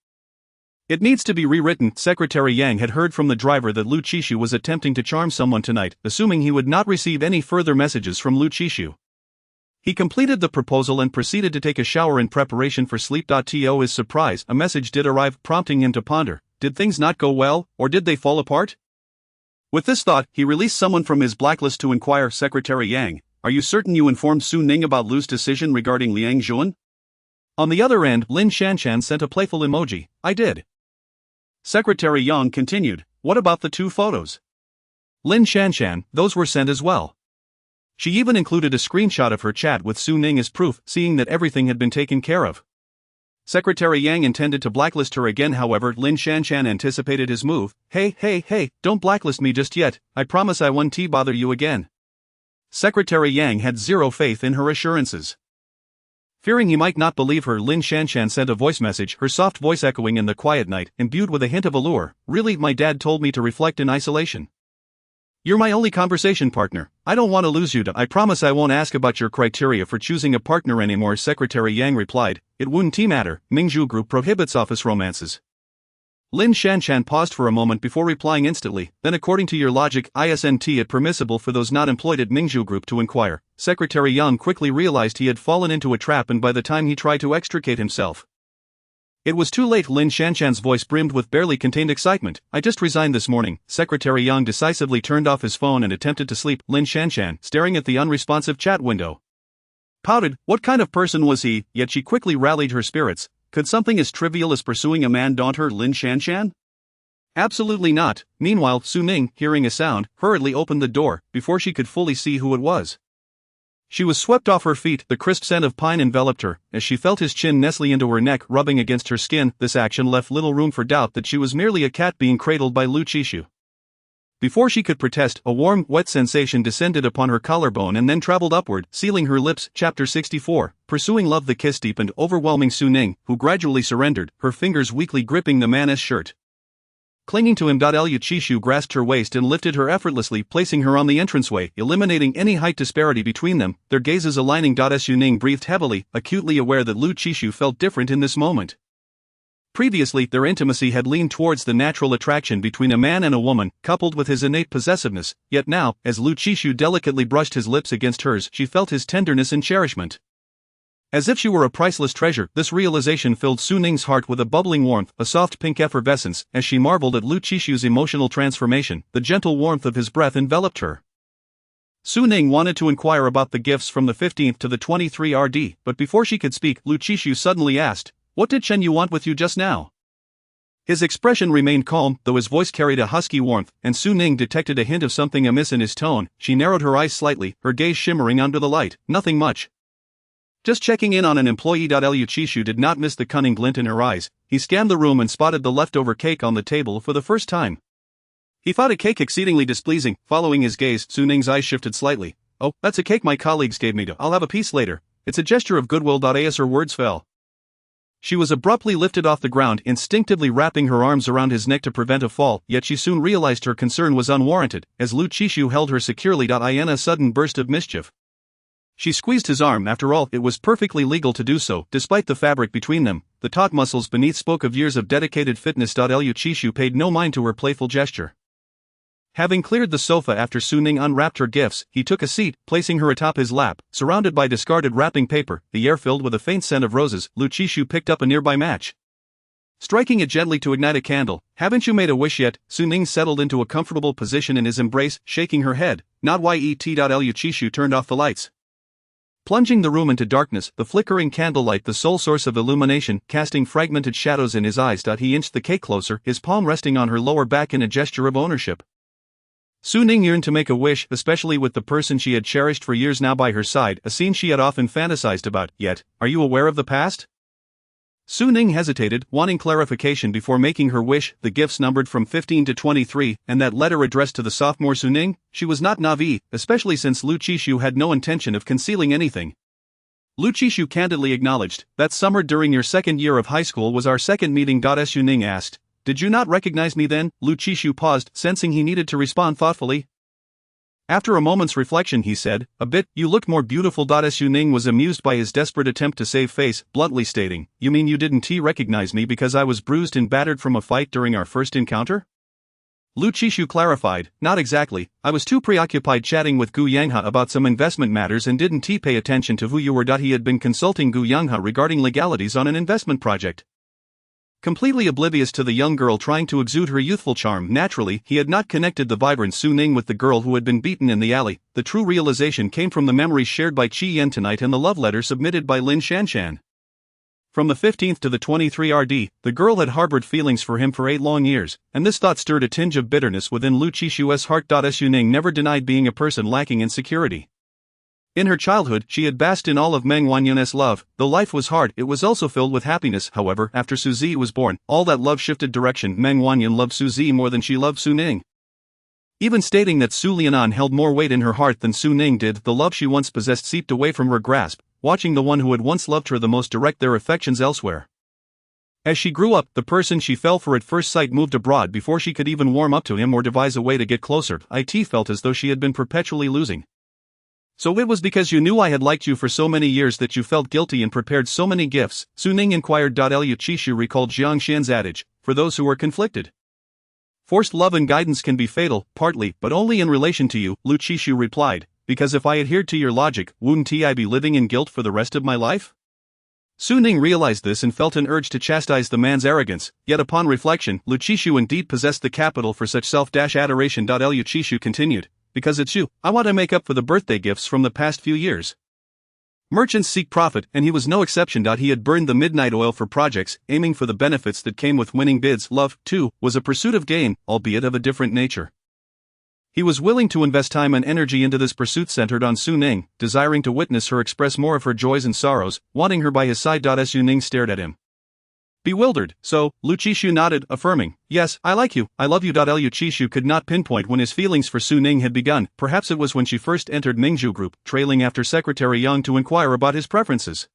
Speaker 2: It needs to be rewritten. Secretary Yang had heard from the driver that Lu Chi-su was attempting to charm someone tonight, assuming he would not receive any further messages from Lu Chi-su. He completed the proposal and proceeded to take a shower in preparation for sleep. To his surprise, a message did arrive, prompting him to ponder, did things not go well, or did they fall apart? With this thought, he released someone from his blacklist to inquire, Secretary Yang, are you certain you informed Su Ning about Lu's decision regarding Liang Jun? On the other end, Lin Shanshan sent a playful emoji, I did. Secretary Yang continued, what about the 2 photos? Lin Shanshan, those were sent as well. She even included a screenshot of her chat with Su Ning as proof, seeing that everything had been taken care of. Secretary Yang intended to blacklist her again, however Lin Shanshan anticipated his move. Hey, don't blacklist me just yet, I promise I won't bother you again. Secretary Yang had zero faith in her assurances. Fearing he might not believe her, Lin Shanshan sent a voice message, her soft voice echoing in the quiet night, imbued with a hint of allure. Really, my dad told me to reflect in isolation. You're my only conversation partner. I don't want to lose you. I promise I won't ask about your criteria for choosing a partner anymore, Secretary Yang replied. It wouldn't matter. Mingzhu Group prohibits office romances. Lin Shanshan paused for a moment before replying instantly. Then according to your logic, isn't it permissible for those not employed at Mingzhu Group to inquire? Secretary Yang quickly realized he had fallen into a trap, and by the time he tried to extricate himself, it was too late. Lin Shanshan's voice brimmed with barely contained excitement. I just resigned this morning. Secretary Yang decisively turned off his phone and attempted to sleep. Lin Shanshan, staring at the unresponsive chat window, pouted. What kind of person was he? Yet she quickly rallied her spirits. Could something as trivial as pursuing a man daunt her, Lin Shanshan? Absolutely not. Meanwhile, Su Ning, hearing a sound, hurriedly opened the door, before she could fully see who it was. She was swept off her feet. The crisp scent of pine enveloped her, as she felt his chin nestling into her neck, rubbing against her skin. This action left little room for doubt that she was merely a cat being cradled by Lu Qishu. Before she could protest, a warm, wet sensation descended upon her collarbone and then traveled upward, sealing her lips. Chapter 64. Pursuing love. The kiss deepened, overwhelming Su Ning, who gradually surrendered, her fingers weakly gripping the man's shirt. Clinging to him, Lu Qishu grasped her waist and lifted her effortlessly, placing her on the entranceway, eliminating any height disparity between them, their gazes aligning. Su Ning breathed heavily, acutely aware that Lu Qishu felt different in this moment. Previously, their intimacy had leaned towards the natural attraction between a man and a woman, coupled with his innate possessiveness, yet now, as Lu Qishu delicately brushed his lips against hers, she felt his tenderness and cherishment. As if she were a priceless treasure, this realization filled Su Ning's heart with a bubbling warmth, a soft pink effervescence, as she marveled at Lu Qishu's emotional transformation. The gentle warmth of his breath enveloped her. Su Ning wanted to inquire about the gifts from the 15th to the 23 RD, but before she could speak, Lu Qishu suddenly asked, "What did Chen Yu want with you just now?" His expression remained calm, though his voice carried a husky warmth, and Su Ning detected a hint of something amiss in his tone. She narrowed her eyes slightly, her gaze shimmering under the light. Nothing much. Just checking in on an employee. Lu Qishu did not miss the cunning glint in her eyes. He scanned the room and spotted the leftover cake on the table for the first time. He thought a cake exceedingly displeasing. Following his gaze, Su Ning's eyes shifted slightly. Oh, that's a cake my colleagues gave me. I'll have a piece later. It's a gesture of goodwill. As her words fell, she was abruptly lifted off the ground, instinctively wrapping her arms around his neck to prevent a fall, yet she soon realized her concern was unwarranted, as Lu Qishu held her securely. In a sudden burst of mischief, she squeezed his arm. After all, it was perfectly legal to do so, despite the fabric between them. The taut muscles beneath spoke of years of dedicated fitness. Lu Qishu paid no mind to her playful gesture. Having cleared the sofa after Su Ning unwrapped her gifts, he took a seat, placing her atop his lap, surrounded by discarded wrapping paper, the air filled with a faint scent of roses. Lu Qishu picked up a nearby match, striking it gently to ignite a candle. Haven't you made a wish yet? Su Ning settled into a comfortable position in his embrace, shaking her head. Not yet. Lu Qishu turned off the lights, plunging the room into darkness, the flickering candlelight the sole source of illumination, casting fragmented shadows in his eyes. He inched the cake closer, his palm resting on her lower back in a gesture of ownership. Su Ning yearned to make a wish, especially with the person she had cherished for years now by her side, a scene she had often fantasized about. Yet, are you aware of the past? Su Ning hesitated, wanting clarification before making her wish. The gifts numbered from 15 to 23, and that letter addressed to the sophomore Su Ning? She was not naive, especially since Lu Qishu had no intention of concealing anything. Lu Qishu candidly acknowledged, that summer during your second year of high school was our second meeting. Su Ning asked, did you not recognize me then? Lu Qishu paused, sensing he needed to respond thoughtfully. After a moment's reflection he said, a bit. You looked more beautiful. Su Ning was amused by his desperate attempt to save face, bluntly stating, you mean you didn't recognize me because I was bruised and battered from a fight during our first encounter? Lu Qishu clarified, not exactly, I was too preoccupied chatting with Gu Yanghe about some investment matters and didn't pay attention to who you were. He had been consulting Gu Yanghe regarding legalities on an investment project. Completely oblivious to the young girl trying to exude her youthful charm, naturally, he had not connected the vibrant Su Ning with the girl who had been beaten in the alley. The true realization came from the memories shared by Qi Yan tonight and the love letter submitted by Lin Shanshan. From the 15th to the 23 RD, the girl had harbored feelings for him for 8 long years, and this thought stirred a tinge of bitterness within Lu Qishu's heart. Su Ning never denied being a person lacking in security. In her childhood, she had basked in all of Meng Wanyan's love. Though life was hard, it was also filled with happiness. However, after Suzy was born, all that love shifted direction. Meng Wanyan loved Suzy more than she loved Su Ning. Even stating that Su Lianan held more weight in her heart than Su Ning did, the love she once possessed seeped away from her grasp, watching the one who had once loved her the most direct their affections elsewhere. As she grew up, the person she fell for at first sight moved abroad before she could even warm up to him or devise a way to get closer. It felt as though she had been perpetually losing. So it was because you knew I had liked you for so many years that you felt guilty and prepared so many gifts, Su Ning inquired. Liu Qixu recalled Jiang Xian's adage, for those who are conflicted. Forced love and guidance can be fatal, partly, but only in relation to you, Liu Qixu replied, because if I adhered to your logic, wouldn't I be living in guilt for the rest of my life? Su Ning realized this and felt an urge to chastise the man's arrogance, yet upon reflection, Liu Qixu indeed possessed the capital for such self-adoration. Liu Qixu continued, because it's you, I want to make up for the birthday gifts from the past few years. Merchants seek profit, and he was no exception. He had burned the midnight oil for projects, aiming for the benefits that came with winning bids. Love, too, was a pursuit of gain, albeit of a different nature. He was willing to invest time and energy into this pursuit centered on Su Ning, desiring to witness her express more of her joys and sorrows, wanting her by his side. Su Ning stared at him, bewildered, so Liu Qixu nodded, affirming, yes, I like you, I love you. Liu Qixu could not pinpoint when his feelings for Su Ning had begun. Perhaps it was when she first entered Mingzhu Group, trailing after Secretary Yang to inquire about his preferences.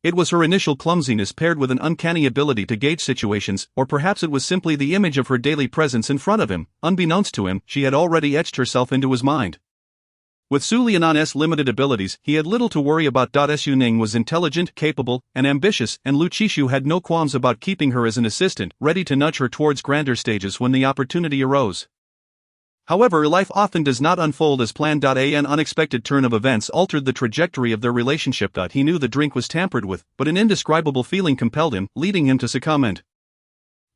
Speaker 2: It was her initial clumsiness paired with an uncanny ability to gauge situations, or perhaps it was simply the image of her daily presence in front of him. Unbeknownst to him, she had already etched herself into his mind. With Su Lianan's limited abilities, he had little to worry about. Su Ning was intelligent, capable, and ambitious, and Liu Qixu had no qualms about keeping her as an assistant, ready to nudge her towards grander stages when the opportunity arose. However, life often does not unfold as planned. An unexpected turn of events altered the trajectory of their relationship. He knew the drink was tampered with, but an indescribable feeling compelled him, leading him to succumb and,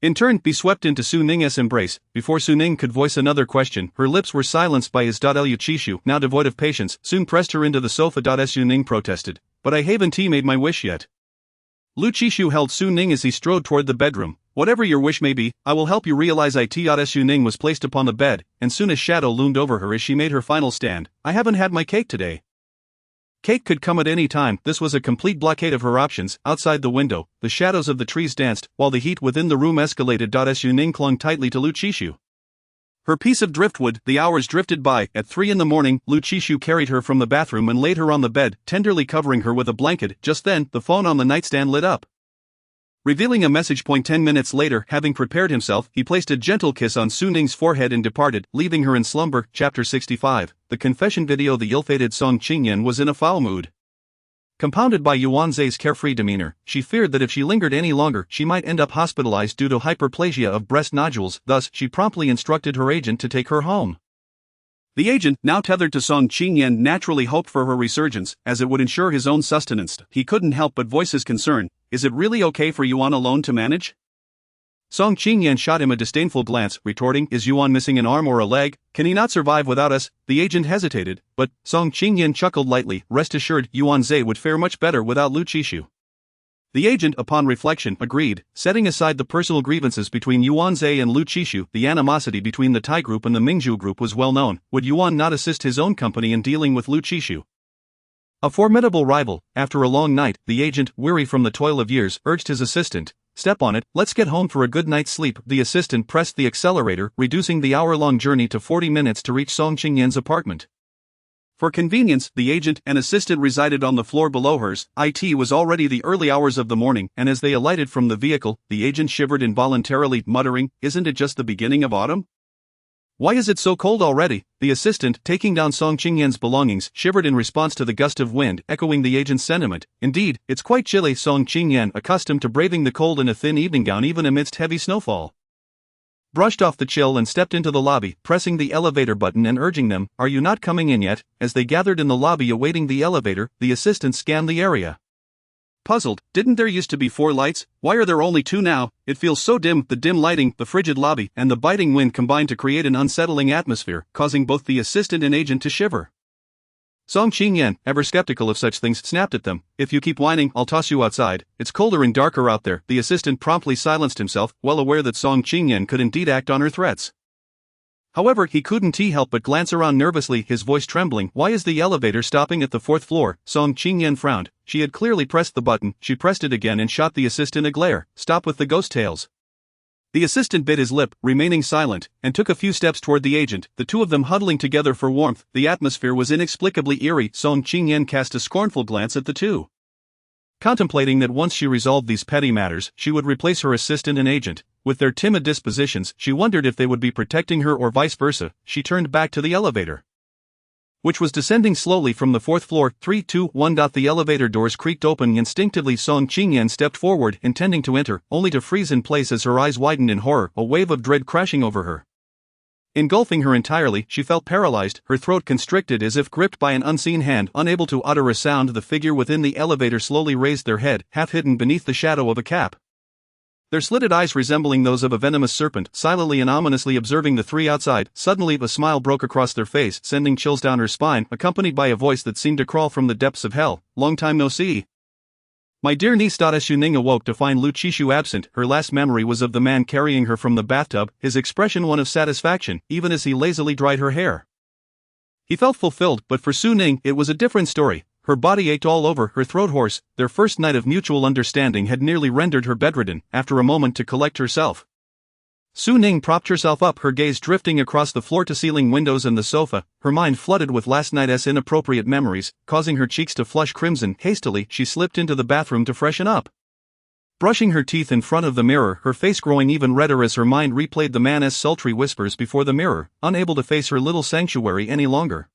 Speaker 2: in turn, be swept into Su Ning's embrace. Before Su Ning could voice another question, her lips were silenced by his. Liu Qixu, now devoid of patience, soon pressed her into the sofa. Su Ning protested, but I haven't made my wish yet. Liu Qixu held Su Ning as he strode toward the bedroom. Whatever your wish may be, I will help you realize it. Su Ning was placed upon the bed, and soon a shadow loomed over her as she made her final stand. I haven't had my cake today. Cake could come at any time. This was a complete blockade of her options. Outside the window, the shadows of the trees danced, while the heat within the room escalated. Su Ning clung tightly to Liu Qixu. Her piece of driftwood. The hours drifted by. At 3 in the morning, Liu Qixu carried her from the bathroom and laid her on the bed, tenderly covering her with a blanket. Just then, the phone on the nightstand lit up. Revealing a message. 10 minutes later, having prepared himself, he placed a gentle kiss on Su Ning's forehead and departed, leaving her in slumber. Chapter 65. The confession video. The ill-fated Song Qingyan was in a foul mood. Compounded by Yuan Zhe's carefree demeanor, she feared that if she lingered any longer, she might end up hospitalized due to hyperplasia of breast nodules. Thus, she promptly instructed her agent to take her home. The agent, now tethered to Song Qingyan, naturally hoped for her resurgence, as it would ensure his own sustenance. He couldn't help but voice his concern. Is it really okay for Yuan alone to manage? Song Qingyan shot him a disdainful glance, retorting, is Yuan missing an arm or a leg? Can he not survive without us? The agent hesitated, but Song Qingyan chuckled lightly, rest assured, Yuan Zhe would fare much better without Liu Qixu. The agent, upon reflection, agreed, setting aside the personal grievances between Yuan Zhe and Liu Qixu. The animosity between the Tai Group and the Mingzhu Group was well known. Would Yuan not assist his own company in dealing with Liu Qixu? A formidable rival. After a long night, the agent, weary from the toil of years, urged his assistant, step on it, let's get home for a good night's sleep. The assistant pressed the accelerator, reducing the hour-long journey to 40 minutes to reach Song Qingyan's apartment. For convenience, the agent and assistant resided on the floor below hers. It was already the early hours of the morning, and as they alighted from the vehicle, the agent shivered involuntarily, muttering, isn't it just the beginning of autumn? Why is it so cold already? The assistant, taking down Song Qingyan's belongings, shivered in response to the gust of wind, echoing the agent's sentiment. Indeed, it's quite chilly. Song Qingyan, accustomed to braving the cold in a thin evening gown even amidst heavy snowfall, brushed off the chill and stepped into the lobby, pressing the elevator button and urging them, are you not coming in yet? As they gathered in the lobby awaiting the elevator, the assistant scanned the area. Puzzled, didn't there used to be 4 lights? Why are there only 2 now? It feels so dim. The dim lighting, the frigid lobby, and the biting wind combined to create an unsettling atmosphere, causing both the assistant and agent to shiver. Song Qingyan, ever skeptical of such things, snapped at them, if you keep whining, I'll toss you outside. It's colder and darker out there. The assistant promptly silenced himself, well aware that Song Qingyan could indeed act on her threats. However, he couldn't help but glance around nervously, his voice trembling. Why is the elevator stopping at the 4th floor? Song Qingyan frowned. She had clearly pressed the button. She pressed it again and shot the assistant a glare. Stop with the ghost tales. The assistant bit his lip, remaining silent, and took a few steps toward the agent, the two of them huddling together for warmth. The atmosphere was inexplicably eerie. Song Qingyan cast a scornful glance at the two, contemplating that once she resolved these petty matters, she would replace her assistant and agent. With their timid dispositions, she wondered if they would be protecting her or vice versa. She turned back to the elevator, which was descending slowly from the 4th floor. 3, 2, 1. The elevator doors creaked open. Instinctively, Song Qingyan stepped forward, intending to enter, only to freeze in place as her eyes widened in horror, a wave of dread crashing over her, engulfing her entirely. She felt paralyzed, her throat constricted as if gripped by an unseen hand. Unable to utter a sound, the figure within the elevator slowly raised their head, half hidden beneath the shadow of a cap, their slitted eyes resembling those of a venomous serpent, silently and ominously observing the three outside. Suddenly a smile broke across their face, sending chills down her spine, accompanied by a voice that seemed to crawl from the depths of hell. Long time no see. My dear niece. Su Ning awoke to find Lu Qishu absent. Her last memory was of the man carrying her from the bathtub, his expression one of satisfaction, even as he lazily dried her hair. He felt fulfilled, but for Su Ning, it was a different story. Her body ached all over, her throat hoarse. Their first night of mutual understanding had nearly rendered her bedridden. After a moment to collect herself, Su Ning propped herself up, her gaze drifting across the floor-to-ceiling windows and the sofa, her mind flooded with last night's inappropriate memories, causing her cheeks to flush crimson. Hastily, she slipped into the bathroom to freshen up, brushing her teeth in front of the mirror, her face growing even redder as her mind replayed the man's sultry whispers before the mirror. Unable to face her little sanctuary any longer,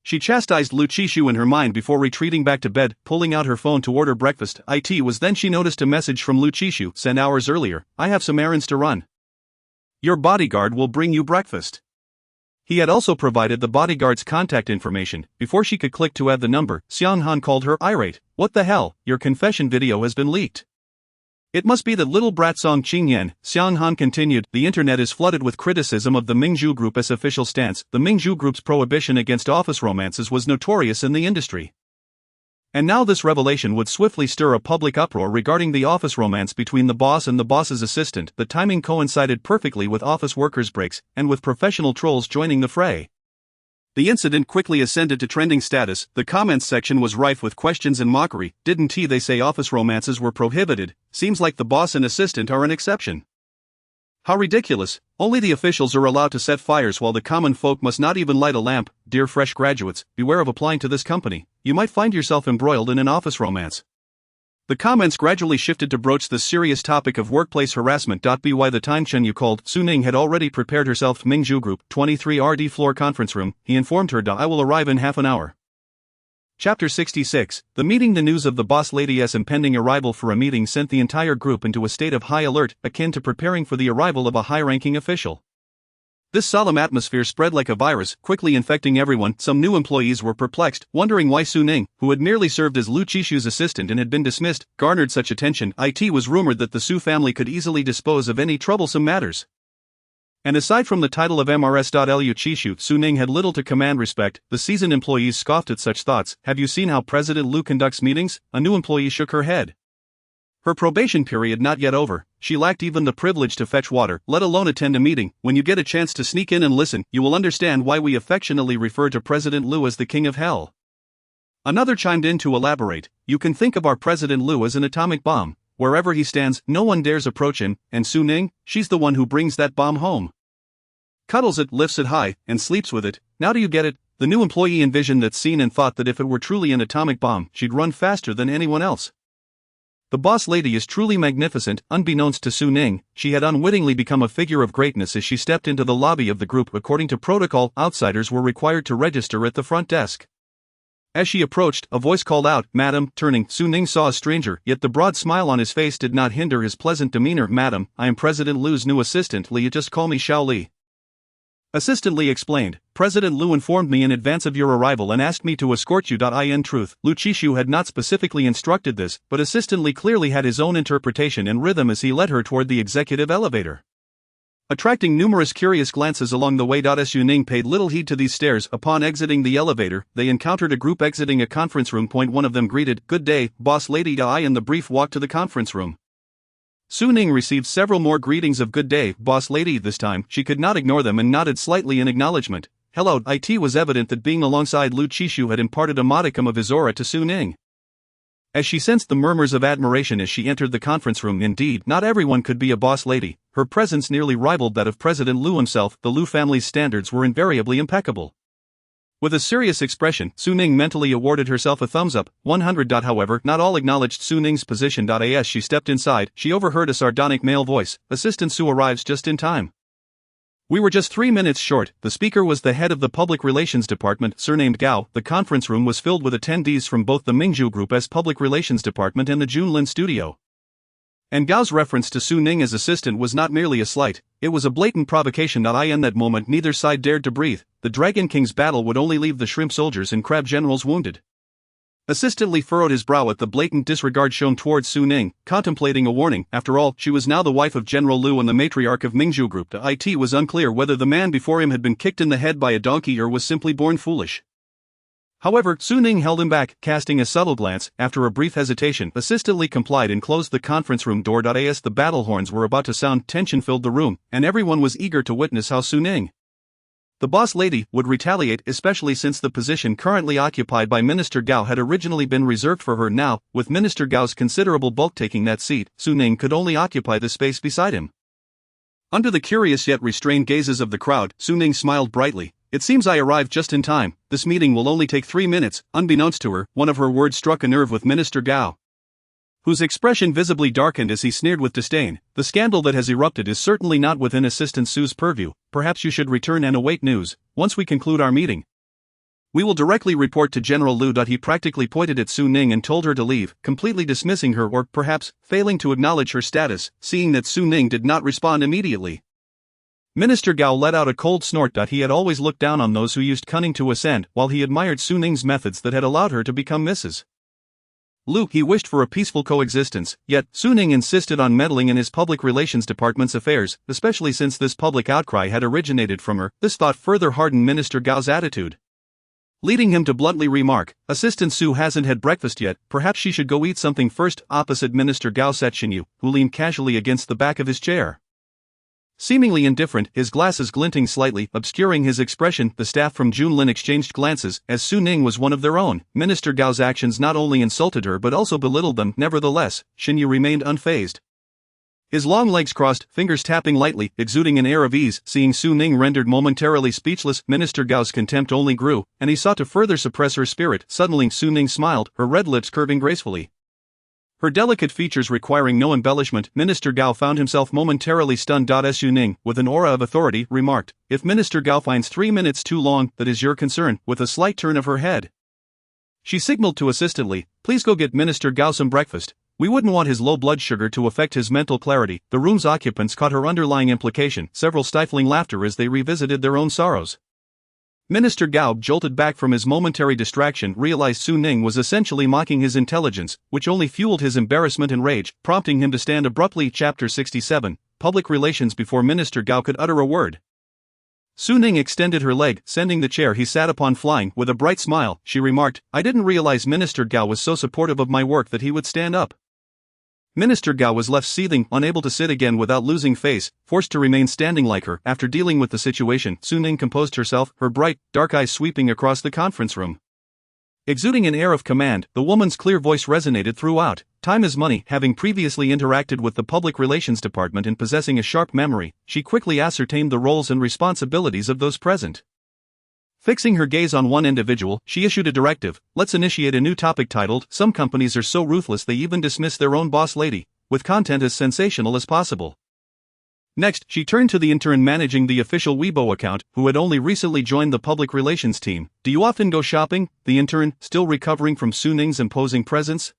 Speaker 2: she chastised Lu Qishu in her mind before retreating back to bed, pulling out her phone to order breakfast. It was then she noticed a message from Lu Qishu, sent hours earlier. I have some errands to run. Your bodyguard will bring you breakfast. He had also provided the bodyguard's contact information. Before she could click to add the number, Xiang Han called her, irate. What the hell, your confession video has been leaked. It must be that little brat Song Qingyan. Xiang Han continued, the internet is flooded with criticism of the Mingzhu Group's official stance. The Mingzhu Group's prohibition against office romances was notorious in the industry, and now this revelation would swiftly stir a public uproar regarding the office romance between the boss and the boss's assistant. The timing coincided perfectly with office workers' breaks, and with professional trolls joining the fray. The incident quickly ascended to trending status. The comments section was rife with questions and mockery. Didn't they say office romances were prohibited? Seems like the boss and assistant are an exception. How ridiculous. Only the officials are allowed to set fires while the common folk must not even light a lamp. Dear fresh graduates, beware of applying to this company. You might find yourself embroiled in an office romance. The comments gradually shifted to broach the serious topic of workplace harassment. By the time Chen Yu called, Su Ning had already prepared herself. Mingzhu Group, 23 RD floor conference room, he informed her. I will arrive in half an hour. Chapter 66, The meeting. The news of the boss lady's impending arrival for a meeting sent the entire group into a state of high alert, akin to preparing for the arrival of a high-ranking official. This solemn atmosphere spread like a virus, quickly infecting everyone. Some new employees were perplexed, wondering why Su Ning, who had merely served as Lu Qishu's assistant and had been dismissed, garnered such attention. It was rumored that the Su family could easily dispose of any troublesome matters. And aside from the title of MRS. Lu Qishu, Su Ning had little to command respect. The seasoned employees scoffed at such thoughts. Have you seen how President Lu conducts meetings? A new employee shook her head. Her probation period not yet over, she lacked even the privilege to fetch water, let alone attend a meeting. When you get a chance to sneak in and listen, you will understand why we affectionately refer to President Lu as the King of Hell. Another chimed in to elaborate. You can think of our President Lu as an atomic bomb. Wherever he stands, no one dares approach him, and Su Ning, she's the one who brings that bomb home. Cuddles it, lifts it high, and sleeps with it. Now do you get it? The new employee envisioned that scene and thought that if it were truly an atomic bomb, she'd run faster than anyone else. The boss lady is truly magnificent. Unbeknownst to Su Ning, she had unwittingly become a figure of greatness as she stepped into the lobby of the group. According to protocol, outsiders were required to register at the front desk. As she approached, a voice called out, Madam. Turning, Su Ning saw a stranger, yet the broad smile on his face did not hinder his pleasant demeanor. Madam, I am President Lu's new assistant. Li, just call me Xiao Li. Assistant Li explained, President Lu informed me in advance of your arrival and asked me to escort you. In truth, Lu Qishu had not specifically instructed this, but Assistant Li clearly had his own interpretation and rhythm as he led her toward the executive elevator, attracting numerous curious glances along the way. Su Ning paid little heed to these stares. Upon exiting the elevator, they encountered a group exiting a conference room. One of them greeted, Good day, boss lady. And the brief walk to the conference room. Su Ning received several more greetings of good day, boss lady. This time, she could not ignore them and nodded slightly in acknowledgement. Hello. It was evident that being alongside Lu Qishu had imparted a modicum of his aura to Su Ning. As she sensed the murmurs of admiration as she entered the conference room, indeed, not everyone could be a boss lady. Her presence nearly rivaled that of President Lu himself. The Lu family's standards were invariably impeccable. With a serious expression, Su Ning mentally awarded herself a thumbs up, 100. However, not all acknowledged Su Ning's position. As she stepped inside, she overheard a sardonic male voice. Assistant Su arrives just in time. We were just 3 minutes short. The speaker was the head of the public relations department, surnamed Gao. The conference room was filled with attendees from both the Mingzhu Group's public relations department and the Junlin studio. And Gao's reference to Su Ning as assistant was not merely a slight, it was a blatant provocation. In that moment neither side dared to breathe. The Dragon King's battle would only leave the shrimp soldiers and crab generals wounded. Assistant Li furrowed his brow at the blatant disregard shown towards Su Ning, contemplating a warning. After all, she was now the wife of General Lu and the matriarch of Mingzhu Group. It was unclear whether the man before him had been kicked in the head by a donkey or was simply born foolish. However, Su Ning held him back, casting a subtle glance. After a brief hesitation, Assistant Li complied and closed the conference room door. As the battle horns were about to sound, tension filled the room, and everyone was eager to witness how Su Ning, the boss lady, would retaliate, especially since the position currently occupied by Minister Gao had originally been reserved for her. Now, with Minister Gao's considerable bulk taking that seat, Su Ning could only occupy the space beside him. Under the curious yet restrained gazes of the crowd, Su Ning smiled brightly. It seems I arrived just in time. This meeting will only take 3 minutes. Unbeknownst to her, one of her words struck a nerve with Minister Gao, whose expression visibly darkened as he sneered with disdain. The scandal that has erupted is certainly not within Assistant Su's purview. Perhaps you should return and await news. Once we conclude our meeting, we will directly report to General Lu. He practically pointed at Su Ning and told her to leave, completely dismissing her or, perhaps, failing to acknowledge her status, seeing that Su Ning did not respond immediately. Minister Gao let out a cold snort. He had always looked down on those who used cunning to ascend, while he admired Su Ning's methods that had allowed her to become Mrs. Lu. He wished for a peaceful coexistence, yet Su Ning insisted on meddling in his public relations department's affairs, especially since this public outcry had originated from her. This thought further hardened Minister Gao's attitude, leading him to bluntly remark, Assistant Su hasn't had breakfast yet, perhaps she should go eat something first. Opposite Minister Gao sat Xinyu, who leaned casually against the back of his chair, seemingly indifferent, his glasses glinting slightly, obscuring his expression. The staff from Junlin exchanged glances, as Su Ning was one of their own. Minister Gao's actions not only insulted her but also belittled them. Nevertheless, Xinyu remained unfazed, his long legs crossed, fingers tapping lightly, exuding an air of ease. Seeing Su Ning rendered momentarily speechless, Minister Gao's contempt only grew, and he sought to further suppress her spirit. Suddenly Su Ning smiled, her red lips curving gracefully, her delicate features requiring no embellishment. Minister Gao found himself momentarily stunned. As Su Ning, with an aura of authority, remarked, if Minister Gao finds 3 minutes too long, that is your concern. With a slight turn of her head, she signaled to Assistant Li, please go get Minister Gao some breakfast. We wouldn't want his low blood sugar to affect his mental clarity. The room's occupants caught her underlying implication, several stifling laughter as they revisited their own sorrows. Minister Gao, jolted back from his momentary distraction, realized Su Ning was essentially mocking his intelligence, which only fueled his embarrassment and rage, prompting him to stand abruptly. Chapter 67, Public Relations. Before Minister Gao could utter a word, Su Ning extended her leg, sending the chair he sat upon flying. With a bright smile, she remarked, I didn't realize Minister Gao was so supportive of my work that he would stand up. Minister Gao was left seething, unable to sit again without losing face, forced to remain standing like her. After dealing with the situation, Su Ning composed herself, her bright, dark eyes sweeping across the conference room. Exuding an air of command, the woman's clear voice resonated throughout. Time is money. Having previously interacted with the public relations department and possessing a sharp memory, she quickly ascertained the roles and responsibilities of those present. Fixing her gaze on one individual, she issued a directive, let's initiate a new topic titled, Some Companies Are So Ruthless They Even Dismiss Their Own Boss Lady, with content as sensational as possible. Next, she turned to the intern managing the official Weibo account, who had only recently joined the public relations team. Do you often go shopping? The intern, still recovering from Su Ning's imposing presence,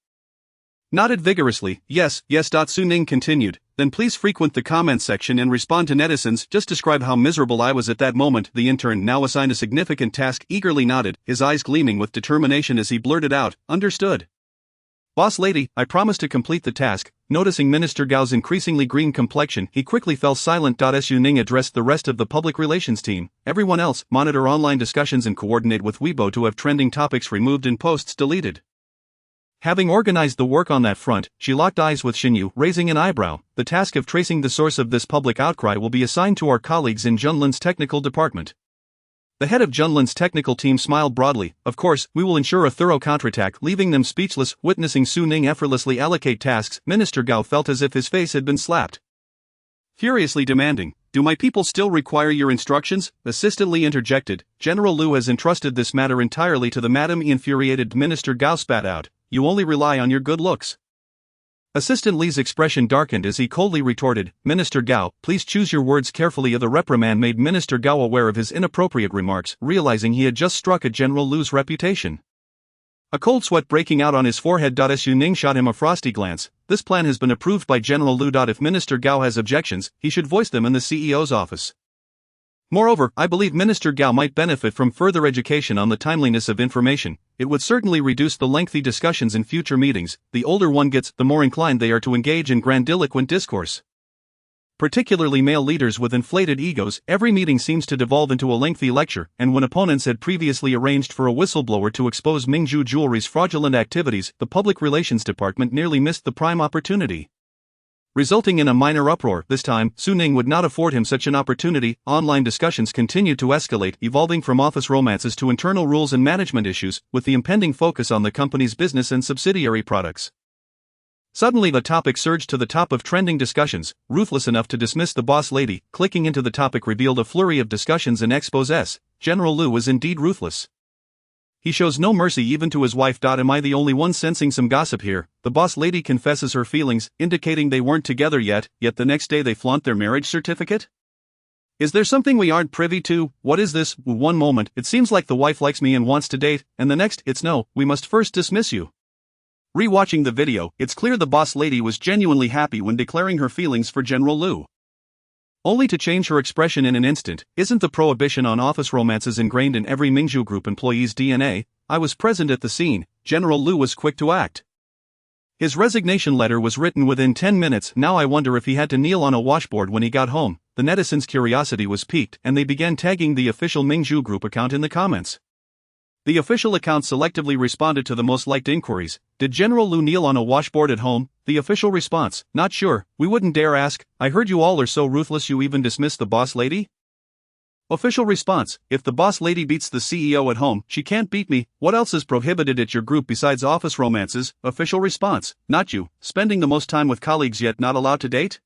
Speaker 2: nodded vigorously. Yes. Su Ning continued, then please frequent the comment section and respond to netizens. Just describe how miserable I was at that moment. The intern, now assigned a significant task, eagerly nodded, his eyes gleaming with determination as he blurted out, understood. Boss lady, I promise to complete the task. Noticing Minister Gao's increasingly green complexion, he quickly fell silent. Su Ning addressed the rest of the public relations team. Everyone else, monitor online discussions and coordinate with Weibo to have trending topics removed and posts deleted. Having organized the work on that front, she locked eyes with Xinyu, raising an eyebrow. The task of tracing the source of this public outcry will be assigned to our colleagues in Junlin's technical department. The head of Junlin's technical team smiled broadly. Of course, we will ensure a thorough counterattack, leaving them speechless. Witnessing Su Ning effortlessly allocate tasks, Minister Gao felt as if his face had been slapped. Furiously demanding, "Do my people still require your instructions?" Assistant Li interjected. General Lu has entrusted this matter entirely to the madam. Infuriated Minister Gao spat out, "You only rely on your good looks." Assistant Li's expression darkened as he coldly retorted, "Minister Gao, please choose your words carefully." The reprimand made Minister Gao aware of his inappropriate remarks, realizing he had just struck at General Lu's reputation. A cold sweat breaking out on his forehead. Su Ning shot him a frosty glance. This plan has been approved by General Lu. If Minister Gao has objections, he should voice them in the CEO's office. Moreover, I believe Minister Gao might benefit from further education on the timeliness of information. It would certainly reduce the lengthy discussions in future meetings. The older one gets, the more inclined they are to engage in grandiloquent discourse. Particularly male leaders with inflated egos, every meeting seems to devolve into a lengthy lecture, and when opponents had previously arranged for a whistleblower to expose Mingzhu Jewelry's fraudulent activities, the Public Relations Department nearly missed the prime opportunity. Resulting in a minor uproar. This time, Su Ning would not afford him such an opportunity. Online discussions continued to escalate, evolving from office romances to internal rules and management issues, with the impending focus on the company's business and subsidiary products. Suddenly the topic surged to the top of trending discussions. Ruthless enough to dismiss the boss lady, clicking into the topic revealed a flurry of discussions and exposés. General Lu was indeed ruthless. He shows no mercy even to his wife. Am I the only one sensing some gossip here? The boss lady confesses her feelings, indicating they weren't together yet the next day they flaunt their marriage certificate? Is there something we aren't privy to? What is this? One moment, it seems like the wife likes me and wants to date, and the next, it's no, we must first dismiss you. Rewatching the video, it's clear the boss lady was genuinely happy when declaring her feelings for General Lu. Only to change her expression in an instant. Isn't the prohibition on office romances ingrained in every Mingzhu Group employee's DNA? I was present at the scene. General Lu was quick to act. His resignation letter was written within 10 minutes. Now I wonder if he had to kneel on a washboard when he got home. The netizens' curiosity was piqued, and they began tagging the official Mingzhu Group account in the comments. The official account selectively responded to the most liked inquiries. Did General Lu kneel on a washboard at home? The official response, not sure, we wouldn't dare ask. I heard you all are so ruthless you even dismissed the boss lady? Official response, if the boss lady beats the CEO at home, she can't beat me. What else is prohibited at your group besides office romances? Official response, not you, spending the most time with colleagues yet not allowed to date?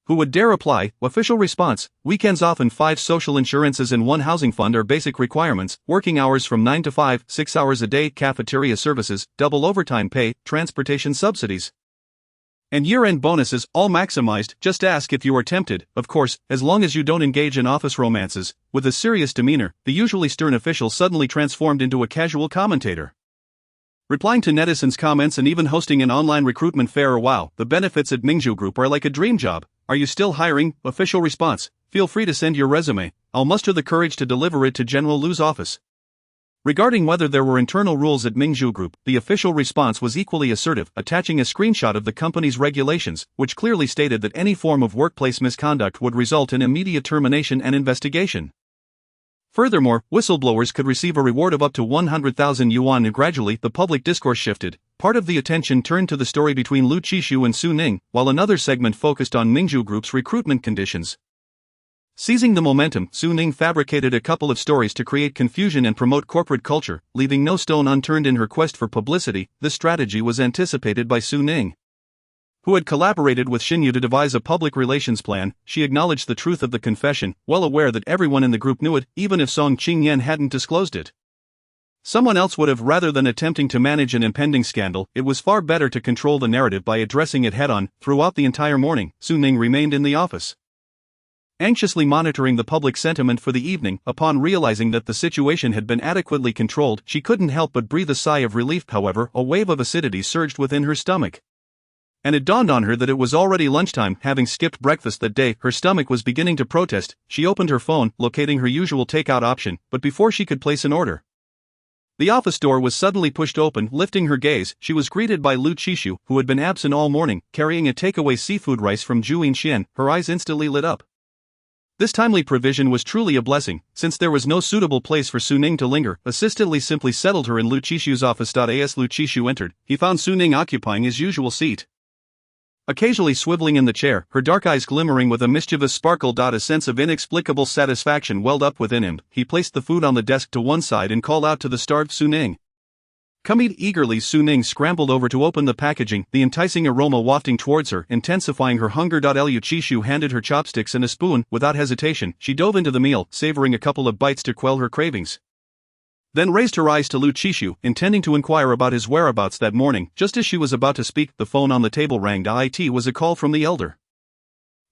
Speaker 2: Who would dare apply? Official response, weekends off and 5 social insurances and 1 housing fund are basic requirements, working hours from 9 to 5, 6 hours a day, cafeteria services, double overtime pay, transportation subsidies, and year-end bonuses, all maximized. Just ask if you are tempted, of course, as long as you don't engage in office romances. With a serious demeanor, the usually stern official suddenly transformed into a casual commentator. Replying to netizens' comments and even hosting an online recruitment fair. Wow, the benefits at Mingzhu Group are like a dream job. Are you still hiring? Official response, feel free to send your resume. I'll muster the courage to deliver it to General Lu's office. Regarding whether there were internal rules at Mingzhu Group, the official response was equally assertive, attaching a screenshot of the company's regulations, which clearly stated that any form of workplace misconduct would result in immediate termination and investigation. Furthermore, whistleblowers could receive a reward of up to 100,000 yuan. Gradually, the public discourse shifted. Part of the attention turned to the story between Lu Qishu and Su Ning, while another segment focused on Mingzhu Group's recruitment conditions. Seizing the momentum, Su Ning fabricated a couple of stories to create confusion and promote corporate culture, leaving no stone unturned in her quest for publicity. This strategy was anticipated by Su Ning, who had collaborated with Xinyu to devise a public relations plan. She acknowledged the truth of the confession, well aware that everyone in the group knew it, even if Song Qingyan hadn't disclosed it. Someone else would have. Rather than attempting to manage an impending scandal, it was far better to control the narrative by addressing it head-on. Throughout the entire morning, Su Ning remained in the office, anxiously monitoring the public sentiment for the evening. Upon realizing that the situation had been adequately controlled, she couldn't help but breathe a sigh of relief. However, a wave of acidity surged within her stomach, and it dawned on her that it was already lunchtime. Having skipped breakfast that day, her stomach was beginning to protest. She opened her phone, locating her usual takeout option, but before she could place an order, the office door was suddenly pushed open. Lifting her gaze, she was greeted by Lu Qishu, who had been absent all morning, carrying a takeaway seafood rice from Juyin Xian. Her eyes instantly lit up. This timely provision was truly a blessing, since there was no suitable place for Su Ning to linger. Assistantly simply settled her in Lu Qishu's office. As Lu Qishu entered, he found Su Ning occupying his usual seat. Occasionally swiveling in the chair, her dark eyes glimmering with a mischievous sparkle. A sense of inexplicable satisfaction welled up within him. He placed the food on the desk to one side and called out to the starved Su Ning. "Come eat." Eagerly Su Ning scrambled over to open the packaging, the enticing aroma wafting towards her, intensifying her hunger. Lu Qishu handed her chopsticks and a spoon. Without hesitation, she dove into the meal, savoring a couple of bites to quell her cravings. Then raised her eyes to Lu Qishu, intending to inquire about his whereabouts that morning. Just as she was about to speak, the phone on the table rang. It was a call from the elder.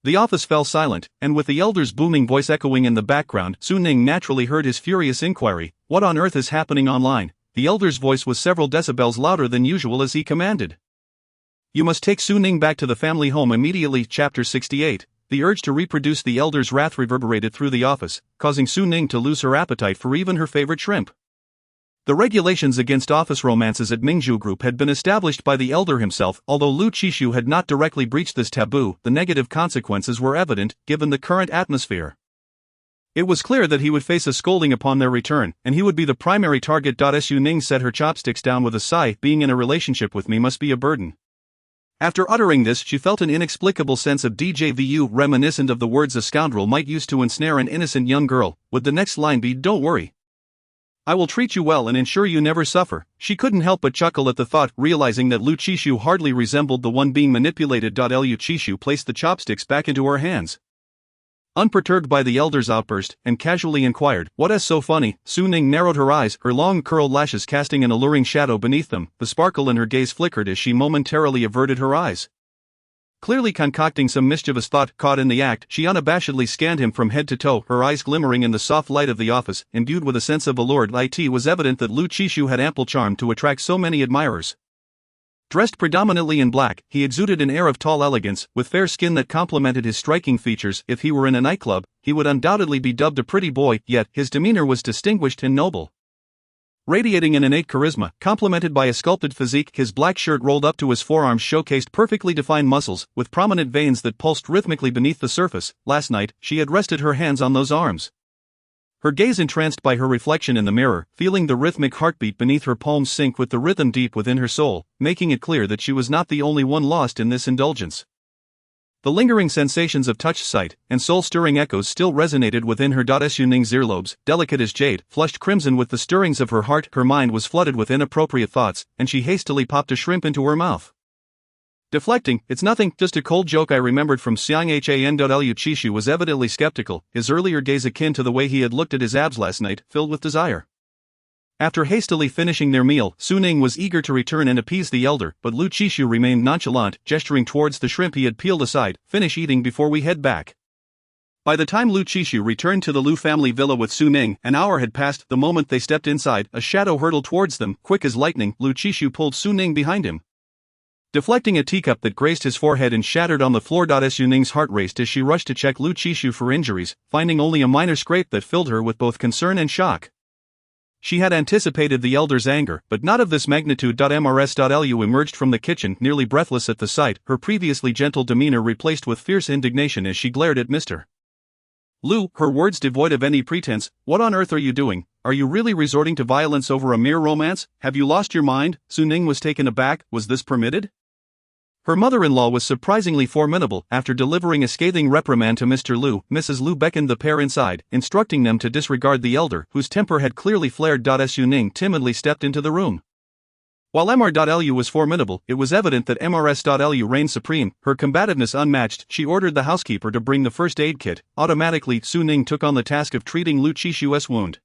Speaker 2: The office fell silent, and with the elder's booming voice echoing in the background, Su Ning naturally heard his furious inquiry, "What on earth is happening online?" The elder's voice was several decibels louder than usual as he commanded, "You must take Su Ning back to the family home immediately." Chapter 68. The urge to reproduce. The elder's wrath reverberated through the office, causing Su Ning to lose her appetite for even her favorite shrimp. The regulations against office romances at Mingzhu Group had been established by the elder himself. Although Lu Qishu had not directly breached this taboo, the negative consequences were evident, given the current atmosphere. It was clear that he would face a scolding upon their return, and he would be the primary target. Su Ning set her chopsticks down with a sigh. Being in a relationship with me must be a burden. After uttering this, she felt an inexplicable sense of déjà vu reminiscent of the words a scoundrel might use to ensnare an innocent young girl. Would the next line be, "Don't worry, I will treat you well and ensure you never suffer"? She couldn't help but chuckle at the thought, realizing that Lu Qishu hardly resembled the one being manipulated. Lu Qishu placed the chopsticks back into her hands, unperturbed by the elder's outburst, and casually inquired, "What is so funny?" Su Ning narrowed her eyes, her long curled lashes casting an alluring shadow beneath them. The sparkle in her gaze flickered as she momentarily averted her eyes. Clearly concocting some mischievous thought, caught in the act, she unabashedly scanned him from head to toe, her eyes glimmering in the soft light of the office, imbued with a sense of allure. It was evident that Lu Qishu had ample charm to attract so many admirers. Dressed predominantly in black, he exuded an air of tall elegance, with fair skin that complemented his striking features. If he were in a nightclub, he would undoubtedly be dubbed a pretty boy, yet his demeanor was distinguished and noble. Radiating an innate charisma, complemented by a sculpted physique, his black shirt rolled up to his forearms showcased perfectly defined muscles, with prominent veins that pulsed rhythmically beneath the surface. Last night, she had rested her hands on those arms, her gaze entranced by her reflection in the mirror, feeling the rhythmic heartbeat beneath her palms sync with the rhythm deep within her soul, making it clear that she was not the only one lost in this indulgence. The lingering sensations of touch, sight, and soul-stirring echoes still resonated within her. Su Ning's earlobes, delicate as jade, flushed crimson with the stirrings of her heart. Her mind was flooded with inappropriate thoughts, and she hastily popped a shrimp into her mouth. Deflecting, "It's nothing, just a cold joke I remembered from Xiang Han." Lu Qishu was evidently skeptical, his earlier gaze akin to the way he had looked at his abs last night, filled with desire. After hastily finishing their meal, Su Ning was eager to return and appease the elder, but Lu Qishu remained nonchalant, gesturing towards the shrimp he had peeled aside. "Finish eating before we head back." By the time Lu Qishu returned to the Lu family villa with Su Ning, an hour had passed. The moment they stepped inside, a shadow hurtled towards them. Quick as lightning, Lu Qishu pulled Su Ning behind him, deflecting a teacup that grazed his forehead and shattered on the floor. Su Ning's heart raced as she rushed to check Lu Qishu for injuries, finding only a minor scrape that filled her with both concern and shock. She had anticipated the elder's anger, but not of this magnitude. Lu emerged from the kitchen, nearly breathless at the sight, her previously gentle demeanor replaced with fierce indignation as she glared at Mr. Lu, her words devoid of any pretense. "What on earth are you doing? Are you really resorting to violence over a mere romance? Have you lost your mind?" Su Ning was taken aback. Was this permitted? Her mother-in-law was surprisingly formidable. After delivering a scathing reprimand to Mr. Lu, Mrs. Lu beckoned the pair inside, instructing them to disregard the elder, whose temper had clearly flared. Su Ning timidly stepped into the room. While Lu was formidable, it was evident that Lu reigned supreme, her combativeness unmatched. She ordered the housekeeper to bring the first aid kit. Automatically, Su Ning took on the task of treating Lu Qishu's wound.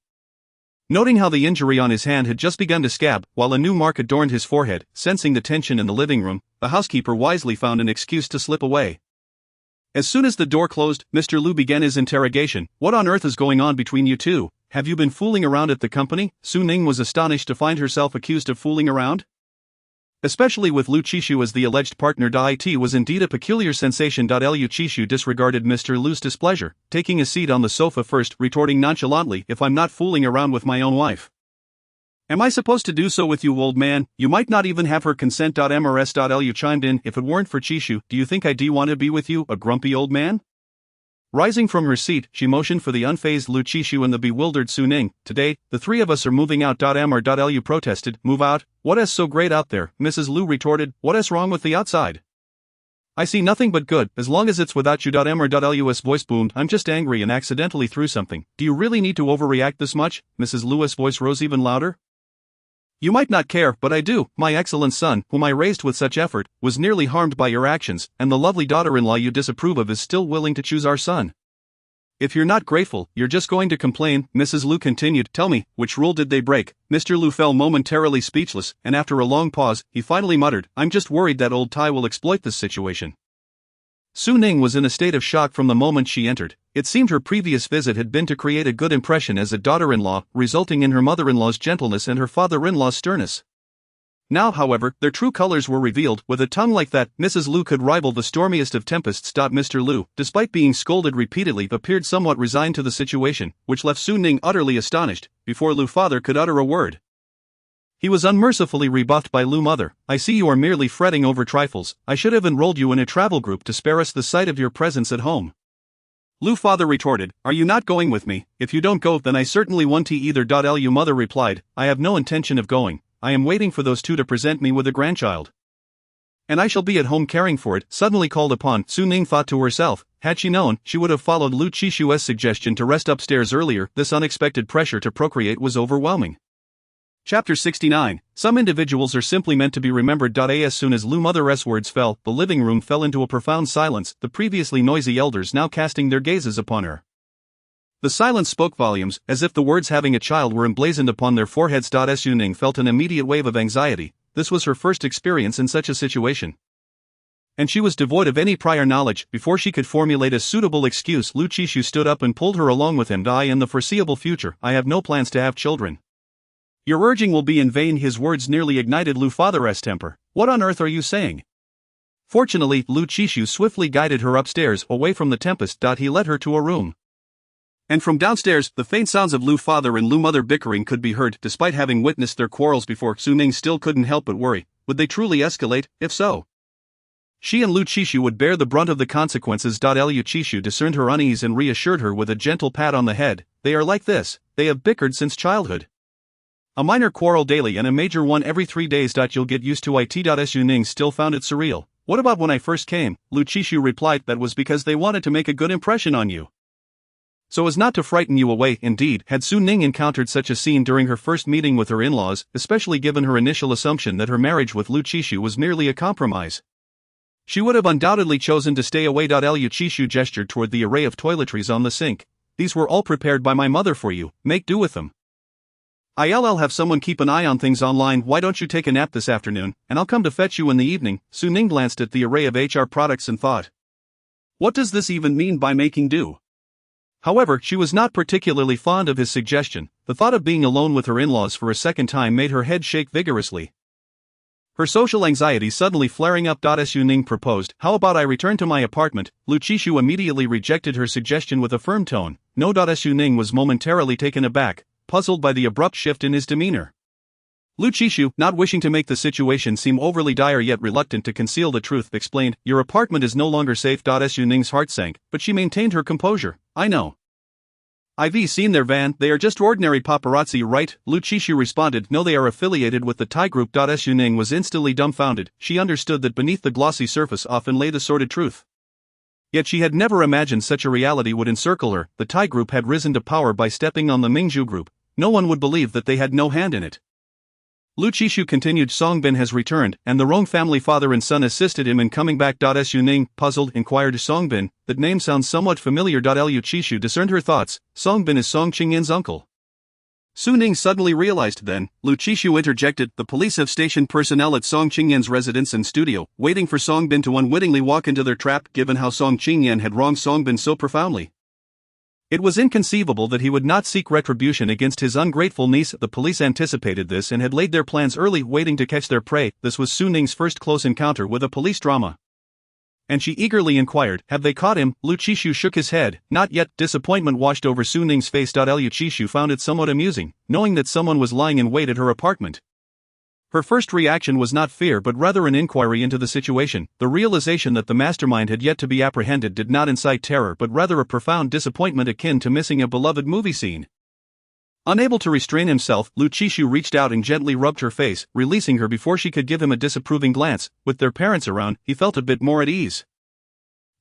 Speaker 2: Noting how the injury on his hand had just begun to scab, while a new mark adorned his forehead, sensing the tension in the living room, the housekeeper wisely found an excuse to slip away. As soon as the door closed, Mr. Lu began his interrogation. "What on earth is going on between you two? Have you been fooling around at the company?" Su Ning was astonished to find herself accused of fooling around, especially with Lu Qishu as the alleged partner. It was indeed a peculiar sensation. Lu Qishu disregarded Mr. Lu's displeasure, taking a seat on the sofa first, retorting nonchalantly, "If I'm not fooling around with my own wife, am I supposed to do so with you, old man? You might not even have her consent." Lu chimed in, "If it weren't for Qishu, do you think I'd want to be with you, a grumpy old man?" Rising from her seat, she motioned for the unfazed Lu Qishu and the bewildered Su Ning. Today, the three of us are moving out. Mr. Lu protested. Move out? What's so great out there? Mrs. Lu retorted. What's wrong with the outside? I see nothing but good, as long as it's without you. Mr. Lu's voice boomed. I'm just angry and accidentally threw something. Do you really need to overreact this much? Mrs. Lu's voice rose even louder. You might not care, but I do. My excellent son, whom I raised with such effort, was nearly harmed by your actions, and the lovely daughter-in-law you disapprove of is still willing to choose our son. If you're not grateful, you're just going to complain, Mrs. Lu continued. Tell me, which rule did they break? Mr. Lu fell momentarily speechless, and after a long pause, he finally muttered, I'm just worried that old Tai will exploit this situation. Su Ning was in a state of shock from the moment she entered. It seemed her previous visit had been to create a good impression as a daughter-in-law, resulting in her mother-in-law's gentleness and her father-in-law's sternness. Now, however, their true colors were revealed. With a tongue like that, Mrs. Lu could rival the stormiest of tempests. Mr. Lu, despite being scolded repeatedly, appeared somewhat resigned to the situation, which left Su Ning utterly astonished, before Lu father could utter a word. He was unmercifully rebuffed by Lu mother. I see you are merely fretting over trifles. I should have enrolled you in a travel group to spare us the sight of your presence at home. Lu father retorted, Are you not going with me? If you don't go, then I certainly won't either. Lu mother replied, I have no intention of going. I am waiting for those two to present me with a grandchild. And I shall be at home caring for it. Suddenly called upon, Su Ning thought to herself, had she known, she would have followed Lu Qishu's suggestion to rest upstairs earlier. This unexpected pressure to procreate was overwhelming. Chapter 69. Some individuals are simply meant to be remembered. As soon as Lu mother's words fell, the living room fell into a profound silence, the previously noisy elders now casting their gazes upon her. The silence spoke volumes, as if the words having a child were emblazoned upon their foreheads. Su Ning felt an immediate wave of anxiety. This was her first experience in such a situation, and she was devoid of any prior knowledge. Before she could formulate a suitable excuse, Lu Qishu stood up and pulled her along with him. In the foreseeable future, I have no plans to have children. Your urging will be in vain. His words nearly ignited Lu father's temper. What on earth are you saying? Fortunately, Lu Qishu swiftly guided her upstairs, away from the tempest. He led her to a room. And from downstairs, the faint sounds of Lu father and Lu mother bickering could be heard. Despite having witnessed their quarrels before, Su Ning still couldn't help but worry. Would they truly escalate? If so, she and Lu Qishu would bear the brunt of the consequences. Lu Qishu discerned her unease and reassured her with a gentle pat on the head. They are like this. They have bickered since childhood. A minor quarrel daily and a major one every 3 days. You'll get used to it. Su Ning still found it surreal. What about when I first came? Lu Qishu replied, that was because they wanted to make a good impression on you, so as not to frighten you away. Indeed, had Su Ning encountered such a scene during her first meeting with her in-laws, especially given her initial assumption that her marriage with Lu Qishu was merely a compromise, she would have undoubtedly chosen to stay away. Lu Qishu gestured toward the array of toiletries on the sink. These were all prepared by my mother for you. Make do with them. I'll have someone keep an eye on things online. Why don't you take a nap this afternoon, and I'll come to fetch you in the evening. Su Ning glanced at the array of HR products and thought, what does this even mean by making do? However, she was not particularly fond of his suggestion. The thought of being alone with her in-laws for a second time made her head shake vigorously. Her social anxiety suddenly flaring up. Su Ning proposed, how about I return to my apartment? Lu Qishu immediately rejected her suggestion with a firm tone. No. Su Ning was momentarily taken aback, puzzled by the abrupt shift in his demeanor. Lu Qishu, not wishing to make the situation seem overly dire yet reluctant to conceal the truth, explained, your apartment is no longer safe. Su Ning's heart sank, but she maintained her composure. I know. I've seen their van. They are just ordinary paparazzi, right? Lu Qishu responded, no, they are affiliated with the Tai group. Su Ning was instantly dumbfounded. She understood that beneath the glossy surface often lay the sordid truth. Yet she had never imagined such a reality would encircle her. The Tai group had risen to power by stepping on the Mingzhu group. No one would believe that they had no hand in it. Lu Qishu continued, Songbin has returned, and the Rong family father and son assisted him in coming back. Su Ning, puzzled, inquired Songbin, that name sounds somewhat familiar. Lu Qishu discerned her thoughts. Songbin is Song Qingyin's uncle. Su Ning suddenly realized then. Lu Qishu interjected, the police have stationed personnel at Song Qingyin's residence and studio, waiting for Songbin to unwittingly walk into their trap. Given how Song Qingyin had wronged Songbin so profoundly, it was inconceivable that he would not seek retribution against his ungrateful niece. The police anticipated this and had laid their plans early, waiting to catch their prey. This was Su Ning's first close encounter with a police drama, and she eagerly inquired, have they caught him? Lu Qishu shook his head. Not yet. Disappointment washed over Su Ning's face. Lu Qishu found it somewhat amusing, knowing that someone was lying in wait at her apartment. Her first reaction was not fear but rather an inquiry into the situation. The realization that the mastermind had yet to be apprehended did not incite terror but rather a profound disappointment akin to missing a beloved movie scene. Unable to restrain himself, Lu Qishu reached out and gently rubbed her face, releasing her before she could give him a disapproving glance. With their parents around, he felt a bit more at ease.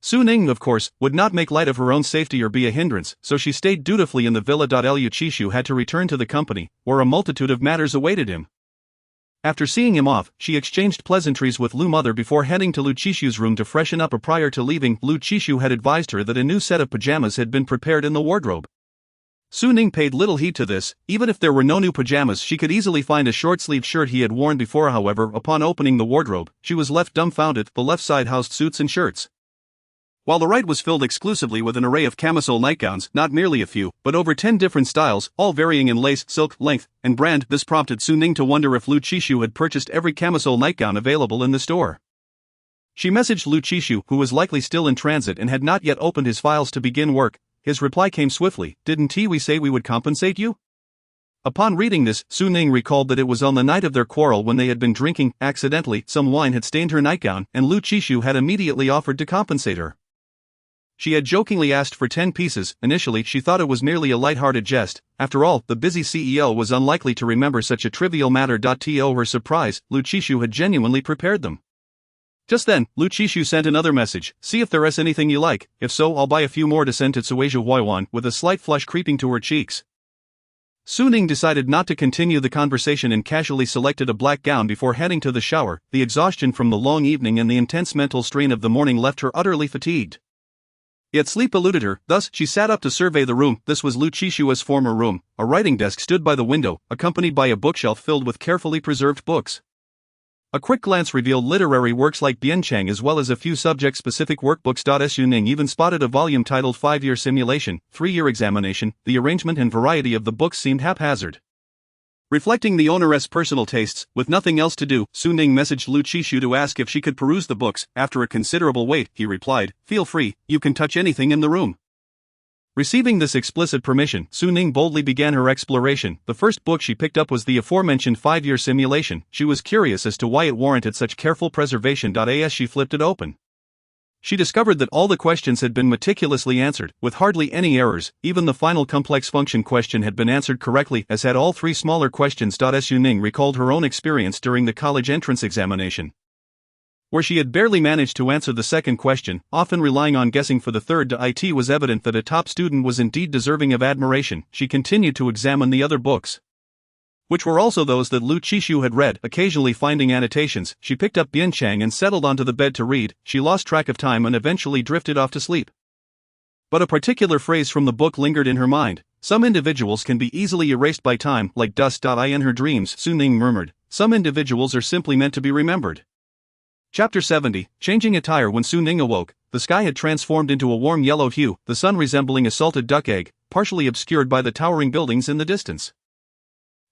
Speaker 2: Su Ning, of course, would not make light of her own safety or be a hindrance, so she stayed dutifully in the villa. Lu Qishu had to return to the company, where a multitude of matters awaited him. After seeing him off, she exchanged pleasantries with Lu Mother before heading to Lu Qishu's room to freshen up. Prior to leaving, Lu Qishu had advised her that a new set of pajamas had been prepared in the wardrobe. Su Ning paid little heed to this. Even if there were no new pajamas, she could easily find a short-sleeved shirt he had worn before. However, upon opening the wardrobe, she was left dumbfounded. The left side housed suits and shirts, while the right was filled exclusively with an array of camisole nightgowns, not merely a few, but over 10 different styles, all varying in lace, silk, length, and brand. This prompted Su Ning to wonder if Lu Qishu had purchased every camisole nightgown available in the store. She messaged Lu Qishu, who was likely still in transit and had not yet opened his files to begin work. His reply came swiftly, "Didn't we say we would compensate you?" Upon reading this, Su Ning recalled that it was on the night of their quarrel when they had been drinking. Accidentally, some wine had stained her nightgown, and Lu Qishu had immediately offered to compensate her. She had jokingly asked for 10 pieces. Initially, she thought it was merely a light-hearted jest. After all, the busy CEO was unlikely to remember such a trivial matter. To her surprise, Lu Qishu had genuinely prepared them. Just then, Lu Qishu sent another message, "See if there is anything you like, if so I'll buy a few more to send to Suizhu Huiwan," with a slight flush creeping to her cheeks. Su Ning decided not to continue the conversation and casually selected a black gown before heading to the shower. The exhaustion from the long evening and the intense mental strain of the morning left her utterly fatigued. Yet sleep eluded her, thus she sat up to survey the room. This was Lu Qishu's former room. A writing desk stood by the window, accompanied by a bookshelf filled with carefully preserved books. A quick glance revealed literary works like Biancheng as well as a few subject-specific workbooks. Su Ning even spotted a volume titled 5-Year Simulation, 3-Year Examination. The arrangement and variety of the books seemed haphazard, reflecting the owner's personal tastes. With nothing else to do, Su Ning messaged Lu Qishu to ask if she could peruse the books. After a considerable wait, he replied, "Feel free, you can touch anything in the room." Receiving this explicit permission, Su Ning boldly began her exploration. The first book she picked up was the aforementioned 5-Year Simulation. She was curious as to why it warranted such careful preservation. As she flipped it open, she discovered that all the questions had been meticulously answered, with hardly any errors. Even the final complex function question had been answered correctly, as had all 3 smaller questions. Su Ning recalled her own experience during the college entrance examination, where she had barely managed to answer the second question, often relying on guessing for the third. It was evident that a top student was indeed deserving of admiration. She continued to examine the other books, which were also those that Lu Qishu had read. Occasionally finding annotations, she picked up Biancheng and settled onto the bed to read. She lost track of time and eventually drifted off to sleep. But a particular phrase from the book lingered in her mind. "Some individuals can be easily erased by time, like dust." In her dreams, Su Ning murmured, "Some individuals are simply meant to be remembered." Chapter 70, Changing Attire. When Su Ning awoke, the sky had transformed into a warm yellow hue, the sun resembling a salted duck egg, partially obscured by the towering buildings in the distance.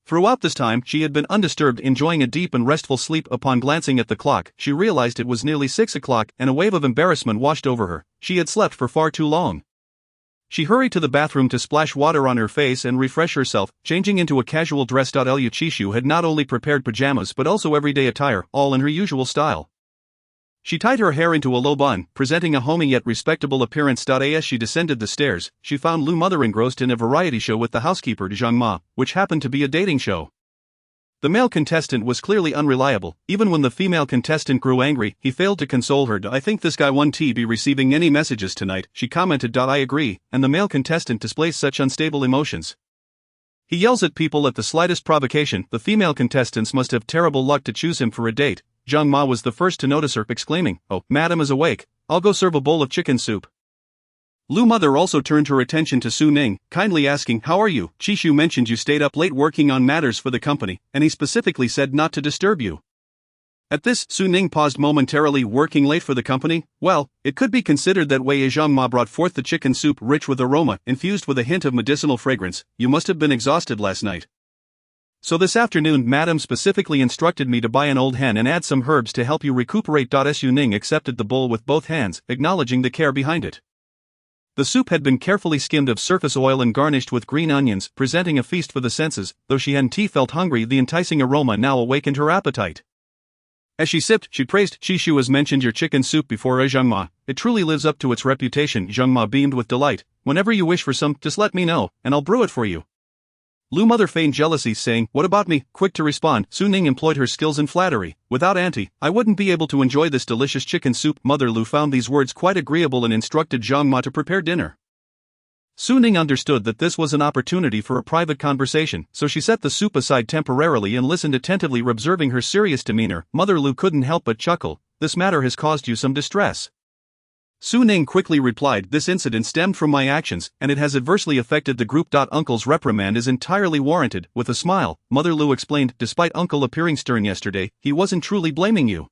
Speaker 2: Throughout this time, she had been undisturbed, enjoying a deep and restful sleep. Upon glancing at the clock, she realized it was nearly 6 o'clock, and a wave of embarrassment washed over her. She had slept for far too long. She hurried to the bathroom to splash water on her face and refresh herself, changing into a casual dress. Lu Qishu had not only prepared pajamas but also everyday attire, all in her usual style. She tied her hair into a low bun, presenting a homey yet respectable appearance. As she descended the stairs, she found Lu Mother engrossed in a variety show with the housekeeper Zhang Ma, which happened to be a dating show. The male contestant was clearly unreliable. Even when the female contestant grew angry, he failed to console her. "I think this guy won't be receiving any messages tonight," she commented. "I agree," and the male contestant displays such unstable emotions. He yells at people at the slightest provocation. The female contestants must have terrible luck to choose him for a date. Zhang Ma was the first to notice her, exclaiming, "Oh, madam is awake. I'll go serve a bowl of chicken soup." Lu Mother also turned her attention to Su Ning, kindly asking, "How are you? Qishu mentioned you stayed up late working on matters for the company, and he specifically said not to disturb you." At this, Su Ning paused momentarily. "Working late for the company? Well, it could be considered that way." As Zhang Ma brought forth the chicken soup, rich with aroma, infused with a hint of medicinal fragrance. "You must have been exhausted last night. So this afternoon, madam specifically instructed me to buy an old hen and add some herbs to help you recuperate." Su Ning accepted the bowl with both hands, acknowledging the care behind it. The soup had been carefully skimmed of surface oil and garnished with green onions, presenting a feast for the senses. Though she hadn't felt hungry, the enticing aroma now awakened her appetite. As she sipped, she praised Chishu as mentioned your chicken soup before Zhang Ma. It truly lives up to its reputation. Zhang Ma beamed with delight. Whenever you wish for some, just let me know, and I'll brew it for you. Lu Mother feigned jealousy, saying, what about me? Quick to respond, Su Ning employed her skills in flattery. Without Auntie, I wouldn't be able to enjoy this delicious chicken soup. Mother Lu found these words quite agreeable and instructed Zhang Ma to prepare dinner. Su Ning understood that this was an opportunity for a private conversation, so she set the soup aside temporarily and listened attentively. Observing her serious demeanor, Mother Lu couldn't help but chuckle. This matter has caused you some distress. Su Ning quickly replied, this incident stemmed from my actions, and it has adversely affected the group. Uncle's reprimand is entirely warranted. With a smile, Mother Lu explained, despite Uncle appearing stern yesterday, he wasn't truly blaming you.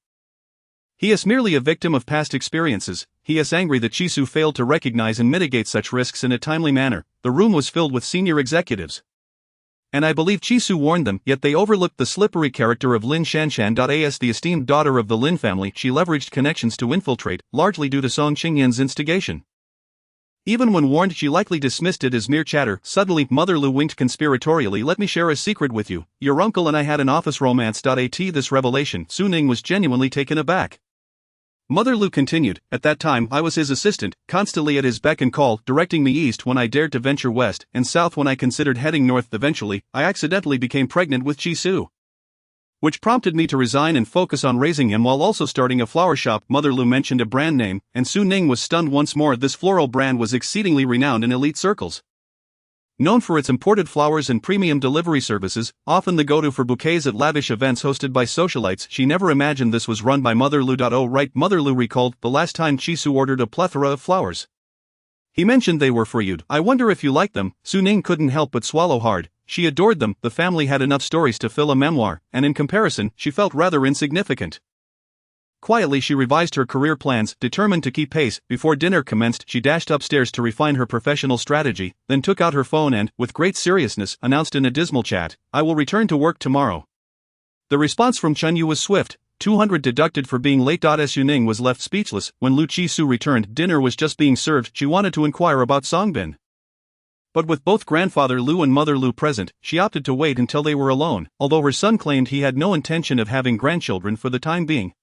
Speaker 2: He is merely a victim of past experiences. He is angry that Chisu failed to recognize and mitigate such risks in a timely manner. The room was filled with senior executives, and I believe Chisu warned them, yet they overlooked the slippery character of Lin Shanshan. As the esteemed daughter of the Lin family, she leveraged connections to infiltrate, largely due to Song Qingyan's instigation. Even when warned, she likely dismissed it as mere chatter. Suddenly, Mother Lu winked conspiratorially. Let me share a secret with you. Your uncle and I had an office romance. This revelation, Su Ning was genuinely taken aback. Mother Lu continued, at that time I was his assistant, constantly at his beck and call, directing me east when I dared to venture west, and south when I considered heading north. Eventually, I accidentally became pregnant with Chisu, which prompted me to resign and focus on raising him while also starting a flower shop. Mother Lu mentioned a brand name, and Su Ning was stunned once more. This floral brand was exceedingly renowned in elite circles. Known for its imported flowers and premium delivery services, often the go-to for bouquets at lavish events hosted by socialites, she never imagined this was run by Mother Lu. Oh right, Mother Lu recalled, the last time Chisu ordered a plethora of flowers, he mentioned they were for you. I wonder if you like them. Su Ning couldn't help but swallow hard. She adored them. The family had enough stories to fill a memoir, and in comparison, she felt rather insignificant. Quietly she revised her career plans, determined to keep pace. Before dinner commenced, she dashed upstairs to refine her professional strategy, then took out her phone and, with great seriousness, announced in a dismal chat, I will return to work tomorrow. The response from Chen Yu was swift, 200 deducted for being late. Su Ning was left speechless. When Lu Chisu returned, dinner was just being served. She wanted to inquire about Songbin, but with both grandfather Lu and Mother Lu present, she opted to wait until they were alone, although her son claimed he had no intention of having grandchildren for the time being.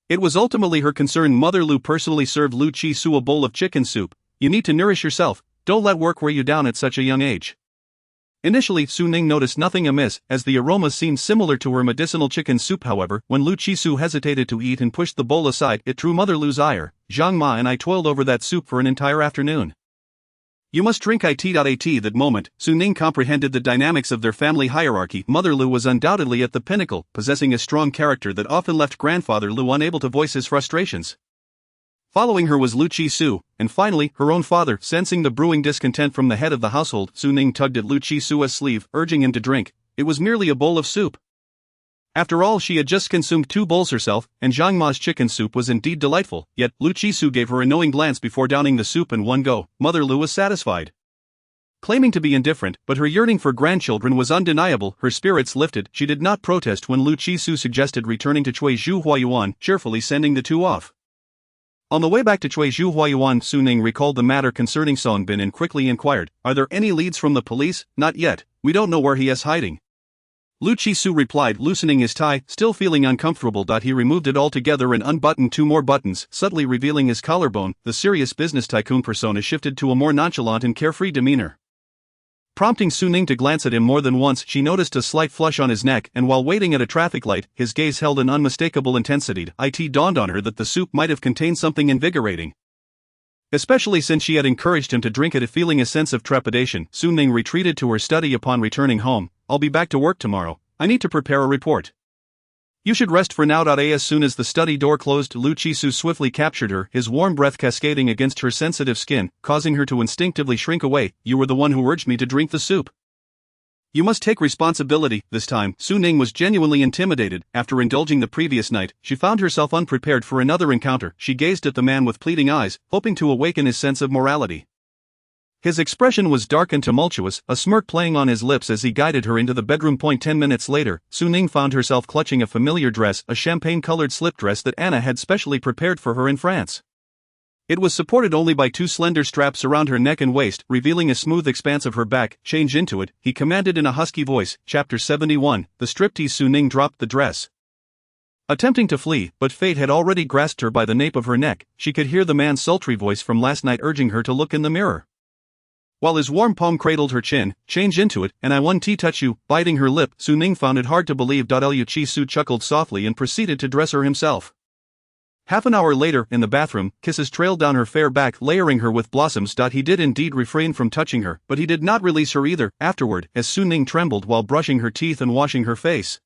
Speaker 2: It was ultimately her concern. Mother Lu personally served Lu Chisu a bowl of chicken soup. You need to nourish yourself, don't let work wear you down at such a young age. Initially, Su Ning noticed nothing amiss, as the aroma seemed similar to her medicinal chicken soup. However, when Lu Chisu hesitated to eat and pushed the bowl aside, it drew Mother Lu's ire. Zhang Ma and I toiled over that soup for an entire afternoon. You must drink it. At that moment, Su Ning comprehended the dynamics of their family hierarchy. Mother Lu was undoubtedly at the pinnacle, possessing a strong character that often left grandfather Lu unable to voice his frustrations. Following her was Lu Chisu, and finally, her own father. Sensing the brewing discontent from the head of the household, Su Ning tugged at Lu Chisu's sleeve, urging him to drink. It was merely a bowl of soup. After all, she had just consumed 2 bowls herself, and Zhang Ma's chicken soup was indeed delightful, yet Lu Chisu gave her a knowing glance before downing the soup in one go. Mother Lu was satisfied, claiming to be indifferent, but her yearning for grandchildren was undeniable. Her spirits lifted. She did not protest when Lu Chisu suggested returning to Cui Zhu Huayuan, cheerfully sending the two off. On the way back to Cui Zhu Huayuan, Su Ning recalled the matter concerning Songbin and quickly inquired, are there any leads from the police? Not yet, we don't know where he is hiding. Lu Chisu replied, loosening his tie, still feeling uncomfortable. He removed it altogether and unbuttoned 2 more buttons, subtly revealing his collarbone. The serious business tycoon persona shifted to a more nonchalant and carefree demeanor, prompting Su Ning to glance at him more than once. She noticed a slight flush on his neck, and while waiting at a traffic light, his gaze held an unmistakable intensity. It dawned on her that the soup might have contained something invigorating, especially since she had encouraged him to drink it. Feeling a sense of trepidation, Su Ning retreated to her study. Upon returning home, I'll be back to work tomorrow. I need to prepare a report. You should rest for now. As soon as the study door closed, Lu Chisu swiftly captured her, his warm breath cascading against her sensitive skin, causing her to instinctively shrink away. You were the one who urged me to drink the soup. You must take responsibility. This time, Su Ning was genuinely intimidated. After indulging the previous night, she found herself unprepared for another encounter. She gazed at the man with pleading eyes, hoping to awaken his sense of morality. His expression was dark and tumultuous, a smirk playing on his lips as he guided her into the bedroom. 10 minutes later, Su Ning found herself clutching a familiar dress, a champagne-colored slip dress that Anna had specially prepared for her in France. It was supported only by two slender straps around her neck and waist, revealing a smooth expanse of her back. Change into it, he commanded in a husky voice. Chapter 71, The Striptease. Su Ning dropped the dress, attempting to flee, but fate had already grasped her by the nape of her neck. She could hear the man's sultry voice from last night urging her to look in the mirror, while his warm palm cradled her chin. Change into it, and I want to touch you. Biting her lip, Su Ning found it hard to believe. Lu Chi-su chuckled softly and proceeded to dress her himself. Half an hour later, in the bathroom, kisses trailed down her fair back, layering her with blossoms. He did indeed refrain from touching her, but he did not release her either. Afterward, as Su Ning trembled while brushing her teeth and washing her face,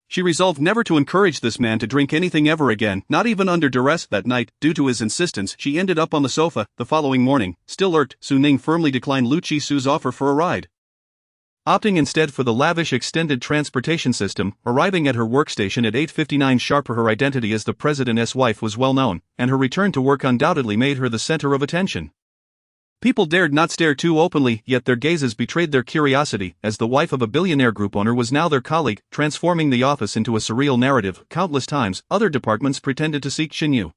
Speaker 2: she resolved never to encourage this man to drink anything ever again, not even under duress. That night, due to his insistence, she ended up on the sofa. The following morning, still irked, Su Ning firmly declined Lu Chi-su's offer for a ride, opting instead for the lavish extended transportation system. Arriving at her workstation at 8:59 sharp, her identity as the president's wife was well known, and her return to work undoubtedly made her the center of attention. People dared not stare too openly, yet their gazes betrayed their curiosity, as the wife of a billionaire group owner was now their colleague, transforming the office into a surreal narrative. Countless times, other departments pretended to seek Xinyu,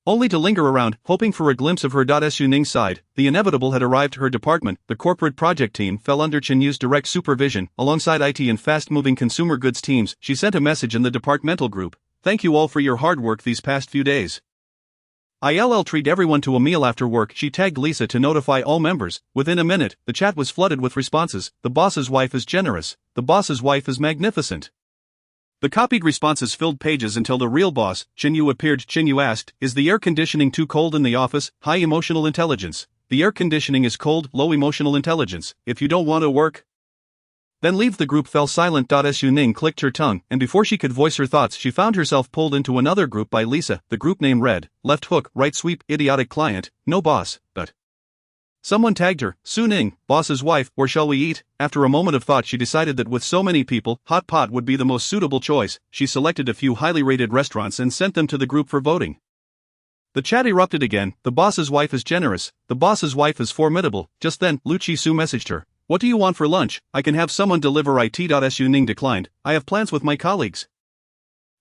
Speaker 2: only to linger around, hoping for a glimpse of her. Su Ning's side, the inevitable had arrived. Her department, the corporate project team, fell under Qinyu's direct supervision, alongside IT and fast-moving consumer goods teams. She sent a message in the departmental group. Thank you all for your hard work these past few days. I'll treat everyone to a meal after work. She tagged Lisa to notify all members. Within a minute, the chat was flooded with responses. The boss's wife is generous. The boss's wife is magnificent. The copied responses filled pages until the real boss, Xinyu, appeared. Xinyu asked, "Is the air conditioning too cold in the office?" High emotional intelligence. The air conditioning is cold. Low emotional intelligence. If you don't want to work, then leave. The group fell silent. Su Ning clicked her tongue, and before she could voice her thoughts, she found herself pulled into another group by Lisa. The group name read, Left Hook, Right Sweep, Idiotic Client, No Boss, but someone tagged her, Su Ning, boss's wife. Where shall we eat? After a moment of thought, she decided that with so many people, Hot Pot would be the most suitable choice. She selected a few highly rated restaurants and sent them to the group for voting. The chat erupted again. The boss's wife is generous. The boss's wife is formidable. Just then, Lu Chi-su messaged her. What do you want for lunch? I can have someone deliver it. Su Ning declined. I have plans with my colleagues.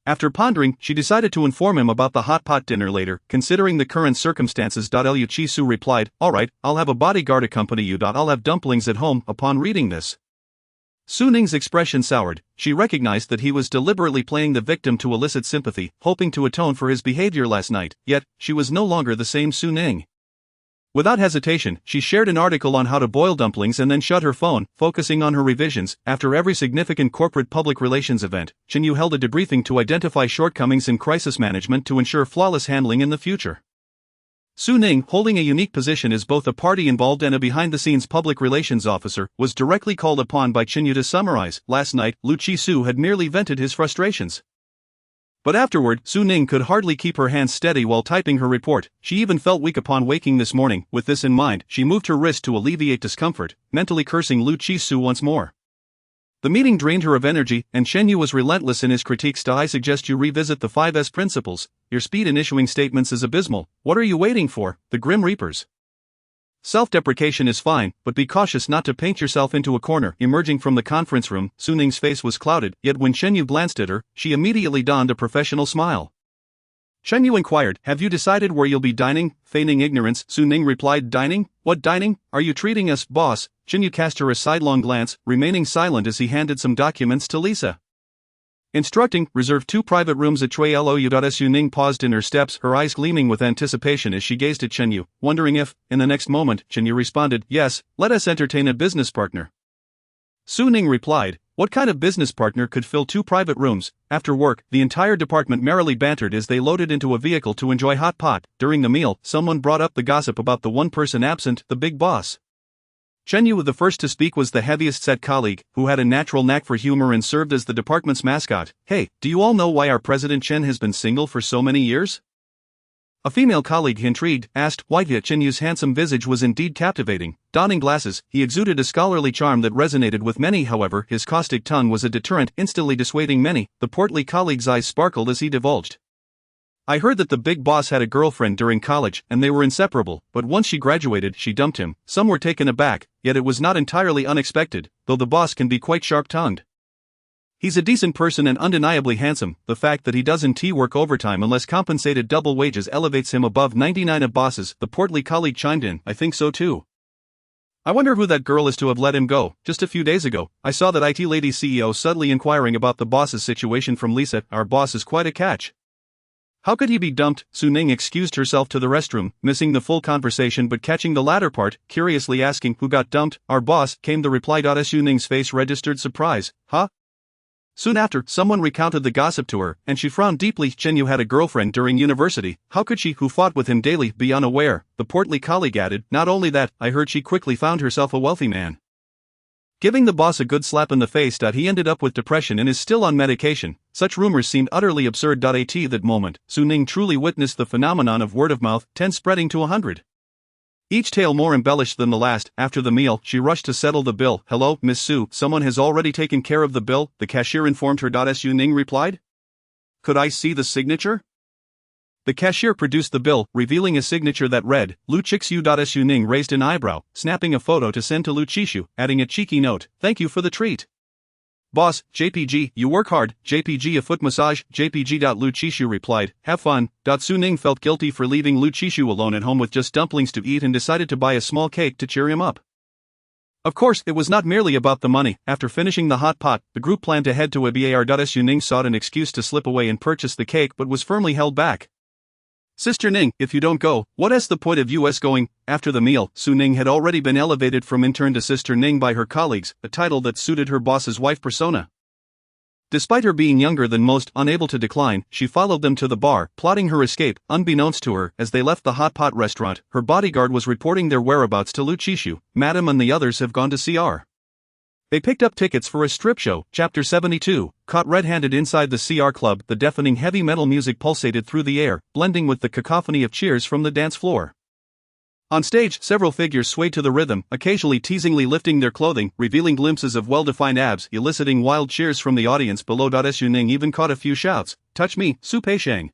Speaker 2: After pondering, she decided to inform him about the hot pot dinner later. Considering the current circumstances, Lu Chi-su replied, Alright, I'll have a bodyguard accompany you. I'll have dumplings at home. Upon reading this, Su Ning's expression soured. She recognized that he was deliberately playing the victim to elicit sympathy, hoping to atone for his behavior last night, yet, she was no longer the same Su Ning. Without hesitation, she shared an article on how to boil dumplings and then shut her phone, focusing on her revisions. After every significant corporate public relations event, Xinyu held a debriefing to identify shortcomings in crisis management to ensure flawless handling in the future. Su Ning, holding a unique position as both a party involved and a behind-the-scenes public relations officer, was directly called upon by Xinyu to summarize. Last night, Lu Chi-su had merely vented his frustrations, but afterward, Su Ning could hardly keep her hands steady while typing her report. She even felt weak upon waking this morning. With this in mind, she moved her wrist to alleviate discomfort, mentally cursing Lu Chi-su once more. The meeting drained her of energy, and Xinyu was relentless in his critiques. I suggest you revisit the 5S principles. Your speed in issuing statements is abysmal. What are you waiting for? The Grim Reapers. Self-deprecation is fine, but be cautious not to paint yourself into a corner. Emerging from the conference room, Su Ning's face was clouded, yet when Xinyu glanced at her, she immediately donned a professional smile. Xinyu inquired, Have you decided where you'll be dining? Feigning ignorance, Su Ning replied, Dining? What dining? Are you treating us, boss? Xinyu cast her a sidelong glance, remaining silent as he handed some documents to Lisa. Instructing, reserve 2 private rooms at Chui Lou. Su Ning paused in her steps, her eyes gleaming with anticipation as she gazed at Xinyu, wondering if, in the next moment, Xinyu responded, Yes, let us entertain a business partner. Su Ning replied, What kind of business partner could fill 2 private rooms? After work, the entire department merrily bantered as they loaded into a vehicle to enjoy hot pot. During the meal, someone brought up the gossip about the one person absent, the big boss. Xinyu, the first to speak, was the heaviest set colleague, who had a natural knack for humor and served as the department's mascot. Hey, do you all know why our president Chen has been single for so many years? A female colleague, intrigued, asked. Whitehit. Qinyu's handsome visage was indeed captivating. Donning glasses, he exuded a scholarly charm that resonated with many. However, his caustic tongue was a deterrent, instantly dissuading many. The portly colleague's eyes sparkled as he divulged, I heard that the big boss had a girlfriend during college, and they were inseparable, but once she graduated, she dumped him. Some were taken aback, yet it was not entirely unexpected, though the boss can be quite sharp-tongued. He's a decent person and undeniably handsome. The fact that he doesn't work overtime unless compensated double wages elevates him above 99 of bosses, the portly colleague chimed in. I think so too. I wonder who that girl is to have let him go. Just a few days ago, I saw that IT Lady CEO subtly inquiring about the boss's situation from Lisa. Our boss is quite a catch. How could he be dumped? Su Ning excused herself to the restroom, missing the full conversation but catching the latter part, curiously asking who got dumped. Our boss, came the reply. Su Ning's face registered surprise. Huh? Soon after, someone recounted the gossip to her, and she frowned deeply. Chen Yu had a girlfriend during university. How could she, who fought with him daily, be unaware? The portly colleague added, not only that, I heard she quickly found herself a wealthy man. Giving the boss a good slap in the face. He ended up with depression and is still on medication. Such rumors seemed utterly absurd. At that moment, Su Ning truly witnessed the phenomenon of word of mouth, 10 spreading to 100. Each tale more embellished than the last. After the meal, she rushed to settle the bill. Hello, Miss Su, someone has already taken care of the bill, the cashier informed her. Su Ning replied. Could I see the signature? The cashier produced the bill, revealing a signature that read, Lu Chixu. Su Ning raised an eyebrow, snapping a photo to send to Lu Chishu, adding a cheeky note, thank you for the treat. Boss, JPG, you work hard. JPG, a foot massage. JPG. Lu Chishu replied, have fun. Su Ning felt guilty for leaving Lu Chishu alone at home with just dumplings to eat and decided to buy a small cake to cheer him up. Of course, it was not merely about the money. After finishing the hot pot, the group planned to head to a bar. Su Ning sought an excuse to slip away and purchase the cake but was firmly held back. Sister Ning, if you don't go, what's the point of us going? After the meal, Su Ning had already been elevated from intern to Sister Ning by her colleagues, a title that suited her boss's wife persona. Despite her being younger than most, unable to decline, she followed them to the bar, plotting her escape. Unbeknownst to her, as they left the hot pot restaurant, her bodyguard was reporting their whereabouts to Lu Chishu. Madam and the others have gone to CR. They picked up tickets for a strip show. Chapter 72, caught red-handed inside the CR club, the deafening heavy metal music pulsated through the air, blending with the cacophony of cheers from the dance floor. On stage, several figures swayed to the rhythm, occasionally teasingly lifting their clothing, revealing glimpses of well-defined abs, eliciting wild cheers from the audience below. Su Ning even caught a few shouts, touch me, Su Peixiang.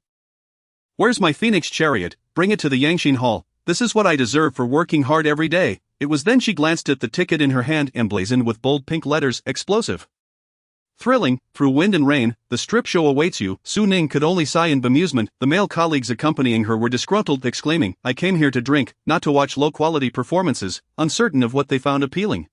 Speaker 2: Where's my phoenix chariot? Bring it to the Yangxin Hall. This is what I deserve for working hard every day. It was then she glanced at the ticket in her hand, emblazoned with bold pink letters, explosive. Thrilling, through wind and rain, the strip show awaits you. Su Ning could only sigh in bemusement. The male colleagues accompanying her were disgruntled, exclaiming, I came here to drink, not to watch low-quality performances, uncertain of what they found appealing.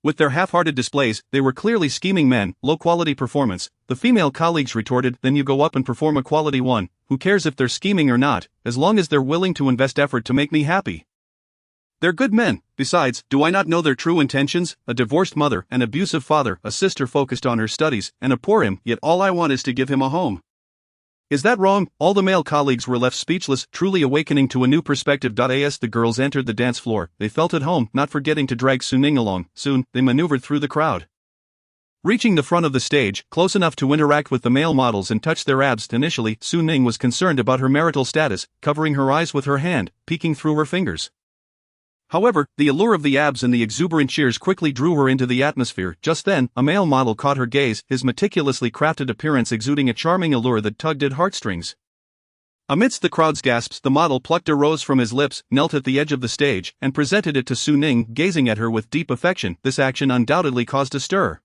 Speaker 2: With their half-hearted displays, they were clearly scheming men. Low-quality performance, the female colleagues retorted, then you go up and perform a quality one. Who cares if they're scheming or not, as long as they're willing to invest effort to make me happy. They're good men. Besides, do I not know their true intentions? A divorced mother, an abusive father, a sister focused on her studies, and a poor him, yet all I want is to give him a home. Is that wrong? All the male colleagues were left speechless, truly awakening to a new perspective. As the girls entered the dance floor, they felt at home, not forgetting to drag Su Ning along. Soon, they maneuvered through the crowd. Reaching the front of the stage, close enough to interact with the male models and touch their abs. Initially, Su Ning was concerned about her marital status, covering her eyes with her hand, peeking through her fingers. However, the allure of the abs and the exuberant cheers quickly drew her into the atmosphere. Just then, a male model caught her gaze, his meticulously crafted appearance exuding a charming allure that tugged at heartstrings. Amidst the crowd's gasps, the model plucked a rose from his lips, knelt at the edge of the stage, and presented it to Su Ning, gazing at her with deep affection. This action undoubtedly caused a stir.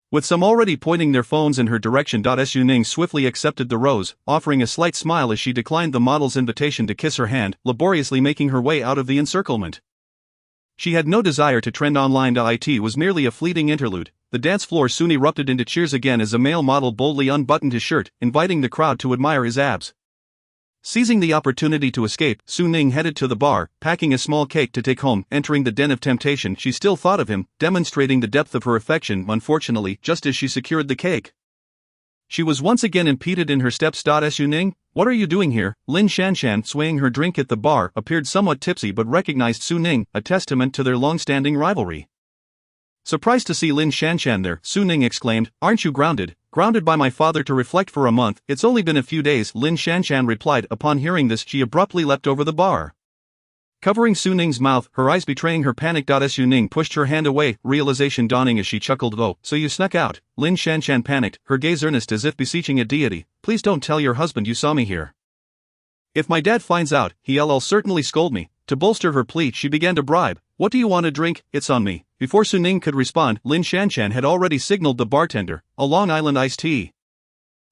Speaker 2: With some already pointing their phones in her direction. Su Ning swiftly accepted the rose, offering a slight smile as she declined the model's invitation to kiss her hand, laboriously making her way out of the encirclement. She had no desire to trend online. It was merely a fleeting interlude. The dance floor soon erupted into cheers again as a male model boldly unbuttoned his shirt, inviting the crowd to admire his abs. Seizing the opportunity to escape, Su Ning headed to the bar, packing a small cake to take home. Entering the den of temptation, she still thought of him, demonstrating the depth of her affection. Unfortunately, just as she secured the cake, she was once again impeded in her steps. Su Ning, what are you doing here? Lin Shanshan, swaying her drink at the bar, appeared somewhat tipsy but recognized Su Ning, a testament to their long-standing rivalry. Surprised to see Lin Shanshan there, Su Ning exclaimed, aren't you grounded? Grounded by my father to reflect for a month. It's only been a few days, Lin Shanshan replied. Upon hearing this, she abruptly leapt over the bar, covering Su Ning's mouth, her eyes betraying her panic. Su Ning pushed her hand away, realization dawning as she chuckled. Oh, so you snuck out? Lin Shanshan panicked, her gaze earnest as if beseeching a deity. Please don't tell your husband you saw me here. If my dad finds out, he'll certainly scold me. To bolster her plea, she began to bribe. What do you want to drink? It's on me. Before Su Ning could respond, Lin Shanshan had already signaled the bartender, a Long Island iced tea.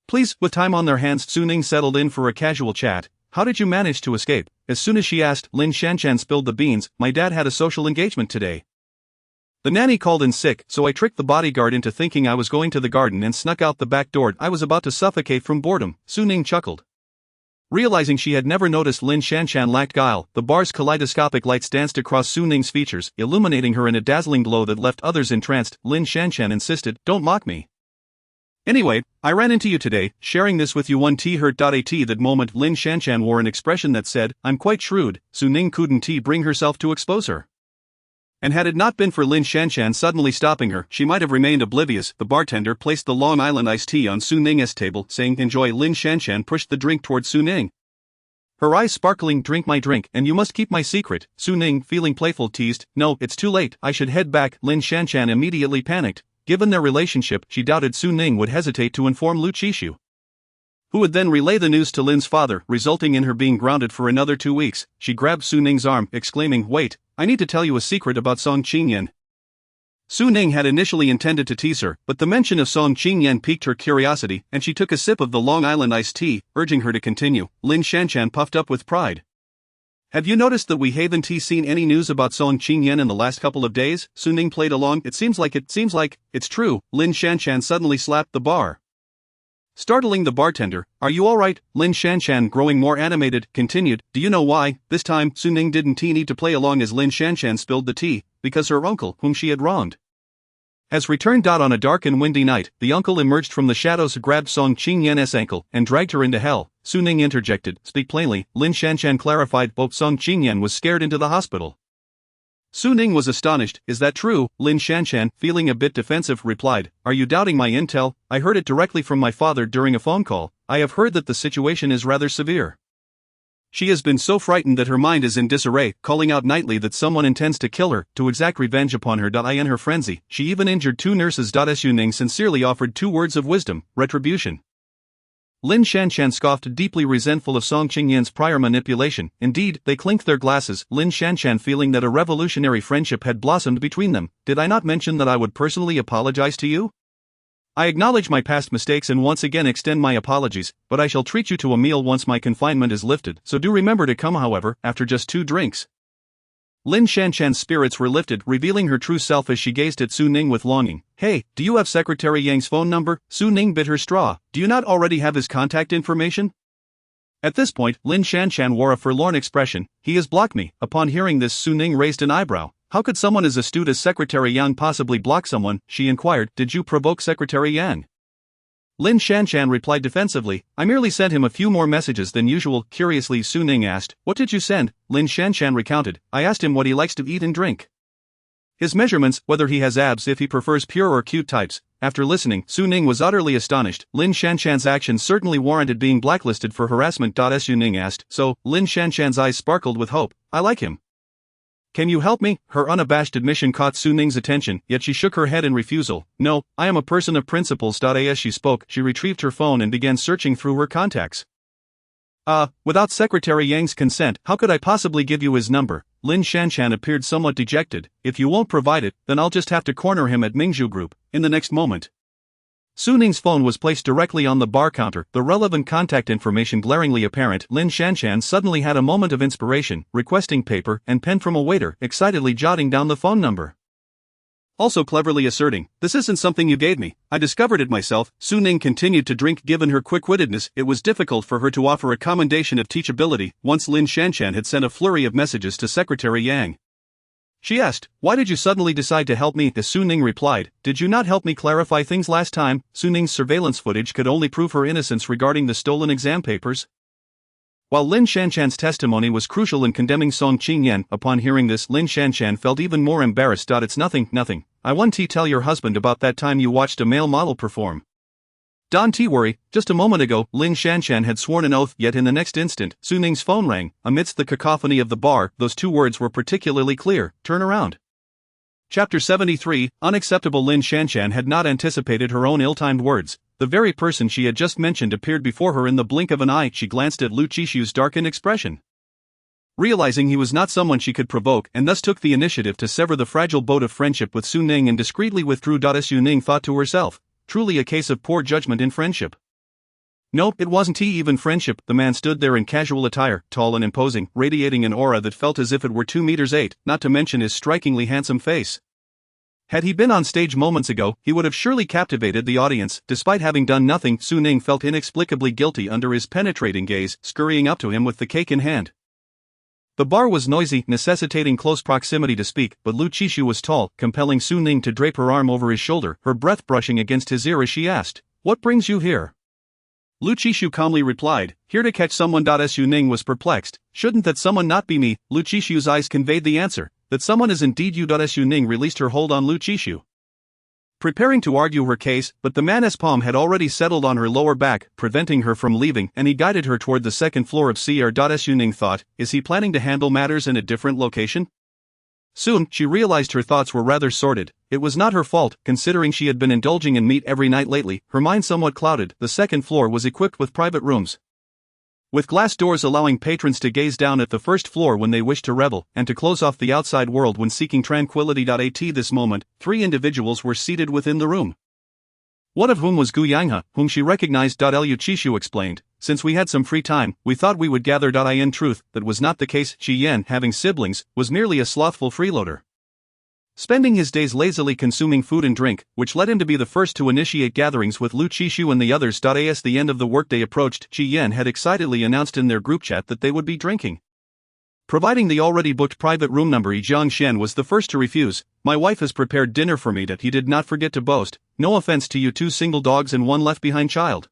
Speaker 2: Please, with time on their hands, Su Ning settled in for a casual chat. How did you manage to escape? As soon as she asked, Lin Shanshan spilled the beans. My dad had a social engagement today. The nanny called in sick, so I tricked the bodyguard into thinking I was going to the garden and snuck out the back door. I was about to suffocate from boredom, Su Ning chuckled. Realizing she had never noticed Lin Shanshan lacked guile, the bar's kaleidoscopic lights danced across Su Ning's features, illuminating her in a dazzling glow that left others entranced. Lin Shanshan insisted, don't mock me. Anyway, I ran into you today, sharing this with you. 1T hurt. At that moment Lin Shanshan wore an expression that said, I'm quite shrewd. Su Ning couldn't bring herself to expose her. And had it not been for Lin Shanshan suddenly stopping her, she might have remained oblivious. The bartender placed the Long Island iced tea on Su Ning's table, saying, enjoy. Lin Shanshan pushed the drink toward Su Ning. Her eyes sparkling, drink my drink, and you must keep my secret. Su Ning, feeling playful, teased, no, it's too late, I should head back. Lin Shanshan immediately panicked. Given their relationship, she doubted Su Ning would hesitate to inform Lu Qishu, who would then relay the news to Lin's father, resulting in her being grounded for another 2 weeks. She grabbed Su Ning's arm, exclaiming, wait, I need to tell you a secret about Song Qingyan. Su Ning had initially intended to tease her, but the mention of Song Qingyan piqued her curiosity, and she took a sip of the Long Island iced tea, urging her to continue. Lin Shanshan puffed up with pride. Have you noticed that we haven't seen any news about Song Qingyan in the last couple of days? Su Ning played along. It seems like it's true. Lin Shanshan suddenly slapped the bar, startling the bartender. Are you alright? Lin Shanshan, growing more animated, continued, do you know why? This time, Su Ning didn't need to play along as Lin Shanshan spilled the tea, because her uncle, whom she had wronged, has returned. On a dark and windy night, the uncle emerged from the shadows, grabbed Song Qingyan's ankle, and dragged her into hell. Su Ning interjected, speak plainly. Lin Shanshan clarified, both Song Qingyan was scared into the hospital. Su Ning was astonished. Is that true? Lin Shanshan, feeling a bit defensive, replied, are you doubting my intel? I heard it directly from my father during a phone call. I have heard that the situation is rather severe. She has been so frightened that her mind is in disarray, calling out nightly that someone intends to kill her, to exact revenge upon her. In her frenzy, she even injured 2 nurses. Su Ning sincerely offered 2 words of wisdom, retribution. Lin Shanshan scoffed, deeply resentful of Song Qingyan's prior manipulation. Indeed, they clinked their glasses, Lin Shanshan feeling that a revolutionary friendship had blossomed between them. Did I not mention that I would personally apologize to you? I acknowledge my past mistakes and once again extend my apologies, but I shall treat you to a meal once my confinement is lifted, so do remember to come. However, after just 2 drinks. Lin Shanshan's spirits were lifted, revealing her true self as she gazed at Su Ning with longing. Hey, do you have Secretary Yang's phone number? Su Ning bit her straw. Do you not already have his contact information? At this point, Lin Shanshan wore a forlorn expression. He has blocked me. Upon hearing this, Su Ning raised an eyebrow. How could someone as astute as Secretary Yang possibly block someone? She inquired. Did you provoke Secretary Yang? Lin Shanshan replied defensively, I merely sent him a few more messages than usual. Curiously, Su Ning asked, what did you send? Lin Shanshan recounted, I asked him what he likes to eat and drink, his measurements, whether he has abs, if he prefers pure or cute types. After listening, Su Ning was utterly astonished. Lin Shanshan's actions certainly warranted being blacklisted for harassment. Su Ning asked, so? Lin Shanshan's eyes sparkled with hope. I like him. Can you help me? Her unabashed admission caught Su Ning's attention, yet she shook her head in refusal. No, I am a person of principles. As she spoke, she retrieved her phone and began searching through her contacts. Without Secretary Yang's consent, how could I possibly give you his number? Lin Shanshan appeared somewhat dejected. If you won't provide it, then I'll just have to corner him at Mingzhu Group. In the next moment, Su Ning's phone was placed directly on the bar counter, the relevant contact information glaringly apparent. Lin Shanshan suddenly had a moment of inspiration, requesting paper and pen from a waiter, excitedly jotting down the phone number. Also cleverly asserting, this isn't something you gave me, I discovered it myself. Su Ning continued to drink. Given her quick-wittedness, it was difficult for her to offer a commendation of teachability. Once Lin Shanshan had sent a flurry of messages to Secretary Yang. She asked, why did you suddenly decide to help me? Su Ning replied, did you not help me clarify things last time? Su Ning's surveillance footage could only prove her innocence regarding the stolen exam papers. While Lin Shanshan's testimony was crucial in condemning Song Qingyan, upon hearing this, Lin Shanshan felt even more embarrassed. It's nothing. I want to tell your husband about that time you watched a male model perform. Don't worry, just a moment ago, Lin Shanshan had sworn an oath, yet in the next instant, Su Ning's phone rang. Amidst the cacophony of the bar, those 2 words were particularly clear, turn around. Chapter 73, Unacceptable. Lin Shanshan had not anticipated her own ill-timed words. The very person she had just mentioned appeared before her in the blink of an eye. She glanced at Lu Qishu's darkened expression. Realizing he was not someone she could provoke and thus took the initiative to sever the fragile boat of friendship with Su Ning and discreetly withdrew. Su Ning thought to herself, truly a case of poor judgment in friendship. Nope, it wasn't even friendship. The man stood there in casual attire, tall and imposing, radiating an aura that felt as if it were 2 meters 8, not to mention his strikingly handsome face. Had he been on stage moments ago, he would have surely captivated the audience. Despite having done nothing, Su Ning felt inexplicably guilty under his penetrating gaze, scurrying up to him with the cake in hand. The bar was noisy, necessitating close proximity to speak, but Lu Qishu was tall, compelling Su Ning to drape her arm over his shoulder, her breath brushing against his ear as she asked, "What brings you here?" Lu Qishu calmly replied, "Here to catch someone." Su Ning was perplexed. "Shouldn't that someone not be me?" Lu Qishu's eyes conveyed the answer, that someone is indeed you. Su Ning released her hold on Lu Qishu, preparing to argue her case, but the man's palm had already settled on her lower back, preventing her from leaving, and he guided her toward the second floor of CR. Su Ning thought, is he planning to handle matters in a different location? Soon, she realized her thoughts were rather sordid. It was not her fault, considering she had been indulging in meat every night lately, her mind somewhat clouded. The second floor was equipped with private rooms, with glass doors allowing patrons to gaze down at the first floor when they wished to revel, and to close off the outside world when seeking tranquility. At this moment, 3 individuals were seated within the room, one of whom was Gu Yanghe, whom she recognized. Lu Qishu explained, since we had some free time, we thought we would gather. In truth, that was not the case. Qi Yan, having siblings, was merely a slothful freeloader, spending his days lazily consuming food and drink, which led him to be the first to initiate gatherings with Lu Qishu and the others. As the end of the workday approached, Qi Yan had excitedly announced in their group chat that they would be drinking, providing the already booked private room number. Zhang Xian was the first to refuse. "My wife has prepared dinner for me." He did not forget to boast, "No offense to you 2 single dogs and 1 left-behind child."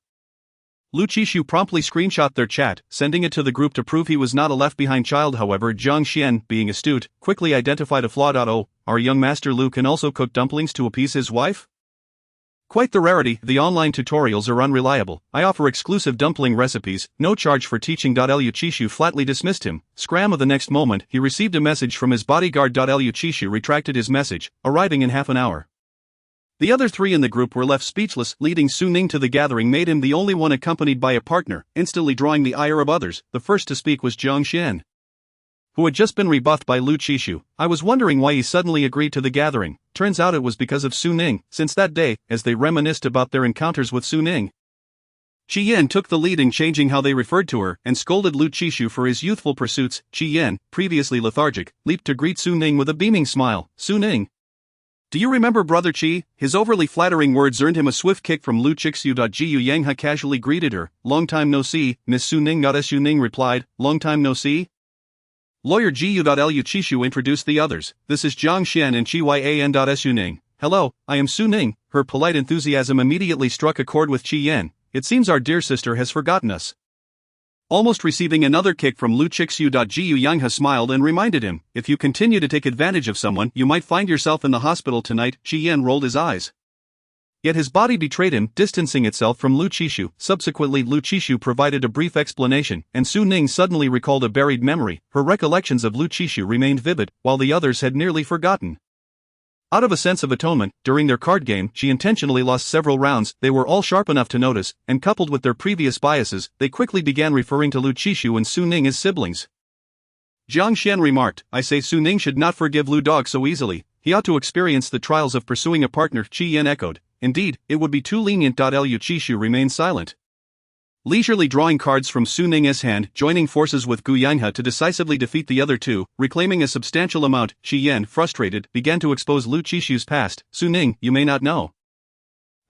Speaker 2: Lu Qishu promptly screenshot their chat, sending it to the group to prove he was not a left-behind child. However, Zhang Xian, being astute, quickly identified a flaw. "Oh, our young master Lu can also cook dumplings to appease his wife? Quite the rarity. The online tutorials are unreliable. I offer exclusive dumpling recipes, no charge for teaching." Lu Qishu flatly dismissed him. Scram of the next moment, he received a message from his bodyguard. Lu Qishu retracted his message, arriving in half an hour. The other 3 in the group were left speechless. Leading Su Ning to the gathering made him the only one accompanied by a partner, instantly drawing the ire of others. The first to speak was Zhang Xian, who had just been rebuffed by Lu Qishu. "I was wondering why he suddenly agreed to the gathering. Turns out it was because of Su Ning." Since that day, as they reminisced about their encounters with Su Ning, Qi Yan took the lead in changing how they referred to her, and scolded Lu Qishu for his youthful pursuits. Qi Yan, previously lethargic, leaped to greet Su Ning with a beaming smile. "Su Ning, do you remember Brother Qi?" His overly flattering words earned him a swift kick from Lu Qishu. Gu Yanghe casually greeted her. "Long time no see, Miss Su Ning." Su Ning replied, "Long time no see." Lawyer Gu. Lu Qishu introduced the others. "This is Zhang Xian and Qi Yan." Su Ning, "Hello, I am Su Ning." Her polite enthusiasm immediately struck a chord with Qi Yan. "It seems our dear sister has forgotten us." Almost receiving another kick from Lu Qishu. Gu Yanghe smiled and reminded him, "If you continue to take advantage of someone, you might find yourself in the hospital tonight." Qi Yan rolled his eyes, yet his body betrayed him, distancing itself from Lu Qishu. Subsequently, Lu Qishu provided a brief explanation, and Su Ning suddenly recalled a buried memory. Her recollections of Lu Qishu remained vivid, while the others had nearly forgotten. Out of a sense of atonement, during their card game, she intentionally lost several rounds. They were all sharp enough to notice, and coupled with their previous biases, they quickly began referring to Lu Qishu and Su Ning as siblings. Zhang Xian remarked, "I say Su Ning should not forgive Lu Dog so easily. He ought to experience the trials of pursuing a partner." Qi Yan echoed, "Indeed, it would be too lenient." Lu Qishu remained silent, leisurely drawing cards from Su Ning's hand, joining forces with Gu Yanghe to decisively defeat the other 2, reclaiming a substantial amount. Qi Yan, frustrated, began to expose Lu Qishu's past. "Su Ning, you may not know,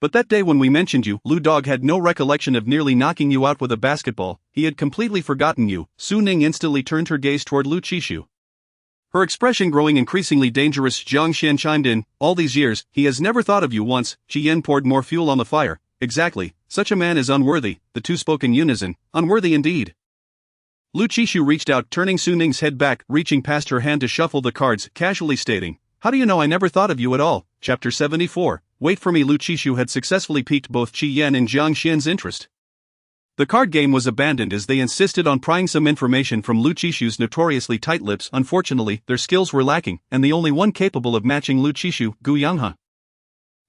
Speaker 2: but that day when we mentioned you, Lu Dog had no recollection of nearly knocking you out with a basketball. He had completely forgotten you." Su Ning instantly turned her gaze toward Lu Qishu, her expression growing increasingly dangerous. Zhang Xian chimed in, "All these years, he has never thought of you once." Qi Yan poured more fuel on the fire. "Exactly, such a man is unworthy." The 2 spoke in unison, "Unworthy indeed." Lu Qishu reached out, turning Su Ning's head back, reaching past her hand to shuffle the cards, casually stating, "How do you know I never thought of you at all?" Chapter 74, Wait for Me. Lu Qishu had successfully piqued both Qi Yan and Zhang Xian's interest. The card game was abandoned as they insisted on prying some information from Lu Qishu's notoriously tight lips. Unfortunately, their skills were lacking, and the only one capable of matching Lu Qishu, Gu Yanghe,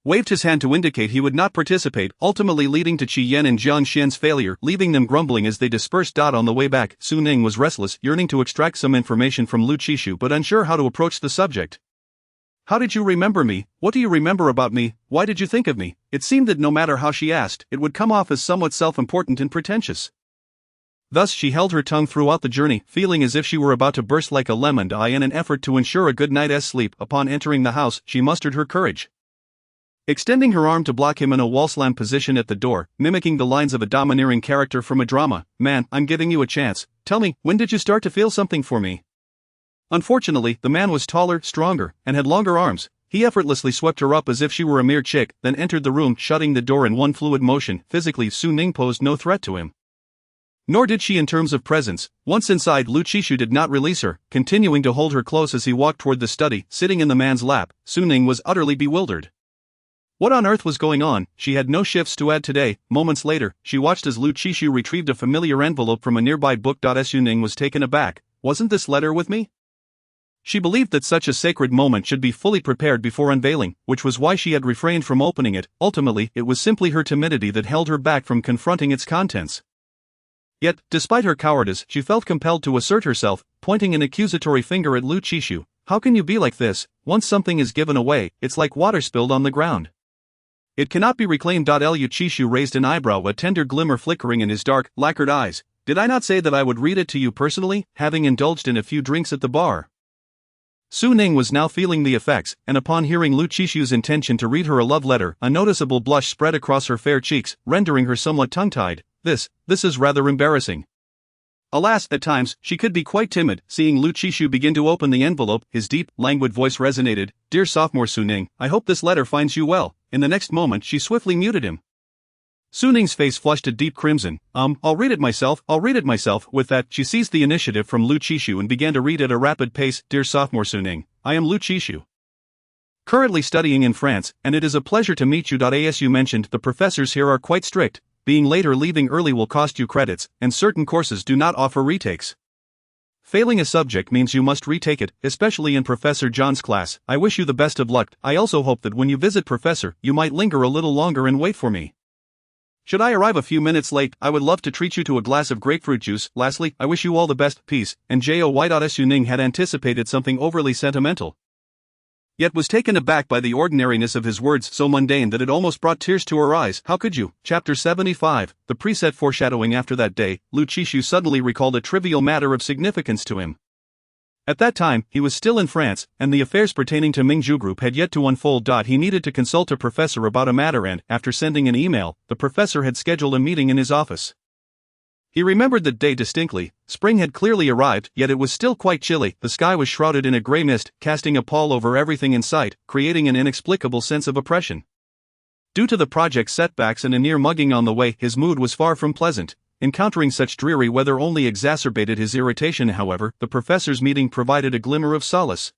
Speaker 2: waved his hand to indicate he would not participate, ultimately leading to Qi Yan and Jiang Xian's failure, leaving them grumbling as they dispersed. On the way back, Su Ning was restless, yearning to extract some information from Lu Qishu but unsure how to approach the subject. "How did you remember me? What do you remember about me? Why did you think of me?" It seemed that no matter how she asked, it would come off as somewhat self-important and pretentious. Thus she held her tongue throughout the journey, feeling as if she were about to burst like a lemon in an effort to ensure a good night's sleep. Upon entering the house, she mustered her courage. Extending her arm to block him in a wall-slam position at the door, mimicking the lines of a domineering character from a drama, "Man, I'm giving you a chance. Tell me, when did you start to feel something for me?" Unfortunately, the man was taller, stronger, and had longer arms. He effortlessly swept her up as if she were a mere chick, then entered the room, shutting the door in one fluid motion. Physically, Su Ning posed no threat to him. Nor did she in terms of presence. Once inside, Lu Qishu did not release her, continuing to hold her close as he walked toward the study. Sitting in the man's lap, Su Ning was utterly bewildered. What on earth was going on? She had no shifts to add today. Moments later, she watched as Lu Qishu retrieved a familiar envelope from a nearby book. Su Ning was taken aback. Wasn't this letter with me? She believed that such a sacred moment should be fully prepared before unveiling, which was why she had refrained from opening it. Ultimately, it was simply her timidity that held her back from confronting its contents. Yet, despite her cowardice, she felt compelled to assert herself, pointing an accusatory finger at Lu Qishu. "How can you be like this? Once something is given away, it's like water spilled on the ground. It cannot be reclaimed." Lu Qishu raised an eyebrow, a tender glimmer flickering in his dark, lacquered eyes. "Did I not say that I would read it to you personally, having indulged in a few drinks at the bar?" Su Ning was now feeling the effects, and upon hearing Lu Qishu's intention to read her a love letter, a noticeable blush spread across her fair cheeks, rendering her somewhat tongue-tied. This is rather embarrassing." Alas, at times, she could be quite timid. Seeing Lu Qishu begin to open the envelope, his deep, languid voice resonated. "Dear sophomore Su Ning, I hope this letter finds you well." In the next moment, she swiftly muted him. Su Ning's face flushed a deep crimson. I'll read it myself. With that, she seized the initiative from Lu Qishu and began to read at a rapid pace. "Dear sophomore Su Ning, I am Lu Qishu, currently studying in France, and it is a pleasure to meet you. As you mentioned, the professors here are quite strict. Being late or leaving early will cost you credits, and certain courses do not offer retakes. Failing a subject means you must retake it, especially in Professor John's class. I wish you the best of luck. I also hope that when you visit Professor, you might linger a little longer and wait for me. Should I arrive a few minutes late, I would love to treat you to a glass of grapefruit juice. Lastly, I wish you all the best. Peace." And Joy. Su Ning had anticipated something overly sentimental, yet was taken aback by the ordinariness of his words, so mundane that it almost brought tears to her eyes. How could you? Chapter 75. The preset foreshadowing. After that day, Lu Qishu suddenly recalled a trivial matter of significance to him. At that time, he was still in France, and the affairs pertaining to Mingzhu Group had yet to unfold. He needed to consult a professor about a matter and, after sending an email, the professor had scheduled a meeting in his office. He remembered the day distinctly. Spring had clearly arrived, yet it was still quite chilly. The sky was shrouded in a grey mist, casting a pall over everything in sight, creating an inexplicable sense of oppression. Due to the project's setbacks and a near mugging on the way, his mood was far from pleasant. Encountering such dreary weather only exacerbated his irritation. However, the professors' meeting provided a glimmer of solace,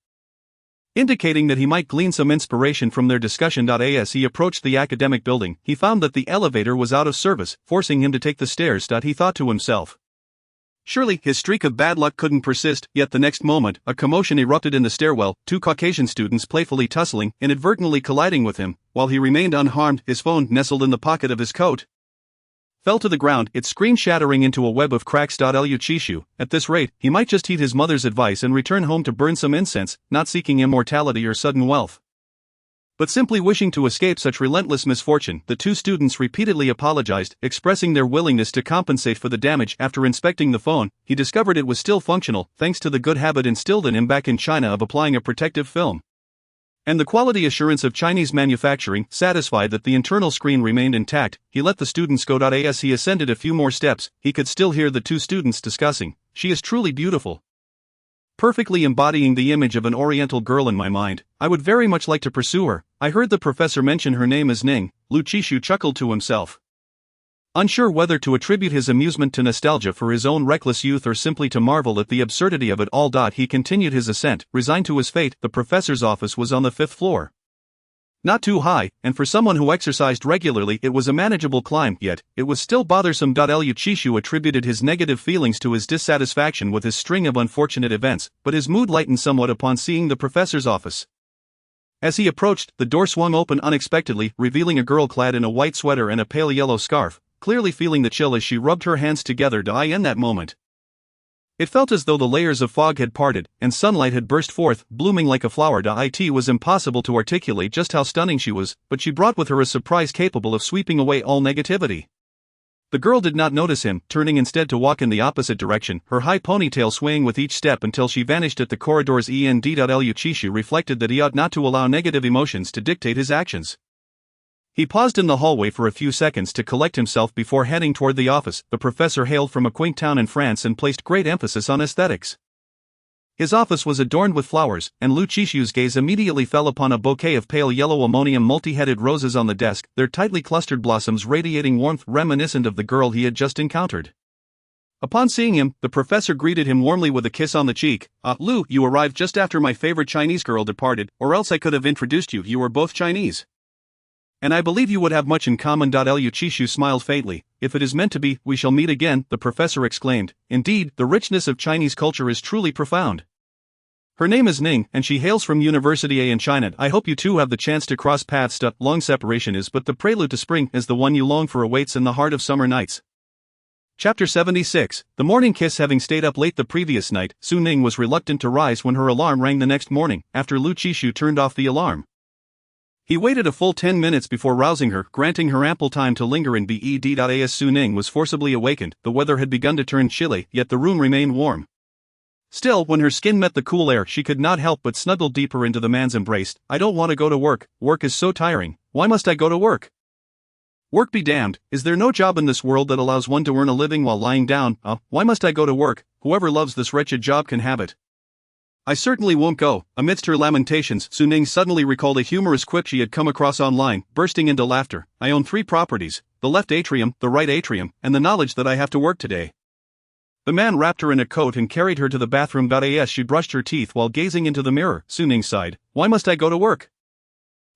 Speaker 2: indicating that he might glean some inspiration from their discussion. As he approached the academic building, he found that the elevator was out of service, forcing him to take the stairs. He thought to himself. Surely, his streak of bad luck couldn't persist. Yet the next moment, a commotion erupted in the stairwell, two Caucasian students playfully tussling, inadvertently colliding with him. While he remained unharmed, his phone, nestled in the pocket of his coat, fell to the ground, its screen shattering into a web of cracks. Lu Qishu, at this rate, he might just heed his mother's advice and return home to burn some incense, not seeking immortality or sudden wealth, but simply wishing to escape such relentless misfortune. The two students repeatedly apologized, expressing their willingness to compensate for the damage. After inspecting the phone, he discovered it was still functional, thanks to the good habit instilled in him back in China of applying a protective film and the quality assurance of Chinese manufacturing. Satisfied that the internal screen remained intact, he let the students go. As he ascended a few more steps, he could still hear the two students discussing. "She is truly beautiful, perfectly embodying the image of an Oriental girl in my mind. I would very much like to pursue her. I heard the professor mention her name as Ning." Lu Qishu chuckled to himself, unsure whether to attribute his amusement to nostalgia for his own reckless youth or simply to marvel at the absurdity of it all. He continued his ascent, resigned to his fate. The professor's office was on the 5th floor. Not too high, and for someone who exercised regularly it was a manageable climb, yet it was still bothersome. Lu Qishu attributed his negative feelings to his dissatisfaction with his string of unfortunate events, but his mood lightened somewhat upon seeing the professor's office. As he approached, the door swung open unexpectedly, revealing a girl clad in a white sweater and a pale yellow scarf, clearly feeling the chill as she rubbed her hands together to eye in that moment. It felt as though the layers of fog had parted, and sunlight had burst forth, blooming like a flower. It was impossible to articulate just how stunning she was, but she brought with her a surprise capable of sweeping away all negativity. The girl did not notice him, turning instead to walk in the opposite direction, her high ponytail swaying with each step until she vanished at the corridor's end. Lu Chishu reflected that he ought not to allow negative emotions to dictate his actions. He paused in the hallway for a few seconds to collect himself before heading toward the office. The professor hailed from a quaint town in France and placed great emphasis on aesthetics. His office was adorned with flowers, and Lu Chishu's gaze immediately fell upon a bouquet of pale yellow ammonium multi-headed roses on the desk, their tightly clustered blossoms radiating warmth reminiscent of the girl he had just encountered. Upon seeing him, the professor greeted him warmly with a kiss on the cheek. Lu, you arrived just after my favorite Chinese girl departed, or else I could have introduced you. You are both Chinese. And I believe you would have much in common. Lu Chishu smiled faintly. If it is meant to be, we shall meet again, the professor exclaimed. Indeed, the richness of Chinese culture is truly profound. Her name is Ning, and she hails from University A in China. I hope you two have the chance to cross paths. Long separation is but the prelude to spring, as the one you long for awaits in the heart of summer nights. Chapter 76. The morning kiss. Having stayed up late the previous night, Su Ning was reluctant to rise when her alarm rang the next morning, after Lu Chishu turned off the alarm. He waited a full 10 minutes before rousing her, granting her ample time to linger in bed. As Su Ning was forcibly awakened, the weather had begun to turn chilly, yet the room remained warm. Still, when her skin met the cool air, she could not help but snuggle deeper into the man's embrace. I don't want to go to work. Work is so tiring. Why must I go to work? Work be damned. Is there no job in this world that allows one to earn a living while lying down? Why must I go to work? Whoever loves this wretched job can have it. I certainly won't go. Amidst her lamentations, Su Ning suddenly recalled a humorous quip she had come across online, bursting into laughter. I own 3 properties, the left atrium, the right atrium, and the knowledge that I have to work today. The man wrapped her in a coat and carried her to the bathroom. As she brushed her teeth while gazing into the mirror, Su Ning sighed. Why must I go to work?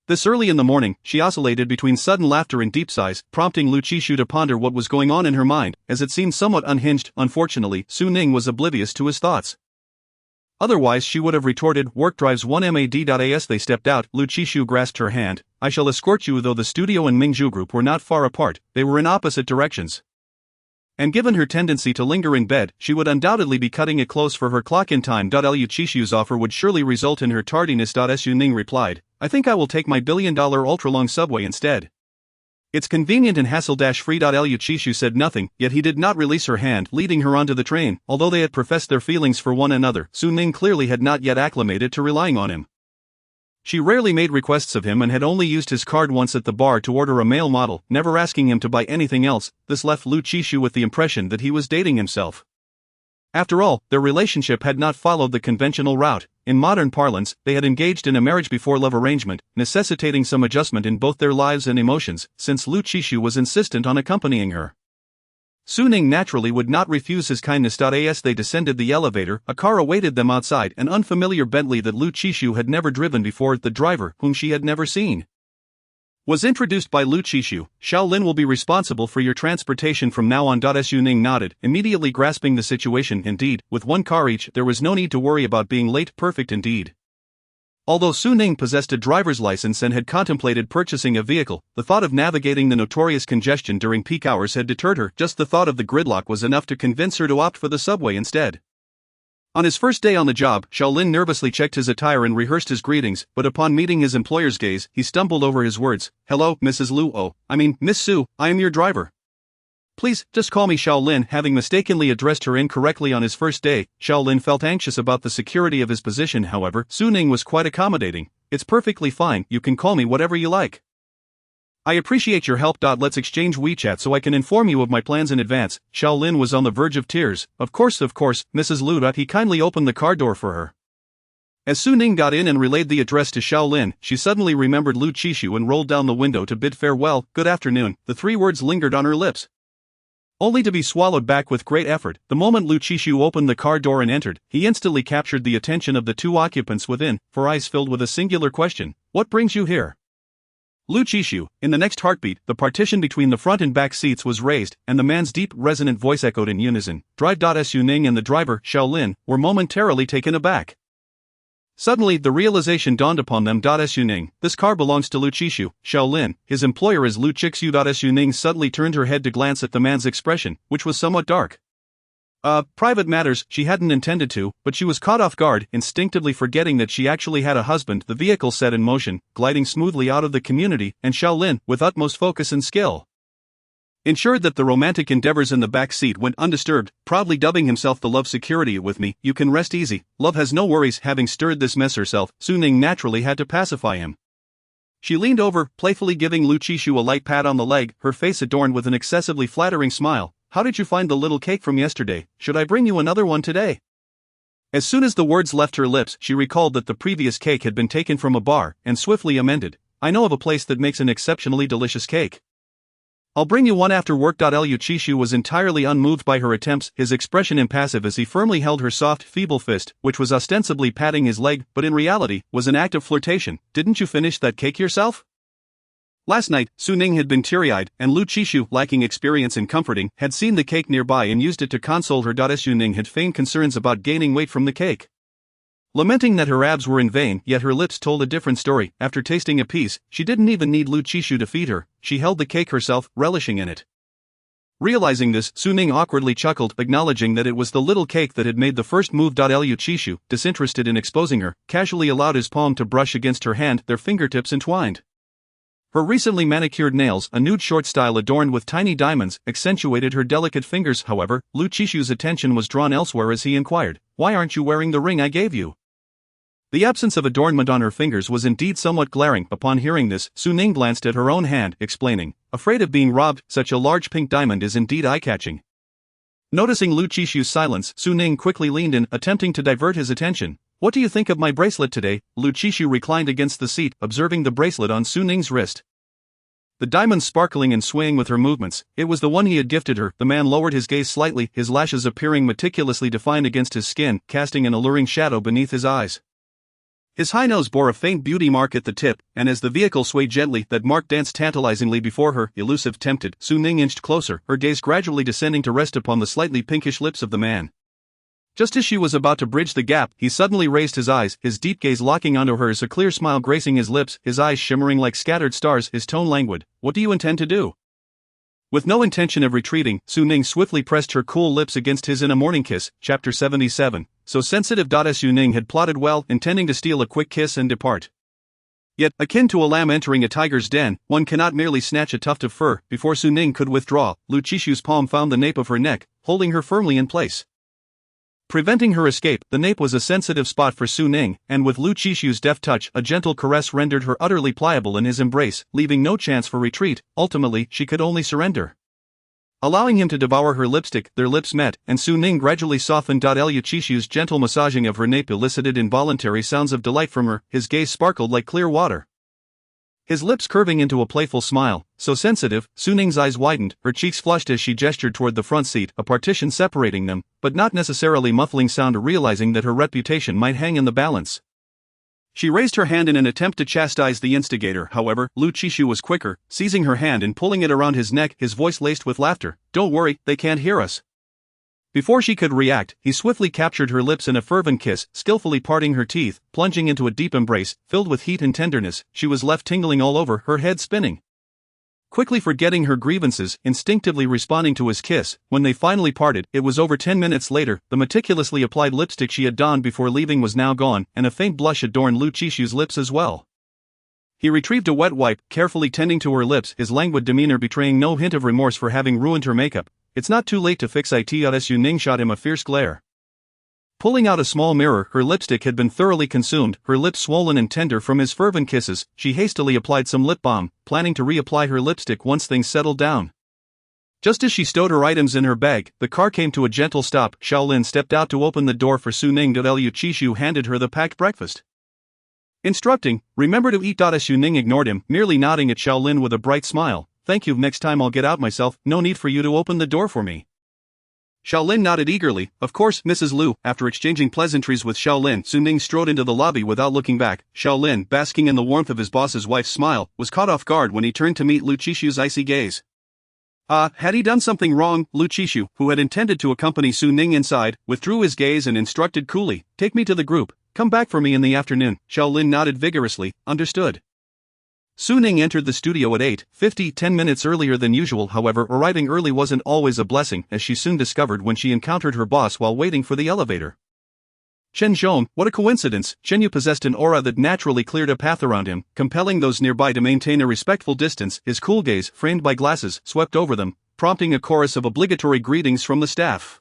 Speaker 2: This early in the morning, she oscillated between sudden laughter and deep sighs, prompting Lu Chishu to ponder what was going on in her mind, as it seemed somewhat unhinged. Unfortunately, Su Ning was oblivious to his thoughts. Otherwise she would have retorted, work drives 1 mad. As they stepped out, Lu Chishu grasped her hand. I shall escort you. Though the studio and Mingzhu Group were not far apart, they were in opposite directions. And given her tendency to linger in bed, she would undoubtedly be cutting it close for her clock-in time. Lu Chishu's offer would surely result in her tardiness. Su Ning replied, I think I will take my billion-dollar ultra-long subway instead. It's convenient and hassle-free. Lu Chishu said nothing, yet he did not release her hand, leading her onto the train. Although they had professed their feelings for one another, Su Ning clearly had not yet acclimated to relying on him. She rarely made requests of him and had only used his card once at the bar to order a male model, never asking him to buy anything else. This left Lu Chishu with the impression that he was dating himself. After all, their relationship had not followed the conventional route. In modern parlance, they had engaged in a marriage before love arrangement, necessitating some adjustment in both their lives and emotions, since Lu Chishu was insistent on accompanying her. Su Ning naturally would not refuse his kindness. As they descended the elevator, a car awaited them outside, an unfamiliar Bentley that Lu Chishu had never driven before. The driver, whom she had never seen, was introduced by Lu Chishu. Xiao Lin will be responsible for your transportation from now on. Su Ning nodded, immediately grasping the situation. Indeed, with 1 car each, there was no need to worry about being late. Perfect indeed. Although Su Ning possessed a driver's license and had contemplated purchasing a vehicle, the thought of navigating the notorious congestion during peak hours had deterred her. Just the thought of the gridlock was enough to convince her to opt for the subway instead. On his first day on the job, Xiao Lin nervously checked his attire and rehearsed his greetings, but upon meeting his employer's gaze, he stumbled over his words. Hello, Mrs. Lu. Miss Su, I am your driver. Please, just call me Xiao Lin. Having mistakenly addressed her incorrectly on his first day, Xiao Lin felt anxious about the security of his position. However, Su Ning was quite accommodating. It's perfectly fine, you can call me whatever you like. I appreciate your help. Let's exchange WeChat so I can inform you of my plans in advance. Xiao Lin was on the verge of tears. Of course, Mrs. Lu. He kindly opened the car door for her. As Su Ning got in and relayed the address to Xiao Lin, she suddenly remembered Lu Chishu and rolled down the window to bid farewell. Good afternoon. The 3 words lingered on her lips, only to be swallowed back with great effort. The moment Lu Chishu opened the car door and entered, he instantly captured the attention of the 2 occupants within, for eyes filled with a singular question. What brings you here? Lu Chishu. In the next heartbeat, the partition between the front and back seats was raised, and the man's deep, resonant voice echoed in unison. Drive. Su Ning and the driver, Xiao Lin, were momentarily taken aback. Suddenly, the realization dawned upon them. Su Ning, this car belongs to Lu Qishu, Shaolin, his employer is Lu Qixu. Su Ning suddenly turned her head to glance at the man's expression, which was somewhat dark. Private matters, she hadn't intended to, but she was caught off guard, instinctively forgetting that she actually had a husband. The vehicle set in motion, gliding smoothly out of the community, and Shaolin, with utmost focus and skill, ensured that the romantic endeavors in the back seat went undisturbed, proudly dubbing himself the love security. With me, you can rest easy, love has no worries. Having stirred this mess herself, Su Ning naturally had to pacify him. She leaned over, playfully giving Lu Qishu a light pat on the leg, her face adorned with an excessively flattering smile. How did you find the little cake from yesterday? Should I bring you another one today? As soon as the words left her lips, she recalled that the previous cake had been taken from a bar, and swiftly amended, I know of a place that makes an exceptionally delicious cake. I'll bring you one after work. Lu Qishu was entirely unmoved by her attempts, his expression impassive as he firmly held her soft, feeble fist, which was ostensibly patting his leg, but in reality, was an act of flirtation. Didn't you finish that cake yourself? Last night, Su Ning had been teary-eyed, and Lu Qishu, lacking experience in comforting, had seen the cake nearby and used it to console her. Su Ning had feigned concerns about gaining weight from the cake, lamenting that her abs were in vain, yet her lips told a different story. After tasting a piece, she didn't even need Lu Qishu to feed her, she held the cake herself, relishing in it. Realizing this, Su Ning awkwardly chuckled, acknowledging that it was the little cake that had made the first move. Lu Qishu, disinterested in exposing her, casually allowed his palm to brush against her hand, their fingertips entwined. Her recently manicured nails, a nude short style adorned with tiny diamonds, accentuated her delicate fingers. However, Lu Qishu's attention was drawn elsewhere as he inquired, why aren't you wearing the ring I gave you? The absence of adornment on her fingers was indeed somewhat glaring. Upon hearing this, Su Ning glanced at her own hand, explaining, afraid of being robbed, such a large pink diamond is indeed eye-catching. Noticing Lu Qishu's silence, Su Ning quickly leaned in, attempting to divert his attention. What do you think of my bracelet today? Lu Qishu reclined against the seat, observing the bracelet on Su Ning's wrist, the diamond sparkling and swaying with her movements. It was the one he had gifted her. The man lowered his gaze slightly, his lashes appearing meticulously defined against his skin, casting an alluring shadow beneath his eyes. His high nose bore a faint beauty mark at the tip, and as the vehicle swayed gently, that mark danced tantalizingly before her. Elusive, tempted, Su Ning inched closer, her gaze gradually descending to rest upon the slightly pinkish lips of the man. Just as she was about to bridge the gap, he suddenly raised his eyes, his deep gaze locking onto hers, a clear smile gracing his lips, his eyes shimmering like scattered stars, his tone languid. What do you intend to do? With no intention of retreating, Su Ning swiftly pressed her cool lips against his in a morning kiss. Chapter 77. So sensitive. Su Ning had plotted well, intending to steal a quick kiss and depart. Yet, akin to a lamb entering a tiger's den, one cannot merely snatch a tuft of fur. Before Su Ning could withdraw, Lu Qishu's palm found the nape of her neck, holding her firmly in place, preventing her escape. The nape was a sensitive spot for Su Ning, and with Lu Qishu's deft touch, a gentle caress rendered her utterly pliable in his embrace, leaving no chance for retreat. Ultimately, she could only surrender, allowing him to devour her lipstick. Their lips met, and Su Ning gradually softened. Lu Qishu's gentle massaging of her nape elicited involuntary sounds of delight from her, his gaze sparkled like clear water, his lips curving into a playful smile. So sensitive, Su Ning's eyes widened, her cheeks flushed as she gestured toward the front seat, a partition separating them, but not necessarily muffling sound. Realizing that her reputation might hang in the balance, she raised her hand in an attempt to chastise the instigator. However, Lu Qishu was quicker, seizing her hand and pulling it around his neck, his voice laced with laughter. Don't worry, they can't hear us. Before she could react, he swiftly captured her lips in a fervent kiss, skillfully parting her teeth, plunging into a deep embrace, filled with heat and tenderness. She was left tingling all over, her head spinning, quickly forgetting her grievances, instinctively responding to his kiss. When they finally parted, it was over 10 minutes later. The meticulously applied lipstick she had donned before leaving was now gone, and a faint blush adorned Lu Qishu's lips as well. He retrieved a wet wipe, carefully tending to her lips, his languid demeanor betraying no hint of remorse for having ruined her makeup. It's not too late to fix it. Su Ning shot him a fierce glare, pulling out a small mirror. Her lipstick had been thoroughly consumed, her lips swollen and tender from his fervent kisses. She hastily applied some lip balm, planning to reapply her lipstick once things settled down. Just as she stowed her items in her bag, the car came to a gentle stop. Shaolin stepped out to open the door for Su Ning. Lu Qishu handed her the packed breakfast, instructing, remember to eat. Su Ning ignored him, merely nodding at Shaolin with a bright smile. Thank you, next time I'll get out myself, no need for you to open the door for me. Shaolin nodded eagerly. Of course, Mrs. Lu. After exchanging pleasantries with Shaolin, Su Ning strode into the lobby without looking back. Shaolin, basking in the warmth of his boss's wife's smile, was caught off guard when he turned to meet Lu Qishu's icy gaze. Had he done something wrong? Lu Qishu, who had intended to accompany Su Ning inside, withdrew his gaze and instructed coolly, take me to the group. come back for me in the afternoon. Xiaolin nodded vigorously, understood. Su Ning entered the studio at 8:50, 10 minutes earlier than usual. However, arriving early wasn't always a blessing, as she soon discovered when she encountered her boss while waiting for the elevator. Chen Zhong, what a coincidence. Chen Yu possessed an aura that naturally cleared a path around him, compelling those nearby to maintain a respectful distance. His cool gaze, framed by glasses, swept over them, prompting a chorus of obligatory greetings from the staff.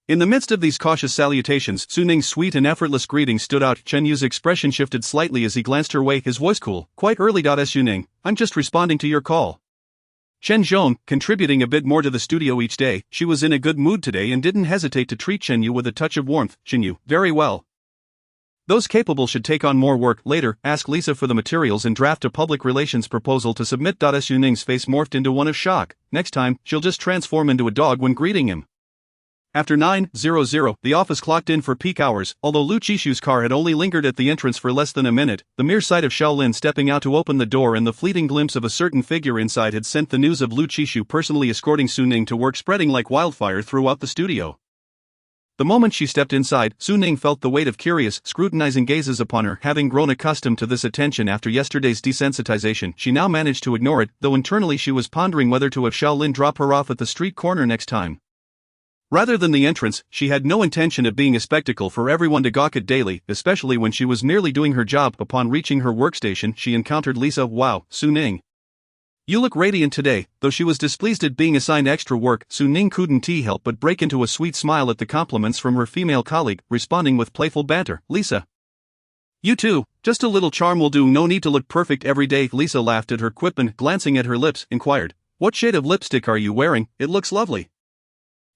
Speaker 2: In the midst of these cautious salutations, Su Ning's sweet and effortless greeting stood out. Chen Yu's expression shifted slightly as he glanced her way, his voice cool. Quite early. Su Ning, I'm just responding to your call. Chen Zhong, contributing a bit more to the studio each day, she was in a good mood today and didn't hesitate to treat Chen Yu with a touch of warmth. Chen Yu, very well. Those capable should take on more work. Later, ask Lisa for the materials and draft a public relations proposal to submit. Su Ning's face morphed into one of shock. Next time, she'll just transform into a dog when greeting him. After 9:00, the office clocked in for peak hours. Although Lu Qishu's car had only lingered at the entrance for less than a minute, the mere sight of Xiaolin stepping out to open the door and the fleeting glimpse of a certain figure inside had sent the news of Lu Qishu personally escorting Su Ning to work spreading like wildfire throughout the studio. The moment she stepped inside, Su Ning felt the weight of curious, scrutinizing gazes upon her. Having grown accustomed to this attention after yesterday's desensitization, she now managed to ignore it, though internally she was pondering whether to have Xiaolin drop her off at the street corner next time. Rather than the entrance, she had no intention of being a spectacle for everyone to gawk at daily, especially when she was merely doing her job. Upon reaching her workstation, she encountered Lisa. Wow, Su Ning. You look radiant today. Though she was displeased at being assigned extra work, Su Ning couldn't help but break into a sweet smile at the compliments from her female colleague, responding with playful banter. Lisa. You too, just a little charm will do, no need to look perfect every day. Lisa laughed at her quip and, glancing at her lips, inquired, what shade of lipstick are you wearing? It looks lovely.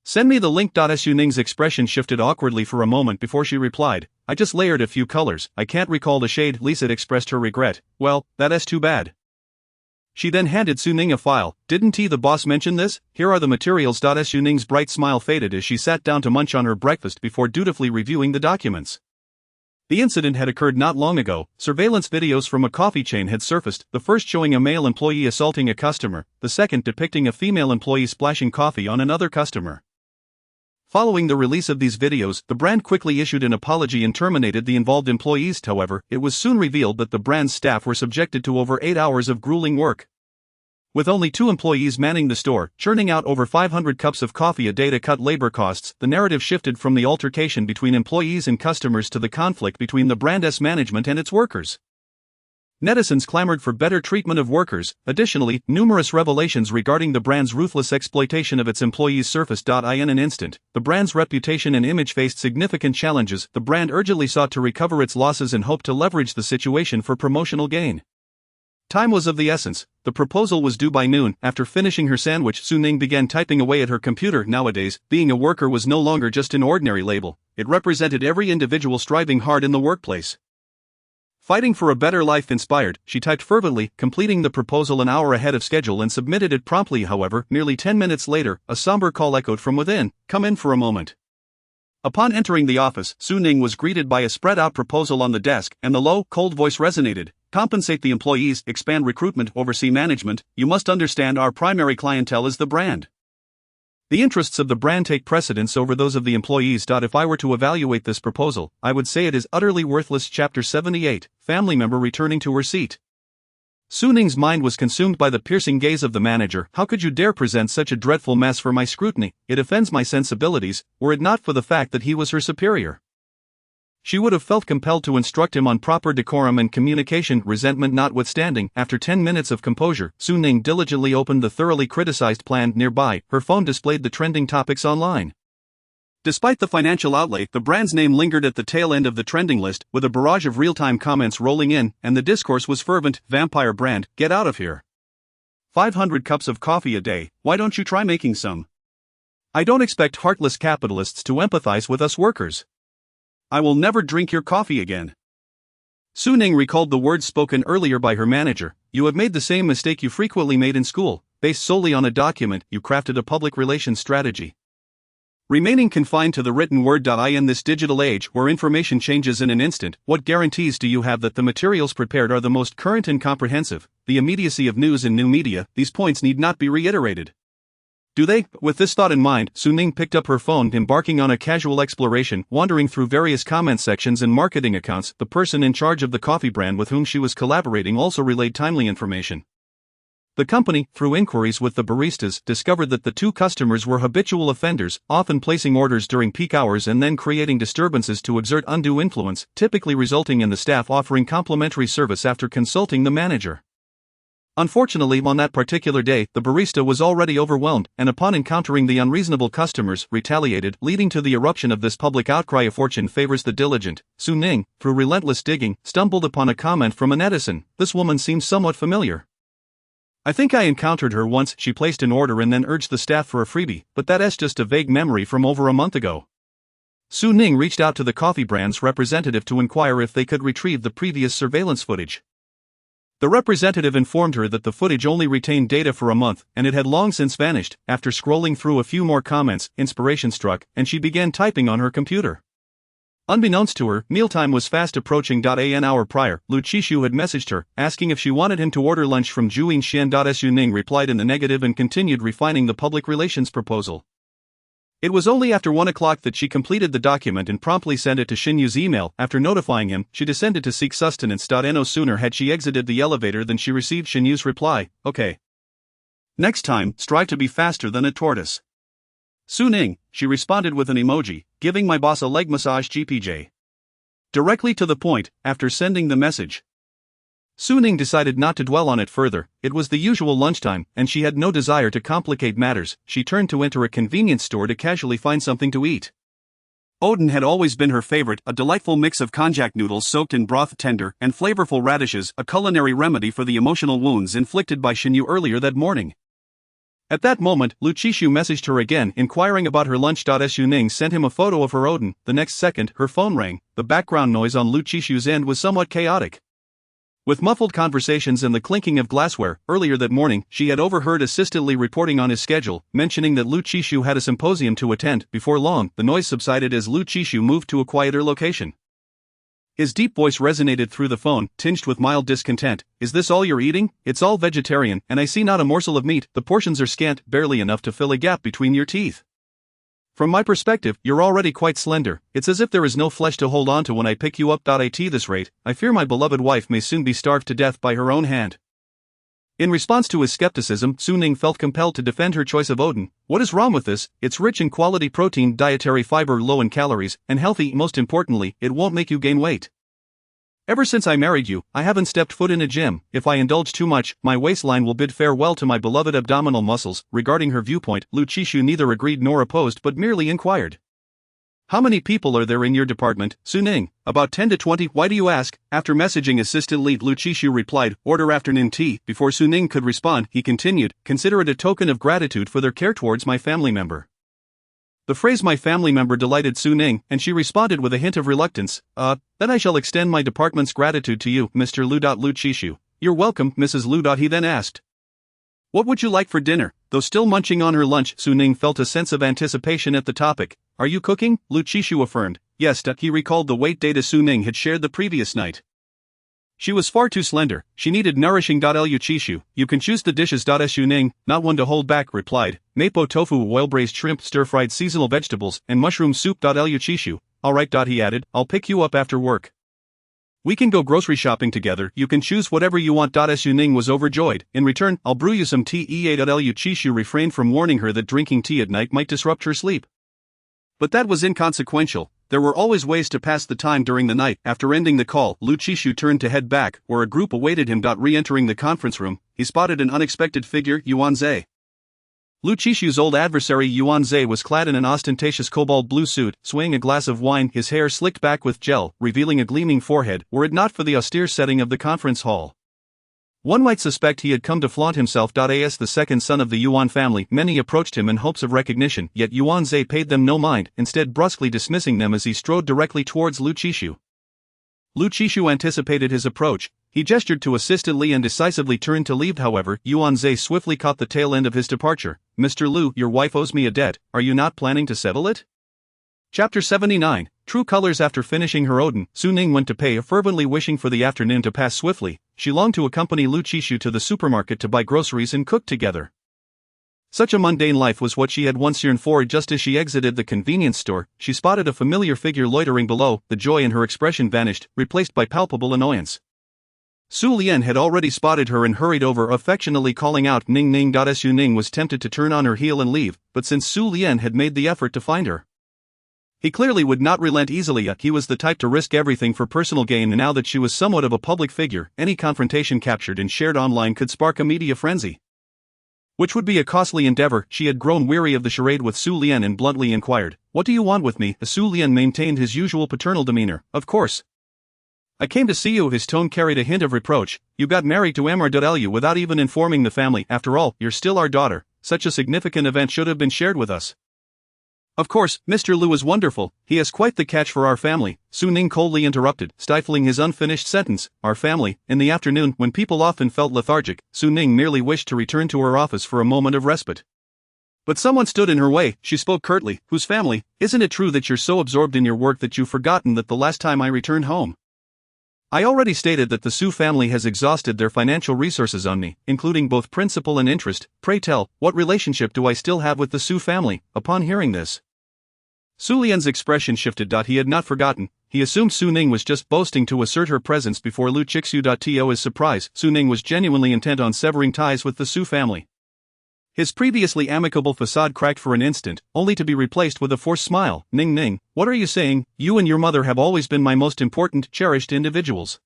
Speaker 2: Send me the link. Su Ning's expression shifted awkwardly for a moment before she replied, I just layered a few colors, I can't recall the shade. Lisa expressed her regret. Well, that's too bad. She then handed Su Ning a file. Didn't the boss mention this? Here are the materials. Su Ning's bright smile faded as she sat down to munch on her breakfast before dutifully reviewing the documents. The incident had occurred not long ago. Surveillance videos from a coffee chain had surfaced, the first showing a male employee assaulting a customer, the second depicting a female employee splashing coffee on another customer. Following the release of these videos, the brand quickly issued an apology and terminated the involved employees. However, it was soon revealed that the brand's staff were subjected to over 8 hours of grueling work. With only 2 employees manning the store, churning out over 500 cups of coffee a day to cut labor costs, the narrative shifted from the altercation between employees and customers to the conflict between the brand's management and its workers. Netizens clamored for better treatment of workers. Additionally, numerous revelations regarding the brand's ruthless exploitation of its employees surfaced. In an instant, the brand's reputation and image faced significant challenges. The brand urgently sought to recover its losses and hoped to leverage the situation for promotional gain. Time was of the essence. The proposal was due by noon. After finishing her sandwich, Su Ning began typing away at her computer. Nowadays, being a worker was no longer just an ordinary label. It represented every individual striving hard in the workplace. Fighting for a better life. Inspired, she typed fervently, completing the proposal an hour ahead of schedule and submitted it promptly. However, nearly 10 minutes later, a somber call echoed from within. Come in for a moment. Upon entering the office, Su Ning was greeted by a spread-out proposal on the desk, and the low, cold voice resonated. Compensate the employees, expand recruitment, oversee management. You must understand our primary clientele is the brand. The interests of the brand take precedence over those of the employees. If I were to evaluate this proposal, I would say it is utterly worthless. Chapter 78, Family Member Returning to Her Seat. Su Ning's mind was consumed by the piercing gaze of the manager. How could you dare present such a dreadful mess for my scrutiny? It offends my sensibilities, were it not for the fact that he was her superior. She would have felt compelled to instruct him on proper decorum and communication. Resentment notwithstanding, after 10 minutes of composure, Su Ning diligently opened the thoroughly criticized plan. Nearby, her phone displayed the trending topics online. Despite the financial outlay, the brand's name lingered at the tail end of the trending list, with a barrage of real-time comments rolling in, and the discourse was fervent. Vampire brand, get out of here. 500 cups of coffee a day, why don't you try making some? I don't expect heartless capitalists to empathize with us workers. I will never drink your coffee again. Su Ning recalled the words spoken earlier by her manager. You have made the same mistake you frequently made in school. Based solely on a document, you crafted a public relations strategy. Remaining confined to the written word. In this digital age where information changes in an instant, what guarantees do you have that the materials prepared are the most current and comprehensive? The immediacy of news and new media, these points need not be reiterated. Do they? With this thought in mind, Su Ning picked up her phone, embarking on a casual exploration, wandering through various comment sections and marketing accounts. The person in charge of the coffee brand with whom she was collaborating also relayed timely information. The company, through inquiries with the baristas, discovered that the two customers were habitual offenders, often placing orders during peak hours and then creating disturbances to exert undue influence, typically resulting in the staff offering complimentary service after consulting the manager. Unfortunately, on that particular day, the barista was already overwhelmed, and upon encountering the unreasonable customers, retaliated, leading to the eruption of this public outcry. A fortune favors the diligent. Su Ning, through relentless digging, stumbled upon a comment from a netizen. This woman seems somewhat familiar. I think I encountered her once. She placed an order and then urged the staff for a freebie, but that's just a vague memory from over a month ago. Su Ning reached out to the coffee brand's representative to inquire if they could retrieve the previous surveillance footage. The representative informed her that the footage only retained data for a month, and it had long since vanished. After scrolling through a few more comments, inspiration struck, and she began typing on her computer. Unbeknownst to her, mealtime was fast approaching. An hour prior, Lu Qishu had messaged her, asking if she wanted him to order lunch from Juyin Xian. Su Ning replied in the negative and continued refining the public relations proposal. It was only after 1 o'clock that she completed the document and promptly sent it to Xin Yu's email. After notifying him, she descended to seek sustenance. No sooner had she exited the elevator than she received Xin Yu's reply, "Okay. Next time, strive to be faster than a tortoise." Su Ning, she responded with an emoji, "Giving my boss a leg massage GPJ." Directly to the point, after sending the message, Su Ning decided not to dwell on it further. It was the usual lunchtime, and she had no desire to complicate matters. She turned to enter a convenience store to casually find something to eat. Oden had always been her favorite, a delightful mix of konjac noodles soaked in broth, tender and flavorful radishes, a culinary remedy for the emotional wounds inflicted by Xin Yu earlier that morning. At that moment, Lu Qishu messaged her again, inquiring about her lunch. Su Ning sent him a photo of her Oden. The next second, her phone rang. The background noise on Lu Qishu's end was somewhat chaotic. With muffled conversations and the clinking of glassware, earlier that morning, she had overheard assistantly reporting on his schedule, mentioning that Lu Qishu had a symposium to attend. Before long, the noise subsided as Lu Qishu moved to a quieter location. His deep voice resonated through the phone, tinged with mild discontent. "Is this all you're eating? It's all vegetarian, and I see not a morsel of meat. The portions are scant, barely enough to fill a gap between your teeth. From my perspective, you're already quite slender. It's as if there is no flesh to hold on to when I pick you up. At this rate, I fear my beloved wife may soon be starved to death by her own hand." In response to his skepticism, Su Ning felt compelled to defend her choice of Oden. "What is wrong with this? It's rich in quality protein, dietary fiber, low in calories, and healthy. Most importantly, it won't make you gain weight. Ever since I married you, I haven't stepped foot in a gym. If I indulge too much, my waistline will bid farewell to my beloved abdominal muscles." Regarding her viewpoint, Lu Qishu neither agreed nor opposed but merely inquired, "How many people are there in your department, Su Ning?" "About 10 to 20. Why do you ask?" After messaging assistant lead, Lu Qishu replied, "Order afternoon tea." Before Su Ning could respond, he continued, "Consider it a token of gratitude for their care towards my family member." The phrase "my family member" delighted Su Ning, and she responded with a hint of reluctance, "Then I shall extend my department's gratitude to you, Mr. Lu. Lu Qishu. "You're welcome, Mrs. Lu." He then asked, "What would you like for dinner?" Though still munching on her lunch, Su Ning felt a sense of anticipation at the topic. "Are you cooking?" Lu Qishu affirmed. Yes. He recalled the weight data Su Ning had shared the previous night. She was far too slender, she needed nourishing. Lu Qishu, "You can choose the dishes." Su Ning, not one to hold back, replied, "Mapo tofu, oil-braised shrimp, stir-fried seasonal vegetables, and mushroom soup." Lu Qishu, "Alright." He added, "I'll pick you up after work. We can go grocery shopping together. You can choose whatever you want." Su Ning was overjoyed. "In return, I'll brew you some tea." Lu Qishu refrained from warning her that drinking tea at night might disrupt her sleep. But that was inconsequential. There were always ways to pass the time during the night. After ending the call, Lu Qishu turned to head back, where a group awaited him. Re-entering the conference room, he spotted an unexpected figure, Yuan Zhe. Lu Qishu's old adversary Yuan Zhe was clad in an ostentatious cobalt blue suit, swaying a glass of wine, his hair slicked back with gel, revealing a gleaming forehead, were it not for the austere setting of the conference hall. One might suspect he had come to flaunt himself. As the second son of the Yuan family, many approached him in hopes of recognition, yet Yuan Zhe paid them no mind, instead brusquely dismissing them as he strode directly towards Lu Qishu. Lu Qishu anticipated his approach. He gestured to assistantly and decisively turned to leave. However, Yuan Zhe swiftly caught the tail end of his departure. "Mr. Lu, your wife owes me a debt. Are you not planning to settle it?" Chapter 79, True Colors. After finishing her Oden, Su Ning went to pay, fervently wishing for the afternoon to pass swiftly. She longed to accompany Lu Qishu to the supermarket to buy groceries and cook together. Such a mundane life was what she had once yearned for. Just as she exited the convenience store, she spotted a familiar figure loitering below. The joy in her expression vanished, replaced by palpable annoyance. Su Lian had already spotted her and hurried over, affectionately calling out Ning Ning. Su Ning was tempted to turn on her heel and leave, but since Su Lian had made the effort to find her, he clearly would not relent easily. Yet he was the type to risk everything for personal gain, and now that she was somewhat of a public figure, any confrontation captured and shared online could spark a media frenzy, which would be a costly endeavor. She had grown weary of the charade with Su Lian and bluntly inquired, "What do you want with me?" Su Lian maintained his usual paternal demeanor. "Of course, I came to see you." His tone carried a hint of reproach. "You got married to MRW without even informing the family. After all, you're still our daughter. Such a significant event should have been shared with us." "Of course, Mr. Liu is wonderful. He has quite the catch for our family," Su Ning coldly interrupted, stifling his unfinished sentence. "Our family." In the afternoon, when people often felt lethargic, Su Ning merely wished to return to her office for a moment of respite. But someone stood in her way. She spoke curtly. "Whose family? Isn't it true that you're so absorbed in your work that you've forgotten that the last time I returned home, I already stated that the Su family has exhausted their financial resources on me, including both principal and interest. Pray tell, what relationship do I still have with the Su family?" Upon hearing this, Su Lian's expression shifted. He had not forgotten. He assumed Su Ning was just boasting to assert her presence before Lu Chixu. To his surprise, Su Ning was genuinely intent on severing ties with the Su family. His previously amicable facade cracked for an instant, only to be replaced with a forced smile. "Ning Ning, what are you saying? You and your mother have always been my most important, cherished individuals.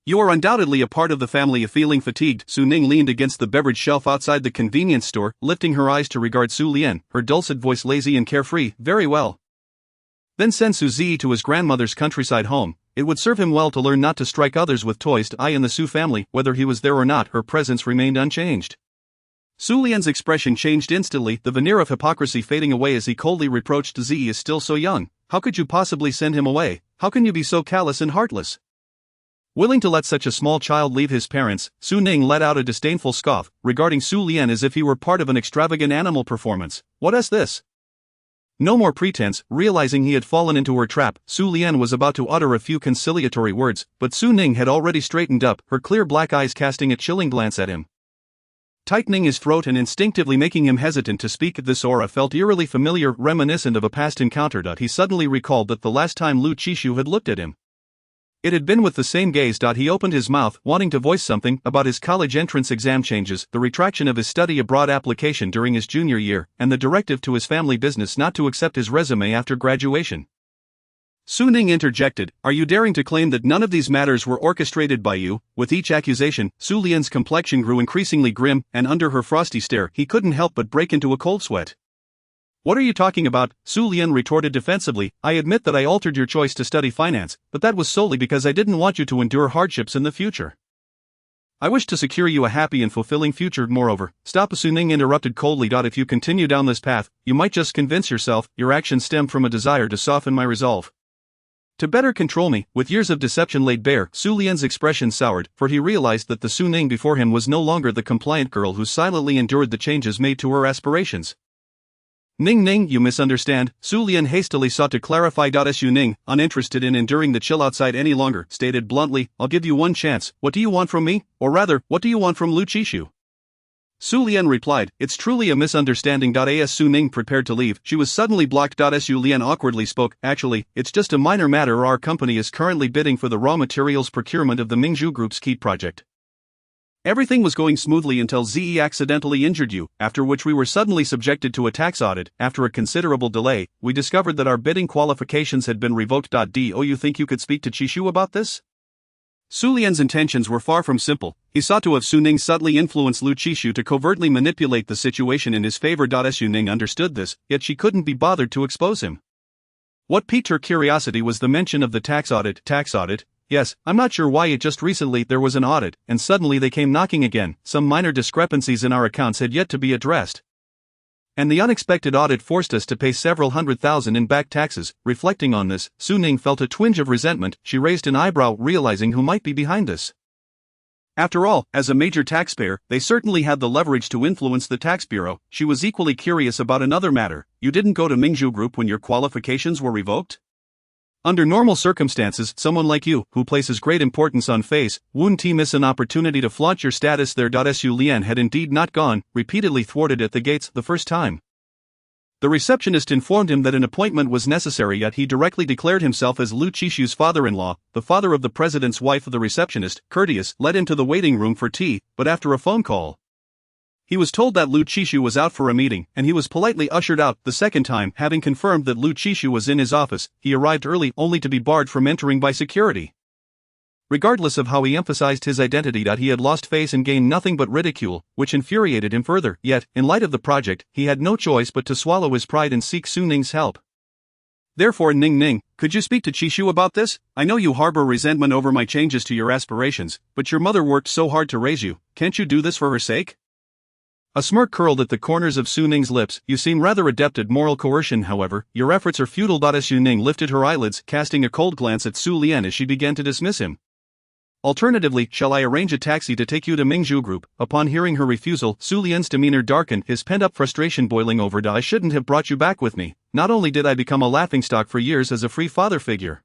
Speaker 2: You are undoubtedly a part of the family." Feeling fatigued, Su Ning leaned against the beverage shelf outside the convenience store, lifting her eyes to regard Su Lian, her dulcet voice lazy and carefree. "Very well. Then send Su Zi to his grandmother's countryside home. It would serve him well to learn not to strike others with toys." I and the Su family, whether he was there or not, her presence remained unchanged. Su Lian's expression changed instantly, the veneer of hypocrisy fading away as he coldly reproached, "Zi is still so young. How could you possibly send him away? How can you be so callous and heartless? Willing to let such a small child leave his parents?" Su Ning let out a disdainful scoff, regarding Su Lian as if he were part of an extravagant animal performance. "What is this? No more pretense." Realizing he had fallen into her trap, Su Lian was about to utter a few conciliatory words, but Su Ning had already straightened up, her clear black eyes casting a chilling glance at him, tightening his throat and instinctively making him hesitant to speak. This aura felt eerily familiar, reminiscent of a past encounter. He suddenly recalled that the last time Lu Qishu had looked at him, it had been with the same gaze. He opened his mouth, wanting to voice something about his college entrance exam changes, the retraction of his study abroad application during his junior year, and the directive to his family business not to accept his resume after graduation. Su Ning interjected, "Are you daring to claim that none of these matters were orchestrated by you?" With each accusation, Su Lian's complexion grew increasingly grim, and under her frosty stare, he couldn't help but break into a cold sweat. "What are you talking about?" Su Lian retorted defensively. "I admit that I altered your choice to study finance, but that was solely because I didn't want you to endure hardships in the future. I wish to secure you a happy and fulfilling future. Moreover." "Stop," Su Ning interrupted coldly. "If you continue down this path, you might just convince yourself your actions stem from a desire to soften my resolve to better control me." With years of deception laid bare, Su Lian's expression soured, for he realized that the Su Ning before him was no longer the compliant girl who silently endured the changes made to her aspirations. "Ning Ning, you misunderstand." Su Lian hastily sought to clarify. Su Ning, uninterested in enduring the chill outside any longer, stated bluntly, "I'll give you one chance. What do you want from me? Or rather, what do you want from Lu Qishu?" Su Lian replied, "It's truly a misunderstanding." As Su Ning prepared to leave, she was suddenly blocked. Su Lian awkwardly spoke, "Actually, it's just a minor matter. Our company is currently bidding for the raw materials procurement of the Mingzhu Group's key project. Everything was going smoothly until Zi accidentally injured you, after which we were suddenly subjected to a tax audit. After a considerable delay, we discovered that our bidding qualifications had been revoked. Do you think you could speak to Qishu about this?" Su Lian's intentions were far from simple. He sought to have Su Ning subtly influence Lu Qishu to covertly manipulate the situation in his favor. Su Ning understood this, yet she couldn't be bothered to expose him. What piqued her curiosity was the mention of the tax audit. "Tax audit? Yes, I'm not sure why. Just recently there was an audit, and suddenly they came knocking again. Some minor discrepancies in our accounts had yet to be addressed, and the unexpected audit forced us to pay several $100,000 in back taxes." Reflecting on this, Su Ning felt a twinge of resentment. She raised an eyebrow, realizing who might be behind this. After all, as a major taxpayer, they certainly had the leverage to influence the tax bureau. She was equally curious about another matter. "You didn't go to Mingzhu Group when your qualifications were revoked?" Under normal circumstances, someone like you, who places great importance on face, wouldn't miss an opportunity to flaunt your status there. Su Lian had indeed not gone, repeatedly thwarted at the gates the first time. The receptionist informed him that an appointment was necessary, yet he directly declared himself as Lu Qishu's father-in-law, the father of the president's wife. The receptionist, courteous, led him to the waiting room for tea, but after a phone call, he was told that Lu Qishu was out for a meeting, and he was politely ushered out. The second time, having confirmed that Lu Qishu was in his office, he arrived early only to be barred from entering by security. Regardless of how he emphasized his identity, he had lost face and gained nothing but ridicule, which infuriated him further. Yet, in light of the project, he had no choice but to swallow his pride and seek Su Ning's help. Therefore, Ning, could you speak to Qishu about this? I know you harbor resentment over my changes to your aspirations, but your mother worked so hard to raise you, can't you do this for her sake? A smirk curled at the corners of Su Ning's lips. You seem rather adept at moral coercion, however, your efforts are futile. Su Ning lifted her eyelids, casting a cold glance at Su Lian as she began to dismiss him. Alternatively, shall I arrange a taxi to take you to Mingzhu Group? Upon hearing her refusal, Su Lian's demeanor darkened, his pent-up frustration boiling over. I shouldn't have brought you back with me. Not only did I become a laughingstock for years as a free father figure,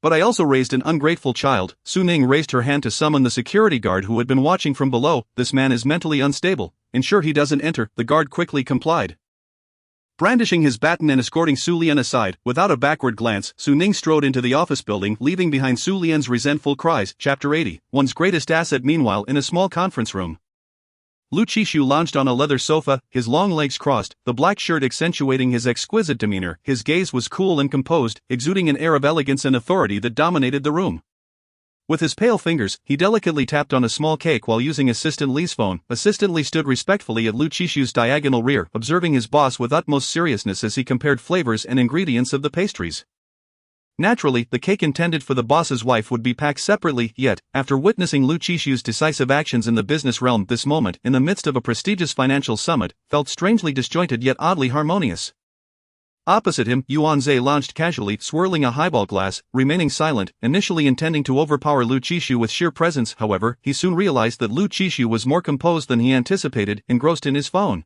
Speaker 2: but I also raised an ungrateful child. Su Ning raised her hand to summon the security guard who had been watching from below. This man is mentally unstable. Ensure he doesn't enter. The guard quickly complied. Brandishing his baton and escorting Su Lian aside, without a backward glance, Su Ning strode into the office building, leaving behind Su Lian's resentful cries. Chapter 80, one's greatest asset. Meanwhile, in a small conference room, Lu Qishu lounged on a leather sofa, his long legs crossed, the black shirt accentuating his exquisite demeanor. His gaze was cool and composed, exuding an air of elegance and authority that dominated the room. With his pale fingers, he delicately tapped on a small cake while using Assistant Li's phone. Assistant Li stood respectfully at Lu Qishu's diagonal rear, observing his boss with utmost seriousness as he compared flavors and ingredients of the pastries. Naturally, the cake intended for the boss's wife would be packed separately, yet, after witnessing Lu Qishu's decisive actions in the business realm, this moment, in the midst of a prestigious financial summit, felt strangely disjointed yet oddly harmonious. Opposite him, Yuan Zhe lounged casually, swirling a highball glass, remaining silent, initially intending to overpower Lu Qishu with sheer presence. However, he soon realized that Lu Qishu was more composed than he anticipated, engrossed in his phone.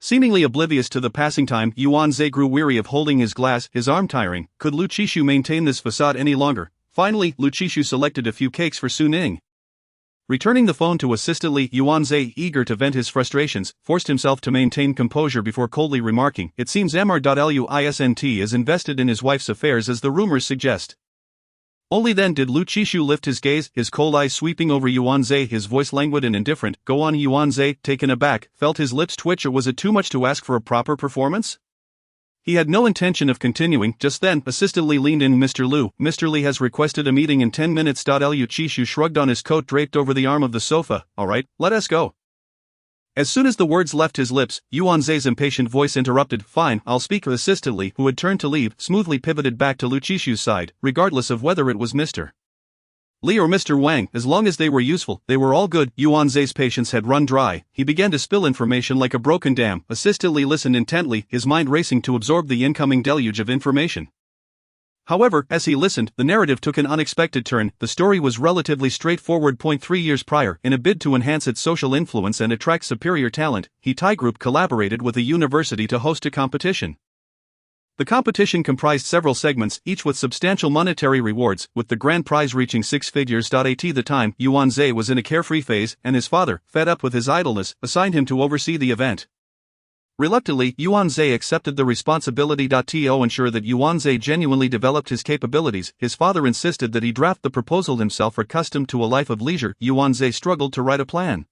Speaker 2: Seemingly oblivious to the passing time, Yuan Zhe grew weary of holding his glass, his arm tiring. Could Lu Qishu maintain this facade any longer? Finally, Lu Qishu selected a few cakes for Su Ning. Returning the phone to Assistant Li, Yuan Zhe, eager to vent his frustrations, forced himself to maintain composure before coldly remarking, "It seems Mr. is invested in his wife's affairs as the rumors suggest." Only then did Lu Qishu lift his gaze, his cold eyes sweeping over Yuan Zhe, his voice languid and indifferent. "Go on." Yuan Zhe, taken aback, felt his lips twitch. Or was it too much to ask for a proper performance? He had no intention of continuing. Just then, Assistant Li leaned in. "Mr. Lu, Mr. Li has requested a meeting in 10 minutes. Lu Qishu shrugged on his coat draped over the arm of the sofa. "All right, let us go." As soon as the words left his lips, Yuan Zhe's impatient voice interrupted. "Fine, I'll speak." Assistant Li, who had turned to leave, smoothly pivoted back to Lu Qishu's side, regardless of whether it was Mr. Li or Mr. Wang, as long as they were useful, they were all good. Yuan Zhe's patience had run dry. He began to spill information like a broken dam. Assistant Li listened intently, his mind racing to absorb the incoming deluge of information. However, as he listened, the narrative took an unexpected turn. The story was relatively straightforward. 3 years prior, in a bid to enhance its social influence and attract superior talent, Hitai Group collaborated with a university to host a competition. The competition comprised several segments, each with substantial monetary rewards, with the grand prize reaching 6 figures. At the time, Yuan Zhe was in a carefree phase, and his father, fed up with his idleness, assigned him to oversee the event. Reluctantly, Yuan Zhe accepted the responsibility. To ensure that Yuan Zhe genuinely developed his capabilities, his father insisted that he draft the proposal himself. Accustomed to a life of leisure, Yuan Zhe struggled to write a plan.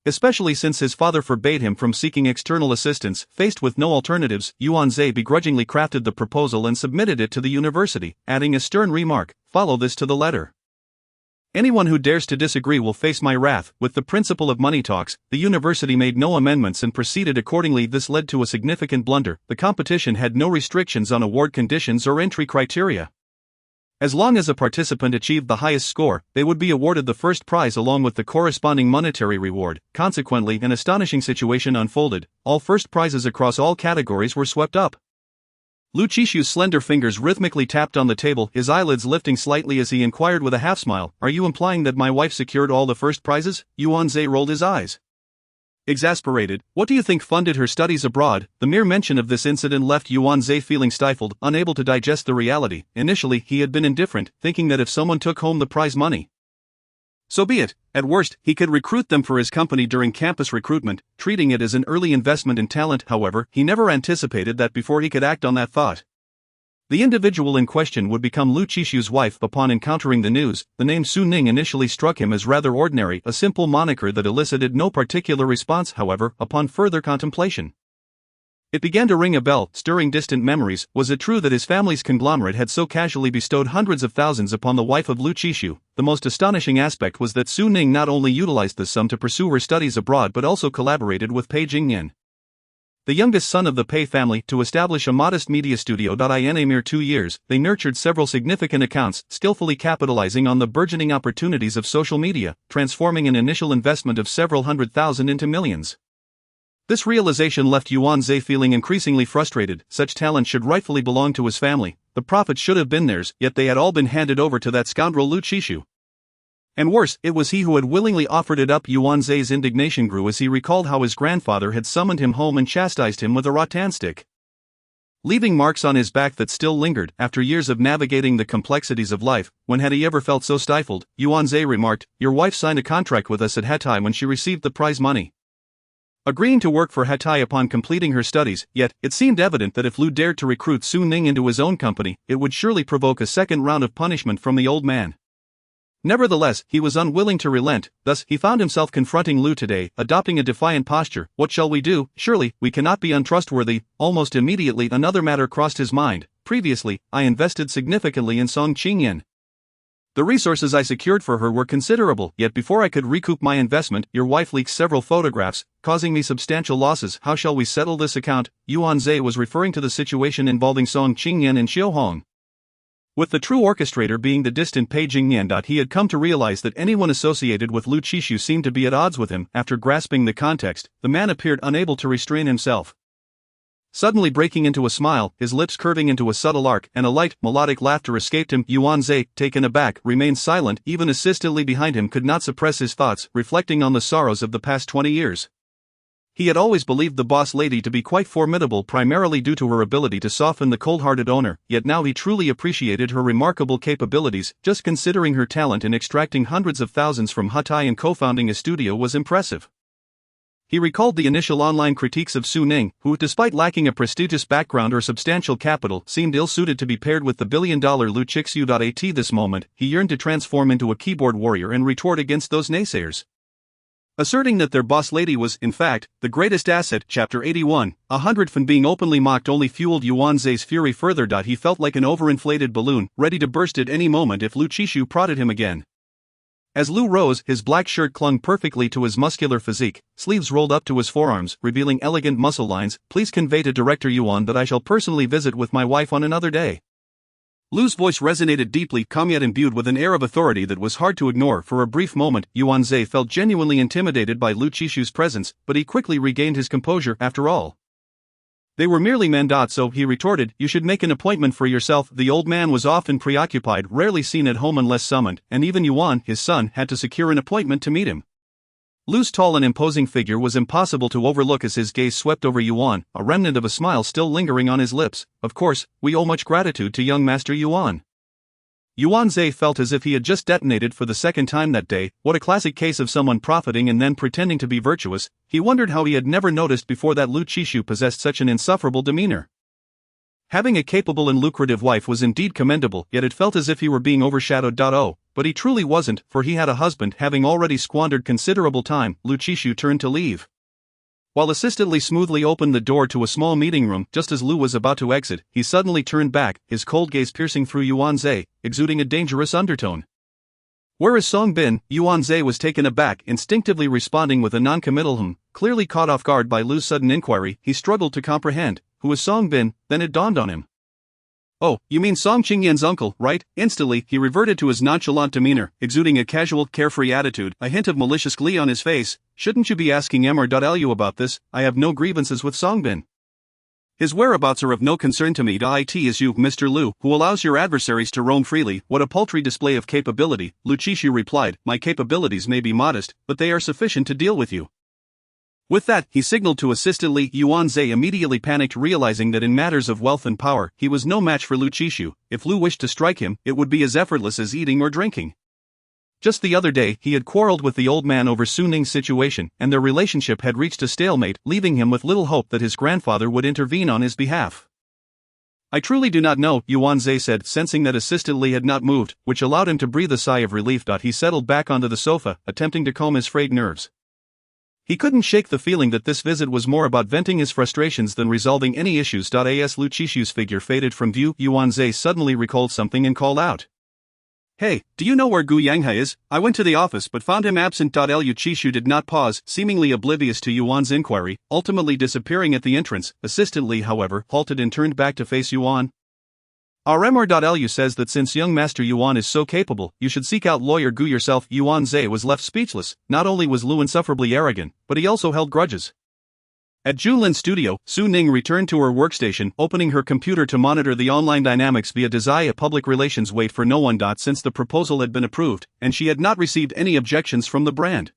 Speaker 2: Especially since his father forbade him from seeking external assistance. Faced with no alternatives, Yuan Zhe begrudgingly crafted the proposal and submitted it to the university, adding a stern remark, "Follow this to the letter. Anyone who dares to disagree will face my wrath." With the principle of money talks, the university made no amendments and proceeded accordingly. This led to a significant blunder. The competition had no restrictions on award conditions or entry criteria. As long as a participant achieved the highest score, they would be awarded the first prize along with the corresponding monetary reward. Consequently, an astonishing situation unfolded. All first prizes across all categories were swept up. Lu Qishu's slender fingers rhythmically tapped on the table, his eyelids lifting slightly as he inquired with a half-smile, "Are you implying that my wife secured all the first prizes?" Yuan Zhe rolled his eyes. Exasperated, what do you think funded her studies abroad? The mere mention of this incident left Yuan Zhe feeling stifled, unable to digest the reality. Initially, he had been indifferent, thinking that if someone took home the prize money, so be it. At worst, he could recruit them for his company during campus recruitment, treating it as an early investment in talent. However, he never anticipated that before he could act on that thought, the individual in question would become Lu Qishu's wife. Upon encountering the news, the name Su Ning initially struck him as rather ordinary, a simple moniker that elicited no particular response. However, upon further contemplation, it began to ring a bell, stirring distant memories. Was it true that his family's conglomerate had so casually bestowed hundreds of thousands upon the wife of Lu Qishu? The most astonishing aspect was that Su Ning not only utilized the sum to pursue her studies abroad but also collaborated with Pei Jingyan, the youngest son of the Pei family, to establish a modest media studio. In a mere 2 years, they nurtured several significant accounts, skillfully capitalizing on the burgeoning opportunities of social media, transforming an initial investment of several $100,000 into millions. This realization left Yuan Zhe feeling increasingly frustrated. Such talent should rightfully belong to his family, the profits should have been theirs, yet they had all been handed over to that scoundrel Lu Qishu. And worse, it was he who had willingly offered it up. Yuan Zhe's indignation grew as he recalled how his grandfather had summoned him home and chastised him with a rattan stick, leaving marks on his back that still lingered. After years of navigating the complexities of life, when had he ever felt so stifled? Yuan Zhe remarked, "Your wife signed a contract with us at Hatay when she received the prize money, agreeing to work for Hatay upon completing her studies, yet, it seemed evident that if Lu dared to recruit Su Ning into his own company, it would surely provoke a second round of punishment from the old man." Nevertheless, he was unwilling to relent, thus he found himself confronting Lu today, adopting a defiant posture. "What shall we do? Surely, we cannot be untrustworthy." Almost immediately another matter crossed his mind. "Previously, I invested significantly in Song Qingyan. The resources I secured for her were considerable, yet before I could recoup my investment, your wife leaked several photographs, causing me substantial losses. How shall we settle this account?" Yuan Zhe was referring to the situation involving Song Qingyan and Xiu Hong, with the true orchestrator being the distant Pei Jingyan. He had come to realize that anyone associated with Lu Qishu seemed to be at odds with him. After grasping the context, the man appeared unable to restrain himself, suddenly breaking into a smile, his lips curving into a subtle arc, and a light, melodic laughter escaped him. Yuan Zhe, taken aback, remained silent. Even assistantly behind him could not suppress his thoughts, reflecting on the sorrows of the past 20 years. He had always believed the boss lady to be quite formidable, primarily due to her ability to soften the cold-hearted owner, yet now he truly appreciated her remarkable capabilities. Just considering her talent in extracting hundreds of thousands from Hatay and co-founding a studio was impressive. He recalled the initial online critiques of Su Ning, who, despite lacking a prestigious background or substantial capital, seemed ill-suited to be paired with the billion-dollar Lu Qishu. At this moment, he yearned to transform into a keyboard warrior and retort against those naysayers, asserting that their boss lady was, in fact, the greatest asset. Chapter 81, 100 Fan being openly mocked only fueled Yuan Zhe's fury further. He felt like an overinflated balloon, ready to burst at any moment if Lu Qishu prodded him again. As Lu rose, his black shirt clung perfectly to his muscular physique, sleeves rolled up to his forearms, revealing elegant muscle lines. "Please convey to Director Yuan that I shall personally visit with my wife on another day." Lu's voice resonated deeply, calm yet imbued with an air of authority that was hard to ignore. For a brief moment, Yuan Zhe felt genuinely intimidated by Lu Qishu's presence, but he quickly regained his composure. After all, they were merely men. So, he retorted, "You should make an appointment for yourself." The old man was often preoccupied, rarely seen at home unless summoned, and even Yuan, his son, had to secure an appointment to meet him. Lu's tall and imposing figure was impossible to overlook as his gaze swept over Yuan, a remnant of a smile still lingering on his lips. "Of course, we owe much gratitude to young Master Yuan." Yuan Zhe felt as if he had just detonated for the second time that day. What a classic case of someone profiting and then pretending to be virtuous. He wondered how he had never noticed before that Lu Qishu possessed such an insufferable demeanor. Having a capable and lucrative wife was indeed commendable, yet it felt as if he were being overshadowed. But he truly wasn't, for he had a husband. Having already squandered considerable time, Lu Qishu turned to leave, while assistantly smoothly opened the door to a small meeting room. Just as Lu was about to exit, he suddenly turned back, his cold gaze piercing through Yuan Zhe, exuding a dangerous undertone. "Where is Song Bin?" Yuan Zhe was taken aback, instinctively responding with a non-committal hum. Clearly caught off guard by Lu's sudden inquiry, he struggled to comprehend. Who is Song Bin? Then it dawned on him. "Oh, you mean Song Qingyan's uncle, right?" Instantly, he reverted to his nonchalant demeanor, exuding a casual, carefree attitude, a hint of malicious glee on his face. "Shouldn't you be asking Mr.Lu about this? I have no grievances with Song Bin. His whereabouts are of no concern to me. It is you, Mr. Lu, who allows your adversaries to roam freely." "What a paltry display of capability," Lu Qishu replied. "My capabilities may be modest, but they are sufficient to deal with you." With that, he signaled to assistant Li Yuan Zhe immediately panicked, realizing that in matters of wealth and power, he was no match for Lu Qishu. If Lu wished to strike him, it would be as effortless as eating or drinking. Just the other day, he had quarreled with the old man over Su Ning's situation, and their relationship had reached a stalemate, leaving him with little hope that his grandfather would intervene on his behalf. I truly do not know, Yuan Zhe said, sensing that assistant Li had not moved, which allowed him to breathe a sigh of relief. He settled back onto the sofa, attempting to calm his frayed nerves. He couldn't shake the feeling that this visit was more about venting his frustrations than resolving any issues. As Lu Qishu's figure faded from view, Yuan Zhe suddenly recalled something and called out. Hey, do you know where Gu Yanghe is? I went to the office but found him absent. Lu Qishu did not pause, seemingly oblivious to Yuan's inquiry, ultimately disappearing at the entrance. Assistant Li, however, halted and turned back to face Yuan. Lu says that since young Master Yuan is so capable, you should seek out lawyer Gu yourself. Yuan Zhe was left speechless. Not only was Lu insufferably arrogant, but he also held grudges. At Junlin's studio, Su Ning returned to her workstation, opening her computer to monitor the online dynamics via Desire Public Relations. Wait for no one. Since the proposal had been approved, and she had not received any objections from the brand.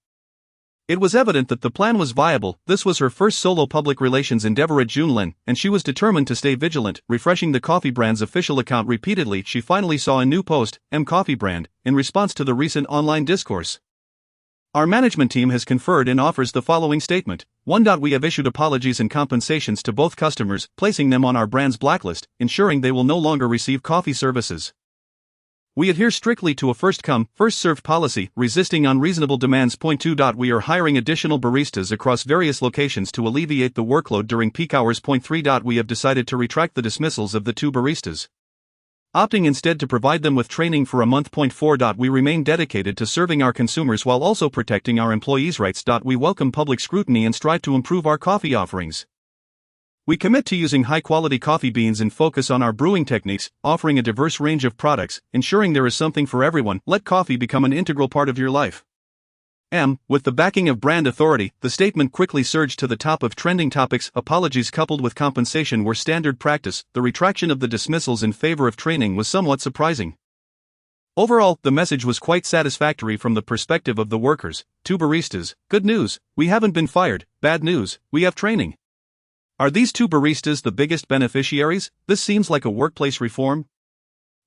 Speaker 2: It was evident that the plan was viable. This was her first solo public relations endeavor at Junlin, and she was determined to stay vigilant. Refreshing the coffee brand's official account repeatedly, she finally saw a new post, M Coffee Brand, in response to the recent online discourse. Our management team has conferred and offers the following statement. 1. We have issued apologies and compensations to both customers, placing them on our brand's blacklist, ensuring they will no longer receive coffee services. We adhere strictly to a first-come, first-served policy, resisting unreasonable demands. 2. We are hiring additional baristas across various locations to alleviate the workload during peak hours. 3. We have decided to retract the dismissals of the 2 baristas, opting instead to provide them with training for a month. 4. We remain dedicated to serving our consumers while also protecting our employees' rights. We welcome public scrutiny and strive to improve our coffee offerings. We commit to using high-quality coffee beans and focus on our brewing techniques, offering a diverse range of products, ensuring there is something for everyone. Let coffee become an integral part of your life. With the backing of brand authority, the statement quickly surged to the top of trending topics. Apologies coupled with compensation were standard practice. The retraction of the dismissals in favor of training was somewhat surprising. Overall, the message was quite satisfactory from the perspective of the workers. 2 baristas, good news, we haven't been fired. Bad news, we have training. Are these 2 baristas the biggest beneficiaries? This seems like a workplace reform.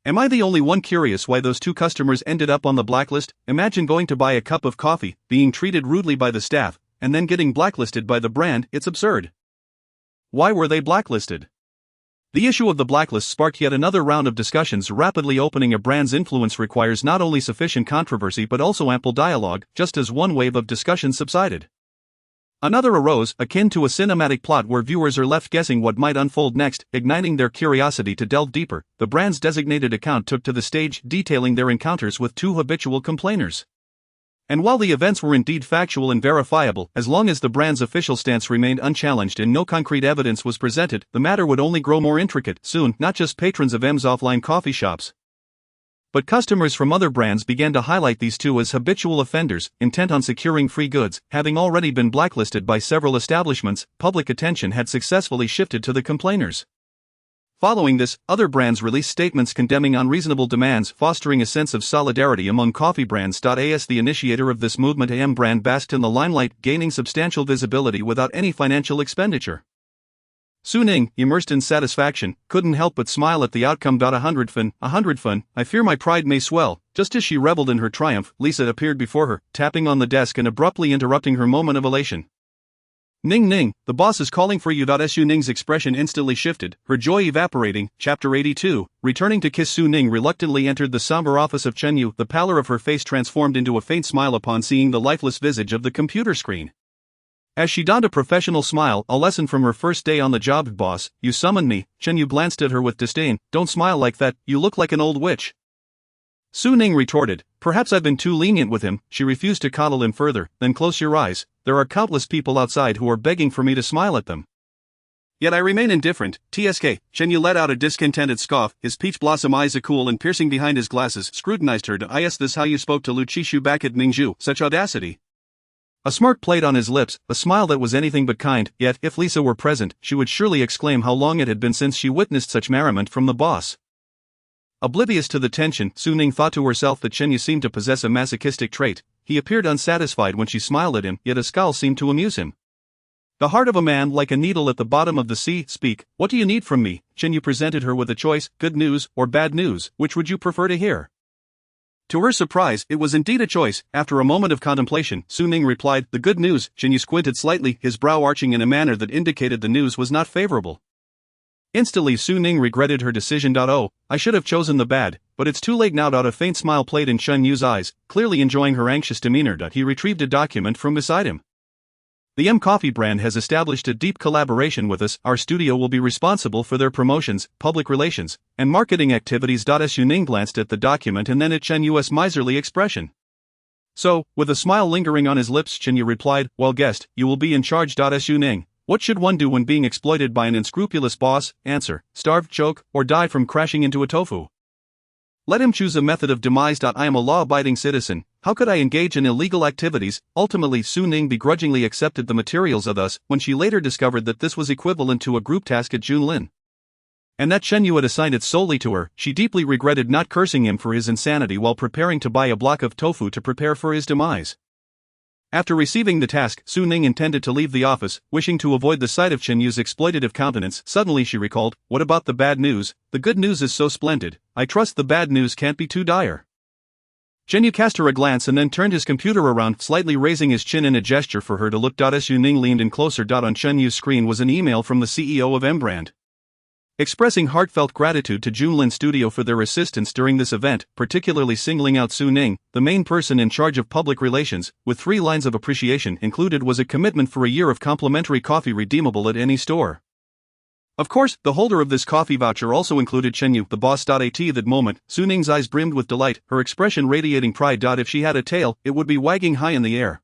Speaker 2: Am I the only one curious why those 2 customers ended up on the blacklist? Imagine going to buy a cup of coffee, being treated rudely by the staff, and then getting blacklisted by the brand. It's absurd. Why were they blacklisted? The issue of the blacklist sparked yet another round of discussions. Rapidly opening a brand's influence requires not only sufficient controversy but also ample dialogue. Just as one wave of discussion subsided, another arose, akin to a cinematic plot where viewers are left guessing what might unfold next. Igniting their curiosity to delve deeper, the brand's designated account took to the stage, detailing their encounters with 2 habitual complainers. And while the events were indeed factual and verifiable, as long as the brand's official stance remained unchallenged and no concrete evidence was presented, the matter would only grow more intricate. Soon, not just patrons of M's offline coffee shops, but customers from other brands began to highlight these 2 as habitual offenders, intent on securing free goods. Having already been blacklisted by several establishments, public attention had successfully shifted to the complainers. Following this, other brands released statements condemning unreasonable demands, fostering a sense of solidarity among coffee brands. As the initiator of this movement, AM brand basked in the limelight, gaining substantial visibility without any financial expenditure. Su Ning, immersed in satisfaction, couldn't help but smile at the outcome. 100 fun, I fear my pride may swell. Just as she reveled in her triumph, Lisa appeared before her, tapping on the desk and abruptly interrupting her moment of elation. Ning, the boss is calling for you. Su Ning's expression instantly shifted, her joy evaporating. Chapter 82, returning to kiss. Su Ning reluctantly entered the somber office of Chen Yu, the pallor of her face transformed into a faint smile upon seeing the lifeless visage of the computer screen. As she donned a professional smile, a lesson from her first day on the job. Boss, you summoned me. Chen Yu glanced at her with disdain. Don't smile like that, you look like an old witch. Su Ning retorted, perhaps I've been too lenient with him. She refused to coddle him further. Then close your eyes, there are countless people outside who are begging for me to smile at them. Yet I remain indifferent. TSK, Chen Yu let out a discontented scoff, his peach blossom eyes cool and piercing behind his glasses, scrutinized her. I asked this how you spoke to Lu Qishu back at Ningzhu, such audacity. A smirk played on his lips, a smile that was anything but kind, yet, if Lisa were present, she would surely exclaim how long it had been since she witnessed such merriment from the boss. Oblivious to the tension, Su Ning thought to herself that Chen Yu seemed to possess a masochistic trait. He appeared unsatisfied when she smiled at him, yet a scowl seemed to amuse him. The heart of a man like a needle at the bottom of the sea. Speak, what do you need from me? Chen Yu presented her with a choice, good news or bad news, which would you prefer to hear? To her surprise, it was indeed a choice. After a moment of contemplation, Su Ning replied, the good news. Chen Yu squinted slightly, his brow arching in a manner that indicated the news was not favorable. Instantly Su Ning regretted her decision. Oh, I should have chosen the bad, but it's too late now. A faint smile played in Chen Yu's eyes, clearly enjoying her anxious demeanor. He retrieved a document from beside him. The M Coffee brand has established a deep collaboration with us. Our studio will be responsible for their promotions, public relations, and marketing activities. Su Ning glanced at the document and then at Chen Yu's miserly expression. So, with a smile lingering on his lips, Chen Yu replied, well guessed, you will be in charge. Su Ning. What should one do when being exploited by an unscrupulous boss? Answer, starve, choke, or die from crashing into a tofu. Let him choose a method of demise. I am a law-abiding citizen, how could I engage in illegal activities? Ultimately Su Ning begrudgingly accepted the materials of us, when she later discovered that this was equivalent to a group task at Junlin. And that Chen Yu had assigned it solely to her. She deeply regretted not cursing him for his insanity while preparing to buy a block of tofu to prepare for his demise. After receiving the task, Su Ning intended to leave the office, wishing to avoid the sight of Chen Yu's exploitative countenance. Suddenly she recalled, what about the bad news? The good news is so splendid, I trust the bad news can't be too dire. Chen Yu cast her a glance and then turned his computer around, slightly raising his chin in a gesture for her to look. Su Ning leaned in closer. On Chen Yu's screen was an email from the CEO of M Brand, expressing heartfelt gratitude to Junlin Studio for their assistance during this event, particularly singling out Su Ning, the main person in charge of public relations, with 3 lines of appreciation. Included was a commitment for a year of complimentary coffee redeemable at any store. Of course, the holder of this coffee voucher also included Chen Yu, the boss. At that moment, Su Ning's eyes brimmed with delight, her expression radiating pride. If she had a tail, it would be wagging high in the air.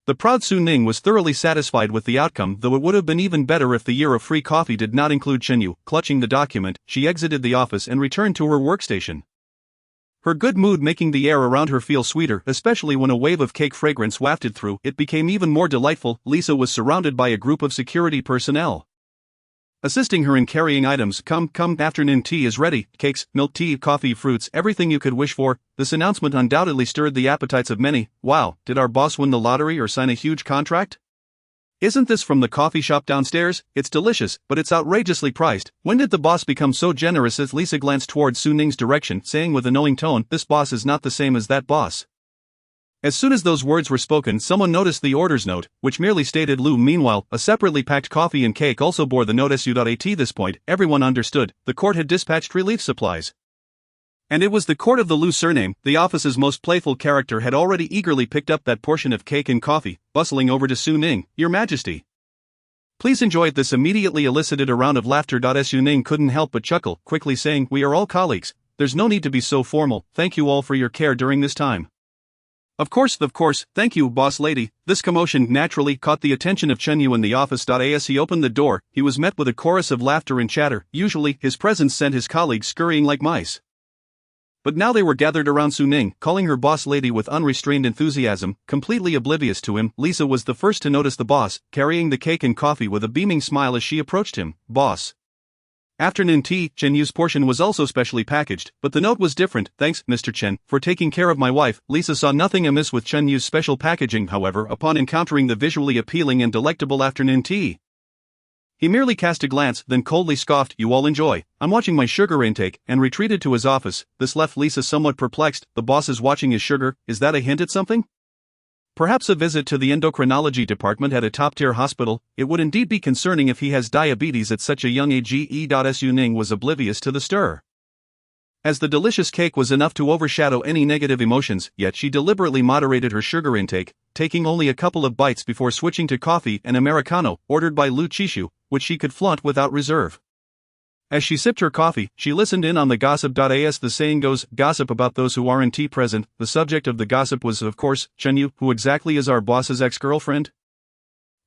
Speaker 2: The proud Su Ning was thoroughly satisfied with the outcome, though it would have been even better if the year of free coffee did not include Chen Yu. Clutching the document, she exited the office and returned to her workstation. Her good mood making the air around her feel sweeter, especially when a wave of cake fragrance wafted through. It became even more delightful. Lisa was surrounded by a group of security personnel, assisting her in carrying items. Come, afternoon tea is ready. Cakes, milk tea, coffee, fruits, everything you could wish for. This announcement undoubtedly stirred the appetites of many. Wow, did our boss win the lottery or sign a huge contract? Isn't this from the coffee shop downstairs? It's delicious, but it's outrageously priced. When did the boss become so generous? As Lisa glanced toward Su Ning's direction, saying with a knowing tone, this boss is not the same as that boss. As soon as those words were spoken, someone noticed the order's note, which merely stated Lu. Meanwhile, a separately packed coffee and cake also bore the note Su.At. This point, everyone understood, the court had dispatched relief supplies. And it was the court of the Lu surname. The office's most playful character had already eagerly picked up that portion of cake and coffee, bustling over to Su Ning. Your Majesty, please enjoy it. This immediately elicited a round of laughter. Su Ning couldn't help but chuckle, quickly saying, we are all colleagues, there's no need to be so formal. Thank you all for your care during this time. Of course, thank you, boss lady. This commotion naturally caught the attention of Chen Yu in the office. As he opened the door, he was met with a chorus of laughter and chatter. Usually, his presence sent his colleagues scurrying like mice. But now they were gathered around Su Ning, calling her boss lady with unrestrained enthusiasm. Completely oblivious to him, Lisa was the first to notice the boss, carrying the cake and coffee with a beaming smile as she approached him. Boss, afternoon tea. Chen Yu's portion was also specially packaged, but the note was different. Thanks, Mr. Chen, for taking care of my wife. Lisa saw nothing amiss with Chen Yu's special packaging, however, upon encountering the visually appealing and delectable afternoon tea. He merely cast a glance, then coldly scoffed, you all enjoy, I'm watching my sugar intake, and retreated to his office. This left Lisa somewhat perplexed. The boss is watching his sugar, is that a hint at something? Perhaps a visit to the endocrinology department at a top-tier hospital. It would indeed be concerning if he has diabetes at such a young age. Su Ning was oblivious to the stir, as the delicious cake was enough to overshadow any negative emotions, yet she deliberately moderated her sugar intake, taking only a couple of bites before switching to coffee and Americano, ordered by Lu Qishu, which she could flaunt without reserve. As she sipped her coffee, she listened in on the gossip. As the saying goes, gossip about those who aren't present. The subject of the gossip was, of course, Chen Yu. Who exactly is our boss's ex-girlfriend?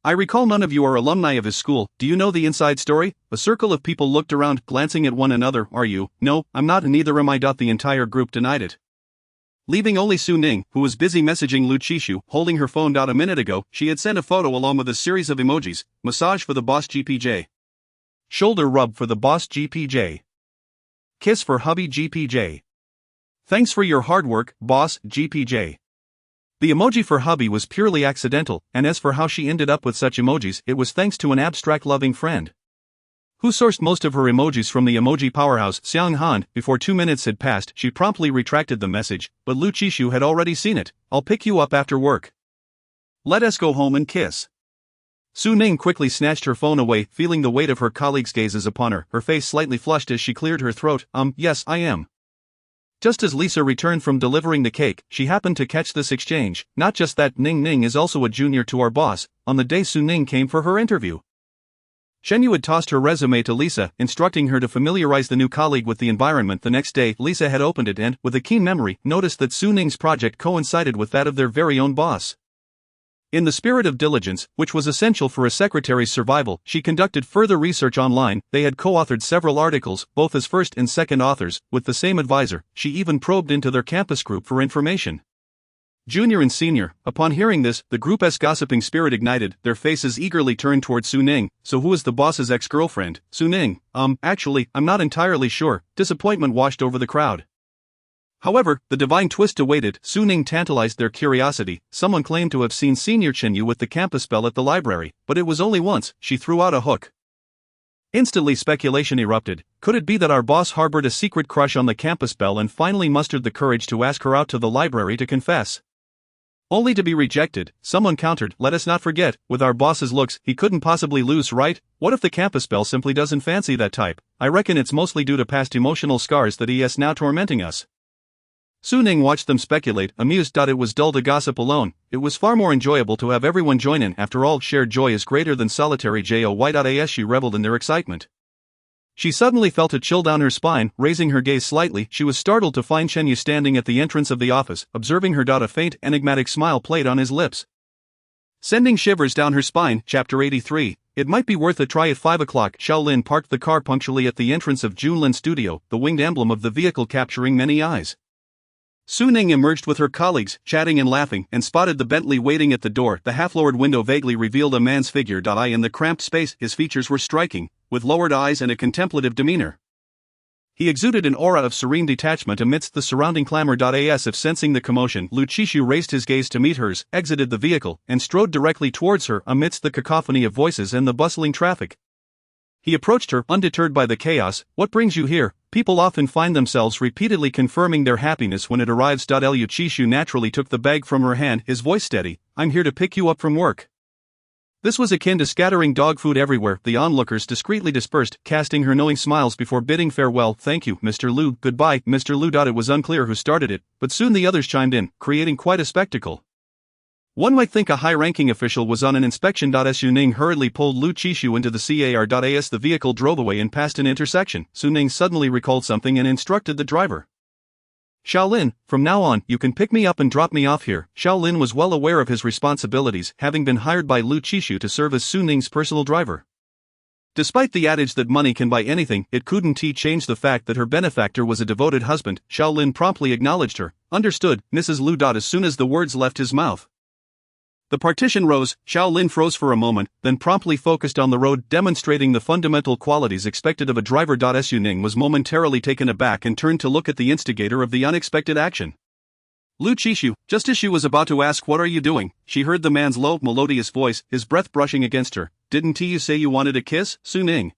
Speaker 2: I recall none of you are alumni of his school. Do you know the inside story? A circle of people looked around, glancing at one another. Are you? No, I'm not, and neither am I. The entire group denied it, leaving only Su Ning, who was busy messaging Lu Qishu, holding her phone. A minute ago, she had sent a photo along with a series of emojis. Massage for the boss GPJ. Shoulder rub for the boss GPJ. Kiss for hubby GPJ. Thanks for your hard work, boss GPJ. The emoji for hubby was purely accidental, and as for how she ended up with such emojis, it was thanks to an abstract-loving friend who sourced most of her emojis from the emoji powerhouse Xiang Han. Before 2 minutes had passed, she promptly retracted the message, but Lu Qishu had already seen it. "I'll pick you up after work. Let us go home and kiss." Su Ning quickly snatched her phone away, feeling the weight of her colleagues' gazes upon her, her face slightly flushed as she cleared her throat. Yes, I am." Just as Lisa returned from delivering the cake, she happened to catch this exchange. "Not just that, Ning Ning is also a junior to our boss." On the day Su Ning came for her interview, Shen Yu had tossed her resume to Lisa, instructing her to familiarize the new colleague with the environment. The next day, Lisa had opened it and, with a keen memory, noticed that Su Ning's project coincided with that of their very own boss. In the spirit of diligence, which was essential for a secretary's survival, she conducted further research online. They had co-authored several articles, both as first and second authors, with the same advisor. She even probed into their campus group for information. Junior and senior, upon hearing this, the group's gossiping spirit ignited, their faces eagerly turned toward Su Ning. "So who is the boss's ex-girlfriend?" "Su Ning. Actually, I'm not entirely sure." Disappointment washed over the crowd. However, the divine twist awaited. Su Ning tantalized their curiosity. "Someone claimed to have seen Senior Chen Yu with the campus bell at the library, but it was only once." She threw out a hook. Instantly speculation erupted. Could it be that our boss harbored a secret crush on the campus belle and finally mustered the courage to ask her out to the library to confess? Only to be rejected. Someone countered, "Let us not forget, with our boss's looks, he couldn't possibly lose, right? What if the campus belle simply doesn't fancy that type? I reckon it's mostly due to past emotional scars that he is now tormenting us." Su Ning watched them speculate, amused. It was dull to gossip alone. It was far more enjoyable to have everyone join in. After all, shared joy is greater than solitary joy. As she reveled in their excitement, she suddenly felt a chill down her spine. Raising her gaze slightly, she was startled to find Chen Yu standing at the entrance of the office. Observing her, a faint, enigmatic smile played on his lips, sending shivers down her spine. Chapter 83. It might be worth a try at 5 o'clock. Xiaolin parked the car punctually at the entrance of Junlin's studio, the winged emblem of the vehicle capturing many eyes. Su Ning emerged with her colleagues, chatting and laughing, and spotted the Bentley waiting at the door. The half-lowered window vaguely revealed a man's figure. In the cramped space, his features were striking, with lowered eyes and a contemplative demeanor. He exuded an aura of serene detachment amidst the surrounding clamor. As if sensing the commotion, Lu Qishu raised his gaze to meet hers, exited the vehicle, and strode directly towards her amidst the cacophony of voices and the bustling traffic. He approached her, undeterred by the chaos. "What brings you here?" People often find themselves repeatedly confirming their happiness when it arrives. Lu Qishu naturally took the bag from her hand, his voice steady. "I'm here to pick you up from work." This was akin to scattering dog food everywhere. The onlookers discreetly dispersed, casting her knowing smiles before bidding farewell. "Thank you, Mr. Lu." "Goodbye, Mr. Lu." It was unclear who started it, but soon the others chimed in, creating quite a spectacle. One might think a high-ranking official was on an inspection. Su Ning hurriedly pulled Lu Qishu into the car. As the vehicle drove away and passed an intersection, Su Ning suddenly recalled something and instructed the driver. "Xiaolin, from now on, you can pick me up and drop me off here." Xiaolin was well aware of his responsibilities, having been hired by Lu Qishu to serve as Su Ning's personal driver. Despite the adage that money can buy anything, it couldn't change the fact that her benefactor was a devoted husband. Xiaolin promptly acknowledged her. "Understood, Mrs. Lu." As soon as the words left his mouth, the partition rose. Xiaolin froze for a moment, then promptly focused on the road, demonstrating the fundamental qualities expected of a driver. Su Ning was momentarily taken aback and turned to look at the instigator of the unexpected action. Lu Qishu. Just as she was about to ask, "What are you doing?" she heard the man's low, melodious voice, his breath brushing against her. "Didn't you say you wanted a kiss, Su Ning?"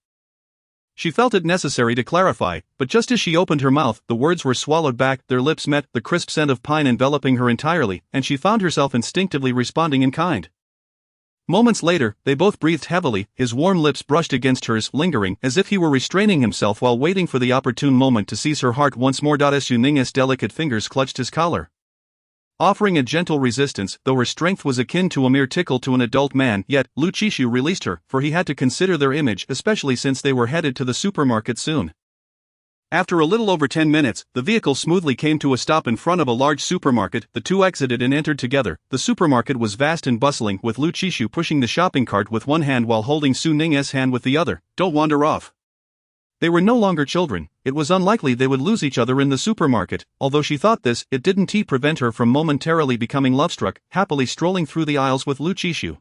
Speaker 2: She felt it necessary to clarify, but just as she opened her mouth, the words were swallowed back, their lips met, the crisp scent of pine enveloping her entirely, and she found herself instinctively responding in kind. Moments later, they both breathed heavily, his warm lips brushed against hers, lingering, as if he were restraining himself while waiting for the opportune moment to seize her heart once more. Su Ning's delicate fingers clutched his collar, offering a gentle resistance, though her strength was akin to a mere tickle to an adult man. Yet, Lu Qishu released her, for he had to consider their image, especially since they were headed to the supermarket soon. After a little over 10 minutes, the vehicle smoothly came to a stop in front of a large supermarket. The two exited and entered together. The supermarket was vast and bustling, with Lu Qishu pushing the shopping cart with one hand while holding Su Ning's hand with the other. "Don't wander off." They were no longer children. It was unlikely they would lose each other in the supermarket. Although she thought this, it didn't prevent her from momentarily becoming lovestruck, happily strolling through the aisles with Lu Qishu.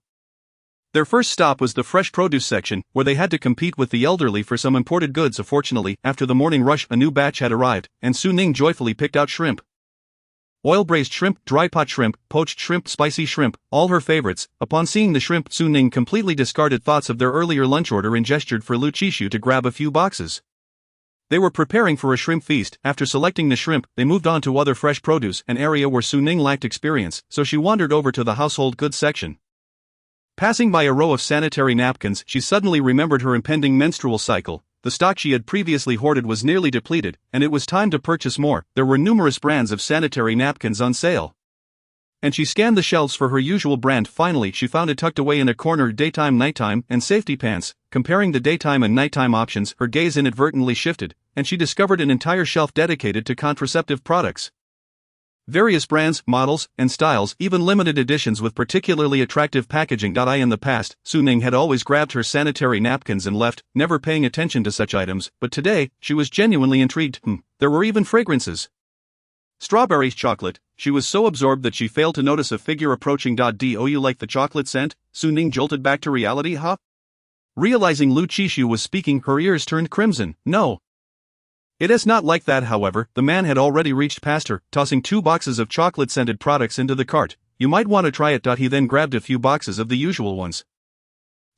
Speaker 2: Their first stop was the fresh produce section, where they had to compete with the elderly for some imported goods. Fortunately, after the morning rush, a new batch had arrived, and Su Ning joyfully picked out shrimp. Oil-braised shrimp, dry pot shrimp, poached shrimp, spicy shrimp, all her favorites. Upon seeing the shrimp, Su Ning completely discarded thoughts of their earlier lunch order and gestured for Lu Qishu to grab a few boxes. They were preparing for a shrimp feast. After selecting the shrimp, they moved on to other fresh produce, an area where Su Ning lacked experience, so she wandered over to the household goods section. Passing by a row of sanitary napkins, she suddenly remembered her impending menstrual cycle. The stock she had previously hoarded was nearly depleted, and it was time to purchase more. There were numerous brands of sanitary napkins on sale, and she scanned the shelves for her usual brand. Finally, she found it tucked away in a corner: daytime, nighttime, and safety pants. Comparing the daytime and nighttime options, her gaze inadvertently shifted, and she discovered an entire shelf dedicated to contraceptive products. Various brands, models, and styles, even limited editions with particularly attractive packaging. In the past, Su Ning had always grabbed her sanitary napkins and left, never paying attention to such items, but today, she was genuinely intrigued. There were even fragrances. Strawberry chocolate. She was so absorbed that she failed to notice a figure approaching. Do you like the chocolate scent? Su Ning jolted back to reality. Realizing Lu Qishu was speaking, her ears turned crimson. No. It is not like that. However, the man had already reached past her, tossing 2 boxes of chocolate-scented products into the cart. You might want to try it. He then grabbed a few boxes of the usual ones.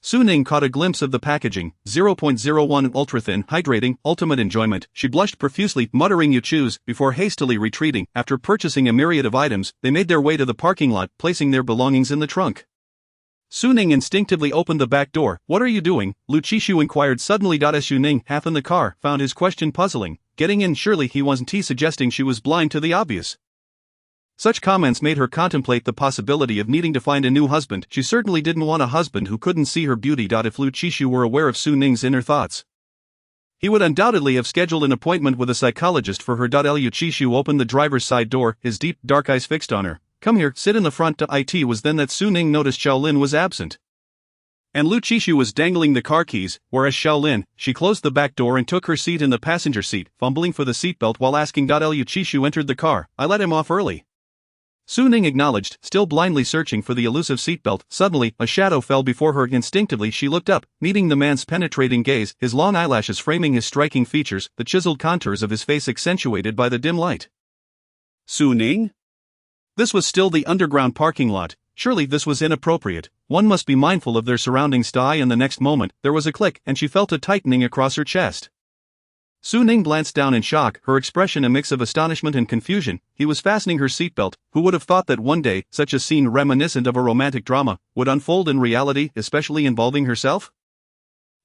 Speaker 2: Su Ning caught a glimpse of the packaging: 0.01 ultra-thin, hydrating, ultimate enjoyment. She blushed profusely, muttering "you choose," before hastily retreating. After purchasing a myriad of items, they made their way to the parking lot, placing their belongings in the trunk. Su Ning instinctively opened the back door. What are you doing? Lu Qishu inquired suddenly. Su Ning, half in the car, found his question puzzling. Getting in? Surely he wasn't suggesting she was blind to the obvious. Such comments made her contemplate the possibility of needing to find a new husband. She certainly didn't want a husband who couldn't see her beauty. If Lu Qishu were aware of Su Ning's inner thoughts, he would undoubtedly have scheduled an appointment with a psychologist for her. Lu Qishu opened the driver's side door, his deep, dark eyes fixed on her. Come here, sit in the front. It was then that Su Ning noticed Xiaolin was absent, and Lu Qishu was dangling the car keys, whereas Xiaolin, she closed the back door and took her seat in the passenger seat, fumbling for the seatbelt while asking. Lu Qishu entered the car. I let him off early. Su Ning acknowledged, still blindly searching for the elusive seatbelt. Suddenly, a shadow fell before her. Instinctively she looked up, meeting the man's penetrating gaze, his long eyelashes framing his striking features, the chiseled contours of his face accentuated by the dim light. Su Ning? This was still the underground parking lot. Surely this was inappropriate. One must be mindful of their surroundings. And the next moment, there was a click, and she felt a tightening across her chest. Su Ning glanced down in shock, her expression a mix of astonishment and confusion. He was fastening her seatbelt. Who would have thought that one day, such a scene reminiscent of a romantic drama would unfold in reality, especially involving herself?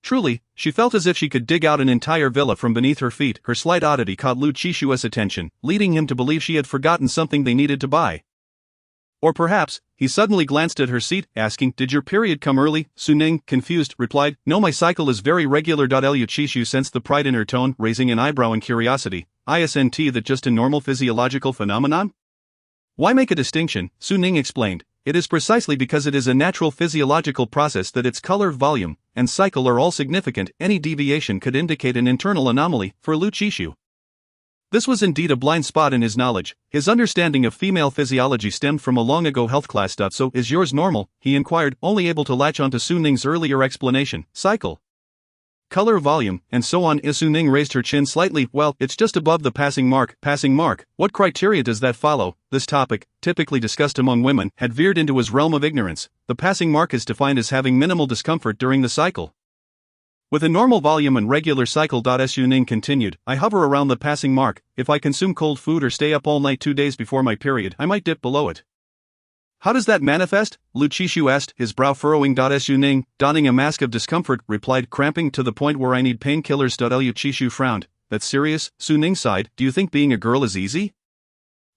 Speaker 2: Truly, she felt as if she could dig out an entire villa from beneath her feet. Her slight oddity caught Lu Qishu's attention, leading him to believe she had forgotten something they needed to buy. Or perhaps, he suddenly glanced at her seat, asking, "Did your period come early?" Su Ning, confused, replied, "No, my cycle is very regular." Lu Qishu sensed the pride in her tone, raising an eyebrow in curiosity. Isn't that just a normal physiological phenomenon? Why make a distinction? Su Ning explained. It is precisely because it is a natural physiological process that its color, volume, and cycle are all significant. Any deviation could indicate an internal anomaly. For Lu Qishu, this was indeed a blind spot in his knowledge. His understanding of female physiology stemmed from a long-ago health class. So, is yours normal? He inquired, only able to latch onto Su Ning's earlier explanation. Cycle, color, volume, and so on. Su Ning raised her chin slightly. Well, it's just above the passing mark. Passing mark? What criteria does that follow? This topic, typically discussed among women, had veered into his realm of ignorance. The passing mark is defined as having minimal discomfort during the cycle, with a normal volume and regular cycle. Su Ning continued, I hover around the passing mark. If I consume cold food or stay up all night 2 days before my period, I might dip below it. How does that manifest? Lu Qishu asked, his brow furrowing. Su Ning, donning a mask of discomfort, replied, cramping to the point where I need painkillers. Lu Qishu frowned. That's serious? Su Ning sighed. Do you think being a girl is easy?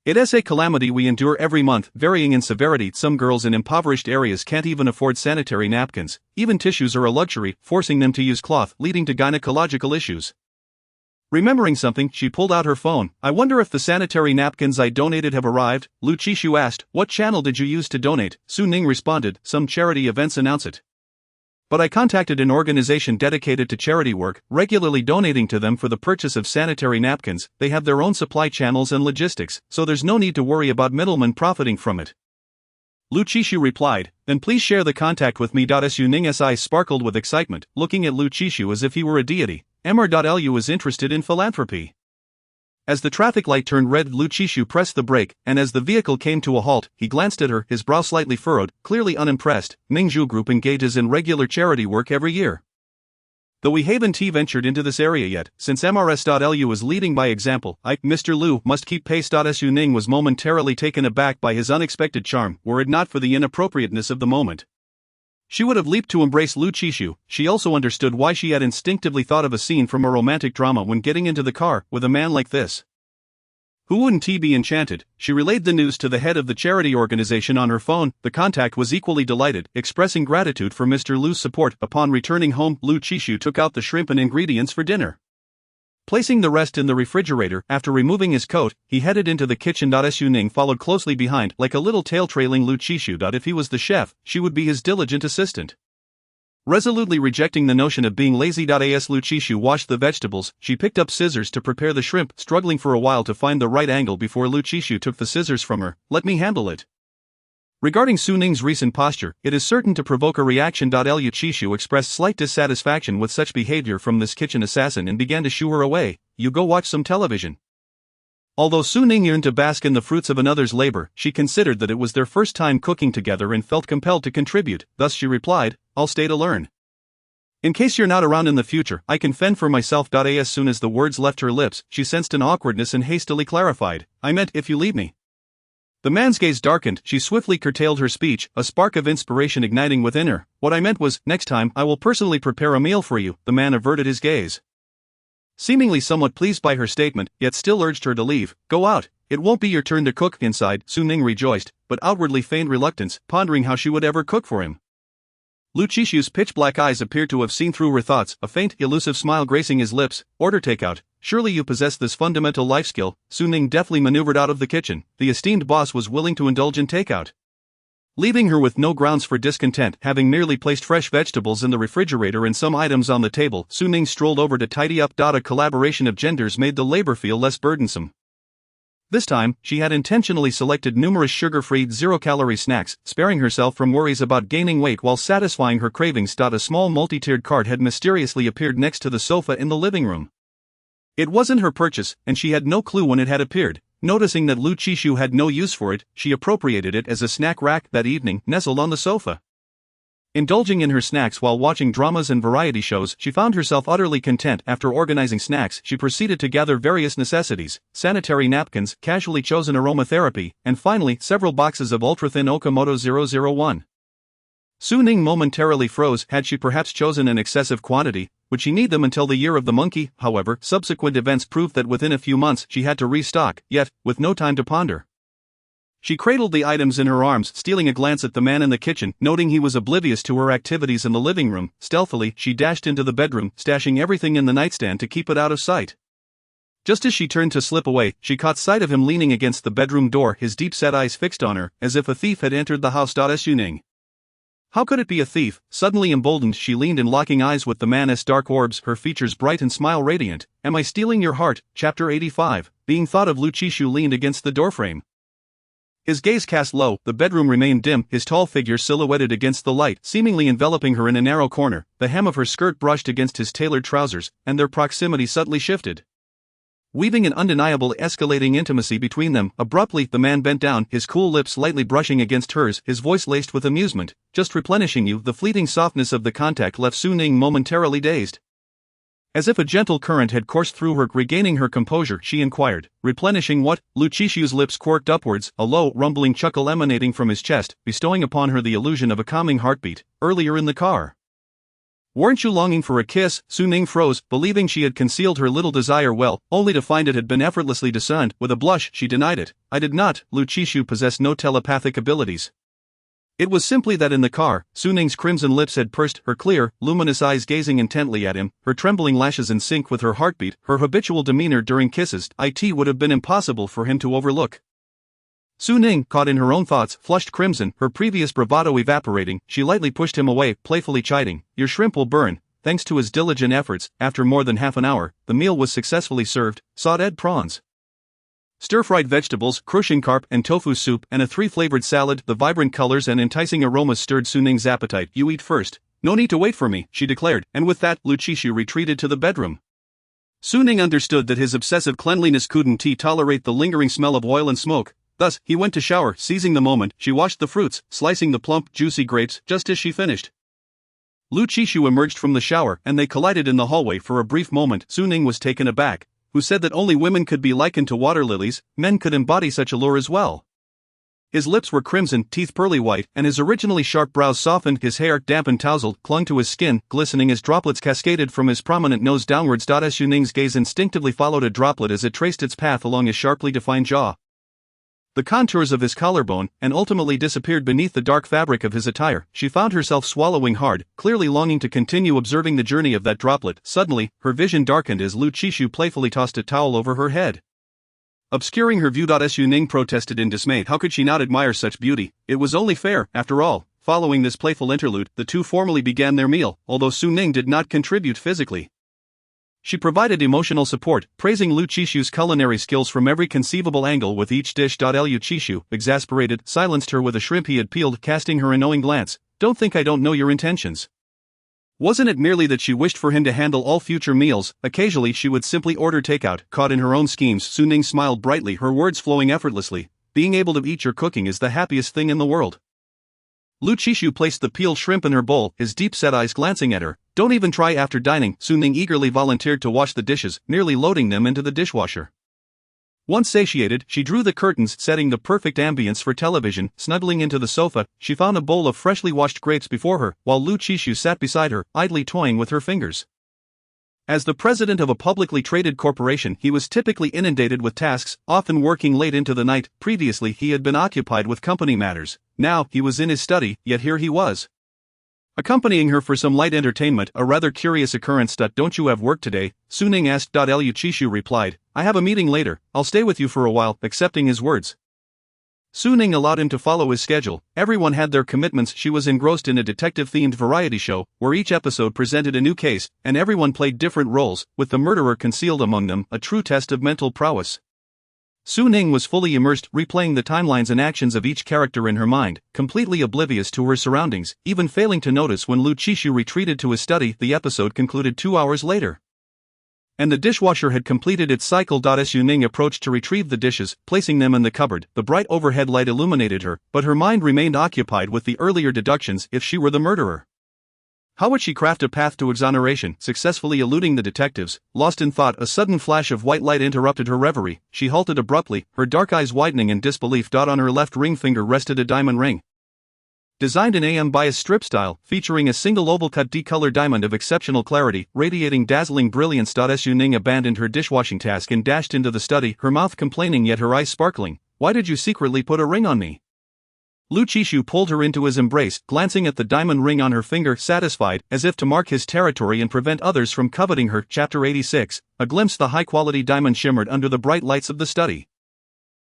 Speaker 2: It is a calamity we endure every month, varying in severity. Some girls in impoverished areas can't even afford sanitary napkins. Even tissues are a luxury, forcing them to use cloth, leading to gynecological issues. Remembering something, she pulled out her phone. I wonder if the sanitary napkins I donated have arrived? Lu Qishu asked. What channel did you use to donate? Su Ning responded, some charity events announce it. But I contacted an organization dedicated to charity work, regularly donating to them for the purchase of sanitary napkins. They have their own supply channels and logistics, so there's no need to worry about middlemen profiting from it. Lu Qishu replied, then please share the contact with me. Su Ning's eyes sparkled with excitement, looking at Lu Qishu as if he were a deity. Lu is interested in philanthropy. As the traffic light turned red, Lu Qishu pressed the brake, and as the vehicle came to a halt, he glanced at her, his brow slightly furrowed, clearly unimpressed. Ningzhu Group engages in regular charity work every year. Though we haven't ventured into this area yet, since MRS.LU is leading by example, Mr. Lu, must keep pace. Su Ning was momentarily taken aback by his unexpected charm, were it not for the inappropriateness of the moment. She would have leaped to embrace Lu Qishu. She also understood why she had instinctively thought of a scene from a romantic drama when getting into the car with a man like this. Who wouldn't be enchanted? She relayed the news to the head of the charity organization on her phone. The contact was equally delighted, expressing gratitude for Mr. Lu's support. Upon returning home, Lu Qishu took out the shrimp and ingredients for dinner. Placing the rest in the refrigerator, after removing his coat, he headed into the kitchen. Su Ning followed closely behind, like a little tail trailing Lu Qishu. If he was the chef, she would be his diligent assistant. Resolutely rejecting the notion of being lazy. As Lu Qishu washed the vegetables, she picked up scissors to prepare the shrimp, struggling for a while to find the right angle before Lu Qishu took the scissors from her. Let me handle it. Regarding Su Ning's recent posture, it is certain to provoke a reaction. Lu Qishu expressed slight dissatisfaction with such behavior from this kitchen assassin and began to shoo her away. You go watch some television. Although Su Ning yearned to bask in the fruits of another's labor, she considered that it was their first time cooking together and felt compelled to contribute. Thus she replied, I'll stay to learn. In case you're not around in the future, I can fend for myself. As soon as the words left her lips, she sensed an awkwardness and hastily clarified, I meant if you leave me. The man's gaze darkened. She swiftly curtailed her speech, a spark of inspiration igniting within her. What I meant was, next time, I will personally prepare a meal for you. The man averted his gaze. Seemingly somewhat pleased by her statement, yet still urged her to leave. Go out, it won't be your turn to cook. Inside, Su Ning rejoiced, but outwardly feigned reluctance, pondering how she would ever cook for him. Lu Qishu's pitch-black eyes appeared to have seen through her thoughts, a faint, elusive smile gracing his lips. Order takeout. Surely you possess this fundamental life skill. Su Ning deftly maneuvered out of the kitchen. The esteemed boss was willing to indulge in takeout. Leaving her with no grounds for discontent, having merely placed fresh vegetables in the refrigerator and some items on the table, Su Ning strolled over to tidy up. A collaboration of genders made the labor feel less burdensome. This time, she had intentionally selected numerous sugar-free, zero-calorie snacks, sparing herself from worries about gaining weight while satisfying her cravings. A small multi-tiered cart had mysteriously appeared next to the sofa in the living room. It wasn't her purchase, and she had no clue when it had appeared. Noticing that Lu Qishu had no use for it, she appropriated it as a snack rack. That evening, nestled on the sofa, indulging in her snacks while watching dramas and variety shows, she found herself utterly content. After organizing snacks, she proceeded to gather various necessities, sanitary napkins, casually chosen aromatherapy, and finally, several boxes of ultra-thin Okamoto 001. Su Ning momentarily froze. Had she perhaps chosen an excessive quantity? Would she need them until the year of the monkey? However, subsequent events proved that within a few months she had to restock, yet, with no time to ponder. She cradled the items in her arms, stealing a glance at the man in the kitchen. Noting he was oblivious to her activities in the living room, stealthily, she dashed into the bedroom, stashing everything in the nightstand to keep it out of sight. Just as she turned to slip away, she caught sight of him leaning against the bedroom door, his deep-set eyes fixed on her, as if a thief had entered the house. Su Ning. How could it be a thief? Suddenly emboldened, she leaned in, locking eyes with the man's dark orbs, her features bright and smile radiant. Am I stealing your heart? Chapter 85. Being thought of. Lu Qishu leaned against the doorframe. His gaze cast low, the bedroom remained dim, his tall figure silhouetted against the light, seemingly enveloping her in a narrow corner. The hem of her skirt brushed against his tailored trousers, and their proximity subtly shifted, weaving an undeniable escalating intimacy between them. Abruptly, the man bent down, his cool lips lightly brushing against hers, his voice laced with amusement. Just replenishing you. The fleeting softness of the contact left Su Ning momentarily dazed. As if a gentle current had coursed through her, regaining her composure, she inquired, replenishing what? Lu Qishu's lips quirked upwards, a low, rumbling chuckle emanating from his chest, bestowing upon her the illusion of a calming heartbeat. Earlier in the car. Weren't you longing for a kiss? Su Ning froze, believing she had concealed her little desire well, only to find it had been effortlessly discerned. With a blush, she denied it. I did not. Lu Qishu possessed no telepathic abilities. It was simply that in the car, Su Ning's crimson lips had pursed, her clear, luminous eyes gazing intently at him, her trembling lashes in sync with her heartbeat, her habitual demeanor during kisses. It would have been impossible for him to overlook. Su Ning, caught in her own thoughts, flushed crimson, her previous bravado evaporating. She lightly pushed him away, playfully chiding, your shrimp will burn. Thanks to his diligent efforts, after more than half an hour, the meal was successfully served. Sautéed prawns, stir-fried vegetables, crucian carp and tofu soup, and a 3-flavored salad. The vibrant colors and enticing aromas stirred Su Ning's appetite. You eat first. No need to wait for me, she declared, and with that, Lu Qishu retreated to the bedroom. Su Ning understood that his obsessive cleanliness couldn't tolerate the lingering smell of oil and smoke. Thus, he went to shower. Seizing the moment, she washed the fruits, slicing the plump, juicy grapes just as she finished. Lu Qishu emerged from the shower and they collided in the hallway for a brief moment. Su Ning was taken aback. Who said that only women could be likened to water lilies? Men could embody such allure as well. His lips were crimson, teeth pearly white, and his originally sharp brows softened. His hair, damp and tousled, clung to his skin, glistening as droplets cascaded from his prominent nose downwards. Su Ning's gaze instinctively followed a droplet as it traced its path along his sharply defined jaw. The contours of his collarbone, and ultimately disappeared beneath the dark fabric of his attire. She found herself swallowing hard, clearly longing to continue observing the journey of that droplet. Suddenly, her vision darkened as Lu Qishu playfully tossed a towel over her head, obscuring her view. Su Ning protested in dismay. How could she not admire such beauty? It was only fair, after all. Following this playful interlude, the two formally began their meal, although Su Ning did not contribute physically. She provided emotional support, praising Lu Qishu's culinary skills from every conceivable angle with each dish. Lu Qishu, exasperated, silenced her with a shrimp he had peeled, casting her a knowing glance. Don't think I don't know your intentions. Wasn't it merely that she wished for him to handle all future meals? Occasionally she would simply order takeout. Caught in her own schemes, Su Ning smiled brightly, her words flowing effortlessly. Being able to eat your cooking is the happiest thing in the world. Lu Qishu placed the peeled shrimp in her bowl, his deep-set eyes glancing at her. Don't even try after dining. Su Ning eagerly volunteered to wash the dishes, nearly loading them into the dishwasher. Once satiated, she drew the curtains, setting the perfect ambience for television. Snuggling into the sofa, she found a bowl of freshly washed grapes before her, while Lu Qishu sat beside her, idly toying with her fingers. As the president of a publicly traded corporation, he was typically inundated with tasks, often working late into the night. Previously, he had been occupied with company matters. Now, he was in his study, yet here he was, accompanying her for some light entertainment. A rather curious occurrence. Don't you have work today? Su Ning asked. Lu Qishu replied, I have a meeting later, I'll stay with you for a while. Accepting his words, Su Ning allowed him to follow his schedule. Everyone had their commitments. She was engrossed in a detective-themed variety show, where each episode presented a new case, and everyone played different roles, with the murderer concealed among them, a true test of mental prowess. Su Ning was fully immersed, replaying the timelines and actions of each character in her mind, completely oblivious to her surroundings, even failing to notice when Lu Qishu retreated to his study. The episode concluded 2 hours later, and the dishwasher had completed its cycle. Su Ning approached to retrieve the dishes, placing them in the cupboard. The bright overhead light illuminated her, but her mind remained occupied with the earlier deductions. If she were the murderer, how would she craft a path to exoneration, successfully eluding the detectives? Lost in thought, a sudden flash of white light interrupted her reverie. She halted abruptly, her dark eyes widening in disbelief. On her left ring finger rested a diamond ring, designed in AM bias strip style, featuring a single oval-cut D-color diamond of exceptional clarity, radiating dazzling brilliance. Su Ning abandoned her dishwashing task and dashed into the study, her mouth complaining yet her eyes sparkling. Why did you secretly put a ring on me? Lu Qishu pulled her into his embrace, glancing at the diamond ring on her finger, satisfied, as if to mark his territory and prevent others from coveting her. Chapter 86, a glimpse. The high-quality diamond shimmered under the bright lights of the study,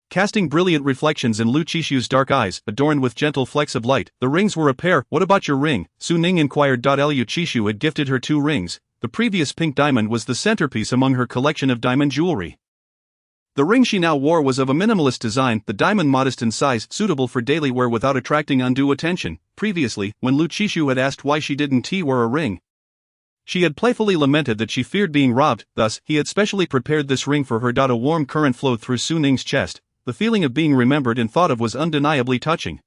Speaker 2: casting brilliant reflections in Lu Qishu's dark eyes, adorned with gentle flecks of light. The rings were a pair. What about your ring? Su Ning inquired. Lu Qishu had gifted her 2 rings. The previous pink diamond was the centerpiece among her collection of diamond jewelry. The ring she now wore was of a minimalist design, the diamond modest in size, suitable for daily wear without attracting undue attention. Previously, when Lu Qishu had asked why she didn't wear a ring, she had playfully lamented that she feared being robbed. Thus, he had specially prepared this ring for her. A warm current flowed through Su Ning's chest. The feeling of being remembered and thought of was undeniably touching.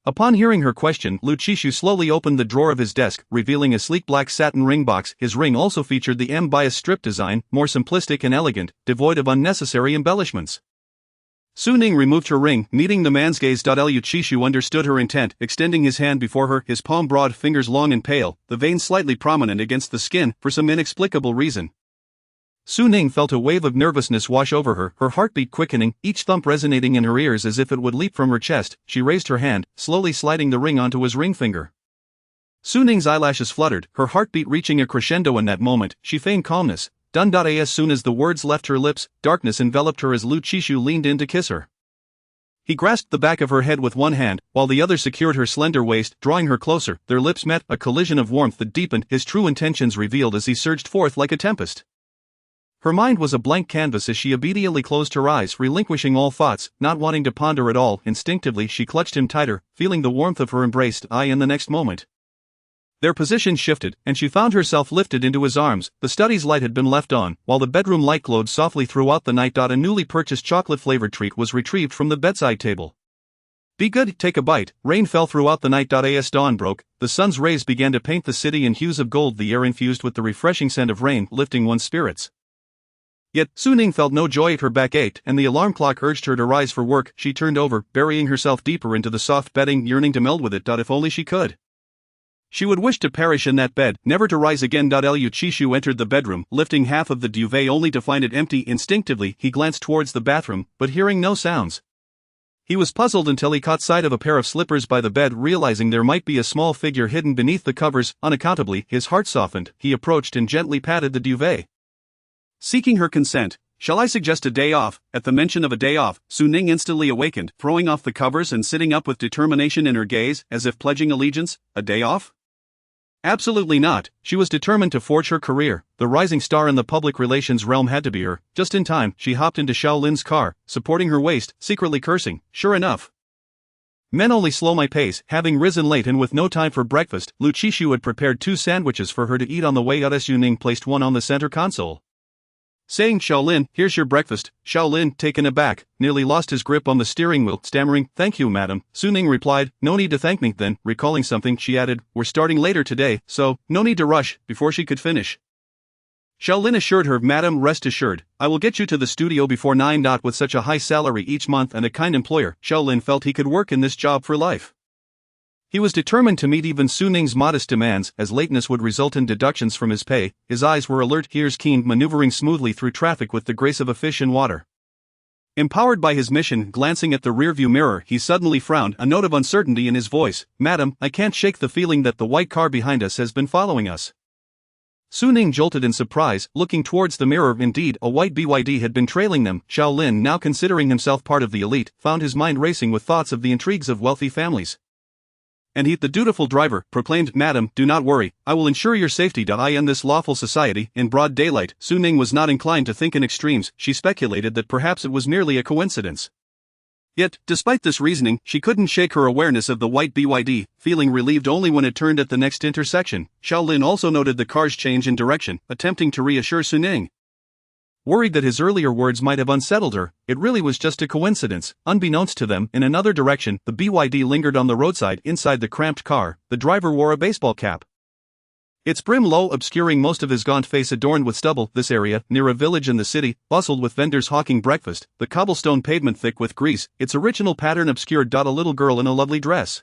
Speaker 2: Upon hearing her question, Lu Qishu slowly opened the drawer of his desk, revealing a sleek black satin ring box. His ring also featured the M-bias strip design, more simplistic and elegant, devoid of unnecessary embellishments. Su Ning removed her ring, meeting the man's gaze. Lu Qishu understood her intent, extending his hand before her, his palm broad, fingers long and pale, the veins slightly prominent against the skin, for some inexplicable reason. Su Ning felt a wave of nervousness wash over her, her heartbeat quickening, each thump resonating in her ears as if it would leap from her chest. She raised her hand, slowly sliding the ring onto his ring finger. Su Ning's eyelashes fluttered, her heartbeat reaching a crescendo. In that moment, she feigned calmness. Done. As soon as the words left her lips, darkness enveloped her as Lu Qishu leaned in to kiss her. He grasped the back of her head with one hand, while the other secured her slender waist, drawing her closer. Their lips met, a collision of warmth that deepened, his true intentions revealed as he surged forth like a tempest. Her mind was a blank canvas as she obediently closed her eyes, relinquishing all thoughts, not wanting to ponder at all. Instinctively she clutched him tighter, feeling the warmth of her embrace. In the next moment, Their position shifted, and she found herself lifted into his arms. The study's light had been left on, while the bedroom light glowed softly throughout the night. A newly purchased chocolate-flavored treat was retrieved from the bedside table. Be good, take a bite. Rain fell throughout the night. As dawn broke, the sun's rays began to paint the city in hues of gold, the air infused with the refreshing scent of rain, lifting one's spirits. Yet, Su Ning felt no joy. Her back ached, and the alarm clock urged her to rise for work. She turned over, burying herself deeper into the soft bedding, yearning to meld with it. If only she could. She would wish to perish in that bed, never to rise again. Liu Qixu entered the bedroom, lifting half of the duvet only to find it empty. Instinctively, he glanced towards the bathroom, but hearing no sounds. He was puzzled until he caught sight of a pair of slippers by the bed. Realizing there might be a small figure hidden beneath the covers, unaccountably, his heart softened. He approached and gently patted the duvet. Seeking her consent, "Shall I suggest a day off?" At the mention of a day off, Su Ning instantly awakened, throwing off the covers and sitting up with determination in her gaze, as if pledging allegiance. A day off? Absolutely not. She was determined to forge her career. The rising star in the public relations realm had to be her. Just in time, she hopped into Xiao Lin's car, supporting her waist, secretly cursing. Sure enough. Men only slow my pace. Having risen late and with no time for breakfast, Liu Qixu had prepared 2 sandwiches for her to eat on the way out. Su Ning placed one on the center console. Saying, "Xiaolin, here's your breakfast." Xiaolin, taken aback, nearly lost his grip on the steering wheel, stammering, "Thank you, madam." Su Ning replied, "No need to thank me." Then, recalling something, she added, "We're starting later today, so, no need to rush." Before she could finish, Xiaolin assured her, "Madam, rest assured, I will get you to the studio before 9. With such a high salary each month and a kind employer, Xiaolin felt he could work in this job for life. He was determined to meet even Su Ning's modest demands, as lateness would result in deductions from his pay. His eyes were alert, ears keen, maneuvering smoothly through traffic with the grace of a fish in water. Empowered by his mission, glancing at the rearview mirror, he suddenly frowned, a note of uncertainty in his voice. "Madam, I can't shake the feeling that the white car behind us has been following us." Su Ning jolted in surprise, looking towards the mirror. Indeed, a white BYD had been trailing them. Xiaolin, now considering himself part of the elite, found his mind racing with thoughts of the intrigues of wealthy families. And he, the dutiful driver, proclaimed, "Madam, do not worry, I will ensure your safety. I am this lawful society." In broad daylight, Su Ning was not inclined to think in extremes. She speculated that perhaps it was merely a coincidence. Yet, despite this reasoning, she couldn't shake her awareness of the white BYD, feeling relieved only when it turned at the next intersection. Xiaolin also noted the car's change in direction, attempting to reassure Su Ning. Worried that his earlier words might have unsettled her, it really was just a coincidence. Unbeknownst to them, in another direction, the BYD lingered on the roadside. Inside the cramped car, the driver wore a baseball cap, its brim low, obscuring most of his gaunt face adorned with stubble. This area, near a village in the city, bustled with vendors hawking breakfast, the cobblestone pavement thick with grease, its original pattern obscured. A little girl in a lovely dress,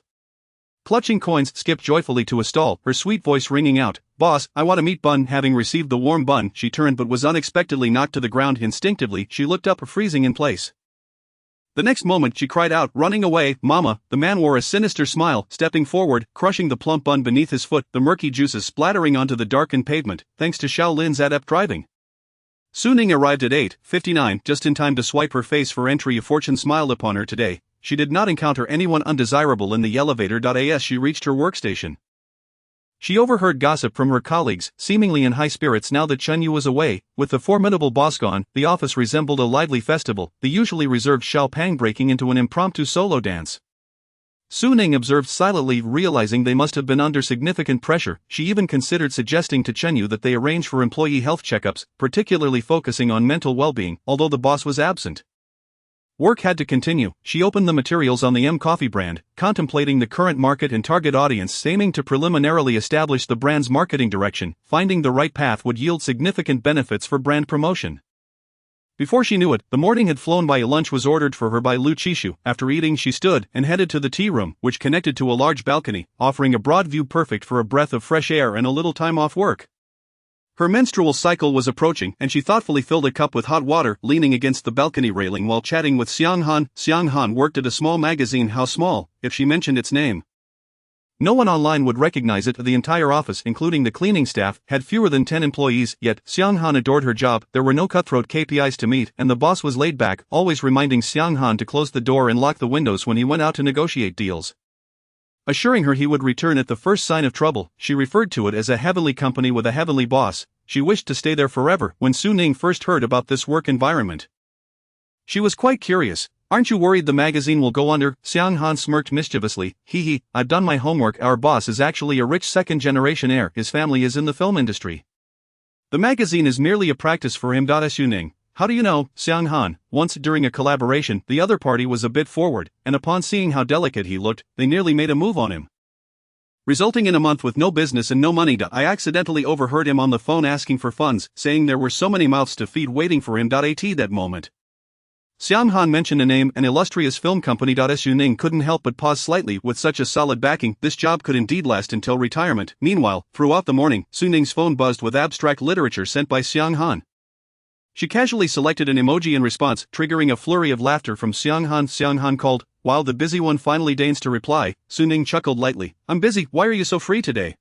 Speaker 2: clutching coins, skipped joyfully to a stall, her sweet voice ringing out, "Boss, I want a meat bun." Having received the warm bun, she turned but was unexpectedly knocked to the ground. Instinctively, she looked up, freezing in place. The next moment she cried out, running away, "Mama!" The man wore a sinister smile, stepping forward, crushing the plump bun beneath his foot, the murky juices splattering onto the darkened pavement, thanks to Xiaolin's adept driving. Su Ning arrived at 8:59, just in time to swipe her face for entry. A fortune smiled upon her today. She did not encounter anyone undesirable in the elevator. As she reached her workstation, she overheard gossip from her colleagues, seemingly in high spirits now that Chen Yu was away. With the formidable boss gone, the office resembled a lively festival, the usually reserved Xiao Pang breaking into an impromptu solo dance. Su Ning observed silently, realizing they must have been under significant pressure. She even considered suggesting to Chen Yu that they arrange for employee health checkups, particularly focusing on mental well-being, although the boss was absent. Work had to continue. She opened the materials on the M Coffee brand, contemplating the current market and target audience, aiming to preliminarily establish the brand's marketing direction. Finding the right path would yield significant benefits for brand promotion. Before she knew it, the morning had flown by. A lunch was ordered for her by Liu Qixu. After eating, she stood and headed to the tea room, which connected to a large balcony, offering a broad view perfect for a breath of fresh air and a little time off work. Her menstrual cycle was approaching, and she thoughtfully filled a cup with hot water, leaning against the balcony railing while chatting with Xiang Han. Xiang Han worked at a small magazine. How small, if she mentioned its name? No one online would recognize it. The entire office, including the cleaning staff, had fewer than 10 employees, yet Xiang Han adored her job. There were no cutthroat KPIs to meet, and the boss was laid back, always reminding Xiang Han to close the door and lock the windows when he went out to negotiate deals. Assuring her he would return at the first sign of trouble, she referred to it as a heavenly company with a heavenly boss. She wished to stay there forever. When Su Ning first heard about this work environment, she was quite curious. Aren't you worried the magazine will go under? Xiang Han smirked mischievously. Hee, I've done my homework. Our boss is actually a rich second-generation heir. His family is in the film industry. The magazine is merely a practice for him. Su Ning. How do you know, Xiang Han? Once during a collaboration, the other party was a bit forward, and upon seeing how delicate he looked, they nearly made a move on him, resulting in a month with no business and no money. I accidentally overheard him on the phone asking for funds, saying there were so many mouths to feed waiting for him. At that moment, Xiang Han mentioned a name, an illustrious film company. Su Ning couldn't help but pause slightly. With such a solid backing, this job could indeed last until retirement. Meanwhile, throughout the morning, Su Ning's phone buzzed with abstract literature sent by Xiang Han. She casually selected an emoji in response, triggering a flurry of laughter from Xiang Han. Xiang Han called. While the busy one finally deigns to reply, Su Ning chuckled lightly. I'm busy, why are you so free today?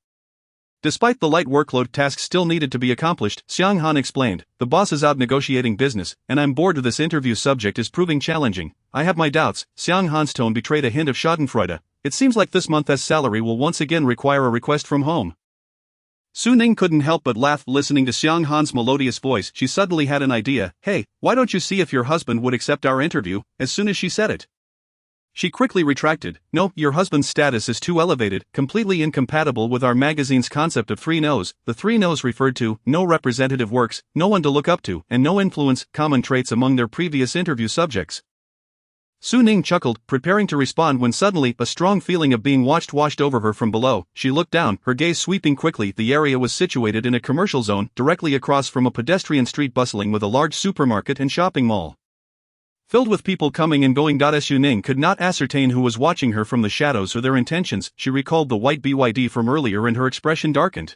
Speaker 2: Despite the light workload, tasks still needed to be accomplished, Xiang Han explained. The boss is out negotiating business, and I'm bored. This interview subject is proving challenging. I have my doubts. Xiang Han's tone betrayed a hint of schadenfreude. It seems like this month's salary will once again require a request from home. Su Ning couldn't help but laugh listening to Xiang Han's melodious voice. She suddenly had an idea. Hey, why don't you see if your husband would accept our interview? As soon as she said it, she quickly retracted. No, your husband's status is too elevated, completely incompatible with our magazine's concept of three no's. The three no's referred to no representative works, no one to look up to, and no influence, common traits among their previous interview subjects. Su Ning chuckled, preparing to respond when suddenly a strong feeling of being watched washed over her from below. She looked down, her gaze sweeping quickly. The area was situated in a commercial zone, directly across from a pedestrian street bustling with a large supermarket and shopping mall, filled with people coming and going. Su Ning could not ascertain who was watching her from the shadows or their intentions. She recalled the white BYD from earlier and her expression darkened,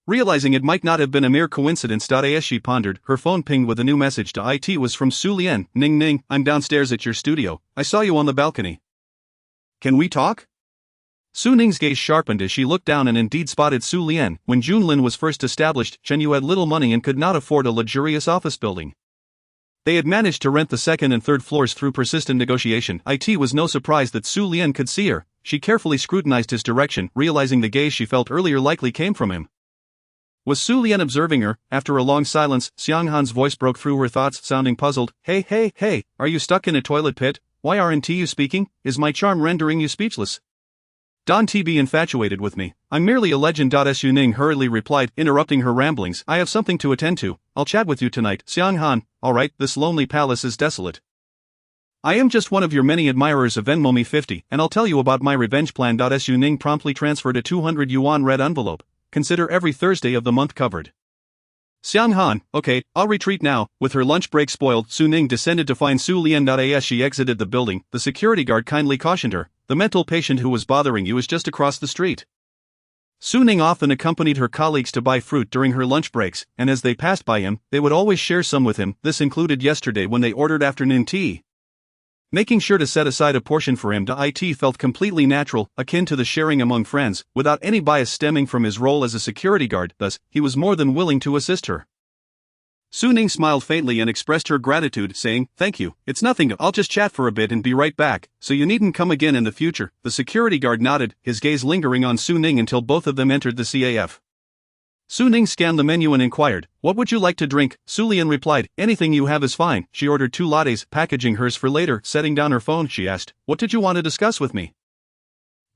Speaker 2: realizing it might not have been a mere coincidence. As she pondered, her phone pinged with a new message. It was from Su Lian. Ning, I'm downstairs at your studio. I saw you on the balcony. Can we talk? Su Ning's gaze sharpened as she looked down and indeed spotted Su Lian. When Junlin was first established, Chen Yu had little money and could not afford a luxurious office building. They had managed to rent the second and third floors through persistent negotiation. It was no surprise that Su Lian could see her. She carefully scrutinized his direction, realizing the gaze she felt earlier likely came from him. Was Su Lian observing her? After a long silence, Xiang Han's voice broke through her thoughts, sounding puzzled. Hey, are you stuck in a toilet pit? Why aren't you speaking? Is my charm rendering you speechless? Don't be infatuated with me. I'm merely a legend. Su Ning hurriedly replied, interrupting her ramblings. I have something to attend to. I'll chat with you tonight. Xiang Han. Alright, this lonely palace is desolate. I am just one of your many admirers of Venmo me 50, and I'll tell you about my revenge plan. Su Ning promptly transferred a 200 yuan red envelope. Consider every Thursday of the month covered. Xiang Han. Okay, I'll retreat now. With her lunch break spoiled, Su Ning descended to find Su Lian. As she exited the building, the security guard kindly cautioned her. The mental patient who was bothering you is just across the street. Su Ning often accompanied her colleagues to buy fruit during her lunch breaks, and as they passed by him, they would always share some with him. This included yesterday when they ordered afternoon tea. Making sure to set aside a portion for him. It felt completely natural, akin to the sharing among friends, without any bias stemming from his role as a security guard. Thus, he was more than willing to assist her. Su Ning smiled faintly and expressed her gratitude, saying, Thank you, it's nothing, I'll just chat for a bit and be right back, so you needn't come again in the future. The security guard nodded, his gaze lingering on Su Ning until both of them entered the CAF. Su Ning scanned the menu and inquired, What would you like to drink? Su Lian replied, Anything you have is fine. She ordered 2 lattes, packaging hers for later. Setting down her phone, she asked, What did you want to discuss with me?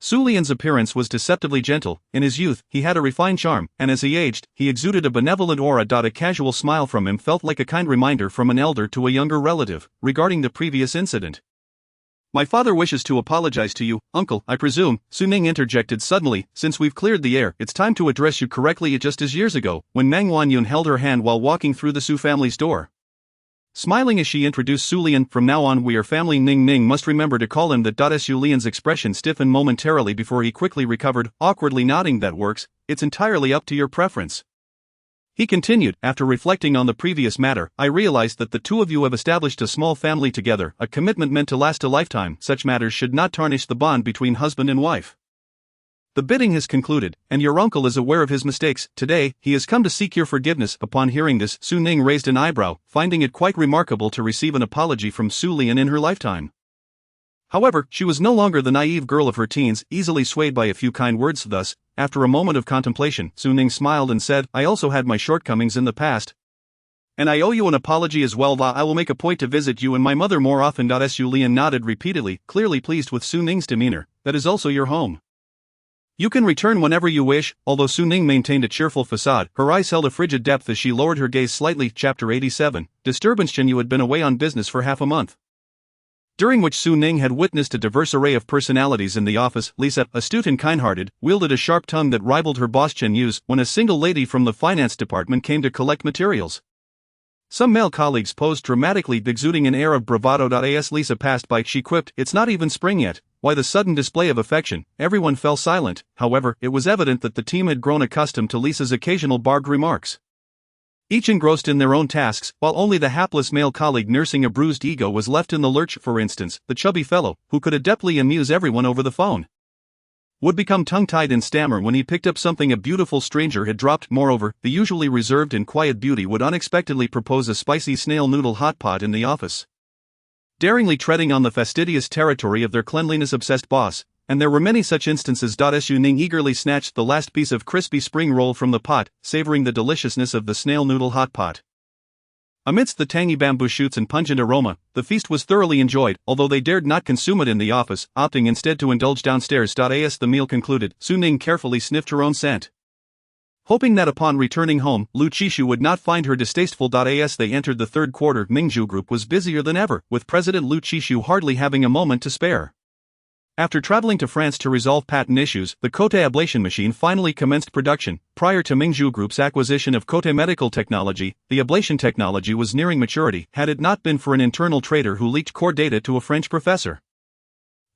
Speaker 2: Su Lian's appearance was deceptively gentle. In his youth, he had a refined charm, and as he aged, he exuded a benevolent aura. A casual smile from him felt like a kind reminder from an elder to a younger relative, regarding the previous incident. My father wishes to apologize to you, uncle, I presume, Su Ning interjected suddenly. Since we've cleared the air, it's time to address you correctly. Just as years ago, when Meng Wanyun held her hand while walking through the Su family's door. Smiling as she introduced Su Lian, from now on we are family. Ning must remember to call him that. Su Lian's expression stiffened momentarily before he quickly recovered, awkwardly nodding. That works, it's entirely up to your preference. He continued, after reflecting on the previous matter, I realized that the two of you have established a small family together, a commitment meant to last a lifetime. Such matters should not tarnish the bond between husband and wife. The bidding has concluded, and your uncle is aware of his mistakes. Today, he has come to seek your forgiveness. Upon hearing this, Su Ning raised an eyebrow, finding it quite remarkable to receive an apology from Su Lian in her lifetime. However, she was no longer the naive girl of her teens, easily swayed by a few kind words. Thus, after a moment of contemplation, Su Ning smiled and said, I also had my shortcomings in the past. And I owe you an apology as well. I will make a point to visit you and my mother more often. Su Lian nodded repeatedly, clearly pleased with Su Ning's demeanor. That is also your home. You can return whenever you wish. Although Su Ning maintained a cheerful facade, her eyes held a frigid depth as she lowered her gaze slightly. Chapter 87. Disturbance. Chen Yu had been away on business for half a month, during which Su Ning had witnessed a diverse array of personalities in the office. Lisa, astute and kind-hearted, wielded a sharp tongue that rivaled her boss Chen Yu's when a single lady from the finance department came to collect materials. Some male colleagues posed dramatically, exuding an air of bravado. As Lisa passed by, she quipped, "It's not even spring yet. Why the sudden display of affection?" Everyone fell silent. However, it was evident that the team had grown accustomed to Lisa's occasional barbed remarks. Each engrossed in their own tasks, while only the hapless male colleague nursing a bruised ego was left in the lurch. For instance, the chubby fellow, who could adeptly amuse everyone over the phone, would become tongue-tied and stammer when he picked up something a beautiful stranger had dropped. Moreover, the usually reserved and quiet beauty would unexpectedly propose a spicy snail noodle hot pot in the office, daringly treading on the fastidious territory of their cleanliness-obsessed boss, and there were many such instances. Su Ning eagerly snatched the last piece of crispy spring roll from the pot, savoring the deliciousness of the snail noodle hot pot. Amidst the tangy bamboo shoots and pungent aroma, the feast was thoroughly enjoyed, although they dared not consume it in the office, opting instead to indulge downstairs. As the meal concluded, Su Ning carefully sniffed her own scent, hoping that upon returning home, Lu Qishu would not find her distasteful. As they entered the third quarter, Mingzhu Group was busier than ever, with President Lu Qishu hardly having a moment to spare. After traveling to France to resolve patent issues, the Cote ablation machine finally commenced production. Prior to Mingzhu Group's acquisition of Cote Medical Technology, the ablation technology was nearing maturity, had it not been for an internal trader who leaked core data to a French professor.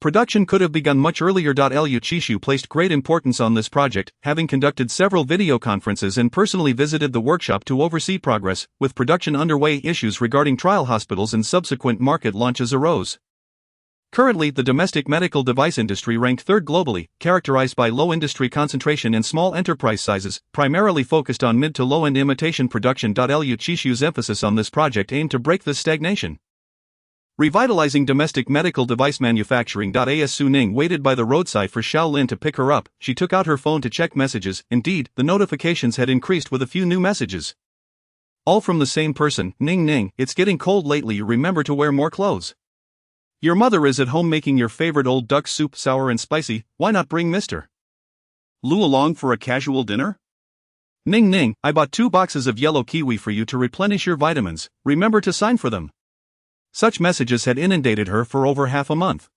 Speaker 2: Production could have begun much earlier. Lu Qishu placed great importance on this project, having conducted several video conferences and personally visited the workshop to oversee progress. With production underway, issues regarding trial hospitals and subsequent market launches arose. Currently, the domestic medical device industry ranked third globally, characterized by low industry concentration and small enterprise sizes, primarily focused on mid to low-end imitation production. Lu Qishu's emphasis on this project aimed to break this stagnation, revitalizing domestic medical device manufacturing. As Su Ning waited by the roadside for Xiao Lin to pick her up, she took out her phone to check messages. Indeed, the notifications had increased with a few new messages, all from the same person. "Ning Ning, it's getting cold lately. You remember to wear more clothes. Your mother is at home making your favorite old duck soup, sour and spicy. Why not bring Mr. Lu along for a casual dinner? Ning Ning, I bought 2 boxes of yellow kiwi for you to replenish your vitamins. Remember to sign for them." Such messages had inundated her for over half a month,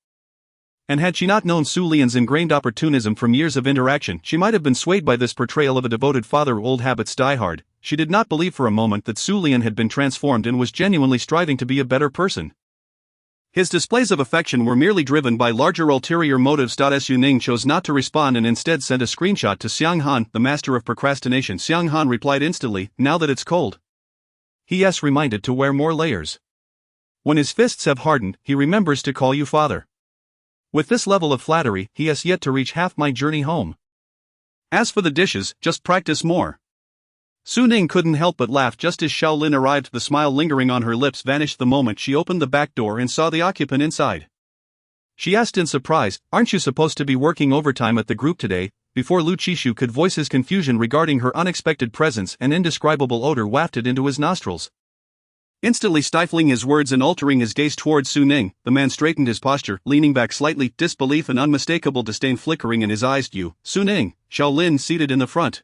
Speaker 2: and had she not known Su Lian's ingrained opportunism from years of interaction, she might have been swayed by this portrayal of a devoted father. Old habits die hard. She did not believe for a moment that Su Lian had been transformed and was genuinely striving to be a better person. His displays of affection were merely driven by larger ulterior motives. Su Ning chose not to respond and instead sent a screenshot to Xiang Han, the master of procrastination. Xiang Han replied instantly, "Now that it's cold, he's reminded to wear more layers. When his fists have hardened, he remembers to call you father. With this level of flattery, he has yet to reach half my journey home. As for the dishes, just practice more." Su Ning couldn't help but laugh just as Xiao Lin arrived. The smile lingering on her lips vanished the moment she opened the back door and saw the occupant inside. She asked in surprise, "Aren't you supposed to be working overtime at the group today?" Before Lu Qishu could voice his confusion regarding her unexpected presence, an indescribable odor wafted into his nostrils. Instantly stifling his words and altering his gaze towards Su Ning, the man straightened his posture, leaning back slightly, disbelief and unmistakable disdain flickering in his eyes. "You, Su Ning," Xiao Lin, seated in the front,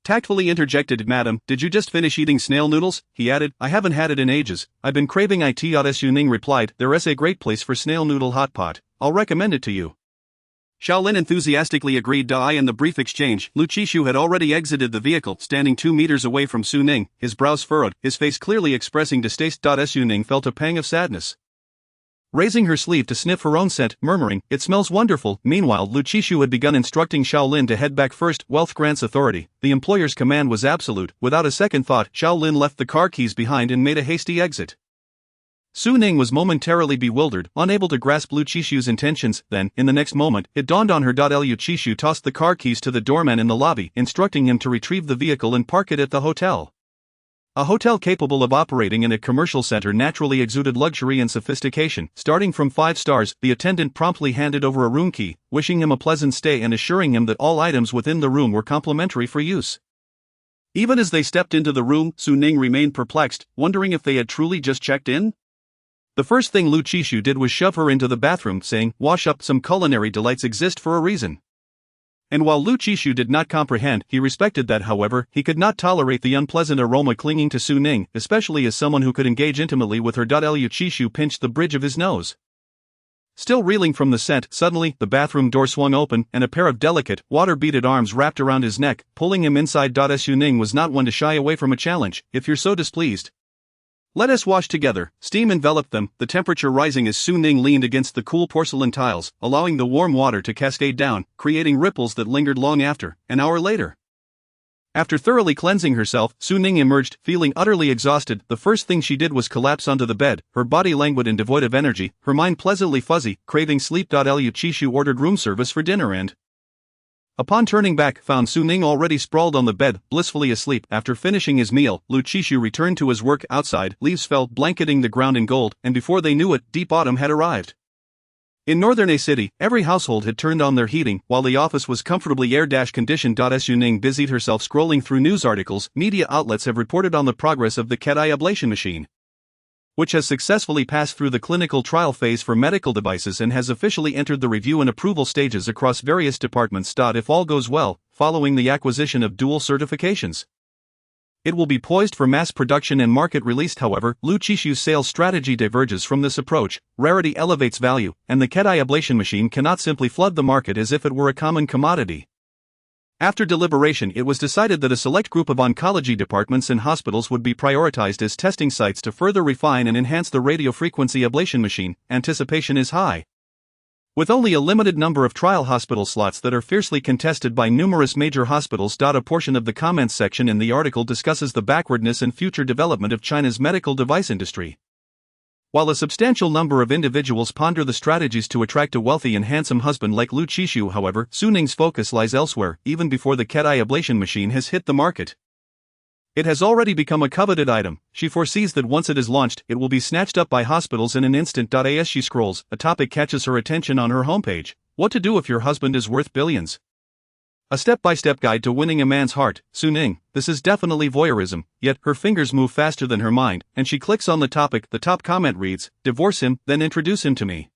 Speaker 2: tactfully interjected. "Madam, did you just finish eating snail noodles?" He added, "I haven't had it in ages. I've been craving it." Su Ning replied, "There's a great place for snail noodle hot pot. I'll recommend it to you." Xiao Lin enthusiastically agreed. In the brief exchange, Lu Qishu had already exited the vehicle, standing 2 meters away from Su Ning, his brows furrowed, his face clearly expressing distaste. Su Ning felt a pang of sadness, raising her sleeve to sniff her own scent, murmuring, "It smells wonderful." Meanwhile, Lu Qishu had begun instructing Xiao Lin to head back first. Wealth grants authority. The employer's command was absolute. Without a second thought, Xiao Lin left the car keys behind and made a hasty exit. Su Ning was momentarily bewildered, unable to grasp Lu Qishu's intentions. Then, in the next moment, it dawned on her. Lu Qishu tossed the car keys to the doorman in the lobby, instructing him to retrieve the vehicle and park it at the hotel. A hotel capable of operating in a commercial center naturally exuded luxury and sophistication. Starting from 5 stars, the attendant promptly handed over a room key, wishing him a pleasant stay and assuring him that all items within the room were complimentary for use. Even as they stepped into the room, Su Ning remained perplexed, wondering if they had truly just checked in. The first thing Lu Qishu did was shove her into the bathroom, saying, "Wash up, some culinary delights exist for a reason." And while Lu Qishu did not comprehend, he respected that. However, he could not tolerate the unpleasant aroma clinging to Su Ning, especially as someone who could engage intimately with her. Lu Qishu pinched the bridge of his nose. Still reeling from the scent, suddenly, the bathroom door swung open, and a pair of delicate, water-beaded arms wrapped around his neck, pulling him inside. Su Ning was not one to shy away from a challenge. "If you're so displeased, let us wash together." Steam enveloped them, the temperature rising as Su Ning leaned against the cool porcelain tiles, allowing the warm water to cascade down, creating ripples that lingered long after. An hour later, after thoroughly cleansing herself, Su Ning emerged, feeling utterly exhausted. The first thing she did was collapse onto the bed, her body languid and devoid of energy, her mind pleasantly fuzzy, craving sleep. Lu Qishu ordered room service for dinner and, upon turning back, found Su Ning already sprawled on the bed, blissfully asleep. After finishing his meal, Lu Qishu returned to his work. Outside, leaves fell, blanketing the ground in gold, and before they knew it, deep autumn had arrived. In northern A City, every household had turned on their heating, while the office was comfortably air-conditioned. Su Ning busied herself scrolling through news articles. Media outlets have reported on the progress of the Cat-eye ablation machine, which has successfully passed through the clinical trial phase for medical devices and has officially entered the review and approval stages across various departments. If all goes well, following the acquisition of dual certifications, it will be poised for mass production and market release. However, Lu Qishu's sales strategy diverges from this approach. Rarity elevates value, and the Cat-eye ablation machine cannot simply flood the market as if it were a common commodity. After deliberation, it was decided that a select group of oncology departments and hospitals would be prioritized as testing sites to further refine and enhance the radiofrequency ablation machine. Anticipation is high, with only a limited number of trial hospital slots that are fiercely contested by numerous major hospitals. A portion of the comments section in the article discusses the backwardness and future development of China's medical device industry. While a substantial number of individuals ponder the strategies to attract a wealthy and handsome husband like Lu Qishu, however, Su Ning's focus lies elsewhere. Even before the Cat-eye ablation machine has hit the market, it has already become a coveted item. She foresees that once it is launched, it will be snatched up by hospitals in an instant. As she scrolls, a topic catches her attention on her homepage: what to do if your husband is worth billions. A step-by-step guide to winning a man's heart. Su Ning, this is definitely voyeurism, yet her fingers move faster than her mind, and she clicks on the topic. The top comment reads, "Divorce him, then introduce him to me.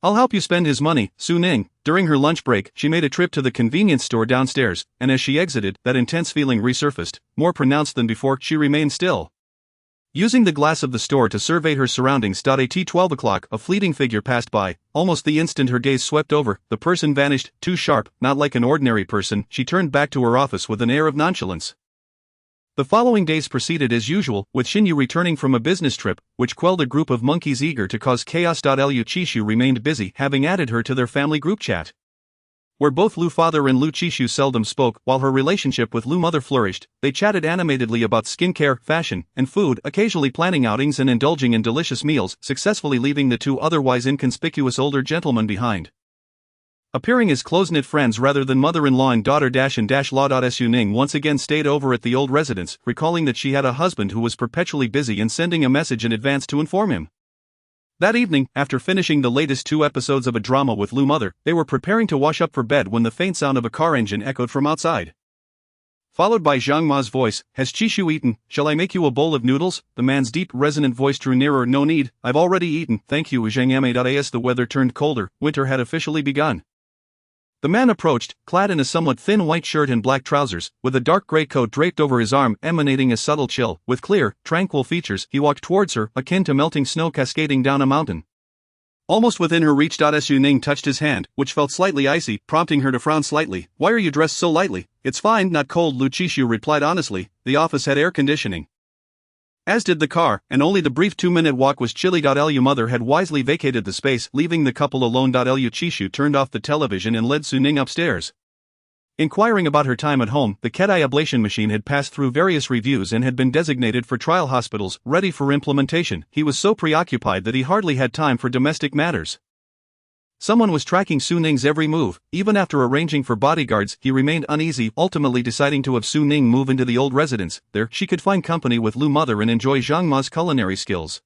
Speaker 2: I'll help you spend his money." Su Ning, during her lunch break, she made a trip to the convenience store downstairs, and as she exited, that intense feeling resurfaced, more pronounced than before. She remained still, using the glass of the store to survey her surroundings. At 12 o'clock, a fleeting figure passed by. Almost the instant her gaze swept over, the person vanished, too sharp, not like an ordinary person. She turned back to her office with an air of nonchalance. The following days proceeded as usual, with Xinyu returning from a business trip, which quelled a group of monkeys eager to cause chaos. Lu Qishu remained busy, having added her to their family group chat, where both Lu father and Lu Qishu seldom spoke. While her relationship with Lu mother flourished, they chatted animatedly about skincare, fashion, and food, occasionally planning outings and indulging in delicious meals, successfully leaving the two otherwise inconspicuous older gentlemen behind, appearing as close-knit friends rather than mother-in-law and daughter-in-law. Su Ning once again stayed over at the old residence, recalling that she had a husband who was perpetually busy and sending a message in advance to inform him. That evening, after finishing the latest 2 episodes of a drama with Lu mother, they were preparing to wash up for bed when the faint sound of a car engine echoed from outside, followed by Zhang Ma's voice. "Has Qishu eaten? Shall I make you a bowl of noodles?" The man's deep, resonant voice drew nearer. "No need, I've already eaten, thank you." Zhang. The weather turned colder, winter had officially begun. The man approached, clad in a somewhat thin white shirt and black trousers, with a dark gray coat draped over his arm emanating a subtle chill. With clear, tranquil features, he walked towards her, akin to melting snow cascading down a mountain. Almost within her reach. Su Ning touched his hand, which felt slightly icy, prompting her to frown slightly. "Why are you dressed so lightly?" "It's fine, not cold," Lu Qishu replied honestly. The office had air conditioning, as did the car, and only the brief 2-minute walk was chilly. Lu mother had wisely vacated the space, leaving the couple alone. Lu Qishu turned off the television and led Su Ning upstairs. Inquiring about her time at home, the Cat-eye ablation machine had passed through various reviews and had been designated for trial hospitals, ready for implementation. He was so preoccupied that he hardly had time for domestic matters. Someone was tracking Su Ning's every move. Even after arranging for bodyguards, he remained uneasy, ultimately deciding to have Su Ning move into the old residence. There, she could find company with Lu mother and enjoy Zhang Ma's culinary skills.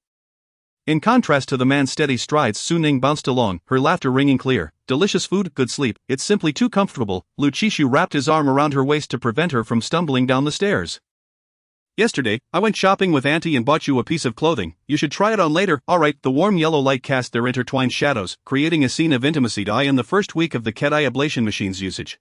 Speaker 2: In contrast to the man's steady strides, Su Ning bounced along, her laughter ringing clear. Delicious food, good sleep, it's simply too comfortable. Lu Qishu wrapped his arm around her waist to prevent her from stumbling down the stairs. Yesterday, I went shopping with Auntie and bought you a piece of clothing. You should try it on later. Alright, the warm yellow light cast their intertwined shadows, creating a scene of intimacy in the first week of the Kedai ablation machine's usage.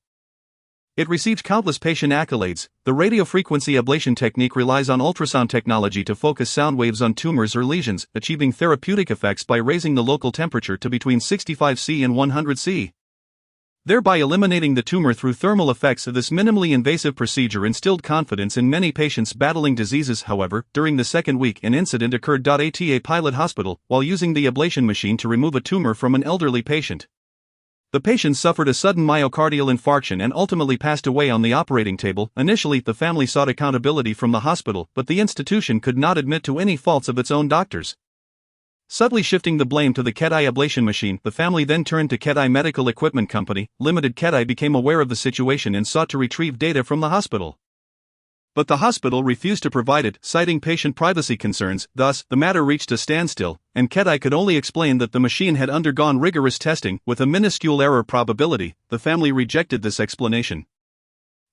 Speaker 2: It received countless patient accolades. The radiofrequency ablation technique relies on ultrasound technology to focus sound waves on tumors or lesions, achieving therapeutic effects by raising the local temperature to between 65 C and 100 C. Thereby eliminating the tumor through thermal effects. This minimally invasive procedure instilled confidence in many patients battling diseases. However, during the second week, an incident occurred at a pilot hospital while using the ablation machine to remove a tumor from an elderly patient. The patient suffered a sudden myocardial infarction and ultimately passed away on the operating table. Initially, the family sought accountability from the hospital, but the institution could not admit to any faults of its own doctors. Subtly shifting the blame to the Kedai ablation machine, the family then turned to Kedai Medical Equipment Company Limited. Kedai became aware of the situation and sought to retrieve data from the hospital. But the hospital refused to provide it, citing patient privacy concerns. Thus, the matter reached a standstill, and Kedai could only explain that the machine had undergone rigorous testing. With a minuscule error probability, the family rejected this explanation.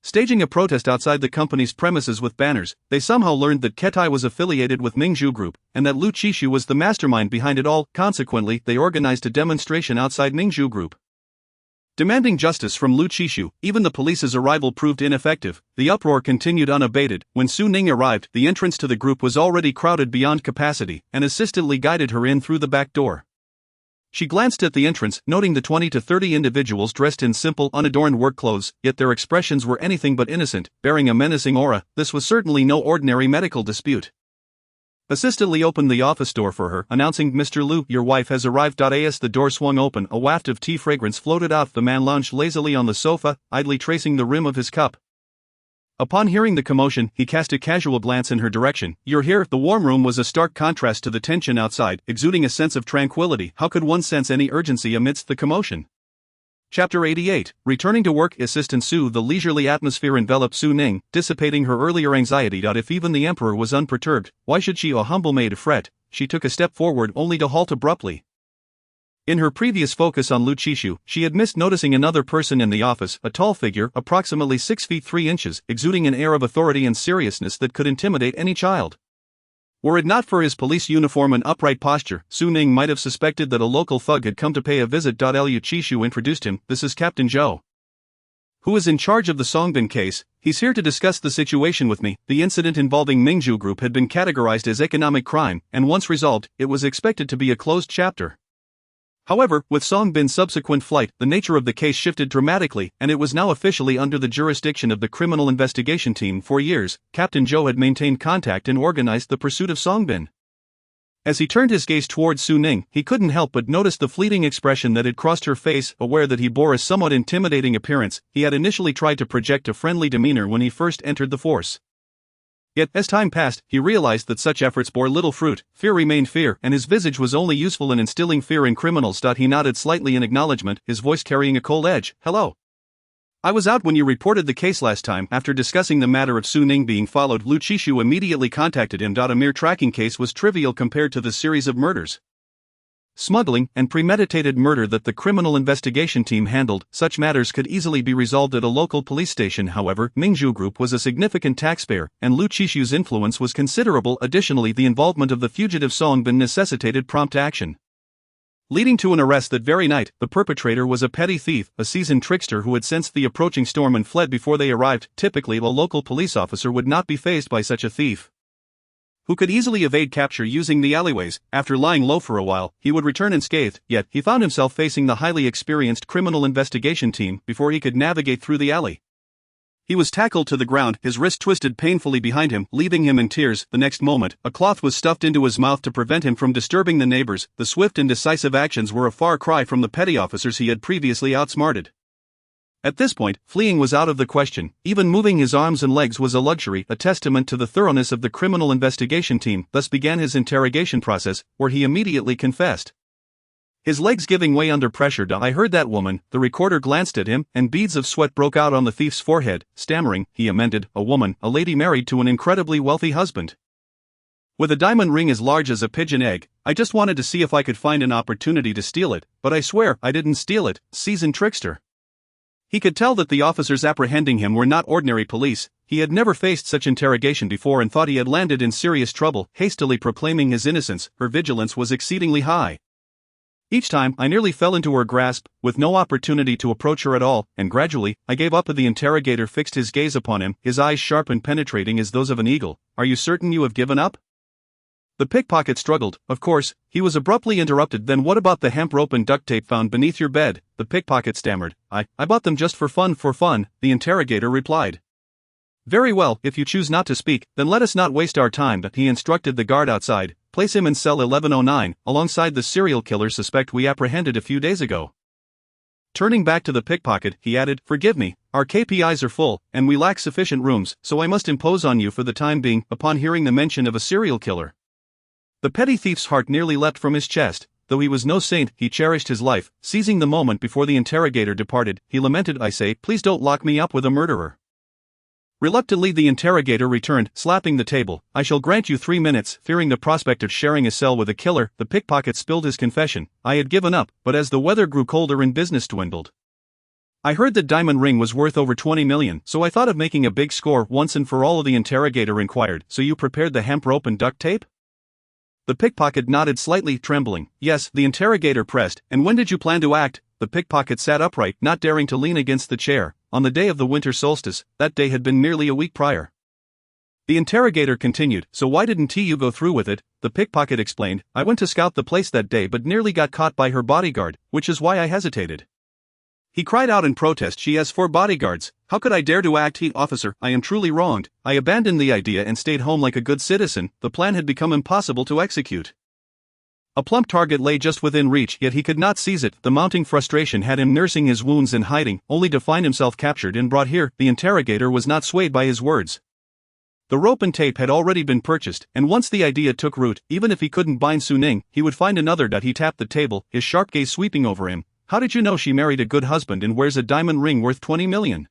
Speaker 2: Staging a protest outside the company's premises with banners, they somehow learned that Kedai was affiliated with Mingzhu Group, and that Lu Qishu was the mastermind behind it all. Consequently, they organized a demonstration outside Mingzhu Group, demanding justice from Lu Qishu. Even the police's arrival proved ineffective. The uproar continued unabated. When Su Ning arrived, the entrance to the group was already crowded beyond capacity, and assistantly guided her in through the back door. She glanced at the entrance, noting the 20 to 30 individuals dressed in simple, unadorned work clothes, yet their expressions were anything but innocent, bearing a menacing aura. This was certainly no ordinary medical dispute. Assistantly opened the office door for her, announcing, "Mr. Lu, your wife has arrived." As the door swung open, a waft of tea fragrance floated out. The man lounged lazily on the sofa, idly tracing the rim of his cup. Upon hearing the commotion, he cast a casual glance in her direction. "You're here." The warm room was a stark contrast to the tension outside, exuding a sense of tranquility. How could one sense any urgency amidst the commotion? Chapter 88. Returning to work. Assistant Su. The leisurely atmosphere enveloped Su Ning, dissipating her earlier anxiety. If even the emperor was unperturbed, why should she, a humble maid, fret? She took a step forward only to halt abruptly. In her previous focus on Lu Qishu, she had missed noticing another person in the office, a tall figure, approximately 6 feet 3 inches, exuding an air of authority and seriousness that could intimidate any child. Were it not for his police uniform and upright posture, Su Ning might have suspected that a local thug had come to pay a visit. Lu Qishu introduced him. "This is Captain Zhou, who is in charge of the Songbin case. He's here to discuss the situation with me." The incident involving Mingzhu Group had been categorized as economic crime, and once resolved, it was expected to be a closed chapter. However, with Songbin's subsequent flight, the nature of the case shifted dramatically, and it was now officially under the jurisdiction of the Criminal Investigation Team. For years, Captain Zhou had maintained contact and organized the pursuit of Songbin. As he turned his gaze towards Su Ning, he couldn't help but notice the fleeting expression that had crossed her face. Aware that he bore a somewhat intimidating appearance, he had initially tried to project a friendly demeanor when he first entered the force. Yet, as time passed, he realized that such efforts bore little fruit. Fear remained fear, and his visage was only useful in instilling fear in criminals. He nodded slightly in acknowledgement, his voice carrying a cold edge. "Hello. I was out when you reported the case last time." After discussing the matter of Su Ning being followed, Lu Qishu immediately contacted him. A mere tracking case was trivial compared to the series of murders, smuggling, and premeditated murder that the Criminal Investigation Team handled. Such matters could easily be resolved at a local police station. However, Mingzhu Group was a significant taxpayer, and Lu Qishu's influence was considerable. Additionally, the involvement of the fugitive Songbin necessitated prompt action, leading to an arrest that very night. The perpetrator was a petty thief, a seasoned trickster who had sensed the approaching storm and fled before they arrived. Typically, a local police officer would not be fazed by such a thief, who could easily evade capture using the alleyways. After lying low for a while, he would return unscathed, yet he found himself facing the highly experienced Criminal Investigation Team before he could navigate through the alley. He was tackled to the ground, his wrist twisted painfully behind him, leaving him in tears. The next moment, a cloth was stuffed into his mouth to prevent him from disturbing the neighbors. The swift and decisive actions were a far cry from the petty officers he had previously outsmarted. At this point, fleeing was out of the question. Even moving his arms and legs was a luxury, a testament to the thoroughness of the Criminal Investigation Team. Thus began his interrogation process, where he immediately confessed, his legs giving way under pressure. "I heard that woman." The recorder glanced at him, and beads of sweat broke out on the thief's forehead. Stammering, he amended, "A woman, a lady married to an incredibly wealthy husband, with a diamond ring as large as a pigeon egg. I just wanted to see if I could find an opportunity to steal it, but I swear I didn't steal it, seasoned trickster. He could tell that the officers apprehending him were not ordinary police. He had never faced such interrogation before and thought he had landed in serious trouble. Hastily proclaiming his innocence, her vigilance was exceedingly high. Each time, I nearly fell into her grasp, with no opportunity to approach her at all, and gradually, I gave up. The interrogator fixed his gaze upon him, his eyes sharp and penetrating as those of an eagle. Are you certain you have given up? The pickpocket struggled. Of course, he was abruptly interrupted. Then what about the hemp rope and duct tape found beneath your bed? The pickpocket stammered. I bought them just for fun, the interrogator replied. Very well, if you choose not to speak, then let us not waste our time. But he instructed the guard outside. Place him in cell 1109, alongside the serial killer suspect we apprehended a few days ago. Turning back to the pickpocket, he added, forgive me, our KPIs are full, and we lack sufficient rooms, so I must impose on you for the time being. Upon hearing the mention of a serial killer, the petty thief's heart nearly leapt from his chest. Though he was no saint, he cherished his life. Seizing the moment before the interrogator departed, he lamented, I say, please don't lock me up with a murderer. Reluctantly the interrogator returned, slapping the table. I shall grant you 3 minutes. Fearing the prospect of sharing a cell with a killer, the pickpocket spilled his confession. I had given up, but as the weather grew colder and business dwindled, I heard that diamond ring was worth over 20 million, so I thought of making a big score once and for all. The interrogator inquired, so you prepared the hemp rope and duct tape? The pickpocket nodded slightly, trembling. Yes, the interrogator pressed. And when did you plan to act? The pickpocket sat upright, not daring to lean against the chair. On the day of the winter solstice. That day had been merely a week prior. The interrogator continued, so why didn't you go through with it? The pickpocket explained, I went to scout the place that day but nearly got caught by her bodyguard, which is why I hesitated. He cried out in protest, she has 4 bodyguards. How could I dare to act? Officer, I am truly wronged. I abandoned the idea and stayed home like a good citizen. The plan had become impossible to execute. A plump target lay just within reach, yet he could not seize it. The mounting frustration had him nursing his wounds and hiding, only to find himself captured and brought here. The interrogator was not swayed by his words. The rope and tape had already been purchased, and once the idea took root, even if he couldn't bind Su Ning, he would find another. He tapped the table, his sharp gaze sweeping over him. How did you know she married a good husband and wears a diamond ring worth 20 million?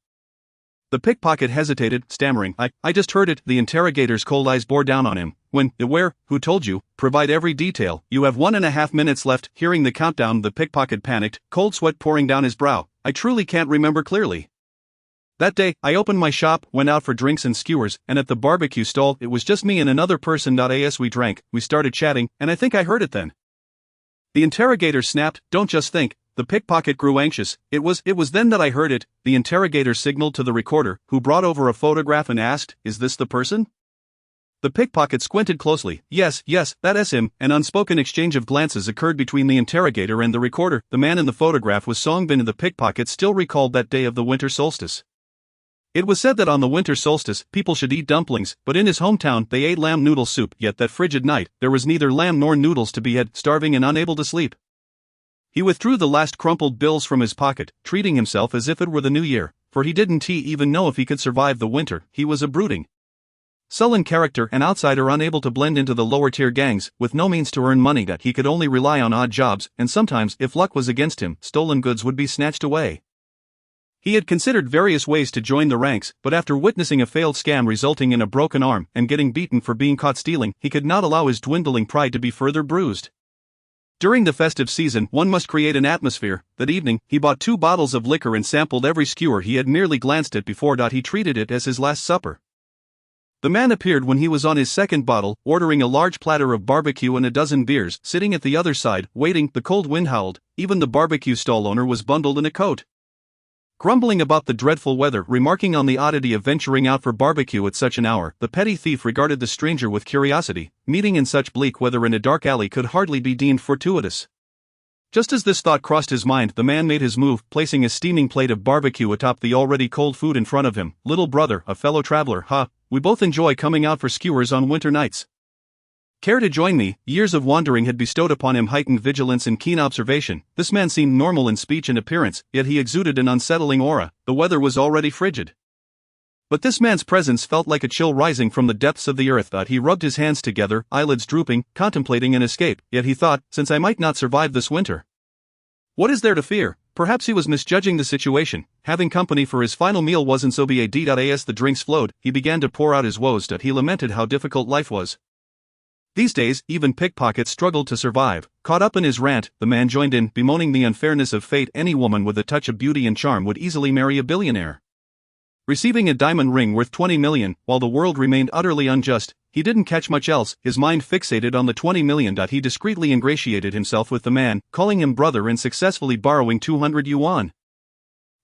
Speaker 2: The pickpocket hesitated, stammering, I just heard it. The interrogator's cold eyes bore down on him. When? Where? Who told you? Provide every detail. You have 1.5 minutes left. Hearing the countdown, the pickpocket panicked, cold sweat pouring down his brow. I truly can't remember clearly. That day, I opened my shop, went out for drinks and skewers, and at the barbecue stall, it was just me and another person. As we drank, we started chatting, and I think I heard it then. The interrogator snapped, don't just think. The pickpocket grew anxious. It was then that I heard it. The interrogator signaled to the recorder, who brought over a photograph and asked, is this the person? The pickpocket squinted closely. Yes, that is him. An unspoken exchange of glances occurred between the interrogator and the recorder. The man in the photograph was Song Bin. The pickpocket still recalled that day of the winter solstice. It was said that on the winter solstice, people should eat dumplings, but in his hometown they ate lamb noodle soup. Yet that frigid night, there was neither lamb nor noodles to be had. Starving and unable to sleep, he withdrew the last crumpled bills from his pocket, treating himself as if it were the new year, for he didn't even know if he could survive the winter. He was a brooding, sullen character, an outsider unable to blend into the lower-tier gangs, with no means to earn money. He could only rely on odd jobs, and sometimes, if luck was against him, stolen goods would be snatched away. He had considered various ways to join the ranks, but after witnessing a failed scam resulting in a broken arm and getting beaten for being caught stealing, he could not allow his dwindling pride to be further bruised. During the festive season, one must create an atmosphere. That evening, he bought 2 bottles of liquor and sampled every skewer he had merely glanced at before. He treated it as his last supper. The man appeared when he was on his second bottle, ordering a large platter of barbecue and a dozen beers. Sitting at the other side, waiting, the cold wind howled. Even the barbecue stall owner was bundled in a coat, grumbling about the dreadful weather, remarking on the oddity of venturing out for barbecue at such an hour. The petty thief regarded the stranger with curiosity. Meeting in such bleak weather in a dark alley could hardly be deemed fortuitous. Just as this thought crossed his mind, the man made his move, placing a steaming plate of barbecue atop the already cold food in front of him. Little brother, a fellow traveler, we both enjoy coming out for skewers on winter nights. Care to join me? Years of wandering had bestowed upon him heightened vigilance and keen observation. This man seemed normal in speech and appearance, yet he exuded an unsettling aura. The weather was already frigid, but this man's presence felt like a chill rising from the depths of the earth. He rubbed his hands together, eyelids drooping, contemplating an escape. Yet he thought, since I might not survive this winter, what is there to fear? Perhaps he was misjudging the situation. Having company for his final meal wasn't so bad. As the drinks flowed, he began to pour out his woes. He lamented how difficult life was. These days, even pickpockets struggled to survive. Caught up in his rant, the man joined in, bemoaning the unfairness of fate. Any woman with a touch of beauty and charm would easily marry a billionaire. Receiving a diamond ring worth 20 million, while the world remained utterly unjust, he didn't catch much else, his mind fixated on the 20 million. He discreetly ingratiated himself with the man, calling him brother and successfully borrowing 200 yuan.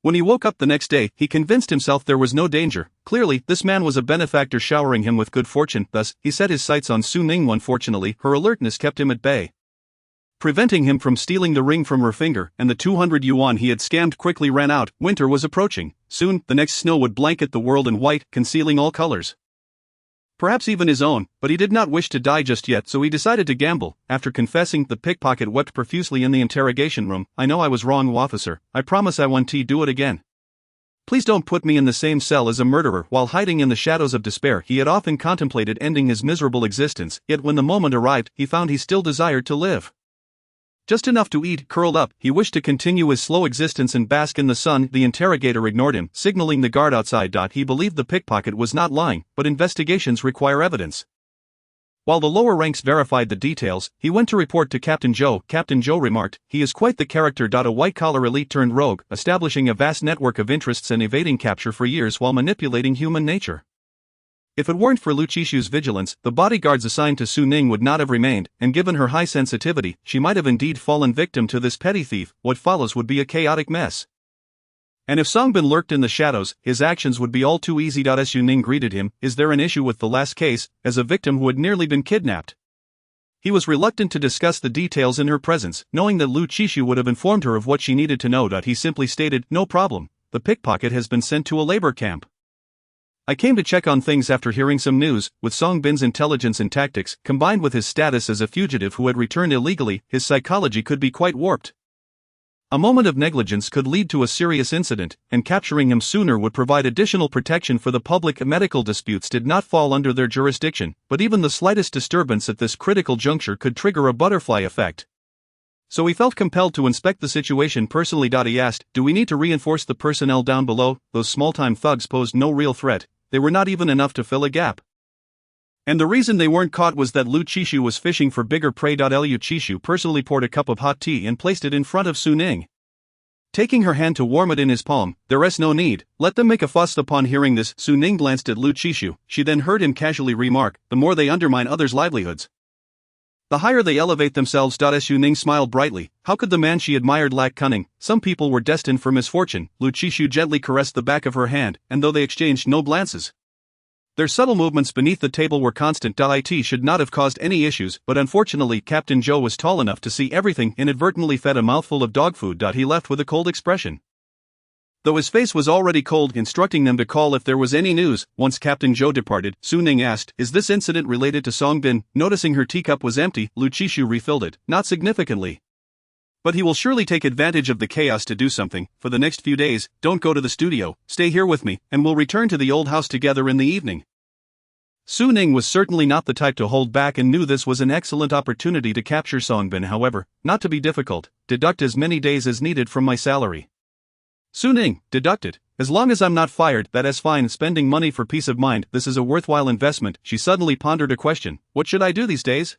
Speaker 2: When he woke up the next day, he convinced himself there was no danger. Clearly, this man was a benefactor showering him with good fortune. Thus, he set his sights on Su Ning. Unfortunately, her alertness kept him at bay, preventing him from stealing the ring from her finger, and the 200 yuan he had scammed quickly ran out. Winter was approaching. Soon, the next snow would blanket the world in white, concealing all colors, perhaps even his own, but he did not wish to die just yet, so he decided to gamble. After confessing, the pickpocket wept profusely in the interrogation room. I know I was wrong, officer. I promise I won't do it again. Please don't put me in the same cell as a murderer. While hiding in the shadows of despair, he had often contemplated ending his miserable existence, yet when the moment arrived, he found he still desired to live. Just enough to eat, curled up, he wished to continue his slow existence and bask in the sun. The interrogator ignored him, signaling the guard outside. He believed the pickpocket was not lying, but investigations require evidence. While the lower ranks verified the details, he went to report to Captain Joe. Captain Joe remarked, "He is quite the character. A white-collar elite turned rogue, establishing a vast network of interests and evading capture for years while manipulating human nature. If it weren't for Lu Qishu's vigilance, the bodyguards assigned to Su Ning would not have remained, and given her high sensitivity, she might have indeed fallen victim to this petty thief. What follows would be a chaotic mess. And if Songbin lurked in the shadows, his actions would be all too easy." As Su Ning greeted him, "Is there an issue with the last case?" As a victim who had nearly been kidnapped, he was reluctant to discuss the details in her presence, knowing that Lu Qishu would have informed her of what she needed to know. He simply stated, "No problem. The pickpocket has been sent to a labor camp. I came to check on things after hearing some news." With Songbin's intelligence and tactics, combined with his status as a fugitive who had returned illegally, his psychology could be quite warped. A moment of negligence could lead to a serious incident, and capturing him sooner would provide additional protection for the public. Medical disputes did not fall under their jurisdiction, but even the slightest disturbance at this critical juncture could trigger a butterfly effect. So he felt compelled to inspect the situation personally. He asked, "Do we need to reinforce the personnel down below?" Those small-time thugs posed no real threat. They were not even enough to fill a gap. And the reason they weren't caught was that Lu Qishu was fishing for bigger prey. Lu Qishu personally poured a cup of hot tea and placed it in front of Su Ning, taking her hand to warm it in his palm. "There is no need. Let them make a fuss." Upon hearing this, Su Ning glanced at Lu Qishu. She then heard him casually remark, "The more they undermine others' livelihoods, the higher they elevate themselves." Su Ning smiled brightly. How could the man she admired lack cunning? Some people were destined for misfortune. Lu Qishu gently caressed the back of her hand, and though they exchanged no glances, their subtle movements beneath the table were constant. It should not have caused any issues, but unfortunately Captain Joe was tall enough to see everything. Inadvertently fed a mouthful of dog food. He left with a cold expression, though his face was already cold, instructing them to call if there was any news. Once Captain Joe departed, Su Ning asked, "Is this incident related to Songbin?" Noticing her teacup was empty, Lu Qishu refilled it. "Not significantly. But he will surely take advantage of the chaos to do something. For the next few days, don't go to the studio, stay here with me, and we'll return to the old house together in the evening." Su Ning was certainly not the type to hold back and knew this was an excellent opportunity to capture Songbin. However, not to be difficult, deduct as many days as needed from my salary. Su Ning, deducted. As long as I'm not fired, that is fine. Spending money for peace of mind, this is a worthwhile investment. She suddenly pondered a question. What should I do these days?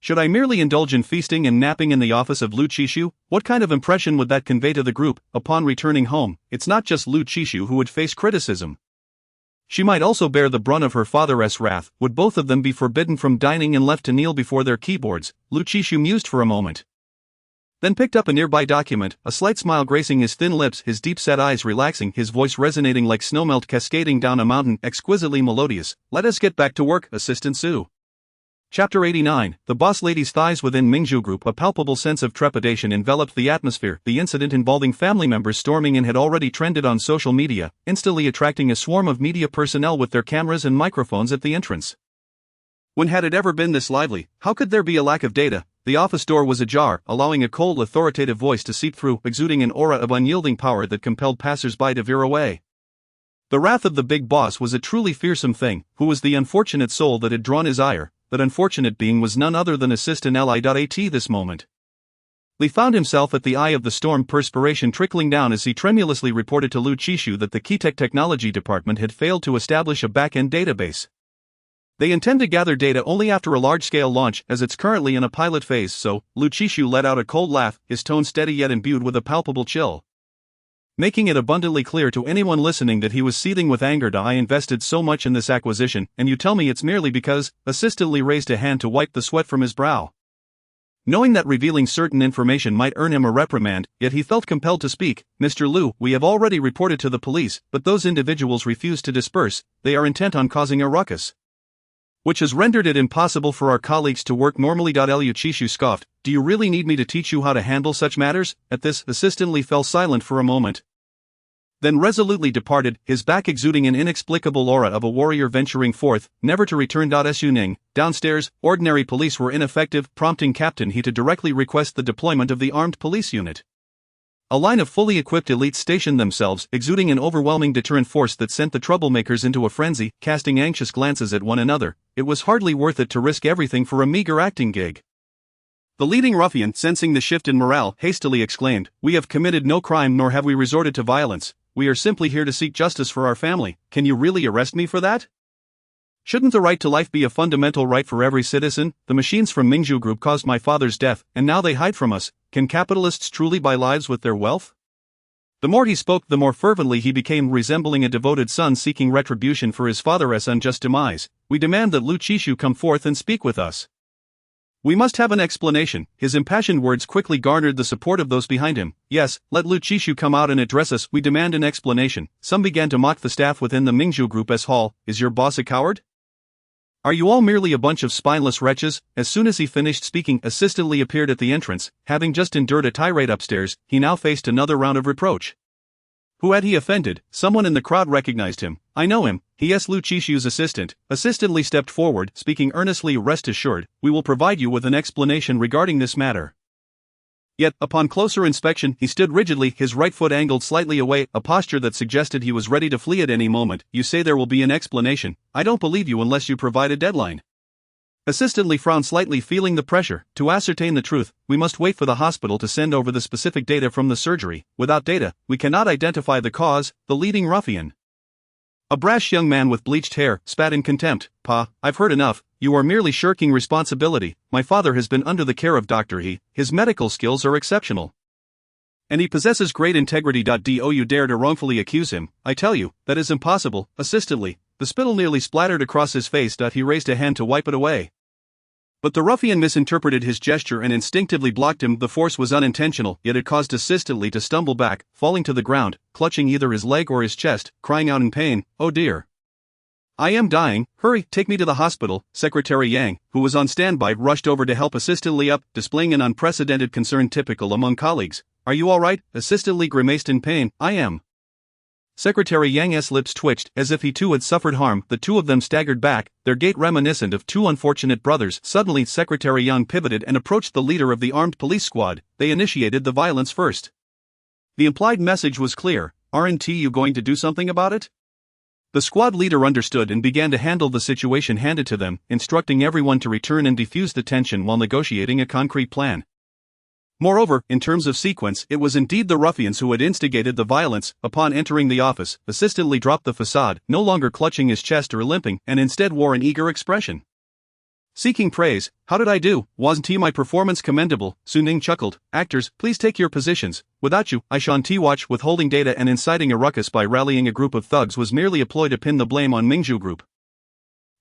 Speaker 2: Should I merely indulge in feasting and napping in the office of Lu Qishu? What kind of impression would that convey to the group? Upon returning home, it's not just Lu Qishu who would face criticism. She might also bear the brunt of her father's wrath. Would both of them be forbidden from dining and left to kneel before their keyboards? Lu Qishu mused for a moment, then picked up a nearby document, a slight smile gracing his thin lips, his deep-set eyes relaxing, his voice resonating like snowmelt cascading down a mountain, exquisitely melodious. "Let us get back to work, Assistant Su." Chapter 89. The boss lady's thighs within Mingzhu Group. A palpable sense of trepidation enveloped the atmosphere. The incident involving family members storming in had already trended on social media, instantly attracting a swarm of media personnel with their cameras and microphones at the entrance. When had it ever been this lively? How could there be a lack of data? The office door was ajar, allowing a cold, authoritative voice to seep through, exuding an aura of unyielding power that compelled passers-by to veer away. The wrath of the big boss was a truly fearsome thing. Who was the unfortunate soul that had drawn his ire? That unfortunate being was none other than Assistant Li.At this moment. Li found himself at the eye of the storm, perspiration trickling down as he tremulously reported to Lu Qishu that the Keytech Technology Department had failed to establish a back-end database. They intend to gather data only after a large-scale launch, as it's currently in a pilot phase, so, Lu Qishu let out a cold laugh, his tone steady yet imbued with a palpable chill, making it abundantly clear to anyone listening that he was seething with anger. I invested so much in this acquisition, and you tell me it's merely because, assistantly raised a hand to wipe the sweat from his brow. Knowing that revealing certain information might earn him a reprimand, yet he felt compelled to speak. Mr. Lu, we have already reported to the police, but those individuals refuse to disperse. They are intent on causing a ruckus, which has rendered it impossible for our colleagues to work normally. Lu Qishu scoffed, do you really need me to teach you how to handle such matters? At this, Assistant Li fell silent for a moment, then resolutely departed, his back exuding an inexplicable aura of a warrior venturing forth, never to return. Su Ning, downstairs, ordinary police were ineffective, prompting Captain He to directly request the deployment of the armed police unit. A line of fully equipped elites stationed themselves, exuding an overwhelming deterrent force that sent the troublemakers into a frenzy, casting anxious glances at one another. It was hardly worth it to risk everything for a meager acting gig. The leading ruffian, sensing the shift in morale, hastily exclaimed, we have committed no crime nor have we resorted to violence. We are simply here to seek justice for our family. Can you really arrest me for that? Shouldn't the right to life be a fundamental right for every citizen? The machines from Mingzhu Group caused my father's death, and now they hide from us. Can capitalists truly buy lives with their wealth? The more he spoke, the more fervently he became, resembling a devoted son seeking retribution for his father's unjust demise. We demand that Lu Qishu come forth and speak with us. We must have an explanation. His impassioned words quickly garnered the support of those behind him. Yes, let Lu Qishu come out and address us. We demand an explanation. Some began to mock the staff within the Mingzhu Group as Hall. Is your boss a coward? Are you all merely a bunch of spineless wretches? As soon as he finished speaking, Assistant Li appeared at the entrance. Having just endured a tirade upstairs, he now faced another round of reproach. Who had he offended? Someone in the crowd recognized him. I know him. He is Lu Qishu's assistant. Assistant Li stepped forward, speaking earnestly. Rest assured, we will provide you with an explanation regarding this matter. Yet, upon closer inspection, he stood rigidly, his right foot angled slightly away, a posture that suggested he was ready to flee at any moment. You say there will be an explanation. I don't believe you unless you provide a deadline. Assistant Li frowned slightly, feeling the pressure. To ascertain the truth, we must wait for the hospital to send over the specific data from the surgery. Without data, we cannot identify the cause. The leading ruffian, a brash young man with bleached hair, spat in contempt. Pa, I've heard enough. You are merely shirking responsibility. My father has been under the care of Dr. He. His medical skills are exceptional, and he possesses great integrity. Do you dare to wrongfully accuse him? I tell you, that is impossible. Assistant Li, the spittle nearly splattered across his face. He raised a hand to wipe it away, but the ruffian misinterpreted his gesture and instinctively blocked him. The force was unintentional, yet it caused Assistant Li to stumble back, falling to the ground, clutching either his leg or his chest, crying out in pain, oh dear. I am dying. Hurry, take me to the hospital. Secretary Yang, who was on standby, rushed over to help Assistant Li up, displaying an unprecedented concern typical among colleagues. Are you all right? Assistant Li grimaced in pain. I am. Secretary Yang's lips twitched, as if he too had suffered harm. The two of them staggered back, their gait reminiscent of two unfortunate brothers. Suddenly Secretary Yang pivoted and approached the leader of the armed police squad. They initiated the violence first. The implied message was clear. Aren't you going to do something about it? The squad leader understood and began to handle the situation handed to them, instructing everyone to return and defuse the tension while negotiating a concrete plan. Moreover, in terms of sequence, it was indeed the ruffians who had instigated the violence. Upon entering the office, Assistant Li dropped the facade, no longer clutching his chest or limping, and instead wore an eager expression, seeking praise. How did I do? Wasn't my performance commendable? Su Ning chuckled. Actors, please take your positions. Without you, I shan't watch. Withholding data and inciting a ruckus by rallying a group of thugs was merely a ploy to pin the blame on Mingzhu Group.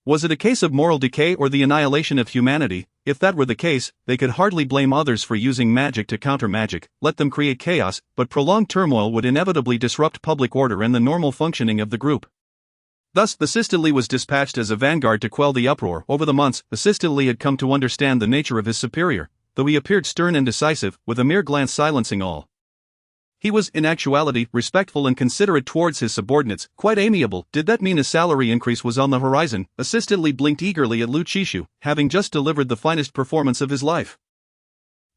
Speaker 2: Was it a case of moral decay or the annihilation of humanity? If that were the case, they could hardly blame others for using magic to counter magic. Let them create chaos, but prolonged turmoil would inevitably disrupt public order and the normal functioning of the group. Thus, Assistant Li was dispatched as a vanguard to quell the uproar. Over the months, Assistant Li had come to understand the nature of his superior, though he appeared stern and decisive, with a mere glance silencing all. He was, in actuality, respectful and considerate towards his subordinates, quite amiable. Did that mean a salary increase was on the horizon? Assistant Li blinked eagerly at Lu Qishu, having just delivered the finest performance of his life.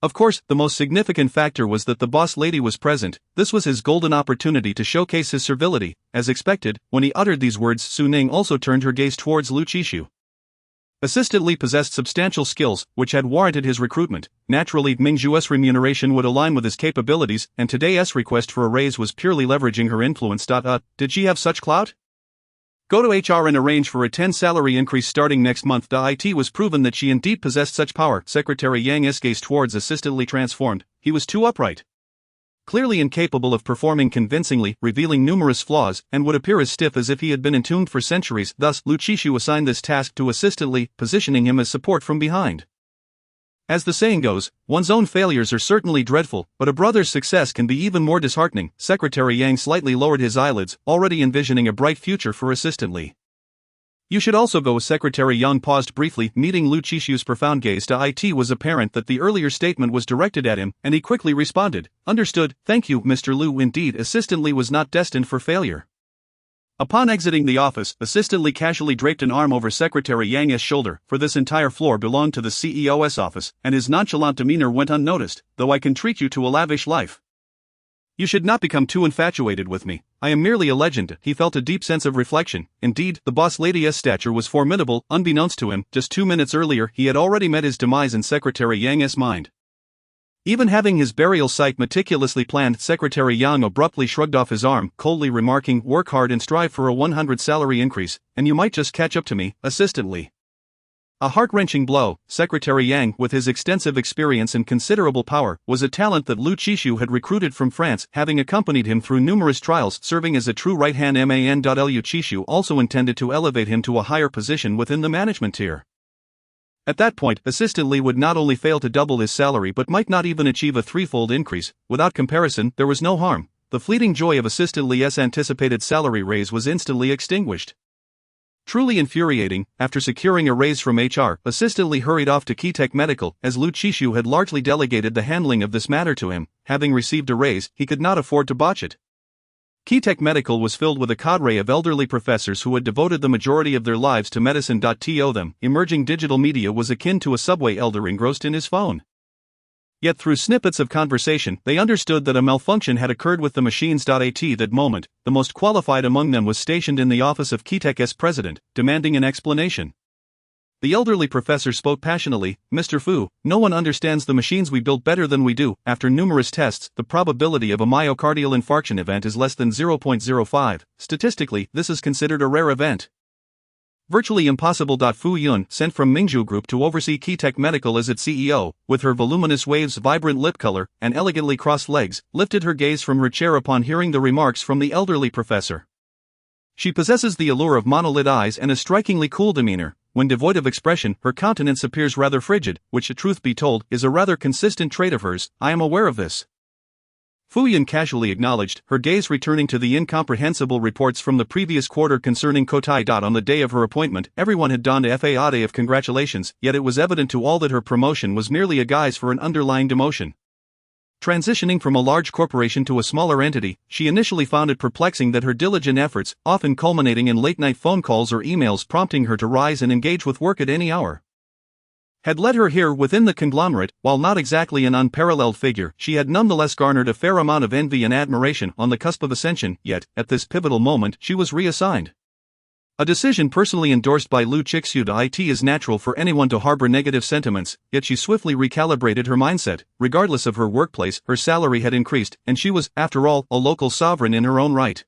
Speaker 2: Of course, the most significant factor was that the boss lady was present. This was his golden opportunity to showcase his servility. As expected, when he uttered these words, Su Ning also turned her gaze towards Lu Qishu. Assistant Li possessed substantial skills, which had warranted his recruitment. Naturally, Mingzhu's remuneration would align with his capabilities, and today's request for a raise was purely leveraging her influence. Did she have such clout? Go to HR and arrange for a 10 salary increase starting next month. It was proven that she indeed possessed such power. Secretary Yang's gaze towards assistant Lee transformed. He was too upright, clearly incapable of performing convincingly, revealing numerous flaws, and would appear as stiff as if he had been entombed for centuries. Thus, Lu Qishu assigned this task to assistant Lee, positioning him as support from behind. As the saying goes, one's own failures are certainly dreadful, but a brother's success can be even more disheartening. Secretary Yang slightly lowered his eyelids, already envisioning a bright future for assistant Lee. You should also go. Secretary Yang paused briefly, meeting Lu Qishu's profound gaze. It was apparent that the earlier statement was directed at him, and he quickly responded, "Understood, thank you, Mr. Lu." Indeed, assistant Lee was not destined for failure. Upon exiting the office, assistant Lee casually draped an arm over Secretary Yang's shoulder, for this entire floor belonged to the CEO's office, and his nonchalant demeanor went unnoticed. "Though I can treat you to a lavish life, you should not become too infatuated with me. I am merely a legend." He felt a deep sense of reflection. Indeed, the boss lady's stature was formidable. Unbeknownst to him, just 2 minutes earlier he had already met his demise in Secretary Yang's mind. Even having his burial site meticulously planned, Secretary Yang abruptly shrugged off his arm, coldly remarking, "Work hard and strive for a 100 salary increase, and you might just catch up to me, assistant Lee." A heart-wrenching blow. Secretary Yang, with his extensive experience and considerable power, was a talent that Lu Qishu had recruited from France, having accompanied him through numerous trials, serving as a true right-hand man. Lu Qishu also intended to elevate him to a higher position within the management tier. At that point, assistant Lee would not only fail to double his salary but might not even achieve a threefold increase. Without comparison, there was no harm. The fleeting joy of assistant Lee's anticipated salary raise was instantly extinguished. Truly infuriating, after securing a raise from HR, assistant Lee hurried off to Kitech Medical, as Lu Qishu had largely delegated the handling of this matter to him. Having received a raise, he could not afford to botch it. Kitech Medical was filled with a cadre of elderly professors who had devoted the majority of their lives to medicine. To them, emerging digital media was akin to a subway elder engrossed in his phone. Yet through snippets of conversation, they understood that a malfunction had occurred with the machines. At that moment, the most qualified among them was stationed in the office of Kitech's president, demanding an explanation. The elderly professor spoke passionately, "Mr. Fu, no one understands the machines we built better than we do. After numerous tests, the probability of a myocardial infarction event is less than 0.05. Statistically, this is considered a rare event. Virtually impossible." Fu Yun, sent from Mingzhu Group to oversee Kitech Medical as its CEO, with her voluminous waves, vibrant lip color, and elegantly crossed legs, lifted her gaze from her chair upon hearing the remarks from the elderly professor. She possesses the allure of monolith eyes and a strikingly cool demeanor. When devoid of expression, her countenance appears rather frigid, which, truth be told, is a rather consistent trait of hers. "I am aware of this," Fu Yun casually acknowledged, her gaze returning to the incomprehensible reports from the previous quarter concerning Cotai. On the day of her appointment, everyone had donned a day of congratulations, yet it was evident to all that her promotion was merely a guise for an underlying demotion. Transitioning from a large corporation to a smaller entity, she initially found it perplexing that her diligent efforts, often culminating in late-night phone calls or emails prompting her to rise and engage with work at any hour, had led her here within the conglomerate. While not exactly an unparalleled figure, she had nonetheless garnered a fair amount of envy and admiration. On the cusp of ascension, yet, at this pivotal moment, she was reassigned. A decision personally endorsed by Lu Qishu. It is natural for anyone to harbor negative sentiments, yet she swiftly recalibrated her mindset. Regardless of her workplace, her salary had increased, and she was, after all, a local sovereign in her own right.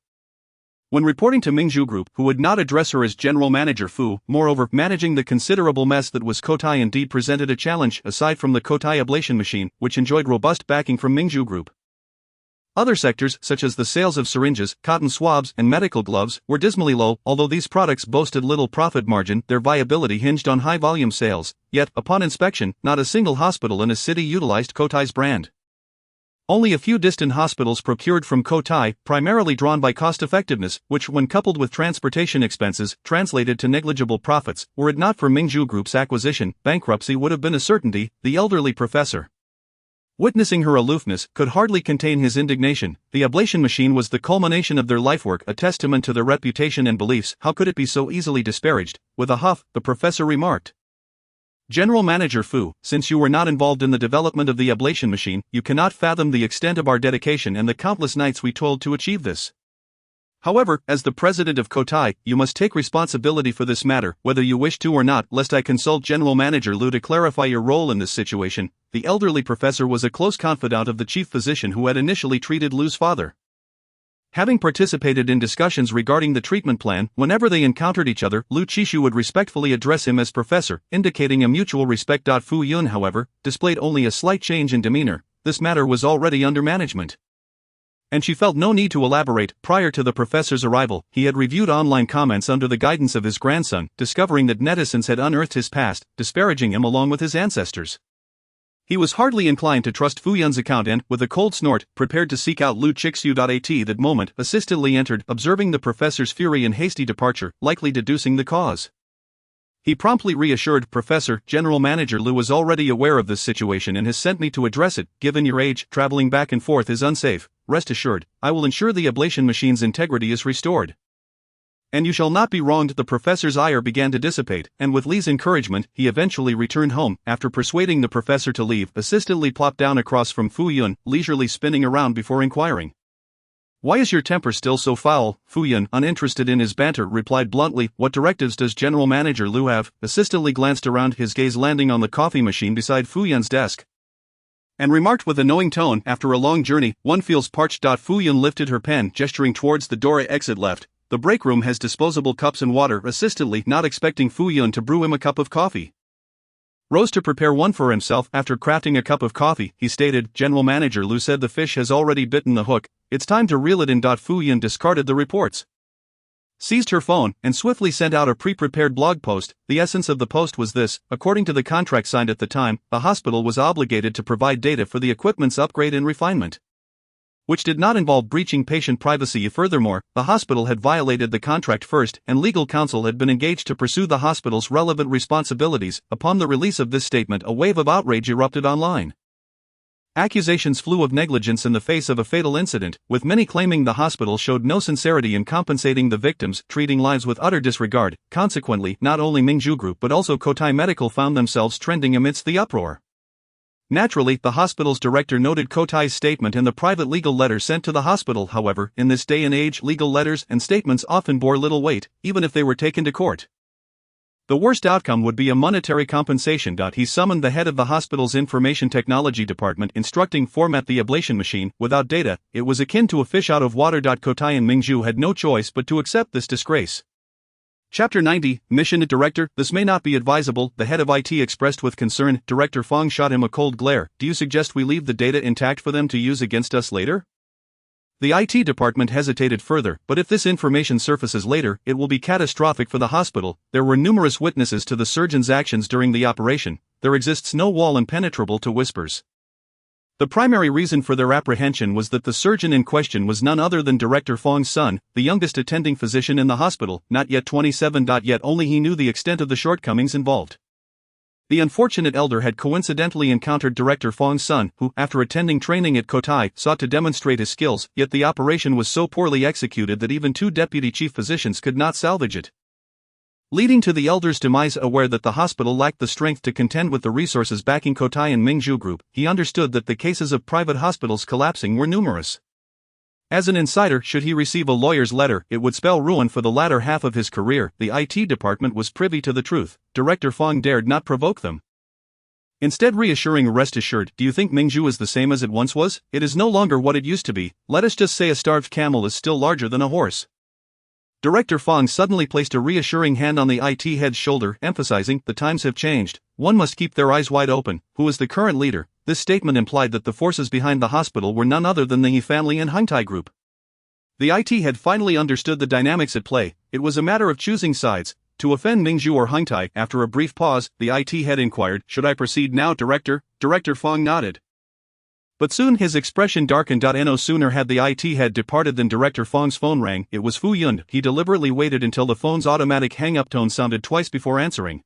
Speaker 2: When reporting to Mingzhu Group, who would not address her as General Manager Fu, moreover, managing the considerable mess that was Cotai indeed presented a challenge, aside from the Cotai ablation machine, which enjoyed robust backing from Mingzhu Group. Other sectors, such as the sales of syringes, cotton swabs, and medical gloves, were dismally low. Although these products boasted little profit margin, their viability hinged on high-volume sales. Yet, upon inspection, not a single hospital in a city utilized Kotai's brand. Only a few distant hospitals procured from Cotai, primarily drawn by cost-effectiveness, which, when coupled with transportation expenses, translated to negligible profits. Were it not for Mingzhu Group's acquisition, bankruptcy would have been a certainty. The elderly professor, witnessing her aloofness, could hardly contain his indignation. The ablation machine was the culmination of their lifework, a testament to their reputation and beliefs. How could it be so easily disparaged? With a huff, the professor remarked, "General Manager Fu, since you were not involved in the development of the ablation machine, you cannot fathom the extent of our dedication and the countless nights we toiled to achieve this. However, as the president of Cotai, you must take responsibility for this matter, whether you wish to or not, lest I consult General Manager Lu to clarify your role in this situation." The elderly professor was a close confidant of the chief physician who had initially treated Lu's father. Having participated in discussions regarding the treatment plan, whenever they encountered each other, Lu Qishu would respectfully address him as professor, indicating a mutual respect. Fu Yun, however, displayed only a slight change in demeanor. This matter was already under management, and she felt no need to elaborate. Prior to the professor's arrival, he had reviewed online comments under the guidance of his grandson, discovering that netizens had unearthed his past, disparaging him along with his ancestors. He was hardly inclined to trust Fu Yun's account and, with a cold snort, prepared to seek out Lu Qixu. At that moment, assistant Li entered, observing the professor's fury and hasty departure, likely deducing the cause. He promptly reassured Professor. General Manager Lu was already aware of this situation and has sent me to address it. Given your age, traveling back and forth is unsafe. Rest assured, I will ensure the ablation machine's integrity is restored. And you shall not be wronged. The professor's ire began to dissipate, and with Li's encouragement, he eventually returned home. After persuading the professor to leave, Assistant Li plopped down across from Fu Yun, leisurely spinning around before inquiring, "Why is your temper still so foul?" Fu Yun, uninterested in his banter, replied bluntly, "What directives does General Manager Lu have?" Assistant Li glanced around, his gaze landing on the coffee machine beside Fu Yun's desk, and remarked with a knowing tone, "After a long journey, one feels parched." Fu Yun lifted her pen, gesturing towards the door. Exit left. The break room has disposable cups and water. Assistant Li, not expecting Fu Yun to brew him a cup of coffee, rose to prepare one for himself. After crafting a cup of coffee, he stated, "General Manager Lu said the fish has already bitten the hook. It's time to reel it in." Fu Yun discarded the reports, seized her phone, and swiftly sent out a pre-prepared blog post. The essence of the post was this: according to the contract signed at the time, the hospital was obligated to provide data for the equipment's upgrade and refinement, which did not involve breaching patient privacy. Furthermore, the hospital had violated the contract first, and legal counsel had been engaged to pursue the hospital's relevant responsibilities. Upon the release of this statement, a wave of outrage erupted online. Accusations flew of negligence in the face of a fatal incident, with many claiming the hospital showed no sincerity in compensating the victims, treating lives with utter disregard. Consequently, not only Mingzhu Group but also Cotai Medical found themselves trending amidst the uproar. Naturally, the hospital's director noted Kotai's statement and the private legal letter sent to the hospital. However, in this day and age, legal letters and statements often bore little weight, even if they were taken to court. The worst outcome would be a monetary compensation. He summoned the head of the hospital's information technology department, instructing format the ablation machine. Without data, it was akin to a fish out of water. Cotai and Mingzhu had no choice but to accept this disgrace. Chapter 90, Mission. Director, this may not be advisable, the head of IT expressed with concern. Director Fong shot him a cold glare. Do you suggest we leave the data intact for them to use against us later? The IT department hesitated further, but if this information surfaces later, it will be catastrophic for the hospital. There were numerous witnesses to the surgeon's actions during the operation. There exists no wall impenetrable to whispers. The primary reason for their apprehension was that the surgeon in question was none other than Director Fong's son, the youngest attending physician in the hospital, not yet 27. Yet only he knew the extent of the shortcomings involved. The unfortunate elder had coincidentally encountered Director Fong's son, who, after attending training at Cotai, sought to demonstrate his skills, yet the operation was so poorly executed that even two deputy chief physicians could not salvage it, leading to the elder's demise. Aware that the hospital lacked the strength to contend with the resources backing Cotai and Mingzhu Group, he understood that the cases of private hospitals collapsing were numerous. As an insider, should he receive a lawyer's letter, it would spell ruin for the latter half of his career. The IT department was privy to the truth. Director Fong dared not provoke them, instead reassuring, "Rest assured, do you think Mingzhu is the same as it once was? It is no longer what it used to be. Let us just say a starved camel is still larger than a horse." Director Fong suddenly placed a reassuring hand on the IT head's shoulder, emphasizing, "The times have changed. One must keep their eyes wide open. Who is the current leader?" This statement implied that the forces behind the hospital were none other than the He family and Hungtai Group. The IT had finally understood the dynamics at play. It was a matter of choosing sides, to offend Mingzhu or Hungtai. After a brief pause, the IT head inquired, "Should I proceed now, Director?" Director Fong nodded, but soon his expression darkened. No sooner had the IT head departed than Director Fong's phone rang. It was Fu Yun. He deliberately waited until the phone's automatic hang-up tone sounded twice before answering,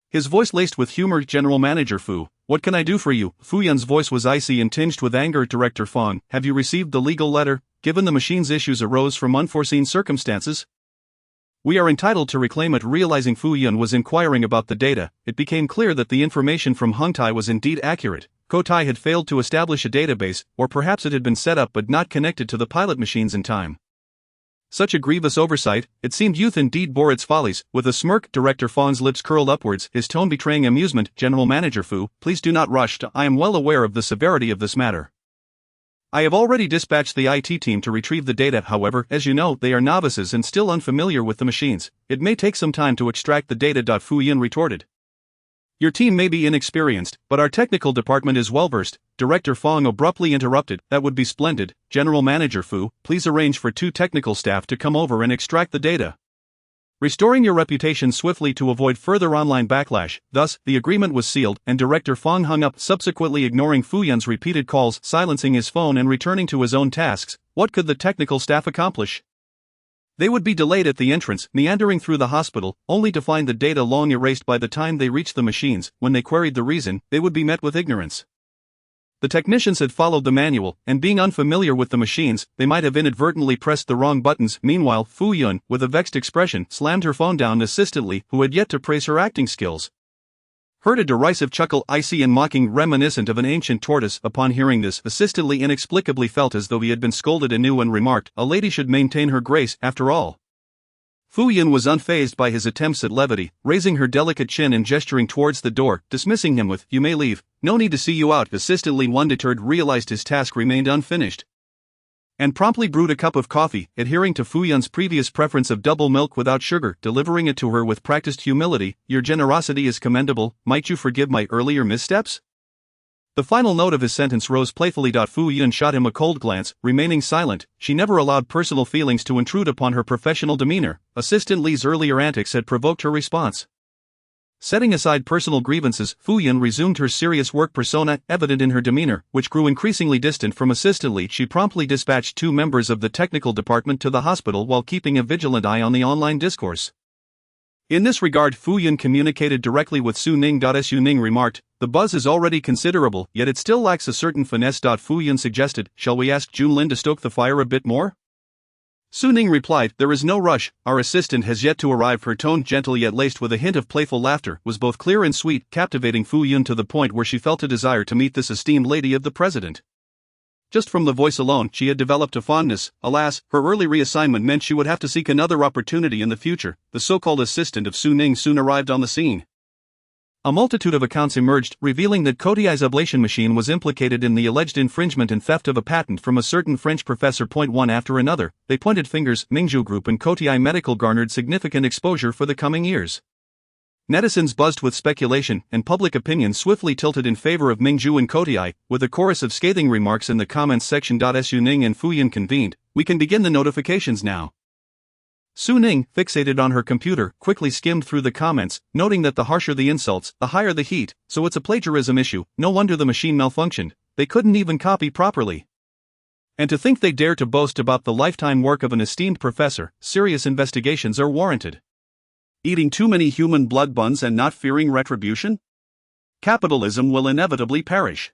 Speaker 2: his voice laced with humor. "General Manager Fu, what can I do for you?" Fu Yun's voice was icy and tinged with anger. "Director Fong, have you received the legal letter? Given the machine's issues arose from unforeseen circumstances, we are entitled to reclaim it." Realizing Fu Yun was inquiring about the data, it became clear that the information from Hungtai was indeed accurate. Cotai had failed to establish a database, or perhaps it had been set up but not connected to the pilot machines in time. Such a grievous oversight, it seemed youth indeed bore its follies. With a smirk, Director Fong's lips curled upwards, his tone betraying amusement. "General Manager Fu, please do not rush. I am well aware of the severity of this matter. I have already dispatched the IT team to retrieve the data. However, as you know, they are novices and still unfamiliar with the machines. It may take some time to extract the data. Fu Yun retorted. Your team may be inexperienced, but our technical department is well-versed, Director Fong abruptly interrupted. That would be splendid. General Manager Fu, please arrange for 2 technical staff to come over and extract the data. Restoring your reputation swiftly to avoid further online backlash. Thus, the agreement was sealed, and Director Fong hung up, subsequently ignoring Fu Yun's repeated calls, silencing his phone and returning to his own tasks. What could the technical staff accomplish? They would be delayed at the entrance, meandering through the hospital, only to find the data long erased by the time they reached the machines. When they queried the reason, they would be met with ignorance. The technicians had followed the manual, and being unfamiliar with the machines, they might have inadvertently pressed the wrong buttons. Meanwhile, Fu Yun, with a vexed expression, slammed her phone down assistantly, who had yet to praise her acting skills. Heard a derisive chuckle, icy and mocking, reminiscent of an ancient tortoise. Upon hearing this, assistantly inexplicably felt as though he had been scolded anew and remarked, a lady should maintain her grace, after all. Fu Yun was unfazed by his attempts at levity, raising her delicate chin and gesturing towards the door, dismissing him with, "You may leave, no need to see you out." Assistantly, undeterred, realized his task remained unfinished, and promptly brewed a cup of coffee, adhering to Fu Yun's previous preference of double milk without sugar, delivering it to her with practiced humility. "Your generosity is commendable, might you forgive my earlier missteps?" The final note of his sentence rose playfully. Fu Yun shot him a cold glance, remaining silent. She never allowed personal feelings to intrude upon her professional demeanor. Assistant Li's earlier antics had provoked her response. Setting aside personal grievances, Fu Yun resumed her serious work persona, evident in her demeanor, which grew increasingly distant from Assistant Li. She promptly dispatched 2 members of the technical department to the hospital while keeping a vigilant eye on the online discourse. In this regard, Fu Yun communicated directly with Su Ning. Su Ning remarked, "The buzz is already considerable, yet it still lacks a certain finesse." Fu Yun suggested, "Shall we ask Junlin to stoke the fire a bit more?" Su Ning replied, "There is no rush, our assistant has yet to arrive." Her tone, gentle yet laced with a hint of playful laughter, was both clear and sweet, captivating Fu Yun to the point where she felt a desire to meet this esteemed lady of the president. Just from the voice alone, she had developed a fondness. Alas, her early reassignment meant she would have to seek another opportunity in the future. The so-called assistant of Su Ning soon arrived on the scene. A multitude of accounts emerged, revealing that Kotiai's ablation machine was implicated in the alleged infringement and theft of a patent from a certain French professor. One after another, they pointed fingers. Mingzhu Group and Kotiai Medical garnered significant exposure for the coming years. Netizens buzzed with speculation, and public opinion swiftly tilted in favor of Mingzhu and Kotiai, with a chorus of scathing remarks in the comments section. Su Ning and Fu Yun convened. "We can begin the notifications now." Su Ning, fixated on her computer, quickly skimmed through the comments, noting that the harsher the insults, the higher the heat. So it's a plagiarism issue. No wonder the machine malfunctioned. They couldn't even copy properly. And to think they dare to boast about the lifetime work of an esteemed professor. Serious investigations are warranted. Eating too many human blood buns and not fearing retribution? Capitalism will inevitably perish.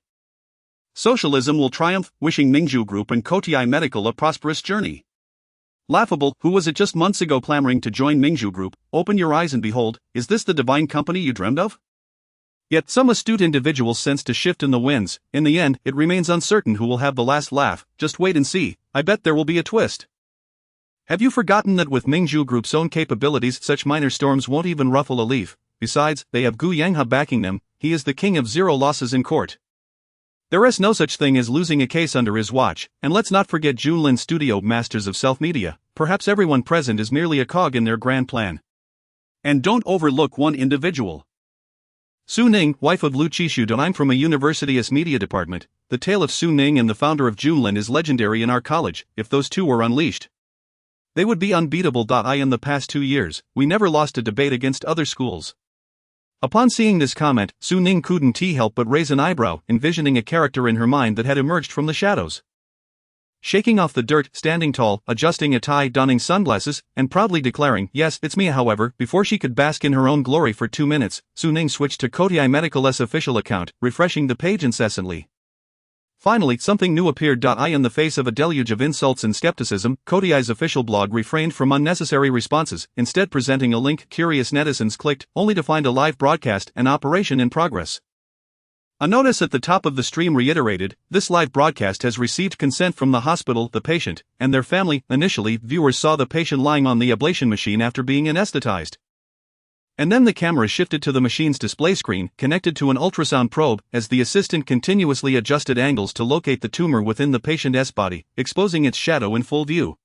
Speaker 2: Socialism will triumph. Wishing Mingzhu Group and Kotiai Medical a prosperous journey. Laughable, who was it just months ago clamoring to join Mingzhu Group? Open your eyes and behold, is this the divine company you dreamed of? Yet some astute individuals sensed a shift in the winds. In the end, it remains uncertain who will have the last laugh. Just wait and see. I bet there will be a twist. Have you forgotten that with Mingzhu Group's own capabilities, such minor storms won't even ruffle a leaf? Besides, they have Gu Yanghe backing them. He is the king of 0 losses in court. There is no such thing as losing a case under his watch, and let's not forget Junlin Studio, masters of self-media. Perhaps everyone present is merely a cog in their grand plan. And don't overlook one individual. Su Ning, wife of Lu Qishu. I'm from a university's media department. The tale of Su Ning and the founder of Junlin is legendary in our college. If those two were unleashed, they would be unbeatable. In the past 2 years, we never lost a debate against other schools. Upon seeing this comment, Su Ning couldn't help but raise an eyebrow, envisioning a character in her mind that had emerged from the shadows. Shaking off the dirt, standing tall, adjusting a tie, donning sunglasses, and proudly declaring, "Yes, it's me." However, before she could bask in her own glory for 2 minutes, Su Ning switched to Kotiai Medical's official account, refreshing the page incessantly. Finally, something new appeared. In the face of a deluge of insults and skepticism, Kotiai's official blog refrained from unnecessary responses, instead presenting a link. Curious netizens clicked, only to find a live broadcast, an operation in progress. A notice at the top of the stream reiterated, "This live broadcast has received consent from the hospital, the patient, and their family." Initially, viewers saw the patient lying on the ablation machine after being anesthetized. And then the camera shifted to the machine's display screen, connected to an ultrasound probe, as the assistant continuously adjusted angles to locate the tumor within the patient's body, exposing its shadow in full view.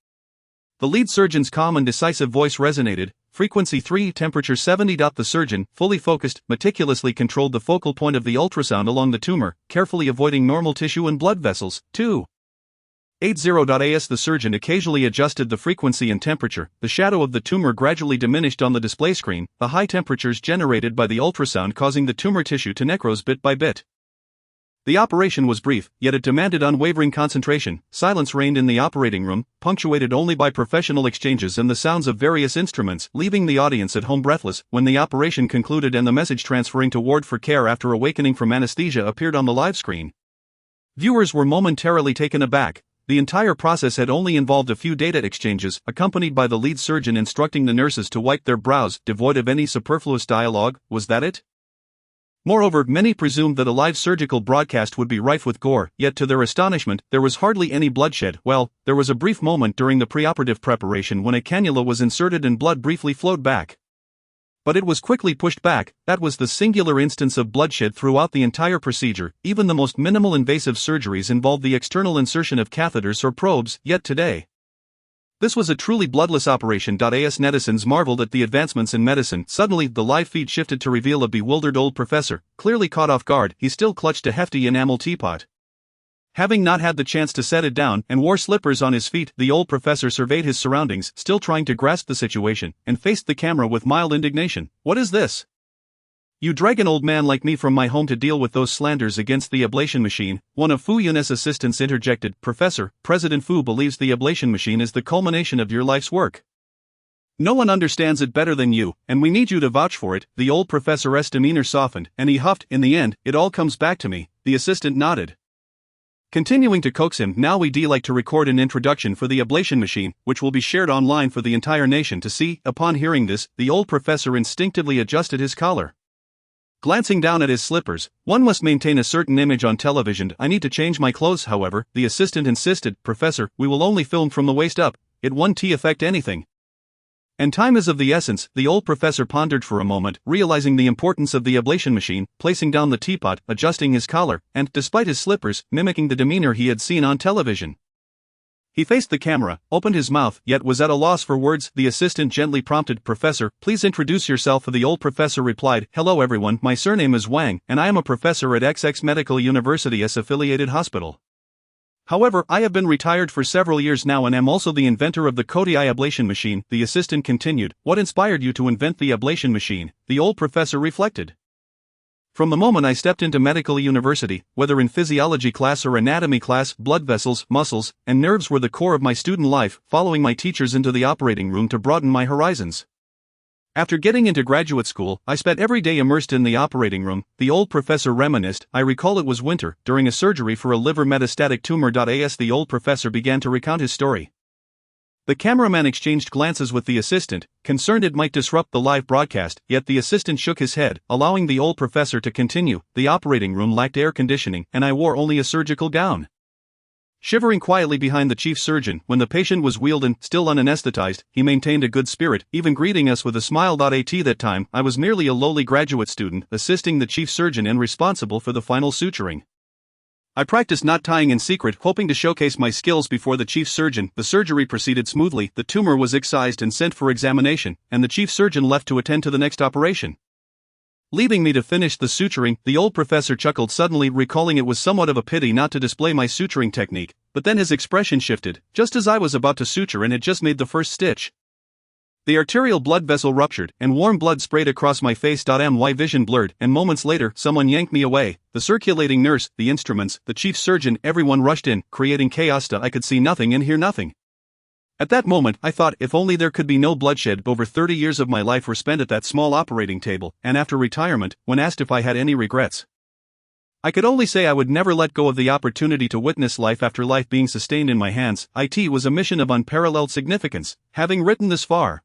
Speaker 2: The lead surgeon's calm and decisive voice resonated, frequency 3, temperature 70. The surgeon, fully focused, meticulously controlled the focal point of the ultrasound along the tumor, carefully avoiding normal tissue and blood vessels. 2. 80. The surgeon occasionally adjusted the frequency and temperature. The shadow of the tumor gradually diminished on the display screen, the high temperatures generated by the ultrasound causing the tumor tissue to necrose bit by bit. The operation was brief, yet it demanded unwavering concentration. Silence reigned in the operating room, punctuated only by professional exchanges and the sounds of various instruments, leaving the audience at home breathless. When the operation concluded and the message transferring to ward for care after awakening from anesthesia appeared on the live screen, viewers were momentarily taken aback. The entire process had only involved a few data exchanges, accompanied by the lead surgeon instructing the nurses to wipe their brows, devoid of any superfluous dialogue. Was that it? Moreover, many presumed that a live surgical broadcast would be rife with gore, yet to their astonishment, there was hardly any bloodshed. Well, there was a brief moment during the preoperative preparation when a cannula was inserted and blood briefly flowed back. But it was quickly pushed back. That was the singular instance of bloodshed throughout the entire procedure. Even the most minimal invasive surgeries involved the external insertion of catheters or probes, yet today, this was a truly bloodless operation. As netizens marveled at the advancements in medicine, suddenly the live feed shifted to reveal a bewildered old professor. Clearly caught off guard, he still clutched a hefty enamel teapot. Having not had the chance to set it down and wore slippers on his feet, the old professor surveyed his surroundings, still trying to grasp the situation, and faced the camera with mild indignation. What is this? You drag an old man like me from my home to deal with those slanders against the ablation machine. One of Fu Yun's assistants interjected. Professor, President Fu believes the ablation machine is the culmination of your life's work. No one understands it better than you, and we need you to vouch for it. The old professor's demeanor softened, and he huffed. In the end, it all comes back to me. The assistant nodded. Continuing to coax him, now we'd like to record an introduction for the ablation machine, which will be shared online for the entire nation to see. Upon hearing this, the old professor instinctively adjusted his collar. Glancing down at his slippers, one must maintain a certain image on television. I need to change my clothes, however, the assistant insisted. Professor, we will only film from the waist up. It won't affect anything. And time is of the essence. The old professor pondered for a moment, realizing the importance of the ablation machine, placing down the teapot, adjusting his collar, and, despite his slippers, mimicking the demeanor he had seen on television. He faced the camera, opened his mouth, yet was at a loss for words. The assistant gently prompted. Professor, please introduce yourself. The old professor replied, Hello everyone, my surname is Wang, and I am a professor at XX Medical University's affiliated hospital. However, I have been retired for several years now and am also the inventor of the Kodiai ablation machine. The assistant continued. What inspired you to invent the ablation machine? The old professor reflected. From the moment I stepped into medical university, whether in physiology class or anatomy class, blood vessels, muscles, and nerves were the core of my student life, following my teachers into the operating room to broaden my horizons. After getting into graduate school, I spent every day immersed in the operating room. The old professor reminisced. I recall it was winter, during a surgery for a liver metastatic tumor. As the old professor began to recount his story, the cameraman exchanged glances with the assistant, concerned it might disrupt the live broadcast, yet the assistant shook his head, allowing the old professor to continue. The operating room lacked air conditioning, and I wore only a surgical gown. Shivering quietly behind the chief surgeon, when the patient was wheeled in, still unanesthetized, he maintained a good spirit, even greeting us with a smile. At that time, I was merely a lowly graduate student, assisting the chief surgeon and responsible for the final suturing. I practiced knot tying in secret, hoping to showcase my skills before the chief surgeon. The surgery proceeded smoothly, the tumor was excised and sent for examination, and the chief surgeon left to attend to the next operation. Leaving me to finish the suturing, the old professor chuckled suddenly, recalling it was somewhat of a pity not to display my suturing technique, but then his expression shifted, just as I was about to suture and had just made the first stitch. The arterial blood vessel ruptured, and warm blood sprayed across my face. My vision blurred, and moments later, someone yanked me away. The circulating nurse, the instruments, the chief surgeon, everyone rushed in, creating chaos. I could see nothing and hear nothing. At that moment, I thought, if only there could be no bloodshed. Over 30 years of my life were spent at that small operating table, and after retirement, when asked if I had any regrets, I could only say I would never let go of the opportunity to witness life after life being sustained in my hands. It was a mission of unparalleled significance. Having written this far,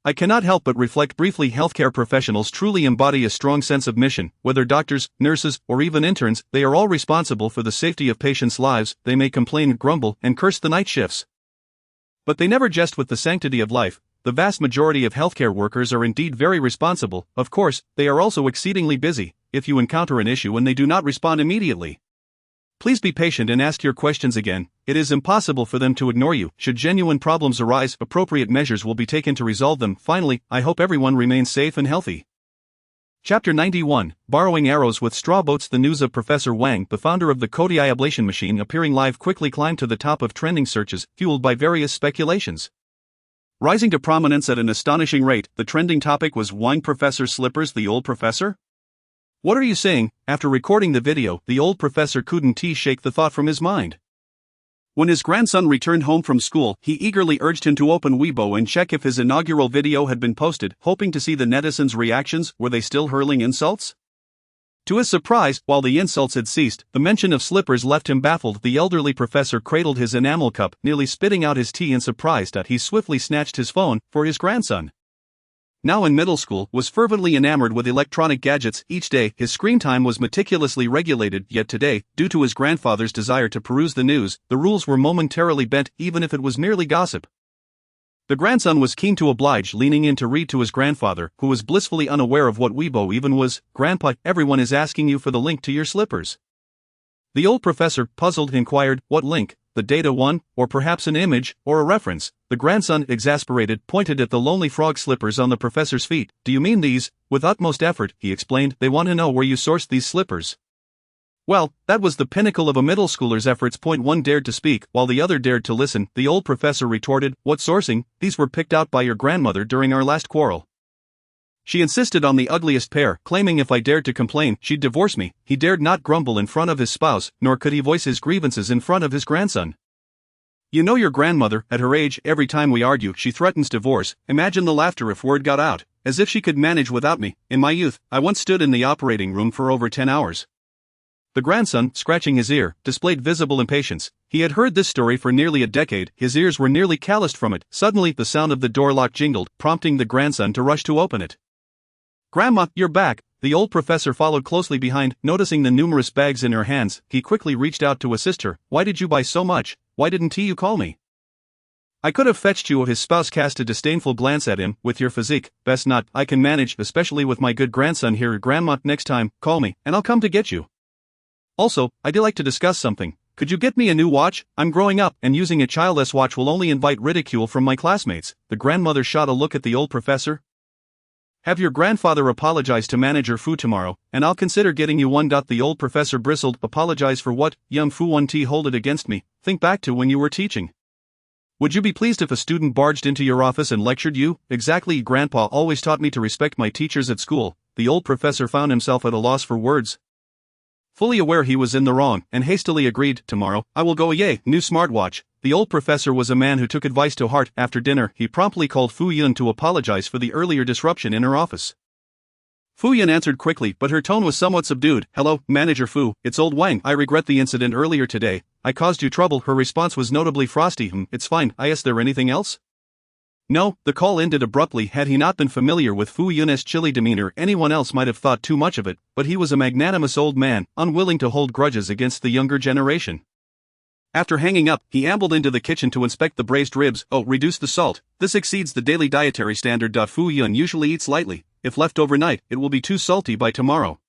Speaker 2: I cannot help but reflect briefly. Healthcare professionals truly embody a strong sense of mission. Whether doctors, nurses, or even interns, they are all responsible for the safety of patients' lives. They may complain, grumble, and curse the night shifts, but they never jest with the sanctity of life. the vast majority of healthcare workers are indeed very responsible. Of course, they are also exceedingly busy. If you encounter an issue and they do not respond immediately, please be patient and ask your questions again. It is impossible for them to ignore you. Should genuine problems arise, appropriate measures will be taken to resolve them. Finally, I hope everyone remains safe and healthy. Chapter 91, Borrowing Arrows with Straw Boats. The news of Professor Wang, the founder of the Kodiai ablation machine, appearing live quickly climbed to the top of trending searches, fueled by various speculations. Rising to prominence at an astonishing rate, the trending topic was Wang Professor's slippers. The old professor? What are you saying? After recording the video, the old professor couldn't shake the thought from his mind. When his grandson returned home from school, he eagerly urged him to open Weibo and check if his inaugural video had been posted, hoping to see the netizens' reactions. Were they still hurling insults? To his surprise, while the insults had ceased, the mention of slippers left him baffled. The elderly professor cradled his enamel cup, nearly spitting out his tea in surprise that he swiftly snatched his phone for his grandson. Now in middle school, was fervently enamored with electronic gadgets. Each day, his screen time was meticulously regulated, yet today, due to his grandfather's desire to peruse the news, the rules were momentarily bent, even if it was merely gossip. The grandson was keen to oblige, leaning in to read to his grandfather, who was blissfully unaware of what Weibo even was. "Grandpa, everyone is asking you for the link to your slippers." The old professor, puzzled, inquired, "What link? The data one, or perhaps an image, or a reference?" The grandson, exasperated, pointed at the lonely frog slippers on the professor's feet. "Do you mean these?" With utmost effort, he explained, "They want to know where you sourced these slippers." Well, that was the pinnacle of a middle schooler's efforts. One dared to speak, while the other dared to listen. The old professor retorted, "What sourcing? These were picked out by your grandmother during our last quarrel. She insisted on the ugliest pair, claiming if I dared to complain, she'd divorce me." He dared not grumble in front of his spouse, nor could he voice his grievances in front of his grandson. "You know your grandmother, at her age, every time we argue, she threatens divorce. Imagine the laughter if word got out. As if she could manage without me. In my youth, I once stood in the operating room for over 10 hours. The grandson, scratching his ear, displayed visible impatience. He had heard this story for nearly a decade, his ears were nearly calloused from it. Suddenly, the sound of the door lock jingled, prompting the grandson to rush to open it. "Grandma, you're back." The old professor followed closely behind, noticing the numerous bags in her hands. He quickly reached out to assist her. "Why did you buy so much? Why didn't you call me? I could have fetched you." His spouse cast a disdainful glance at him. "With your physique, best not. I can manage, especially with my good grandson here." "Grandma, next time, call me, and I'll come to get you. Also, I'd like to discuss something. Could you get me a new watch? I'm growing up, and using a childless watch will only invite ridicule from my classmates." The grandmother shot a look at the old professor. "Have your grandfather apologize to Manager Fu tomorrow, and I'll consider getting you one." The old professor bristled. "Apologize for what? Young Fu won't hold it against me. Think back to when you were teaching. Would you be pleased if a student barged into your office and lectured you?" "Exactly. Grandpa always taught me to respect my teachers at school." The old professor found himself at a loss for words. Fully aware he was in the wrong, and hastily agreed, "Tomorrow, I will go. Yay, new smartwatch." The old professor was a man who took advice to heart. After dinner, he promptly called Fu Yun to apologize for the earlier disruption in her office. Fu Yun answered quickly, but her tone was somewhat subdued. "Hello, Manager Fu, it's old Wang. I regret the incident earlier today. I caused you trouble." Her response was notably frosty. It's fine. Is there anything else?" No, the call ended abruptly. Had he not been familiar with Fu Yun's chilly demeanor, anyone else might have thought too much of it, but he was a magnanimous old man, unwilling to hold grudges against the younger generation. After hanging up, he ambled into the kitchen to inspect the braised ribs. "Oh, reduce the salt. This exceeds the daily dietary standard." Fu Yun usually eats lightly. If left overnight, it will be too salty by tomorrow.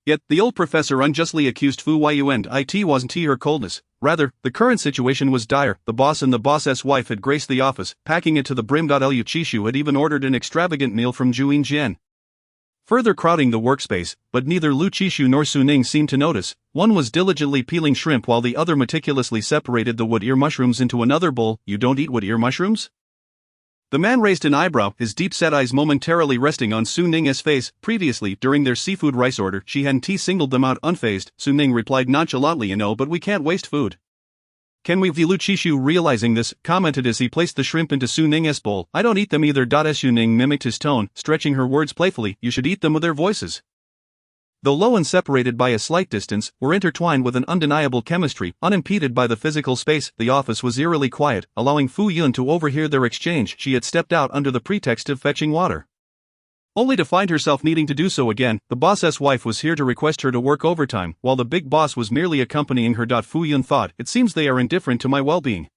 Speaker 2: Yet, the old professor unjustly accused Fu Yun. It wasn't her coldness. Rather, the current situation was dire. The boss and the boss's wife had graced the office, packing it to the brim. Liu Qishu had even ordered an extravagant meal from Zhuyin Jian, further crowding the workspace, but neither Lu Qishu nor Su Ning seemed to notice. One was diligently peeling shrimp while the other meticulously separated the wood ear mushrooms into another bowl. "You don't eat wood ear mushrooms?" The man raised an eyebrow, his deep-set eyes momentarily resting on Su Ning's face. Previously, during their seafood rice order, she hadn't singled them out unfazed. Su Ning replied nonchalantly, "You know, but we can't waste food." "Can we?" Lu Qishu, realizing this, commented as he placed the shrimp into Su Ning's bowl. "I don't eat them either." Su Ning mimicked his tone, stretching her words playfully. "You should eat them with their voices." Though low and separated by a slight distance, were intertwined with an undeniable chemistry, unimpeded by the physical space. The office was eerily quiet, allowing Fu Yun to overhear their exchange. She had stepped out under the pretext of fetching water, only to find herself needing to do so again. The boss's wife was here to request her to work overtime, while the big boss was merely accompanying her. Fu Yun thought, "It seems they are indifferent to my well-being."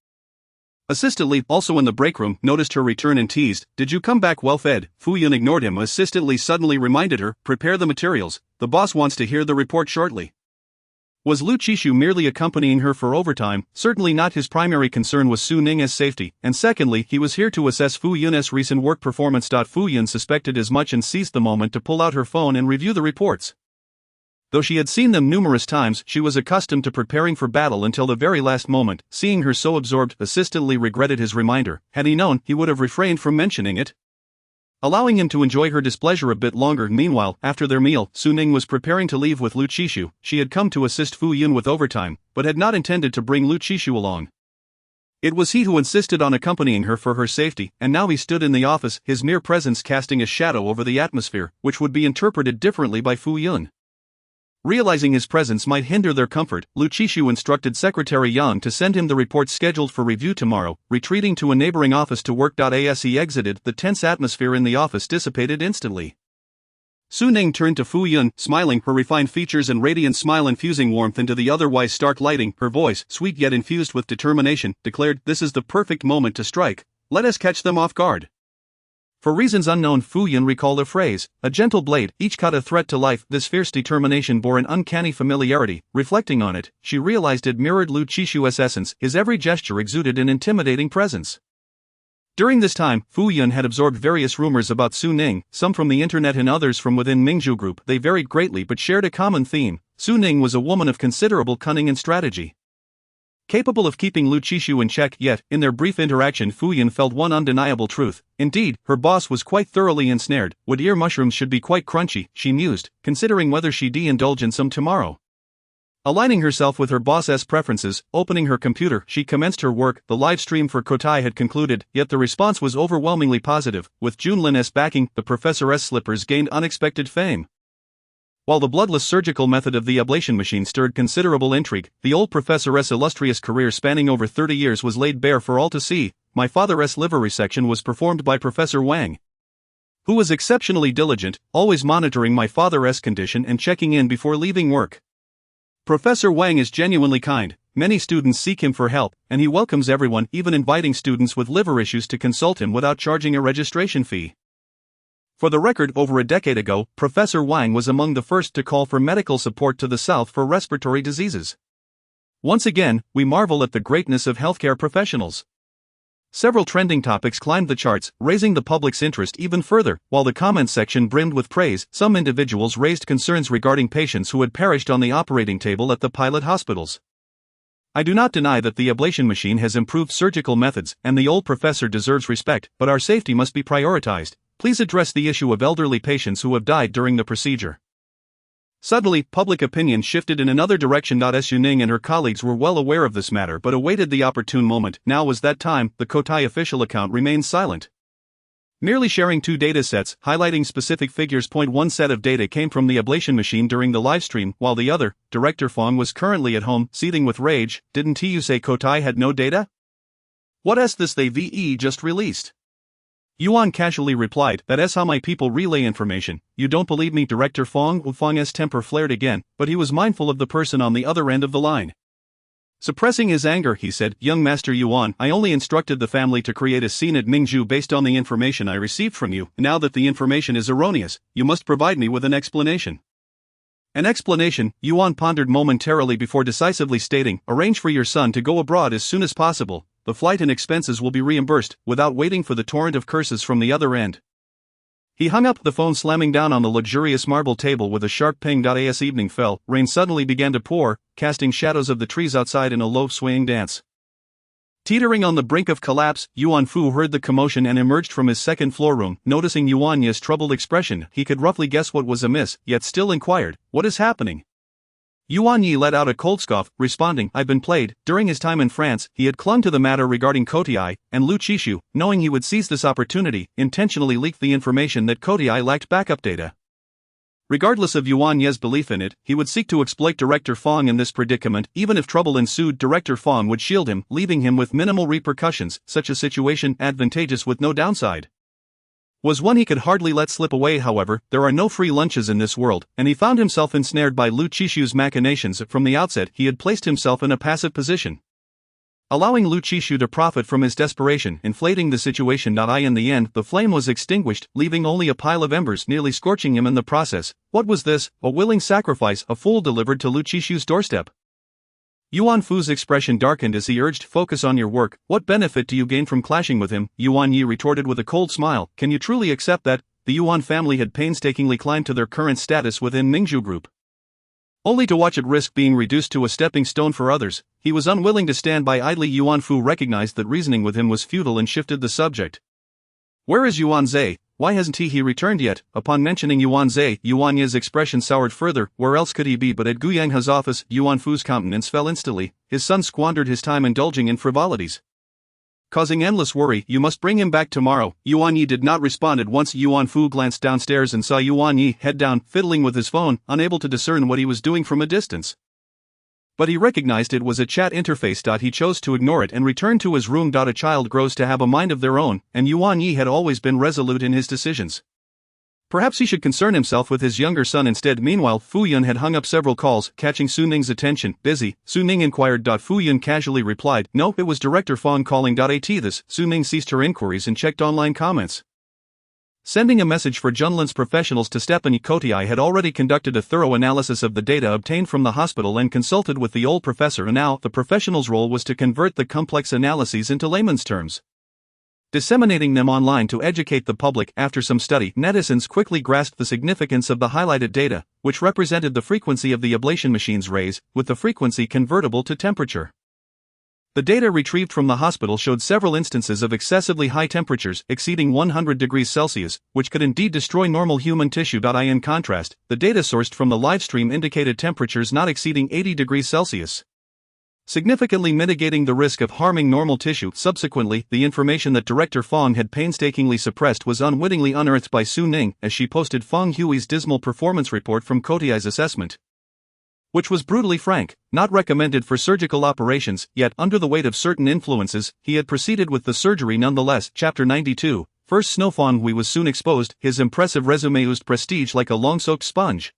Speaker 2: Assistant Lee, also in the break room, noticed her return and teased, "Did you come back well fed?" Fu Yun ignored him. Assistant Lee suddenly reminded her, "Prepare the materials, the boss wants to hear the report shortly." Was Lu Qishu merely accompanying her for overtime? Certainly not. His primary concern was Su Ning's safety, and secondly, he was here to assess Fu Yun's recent work performance. Fu Yun suspected as much and seized the moment to pull out her phone and review the reports. Though she had seen them numerous times, she was accustomed to preparing for battle until the very last moment. Seeing her so absorbed, Assistant Lee regretted his reminder. Had he known, he would have refrained from mentioning it, allowing him to enjoy her displeasure a bit longer. Meanwhile, after their meal, Su Ning was preparing to leave with Lu Qishu. She had come to assist Fu Yun with overtime, but had not intended to bring Lu Qishu along. It was he who insisted on accompanying her for her safety, and now he stood in the office, his mere presence casting a shadow over the atmosphere, which would be interpreted differently by Fu Yun. Realizing his presence might hinder their comfort, Lu Qishu instructed Secretary Yang to send him the reports scheduled for review tomorrow, retreating to a neighboring office to work. As he exited, the tense atmosphere in the office dissipated instantly. Su Ning turned to Fu Yun, smiling, her refined features and radiant smile infusing warmth into the otherwise stark lighting. Her voice, sweet yet infused with determination, declared, "This is the perfect moment to strike. Let us catch them off guard." For reasons unknown, Fu Yun recalled a phrase, "A gentle blade, each cut a threat to life." This fierce determination bore an uncanny familiarity. Reflecting on it, she realized it mirrored Lu Qishu's essence. His every gesture exuded an intimidating presence. During this time, Fu Yun had absorbed various rumors about Su Ning, some from the internet and others from within Mingzhu Group. They varied greatly but shared a common theme. Su Ning was a woman of considerable cunning and strategy, capable of keeping Lu Qishu in check. Yet, in their brief interaction, Fu Yun felt one undeniable truth. Indeed, her boss was quite thoroughly ensnared. Wood ear mushrooms should be quite crunchy, she mused, considering whether she'd indulge in some tomorrow. Aligning herself with her boss's preferences, opening her computer, she commenced her work. The live stream for Kotai had concluded, yet the response was overwhelmingly positive. With Junlin's backing, the Professor's slippers gained unexpected fame. While the bloodless surgical method of the ablation machine stirred considerable intrigue, the old professor's illustrious career spanning over 30 years was laid bare for all to see. My father's liver resection was performed by Professor Wang, who was exceptionally diligent, always monitoring my father's condition and checking in before leaving work. Professor Wang is genuinely kind. Many students seek him for help, and he welcomes everyone, even inviting students with liver issues to consult him without charging a registration fee. For the record, over a decade ago, Professor Wang was among the first to call for medical support to the South for respiratory diseases. Once again, we marvel at the greatness of healthcare professionals. Several trending topics climbed the charts, raising the public's interest even further. While the comments section brimmed with praise, some individuals raised concerns regarding patients who had perished on the operating table at the pilot hospitals. I do not deny that the ablation machine has improved surgical methods, and the old professor deserves respect, but our safety must be prioritized. Please address the issue of elderly patients who have died during the procedure. Suddenly, public opinion shifted in another direction. Su Ning and her colleagues were well aware of this matter but awaited the opportune moment. Now was that time. The Kotai official account remained silent, merely sharing two data sets, highlighting specific figures. One set of data came from the ablation machine during the livestream, while the other, Director Fong, was currently at home, seething with rage. Didn't you say Kotai had no data? What is this they just released? Yuan casually replied, "That's how my people relay information. You don't believe me?" Director Fong? Fong's temper flared again, but he was mindful of the person on the other end of the line. Suppressing his anger, he said, "Young Master Yuan, I only instructed the family to create a scene at Mingzhu based on the information I received from you. Now that the information is erroneous, you must provide me with an explanation." An explanation? Yuan pondered momentarily before decisively stating, "Arrange for your son to go abroad as soon as possible. The flight and expenses will be reimbursed," without waiting for the torrent of curses from the other end. He hung up the phone, slamming down on the luxurious marble table with a sharp ping. As evening fell, rain suddenly began to pour, casting shadows of the trees outside in a low swaying dance. Teetering on the brink of collapse, Yuan Fu heard the commotion and emerged from his second-floor room. Noticing Yuan Ye's troubled expression, he could roughly guess what was amiss, yet still inquired, "What is happening?" Yuan Yi let out a cold scoff, responding, "I've been played." During his time in France, he had clung to the matter regarding Kotai, and Lu Qishu, knowing he would seize this opportunity, intentionally leaked the information that Kotai lacked backup data. Regardless of Yuan Ye's belief in it, he would seek to exploit Director Fong in this predicament. Even if trouble ensued, Director Fong would shield him, leaving him with minimal repercussions. Such a situation, advantageous with no downside, was one he could hardly let slip away. However, there are no free lunches in this world, and he found himself ensnared by Lu Qishu's machinations. From the outset, he had placed himself in a passive position. allowing Lu Qishu to profit from his desperation, inflating the situation. In the end, the flame was extinguished, leaving only a pile of embers, nearly scorching him in the process. What was this? A willing sacrifice, a fool delivered to Lu Qishu's doorstep. Yuan Fu's expression darkened as he urged, "Focus on your work. What benefit do you gain from clashing with him?" Yuan Yi retorted with a cold smile, "Can you truly accept that?" The Yuan family had painstakingly climbed to their current status within Mingzhu Group, only to watch it risk being reduced to a stepping stone for others. He was unwilling to stand by idly. Yuan Fu recognized that reasoning with him was futile and shifted the subject. "Where is Yuan Zhe? Why hasn't he returned yet?" Upon mentioning Yuan Zhe, Yuan Yi's expression soured further. Where else could he be but at Gu Yanghe's office? Yuan Fu's countenance fell instantly. His son squandered his time indulging in frivolities, causing endless worry. "You must bring him back tomorrow." Yuan Yi did not respond at once. Yuan Fu glanced downstairs and saw Yuan Yi, head down, fiddling with his phone, unable to discern what he was doing from a distance. But he recognized it was a chat interface. He chose to ignore it and return to his room. A child grows to have a mind of their own, and Yuan Yi had always been resolute in his decisions. Perhaps he should concern himself with his younger son instead. Meanwhile, Fu Yun had hung up several calls, catching Su Ning's attention. "Busy?" Su Ning inquired. Fu Yun casually replied, "No, it was Director Fong calling." At this, Su Ning ceased her inquiries and checked online comments, sending a message for Junlin's professionals to Stephanie. Kotiai had already conducted a thorough analysis of the data obtained from the hospital and consulted with the old professor, and now the professional's role was to convert the complex analyses into layman's terms, disseminating them online to educate the public. After some study, netizens quickly grasped the significance of the highlighted data, which represented the frequency of the ablation machine's rays, with the frequency convertible to temperature. The data retrieved from the hospital showed several instances of excessively high temperatures, exceeding 100 degrees Celsius, which could indeed destroy normal human tissue. In contrast, the data sourced from the livestream indicated temperatures not exceeding 80 degrees Celsius, significantly mitigating the risk of harming normal tissue. Subsequently, the information that Director Fong had painstakingly suppressed was unwittingly unearthed by Su Ning as she posted Fong Hui's dismal performance report from Kotiai's assessment, which was brutally frank. Not recommended for surgical operations, yet under the weight of certain influences, he had proceeded with the surgery nonetheless. Chapter 92. First Snow. Fong Hui was soon exposed, his impressive resume oozed prestige like a long-soaked sponge,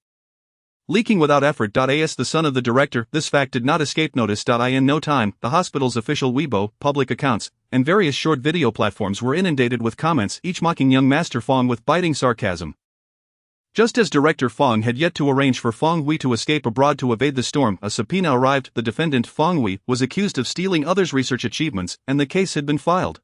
Speaker 2: leaking without effort. As the son of the director, this fact did not escape notice. In no time, the hospital's official Weibo, public accounts, and various short video platforms were inundated with comments, each mocking young Master Fong with biting sarcasm. Just as Director Fong had yet to arrange for Fong Hui to escape abroad to evade the storm, a subpoena arrived. The defendant, Fong Hui, was accused of stealing others' research achievements, and the case had been filed.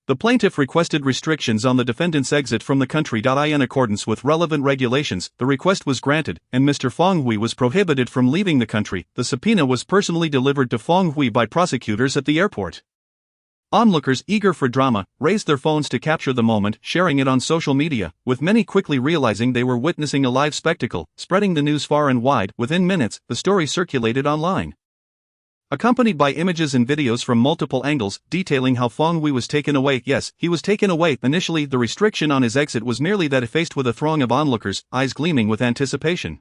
Speaker 2: The plaintiff requested restrictions on the defendant's exit from the country. In accordance with relevant regulations, the request was granted, and Mr. Fong Hui was prohibited from leaving the country. The subpoena was personally delivered to Fong Hui by prosecutors at the airport. Onlookers, eager for drama, raised their phones to capture the moment, sharing it on social media, with many quickly realizing they were witnessing a live spectacle, spreading the news far and wide. Within minutes, the story circulated online, accompanied by images and videos from multiple angles, detailing how Fong Hui was taken away. Yes, he was taken away. Initially, the restriction on his exit was merely that, faced with a throng of onlookers, eyes gleaming with anticipation,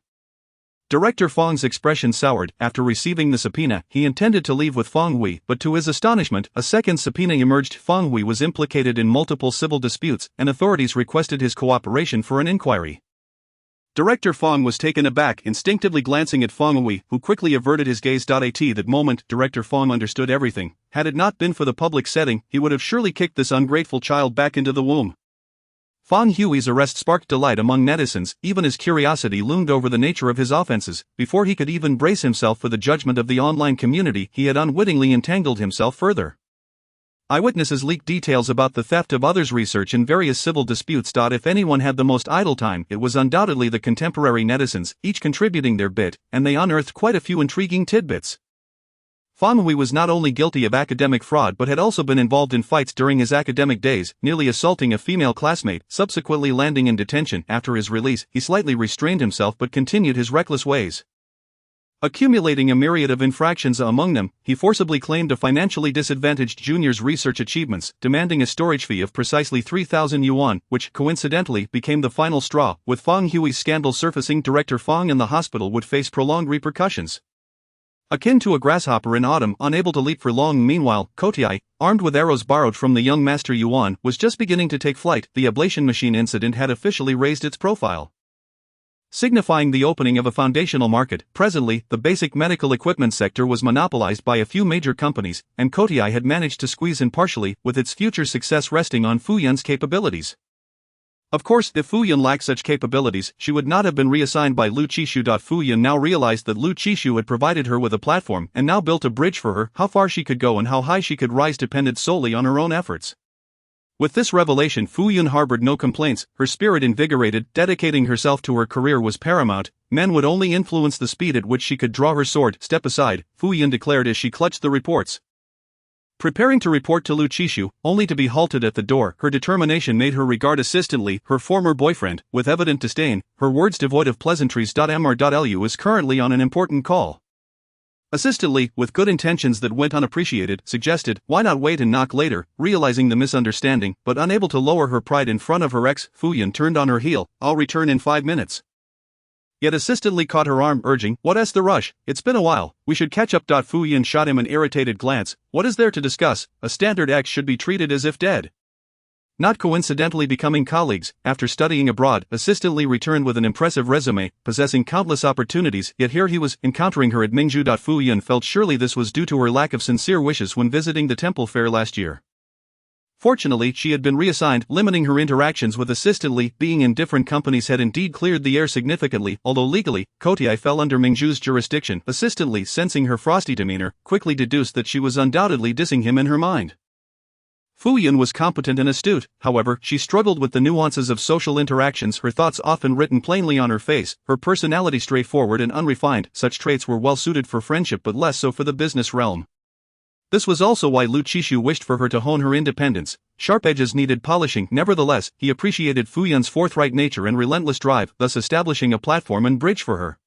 Speaker 2: Director Fong's expression soured. After receiving the subpoena, he intended to leave with Fong Hui, but to his astonishment, a second subpoena emerged. Fong Hui was implicated in multiple civil disputes, and authorities requested his cooperation for an inquiry. Director Fong was taken aback, instinctively glancing at Fong Hui, who quickly averted his gaze. At that moment, Director Fong understood everything. Had it not been for the public setting, he would have surely kicked this ungrateful child back into the womb. Fong Hui's arrest sparked delight among netizens, even as curiosity loomed over the nature of his offenses. Before he could even brace himself for the judgment of the online community, he had unwittingly entangled himself further. Eyewitnesses leaked details about the theft of others' research in various civil disputes. If anyone had the most idle time, it was undoubtedly the contemporary netizens, each contributing their bit, and they unearthed quite a few intriguing tidbits. Fong Hui was not only guilty of academic fraud but had also been involved in fights during his academic days, nearly assaulting a female classmate, subsequently landing in detention. After his release, he slightly restrained himself but continued his reckless ways, accumulating a myriad of infractions. Among them, he forcibly claimed a financially disadvantaged junior's research achievements, demanding a storage fee of precisely 3,000 yuan, which, coincidentally, became the final straw. With Fong Hui's scandal surfacing, Director Fong and the hospital would face prolonged repercussions, akin to a grasshopper in autumn, unable to leap for long. Meanwhile, Kotiai, armed with arrows borrowed from the young Master Yuan, was just beginning to take flight. The ablation machine incident had officially raised its profile. signifying the opening of a foundational market. Presently, the basic medical equipment sector was monopolized by a few major companies, and Kotai had managed to squeeze in partially, with its future success resting on Fu Yun's capabilities. Of course, if Fu Yun lacked such capabilities, she would not have been reassigned by Lu Qishu. Fu Yun now realized that Lu Qishu had provided her with a platform and now built a bridge for her. How far she could go and how high she could rise depended solely on her own efforts. With this revelation, Fu Yun harbored no complaints, her spirit invigorated. Dedicating herself to her career was paramount. Men would only influence the speed at which she could draw her sword. Step aside, Fu Yun declared as she clutched the reports. Preparing to report to Lu Qishu, only to be halted at the door, her determination made her regard assistantly her former boyfriend, with evident disdain, her words devoid of pleasantries. Mr.Lu is currently on an important call. Assistantly, with good intentions that went unappreciated, suggested, why not wait and knock later. Realizing the misunderstanding, but unable to lower her pride in front of her ex, Fu Yun turned on her heel. I'll return in 5 minutes. Yet assistantly caught her arm, urging, what's the rush? It's been a while, we should catch up. Fu Yun shot him an irritated glance. What is there to discuss? A standard ex should be treated as if dead. Not coincidentally becoming colleagues, after studying abroad, assistantly returned with an impressive resume, possessing countless opportunities, yet here he was, encountering her at Mingzhu. Fu Yun felt surely this was due to her lack of sincere wishes when visiting the temple fair last year. Fortunately, she had been reassigned, limiting her interactions with assistantly. Being in different companies had indeed cleared the air significantly, although legally, Kotai fell under Mingzhu's jurisdiction. Assistantly, sensing her frosty demeanor, quickly deduced that she was undoubtedly dissing him in her mind. Fu Yun was competent and astute, however, she struggled with the nuances of social interactions, her thoughts often written plainly on her face, her personality straightforward and unrefined. Such traits were well suited for friendship but less so for the business realm. This was also why Lu Qishu wished for her to hone her independence. Sharp edges needed polishing. Nevertheless, he appreciated Fu Yun's forthright nature and relentless drive, thus establishing a platform and bridge for her.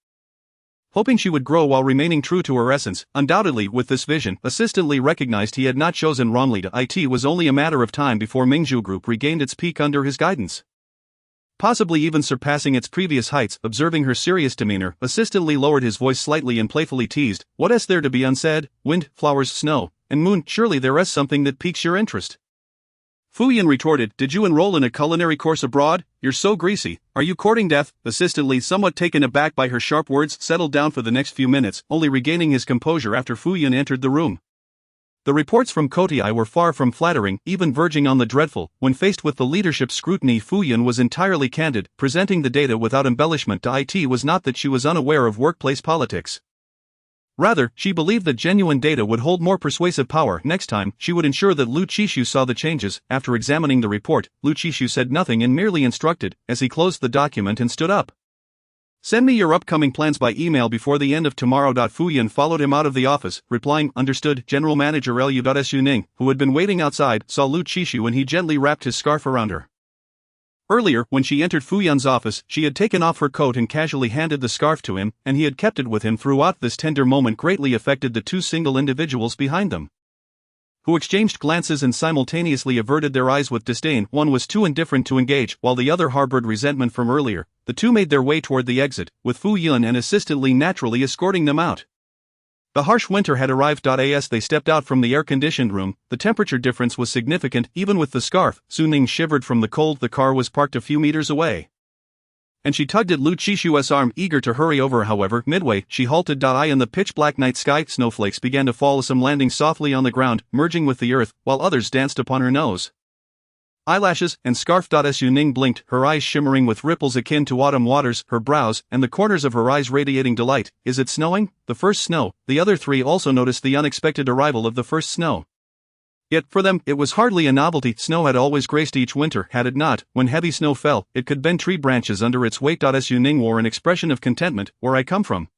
Speaker 2: Hoping she would grow while remaining true to her essence, undoubtedly with this vision, assistantly recognized he had not chosen wrongly. It was only a matter of time before Mingzhu Group regained its peak under his guidance. Possibly even surpassing its previous heights. Observing her serious demeanor, assistantly lowered his voice slightly and playfully teased, what's there to be unsaid? Wind, flowers, snow, and moon, surely there is something that piques your interest. Fu Yun retorted, did you enroll in a culinary course abroad? You're so greasy. Are you courting death? Assistantly, somewhat taken aback by her sharp words, settled down for the next few minutes, only regaining his composure after Fu Yun entered the room. The reports from Kotai were far from flattering, even verging on the dreadful. When faced with the leadership's scrutiny, Fu Yun was entirely candid, presenting the data without embellishment. It was not that she was unaware of workplace politics. Rather, she believed that genuine data would hold more persuasive power. Next time, she would ensure that Lu Qishu saw the changes. After examining the report, Lu Qishu said nothing and merely instructed, as he closed the document and stood up. Send me your upcoming plans by email before the end of tomorrow. Fu Yun followed him out of the office, replying, understood. General Manager Lu Ning, who had been waiting outside, saw Lu Qishu and he gently wrapped his scarf around her. Earlier, when she entered Fu Yun's office, she had taken off her coat and casually handed the scarf to him, and he had kept it with him throughout. This tender moment greatly affected the two single individuals behind them, who exchanged glances and simultaneously averted their eyes with disdain. One was too indifferent to engage, while the other harbored resentment from earlier. The two made their way toward the exit, with Fu Yun and assistantly naturally escorting them out. The harsh winter had arrived. As they stepped out from the air-conditioned room, the temperature difference was significant. Even with the scarf, Su Ning shivered from the cold. The car was parked a few meters away, and she tugged at Lu Qishu's arm, eager to hurry over. However, midway, she halted. In the pitch-black night sky, snowflakes began to fall, some landing softly on the ground, merging with the earth, while others danced upon her nose, eyelashes, and scarf. Su Ning blinked, her eyes shimmering with ripples akin to autumn waters, her brows and the corners of her eyes radiating delight. Is it snowing? The first snow. The other three also noticed the unexpected arrival of the first snow. Yet, for them, it was hardly a novelty. Snow had always graced each winter, had it not. When heavy snow fell, it could bend tree branches under its weight. Su Ning wore an expression of contentment. Where I come from,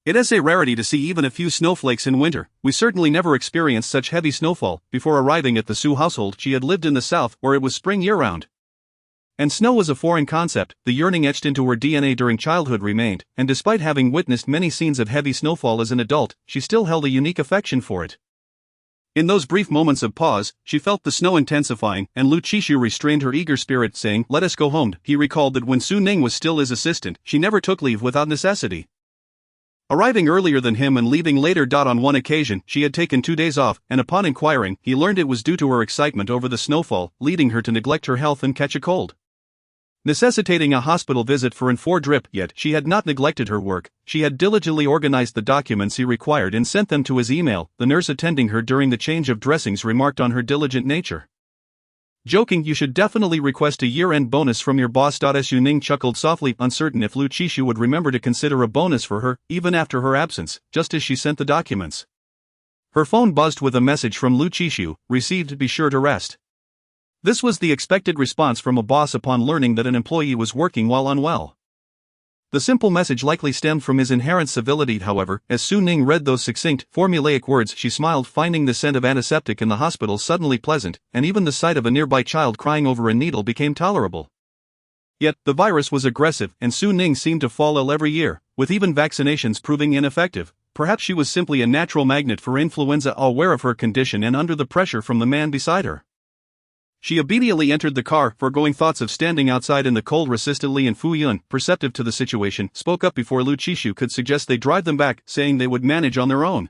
Speaker 2: it is a rarity to see even a few snowflakes in winter. We certainly never experienced such heavy snowfall. Before arriving at the Su household, she had lived in the south, where it was spring year-round, and snow was a foreign concept. The yearning etched into her DNA during childhood remained, and despite having witnessed many scenes of heavy snowfall as an adult, she still held a unique affection for it. In those brief moments of pause, she felt the snow intensifying, and Lu Qishu restrained her eager spirit, saying, let us go home. He recalled that when Su Ning was still his assistant, she never took leave without necessity, arriving earlier than him and leaving later. On one occasion, she had taken 2 days off, and upon inquiring, he learned it was due to her excitement over the snowfall, leading her to neglect her health and catch a cold. necessitating a hospital visit for an 4 drip. Yet she had not neglected her work. She had diligently organized the documents he required and sent them to his email. The nurse attending her during the change of dressings remarked on her diligent nature. Joking, you should definitely request a year-end bonus from your boss. Su Ning chuckled softly, uncertain if Lu Qishu would remember to consider a bonus for her, even after her absence, just as she sent the documents. Her phone buzzed with a message from Lu Qishu, received, be sure to rest. This was the expected response from a boss upon learning that an employee was working while unwell. The simple message likely stemmed from his inherent civility. However, as Su Ning read those succinct, formulaic words, she smiled, finding the scent of antiseptic in the hospital suddenly pleasant, and even the sight of a nearby child crying over a needle became tolerable. Yet, the virus was aggressive, and Su Ning seemed to fall ill every year, with even vaccinations proving ineffective. Perhaps she was simply a natural magnet for influenza, aware of her condition and under the pressure from the man beside her. She obediently entered the car, foregoing thoughts of standing outside in the cold. Resistantly, and Fu Yun, perceptive to the situation, spoke up before Lu Qishu could suggest they drive them back, saying they would manage on their own.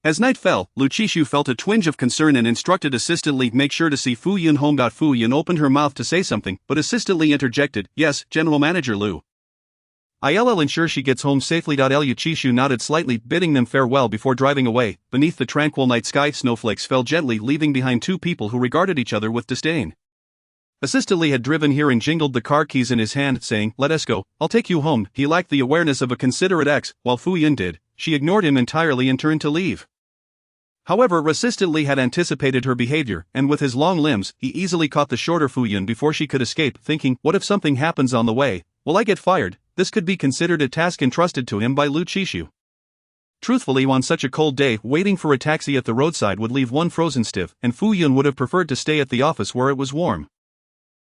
Speaker 2: As night fell, Lu Qishu felt a twinge of concern and instructed assistantly, make sure to see Fu Yun home. Fu Yun opened her mouth to say something, but assistantly interjected, yes, General Manager Lu. I'll ensure she gets home safely. Lu Qishu nodded slightly, bidding them farewell before driving away. Beneath the tranquil night sky, snowflakes fell gently, leaving behind two people who regarded each other with disdain. Assistantly had driven here and jingled the car keys in his hand, saying, let us go, I'll take you home. He lacked the awareness of a considerate ex, while Fu Yun did. She ignored him entirely and turned to leave. However, Assistantly had anticipated her behavior, and with his long limbs, he easily caught the shorter Fu Yun before she could escape, thinking, what if something happens on the way? Will I get fired? This could be considered a task entrusted to him by Lu Qishu. Truthfully, on such a cold day, waiting for a taxi at the roadside would leave one frozen stiff, and Fu Yun would have preferred to stay at the office where it was warm.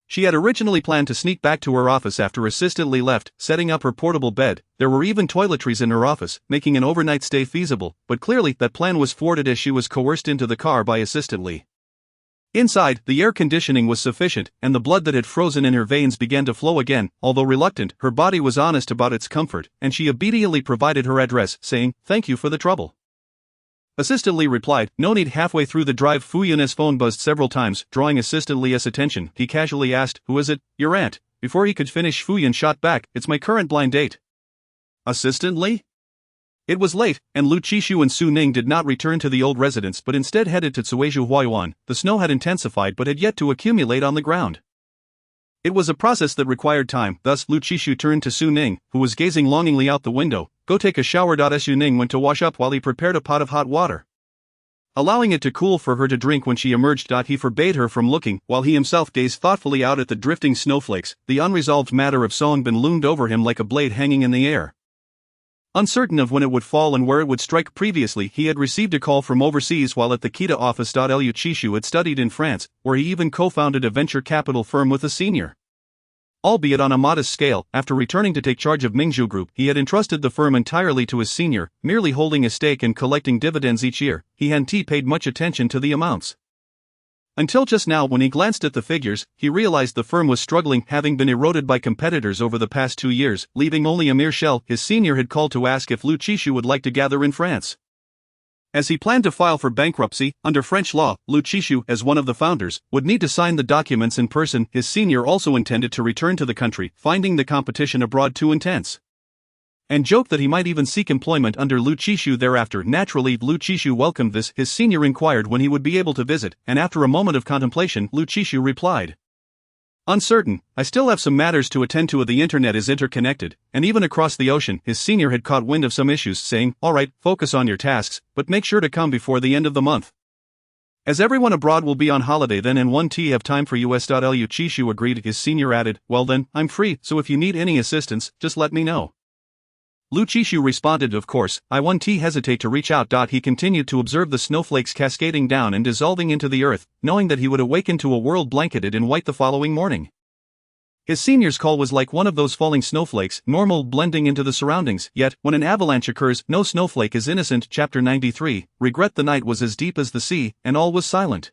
Speaker 2: She had originally planned to sneak back to her office after Assistantly left, setting up her portable bed. There were even toiletries in her office, making an overnight stay feasible, but clearly that plan was thwarted as she was coerced into the car by Assistantly. Inside, the air conditioning was sufficient, and the blood that had frozen in her veins began to flow again. Although reluctant, her body was honest about its comfort, and she obediently provided her address, saying, thank you for the trouble. Assistantly replied, no need. Halfway through the drive, Fu Yun's phone buzzed several times, drawing Assistantly's attention. He casually asked, who is it? Your aunt. Before he could finish, Fu Yun shot back, it's my current blind date. Assistantly? It was late, and Lu Qishu and Su Ning did not return to the old residence but instead headed to Cuizhu Huayuan. The snow had intensified but had yet to accumulate on the ground. It was a process that required time, thus Lu Qishu turned to Su Ning, who was gazing longingly out the window. Go take a shower. Su Ning went to wash up while he prepared a pot of hot water. Allowing it to cool for her to drink when she emerged. He forbade her from looking, while he himself gazed thoughtfully out at the drifting snowflakes. The unresolved matter of Songbin loomed over him like a blade hanging in the air. Uncertain of when it would fall and where it would strike. Previously, he had received a call from overseas while at the Kita office. Lu Qishu had studied in France, where he even co-founded a venture capital firm with a senior. Albeit on a modest scale, after returning to take charge of Mingzhu Group, he had entrusted the firm entirely to his senior, merely holding a stake and collecting dividends each year. He hadn't paid much attention to the amounts. Until just now, when he glanced at the figures, he realized the firm was struggling, having been eroded by competitors over the past 2 years, leaving only a mere shell. His senior had called to ask if Lu Qishu would like to gather in France. As he planned to file for bankruptcy, under French law, Lu Qishu, as one of the founders, would need to sign the documents in person. His senior also intended to return to the country, finding the competition abroad too intense, and joked that he might even seek employment under Lu Qishu thereafter. Naturally, Lu Qishu welcomed this. His senior inquired when he would be able to visit, and after a moment of contemplation, Lu Qishu replied, uncertain, I still have some matters to attend to. The internet is interconnected, and even across the ocean. His senior had caught wind of some issues, saying, alright, focus on your tasks, but make sure to come before the end of the month, as everyone abroad will be on holiday then, and won't have time for us. Lu Qishu agreed. His senior added, well then, I'm free, so if you need any assistance, just let me know. Lu Qishu responded, of course, I won't hesitate to reach out. He continued to observe the snowflakes cascading down and dissolving into the earth, knowing that he would awaken to a world blanketed in white the following morning. His senior's call was like one of those falling snowflakes, normal, blending into the surroundings. Yet, when an avalanche occurs, no snowflake is innocent. Chapter 93, Regret. The night was as deep as the sea, and all was silent.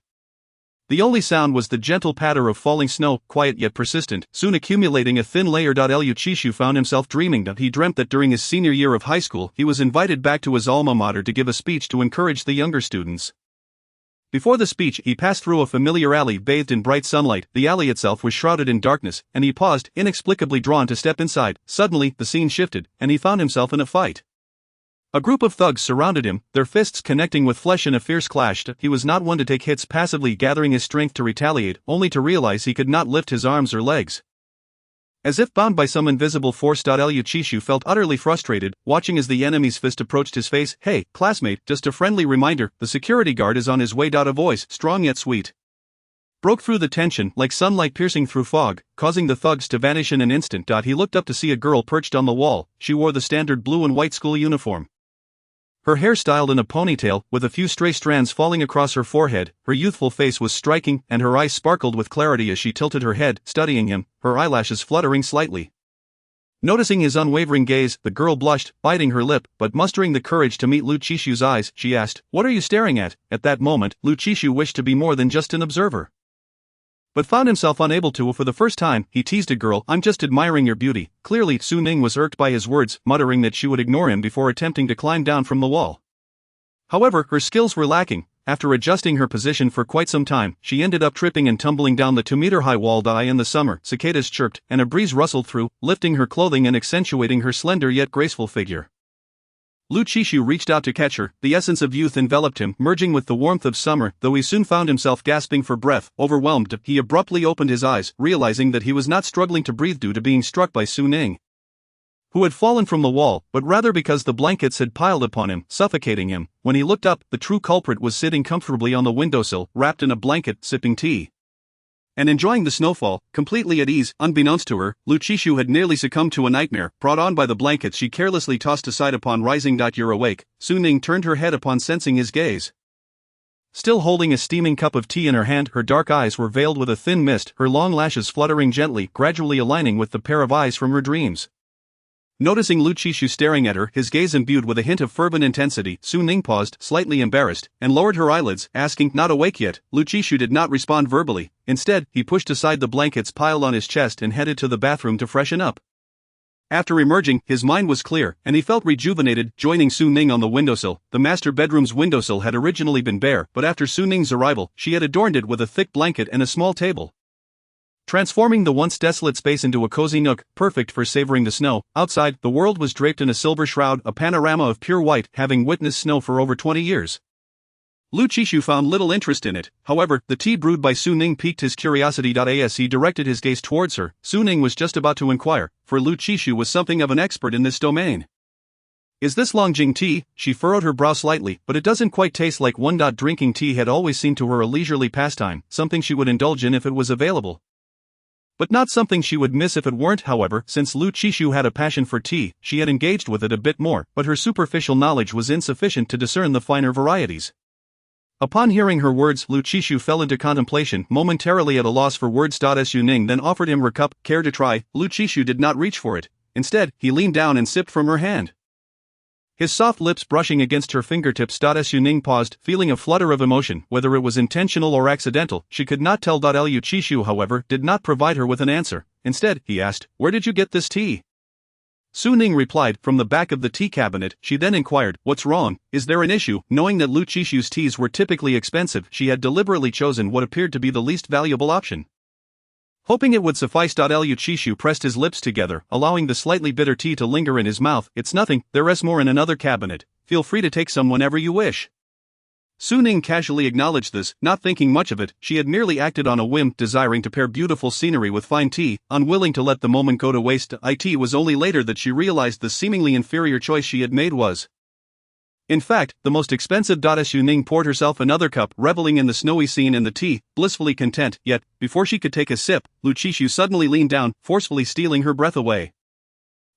Speaker 2: The only sound was the gentle patter of falling snow, quiet yet persistent, soon accumulating a thin layer. Lu Qishu found himself dreaming. He dreamt that during his senior year of high school, he was invited back to his alma mater to give a speech to encourage the younger students. Before the speech, he passed through a familiar alley bathed in bright sunlight. The alley itself was shrouded in darkness, and he paused, inexplicably drawn to step inside. Suddenly, the scene shifted, and he found himself in a fight. A group of thugs surrounded him, their fists connecting with flesh in a fierce clash. He was not one to take hits, passively gathering his strength to retaliate, only to realize he could not lift his arms or legs. As if bound by some invisible force, Liu Chishu felt utterly frustrated, watching as the enemy's fist approached his face. "Hey, classmate, just a friendly reminder, the security guard is on his way." A voice, strong yet sweet, broke through the tension, like sunlight piercing through fog, causing the thugs to vanish in an instant. He looked up to see a girl perched on the wall. She wore the standard blue and white school uniform. Her hair styled in a ponytail, with a few stray strands falling across her forehead. Her youthful face was striking, and her eyes sparkled with clarity as she tilted her head, studying him, her eyelashes fluttering slightly. Noticing his unwavering gaze, the girl blushed, biting her lip, but mustering the courage to meet Liu Chishu's eyes, she asked, "What are you staring at?" At that moment, Liu Chishu wished to be more than just an observer, but found himself unable to. For the first time, he teased a girl, "I'm just admiring your beauty." Clearly, Su Ning was irked by his words, muttering that she would ignore him before attempting to climb down from the wall. However, her skills were lacking. After adjusting her position for quite some time, she ended up tripping and tumbling down the 2-meter-high wall. In the summer, cicadas chirped, and a breeze rustled through, lifting her clothing and accentuating her slender yet graceful figure. Liu Chishu reached out to catch her. The essence of youth enveloped him, merging with the warmth of summer. Though he soon found himself gasping for breath, overwhelmed, he abruptly opened his eyes, realizing that he was not struggling to breathe due to being struck by Su Ning, who had fallen from the wall, but rather because the blankets had piled upon him, suffocating him. When he looked up, the true culprit was sitting comfortably on the windowsill, wrapped in a blanket, sipping tea and enjoying the snowfall, completely at ease. Unbeknownst to her, Liu Chishu had nearly succumbed to a nightmare, brought on by the blankets she carelessly tossed aside upon rising. "You're awake." Su Ning turned her head upon sensing his gaze. Still holding a steaming cup of tea in her hand, her dark eyes were veiled with a thin mist, her long lashes fluttering gently, gradually aligning with the pair of eyes from her dreams. Noticing Liu Chishu staring at her, his gaze imbued with a hint of fervent intensity, Su Ning paused, slightly embarrassed, and lowered her eyelids, asking, "Not awake yet?" Liu Chishu did not respond verbally. Instead, he pushed aside the blankets piled on his chest and headed to the bathroom to freshen up. After emerging, his mind was clear, and he felt rejuvenated. Joining Su Ning on the windowsill, the master bedroom's windowsill had originally been bare, but after Su Ning's arrival, she had adorned it with a thick blanket and a small table, transforming the once desolate space into a cozy nook, perfect for savoring the snow. Outside, the world was draped in a silver shroud, a panorama of pure white, having witnessed snow for over 20 years. Liu Chishu found little interest in it. However, the tea brewed by Su Ning piqued his curiosity. As he directed his gaze towards her, Su Ning was just about to inquire, for Liu Chishu was something of an expert in this domain. "Is this Longjing tea?" She furrowed her brow slightly, but it doesn't quite taste like one. Drinking tea had always seemed to her a leisurely pastime, something she would indulge in if it was available, but not something she would miss if it weren't. However, since Liu Chishu had a passion for tea, she had engaged with it a bit more, but her superficial knowledge was insufficient to discern the finer varieties. Upon hearing her words, Liu Chishu fell into contemplation, momentarily at a loss for words. Su Ning then offered him her cup. "Care to try?" Liu Chishu did not reach for it. Instead, he leaned down and sipped from her hand, his soft lips brushing against her fingertips. Su Ning paused, feeling a flutter of emotion. Whether it was intentional or accidental, she could not tell. Liu Chishu, however, did not provide her with an answer. Instead, he asked, "Where did you get this tea?" Su Ning replied, "From the back of the tea cabinet." She then inquired, "What's wrong? Is there an issue?" Knowing that Liu Chishu's teas were typically expensive, she had deliberately chosen what appeared to be the least valuable option, hoping it would suffice. Liu Chishu pressed his lips together, allowing the slightly bitter tea to linger in his mouth. "It's nothing, there's more in another cabinet. Feel free to take some whenever you wish." Su Ning casually acknowledged this, not thinking much of it. She had merely acted on a whim, desiring to pair beautiful scenery with fine tea, unwilling to let the moment go to waste. It was only later that she realized the seemingly inferior choice she had made was, in fact, the most expensive. Su Ning poured herself another cup, reveling in the snowy scene and the tea, blissfully content. Yet, before she could take a sip, Liu Chishu suddenly leaned down, forcefully stealing her breath away,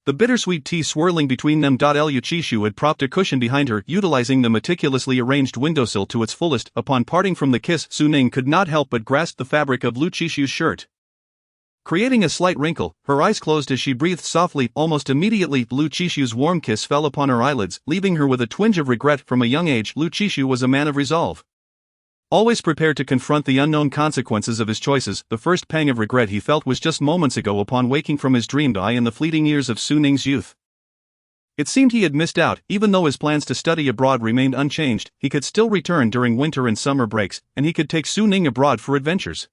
Speaker 2: the bittersweet tea swirling between them. Liu Chishu had propped a cushion behind her, utilizing the meticulously arranged windowsill to its fullest. Upon parting from the kiss, Su Ning could not help but grasp the fabric of Liu Chishu's shirt, creating a slight wrinkle. Her eyes closed as she breathed softly. Almost immediately, Liu Chishu's warm kiss fell upon her eyelids, leaving her with a twinge of regret. From a young age, Liu Chishu was a man of resolve, always prepared to confront the unknown consequences of his choices. The first pang of regret he felt was just moments ago upon waking from his dreamed eye in the fleeting years of Su Ning's youth. It seemed he had missed out. Even though his plans to study abroad remained unchanged, he could still return during winter and summer breaks, and he could take Su Ning abroad for adventures.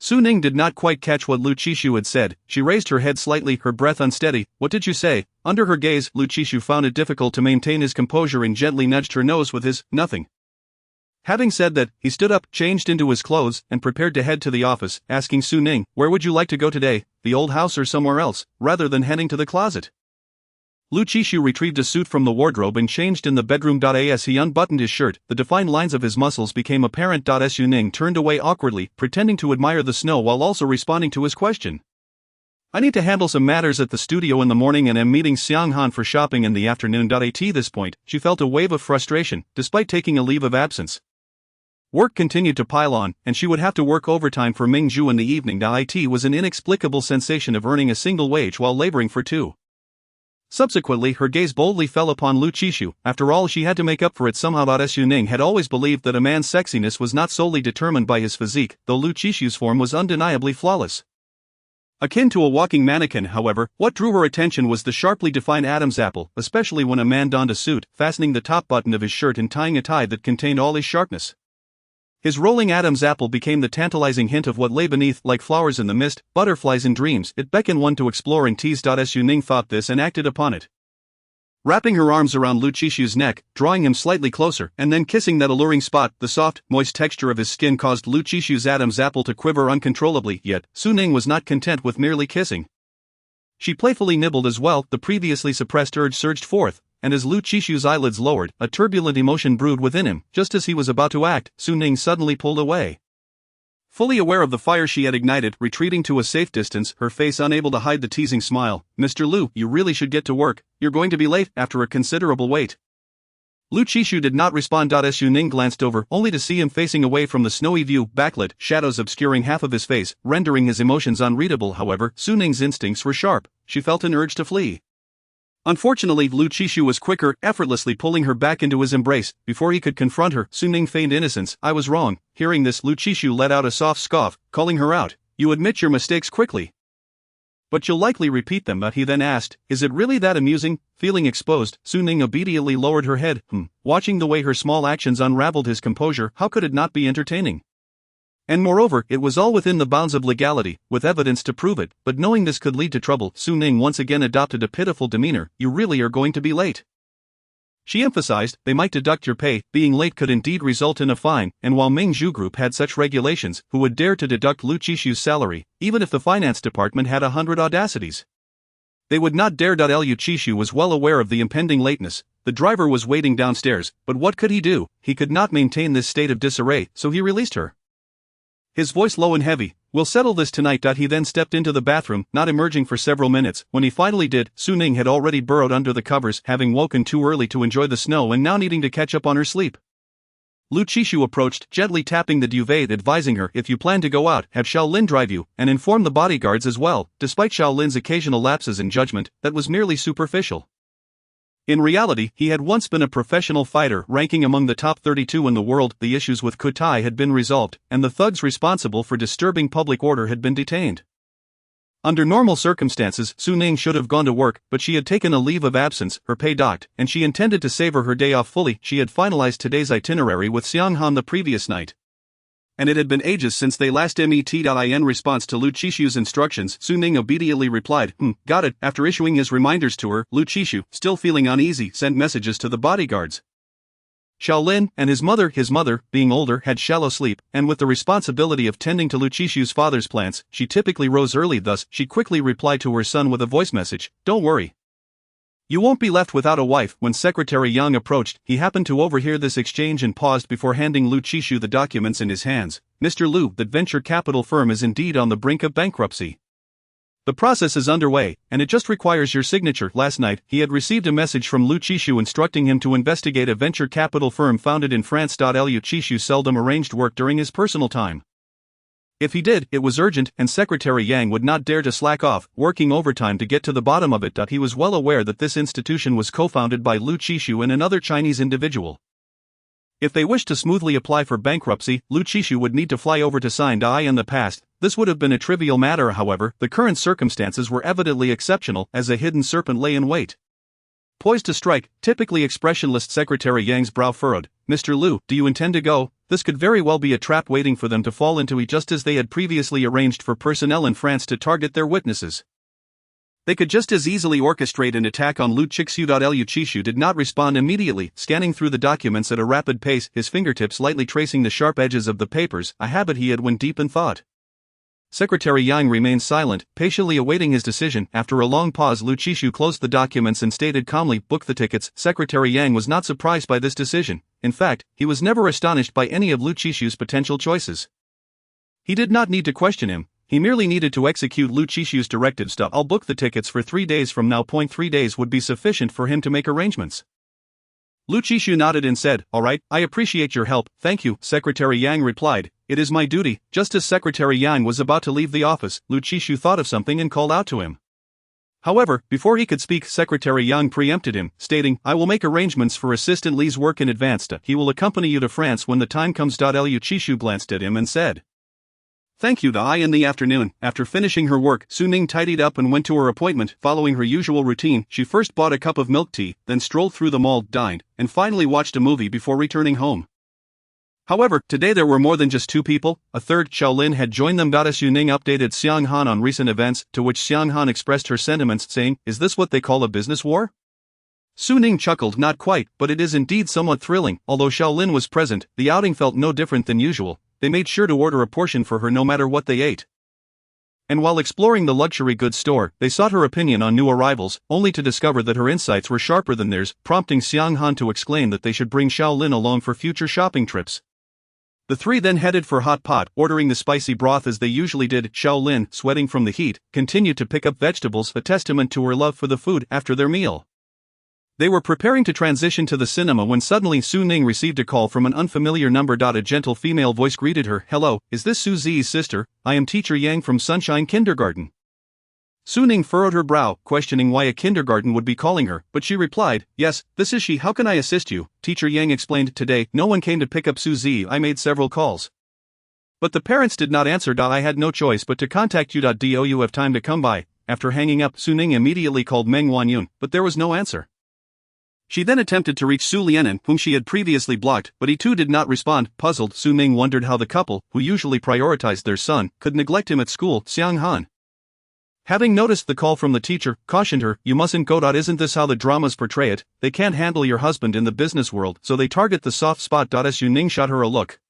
Speaker 2: Su Ning did not quite catch what Lu Qishu had said. She raised her head slightly, her breath unsteady. "What did you say?" Under her gaze, Lu Qishu found it difficult to maintain his composure and gently nudged her nose with his "nothing." Having said that, he stood up, changed into his clothes, and prepared to head to the office, asking Su Ning, "Where would you like to go today, the old house or somewhere else?" rather than heading to the closet. Lu Qishu retrieved a suit from the wardrobe and changed in the bedroom. As he unbuttoned his shirt, the defined lines of his muscles became apparent. Su Ning turned away awkwardly, pretending to admire the snow while also responding to his question. "I need to handle some matters at the studio in the morning and am meeting Xiang Han for shopping in the afternoon." At this point, she felt a wave of frustration, despite taking a leave of absence. Work continued to pile on, and she would have to work overtime for Ming Zhu in the evening. It was an inexplicable sensation of earning a single wage while laboring for two. Subsequently, her gaze boldly fell upon Lu Qishu. After all, she had to make up for it somehow. Su Ning had always believed that a man's sexiness was not solely determined by his physique, though Lu Qishu's form was undeniably flawless. Akin to a walking mannequin, however, what drew her attention was the sharply defined Adam's apple, especially when a man donned a suit, fastening the top button of his shirt and tying a tie that contained all his sharpness. His rolling Adam's apple became the tantalizing hint of what lay beneath. Like flowers in the mist, butterflies in dreams, it beckoned one to explore and tease. Su Ning thought this and acted upon it. Wrapping her arms around Lu Qishu's neck, drawing him slightly closer, and then kissing that alluring spot, the soft, moist texture of his skin caused Lu Qishu's Adam's apple to quiver uncontrollably. Yet, Su Ning was not content with merely kissing. She playfully nibbled as well. The previously suppressed urge surged forth, and as Lu Qishu's eyelids lowered, a turbulent emotion brewed within him. Just as he was about to act, Su Ning suddenly pulled away. Fully aware of the fire she had ignited, retreating to a safe distance, her face unable to hide the teasing smile. "Mr. Lu, you really should get to work. You're going to be late." After a considerable wait, Lu Qishu did not respond. Su Ning glanced over, only to see him facing away from the snowy view, backlit, shadows obscuring half of his face, rendering his emotions unreadable. However, Su Ning's instincts were sharp. She felt an urge to flee. Unfortunately, Lu Qishu was quicker, effortlessly pulling her back into his embrace. Before he could confront her, Su Ning feigned innocence. "I was wrong." Hearing this, Lu Qishu let out a soft scoff, calling her out. "You admit your mistakes quickly, but you'll likely repeat them." He then asked, "Is it really that amusing?" Feeling exposed, Su Ning obediently lowered her head. Watching the way her small actions unraveled his composure, how could it not be entertaining? And moreover, it was all within the bounds of legality, with evidence to prove it. But knowing this could lead to trouble, Su Ning once again adopted a pitiful demeanor. "You really are going to be late?" She emphasized, "They might deduct your pay. Being late could indeed result in a fine, and while Ming Zhu Group had such regulations, who would dare to deduct Lu Qishu's salary, even if the finance department had 100 audacities? They would not dare." Lu Qishu was well aware of the impending lateness. The driver was waiting downstairs, but what could he do? He could not maintain this state of disarray, so he released her. His voice low and heavy. "We'll settle this tonight." He then stepped into the bathroom, not emerging for several minutes. When he finally did, Su Ning had already burrowed under the covers, having woken too early to enjoy the snow and now needing to catch up on her sleep. Lu Qishu approached, gently tapping the duvet, advising her, "If you plan to go out, have Xiaolin drive you, and inform the bodyguards as well." Despite Xiaolin's occasional lapses in judgment, that was merely superficial. In reality, he had once been a professional fighter, ranking among the top 32 in the world. The issues with Kutai had been resolved, and the thugs responsible for disturbing public order had been detained. Under normal circumstances, Su Ning should have gone to work, but she had taken a leave of absence, her pay docked, and she intended to savor her day off fully. She had finalized today's itinerary with Xiang Han the previous night, and it had been ages since they last met. In response to Lu Qishu's instructions, Su Ning obediently replied, "Got it." After issuing his reminders to her, Lu Qishu, still feeling uneasy, sent messages to the bodyguards. Xiaolin and his mother, being older, had shallow sleep, and with the responsibility of tending to Lu Qishu's father's plants, she typically rose early. Thus, she quickly replied to her son with a voice message, "Don't worry. You won't be left without a wife." When Secretary Yang approached, he happened to overhear this exchange and paused before handing Lu Qishu the documents in his hands. "Mr. Lu, that venture capital firm is indeed on the brink of bankruptcy. The process is underway, and it just requires your signature." Last night, he had received a message from Lu Qishu instructing him to investigate a venture capital firm founded in France. Lu Qishu seldom arranged work during his personal time. If he did, it was urgent, and Secretary Yang would not dare to slack off, working overtime to get to the bottom of it. He was well aware that this institution was co-founded by Lu Qishu and another Chinese individual. If they wished to smoothly apply for bankruptcy, Lu Qishu would need to fly over to Sindai. In the past, this would have been a trivial matter. However, the current circumstances were evidently exceptional, as a hidden serpent lay in wait. Poised to strike, typically expressionless Secretary Yang's brow furrowed. Mr. Liu, do you intend to go? This could very well be a trap waiting for them to fall into, just as they had previously arranged for personnel in France to target their witnesses. They could just as easily orchestrate an attack on Liu Cixu. Liu Cixu did not respond immediately, scanning through the documents at a rapid pace, his fingertips lightly tracing the sharp edges of the papers, a habit he had when deep in thought. Secretary Yang remained silent, patiently awaiting his decision. After a long pause, Liu Cixu closed the documents and stated calmly, "Book the tickets." Secretary Yang was not surprised by this decision. In fact, he was never astonished by any of Liu Cixu's potential choices. He did not need to question him. He merely needed to execute Liu Cixu's directives. "I'll book the tickets for 3 days from now." 3 days would be sufficient for him to make arrangements. Liu Cixu nodded and said, "All right, I appreciate your help, thank you." Secretary Yang replied, "It is my duty." Just as Secretary Yang was about to leave the office, Liu Cixu thought of something and called out to him. However, before he could speak, Secretary Yang preempted him, stating, "I will make arrangements for Assistant Li's work in advance. He will accompany you to France when the time comes." Liu Cixu glanced at him and said, "Thank you." In the afternoon, after finishing her work, Su Ning tidied up and went to her appointment. Following her usual routine, she first bought a cup of milk tea, then strolled through the mall, dined, and finally watched a movie before returning home. However, today there were more than just 2 people. A third, Xiaolin, had joined them. Su Ning updated Xiang Han on recent events, to which Xiang Han expressed her sentiments, saying, "Is this what they call a business war?" Su Ning chuckled, "Not quite, but it is indeed somewhat thrilling." Although Xiaolin was present, the outing felt no different than usual. They made sure to order a portion for her no matter what they ate. And while exploring the luxury goods store, they sought her opinion on new arrivals, only to discover that her insights were sharper than theirs, prompting Xiang Han to exclaim that they should bring Xiaolin along for future shopping trips. The 3 then headed for Hot Pot, ordering the spicy broth as they usually did. Xiaolin, sweating from the heat, continued to pick up vegetables, a testament to her love for the food. After their meal, they were preparing to transition to the cinema when suddenly Su Ning received a call from an unfamiliar number. A gentle female voice greeted her. "Hello, is this Su Zi's sister? I am Teacher Yang from Sunshine Kindergarten." Su Ning furrowed her brow, questioning why a kindergarten would be calling her, but she replied, "Yes, this is she. How can I assist you?" Teacher Yang explained, "Today, no one came to pick up Su Zi. I made several calls, but the parents did not answer. I had no choice but to contact you. Do you have time to come by?" After hanging up, Su Ning immediately called Meng Wanyun, but there was no answer. She then attempted to reach Su Lianen, whom she had previously blocked, but he too did not respond. Puzzled, Su Ning wondered how the couple, who usually prioritized their son, could neglect him at school. Xiang Han, having noticed the call from the teacher, cautioned her, "You mustn't go. Isn't this how the dramas portray it? They can't handle your husband in the business world, so they target the soft spot." Su Ning shot her a look.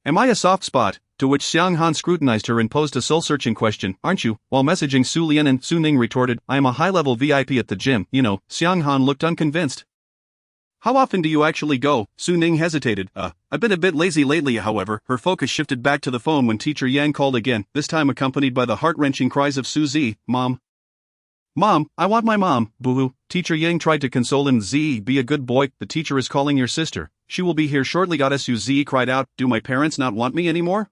Speaker 2: "Am I a soft spot?" To which Xiang Han scrutinized her and posed a soul-searching question, "Aren't you?" While messaging Su Lianen, Su Ning retorted, "I am a high-level VIP at the gym, you know." Xiang Han looked unconvinced. "How often do you actually go?" Su Ning hesitated. I've been a bit lazy lately." However, her focus shifted back to the phone when Teacher Yang called again, this time accompanied by the heart-wrenching cries of Su Zi, "Mom! Mom, I want my mom." "Boo-hoo." Teacher Yang tried to console him. "Zi, be a good boy, the teacher is calling your sister. She will be here shortly." Su Zi cried out, "Do my parents not want me anymore?"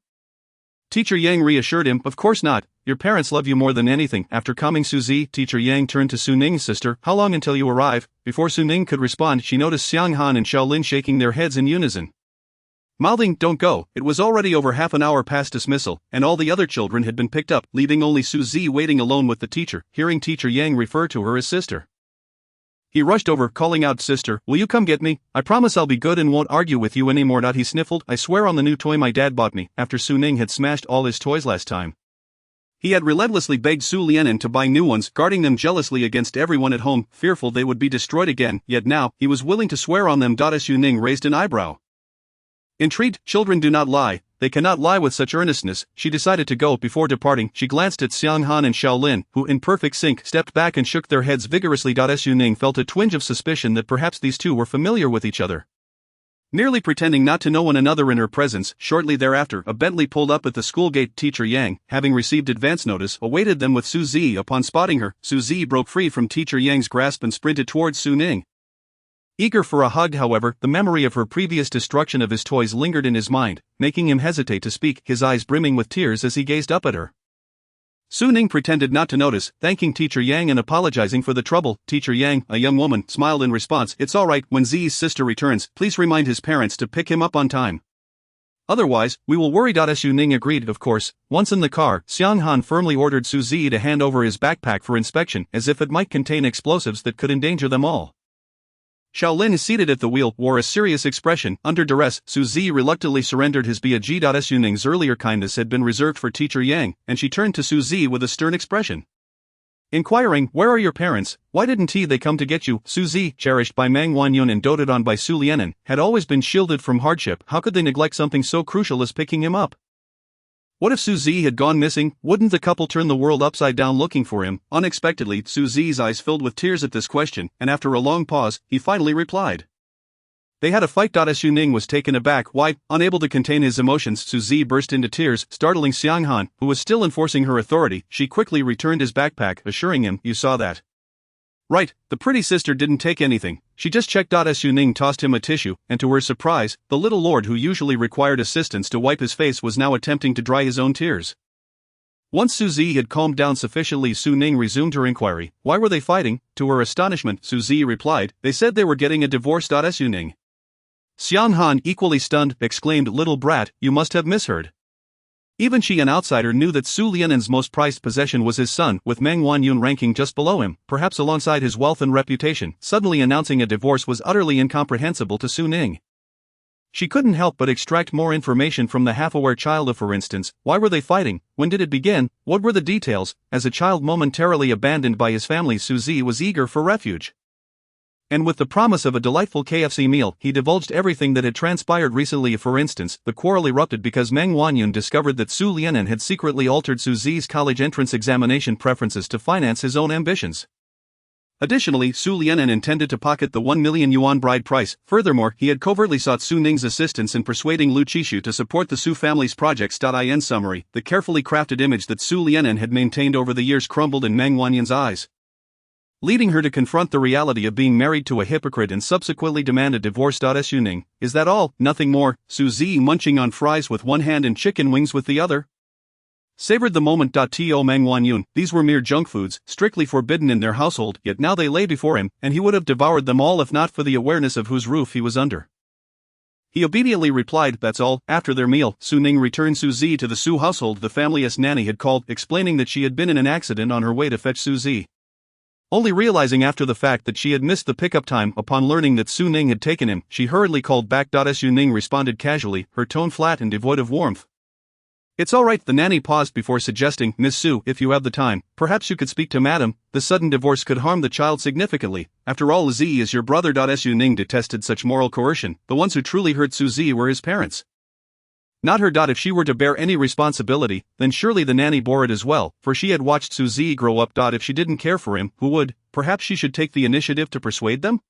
Speaker 2: Teacher Yang reassured him, "Of course not. Your parents love you more than anything." After calming Su Zi, Teacher Yang turned to Su Ning's sister. "How long until you arrive?" Before Su Ning could respond, she noticed Xiang Han and Xiaolin shaking their heads in unison, mouthing, "Don't go." It was already over half an hour past dismissal, and all the other children had been picked up, leaving only Su Zi waiting alone with the teacher. Hearing Teacher Yang refer to her as sister, he rushed over, calling out, "Sister, will you come get me? I promise I'll be good and won't argue with you anymore." He sniffled, "I swear on the new toy my dad bought me." After Su Ning had smashed all his toys last time, he had relentlessly begged Su Lianen to buy new ones, guarding them jealously against everyone at home, fearful they would be destroyed again, yet now, he was willing to swear on them. Su Ning raised an eyebrow. Intrigued, children do not lie, they cannot lie with such earnestness. She decided to go. Before departing, she glanced at Xiang Han and Xiaolin, who in perfect sync stepped back and shook their heads vigorously. Su Ning felt a twinge of suspicion that perhaps these two were familiar with each other. Nearly pretending not to know one another in her presence, shortly thereafter a Bentley pulled up at the school gate. Teacher Yang, having received advance notice, awaited them with Su Zi. Upon spotting her, Su Zi broke free from Teacher Yang's grasp and sprinted towards Su Ning. Eager for a hug, however, the memory of her previous destruction of his toys lingered in his mind, making him hesitate to speak, his eyes brimming with tears as he gazed up at her. Su Ning pretended not to notice, thanking Teacher Yang and apologizing for the trouble. Teacher Yang, a young woman, smiled in response, "It's all right. When Zi's sister returns, please remind his parents to pick him up on time. Otherwise, we will worry." Su Ning agreed, of course. Once in the car, Xiang Han firmly ordered Su Zi to hand over his backpack for inspection, as if it might contain explosives that could endanger them all. Shaolin, seated at the wheel, wore a serious expression. Under duress, Su Zi reluctantly surrendered his Bag. Su Ning's earlier kindness had been reserved for teacher Yang, and she turned to Su Zi with a stern expression. Inquiring, "Where are your parents? Why didn't they come to get you?" Su Zi, cherished by Meng Wanyun and doted on by Su Lianen, had always been shielded from hardship. How could they neglect something so crucial as picking him up? What if Su Zi had gone missing? Wouldn't the couple turn the world upside down looking for him? Unexpectedly, Su Zi's eyes filled with tears at this question, and after a long pause, he finally replied. They had a fight. Su Ning was taken aback. Why? Unable to contain his emotions, Su Zi burst into tears, startling Xiang Han, who was still enforcing her authority. She quickly returned his backpack, assuring him, "You saw that. Right, the pretty sister didn't take anything, she just checked." Su Ning tossed him a tissue, and to her surprise, the little lord who usually required assistance to wipe his face was now attempting to dry his own tears. Once Su Zi had calmed down sufficiently, Su Ning resumed her inquiry. Why were they fighting? To her astonishment, Su Zi replied, "They said they were getting a divorce." Su Ning. Xiang Han, equally stunned, exclaimed, "Little brat, you must have misheard." Even she, an outsider, knew that Su Lianen's most prized possession was his son, with Meng Wanyun ranking just below him, perhaps alongside his wealth and reputation. Suddenly announcing a divorce was utterly incomprehensible to Su Ning. She couldn't help but extract more information from the half-aware child. For instance, why were they fighting? When did it begin? What were the details? As a child momentarily abandoned by his family, Su Zi was eager for refuge. And with the promise of a delightful KFC meal, he divulged everything that had transpired recently. For instance, the quarrel erupted because Meng Wanyun discovered that Su Lianen had secretly altered Su Zi's college entrance examination preferences to finance his own ambitions. Additionally, Su Lianen intended to pocket the 1 million yuan bride price. Furthermore, he had covertly sought Su Ning's assistance in persuading Lu Qishu to support the Su family's projects. In summary, the carefully crafted image that Su Lianen had maintained over the years crumbled in Meng Wanyan's eyes, leading her to confront the reality of being married to a hypocrite and subsequently demand a divorce. Su Ning, is that all? Nothing more? Su Zi, munching on fries with one hand and chicken wings with the other, savored the moment. To Meng Wanyun, these were mere junk foods, strictly forbidden in their household, yet now they lay before him, and he would have devoured them all if not for the awareness of whose roof he was under. He obediently replied, "That's all." After their meal, Su Ning returned Su Zi to the Su household. The family's nanny had called, explaining that she had been in an accident on her way to fetch Su Zi, only realizing after the fact that she had missed the pickup time. Upon learning that Su Ning had taken him, she hurriedly called back. Su Ning responded casually, her tone flat and devoid of warmth. "It's all right." The nanny paused before suggesting, "Miss Su, if you have the time, perhaps you could speak to madam. The sudden divorce could harm the child significantly. After all, Zi is your brother." Su Ning detested such moral coercion. The ones who truly hurt Su Zi were his parents, not her. If she were to bear any responsibility, then surely the nanny bore it as well, for she had watched Su Zi grow up. If she didn't care for him, who would? Perhaps she should take the initiative to persuade them?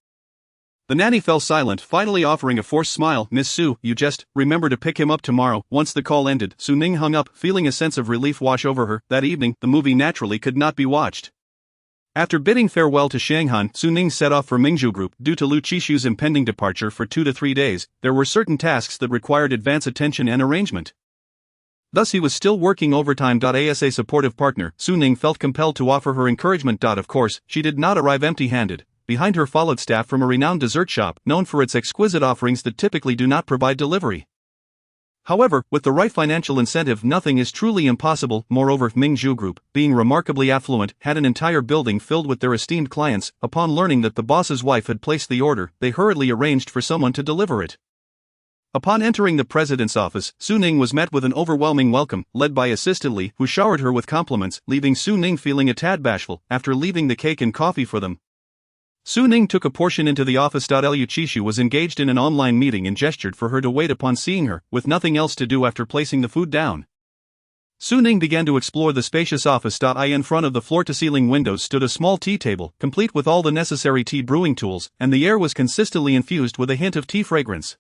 Speaker 2: The nanny fell silent, finally offering a forced smile. "Miss Su, you just remember to pick him up tomorrow." Once the call ended, Su Ning hung up, feeling a sense of relief wash over her. That evening, the movie naturally could not be watched. After bidding farewell to Shanghan, Su Ning set off for Mingzhu Group. Due to Lu Qishu's impending departure for 2 to 3 days, there were certain tasks that required advance attention and arrangement. Thus he was still working overtime. As a supportive partner, Su Ning felt compelled to offer her encouragement. Of course, she did not arrive empty-handed. Behind her followed staff from a renowned dessert shop, known for its exquisite offerings that typically do not provide delivery. However, with the right financial incentive, nothing is truly impossible. Moreover, Mingzhu Group, being remarkably affluent, had an entire building filled with their esteemed clients. Upon learning that the boss's wife had placed the order, they hurriedly arranged for someone to deliver it. Upon entering the president's office, Su Ning was met with an overwhelming welcome, led by Assistant Li, who showered her with compliments, leaving Su Ning feeling a tad bashful. After leaving the cake and coffee for them, Su Ning took a portion into the office. Lu Qishu was engaged in an online meeting and gestured for her to wait upon seeing her, with nothing else to do after placing the food down. Su Ning began to explore the spacious office. In front of the floor-to-ceiling windows stood a small tea table, complete with all the necessary tea brewing tools, and the air was consistently infused with a hint of tea fragrance.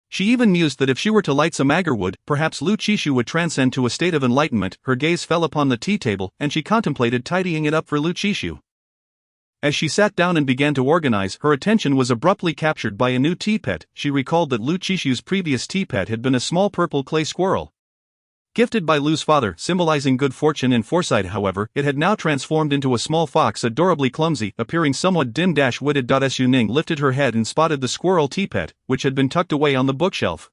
Speaker 2: She even mused that if she were to light some agarwood, perhaps Lu Qishu would transcend to a state of enlightenment. Her gaze fell upon the tea table, and she contemplated tidying it up for Lu Qishu. As she sat down and began to organize, her attention was abruptly captured by a new tea pet. She recalled that Lu Qishu's previous tea pet had been a small purple clay squirrel, gifted by Lu's father, symbolizing good fortune and foresight. However, it had now transformed into a small fox, adorably clumsy, appearing somewhat dim-witted. Su Ning lifted her head and spotted the squirrel tea pet, which had been tucked away on the bookshelf.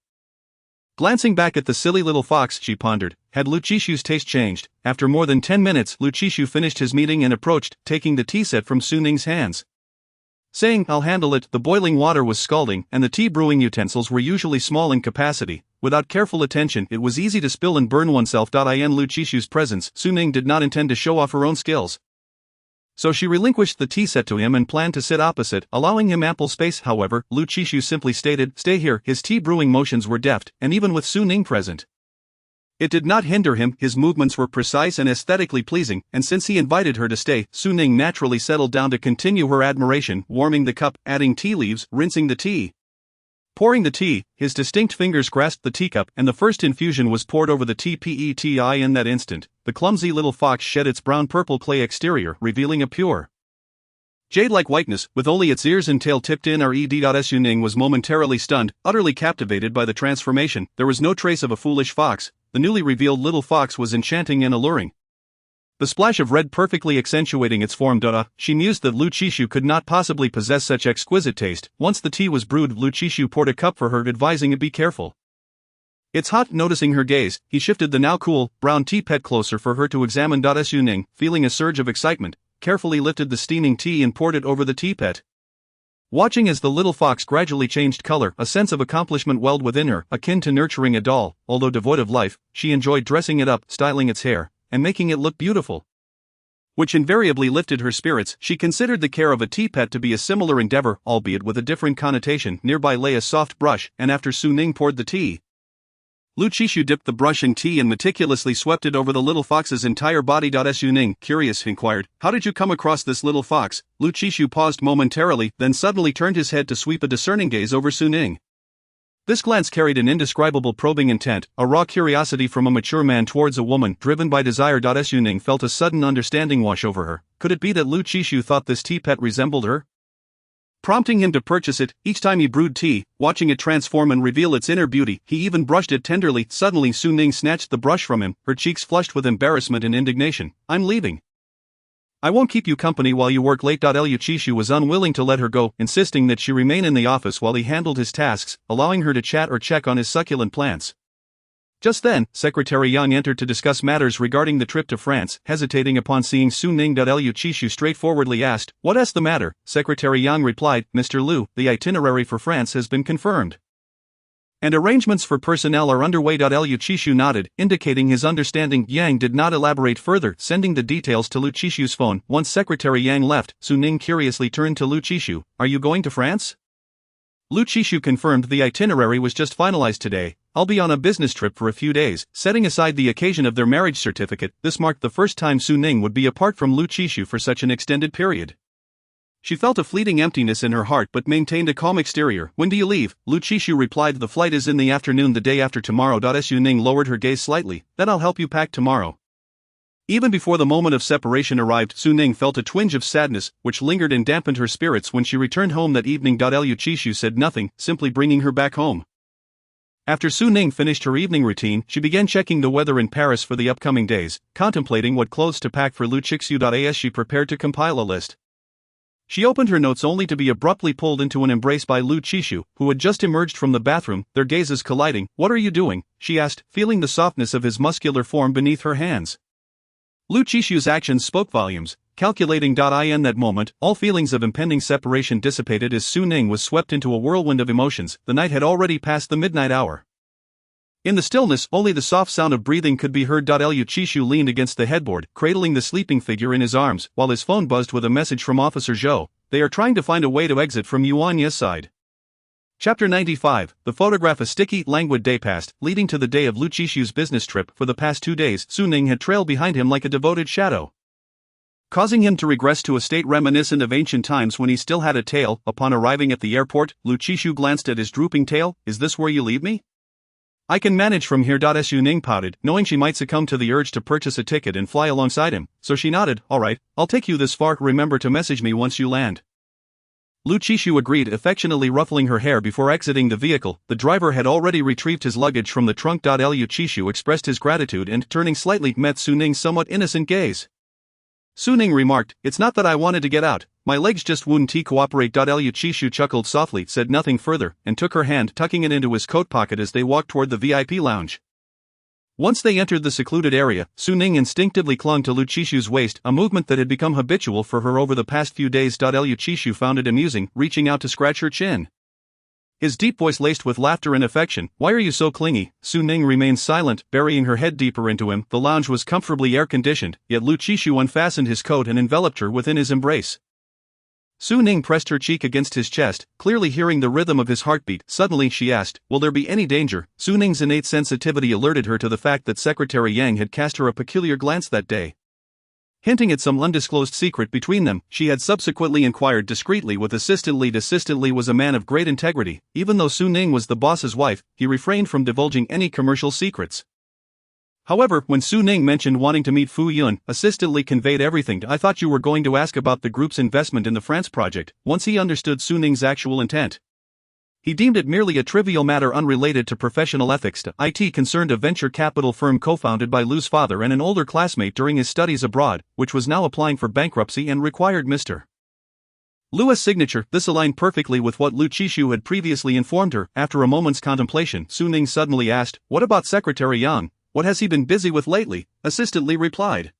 Speaker 2: Glancing back at the silly little fox, she pondered, had Lu Qishu's taste changed? After more than 10 minutes, Lu Qishu finished his meeting and approached, taking the tea set from Su Ning's hands. saying, "I'll handle it." The boiling water was scalding, and the tea brewing utensils were usually small in capacity. Without careful attention, it was easy to spill and burn oneself. In Lu Qishu's presence, Su Ning did not intend to show off her own skills. So she relinquished the tea set to him and planned to sit opposite, allowing him ample space. However, Lu Qishu simply stated, "Stay here." His tea brewing motions were deft, and even with Su Ning present, it did not hinder him. His movements were precise and aesthetically pleasing, and since he invited her to stay, Su Ning naturally settled down to continue her admiration, warming the cup, adding tea leaves, rinsing the tea, pouring the tea. His distinct fingers grasped the teacup, and the first infusion was poured over the TPETI. In that instant, the clumsy little fox shed its brown-purple clay exterior, revealing a pure, jade-like whiteness, with only its ears and tail tipped in. Su Ning was momentarily stunned, utterly captivated by the transformation. There was no trace of a foolish fox. The newly revealed little fox was enchanting and alluring, the splash of red perfectly accentuating its form. She mused that Lu Qishu could not possibly possess such exquisite taste. Once the tea was brewed, Lu Qishu poured a cup for her, advising it be careful. "It's hot." Noticing her gaze, he shifted the now cool, brown teapot closer for her to examine. Su Ning, feeling a surge of excitement, carefully lifted the steaming tea and poured it over the teapot. Watching as the little fox gradually changed color, a sense of accomplishment welled within her, akin to nurturing a doll. Although devoid of life, she enjoyed dressing it up, styling its hair, and making it look beautiful, which invariably lifted her spirits. She considered the care of a teapot to be a similar endeavor, albeit with a different connotation. Nearby lay a soft brush, and after Su Ning poured the tea, Lu Qishu dipped the brush in tea and meticulously swept it over the little fox's entire body. Su Ning, curious, inquired, "How did you come across this little fox?" Lu Qishu paused momentarily, then suddenly turned his head to sweep a discerning gaze over Su Ning. This glance carried an indescribable probing intent, a raw curiosity from a mature man towards a woman driven by desire. Su Ning felt a sudden understanding wash over her. Could it be that Lu Qishu thought this teapot resembled her, prompting him to purchase it? Each time he brewed tea, watching it transform and reveal its inner beauty, he even brushed it tenderly. Suddenly Su Ning snatched the brush from him, her cheeks flushed with embarrassment and indignation. "I'm leaving. I won't keep you company while you work late." Lu Qishu was unwilling to let her go, insisting that she remain in the office while he handled his tasks, allowing her to chat or check on his succulent plants. Just then, Secretary Yang entered to discuss matters regarding the trip to France. Hesitating upon seeing Su Ning, Lu Qishu straightforwardly asked, "What's the matter?" Secretary Yang replied, "Mr. Lu, the itinerary for France has been confirmed, and arrangements for personnel are underway." Lu Qishu nodded, indicating his understanding. Yang did not elaborate further, sending the details to Lu Qishu's phone. Once Secretary Yang left, Su Ning curiously turned to Lu Qishu. "Are you going to France?" Lu Qishu confirmed the itinerary was just finalized today. "I'll be on a business trip for a few days." Setting aside the occasion of their marriage certificate, this marked the first time Su Ning would be apart from Lu Qishu for such an extended period. She felt a fleeting emptiness in her heart but maintained a calm exterior. "When do you leave?" Lu Qishu replied, "The flight is in the afternoon, the day after tomorrow." Su Ning lowered her gaze slightly. "Then I'll help you pack tomorrow." Even before the moment of separation arrived, Su Ning felt a twinge of sadness, which lingered and dampened her spirits when she returned home that evening. Lu Qishu said nothing, simply bringing her back home. After Su Ning finished her evening routine, she began checking the weather in Paris for the upcoming days, contemplating what clothes to pack for Lu Qishu. As she prepared to compile a list, she opened her notes only to be abruptly pulled into an embrace by Lu Qishu, who had just emerged from the bathroom, their gazes colliding. "What are you doing?" she asked, feeling the softness of his muscular form beneath her hands. Lu Qishu's actions spoke volumes. Calculating. In that moment, all feelings of impending separation dissipated as Su Ning was swept into a whirlwind of emotions. The night had already passed the midnight hour. In the stillness, only the soft sound of breathing could be heard. Lu Qishu leaned against the headboard, cradling the sleeping figure in his arms, while his phone buzzed with a message from Officer Zhou. "They are trying to find a way to exit from Yuanya's side." Chapter 95. The photograph. A sticky, languid day passed, leading to the day of Lu Qishu's business trip. For the past 2 days, Su Ning had trailed behind him like a devoted shadow, causing him to regress to a state reminiscent of ancient times when he still had a tail. Upon arriving at the airport, Lu Qishu glanced at his drooping tail. "Is this where you leave me?" "I can manage from here." Su Ning pouted, knowing she might succumb to the urge to purchase a ticket and fly alongside him, so she nodded. "All right, I'll take you this far. Remember to message me once you land." Lu Qishu agreed, affectionately ruffling her hair before exiting the vehicle. The driver had already retrieved his luggage from the trunk. Lu Qishu expressed his gratitude and, turning slightly, met Su Ning's somewhat innocent gaze. Su Ning remarked, "It's not that I wanted to get out, my legs just wouldn't cooperate." Lu Qishu chuckled softly, said nothing further, and took her hand, tucking it into his coat pocket as they walked toward the VIP lounge. Once they entered the secluded area, Su Ning instinctively clung to Lu Qishu's waist, a movement that had become habitual for her over the past few days. Lu Qishu found it amusing, reaching out to scratch her chin. His deep voice laced with laughter and affection. "Why are you so clingy?" Su Ning remained silent, burying her head deeper into him. The lounge was comfortably air-conditioned, yet Lu Qishu unfastened his coat and enveloped her within his embrace. Su Ning pressed her cheek against his chest, clearly hearing the rhythm of his heartbeat. Suddenly she asked, "Will there be any danger?" Su Ning's innate sensitivity alerted her to the fact that Secretary Yang had cast her a peculiar glance that day. Hinting at some undisclosed secret between them, she had subsequently inquired discreetly with Assistant Li. Assistant Li was a man of great integrity. Even though Su Ning was the boss's wife, he refrained from divulging any commercial secrets. However, when Su Ning mentioned wanting to meet Fu Yun, Assistant Li conveyed everything. "I thought you were going to ask about the group's investment in the France project." Once he understood Su Ning's actual intent, he deemed it merely a trivial matter unrelated to professional ethics. It concerned a venture capital firm co-founded by Lu's father and an older classmate during his studies abroad, which was now applying for bankruptcy and required Mr. Lu's signature. This aligned perfectly with what Lu Qishu had previously informed her. After a moment's contemplation, Su Ning suddenly asked, "What about Secretary Yang? What has he been busy with lately?" Assistant Li replied,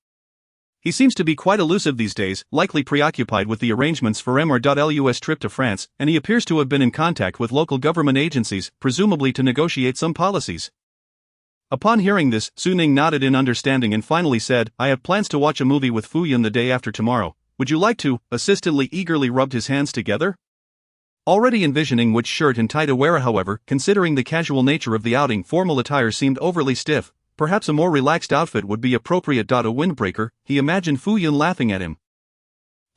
Speaker 2: "He seems to be quite elusive these days, likely preoccupied with the arrangements for MR.Lu's trip to France, and he appears to have been in contact with local government agencies, presumably to negotiate some policies." Upon hearing this, Su Ning nodded in understanding and finally said, "I have plans to watch a movie with Fu Yun the day after tomorrow. Would you like to?" Assistant Li eagerly rubbed his hands together, already envisioning which shirt and tie to wear. However, considering the casual nature of the outing, formal attire seemed overly stiff. Perhaps a more relaxed outfit would be appropriate. A windbreaker, he imagined Fu Yun laughing at him.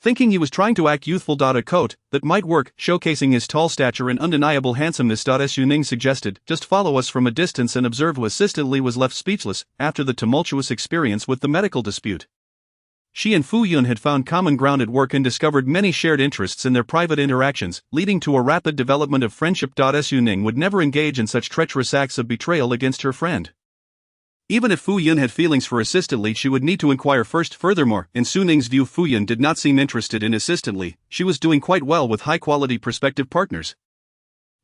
Speaker 2: Thinking he was trying to act youthful. A coat that might work, showcasing his tall stature and undeniable handsomeness. Su Ning suggested, "Just follow us from a distance and observe." Assistant Li was left speechless after the tumultuous experience with the medical dispute. She and Fu Yun had found common ground at work and discovered many shared interests in their private interactions, leading to a rapid development of friendship. Su Ning would never engage in such treacherous acts of betrayal against her friend. Even if Fu Yun had feelings for Assistant Li, she would need to inquire first. Furthermore, in Su Ning's view, Fu Yun did not seem interested in Assistant Li. She was doing quite well with high-quality prospective partners,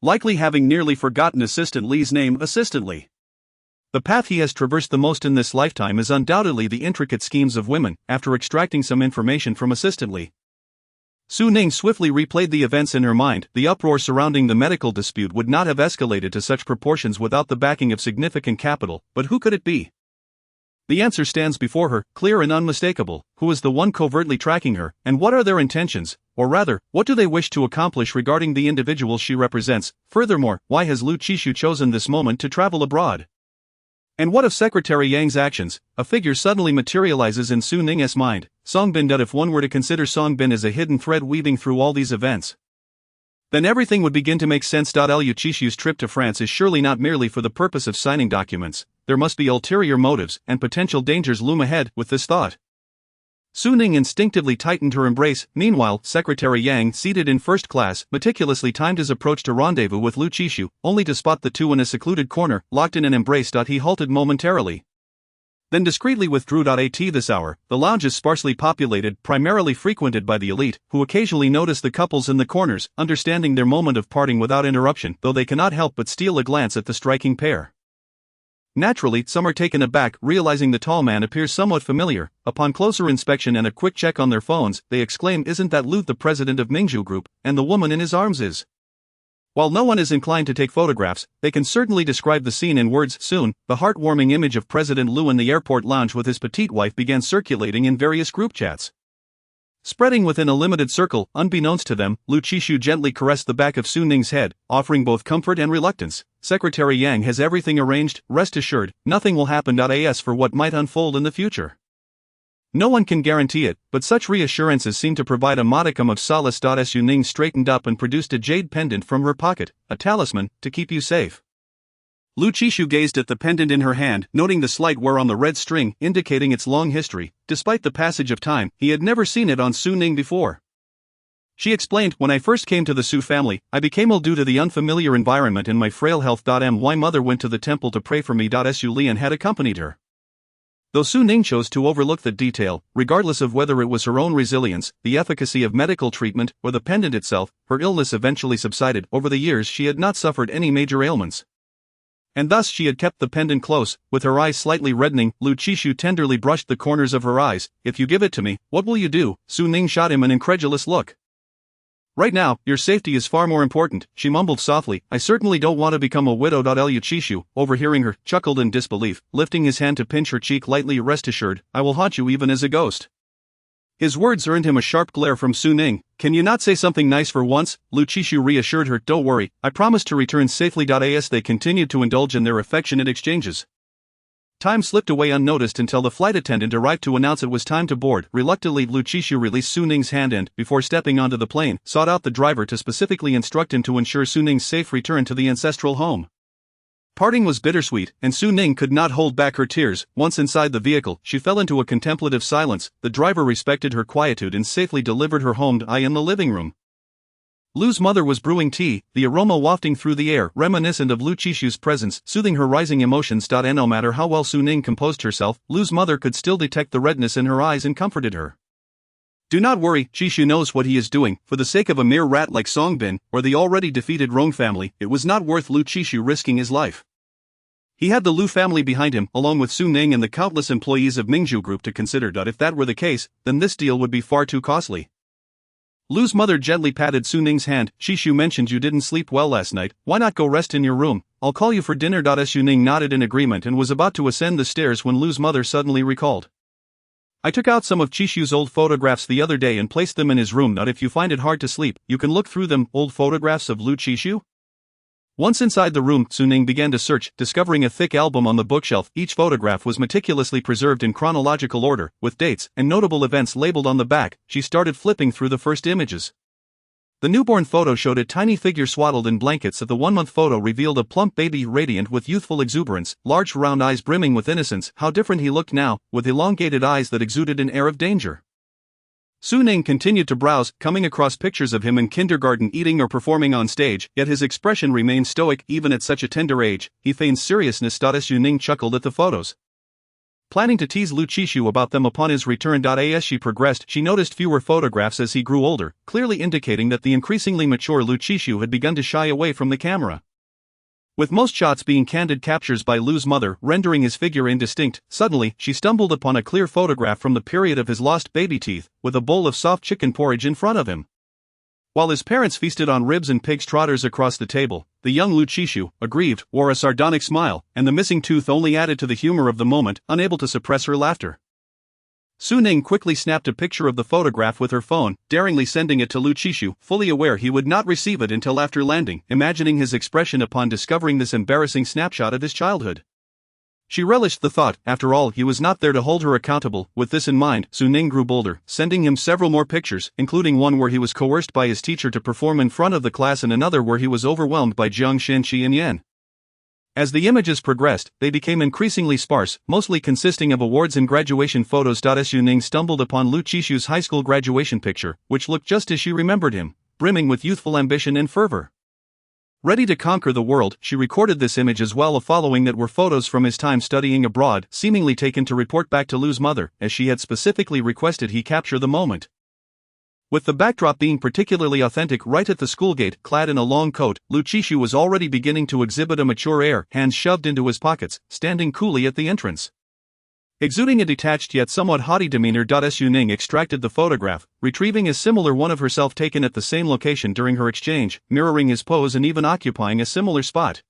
Speaker 2: likely having nearly forgotten Assistant Li's name. Assistant Li. The path he has traversed the most in this lifetime is undoubtedly the intricate schemes of women. After extracting some information from Assistant Li, Su Ning swiftly replayed the events in her mind. The uproar surrounding the medical dispute would not have escalated to such proportions without the backing of significant capital, but who could it be? The answer stands before her, clear and unmistakable. Who is the one covertly tracking her, and what are their intentions? Or rather, what do they wish to accomplish regarding the individual she represents? Furthermore, why has Lu Qishu chosen this moment to travel abroad? And what of Secretary Yang's actions? A figure suddenly materializes in Su Ning's mind, Songbin. If one were to consider Songbin as a hidden thread weaving through all these events, then everything would begin to make sense. Lu Qishu's trip to France is surely not merely for the purpose of signing documents. There must be ulterior motives, and potential dangers loom ahead. With this thought, Su Ning instinctively tightened her embrace. Meanwhile, Secretary Yang, seated in first class, meticulously timed his approach to rendezvous with Lu Qishu, only to spot the two in a secluded corner, locked in an embrace. He halted momentarily, then discreetly withdrew. At this hour, the lounge is sparsely populated, primarily frequented by the elite, who occasionally notice the couples in the corners, understanding their moment of parting without interruption, though they cannot help but steal a glance at the striking pair. Naturally, some are taken aback, realizing the tall man appears somewhat familiar. Upon closer inspection and a quick check on their phones, they exclaim, "Isn't that Lu, the president of Mingzhu Group, and the woman in his arms is?" While no one is inclined to take photographs, they can certainly describe the scene in words. Soon, the heartwarming image of President Lu in the airport lounge with his petite wife began circulating in various group chats. Spreading within a limited circle, unbeknownst to them, Lu Qishu gently caressed the back of Su Ning's head, offering both comfort and reluctance. "Secretary Yang has everything arranged, rest assured, nothing will happen. As for what might unfold in the future, no one can guarantee it, but such reassurances seem to provide a modicum of solace." Su Ning straightened up and produced a jade pendant from her pocket, a talisman, to keep you safe. Lu Qishu gazed at the pendant in her hand, noting the slight wear on the red string, indicating its long history. Despite the passage of time, he had never seen it on Su Ning before. She explained, "When I first came to the Su family, I became ill due to the unfamiliar environment and my frail health. My mother went to the temple to pray for me. Su Lian had accompanied her." Though Su Ning chose to overlook the detail, regardless of whether it was her own resilience, the efficacy of medical treatment, or the pendant itself, her illness eventually subsided. Over the years she had not suffered any major ailments. And thus she had kept the pendant close. With her eyes slightly reddening, Lu Qishu tenderly brushed the corners of her eyes. "If you give it to me, what will you do?" Su Ning shot him an incredulous look. "Right now, your safety is far more important," she mumbled softly. "I certainly don't want to become a widow." Lu Qishu, overhearing her, chuckled in disbelief, lifting his hand to pinch her cheek lightly. "Rest assured, I will haunt you even as a ghost." His words earned him a sharp glare from Su Ning. "Can you not say something nice for once?" Lu Qishu reassured her. "Don't worry, I promise to return safely." As they continued to indulge in their affectionate exchanges, time slipped away unnoticed until the flight attendant arrived to announce it was time to board. Reluctantly, Lu Qishu released Su Ning's hand and, before stepping onto the plane, sought out the driver to specifically instruct him to ensure Su Ning's safe return to the ancestral home. Parting was bittersweet, and Su Ning could not hold back her tears. Once inside the vehicle, she fell into a contemplative silence. The driver respected her quietude and safely delivered her home in the living room. Lu's mother was brewing tea, the aroma wafting through the air, reminiscent of Lu Qishu's presence, soothing her rising emotions. No matter how well Su Ning composed herself, Lu's mother could still detect the redness in her eyes and comforted her. "Do not worry, Qishu knows what he is doing. For the sake of a mere rat like Songbin, or the already defeated Rong family, it was not worth Lu Qishu risking his life. He had the Lu family behind him, along with Su Ning and the countless employees of Mingzhu Group to consider. If that were the case, then this deal would be far too costly." Lu's mother gently patted Su Ning's hand. "Qishu mentioned you didn't sleep well last night. Why not go rest in your room? I'll call you for dinner." Su Ning nodded in agreement and was about to ascend the stairs when Lu's mother suddenly recalled. "I took out some of Qishu's old photographs the other day and placed them in his room. If you find it hard to sleep, you can look through them." "Old photographs of Lu Qishu?" Once inside the room, Su Ning began to search, discovering a thick album on the bookshelf. Each photograph was meticulously preserved in chronological order, with dates and notable events labeled on the back. She started flipping through the first images. The newborn photo showed a tiny figure swaddled in blankets. The 1-month photo revealed a plump baby radiant with youthful exuberance, large round eyes brimming with innocence. How different he looked now, with elongated eyes that exuded an air of danger. Su Ning continued to browse, coming across pictures of him in kindergarten eating or performing on stage, yet his expression remained stoic even at such a tender age. He feigned seriousness. Su Ning chuckled at the photos, planning to tease Lu Qishu about them upon his return. As she progressed, she noticed fewer photographs as he grew older, clearly indicating that the increasingly mature Lu Qishu had begun to shy away from the camera. With most shots being candid captures by Lu's mother, rendering his figure indistinct, suddenly, she stumbled upon a clear photograph from the period of his lost baby teeth, with a bowl of soft chicken porridge in front of him. While his parents feasted on ribs and pig's trotters across the table, the young Lu Qishu, aggrieved, wore a sardonic smile, and the missing tooth only added to the humor of the moment, unable to suppress her laughter. Su Ning quickly snapped a picture of the photograph with her phone, daringly sending it to Lu Qishu, fully aware he would not receive it until after landing, imagining his expression upon discovering this embarrassing snapshot of his childhood. She relished the thought. After all, he was not there to hold her accountable. With this in mind, Su Ning grew bolder, sending him several more pictures, including one where he was coerced by his teacher to perform in front of the class and another where he was overwhelmed by Jiang Xinqi and Yan. As the images progressed, they became increasingly sparse, mostly consisting of awards and graduation photos. Su Ning stumbled upon Lu Qishu's high school graduation picture, which looked just as she remembered him, brimming with youthful ambition and fervor. Ready to conquer the world, she recorded this image as well as following that were photos from his time studying abroad, seemingly taken to report back to Lu's mother, as she had specifically requested he capture the moment. With the backdrop being particularly authentic right at the school gate, clad in a long coat, Lu Qishu was already beginning to exhibit a mature air, hands shoved into his pockets, standing coolly at the entrance. Exuding a detached yet somewhat haughty demeanor. Su Ning extracted the photograph, retrieving a similar one of herself taken at the same location during her exchange, mirroring his pose and even occupying a similar spot.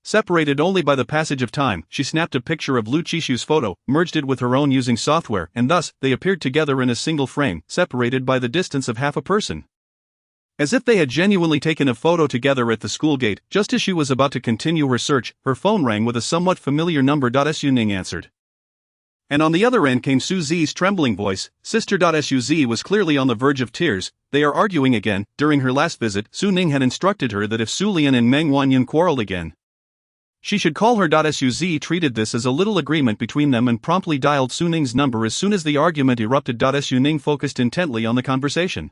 Speaker 2: Separated only by the passage of time, she snapped a picture of Lu Qishu's photo, merged it with her own using software, and thus, they appeared together in a single frame, separated by the distance of half a person. As if they had genuinely taken a photo together at the school gate. Just as she was about to continue her search, her phone rang with a somewhat familiar number. Su Ning answered. And on the other end came Su Zi's trembling voice. "Sister." Su Zi was clearly on the verge of tears. "They are arguing again." During her last visit, Su Ning had instructed her that if Su Lian and Meng Wanyan quarreled again, she should call her. Su Zi treated this as a little agreement between them and promptly dialed Su Ning's number as soon as the argument erupted. Su Ning focused intently on the conversation.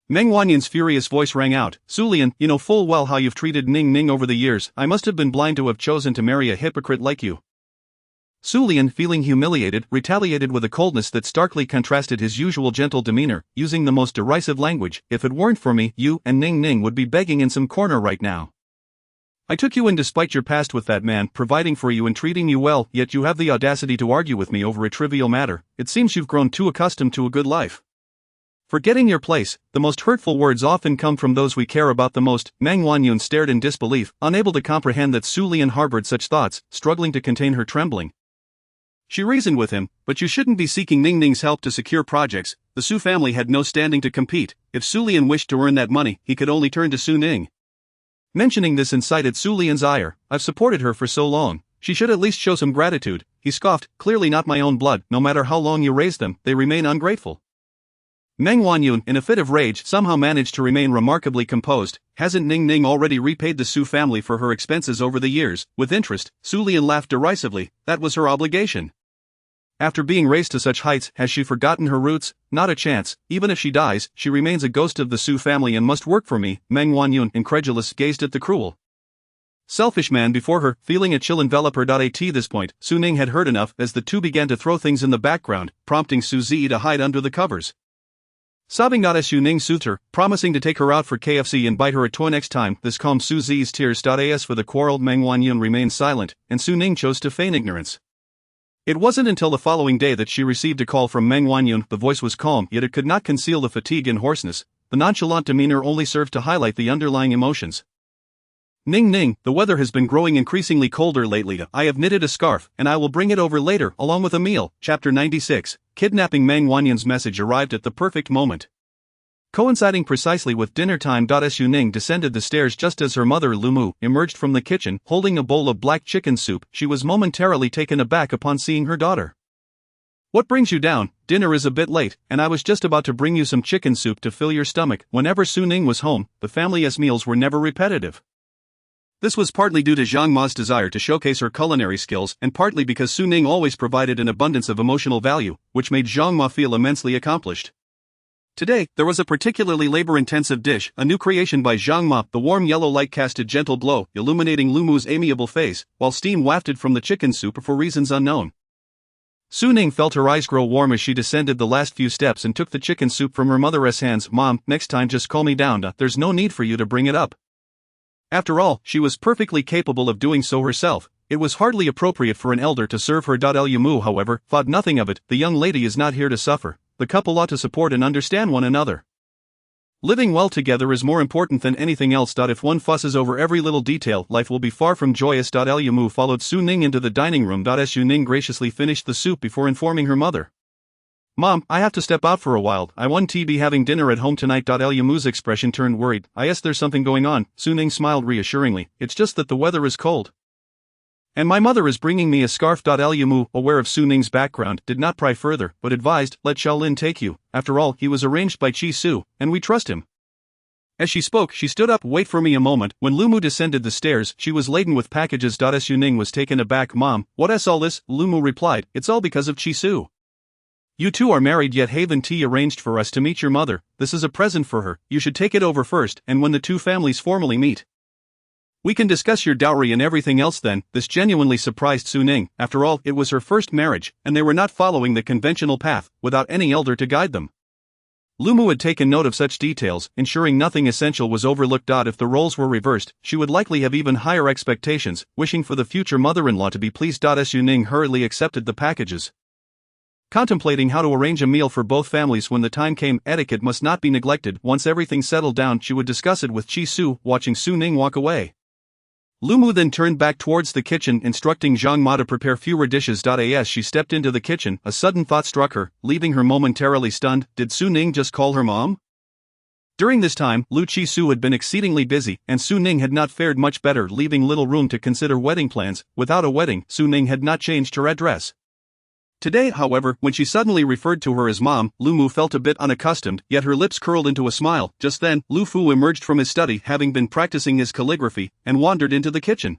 Speaker 2: Meng Wanyan's furious voice rang out. "Su Lian, you know full well how you've treated Ning Ning over the years. I must have been blind to have chosen to marry a hypocrite like you." Su Lian, feeling humiliated, retaliated with a coldness that starkly contrasted his usual gentle demeanor, using the most derisive language. "If it weren't for me, you and Ning Ning would be begging in some corner right now." I took you in despite your past with that man, providing for you and treating you well, yet you have the audacity to argue with me over a trivial matter. It seems you've grown too accustomed to a good life. Forgetting your place, the most hurtful words often come from those we care about the most. Meng Wanyun stared in disbelief, unable to comprehend that Su Lian harbored such thoughts, struggling to contain her trembling. She reasoned with him, but you shouldn't be seeking Ning Ning's help to secure projects. The Su family had no standing to compete. If Su Lian wished to earn that money, he could only turn to Su Ning. Mentioning this incited Su Lian's ire. I've supported her for so long. She should at least show some gratitude. He scoffed, clearly not my own blood. No matter how long you raise them, they remain ungrateful. Meng Wanyun, in a fit of rage, somehow managed to remain remarkably composed. Hasn't Ning Ning already repaid the Su family for her expenses over the years, with interest? Su Lian laughed derisively. That was her obligation. After being raised to such heights, has she forgotten her roots? Not a chance. Even if she dies, she remains a ghost of the Su family and must work for me. Meng Wanyun, incredulous, gazed at the cruel, selfish man before her, feeling a chill envelop her. At this point, Su Ning had heard enough as the two began to throw things in the background, prompting Su Zi to hide under the covers. Sobbing, Su Ning soothed her, promising to take her out for KFC and bite her a toy next time. This calmed Su Zi's tears. As for the quarrel, Meng Wanyun remained silent, and Su Ning chose to feign ignorance. It wasn't until the following day that she received a call from Meng Wanyun. The voice was calm, yet it could not conceal the fatigue and hoarseness. The nonchalant demeanor only served to highlight the underlying emotions. Ning Ning, the weather has been growing increasingly colder lately. I have knitted a scarf, and I will bring it over later, along with a meal. Chapter 96. Kidnapping. Meng Wanyan's message arrived at the perfect moment, coinciding precisely with dinner time. Su Ning descended the stairs just as her mother Lu Mu emerged from the kitchen, holding a bowl of black chicken soup. She was momentarily taken aback upon seeing her daughter. What brings you down? Dinner is a bit late, and I was just about to bring you some chicken soup to fill your stomach. Whenever Su Ning was home, the family's meals were never repetitive. This was partly due to Zhang Ma's desire to showcase her culinary skills, and partly because Su Ning always provided an abundance of emotional value, which made Zhang Ma feel immensely accomplished. Today, there was a particularly labor-intensive dish, a new creation by Zhang Ma. The warm yellow light cast a gentle glow, illuminating Lu Mu's amiable face, while steam wafted from the chicken soup for reasons unknown. Su Ning felt her eyes grow warm as she descended the last few steps and took the chicken soup from her mother's hands. Mom, next time just call me down. There's no need for you to bring it up. After all, she was perfectly capable of doing so herself. It was hardly appropriate for an elder to serve her. Lu Mu, however, thought nothing of it. The young lady is not here to suffer. The couple ought to support and understand one another. Living well together is more important than anything else. If one fusses over every little detail, life will be far from joyous. Lu Mu followed Su Ning into the dining room. Su Ning graciously finished the soup before informing her mother. Mom, I have to step out for a while. I won't be having dinner at home tonight. Lu Mu's expression turned worried. Yes, there's something going on. Su Ning smiled reassuringly. It's just that the weather is cold. And my mother is bringing me a scarf. Lu Mu, aware of Su Ning's background, did not pry further, but advised, let Shaolin take you. After all, he was arranged by Chi Su, and we trust him. As she spoke, she stood up. Wait for me a moment. When Lu Mu descended the stairs, she was laden with packages. Su Ning was taken aback. Mom, what's all this? Lu Mu replied, it's all because of Chi Su. You two are married, yet Haven T arranged for us to meet your mother. This is a present for her. You should take it over first, and when the two families formally meet, we can discuss your dowry and everything else then. This genuinely surprised Su Ning. After all, it was her first marriage, and they were not following the conventional path, without any elder to guide them. Lu Mu had taken note of such details, ensuring nothing essential was overlooked. If the roles were reversed, she would likely have even higher expectations, wishing for the future mother-in-law to be pleased. Su Ning hurriedly accepted the packages, contemplating how to arrange a meal for both families. When the time came, etiquette must not be neglected. Once everything settled down, she would discuss it with Chi Su. Watching Su Ning walk away, Lu Mu then turned back towards the kitchen, instructing Zhang Ma to prepare fewer dishes. As she stepped into the kitchen, a sudden thought struck her, leaving her momentarily stunned. Did Su Ning just call her mom? During this time, Lu Chi Su had been exceedingly busy, and Su Ning had not fared much better, leaving little room to consider wedding plans. Without a wedding, Su Ning had not changed her address. Today, however, when she suddenly referred to her as mom, Lu Mu felt a bit unaccustomed, yet her lips curled into a smile. Just then, Lu Fu emerged from his study, having been practicing his calligraphy, and wandered into the kitchen.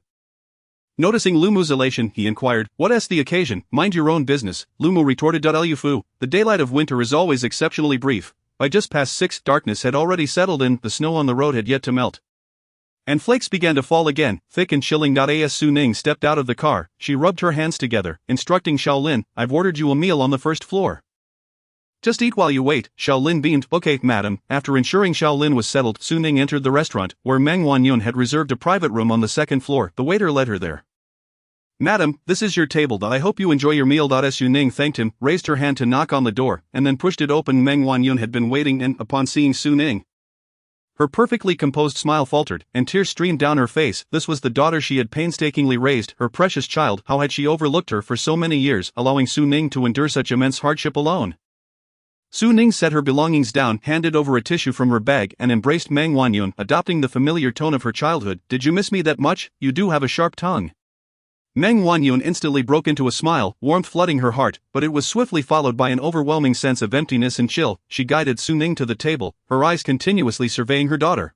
Speaker 2: Noticing Lu Mu's elation, he inquired, "What's the occasion? Mind your own business," Lu Mu retorted. Lu Fu, the daylight of winter is always exceptionally brief. By just past 6, darkness had already settled in, the snow on the road had yet to melt, and flakes began to fall again, thick and chilling. As Su Ning stepped out of the car, she rubbed her hands together, instructing Shaolin, "I've ordered you a meal on the first floor. Just eat while you wait, Xiaolin beamed. Okay, madam. After ensuring Xiaolin was settled, Su Ning entered the restaurant, where Meng Wanyun had reserved a private room on the second floor. The waiter led her there. Madam, this is your table. I hope you enjoy your meal. Su Ning thanked him, raised her hand to knock on the door, and then pushed it open. Meng Wanyun had been waiting and, upon seeing Su Ning, her perfectly composed smile faltered, and tears streamed down her face. This was the daughter she had painstakingly raised, her precious child. How had she overlooked her for so many years, allowing Su Ning to endure such immense hardship alone? Su Ning set her belongings down, handed over a tissue from her bag, and embraced Meng Wanyun, adopting the familiar tone of her childhood. Did you miss me that much? You do have a sharp tongue. Meng Wanyun instantly broke into a smile, warmth flooding her heart, but it was swiftly followed by an overwhelming sense of emptiness and chill. She guided Su Ning to the table, her eyes continuously surveying her daughter,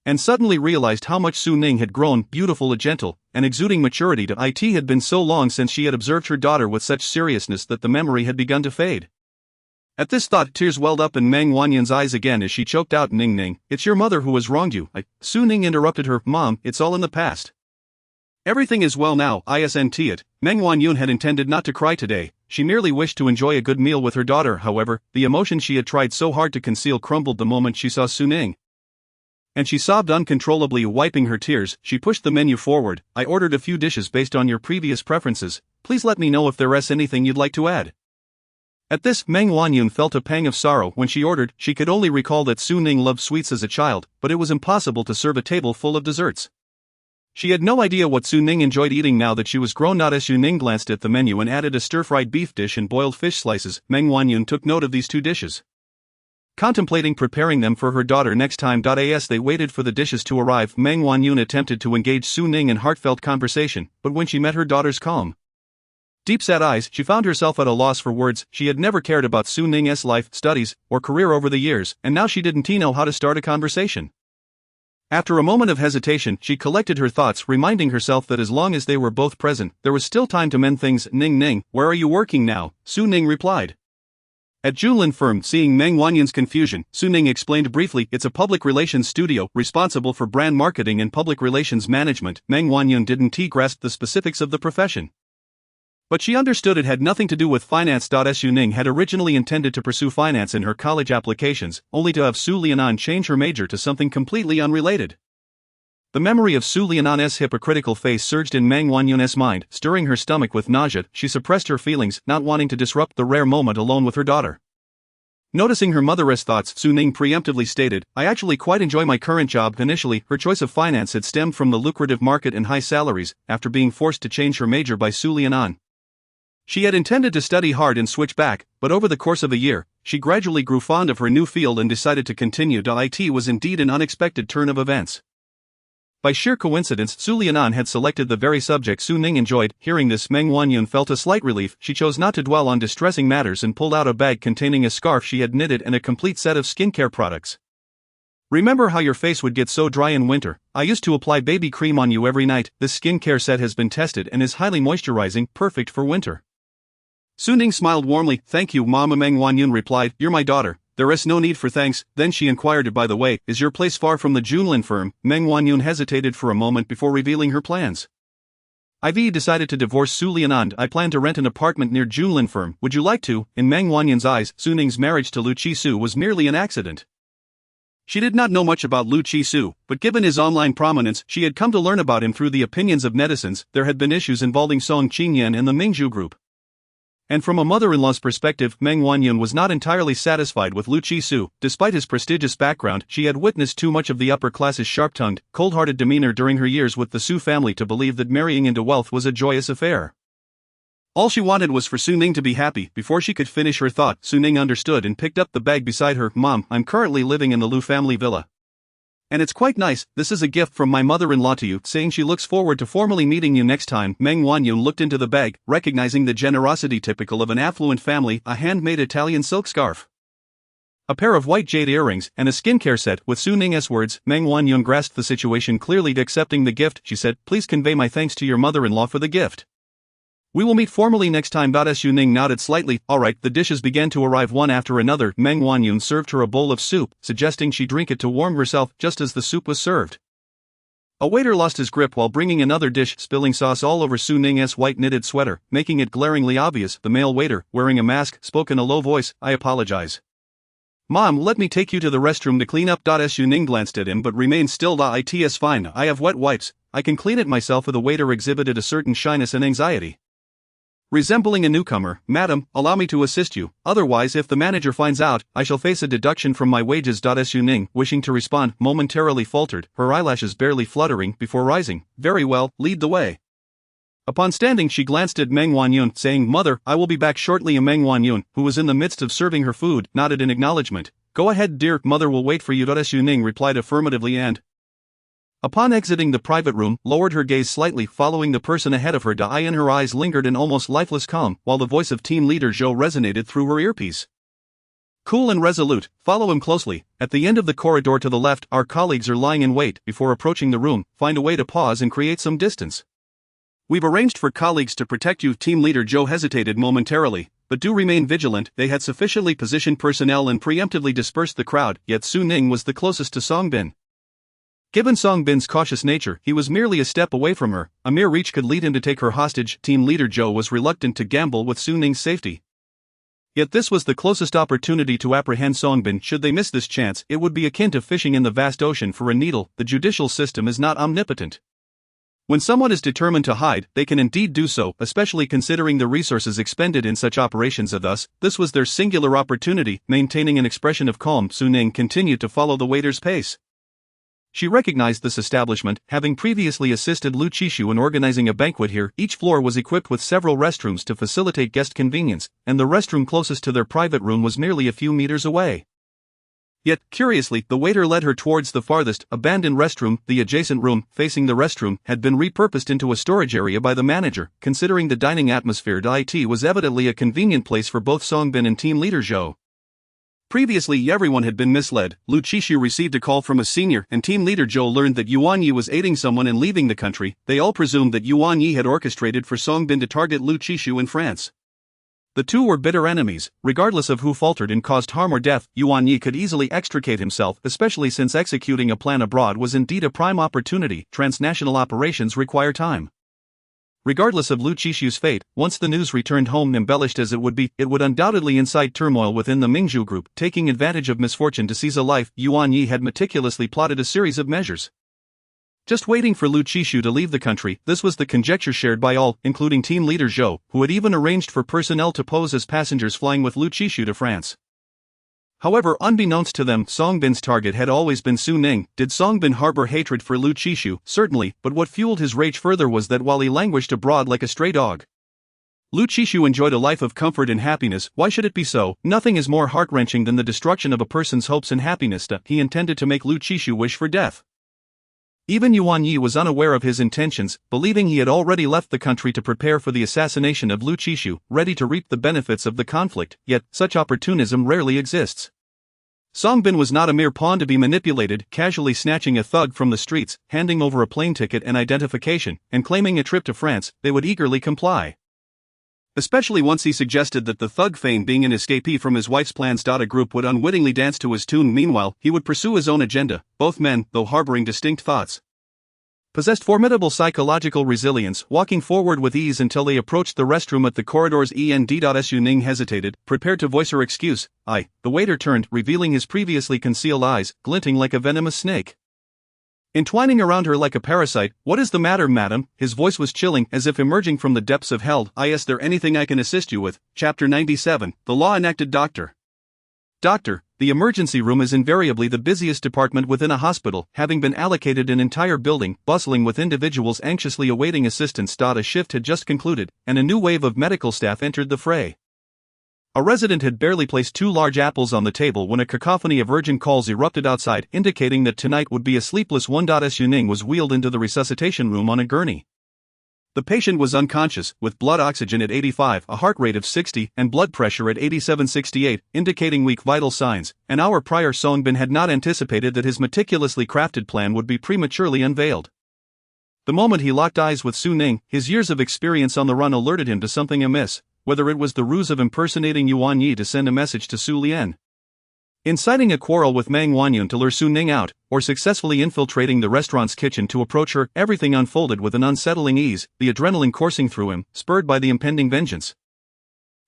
Speaker 2: and suddenly realized how much Su Ning had grown, beautiful and gentle, and exuding maturity. It had been so long since she had observed her daughter with such seriousness that the memory had begun to fade. At this thought, tears welled up in Meng Wanyan's eyes again as she choked out, Ning Ning, it's your mother who has wronged you. Su Ning interrupted her, Mom, it's all in the past. Everything is well now, isn't it? Meng Wanyun had intended not to cry today, she merely wished to enjoy a good meal with her daughter. However, the emotion she had tried so hard to conceal crumbled the moment she saw Su Ning, and she sobbed uncontrollably. Wiping her tears, she pushed the menu forward. I ordered a few dishes based on your previous preferences, please let me know if there's anything you'd like to add. At this, Meng Wanyun felt a pang of sorrow. When she ordered, she could only recall that Su Ning loved sweets as a child, but it was impossible to serve a table full of desserts. She had no idea what Su Ning enjoyed eating now that she was grown. As Su Ning glanced at the menu and added a stir-fried beef dish and boiled fish slices, Meng Wanyun took note of these two dishes, contemplating preparing them for her daughter next time. As they waited for the dishes to arrive, Meng Wanyun attempted to engage Su Ning in heartfelt conversation, but when she met her daughter's calm, deep-set eyes, she found herself at a loss for words. She had never cared about Su Ning's life, studies, or career over the years, and now she didn't know how to start a conversation. After a moment of hesitation, she collected her thoughts, reminding herself that as long as they were both present, there was still time to mend things. Ning Ning, where are you working now? Su Ning replied. At Junlin firm. Seeing Meng Wanyan's confusion, Su Ning explained briefly, it's a public relations studio, responsible for brand marketing and public relations management. Meng Wanyan didn't grasp the specifics of the profession, but she understood it had nothing to do with finance. Su Ning had originally intended to pursue finance in her college applications, only to have Su Lianan change her major to something completely unrelated. The memory of Su Lianan's hypocritical face surged in Meng Wanyan's mind, stirring her stomach with nausea. She suppressed her feelings, not wanting to disrupt the rare moment alone with her daughter. Noticing her mother's thoughts, Su Ning preemptively stated, I actually quite enjoy my current job. Initially, her choice of finance had stemmed from the lucrative market and high salaries. After being forced to change her major by Su Lianan, she had intended to study hard and switch back, but over the course of a year, she gradually grew fond of her new field and decided to continue. It was indeed an unexpected turn of events. By sheer coincidence, Su Lianan had selected the very subject Su Ning enjoyed. Hearing this, Meng Wanyan felt a slight relief. She chose not to dwell on distressing matters and pulled out a bag containing a scarf she had knitted and a complete set of skincare products. Remember how your face would get so dry in winter? I used to apply baby cream on you every night. This skincare set has been tested and is highly moisturizing, perfect for winter. Su Ning smiled warmly. Thank you, Mama. Meng Wanyan replied, you're my daughter, there is no need for thanks. Then she inquired, by the way, is your place far from the Junlin firm? Meng Wanyan hesitated for a moment before revealing her plans. I've decided to divorce Su Lianan. I plan to rent an apartment near Junlin firm. Would you like to? In Meng Wanyan's eyes, Su Ning's marriage to Lu Chi-su was merely an accident. She did not know much about Lu Chi-su, but given his online prominence, she had come to learn about him through the opinions of netizens. There had been issues involving Song Qingyan and the Mingzhu group, and from a mother-in-law's perspective, Meng Wanyan was not entirely satisfied with Lu Chi-su. Despite his prestigious background, she had witnessed too much of the upper class's sharp-tongued, cold-hearted demeanor during her years with the Su family to believe that marrying into wealth was a joyous affair. All she wanted was for Su Ning to be happy. Before she could finish her thought, Su Ning understood and picked up the bag beside her. Mom, I'm currently living in the Lu family villa, and it's quite nice. This is a gift from my mother-in-law to you, saying she looks forward to formally meeting you next time. Meng Wanyan looked into the bag, recognizing the generosity typical of an affluent family, a handmade Italian silk scarf, a pair of white jade earrings, and a skincare set. With Su Ning's words, Meng Wanyan grasped the situation clearly. Accepting the gift, she said, please convey my thanks to your mother-in-law for the gift. We will meet formally next time. Su Ning nodded slightly. Alright. The dishes began to arrive one after another. Meng Wanyan served her a bowl of soup, suggesting she drink it to warm herself just as the soup was served. A waiter lost his grip while bringing another dish, spilling sauce all over Su Ning's white knitted sweater, making it glaringly obvious. The male waiter, wearing a mask, spoke in a low voice, "I apologize. Mom, let me take you to the restroom to clean up." Su Ning glanced at him but remained still. "It's fine, I have wet wipes, I can clean it myself." The waiter exhibited a certain shyness and anxiety. Resembling a newcomer, "Madam, allow me to assist you, otherwise if the manager finds out, I shall face a deduction from my wages." Su Ning, wishing to respond, momentarily faltered, her eyelashes barely fluttering, before rising. "Very well, lead the way." Upon standing, she glanced at Meng Wanyun, saying, "Mother, I will be back shortly." Meng Wanyun, who was in the midst of serving her food, nodded in acknowledgement. "Go ahead, dear, mother will wait for you." Su Ning replied affirmatively and, upon exiting the private room, lowered her gaze slightly, following the person ahead of her. The eye in her eyes lingered an almost lifeless calm, while the voice of team leader Zhou resonated through her earpiece. "Cool and resolute, follow him closely. At the end of the corridor to the left, our colleagues are lying in wait. Before approaching the room, find a way to pause and create some distance. We've arranged for colleagues to protect you." Team leader Zhou hesitated momentarily, "but do remain vigilant." They had sufficiently positioned personnel and preemptively dispersed the crowd, yet Su Ning was the closest to Songbin. Given Songbin's cautious nature, he was merely a step away from her. A mere reach could lead him to take her hostage. Team leader Zhou was reluctant to gamble with Su Ning's safety. Yet this was the closest opportunity to apprehend Songbin. Should they miss this chance, it would be akin to fishing in the vast ocean for a needle. The judicial system is not omnipotent. When someone is determined to hide, they can indeed do so, especially considering the resources expended in such operations. Thus, this was their singular opportunity. Maintaining an expression of calm, Su Ning continued to follow the waiter's pace. She recognized this establishment, having previously assisted Lu Qishu in organizing a banquet here. Each floor was equipped with several restrooms to facilitate guest convenience, and the restroom closest to their private room was merely a few meters away. Yet, curiously, the waiter led her towards the farthest, abandoned restroom. The adjacent room, facing the restroom, had been repurposed into a storage area by the manager. Considering the dining atmosphere, it was evidently a convenient place for both Songbin and team leader Zhou. Previously, everyone had been misled. Lu Qishu received a call from a senior, and team leader Zhou learned that Yuan Yi was aiding someone in leaving the country. They all presumed that Yuan Yi had orchestrated for Songbin to target Lu Qishu in France. The two were bitter enemies. Regardless of who faltered and caused harm or death, Yuan Yi could easily extricate himself, especially since executing a plan abroad was indeed a prime opportunity. Transnational operations require time. Regardless of Lu Qishu's fate, once the news returned home, embellished as it would undoubtedly incite turmoil within the Mingzhu group. Taking advantage of misfortune to seize a life, Yuan Yi had meticulously plotted a series of measures. Just waiting for Lu Qishu to leave the country, this was the conjecture shared by all, including team leader Zhou, who had even arranged for personnel to pose as passengers flying with Lu Qishu to France. However, unbeknownst to them, Songbin's target had always been Su Ning. Did Songbin harbor hatred for Lu Qishu? Certainly, but what fueled his rage further was that while he languished abroad like a stray dog, Lu Qishu enjoyed a life of comfort and happiness. Why should it be so? Nothing is more heart-wrenching than the destruction of a person's hopes and happiness. He intended to make Lu Qishu wish for death. Even Yuan Yi was unaware of his intentions, believing he had already left the country to prepare for the assassination of Lu Qishu, ready to reap the benefits of the conflict. Yet, such opportunism rarely exists. Songbin was not a mere pawn to be manipulated. Casually snatching a thug from the streets, handing over a plane ticket and identification, and claiming a trip to France, they would eagerly comply. Especially once he suggested that the thug feigned being an escapee from his wife's plans. A group would unwittingly dance to his tune. Meanwhile, he would pursue his own agenda. Both men, though harboring distinct thoughts, possessed formidable psychological resilience, walking forward with ease until they approached the restroom at the corridor's end. Su Ning hesitated, prepared to voice her excuse. The waiter turned, revealing his previously concealed eyes, glinting like a venomous snake, entwining around her like a parasite. "What is the matter, madam?" His voice was chilling, as if emerging from the depths of hell. "Is there anything I can assist you with?" Chapter 97, The Law Enacted. Doctor, the emergency room is invariably the busiest department within a hospital, having been allocated an entire building, bustling with individuals anxiously awaiting assistance. A shift had just concluded, and a new wave of medical staff entered the fray. A resident had barely placed 2 large apples on the table when a cacophony of urgent calls erupted outside, indicating that tonight would be a sleepless one. Su Ning was wheeled into the resuscitation room on a gurney. The patient was unconscious, with blood oxygen at 85, a heart rate of 60, and blood pressure at 87/68, indicating weak vital signs. An hour prior, Songbin had not anticipated that his meticulously crafted plan would be prematurely unveiled. The moment he locked eyes with Su Ning, his years of experience on the run alerted him to something amiss, whether it was the ruse of impersonating Yuan Yi to send a message to Su Lian, Inciting a quarrel with Meng Wanyun to lure Su Ning out, or successfully infiltrating the restaurant's kitchen to approach her, everything unfolded with an unsettling ease, the adrenaline coursing through him, spurred by the impending vengeance.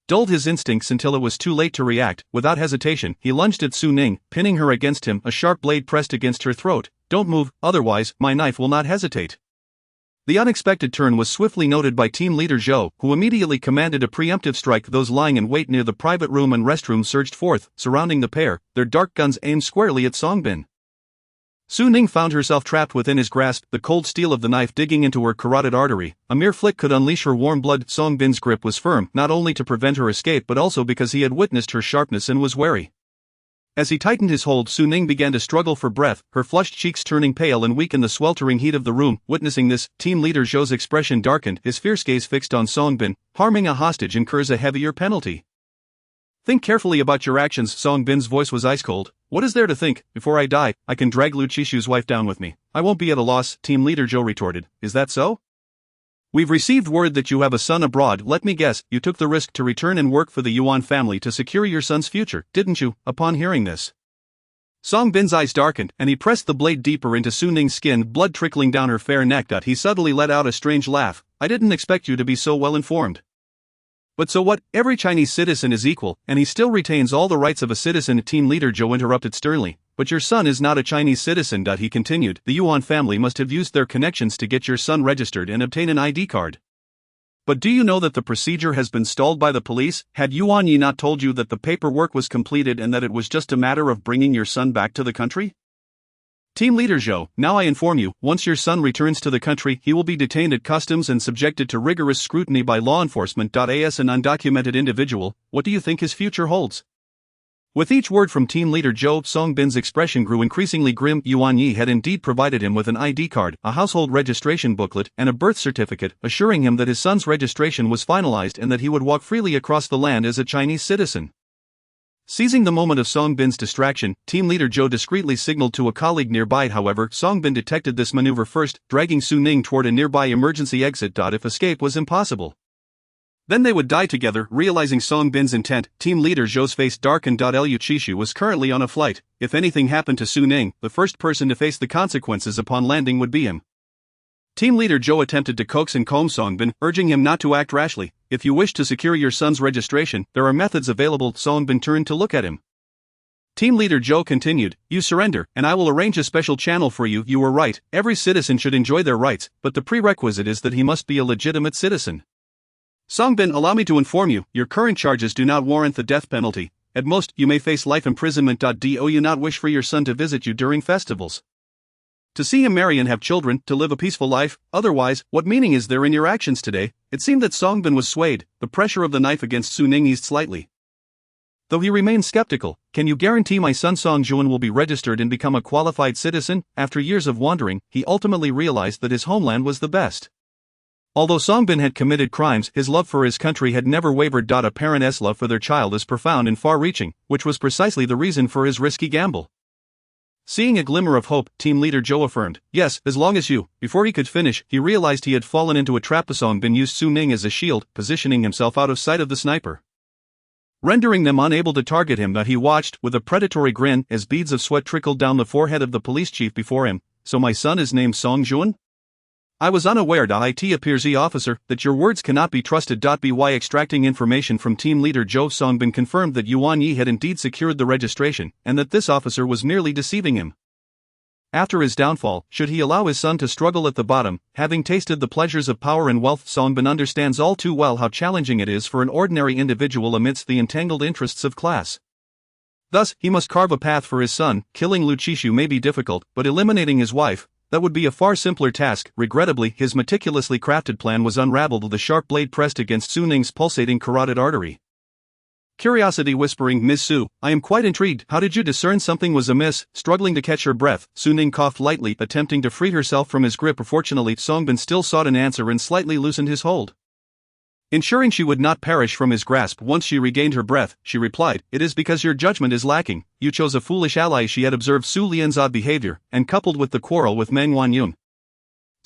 Speaker 2: Dulled his instincts until it was too late to react. Without hesitation, he lunged at Su Ning, pinning her against him, a sharp blade pressed against her throat. "Don't move, otherwise, my knife will not hesitate." The unexpected turn was swiftly noted by team leader Zhou, who immediately commanded a preemptive strike. Those lying in wait near the private room and restroom surged forth, surrounding the pair, their dark guns aimed squarely at Songbin. Su Ning found herself trapped within his grasp, the cold steel of the knife digging into her carotid artery. A mere flick could unleash her warm blood. Songbin's grip was firm, not only to prevent her escape but also because he had witnessed her sharpness and was wary. As he tightened his hold, Su Ning began to struggle for breath, her flushed cheeks turning pale and weak in the sweltering heat of the room. Witnessing this, team leader Zhou's expression darkened, his fierce gaze fixed on Songbin. "Harming a hostage incurs a heavier penalty. Think carefully about your actions." Songbin's voice was ice cold. "What is there to think? Before I die, I can drag Lu Qishu's wife down with me. I won't be at a loss," team leader Zhou retorted. "Is that so? We've received word that you have a son abroad. Let me guess, you took the risk to return and work for the Yuan family to secure your son's future, didn't you?" Upon hearing this, Songbin's eyes darkened, and he pressed the blade deeper into Su Ning's skin, blood trickling down her fair neck. He suddenly let out a strange laugh. "I didn't expect you to be so well informed. But so what? Every Chinese citizen is equal, and he still retains all the rights of a citizen." Team leader Zhou interrupted sternly. "But your son is not a Chinese citizen." He continued. "The Yuan family must have used their connections to get your son registered and obtain an ID card. But do you know that the procedure has been stalled by the police? Had Yuan Yi not told you that the paperwork was completed and that it was just a matter of bringing your son back to the country?" Team leader Zhou, "Now I inform you, once your son returns to the country, he will be detained at customs and subjected to rigorous scrutiny by law enforcement. As an undocumented individual, what do you think his future holds?" With each word from team leader Zhou, Songbin's expression grew increasingly grim. Yuan Yi had indeed provided him with an ID card, a household registration booklet, and a birth certificate, assuring him that his son's registration was finalized and that he would walk freely across the land as a Chinese citizen. Seizing the moment of Songbin's distraction, team leader Zhou discreetly signaled to a colleague nearby. However, Songbin detected this maneuver first, dragging Su Ning toward a nearby emergency exit. If escape was impossible, then they would die together. Realizing Songbin's intent, team leader Zhou's face darkened. Lu Qishu was currently on a flight. If anything happened to Su Ning, the first person to face the consequences upon landing would be him. Team leader Zhou attempted to coax and calm Songbin, urging him not to act rashly. "If you wish to secure your son's registration, there are methods available." Songbin turned to look at him. Team leader Zhou continued, "You surrender, and I will arrange a special channel for you." "You were right, every citizen should enjoy their rights, but the prerequisite is that he must be a legitimate citizen. Songbin, allow me to inform you, your current charges do not warrant the death penalty. At most, you may face life imprisonment. Do you not wish for your son to visit you during festivals? To see him marry and have children, to live a peaceful life? Otherwise, what meaning is there in your actions today?" It seemed that Songbin was swayed. The pressure of the knife against Su Ning eased slightly, though he remained skeptical. "Can you guarantee my son Song Juan will be registered and become a qualified citizen?" After years of wandering, he ultimately realized that his homeland was the best. Although Songbin had committed crimes, his love for his country had never wavered. A parent's love for their child is profound and far-reaching, which was precisely the reason for his risky gamble. Seeing a glimmer of hope, team leader Zhou affirmed, "Yes, as long as you..." Before he could finish, he realized he had fallen into a trap. Songbin used Su Ning as a shield, positioning himself out of sight of the sniper, rendering them unable to target him. He watched, with a predatory grin, as beads of sweat trickled down the forehead of the police chief before him. "So my son is named Song Juan? I was unaware. It appears, officer, that your words cannot be trusted. By extracting information from team leader Zhou, Songbin confirmed that Yuan Yi had indeed secured the registration, and that this officer was merely deceiving him. After his downfall, should he allow his son to struggle at the bottom, having tasted the pleasures of power and wealth? Songbin understands all too well how challenging it is for an ordinary individual amidst the entangled interests of class. Thus, he must carve a path for his son. Killing Lu Qishu may be difficult, but eliminating his wife, that would be a far simpler task. Regrettably, his meticulously crafted plan was unraveled. The sharp blade pressed against Su Ning's pulsating carotid artery. Curiosity whispering, "Miss Su, I am quite intrigued. How did you discern something was amiss?" Struggling to catch her breath, Su Ning coughed lightly, attempting to free herself from his grip. Fortunately, Songbin still sought an answer and slightly loosened his hold. Ensuring she would not perish from his grasp once she regained her breath, she replied, "It is because your judgment is lacking. You chose a foolish ally." She had observed Su Lian's odd behavior, and coupled with the quarrel with Meng Wanyun,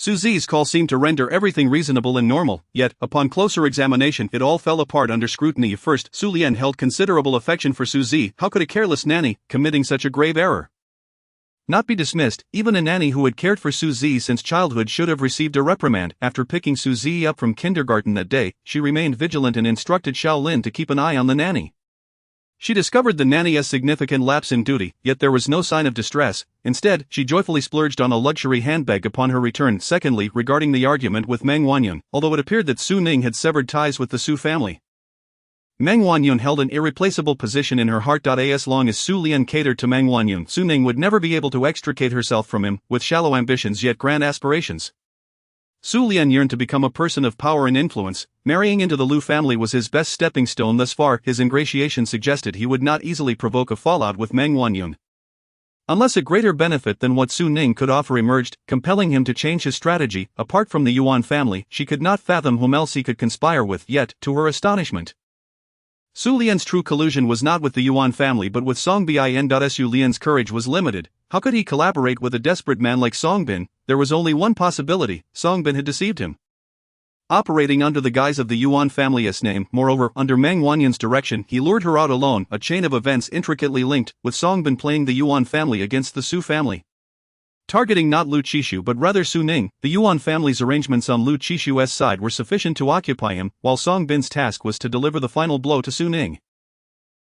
Speaker 2: Su Zi's call seemed to render everything reasonable and normal, yet, upon closer examination it all fell apart under scrutiny. First, Su Lian held considerable affection for Su Zi. How could a careless nanny, committing such a grave error, not be dismissed? Even a nanny who had cared for Su Zi since childhood should have received a reprimand. After picking Su Zi up from kindergarten that day, she remained vigilant and instructed Xiao Lin to keep an eye on the nanny. She discovered the nanny's significant lapse in duty, yet there was no sign of distress. Instead, she joyfully splurged on a luxury handbag upon her return. Secondly, regarding the argument with Meng Wanyun, although it appeared that Su Ning had severed ties with the Su family, Meng Wanyun held an irreplaceable position in her heart. As long as Su Lian catered to Meng Wanyun, Su Ning would never be able to extricate herself from him. With shallow ambitions yet grand aspirations, Su Lian yearned to become a person of power and influence. Marrying into the Lu family was his best stepping stone thus far. His ingratiation suggested he would not easily provoke a fallout with Meng Wanyun, unless a greater benefit than what Su Ning could offer emerged, compelling him to change his strategy. Apart from the Yuan family, she could not fathom whom else he could conspire with. Yet, to her astonishment, Su Lian's true collusion was not with the Yuan family but with Songbin. Su Lian's courage was limited. How could he collaborate with a desperate man like Songbin? There was only one possibility: Songbin had deceived him, operating under the guise of the Yuan family's name. Moreover, under Meng Wanyan's direction, he lured her out alone, a chain of events intricately linked, with Songbin playing the Yuan family against the Su family, targeting not Lu Qishu but rather Su Ning. The Yuan family's arrangements on Lu Qishu's side were sufficient to occupy him, while Songbin's task was to deliver the final blow to Su Ning.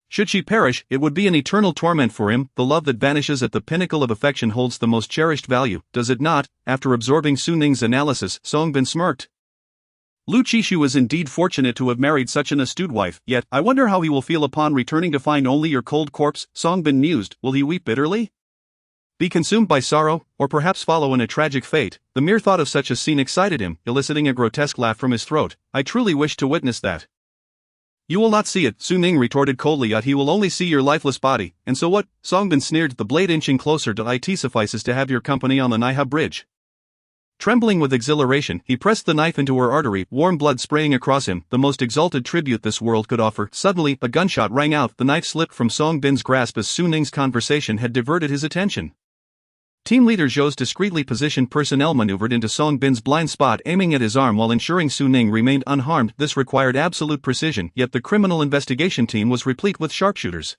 Speaker 2: Should she perish, it would be an eternal torment for him. The love that vanishes at the pinnacle of affection holds the most cherished value, does it not? After absorbing Su Ning's analysis, Songbin smirked. Lu Qishu is indeed fortunate to have married such an astute wife, yet, I wonder how he will feel upon returning to find only your cold corpse. Songbin mused. Will he weep bitterly, be consumed by sorrow, or perhaps follow in a tragic fate? The mere thought of such a scene excited him, eliciting a grotesque laugh from his throat. I truly wish to witness that. You will not see it, Su Ning retorted coldly. He will only see your lifeless body. And so what? Songbin sneered, the blade inching closer. It suffices to have your company on the Naiha bridge. Trembling with exhilaration, he pressed the knife into her artery, warm blood spraying across him, the most exalted tribute this world could offer. Suddenly, a gunshot rang out. The knife slipped from Songbin's grasp as Su Ning's conversation had diverted his attention. Team leader Zhou's discreetly positioned personnel maneuvered into Songbin's blind spot, aiming at his arm while ensuring Su Ning remained unharmed. This required absolute precision, yet the criminal investigation team was replete with sharpshooters.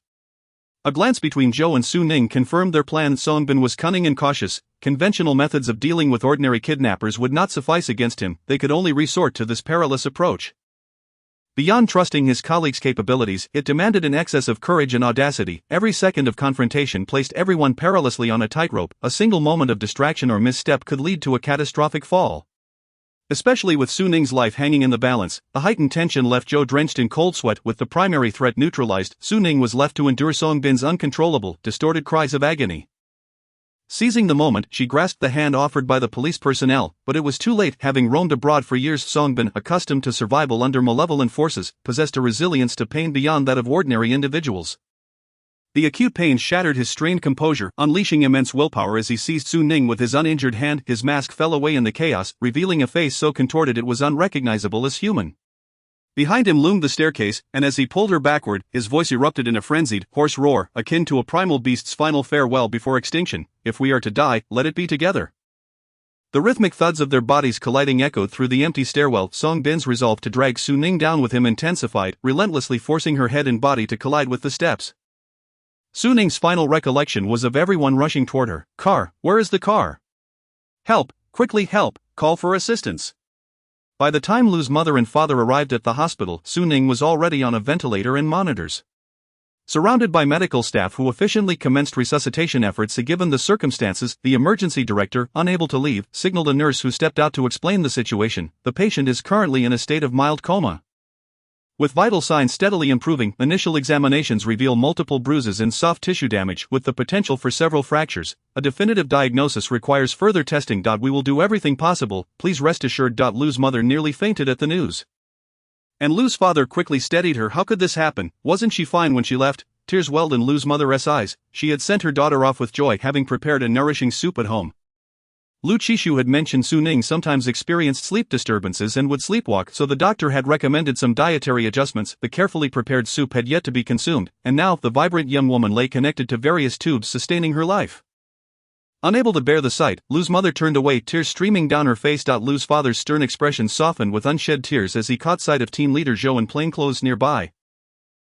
Speaker 2: A glance between Zhou and Su Ning confirmed their plan. Songbin was cunning and cautious. Conventional methods of dealing with ordinary kidnappers would not suffice against him. They could only resort to this perilous approach. Beyond trusting his colleagues' capabilities, it demanded an excess of courage and audacity. Every second of confrontation placed everyone perilously on a tightrope. A single moment of distraction or misstep could lead to a catastrophic fall. Especially with Su Ning's life hanging in the balance, the heightened tension left Zhou drenched in cold sweat. With the primary threat neutralized, Su Ning was left to endure Songbin's uncontrollable, distorted cries of agony. Seizing the moment, she grasped the hand offered by the police personnel, but it was too late. Having roamed abroad for years, Songbin, accustomed to survival under malevolent forces, possessed a resilience to pain beyond that of ordinary individuals. The acute pain shattered his strained composure, unleashing immense willpower as he seized Su Ning with his uninjured hand. His mask fell away in the chaos, revealing a face so contorted it was unrecognizable as human. Behind him loomed the staircase, and as he pulled her backward, his voice erupted in a frenzied, hoarse roar, akin to a primal beast's final farewell before extinction. If we are to die, let it be together. The rhythmic thuds of their bodies colliding echoed through the empty stairwell. Songbin's resolve to drag Su Ning down with him intensified, relentlessly forcing her head and body to collide with the steps. Su Ning's final recollection was of everyone rushing toward her. Car, where is the car? Help, quickly help, call for assistance. By the time Lu's mother and father arrived at the hospital, Su Ning was already on a ventilator and monitors. Surrounded by medical staff who efficiently commenced resuscitation efforts. Given the circumstances, the emergency director, unable to leave, signaled a nurse who stepped out to explain the situation. The patient is currently in a state of mild coma. With vital signs steadily improving, initial examinations reveal multiple bruises and soft tissue damage, with the potential for several fractures. A definitive diagnosis requires further testing. We will do everything possible, please rest assured. Lu's mother nearly fainted at the news. And Lu's father quickly steadied her. How could this happen? Wasn't she fine when she left? Tears welled in Lu's mother's eyes. She had sent her daughter off with joy, having prepared a nourishing soup at home. Lu Qishu had mentioned Su Ning sometimes experienced sleep disturbances and would sleepwalk, so the doctor had recommended some dietary adjustments. The carefully prepared soup had yet to be consumed, and now the vibrant young woman lay connected to various tubes sustaining her life. Unable to bear the sight, Lu's mother turned away, tears streaming down her face. Lu's father's stern expression softened with unshed tears as he caught sight of team leader Zhou in plainclothes nearby.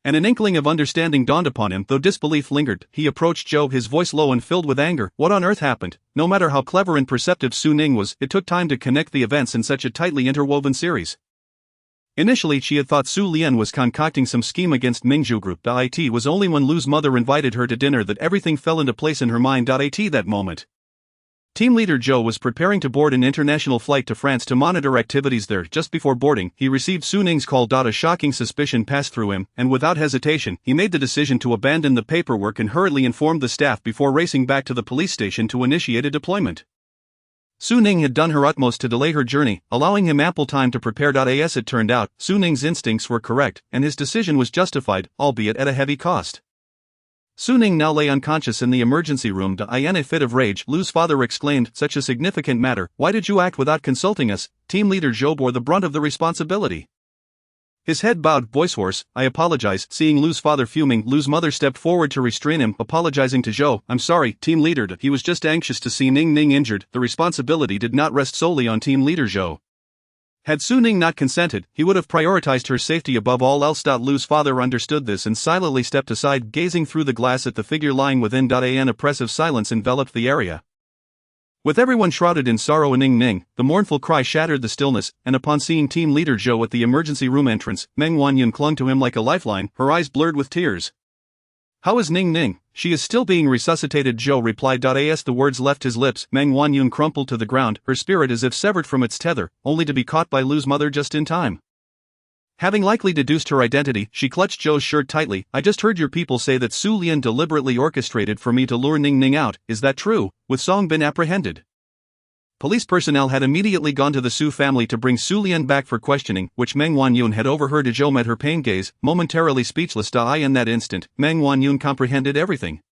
Speaker 2: And an inkling of understanding dawned upon him, though disbelief lingered. He approached Zhou, his voice low and filled with anger. What on earth happened? No matter how clever and perceptive Su Ning was, it took time to connect the events in such a tightly interwoven series. Initially, she had thought Su Lian was concocting some scheme against Mingzhu Group. It was only when Lu's mother invited her to dinner that everything fell into place in her mind. That moment. Team leader Zhou was preparing to board an international flight to France to monitor activities there. Just before boarding, he received Su Ning's call. A shocking suspicion passed through him, and without hesitation, he made the decision to abandon the paperwork and hurriedly informed the staff before racing back to the police station to initiate a deployment. Su Ning had done her utmost to delay her journey, allowing him ample time to prepare. As it turned out, Su Ning's instincts were correct, and his decision was justified, albeit at a heavy cost. Su Ning now lay unconscious in the emergency room. In a fit of rage, Lu's father exclaimed, "Such a significant matter, why did you act without consulting us?" Team leader Zhou bore the brunt of the responsibility. His head bowed, voice hoarse. "I apologize." Seeing Lu's father fuming, Lu's mother stepped forward to restrain him, apologizing to Zhou. "I'm sorry, team leader. He was just anxious to see Ning injured." The responsibility did not rest solely on team leader Zhou. Had Su Ning not consented, he would have prioritized her safety above all else. Lu's father understood this and silently stepped aside, gazing through the glass at the figure lying within. An oppressive silence enveloped the area. With everyone shrouded in sorrow and Ning, the mournful cry shattered the stillness, and upon seeing team leader Zhou at the emergency room entrance, Meng Wanyun clung to him like a lifeline, her eyes blurred with tears. "How is Ning? She is still being resuscitated," Zhou replied. As the words left his lips, Meng Wanyun crumpled to the ground, her spirit as if severed from its tether, only to be caught by Lu's mother just in time. Having likely deduced her identity, she clutched Zhou's shirt tightly. "I just heard your people say that Su Lian deliberately orchestrated for me to lure Ning out. Is that true? With Song been apprehended?" Police personnel had immediately gone to the Su family to bring Su Lian back for questioning, which Meng Wanyun had overheard. Zhou met her pained gaze, momentarily speechless. In that instant, Meng Wanyun comprehended everything.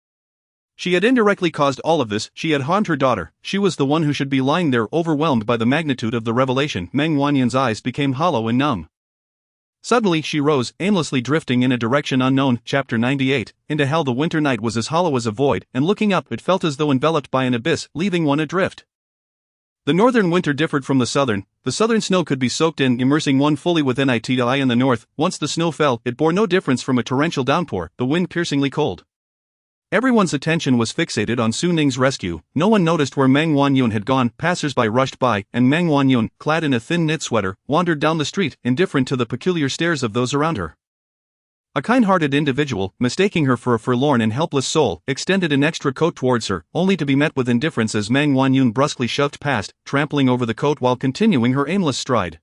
Speaker 2: She had indirectly caused all of this. She had harmed her daughter. She was the one who should be lying there, overwhelmed by the magnitude of the revelation. Meng Wanyan's eyes became hollow and numb. Suddenly she rose, aimlessly drifting in a direction unknown. Chapter 98. Into hell. The winter night was as hollow as a void, and looking up it felt as though enveloped by an abyss, leaving one adrift. The northern winter differed from the southern. The southern snow could be soaked in, immersing one fully within it. In the north, once the snow fell, it bore no difference from a torrential downpour, the wind piercingly cold. Everyone's attention was fixated on Su Ning's rescue. No one noticed where Meng Wanyun had gone. Passers-by rushed by, and Meng Wanyun, clad in a thin knit sweater, wandered down the street, indifferent to the peculiar stares of those around her. A kind-hearted individual, mistaking her for a forlorn and helpless soul, extended an extra coat towards her, only to be met with indifference as Meng Wanyun brusquely shoved past, trampling over the coat while continuing her aimless stride.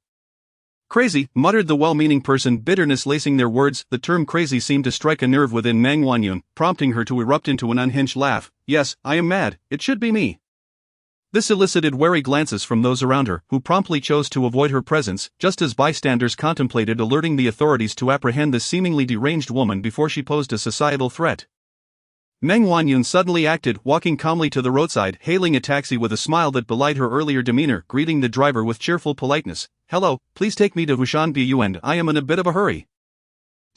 Speaker 2: "Crazy," muttered the well-meaning person, bitterness lacing their words. The term crazy seemed to strike a nerve within Meng Wanyun, prompting her to erupt into an unhinged laugh. "Yes, I am mad. It should be me." This elicited wary glances from those around her, who promptly chose to avoid her presence, just as bystanders contemplated alerting the authorities to apprehend this seemingly deranged woman before she posed a societal threat. Meng Wanyun suddenly acted, walking calmly to the roadside, hailing a taxi with a smile that belied her earlier demeanor, greeting the driver with cheerful politeness. "Hello, please take me to Hushan Bu. I am in a bit of a hurry.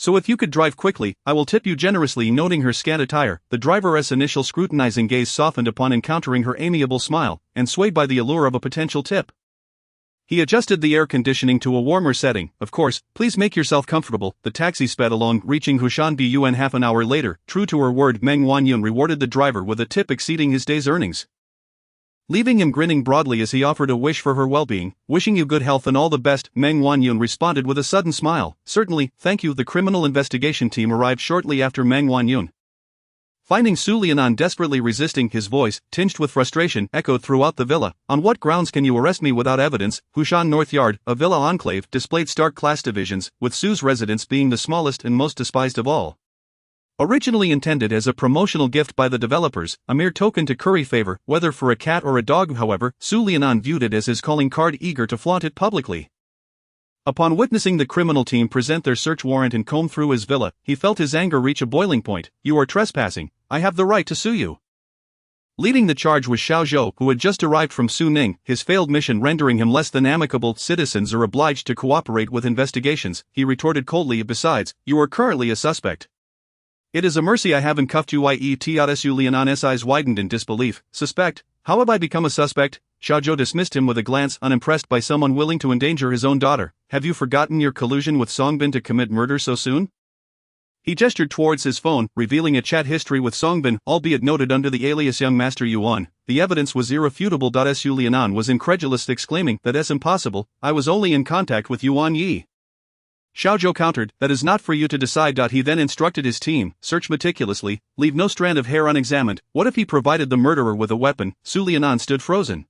Speaker 2: So if you could drive quickly, I will tip you generously." Noting her scant attire, the driver's initial scrutinizing gaze softened upon encountering her amiable smile, and swayed by the allure of a potential tip. He adjusted the air conditioning to a warmer setting. "Of course, please make yourself comfortable." The taxi sped along, reaching Hushan Bu half an hour later. True to her word, Meng Wanyun rewarded the driver with a tip exceeding his day's earnings. Leaving him grinning broadly as he offered a wish for her well-being. "Wishing you good health and all the best," Meng Wanyun responded with a sudden smile. "Certainly, thank you." The criminal investigation team arrived shortly after Meng Wanyun. Finding Su Lian desperately resisting, his voice, tinged with frustration, echoed throughout the villa. "On what grounds can you arrest me without evidence?" Hushan North Yard, a villa enclave, displayed stark class divisions, with Su's residence being the smallest and most despised of all. Originally intended as a promotional gift by the developers, a mere token to curry favor, whether for a cat or a dog, however, Su Lian viewed it as his calling card, eager to flaunt it publicly. Upon witnessing the criminal team present their search warrant and comb through his villa, he felt his anger reach a boiling point. "You are trespassing. I have the right to sue you." Leading the charge was Xiao Zhou, who had just arrived from Su Ning, his failed mission rendering him less than amicable. "Citizens are obliged to cooperate with investigations," he retorted coldly. "Besides, you are currently a suspect." It is a mercy I haven't cuffed you. Su Lianan's eyes widened in disbelief. Suspect? How have I become a suspect? Xiaozhou dismissed him with a glance, unimpressed by someone willing to endanger his own daughter. Have you forgotten your collusion with Songbin to commit murder so soon? He gestured towards his phone, revealing a chat history with Songbin, albeit noted under the alias Young Master Yuan. The evidence was irrefutable. Su Lianan was incredulous, exclaiming, "That's impossible, I was only in contact with Yuan Yi." Xiaozhou countered, "That is not for you to decide." He then instructed his team, "Search meticulously, leave no strand of hair unexamined." What if he provided the murderer with a weapon? Su Lianan stood frozen,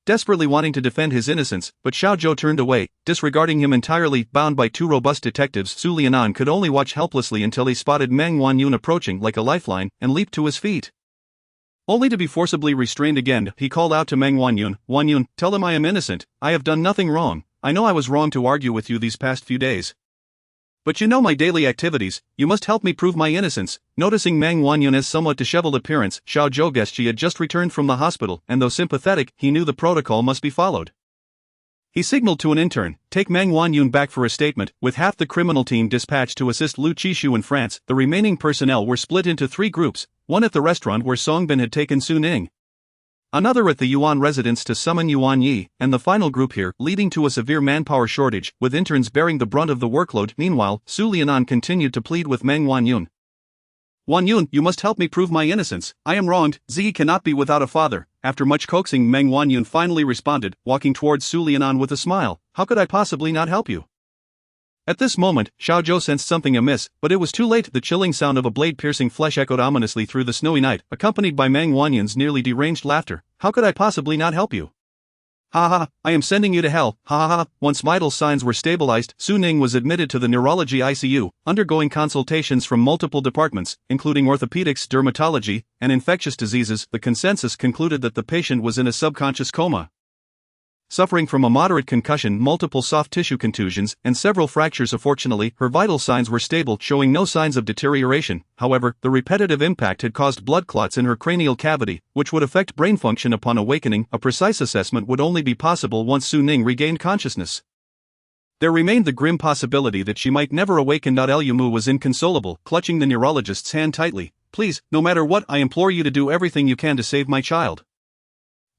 Speaker 2: desperately wanting to defend his innocence, but Xiaozhou turned away, disregarding him entirely. Bound by two robust detectives, Su Lianan could only watch helplessly until he spotted Meng Wanyun approaching like a lifeline and leaped to his feet. Only to be forcibly restrained again, he called out to Meng Wanyun, "Wanyun, tell him I am innocent, I have done nothing wrong. I know I was wrong to argue with you these past few days, but you know my daily activities, you must help me prove my innocence." Noticing Meng Wanyun's somewhat disheveled appearance, Xiaozhou guessed she had just returned from the hospital, and though sympathetic, he knew the protocol must be followed. He signaled to an intern, "Take Meng Wanyun back for a statement." With half the criminal team dispatched to assist Lu Qishu in France, the remaining personnel were split into three groups, one at the restaurant where Songbin had taken Su Ning, another at the Yuan residence to summon Yuan Yi, and the final group here, leading to a severe manpower shortage, with interns bearing the brunt of the workload. Meanwhile, Su Lianan continued to plead with Meng Wanyun. "Wanyun, you must help me prove my innocence. I am wronged. Zi cannot be without a father." After much coaxing, Meng Wanyun finally responded, walking towards Su Lianan with a smile, "How could I possibly not help you?" At this moment, Xiaozhou sensed something amiss, but it was too late. The chilling sound of a blade piercing flesh echoed ominously through the snowy night, accompanied by Meng Wanyun's nearly deranged laughter. "How could I possibly not help you? Ha ha, I am sending you to hell, ha ha ha." Once vital signs were stabilized, Su Ning was admitted to the neurology ICU, undergoing consultations from multiple departments, including orthopedics, dermatology, and infectious diseases. The consensus concluded that the patient was in a subconscious coma, suffering from a moderate concussion, multiple soft tissue contusions, and several fractures. Fortunately, her vital signs were stable, showing no signs of deterioration. However, the repetitive impact had caused blood clots in her cranial cavity, which would affect brain function upon awakening. A precise assessment would only be possible once Su Ning regained consciousness. There remained the grim possibility that she might never awaken. Lu Mu was inconsolable, clutching the neurologist's hand tightly. "Please, no matter what, I implore you to do everything you can to save my child.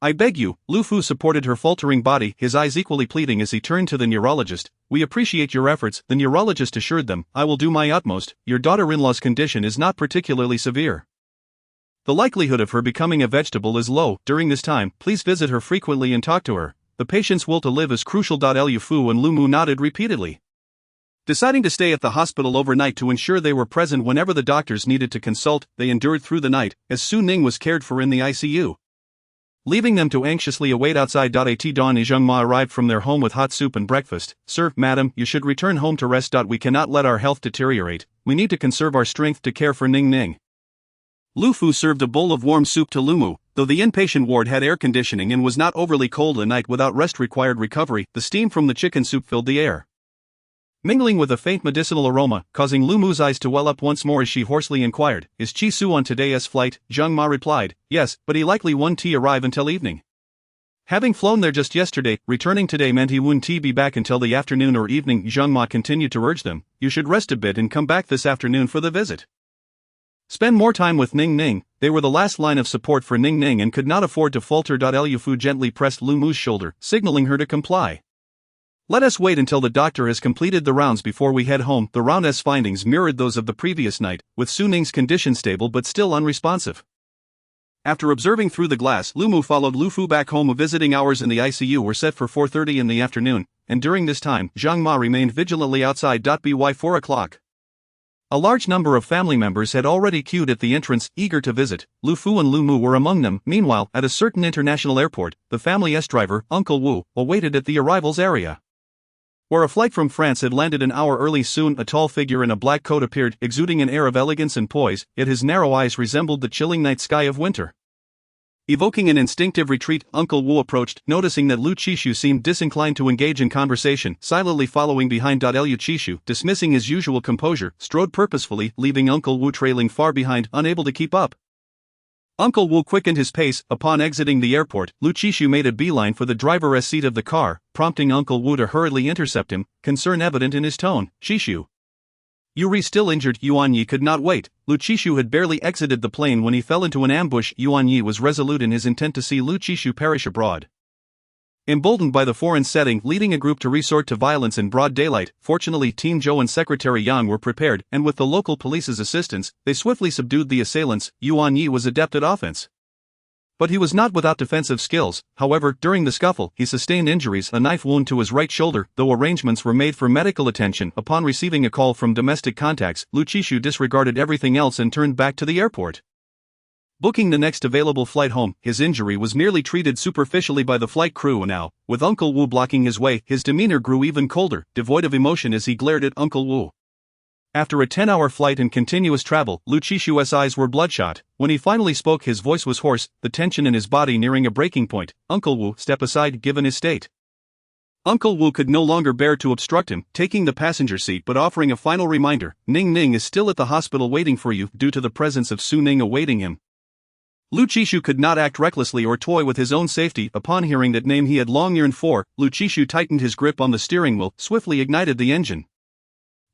Speaker 2: I beg you." Lu Fu supported her faltering body, his eyes equally pleading as he turned to the neurologist. "We appreciate your efforts," the neurologist assured them. "I will do my utmost. Your daughter-in-law's condition is not particularly severe. The likelihood of her becoming a vegetable is low. During this time, please visit her frequently and talk to her. The patient's will to live is crucial." Lu Fu and Lu Mu nodded repeatedly, deciding to stay at the hospital overnight to ensure they were present whenever the doctors needed to consult. They endured through the night, as Su Ning was cared for in the ICU, leaving them to anxiously await outside. At dawn, Zheng Ma arrived from their home with hot soup and breakfast. "Sir, madam, you should return home to rest. We cannot let our health deteriorate. We need to conserve our strength to care for Ning Ning." Lu Fu served a bowl of warm soup to Lu Mu. Though the inpatient ward had air conditioning and was not overly cold, a night without rest required recovery. The steam from the chicken soup filled the air, mingling with a faint medicinal aroma, causing Lu Mu's eyes to well up once more as she hoarsely inquired, "Is Chi Su on today's flight?" Zheng Ma replied, "Yes, but he likely won't arrive until evening. Having flown there just yesterday, returning today meant he wouldn't be back until the afternoon or evening." Zheng Ma continued to urge them, "You should rest a bit and come back this afternoon for the visit. Spend more time with Ning Ning." They were the last line of support for Ning Ning and could not afford to falter. Lu Fu gently pressed Lu Mu's shoulder, signaling her to comply. "Let us wait until the doctor has completed the rounds before we head home." The round's findings mirrored those of the previous night, with Su Ning's condition stable but still unresponsive. After observing through the glass, Lu Mu followed Lu Fu back home. Visiting hours in the ICU were set for 4:30 in the afternoon, and during this time, Zheng Ma remained vigilantly outside. By 4 o'clock, a large number of family members had already queued at the entrance, eager to visit. Lu Fu and Lu Mu were among them. Meanwhile, at a certain international airport, the family's driver, Uncle Wu, awaited at the arrivals area, where a flight from France had landed an hour early. Soon, a tall figure in a black coat appeared, exuding an air of elegance and poise, yet his narrow eyes resembled the chilling night sky of winter. Evoking an instinctive retreat, Uncle Wu approached, noticing that Lu Qishu seemed disinclined to engage in conversation, silently following behind. Lu Qishu, dismissing his usual composure, strode purposefully, leaving Uncle Wu trailing far behind, unable to keep up. Uncle Wu quickened his pace. Upon exiting the airport, Lu Qishu made a beeline for the driver's seat of the car, prompting Uncle Wu to hurriedly intercept him, concern evident in his tone. "Qishu, Yuri still injured, Yuan Yi could not wait. Lu Qishu had barely exited the plane when he fell into an ambush. Yuan Yi was resolute in his intent to see Lu Qishu perish abroad. Emboldened by the foreign setting leading a group to resort to violence in broad daylight, fortunately Team Zhou and Secretary Yang were prepared, and with the local police's assistance, they swiftly subdued the assailants. Yuan Yi was adept at offense. But he was not without defensive skills. However, during the scuffle, he sustained injuries, a knife wound to his right shoulder. Though arrangements were made for medical attention, upon receiving a call from domestic contacts, Lu Qishu disregarded everything else and turned back to the airport. Booking the next available flight home, his injury was merely treated superficially by the flight crew. Now, with Uncle Wu blocking his way, his demeanor grew even colder, devoid of emotion as he glared at Uncle Wu. After a 10-hour flight and continuous travel, Lu Qishu's eyes were bloodshot. When he finally spoke, his voice was hoarse, the tension in his body nearing a breaking point. Uncle Wu, step aside given his state. Uncle Wu could no longer bear to obstruct him, taking the passenger seat but offering a final reminder. Ning Ning is still at the hospital waiting for you, due to the presence of Su Ning awaiting him. Lu Qishu could not act recklessly or toy with his own safety. Upon hearing that name he had long yearned for, Lu Qishu tightened his grip on the steering wheel, swiftly ignited the engine,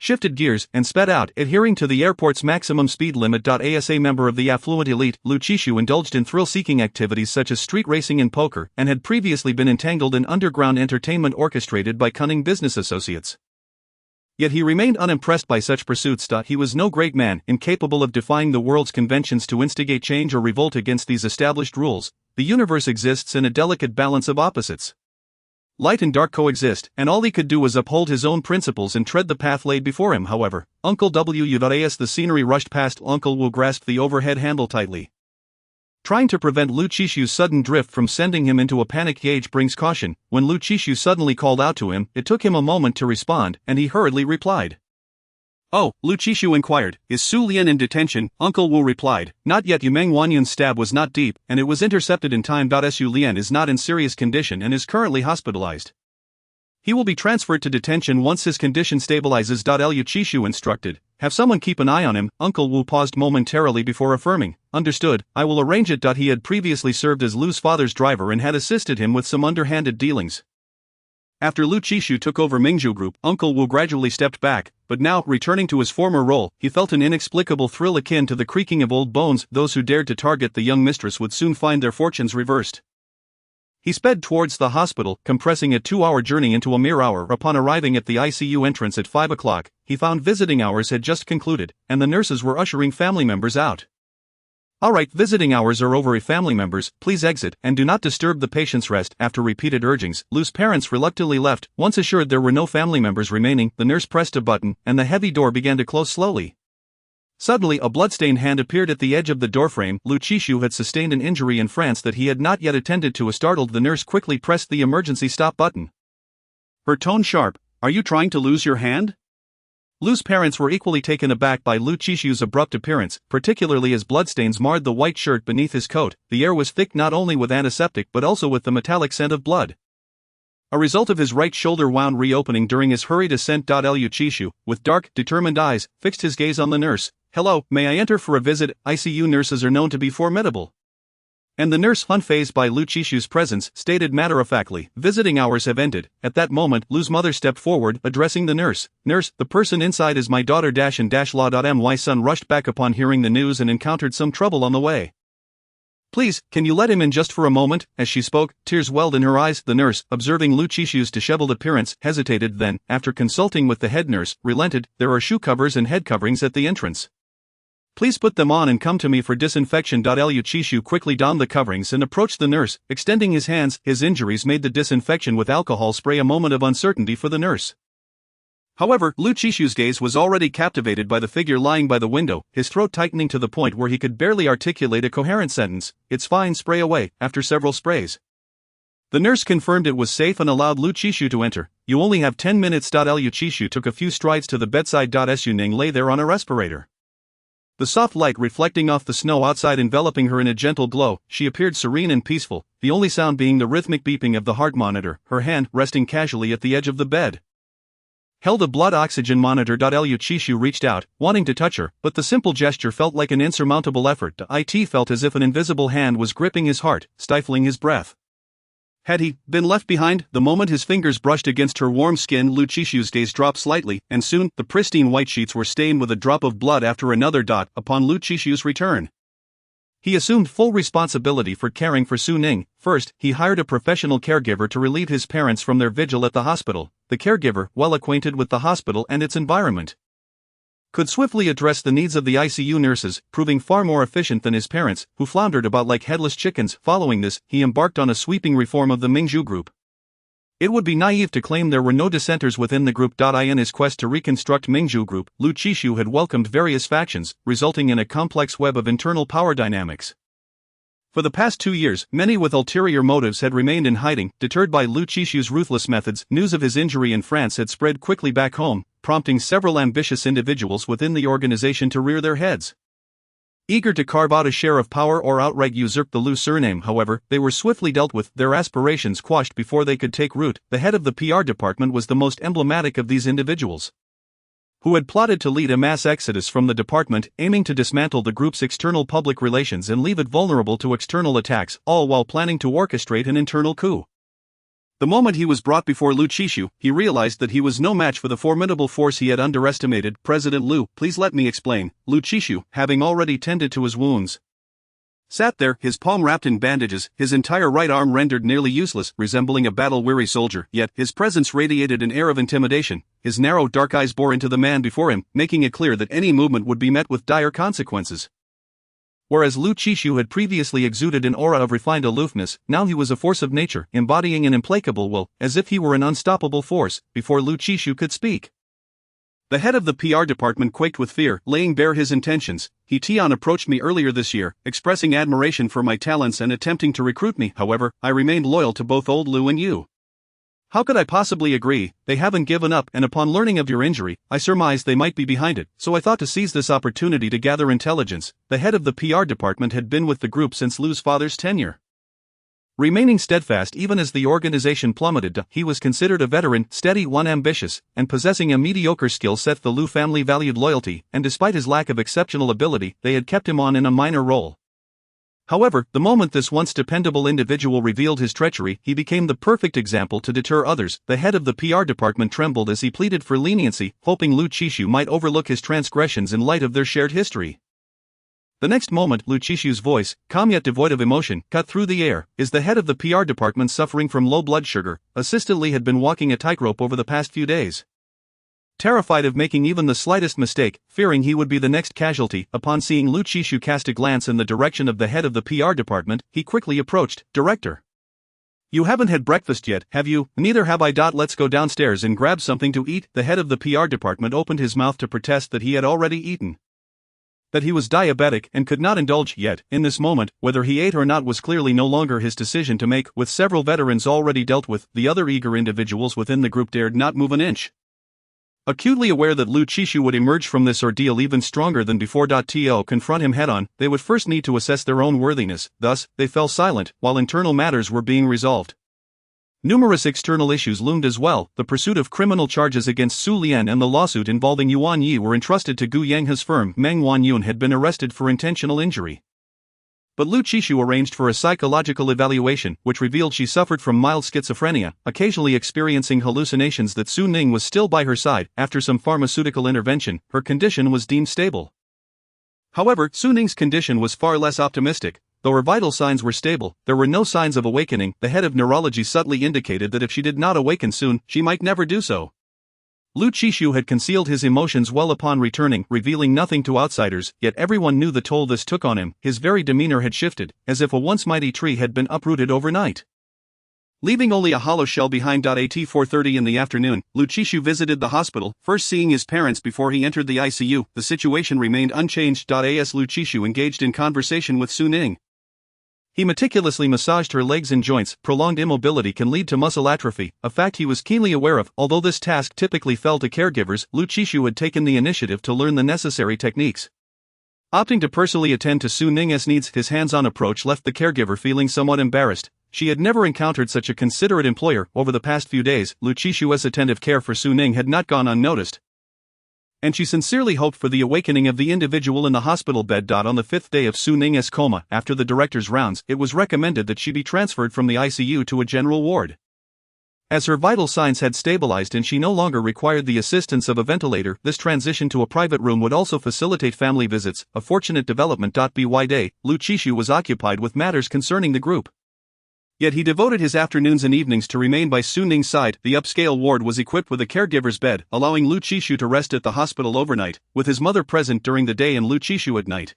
Speaker 2: shifted gears, and sped out, adhering to the airport's maximum speed limit. As a member of the affluent elite, Lu Qishu indulged in thrill-seeking activities such as street racing and poker, and had previously been entangled in underground entertainment orchestrated by cunning business associates. Yet he remained unimpressed by such pursuits. He was no great man, incapable of defying the world's conventions to instigate change or revolt against these established rules. The universe exists in a delicate balance of opposites. Light and dark coexist, and all he could do was uphold his own principles and tread the path laid before him. However, Uncle Wu, the scenery rushed past. Uncle Wu grasped the overhead handle tightly, trying to prevent Lu Qishu's sudden drift from sending him into a panic. Gauge brings caution. When Lu Qishu suddenly called out to him, it took him a moment to respond, and he hurriedly replied. Oh, Lu Qishu inquired, is Su Lian in detention? Uncle Wu replied, not yet. Meng Wanyan's stab was not deep, and it was intercepted in time. Su Lian is not in serious condition and is currently hospitalized. He will be transferred to detention once his condition stabilizes. Lu Qishu instructed, have someone keep an eye on him. Uncle Wu paused momentarily before affirming, understood, I will arrange it. He had previously served as Lu's father's driver and had assisted him with some underhanded dealings. After Lu Qishu took over Mingzhu Group, Uncle Wu gradually stepped back, but now, returning to his former role, he felt an inexplicable thrill akin to the creaking of old bones. Those who dared to target the young mistress would soon find their fortunes reversed. He sped towards the hospital, compressing a 2-hour journey into a mere hour. Upon arriving at the ICU entrance at 5 o'clock, he found visiting hours had just concluded, and the nurses were ushering family members out. Alright, visiting hours are over. Family members, please exit, and do not disturb the patient's rest. After repeated urgings, Lu's parents reluctantly left. Once assured there were no family members remaining, the nurse pressed a button, and the heavy door began to close slowly. Suddenly, a bloodstained hand appeared at the edge of the doorframe. Lu Qishu had sustained an injury in France that he had not yet attended to. Startled, the nurse quickly pressed the emergency stop button, her tone sharp. Are you trying to lose your hand? Lu's parents were equally taken aback by Lu Qishu's abrupt appearance, particularly as bloodstains marred the white shirt beneath his coat. The air was thick not only with antiseptic but also with the metallic scent of blood, a result of his right shoulder wound reopening during his hurried ascent. Lu Qishu, with dark, determined eyes, fixed his gaze on the nurse. Hello, may I enter for a visit? ICU nurses are known to be formidable. And the nurse, unfazed by Lu Qishu's presence, stated matter-of-factly, visiting hours have ended. At that moment, Lu's mother stepped forward, addressing the nurse. Nurse, the person inside is my daughter My son rushed back upon hearing the news and encountered some trouble on the way. Please, can you let him in just for a moment? As she spoke, tears welled in her eyes. The nurse, observing Lu Qishu's disheveled appearance, hesitated, then, after consulting with the head nurse, relented. There are shoe covers and head coverings at the entrance. Please put them on and come to me for disinfection. Lu Qishu quickly donned the coverings and approached the nurse, extending his hands. His injuries made the disinfection with alcohol spray a moment of uncertainty for the nurse. However, Lu Qishu's gaze was already captivated by the figure lying by the window, his throat tightening to the point where he could barely articulate a coherent sentence. It's fine, spray away. After several sprays, the nurse confirmed it was safe and allowed Lu Qishu to enter. You only have 10 minutes. Lu Qishu took a few strides to the bedside. Su Ning lay there on a respirator, the soft light reflecting off the snow outside enveloping her in a gentle glow. She appeared serene and peaceful, the only sound being the rhythmic beeping of the heart monitor. Her hand, resting casually at the edge of the bed, held a blood oxygen monitor. Lu Qishu reached out, wanting to touch her, but the simple gesture felt like an insurmountable effort. It felt as if an invisible hand was gripping his heart, stifling his breath. Had he been left behind? The moment his fingers brushed against her warm skin, Lu Chishu's gaze dropped slightly, and soon, the pristine white sheets were stained with a drop of blood after another dot upon Lu Chishu's return. He assumed full responsibility for caring for Su Ning. First, he hired a professional caregiver to relieve his parents from their vigil at the hospital. The caregiver, well acquainted with the hospital and its environment, could swiftly address the needs of the ICU nurses, proving far more efficient than his parents, who floundered about like headless chickens. Following this, he embarked on a sweeping reform of the Mingzhu group. It would be naive to claim there were no dissenters within the group. In his quest to reconstruct Mingzhu group, Lu Chishu had welcomed various factions, resulting in a complex web of internal power dynamics. For the past 2 years, many with ulterior motives had remained in hiding, deterred by Lu Chishu's ruthless methods. News of his injury in France had spread quickly back home, prompting several ambitious individuals within the organization to rear their heads. Eager to carve out a share of power or outright usurp the Lu surname, however, they were swiftly dealt with, their aspirations quashed before they could take root. The head of the PR department was the most emblematic of these individuals, who had plotted to lead a mass exodus from the department, aiming to dismantle the group's external public relations and leave it vulnerable to external attacks, all while planning to orchestrate an internal coup. The moment he was brought before Lu Chishu, he realized that he was no match for the formidable force he had underestimated. President Lu, please let me explain. Lu Chishu, having already tended to his wounds, sat there, his palm wrapped in bandages, his entire right arm rendered nearly useless, resembling a battle-weary soldier. Yet, his presence radiated an air of intimidation. His narrow dark eyes bore into the man before him, making it clear that any movement would be met with dire consequences. Whereas Lu Chishu had previously exuded an aura of refined aloofness, now he was a force of nature, embodying an implacable will, as if he were an unstoppable force. Before Lu Chishu could speak, the head of the PR department quaked with fear, laying bare his intentions. Tian approached me earlier this year, expressing admiration for my talents and attempting to recruit me. However, I remained loyal to both old Lu and you. How could I possibly agree? They haven't given up, and upon learning of your injury, I surmised they might be behind it, so I thought to seize this opportunity to gather intelligence. The head of the PR department had been with the group since Lu's father's tenure, remaining steadfast even as the organization plummeted. He was considered a veteran, steady, ambitious, and possessing a mediocre skill set. The Lu family valued loyalty, and despite his lack of exceptional ability, they had kept him on in a minor role. However, the moment this once dependable individual revealed his treachery, he became the perfect example to deter others. The head of the PR department trembled as he pleaded for leniency, hoping Lu Chishu might overlook his transgressions in light of their shared history. The next moment, Lu Chishu's voice, calm yet devoid of emotion, cut through the air. Is the head of the PR department suffering from low blood sugar? Assistant Li had been walking a tightrope over the past few days, terrified of making even the slightest mistake, fearing he would be the next casualty. Upon seeing Lu Chishu cast a glance in the direction of the head of the PR department, he quickly approached. Director, you haven't had breakfast yet, have you? Neither have I. Let's go downstairs and grab something to eat. The head of the PR department opened his mouth to protest that he had already eaten, that he was diabetic and could not indulge. Yet, in this moment, whether he ate or not was clearly no longer his decision to make. With several veterans already dealt with, the other eager individuals within the group dared not move an inch. Acutely aware that Lu Chishu would emerge from this ordeal even stronger than before. To confront him head-on, they would first need to assess their own worthiness. Thus, they fell silent, while internal matters were being resolved. Numerous external issues loomed as well. The pursuit of criminal charges against Su Lian and the lawsuit involving Yuan Yi were entrusted to Gu Yanghe's firm. Meng Wanyun had been arrested for intentional injury, but Lu Chishu arranged for a psychological evaluation, which revealed she suffered from mild schizophrenia, occasionally experiencing hallucinations that Su Ning was still by her side. After some pharmaceutical intervention, her condition was deemed stable. However, Su Ning's condition was far less optimistic. Though her vital signs were stable, there were no signs of awakening. The head of neurology subtly indicated that if she did not awaken soon, she might never do so. Lu Chishu had concealed his emotions well upon returning, revealing nothing to outsiders, yet everyone knew the toll this took on him. His very demeanor had shifted, as if a once mighty tree had been uprooted overnight, leaving only a hollow shell behind. At 4:30 in the afternoon, Lu Chishu visited the hospital, first seeing his parents before he entered the ICU. The situation remained unchanged. As Lu Chishu engaged in conversation with Su Ning, he meticulously massaged her legs and joints. Prolonged immobility can lead to muscle atrophy, a fact he was keenly aware of. Although this task typically fell to caregivers, Lu Chishu had taken the initiative to learn the necessary techniques. Opting to personally attend to Su Ning's needs, his hands-on approach left the caregiver feeling somewhat embarrassed. She had never encountered such a considerate employer. Over the past few days, Lu Chishu's attentive care for Su Ning had not gone unnoticed. And she sincerely hoped for the awakening of the individual in the hospital bed. On the 5th day of Su Ning's coma, after the director's rounds, it was recommended that she be transferred from the ICU to a general ward. As her vital signs had stabilized and she no longer required the assistance of a ventilator, this transition to a private room would also facilitate family visits, a fortunate development. By day, Lu Qishu was occupied with matters concerning the group. Yet he devoted his afternoons and evenings to remain by Su Ning's side. The upscale ward was equipped with a caregiver's bed, allowing Lu Qishu to rest at the hospital overnight, with his mother present during the day and Lu Qishu at night.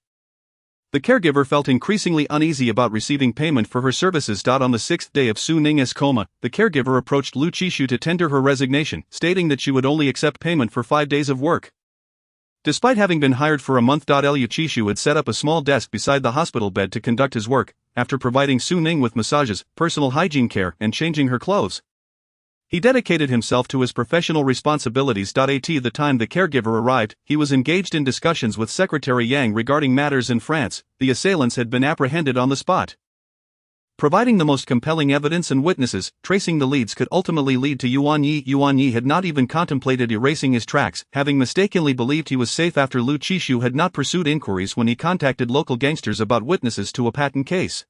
Speaker 2: The caregiver felt increasingly uneasy about receiving payment for her services. On the 6th day of Su Ning's coma, the caregiver approached Lu Qishu to tender her resignation, stating that she would only accept payment for 5 days of work. Despite having been hired for a month, Lu Qishu had set up a small desk beside the hospital bed to conduct his work, after providing Su Ning with massages, personal hygiene care, and changing her clothes. He dedicated himself to his professional responsibilities. At the time the caregiver arrived, he was engaged in discussions with Secretary Yang regarding matters in France. The assailants had been apprehended on the spot. Providing the most compelling evidence and witnesses, tracing the leads could ultimately lead to Yuan Yi. Yuan Yi had not even contemplated erasing his tracks, having mistakenly believed he was safe after Lu Qishu had not pursued inquiries when he contacted local gangsters about witnesses to a patent case.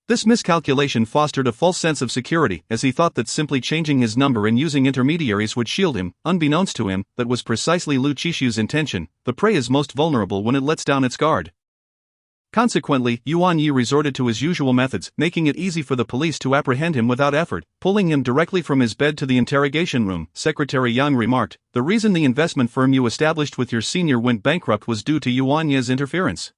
Speaker 2: This miscalculation fostered a false sense of security, as he thought that simply changing his number and using intermediaries would shield him. Unbeknownst to him, that was precisely Lu Qishu's intention. The prey is most vulnerable when it lets down its guard. Consequently, Yuan Yi resorted to his usual methods, making it easy for the police to apprehend him without effort, pulling him directly from his bed to the interrogation room. Secretary Yang remarked, "The reason the investment firm you established with your senior went bankrupt was due to Yuan Yi's interference."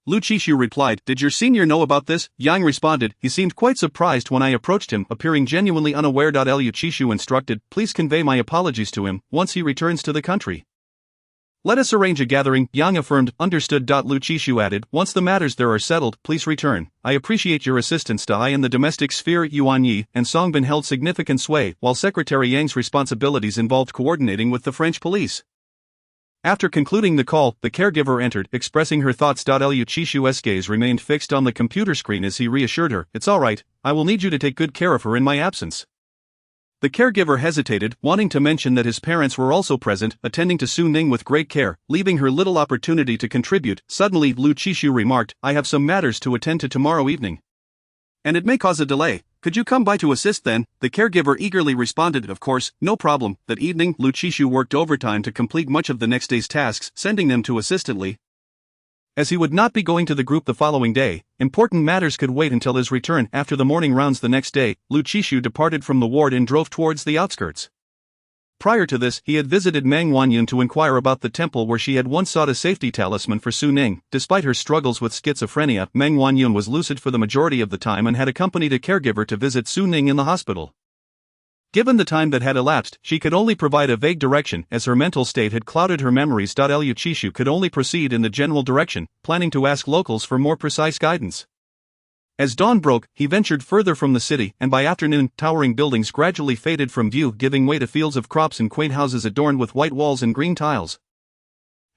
Speaker 2: Lu Qishu replied, "Did your senior know about this?" Yang responded, "He seemed quite surprised when I approached him, appearing genuinely unaware." Lu Qishu instructed, "Please convey my apologies to him, once he returns to the country." "Let us arrange a gathering," Yang affirmed. "Understood." Lu Qishu added, "Once the matters there are settled, please return. I appreciate your assistance." I in the domestic sphere, Yuan Yi and Songbin held significant sway, while Secretary Yang's responsibilities involved coordinating with the French police. After concluding the call, the caregiver entered, expressing her thoughts. Lu Qishu's gaze remained fixed on the computer screen as he reassured her, "It's all right, I will need you to take good care of her in my absence." The caregiver hesitated, wanting to mention that his parents were also present, attending to Su Ning with great care, leaving her little opportunity to contribute. Suddenly, Lu Qishu remarked, "I have some matters to attend to tomorrow evening. And it may cause a delay. Could you come by to assist then?" The caregiver eagerly responded, "Of course, no problem." That evening, Lu Qishu worked overtime to complete much of the next day's tasks, sending them to assistantly. As he would not be going to the group the following day, important matters could wait until his return. After the morning rounds the next day, Lu Qishu departed from the ward and drove towards the outskirts. Prior to this, he had visited Meng Wanyun to inquire about the temple where she had once sought a safety talisman for Su Ning. Despite her struggles with schizophrenia, Meng Wanyun was lucid for the majority of the time and had accompanied a caregiver to visit Su Ning in the hospital. Given the time that had elapsed, she could only provide a vague direction, as her mental state had clouded her memories. Lu Qishu could only proceed in the general direction, planning to ask locals for more precise guidance. As dawn broke, he ventured further from the city, and by afternoon, towering buildings gradually faded from view, giving way to fields of crops and quaint houses adorned with white walls and green tiles.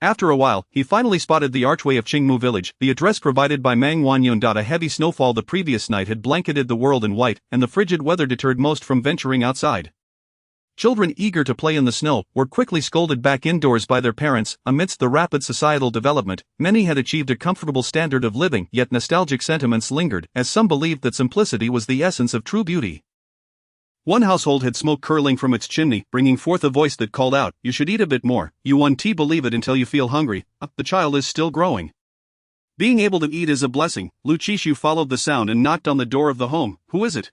Speaker 2: After a while, he finally spotted the archway of Qingmu village, the address provided by Meng Wanyun. A heavy snowfall the previous night had blanketed the world in white, and the frigid weather deterred most from venturing outside. Children eager to play in the snow were quickly scolded back indoors by their parents. Amidst the rapid societal development, many had achieved a comfortable standard of living, yet nostalgic sentiments lingered, as some believed that simplicity was the essence of true beauty. One household had smoke curling from its chimney, bringing forth a voice that called out, "You should eat a bit more. You won't believe it until you feel hungry. The child is still growing." Being able to eat is a blessing. Lu Qishu followed the sound and knocked on the door of the home. "Who is it?"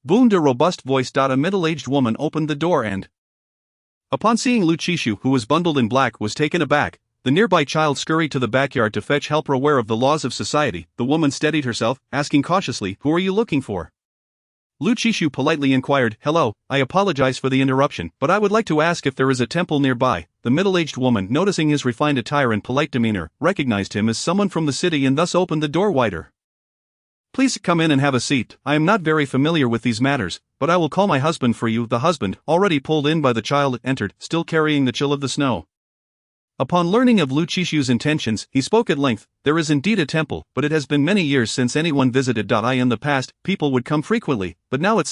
Speaker 2: boomed a robust voice. A middle-aged woman opened the door and, upon seeing Lu Qishu, who was bundled in black, was taken aback. The nearby child scurried to the backyard to fetch help. Aware of the laws of society, the woman steadied herself, asking cautiously, "Who are you looking for?" Lu Qishu politely inquired, "Hello, I apologize for the interruption, but I would like to ask if there is a temple nearby." The middle-aged woman, noticing his refined attire and polite demeanor, recognized him as someone from the city and thus opened the door wider. "Please come in and have a seat. I am not very familiar with these matters, but I will call my husband for you." The husband, already pulled in by the child, entered, still carrying the chill of the snow. Upon learning of Lu Qishu's intentions, he spoke at length. "There is indeed a temple, but it has been many years since anyone visited. In the past, people would come frequently, but now it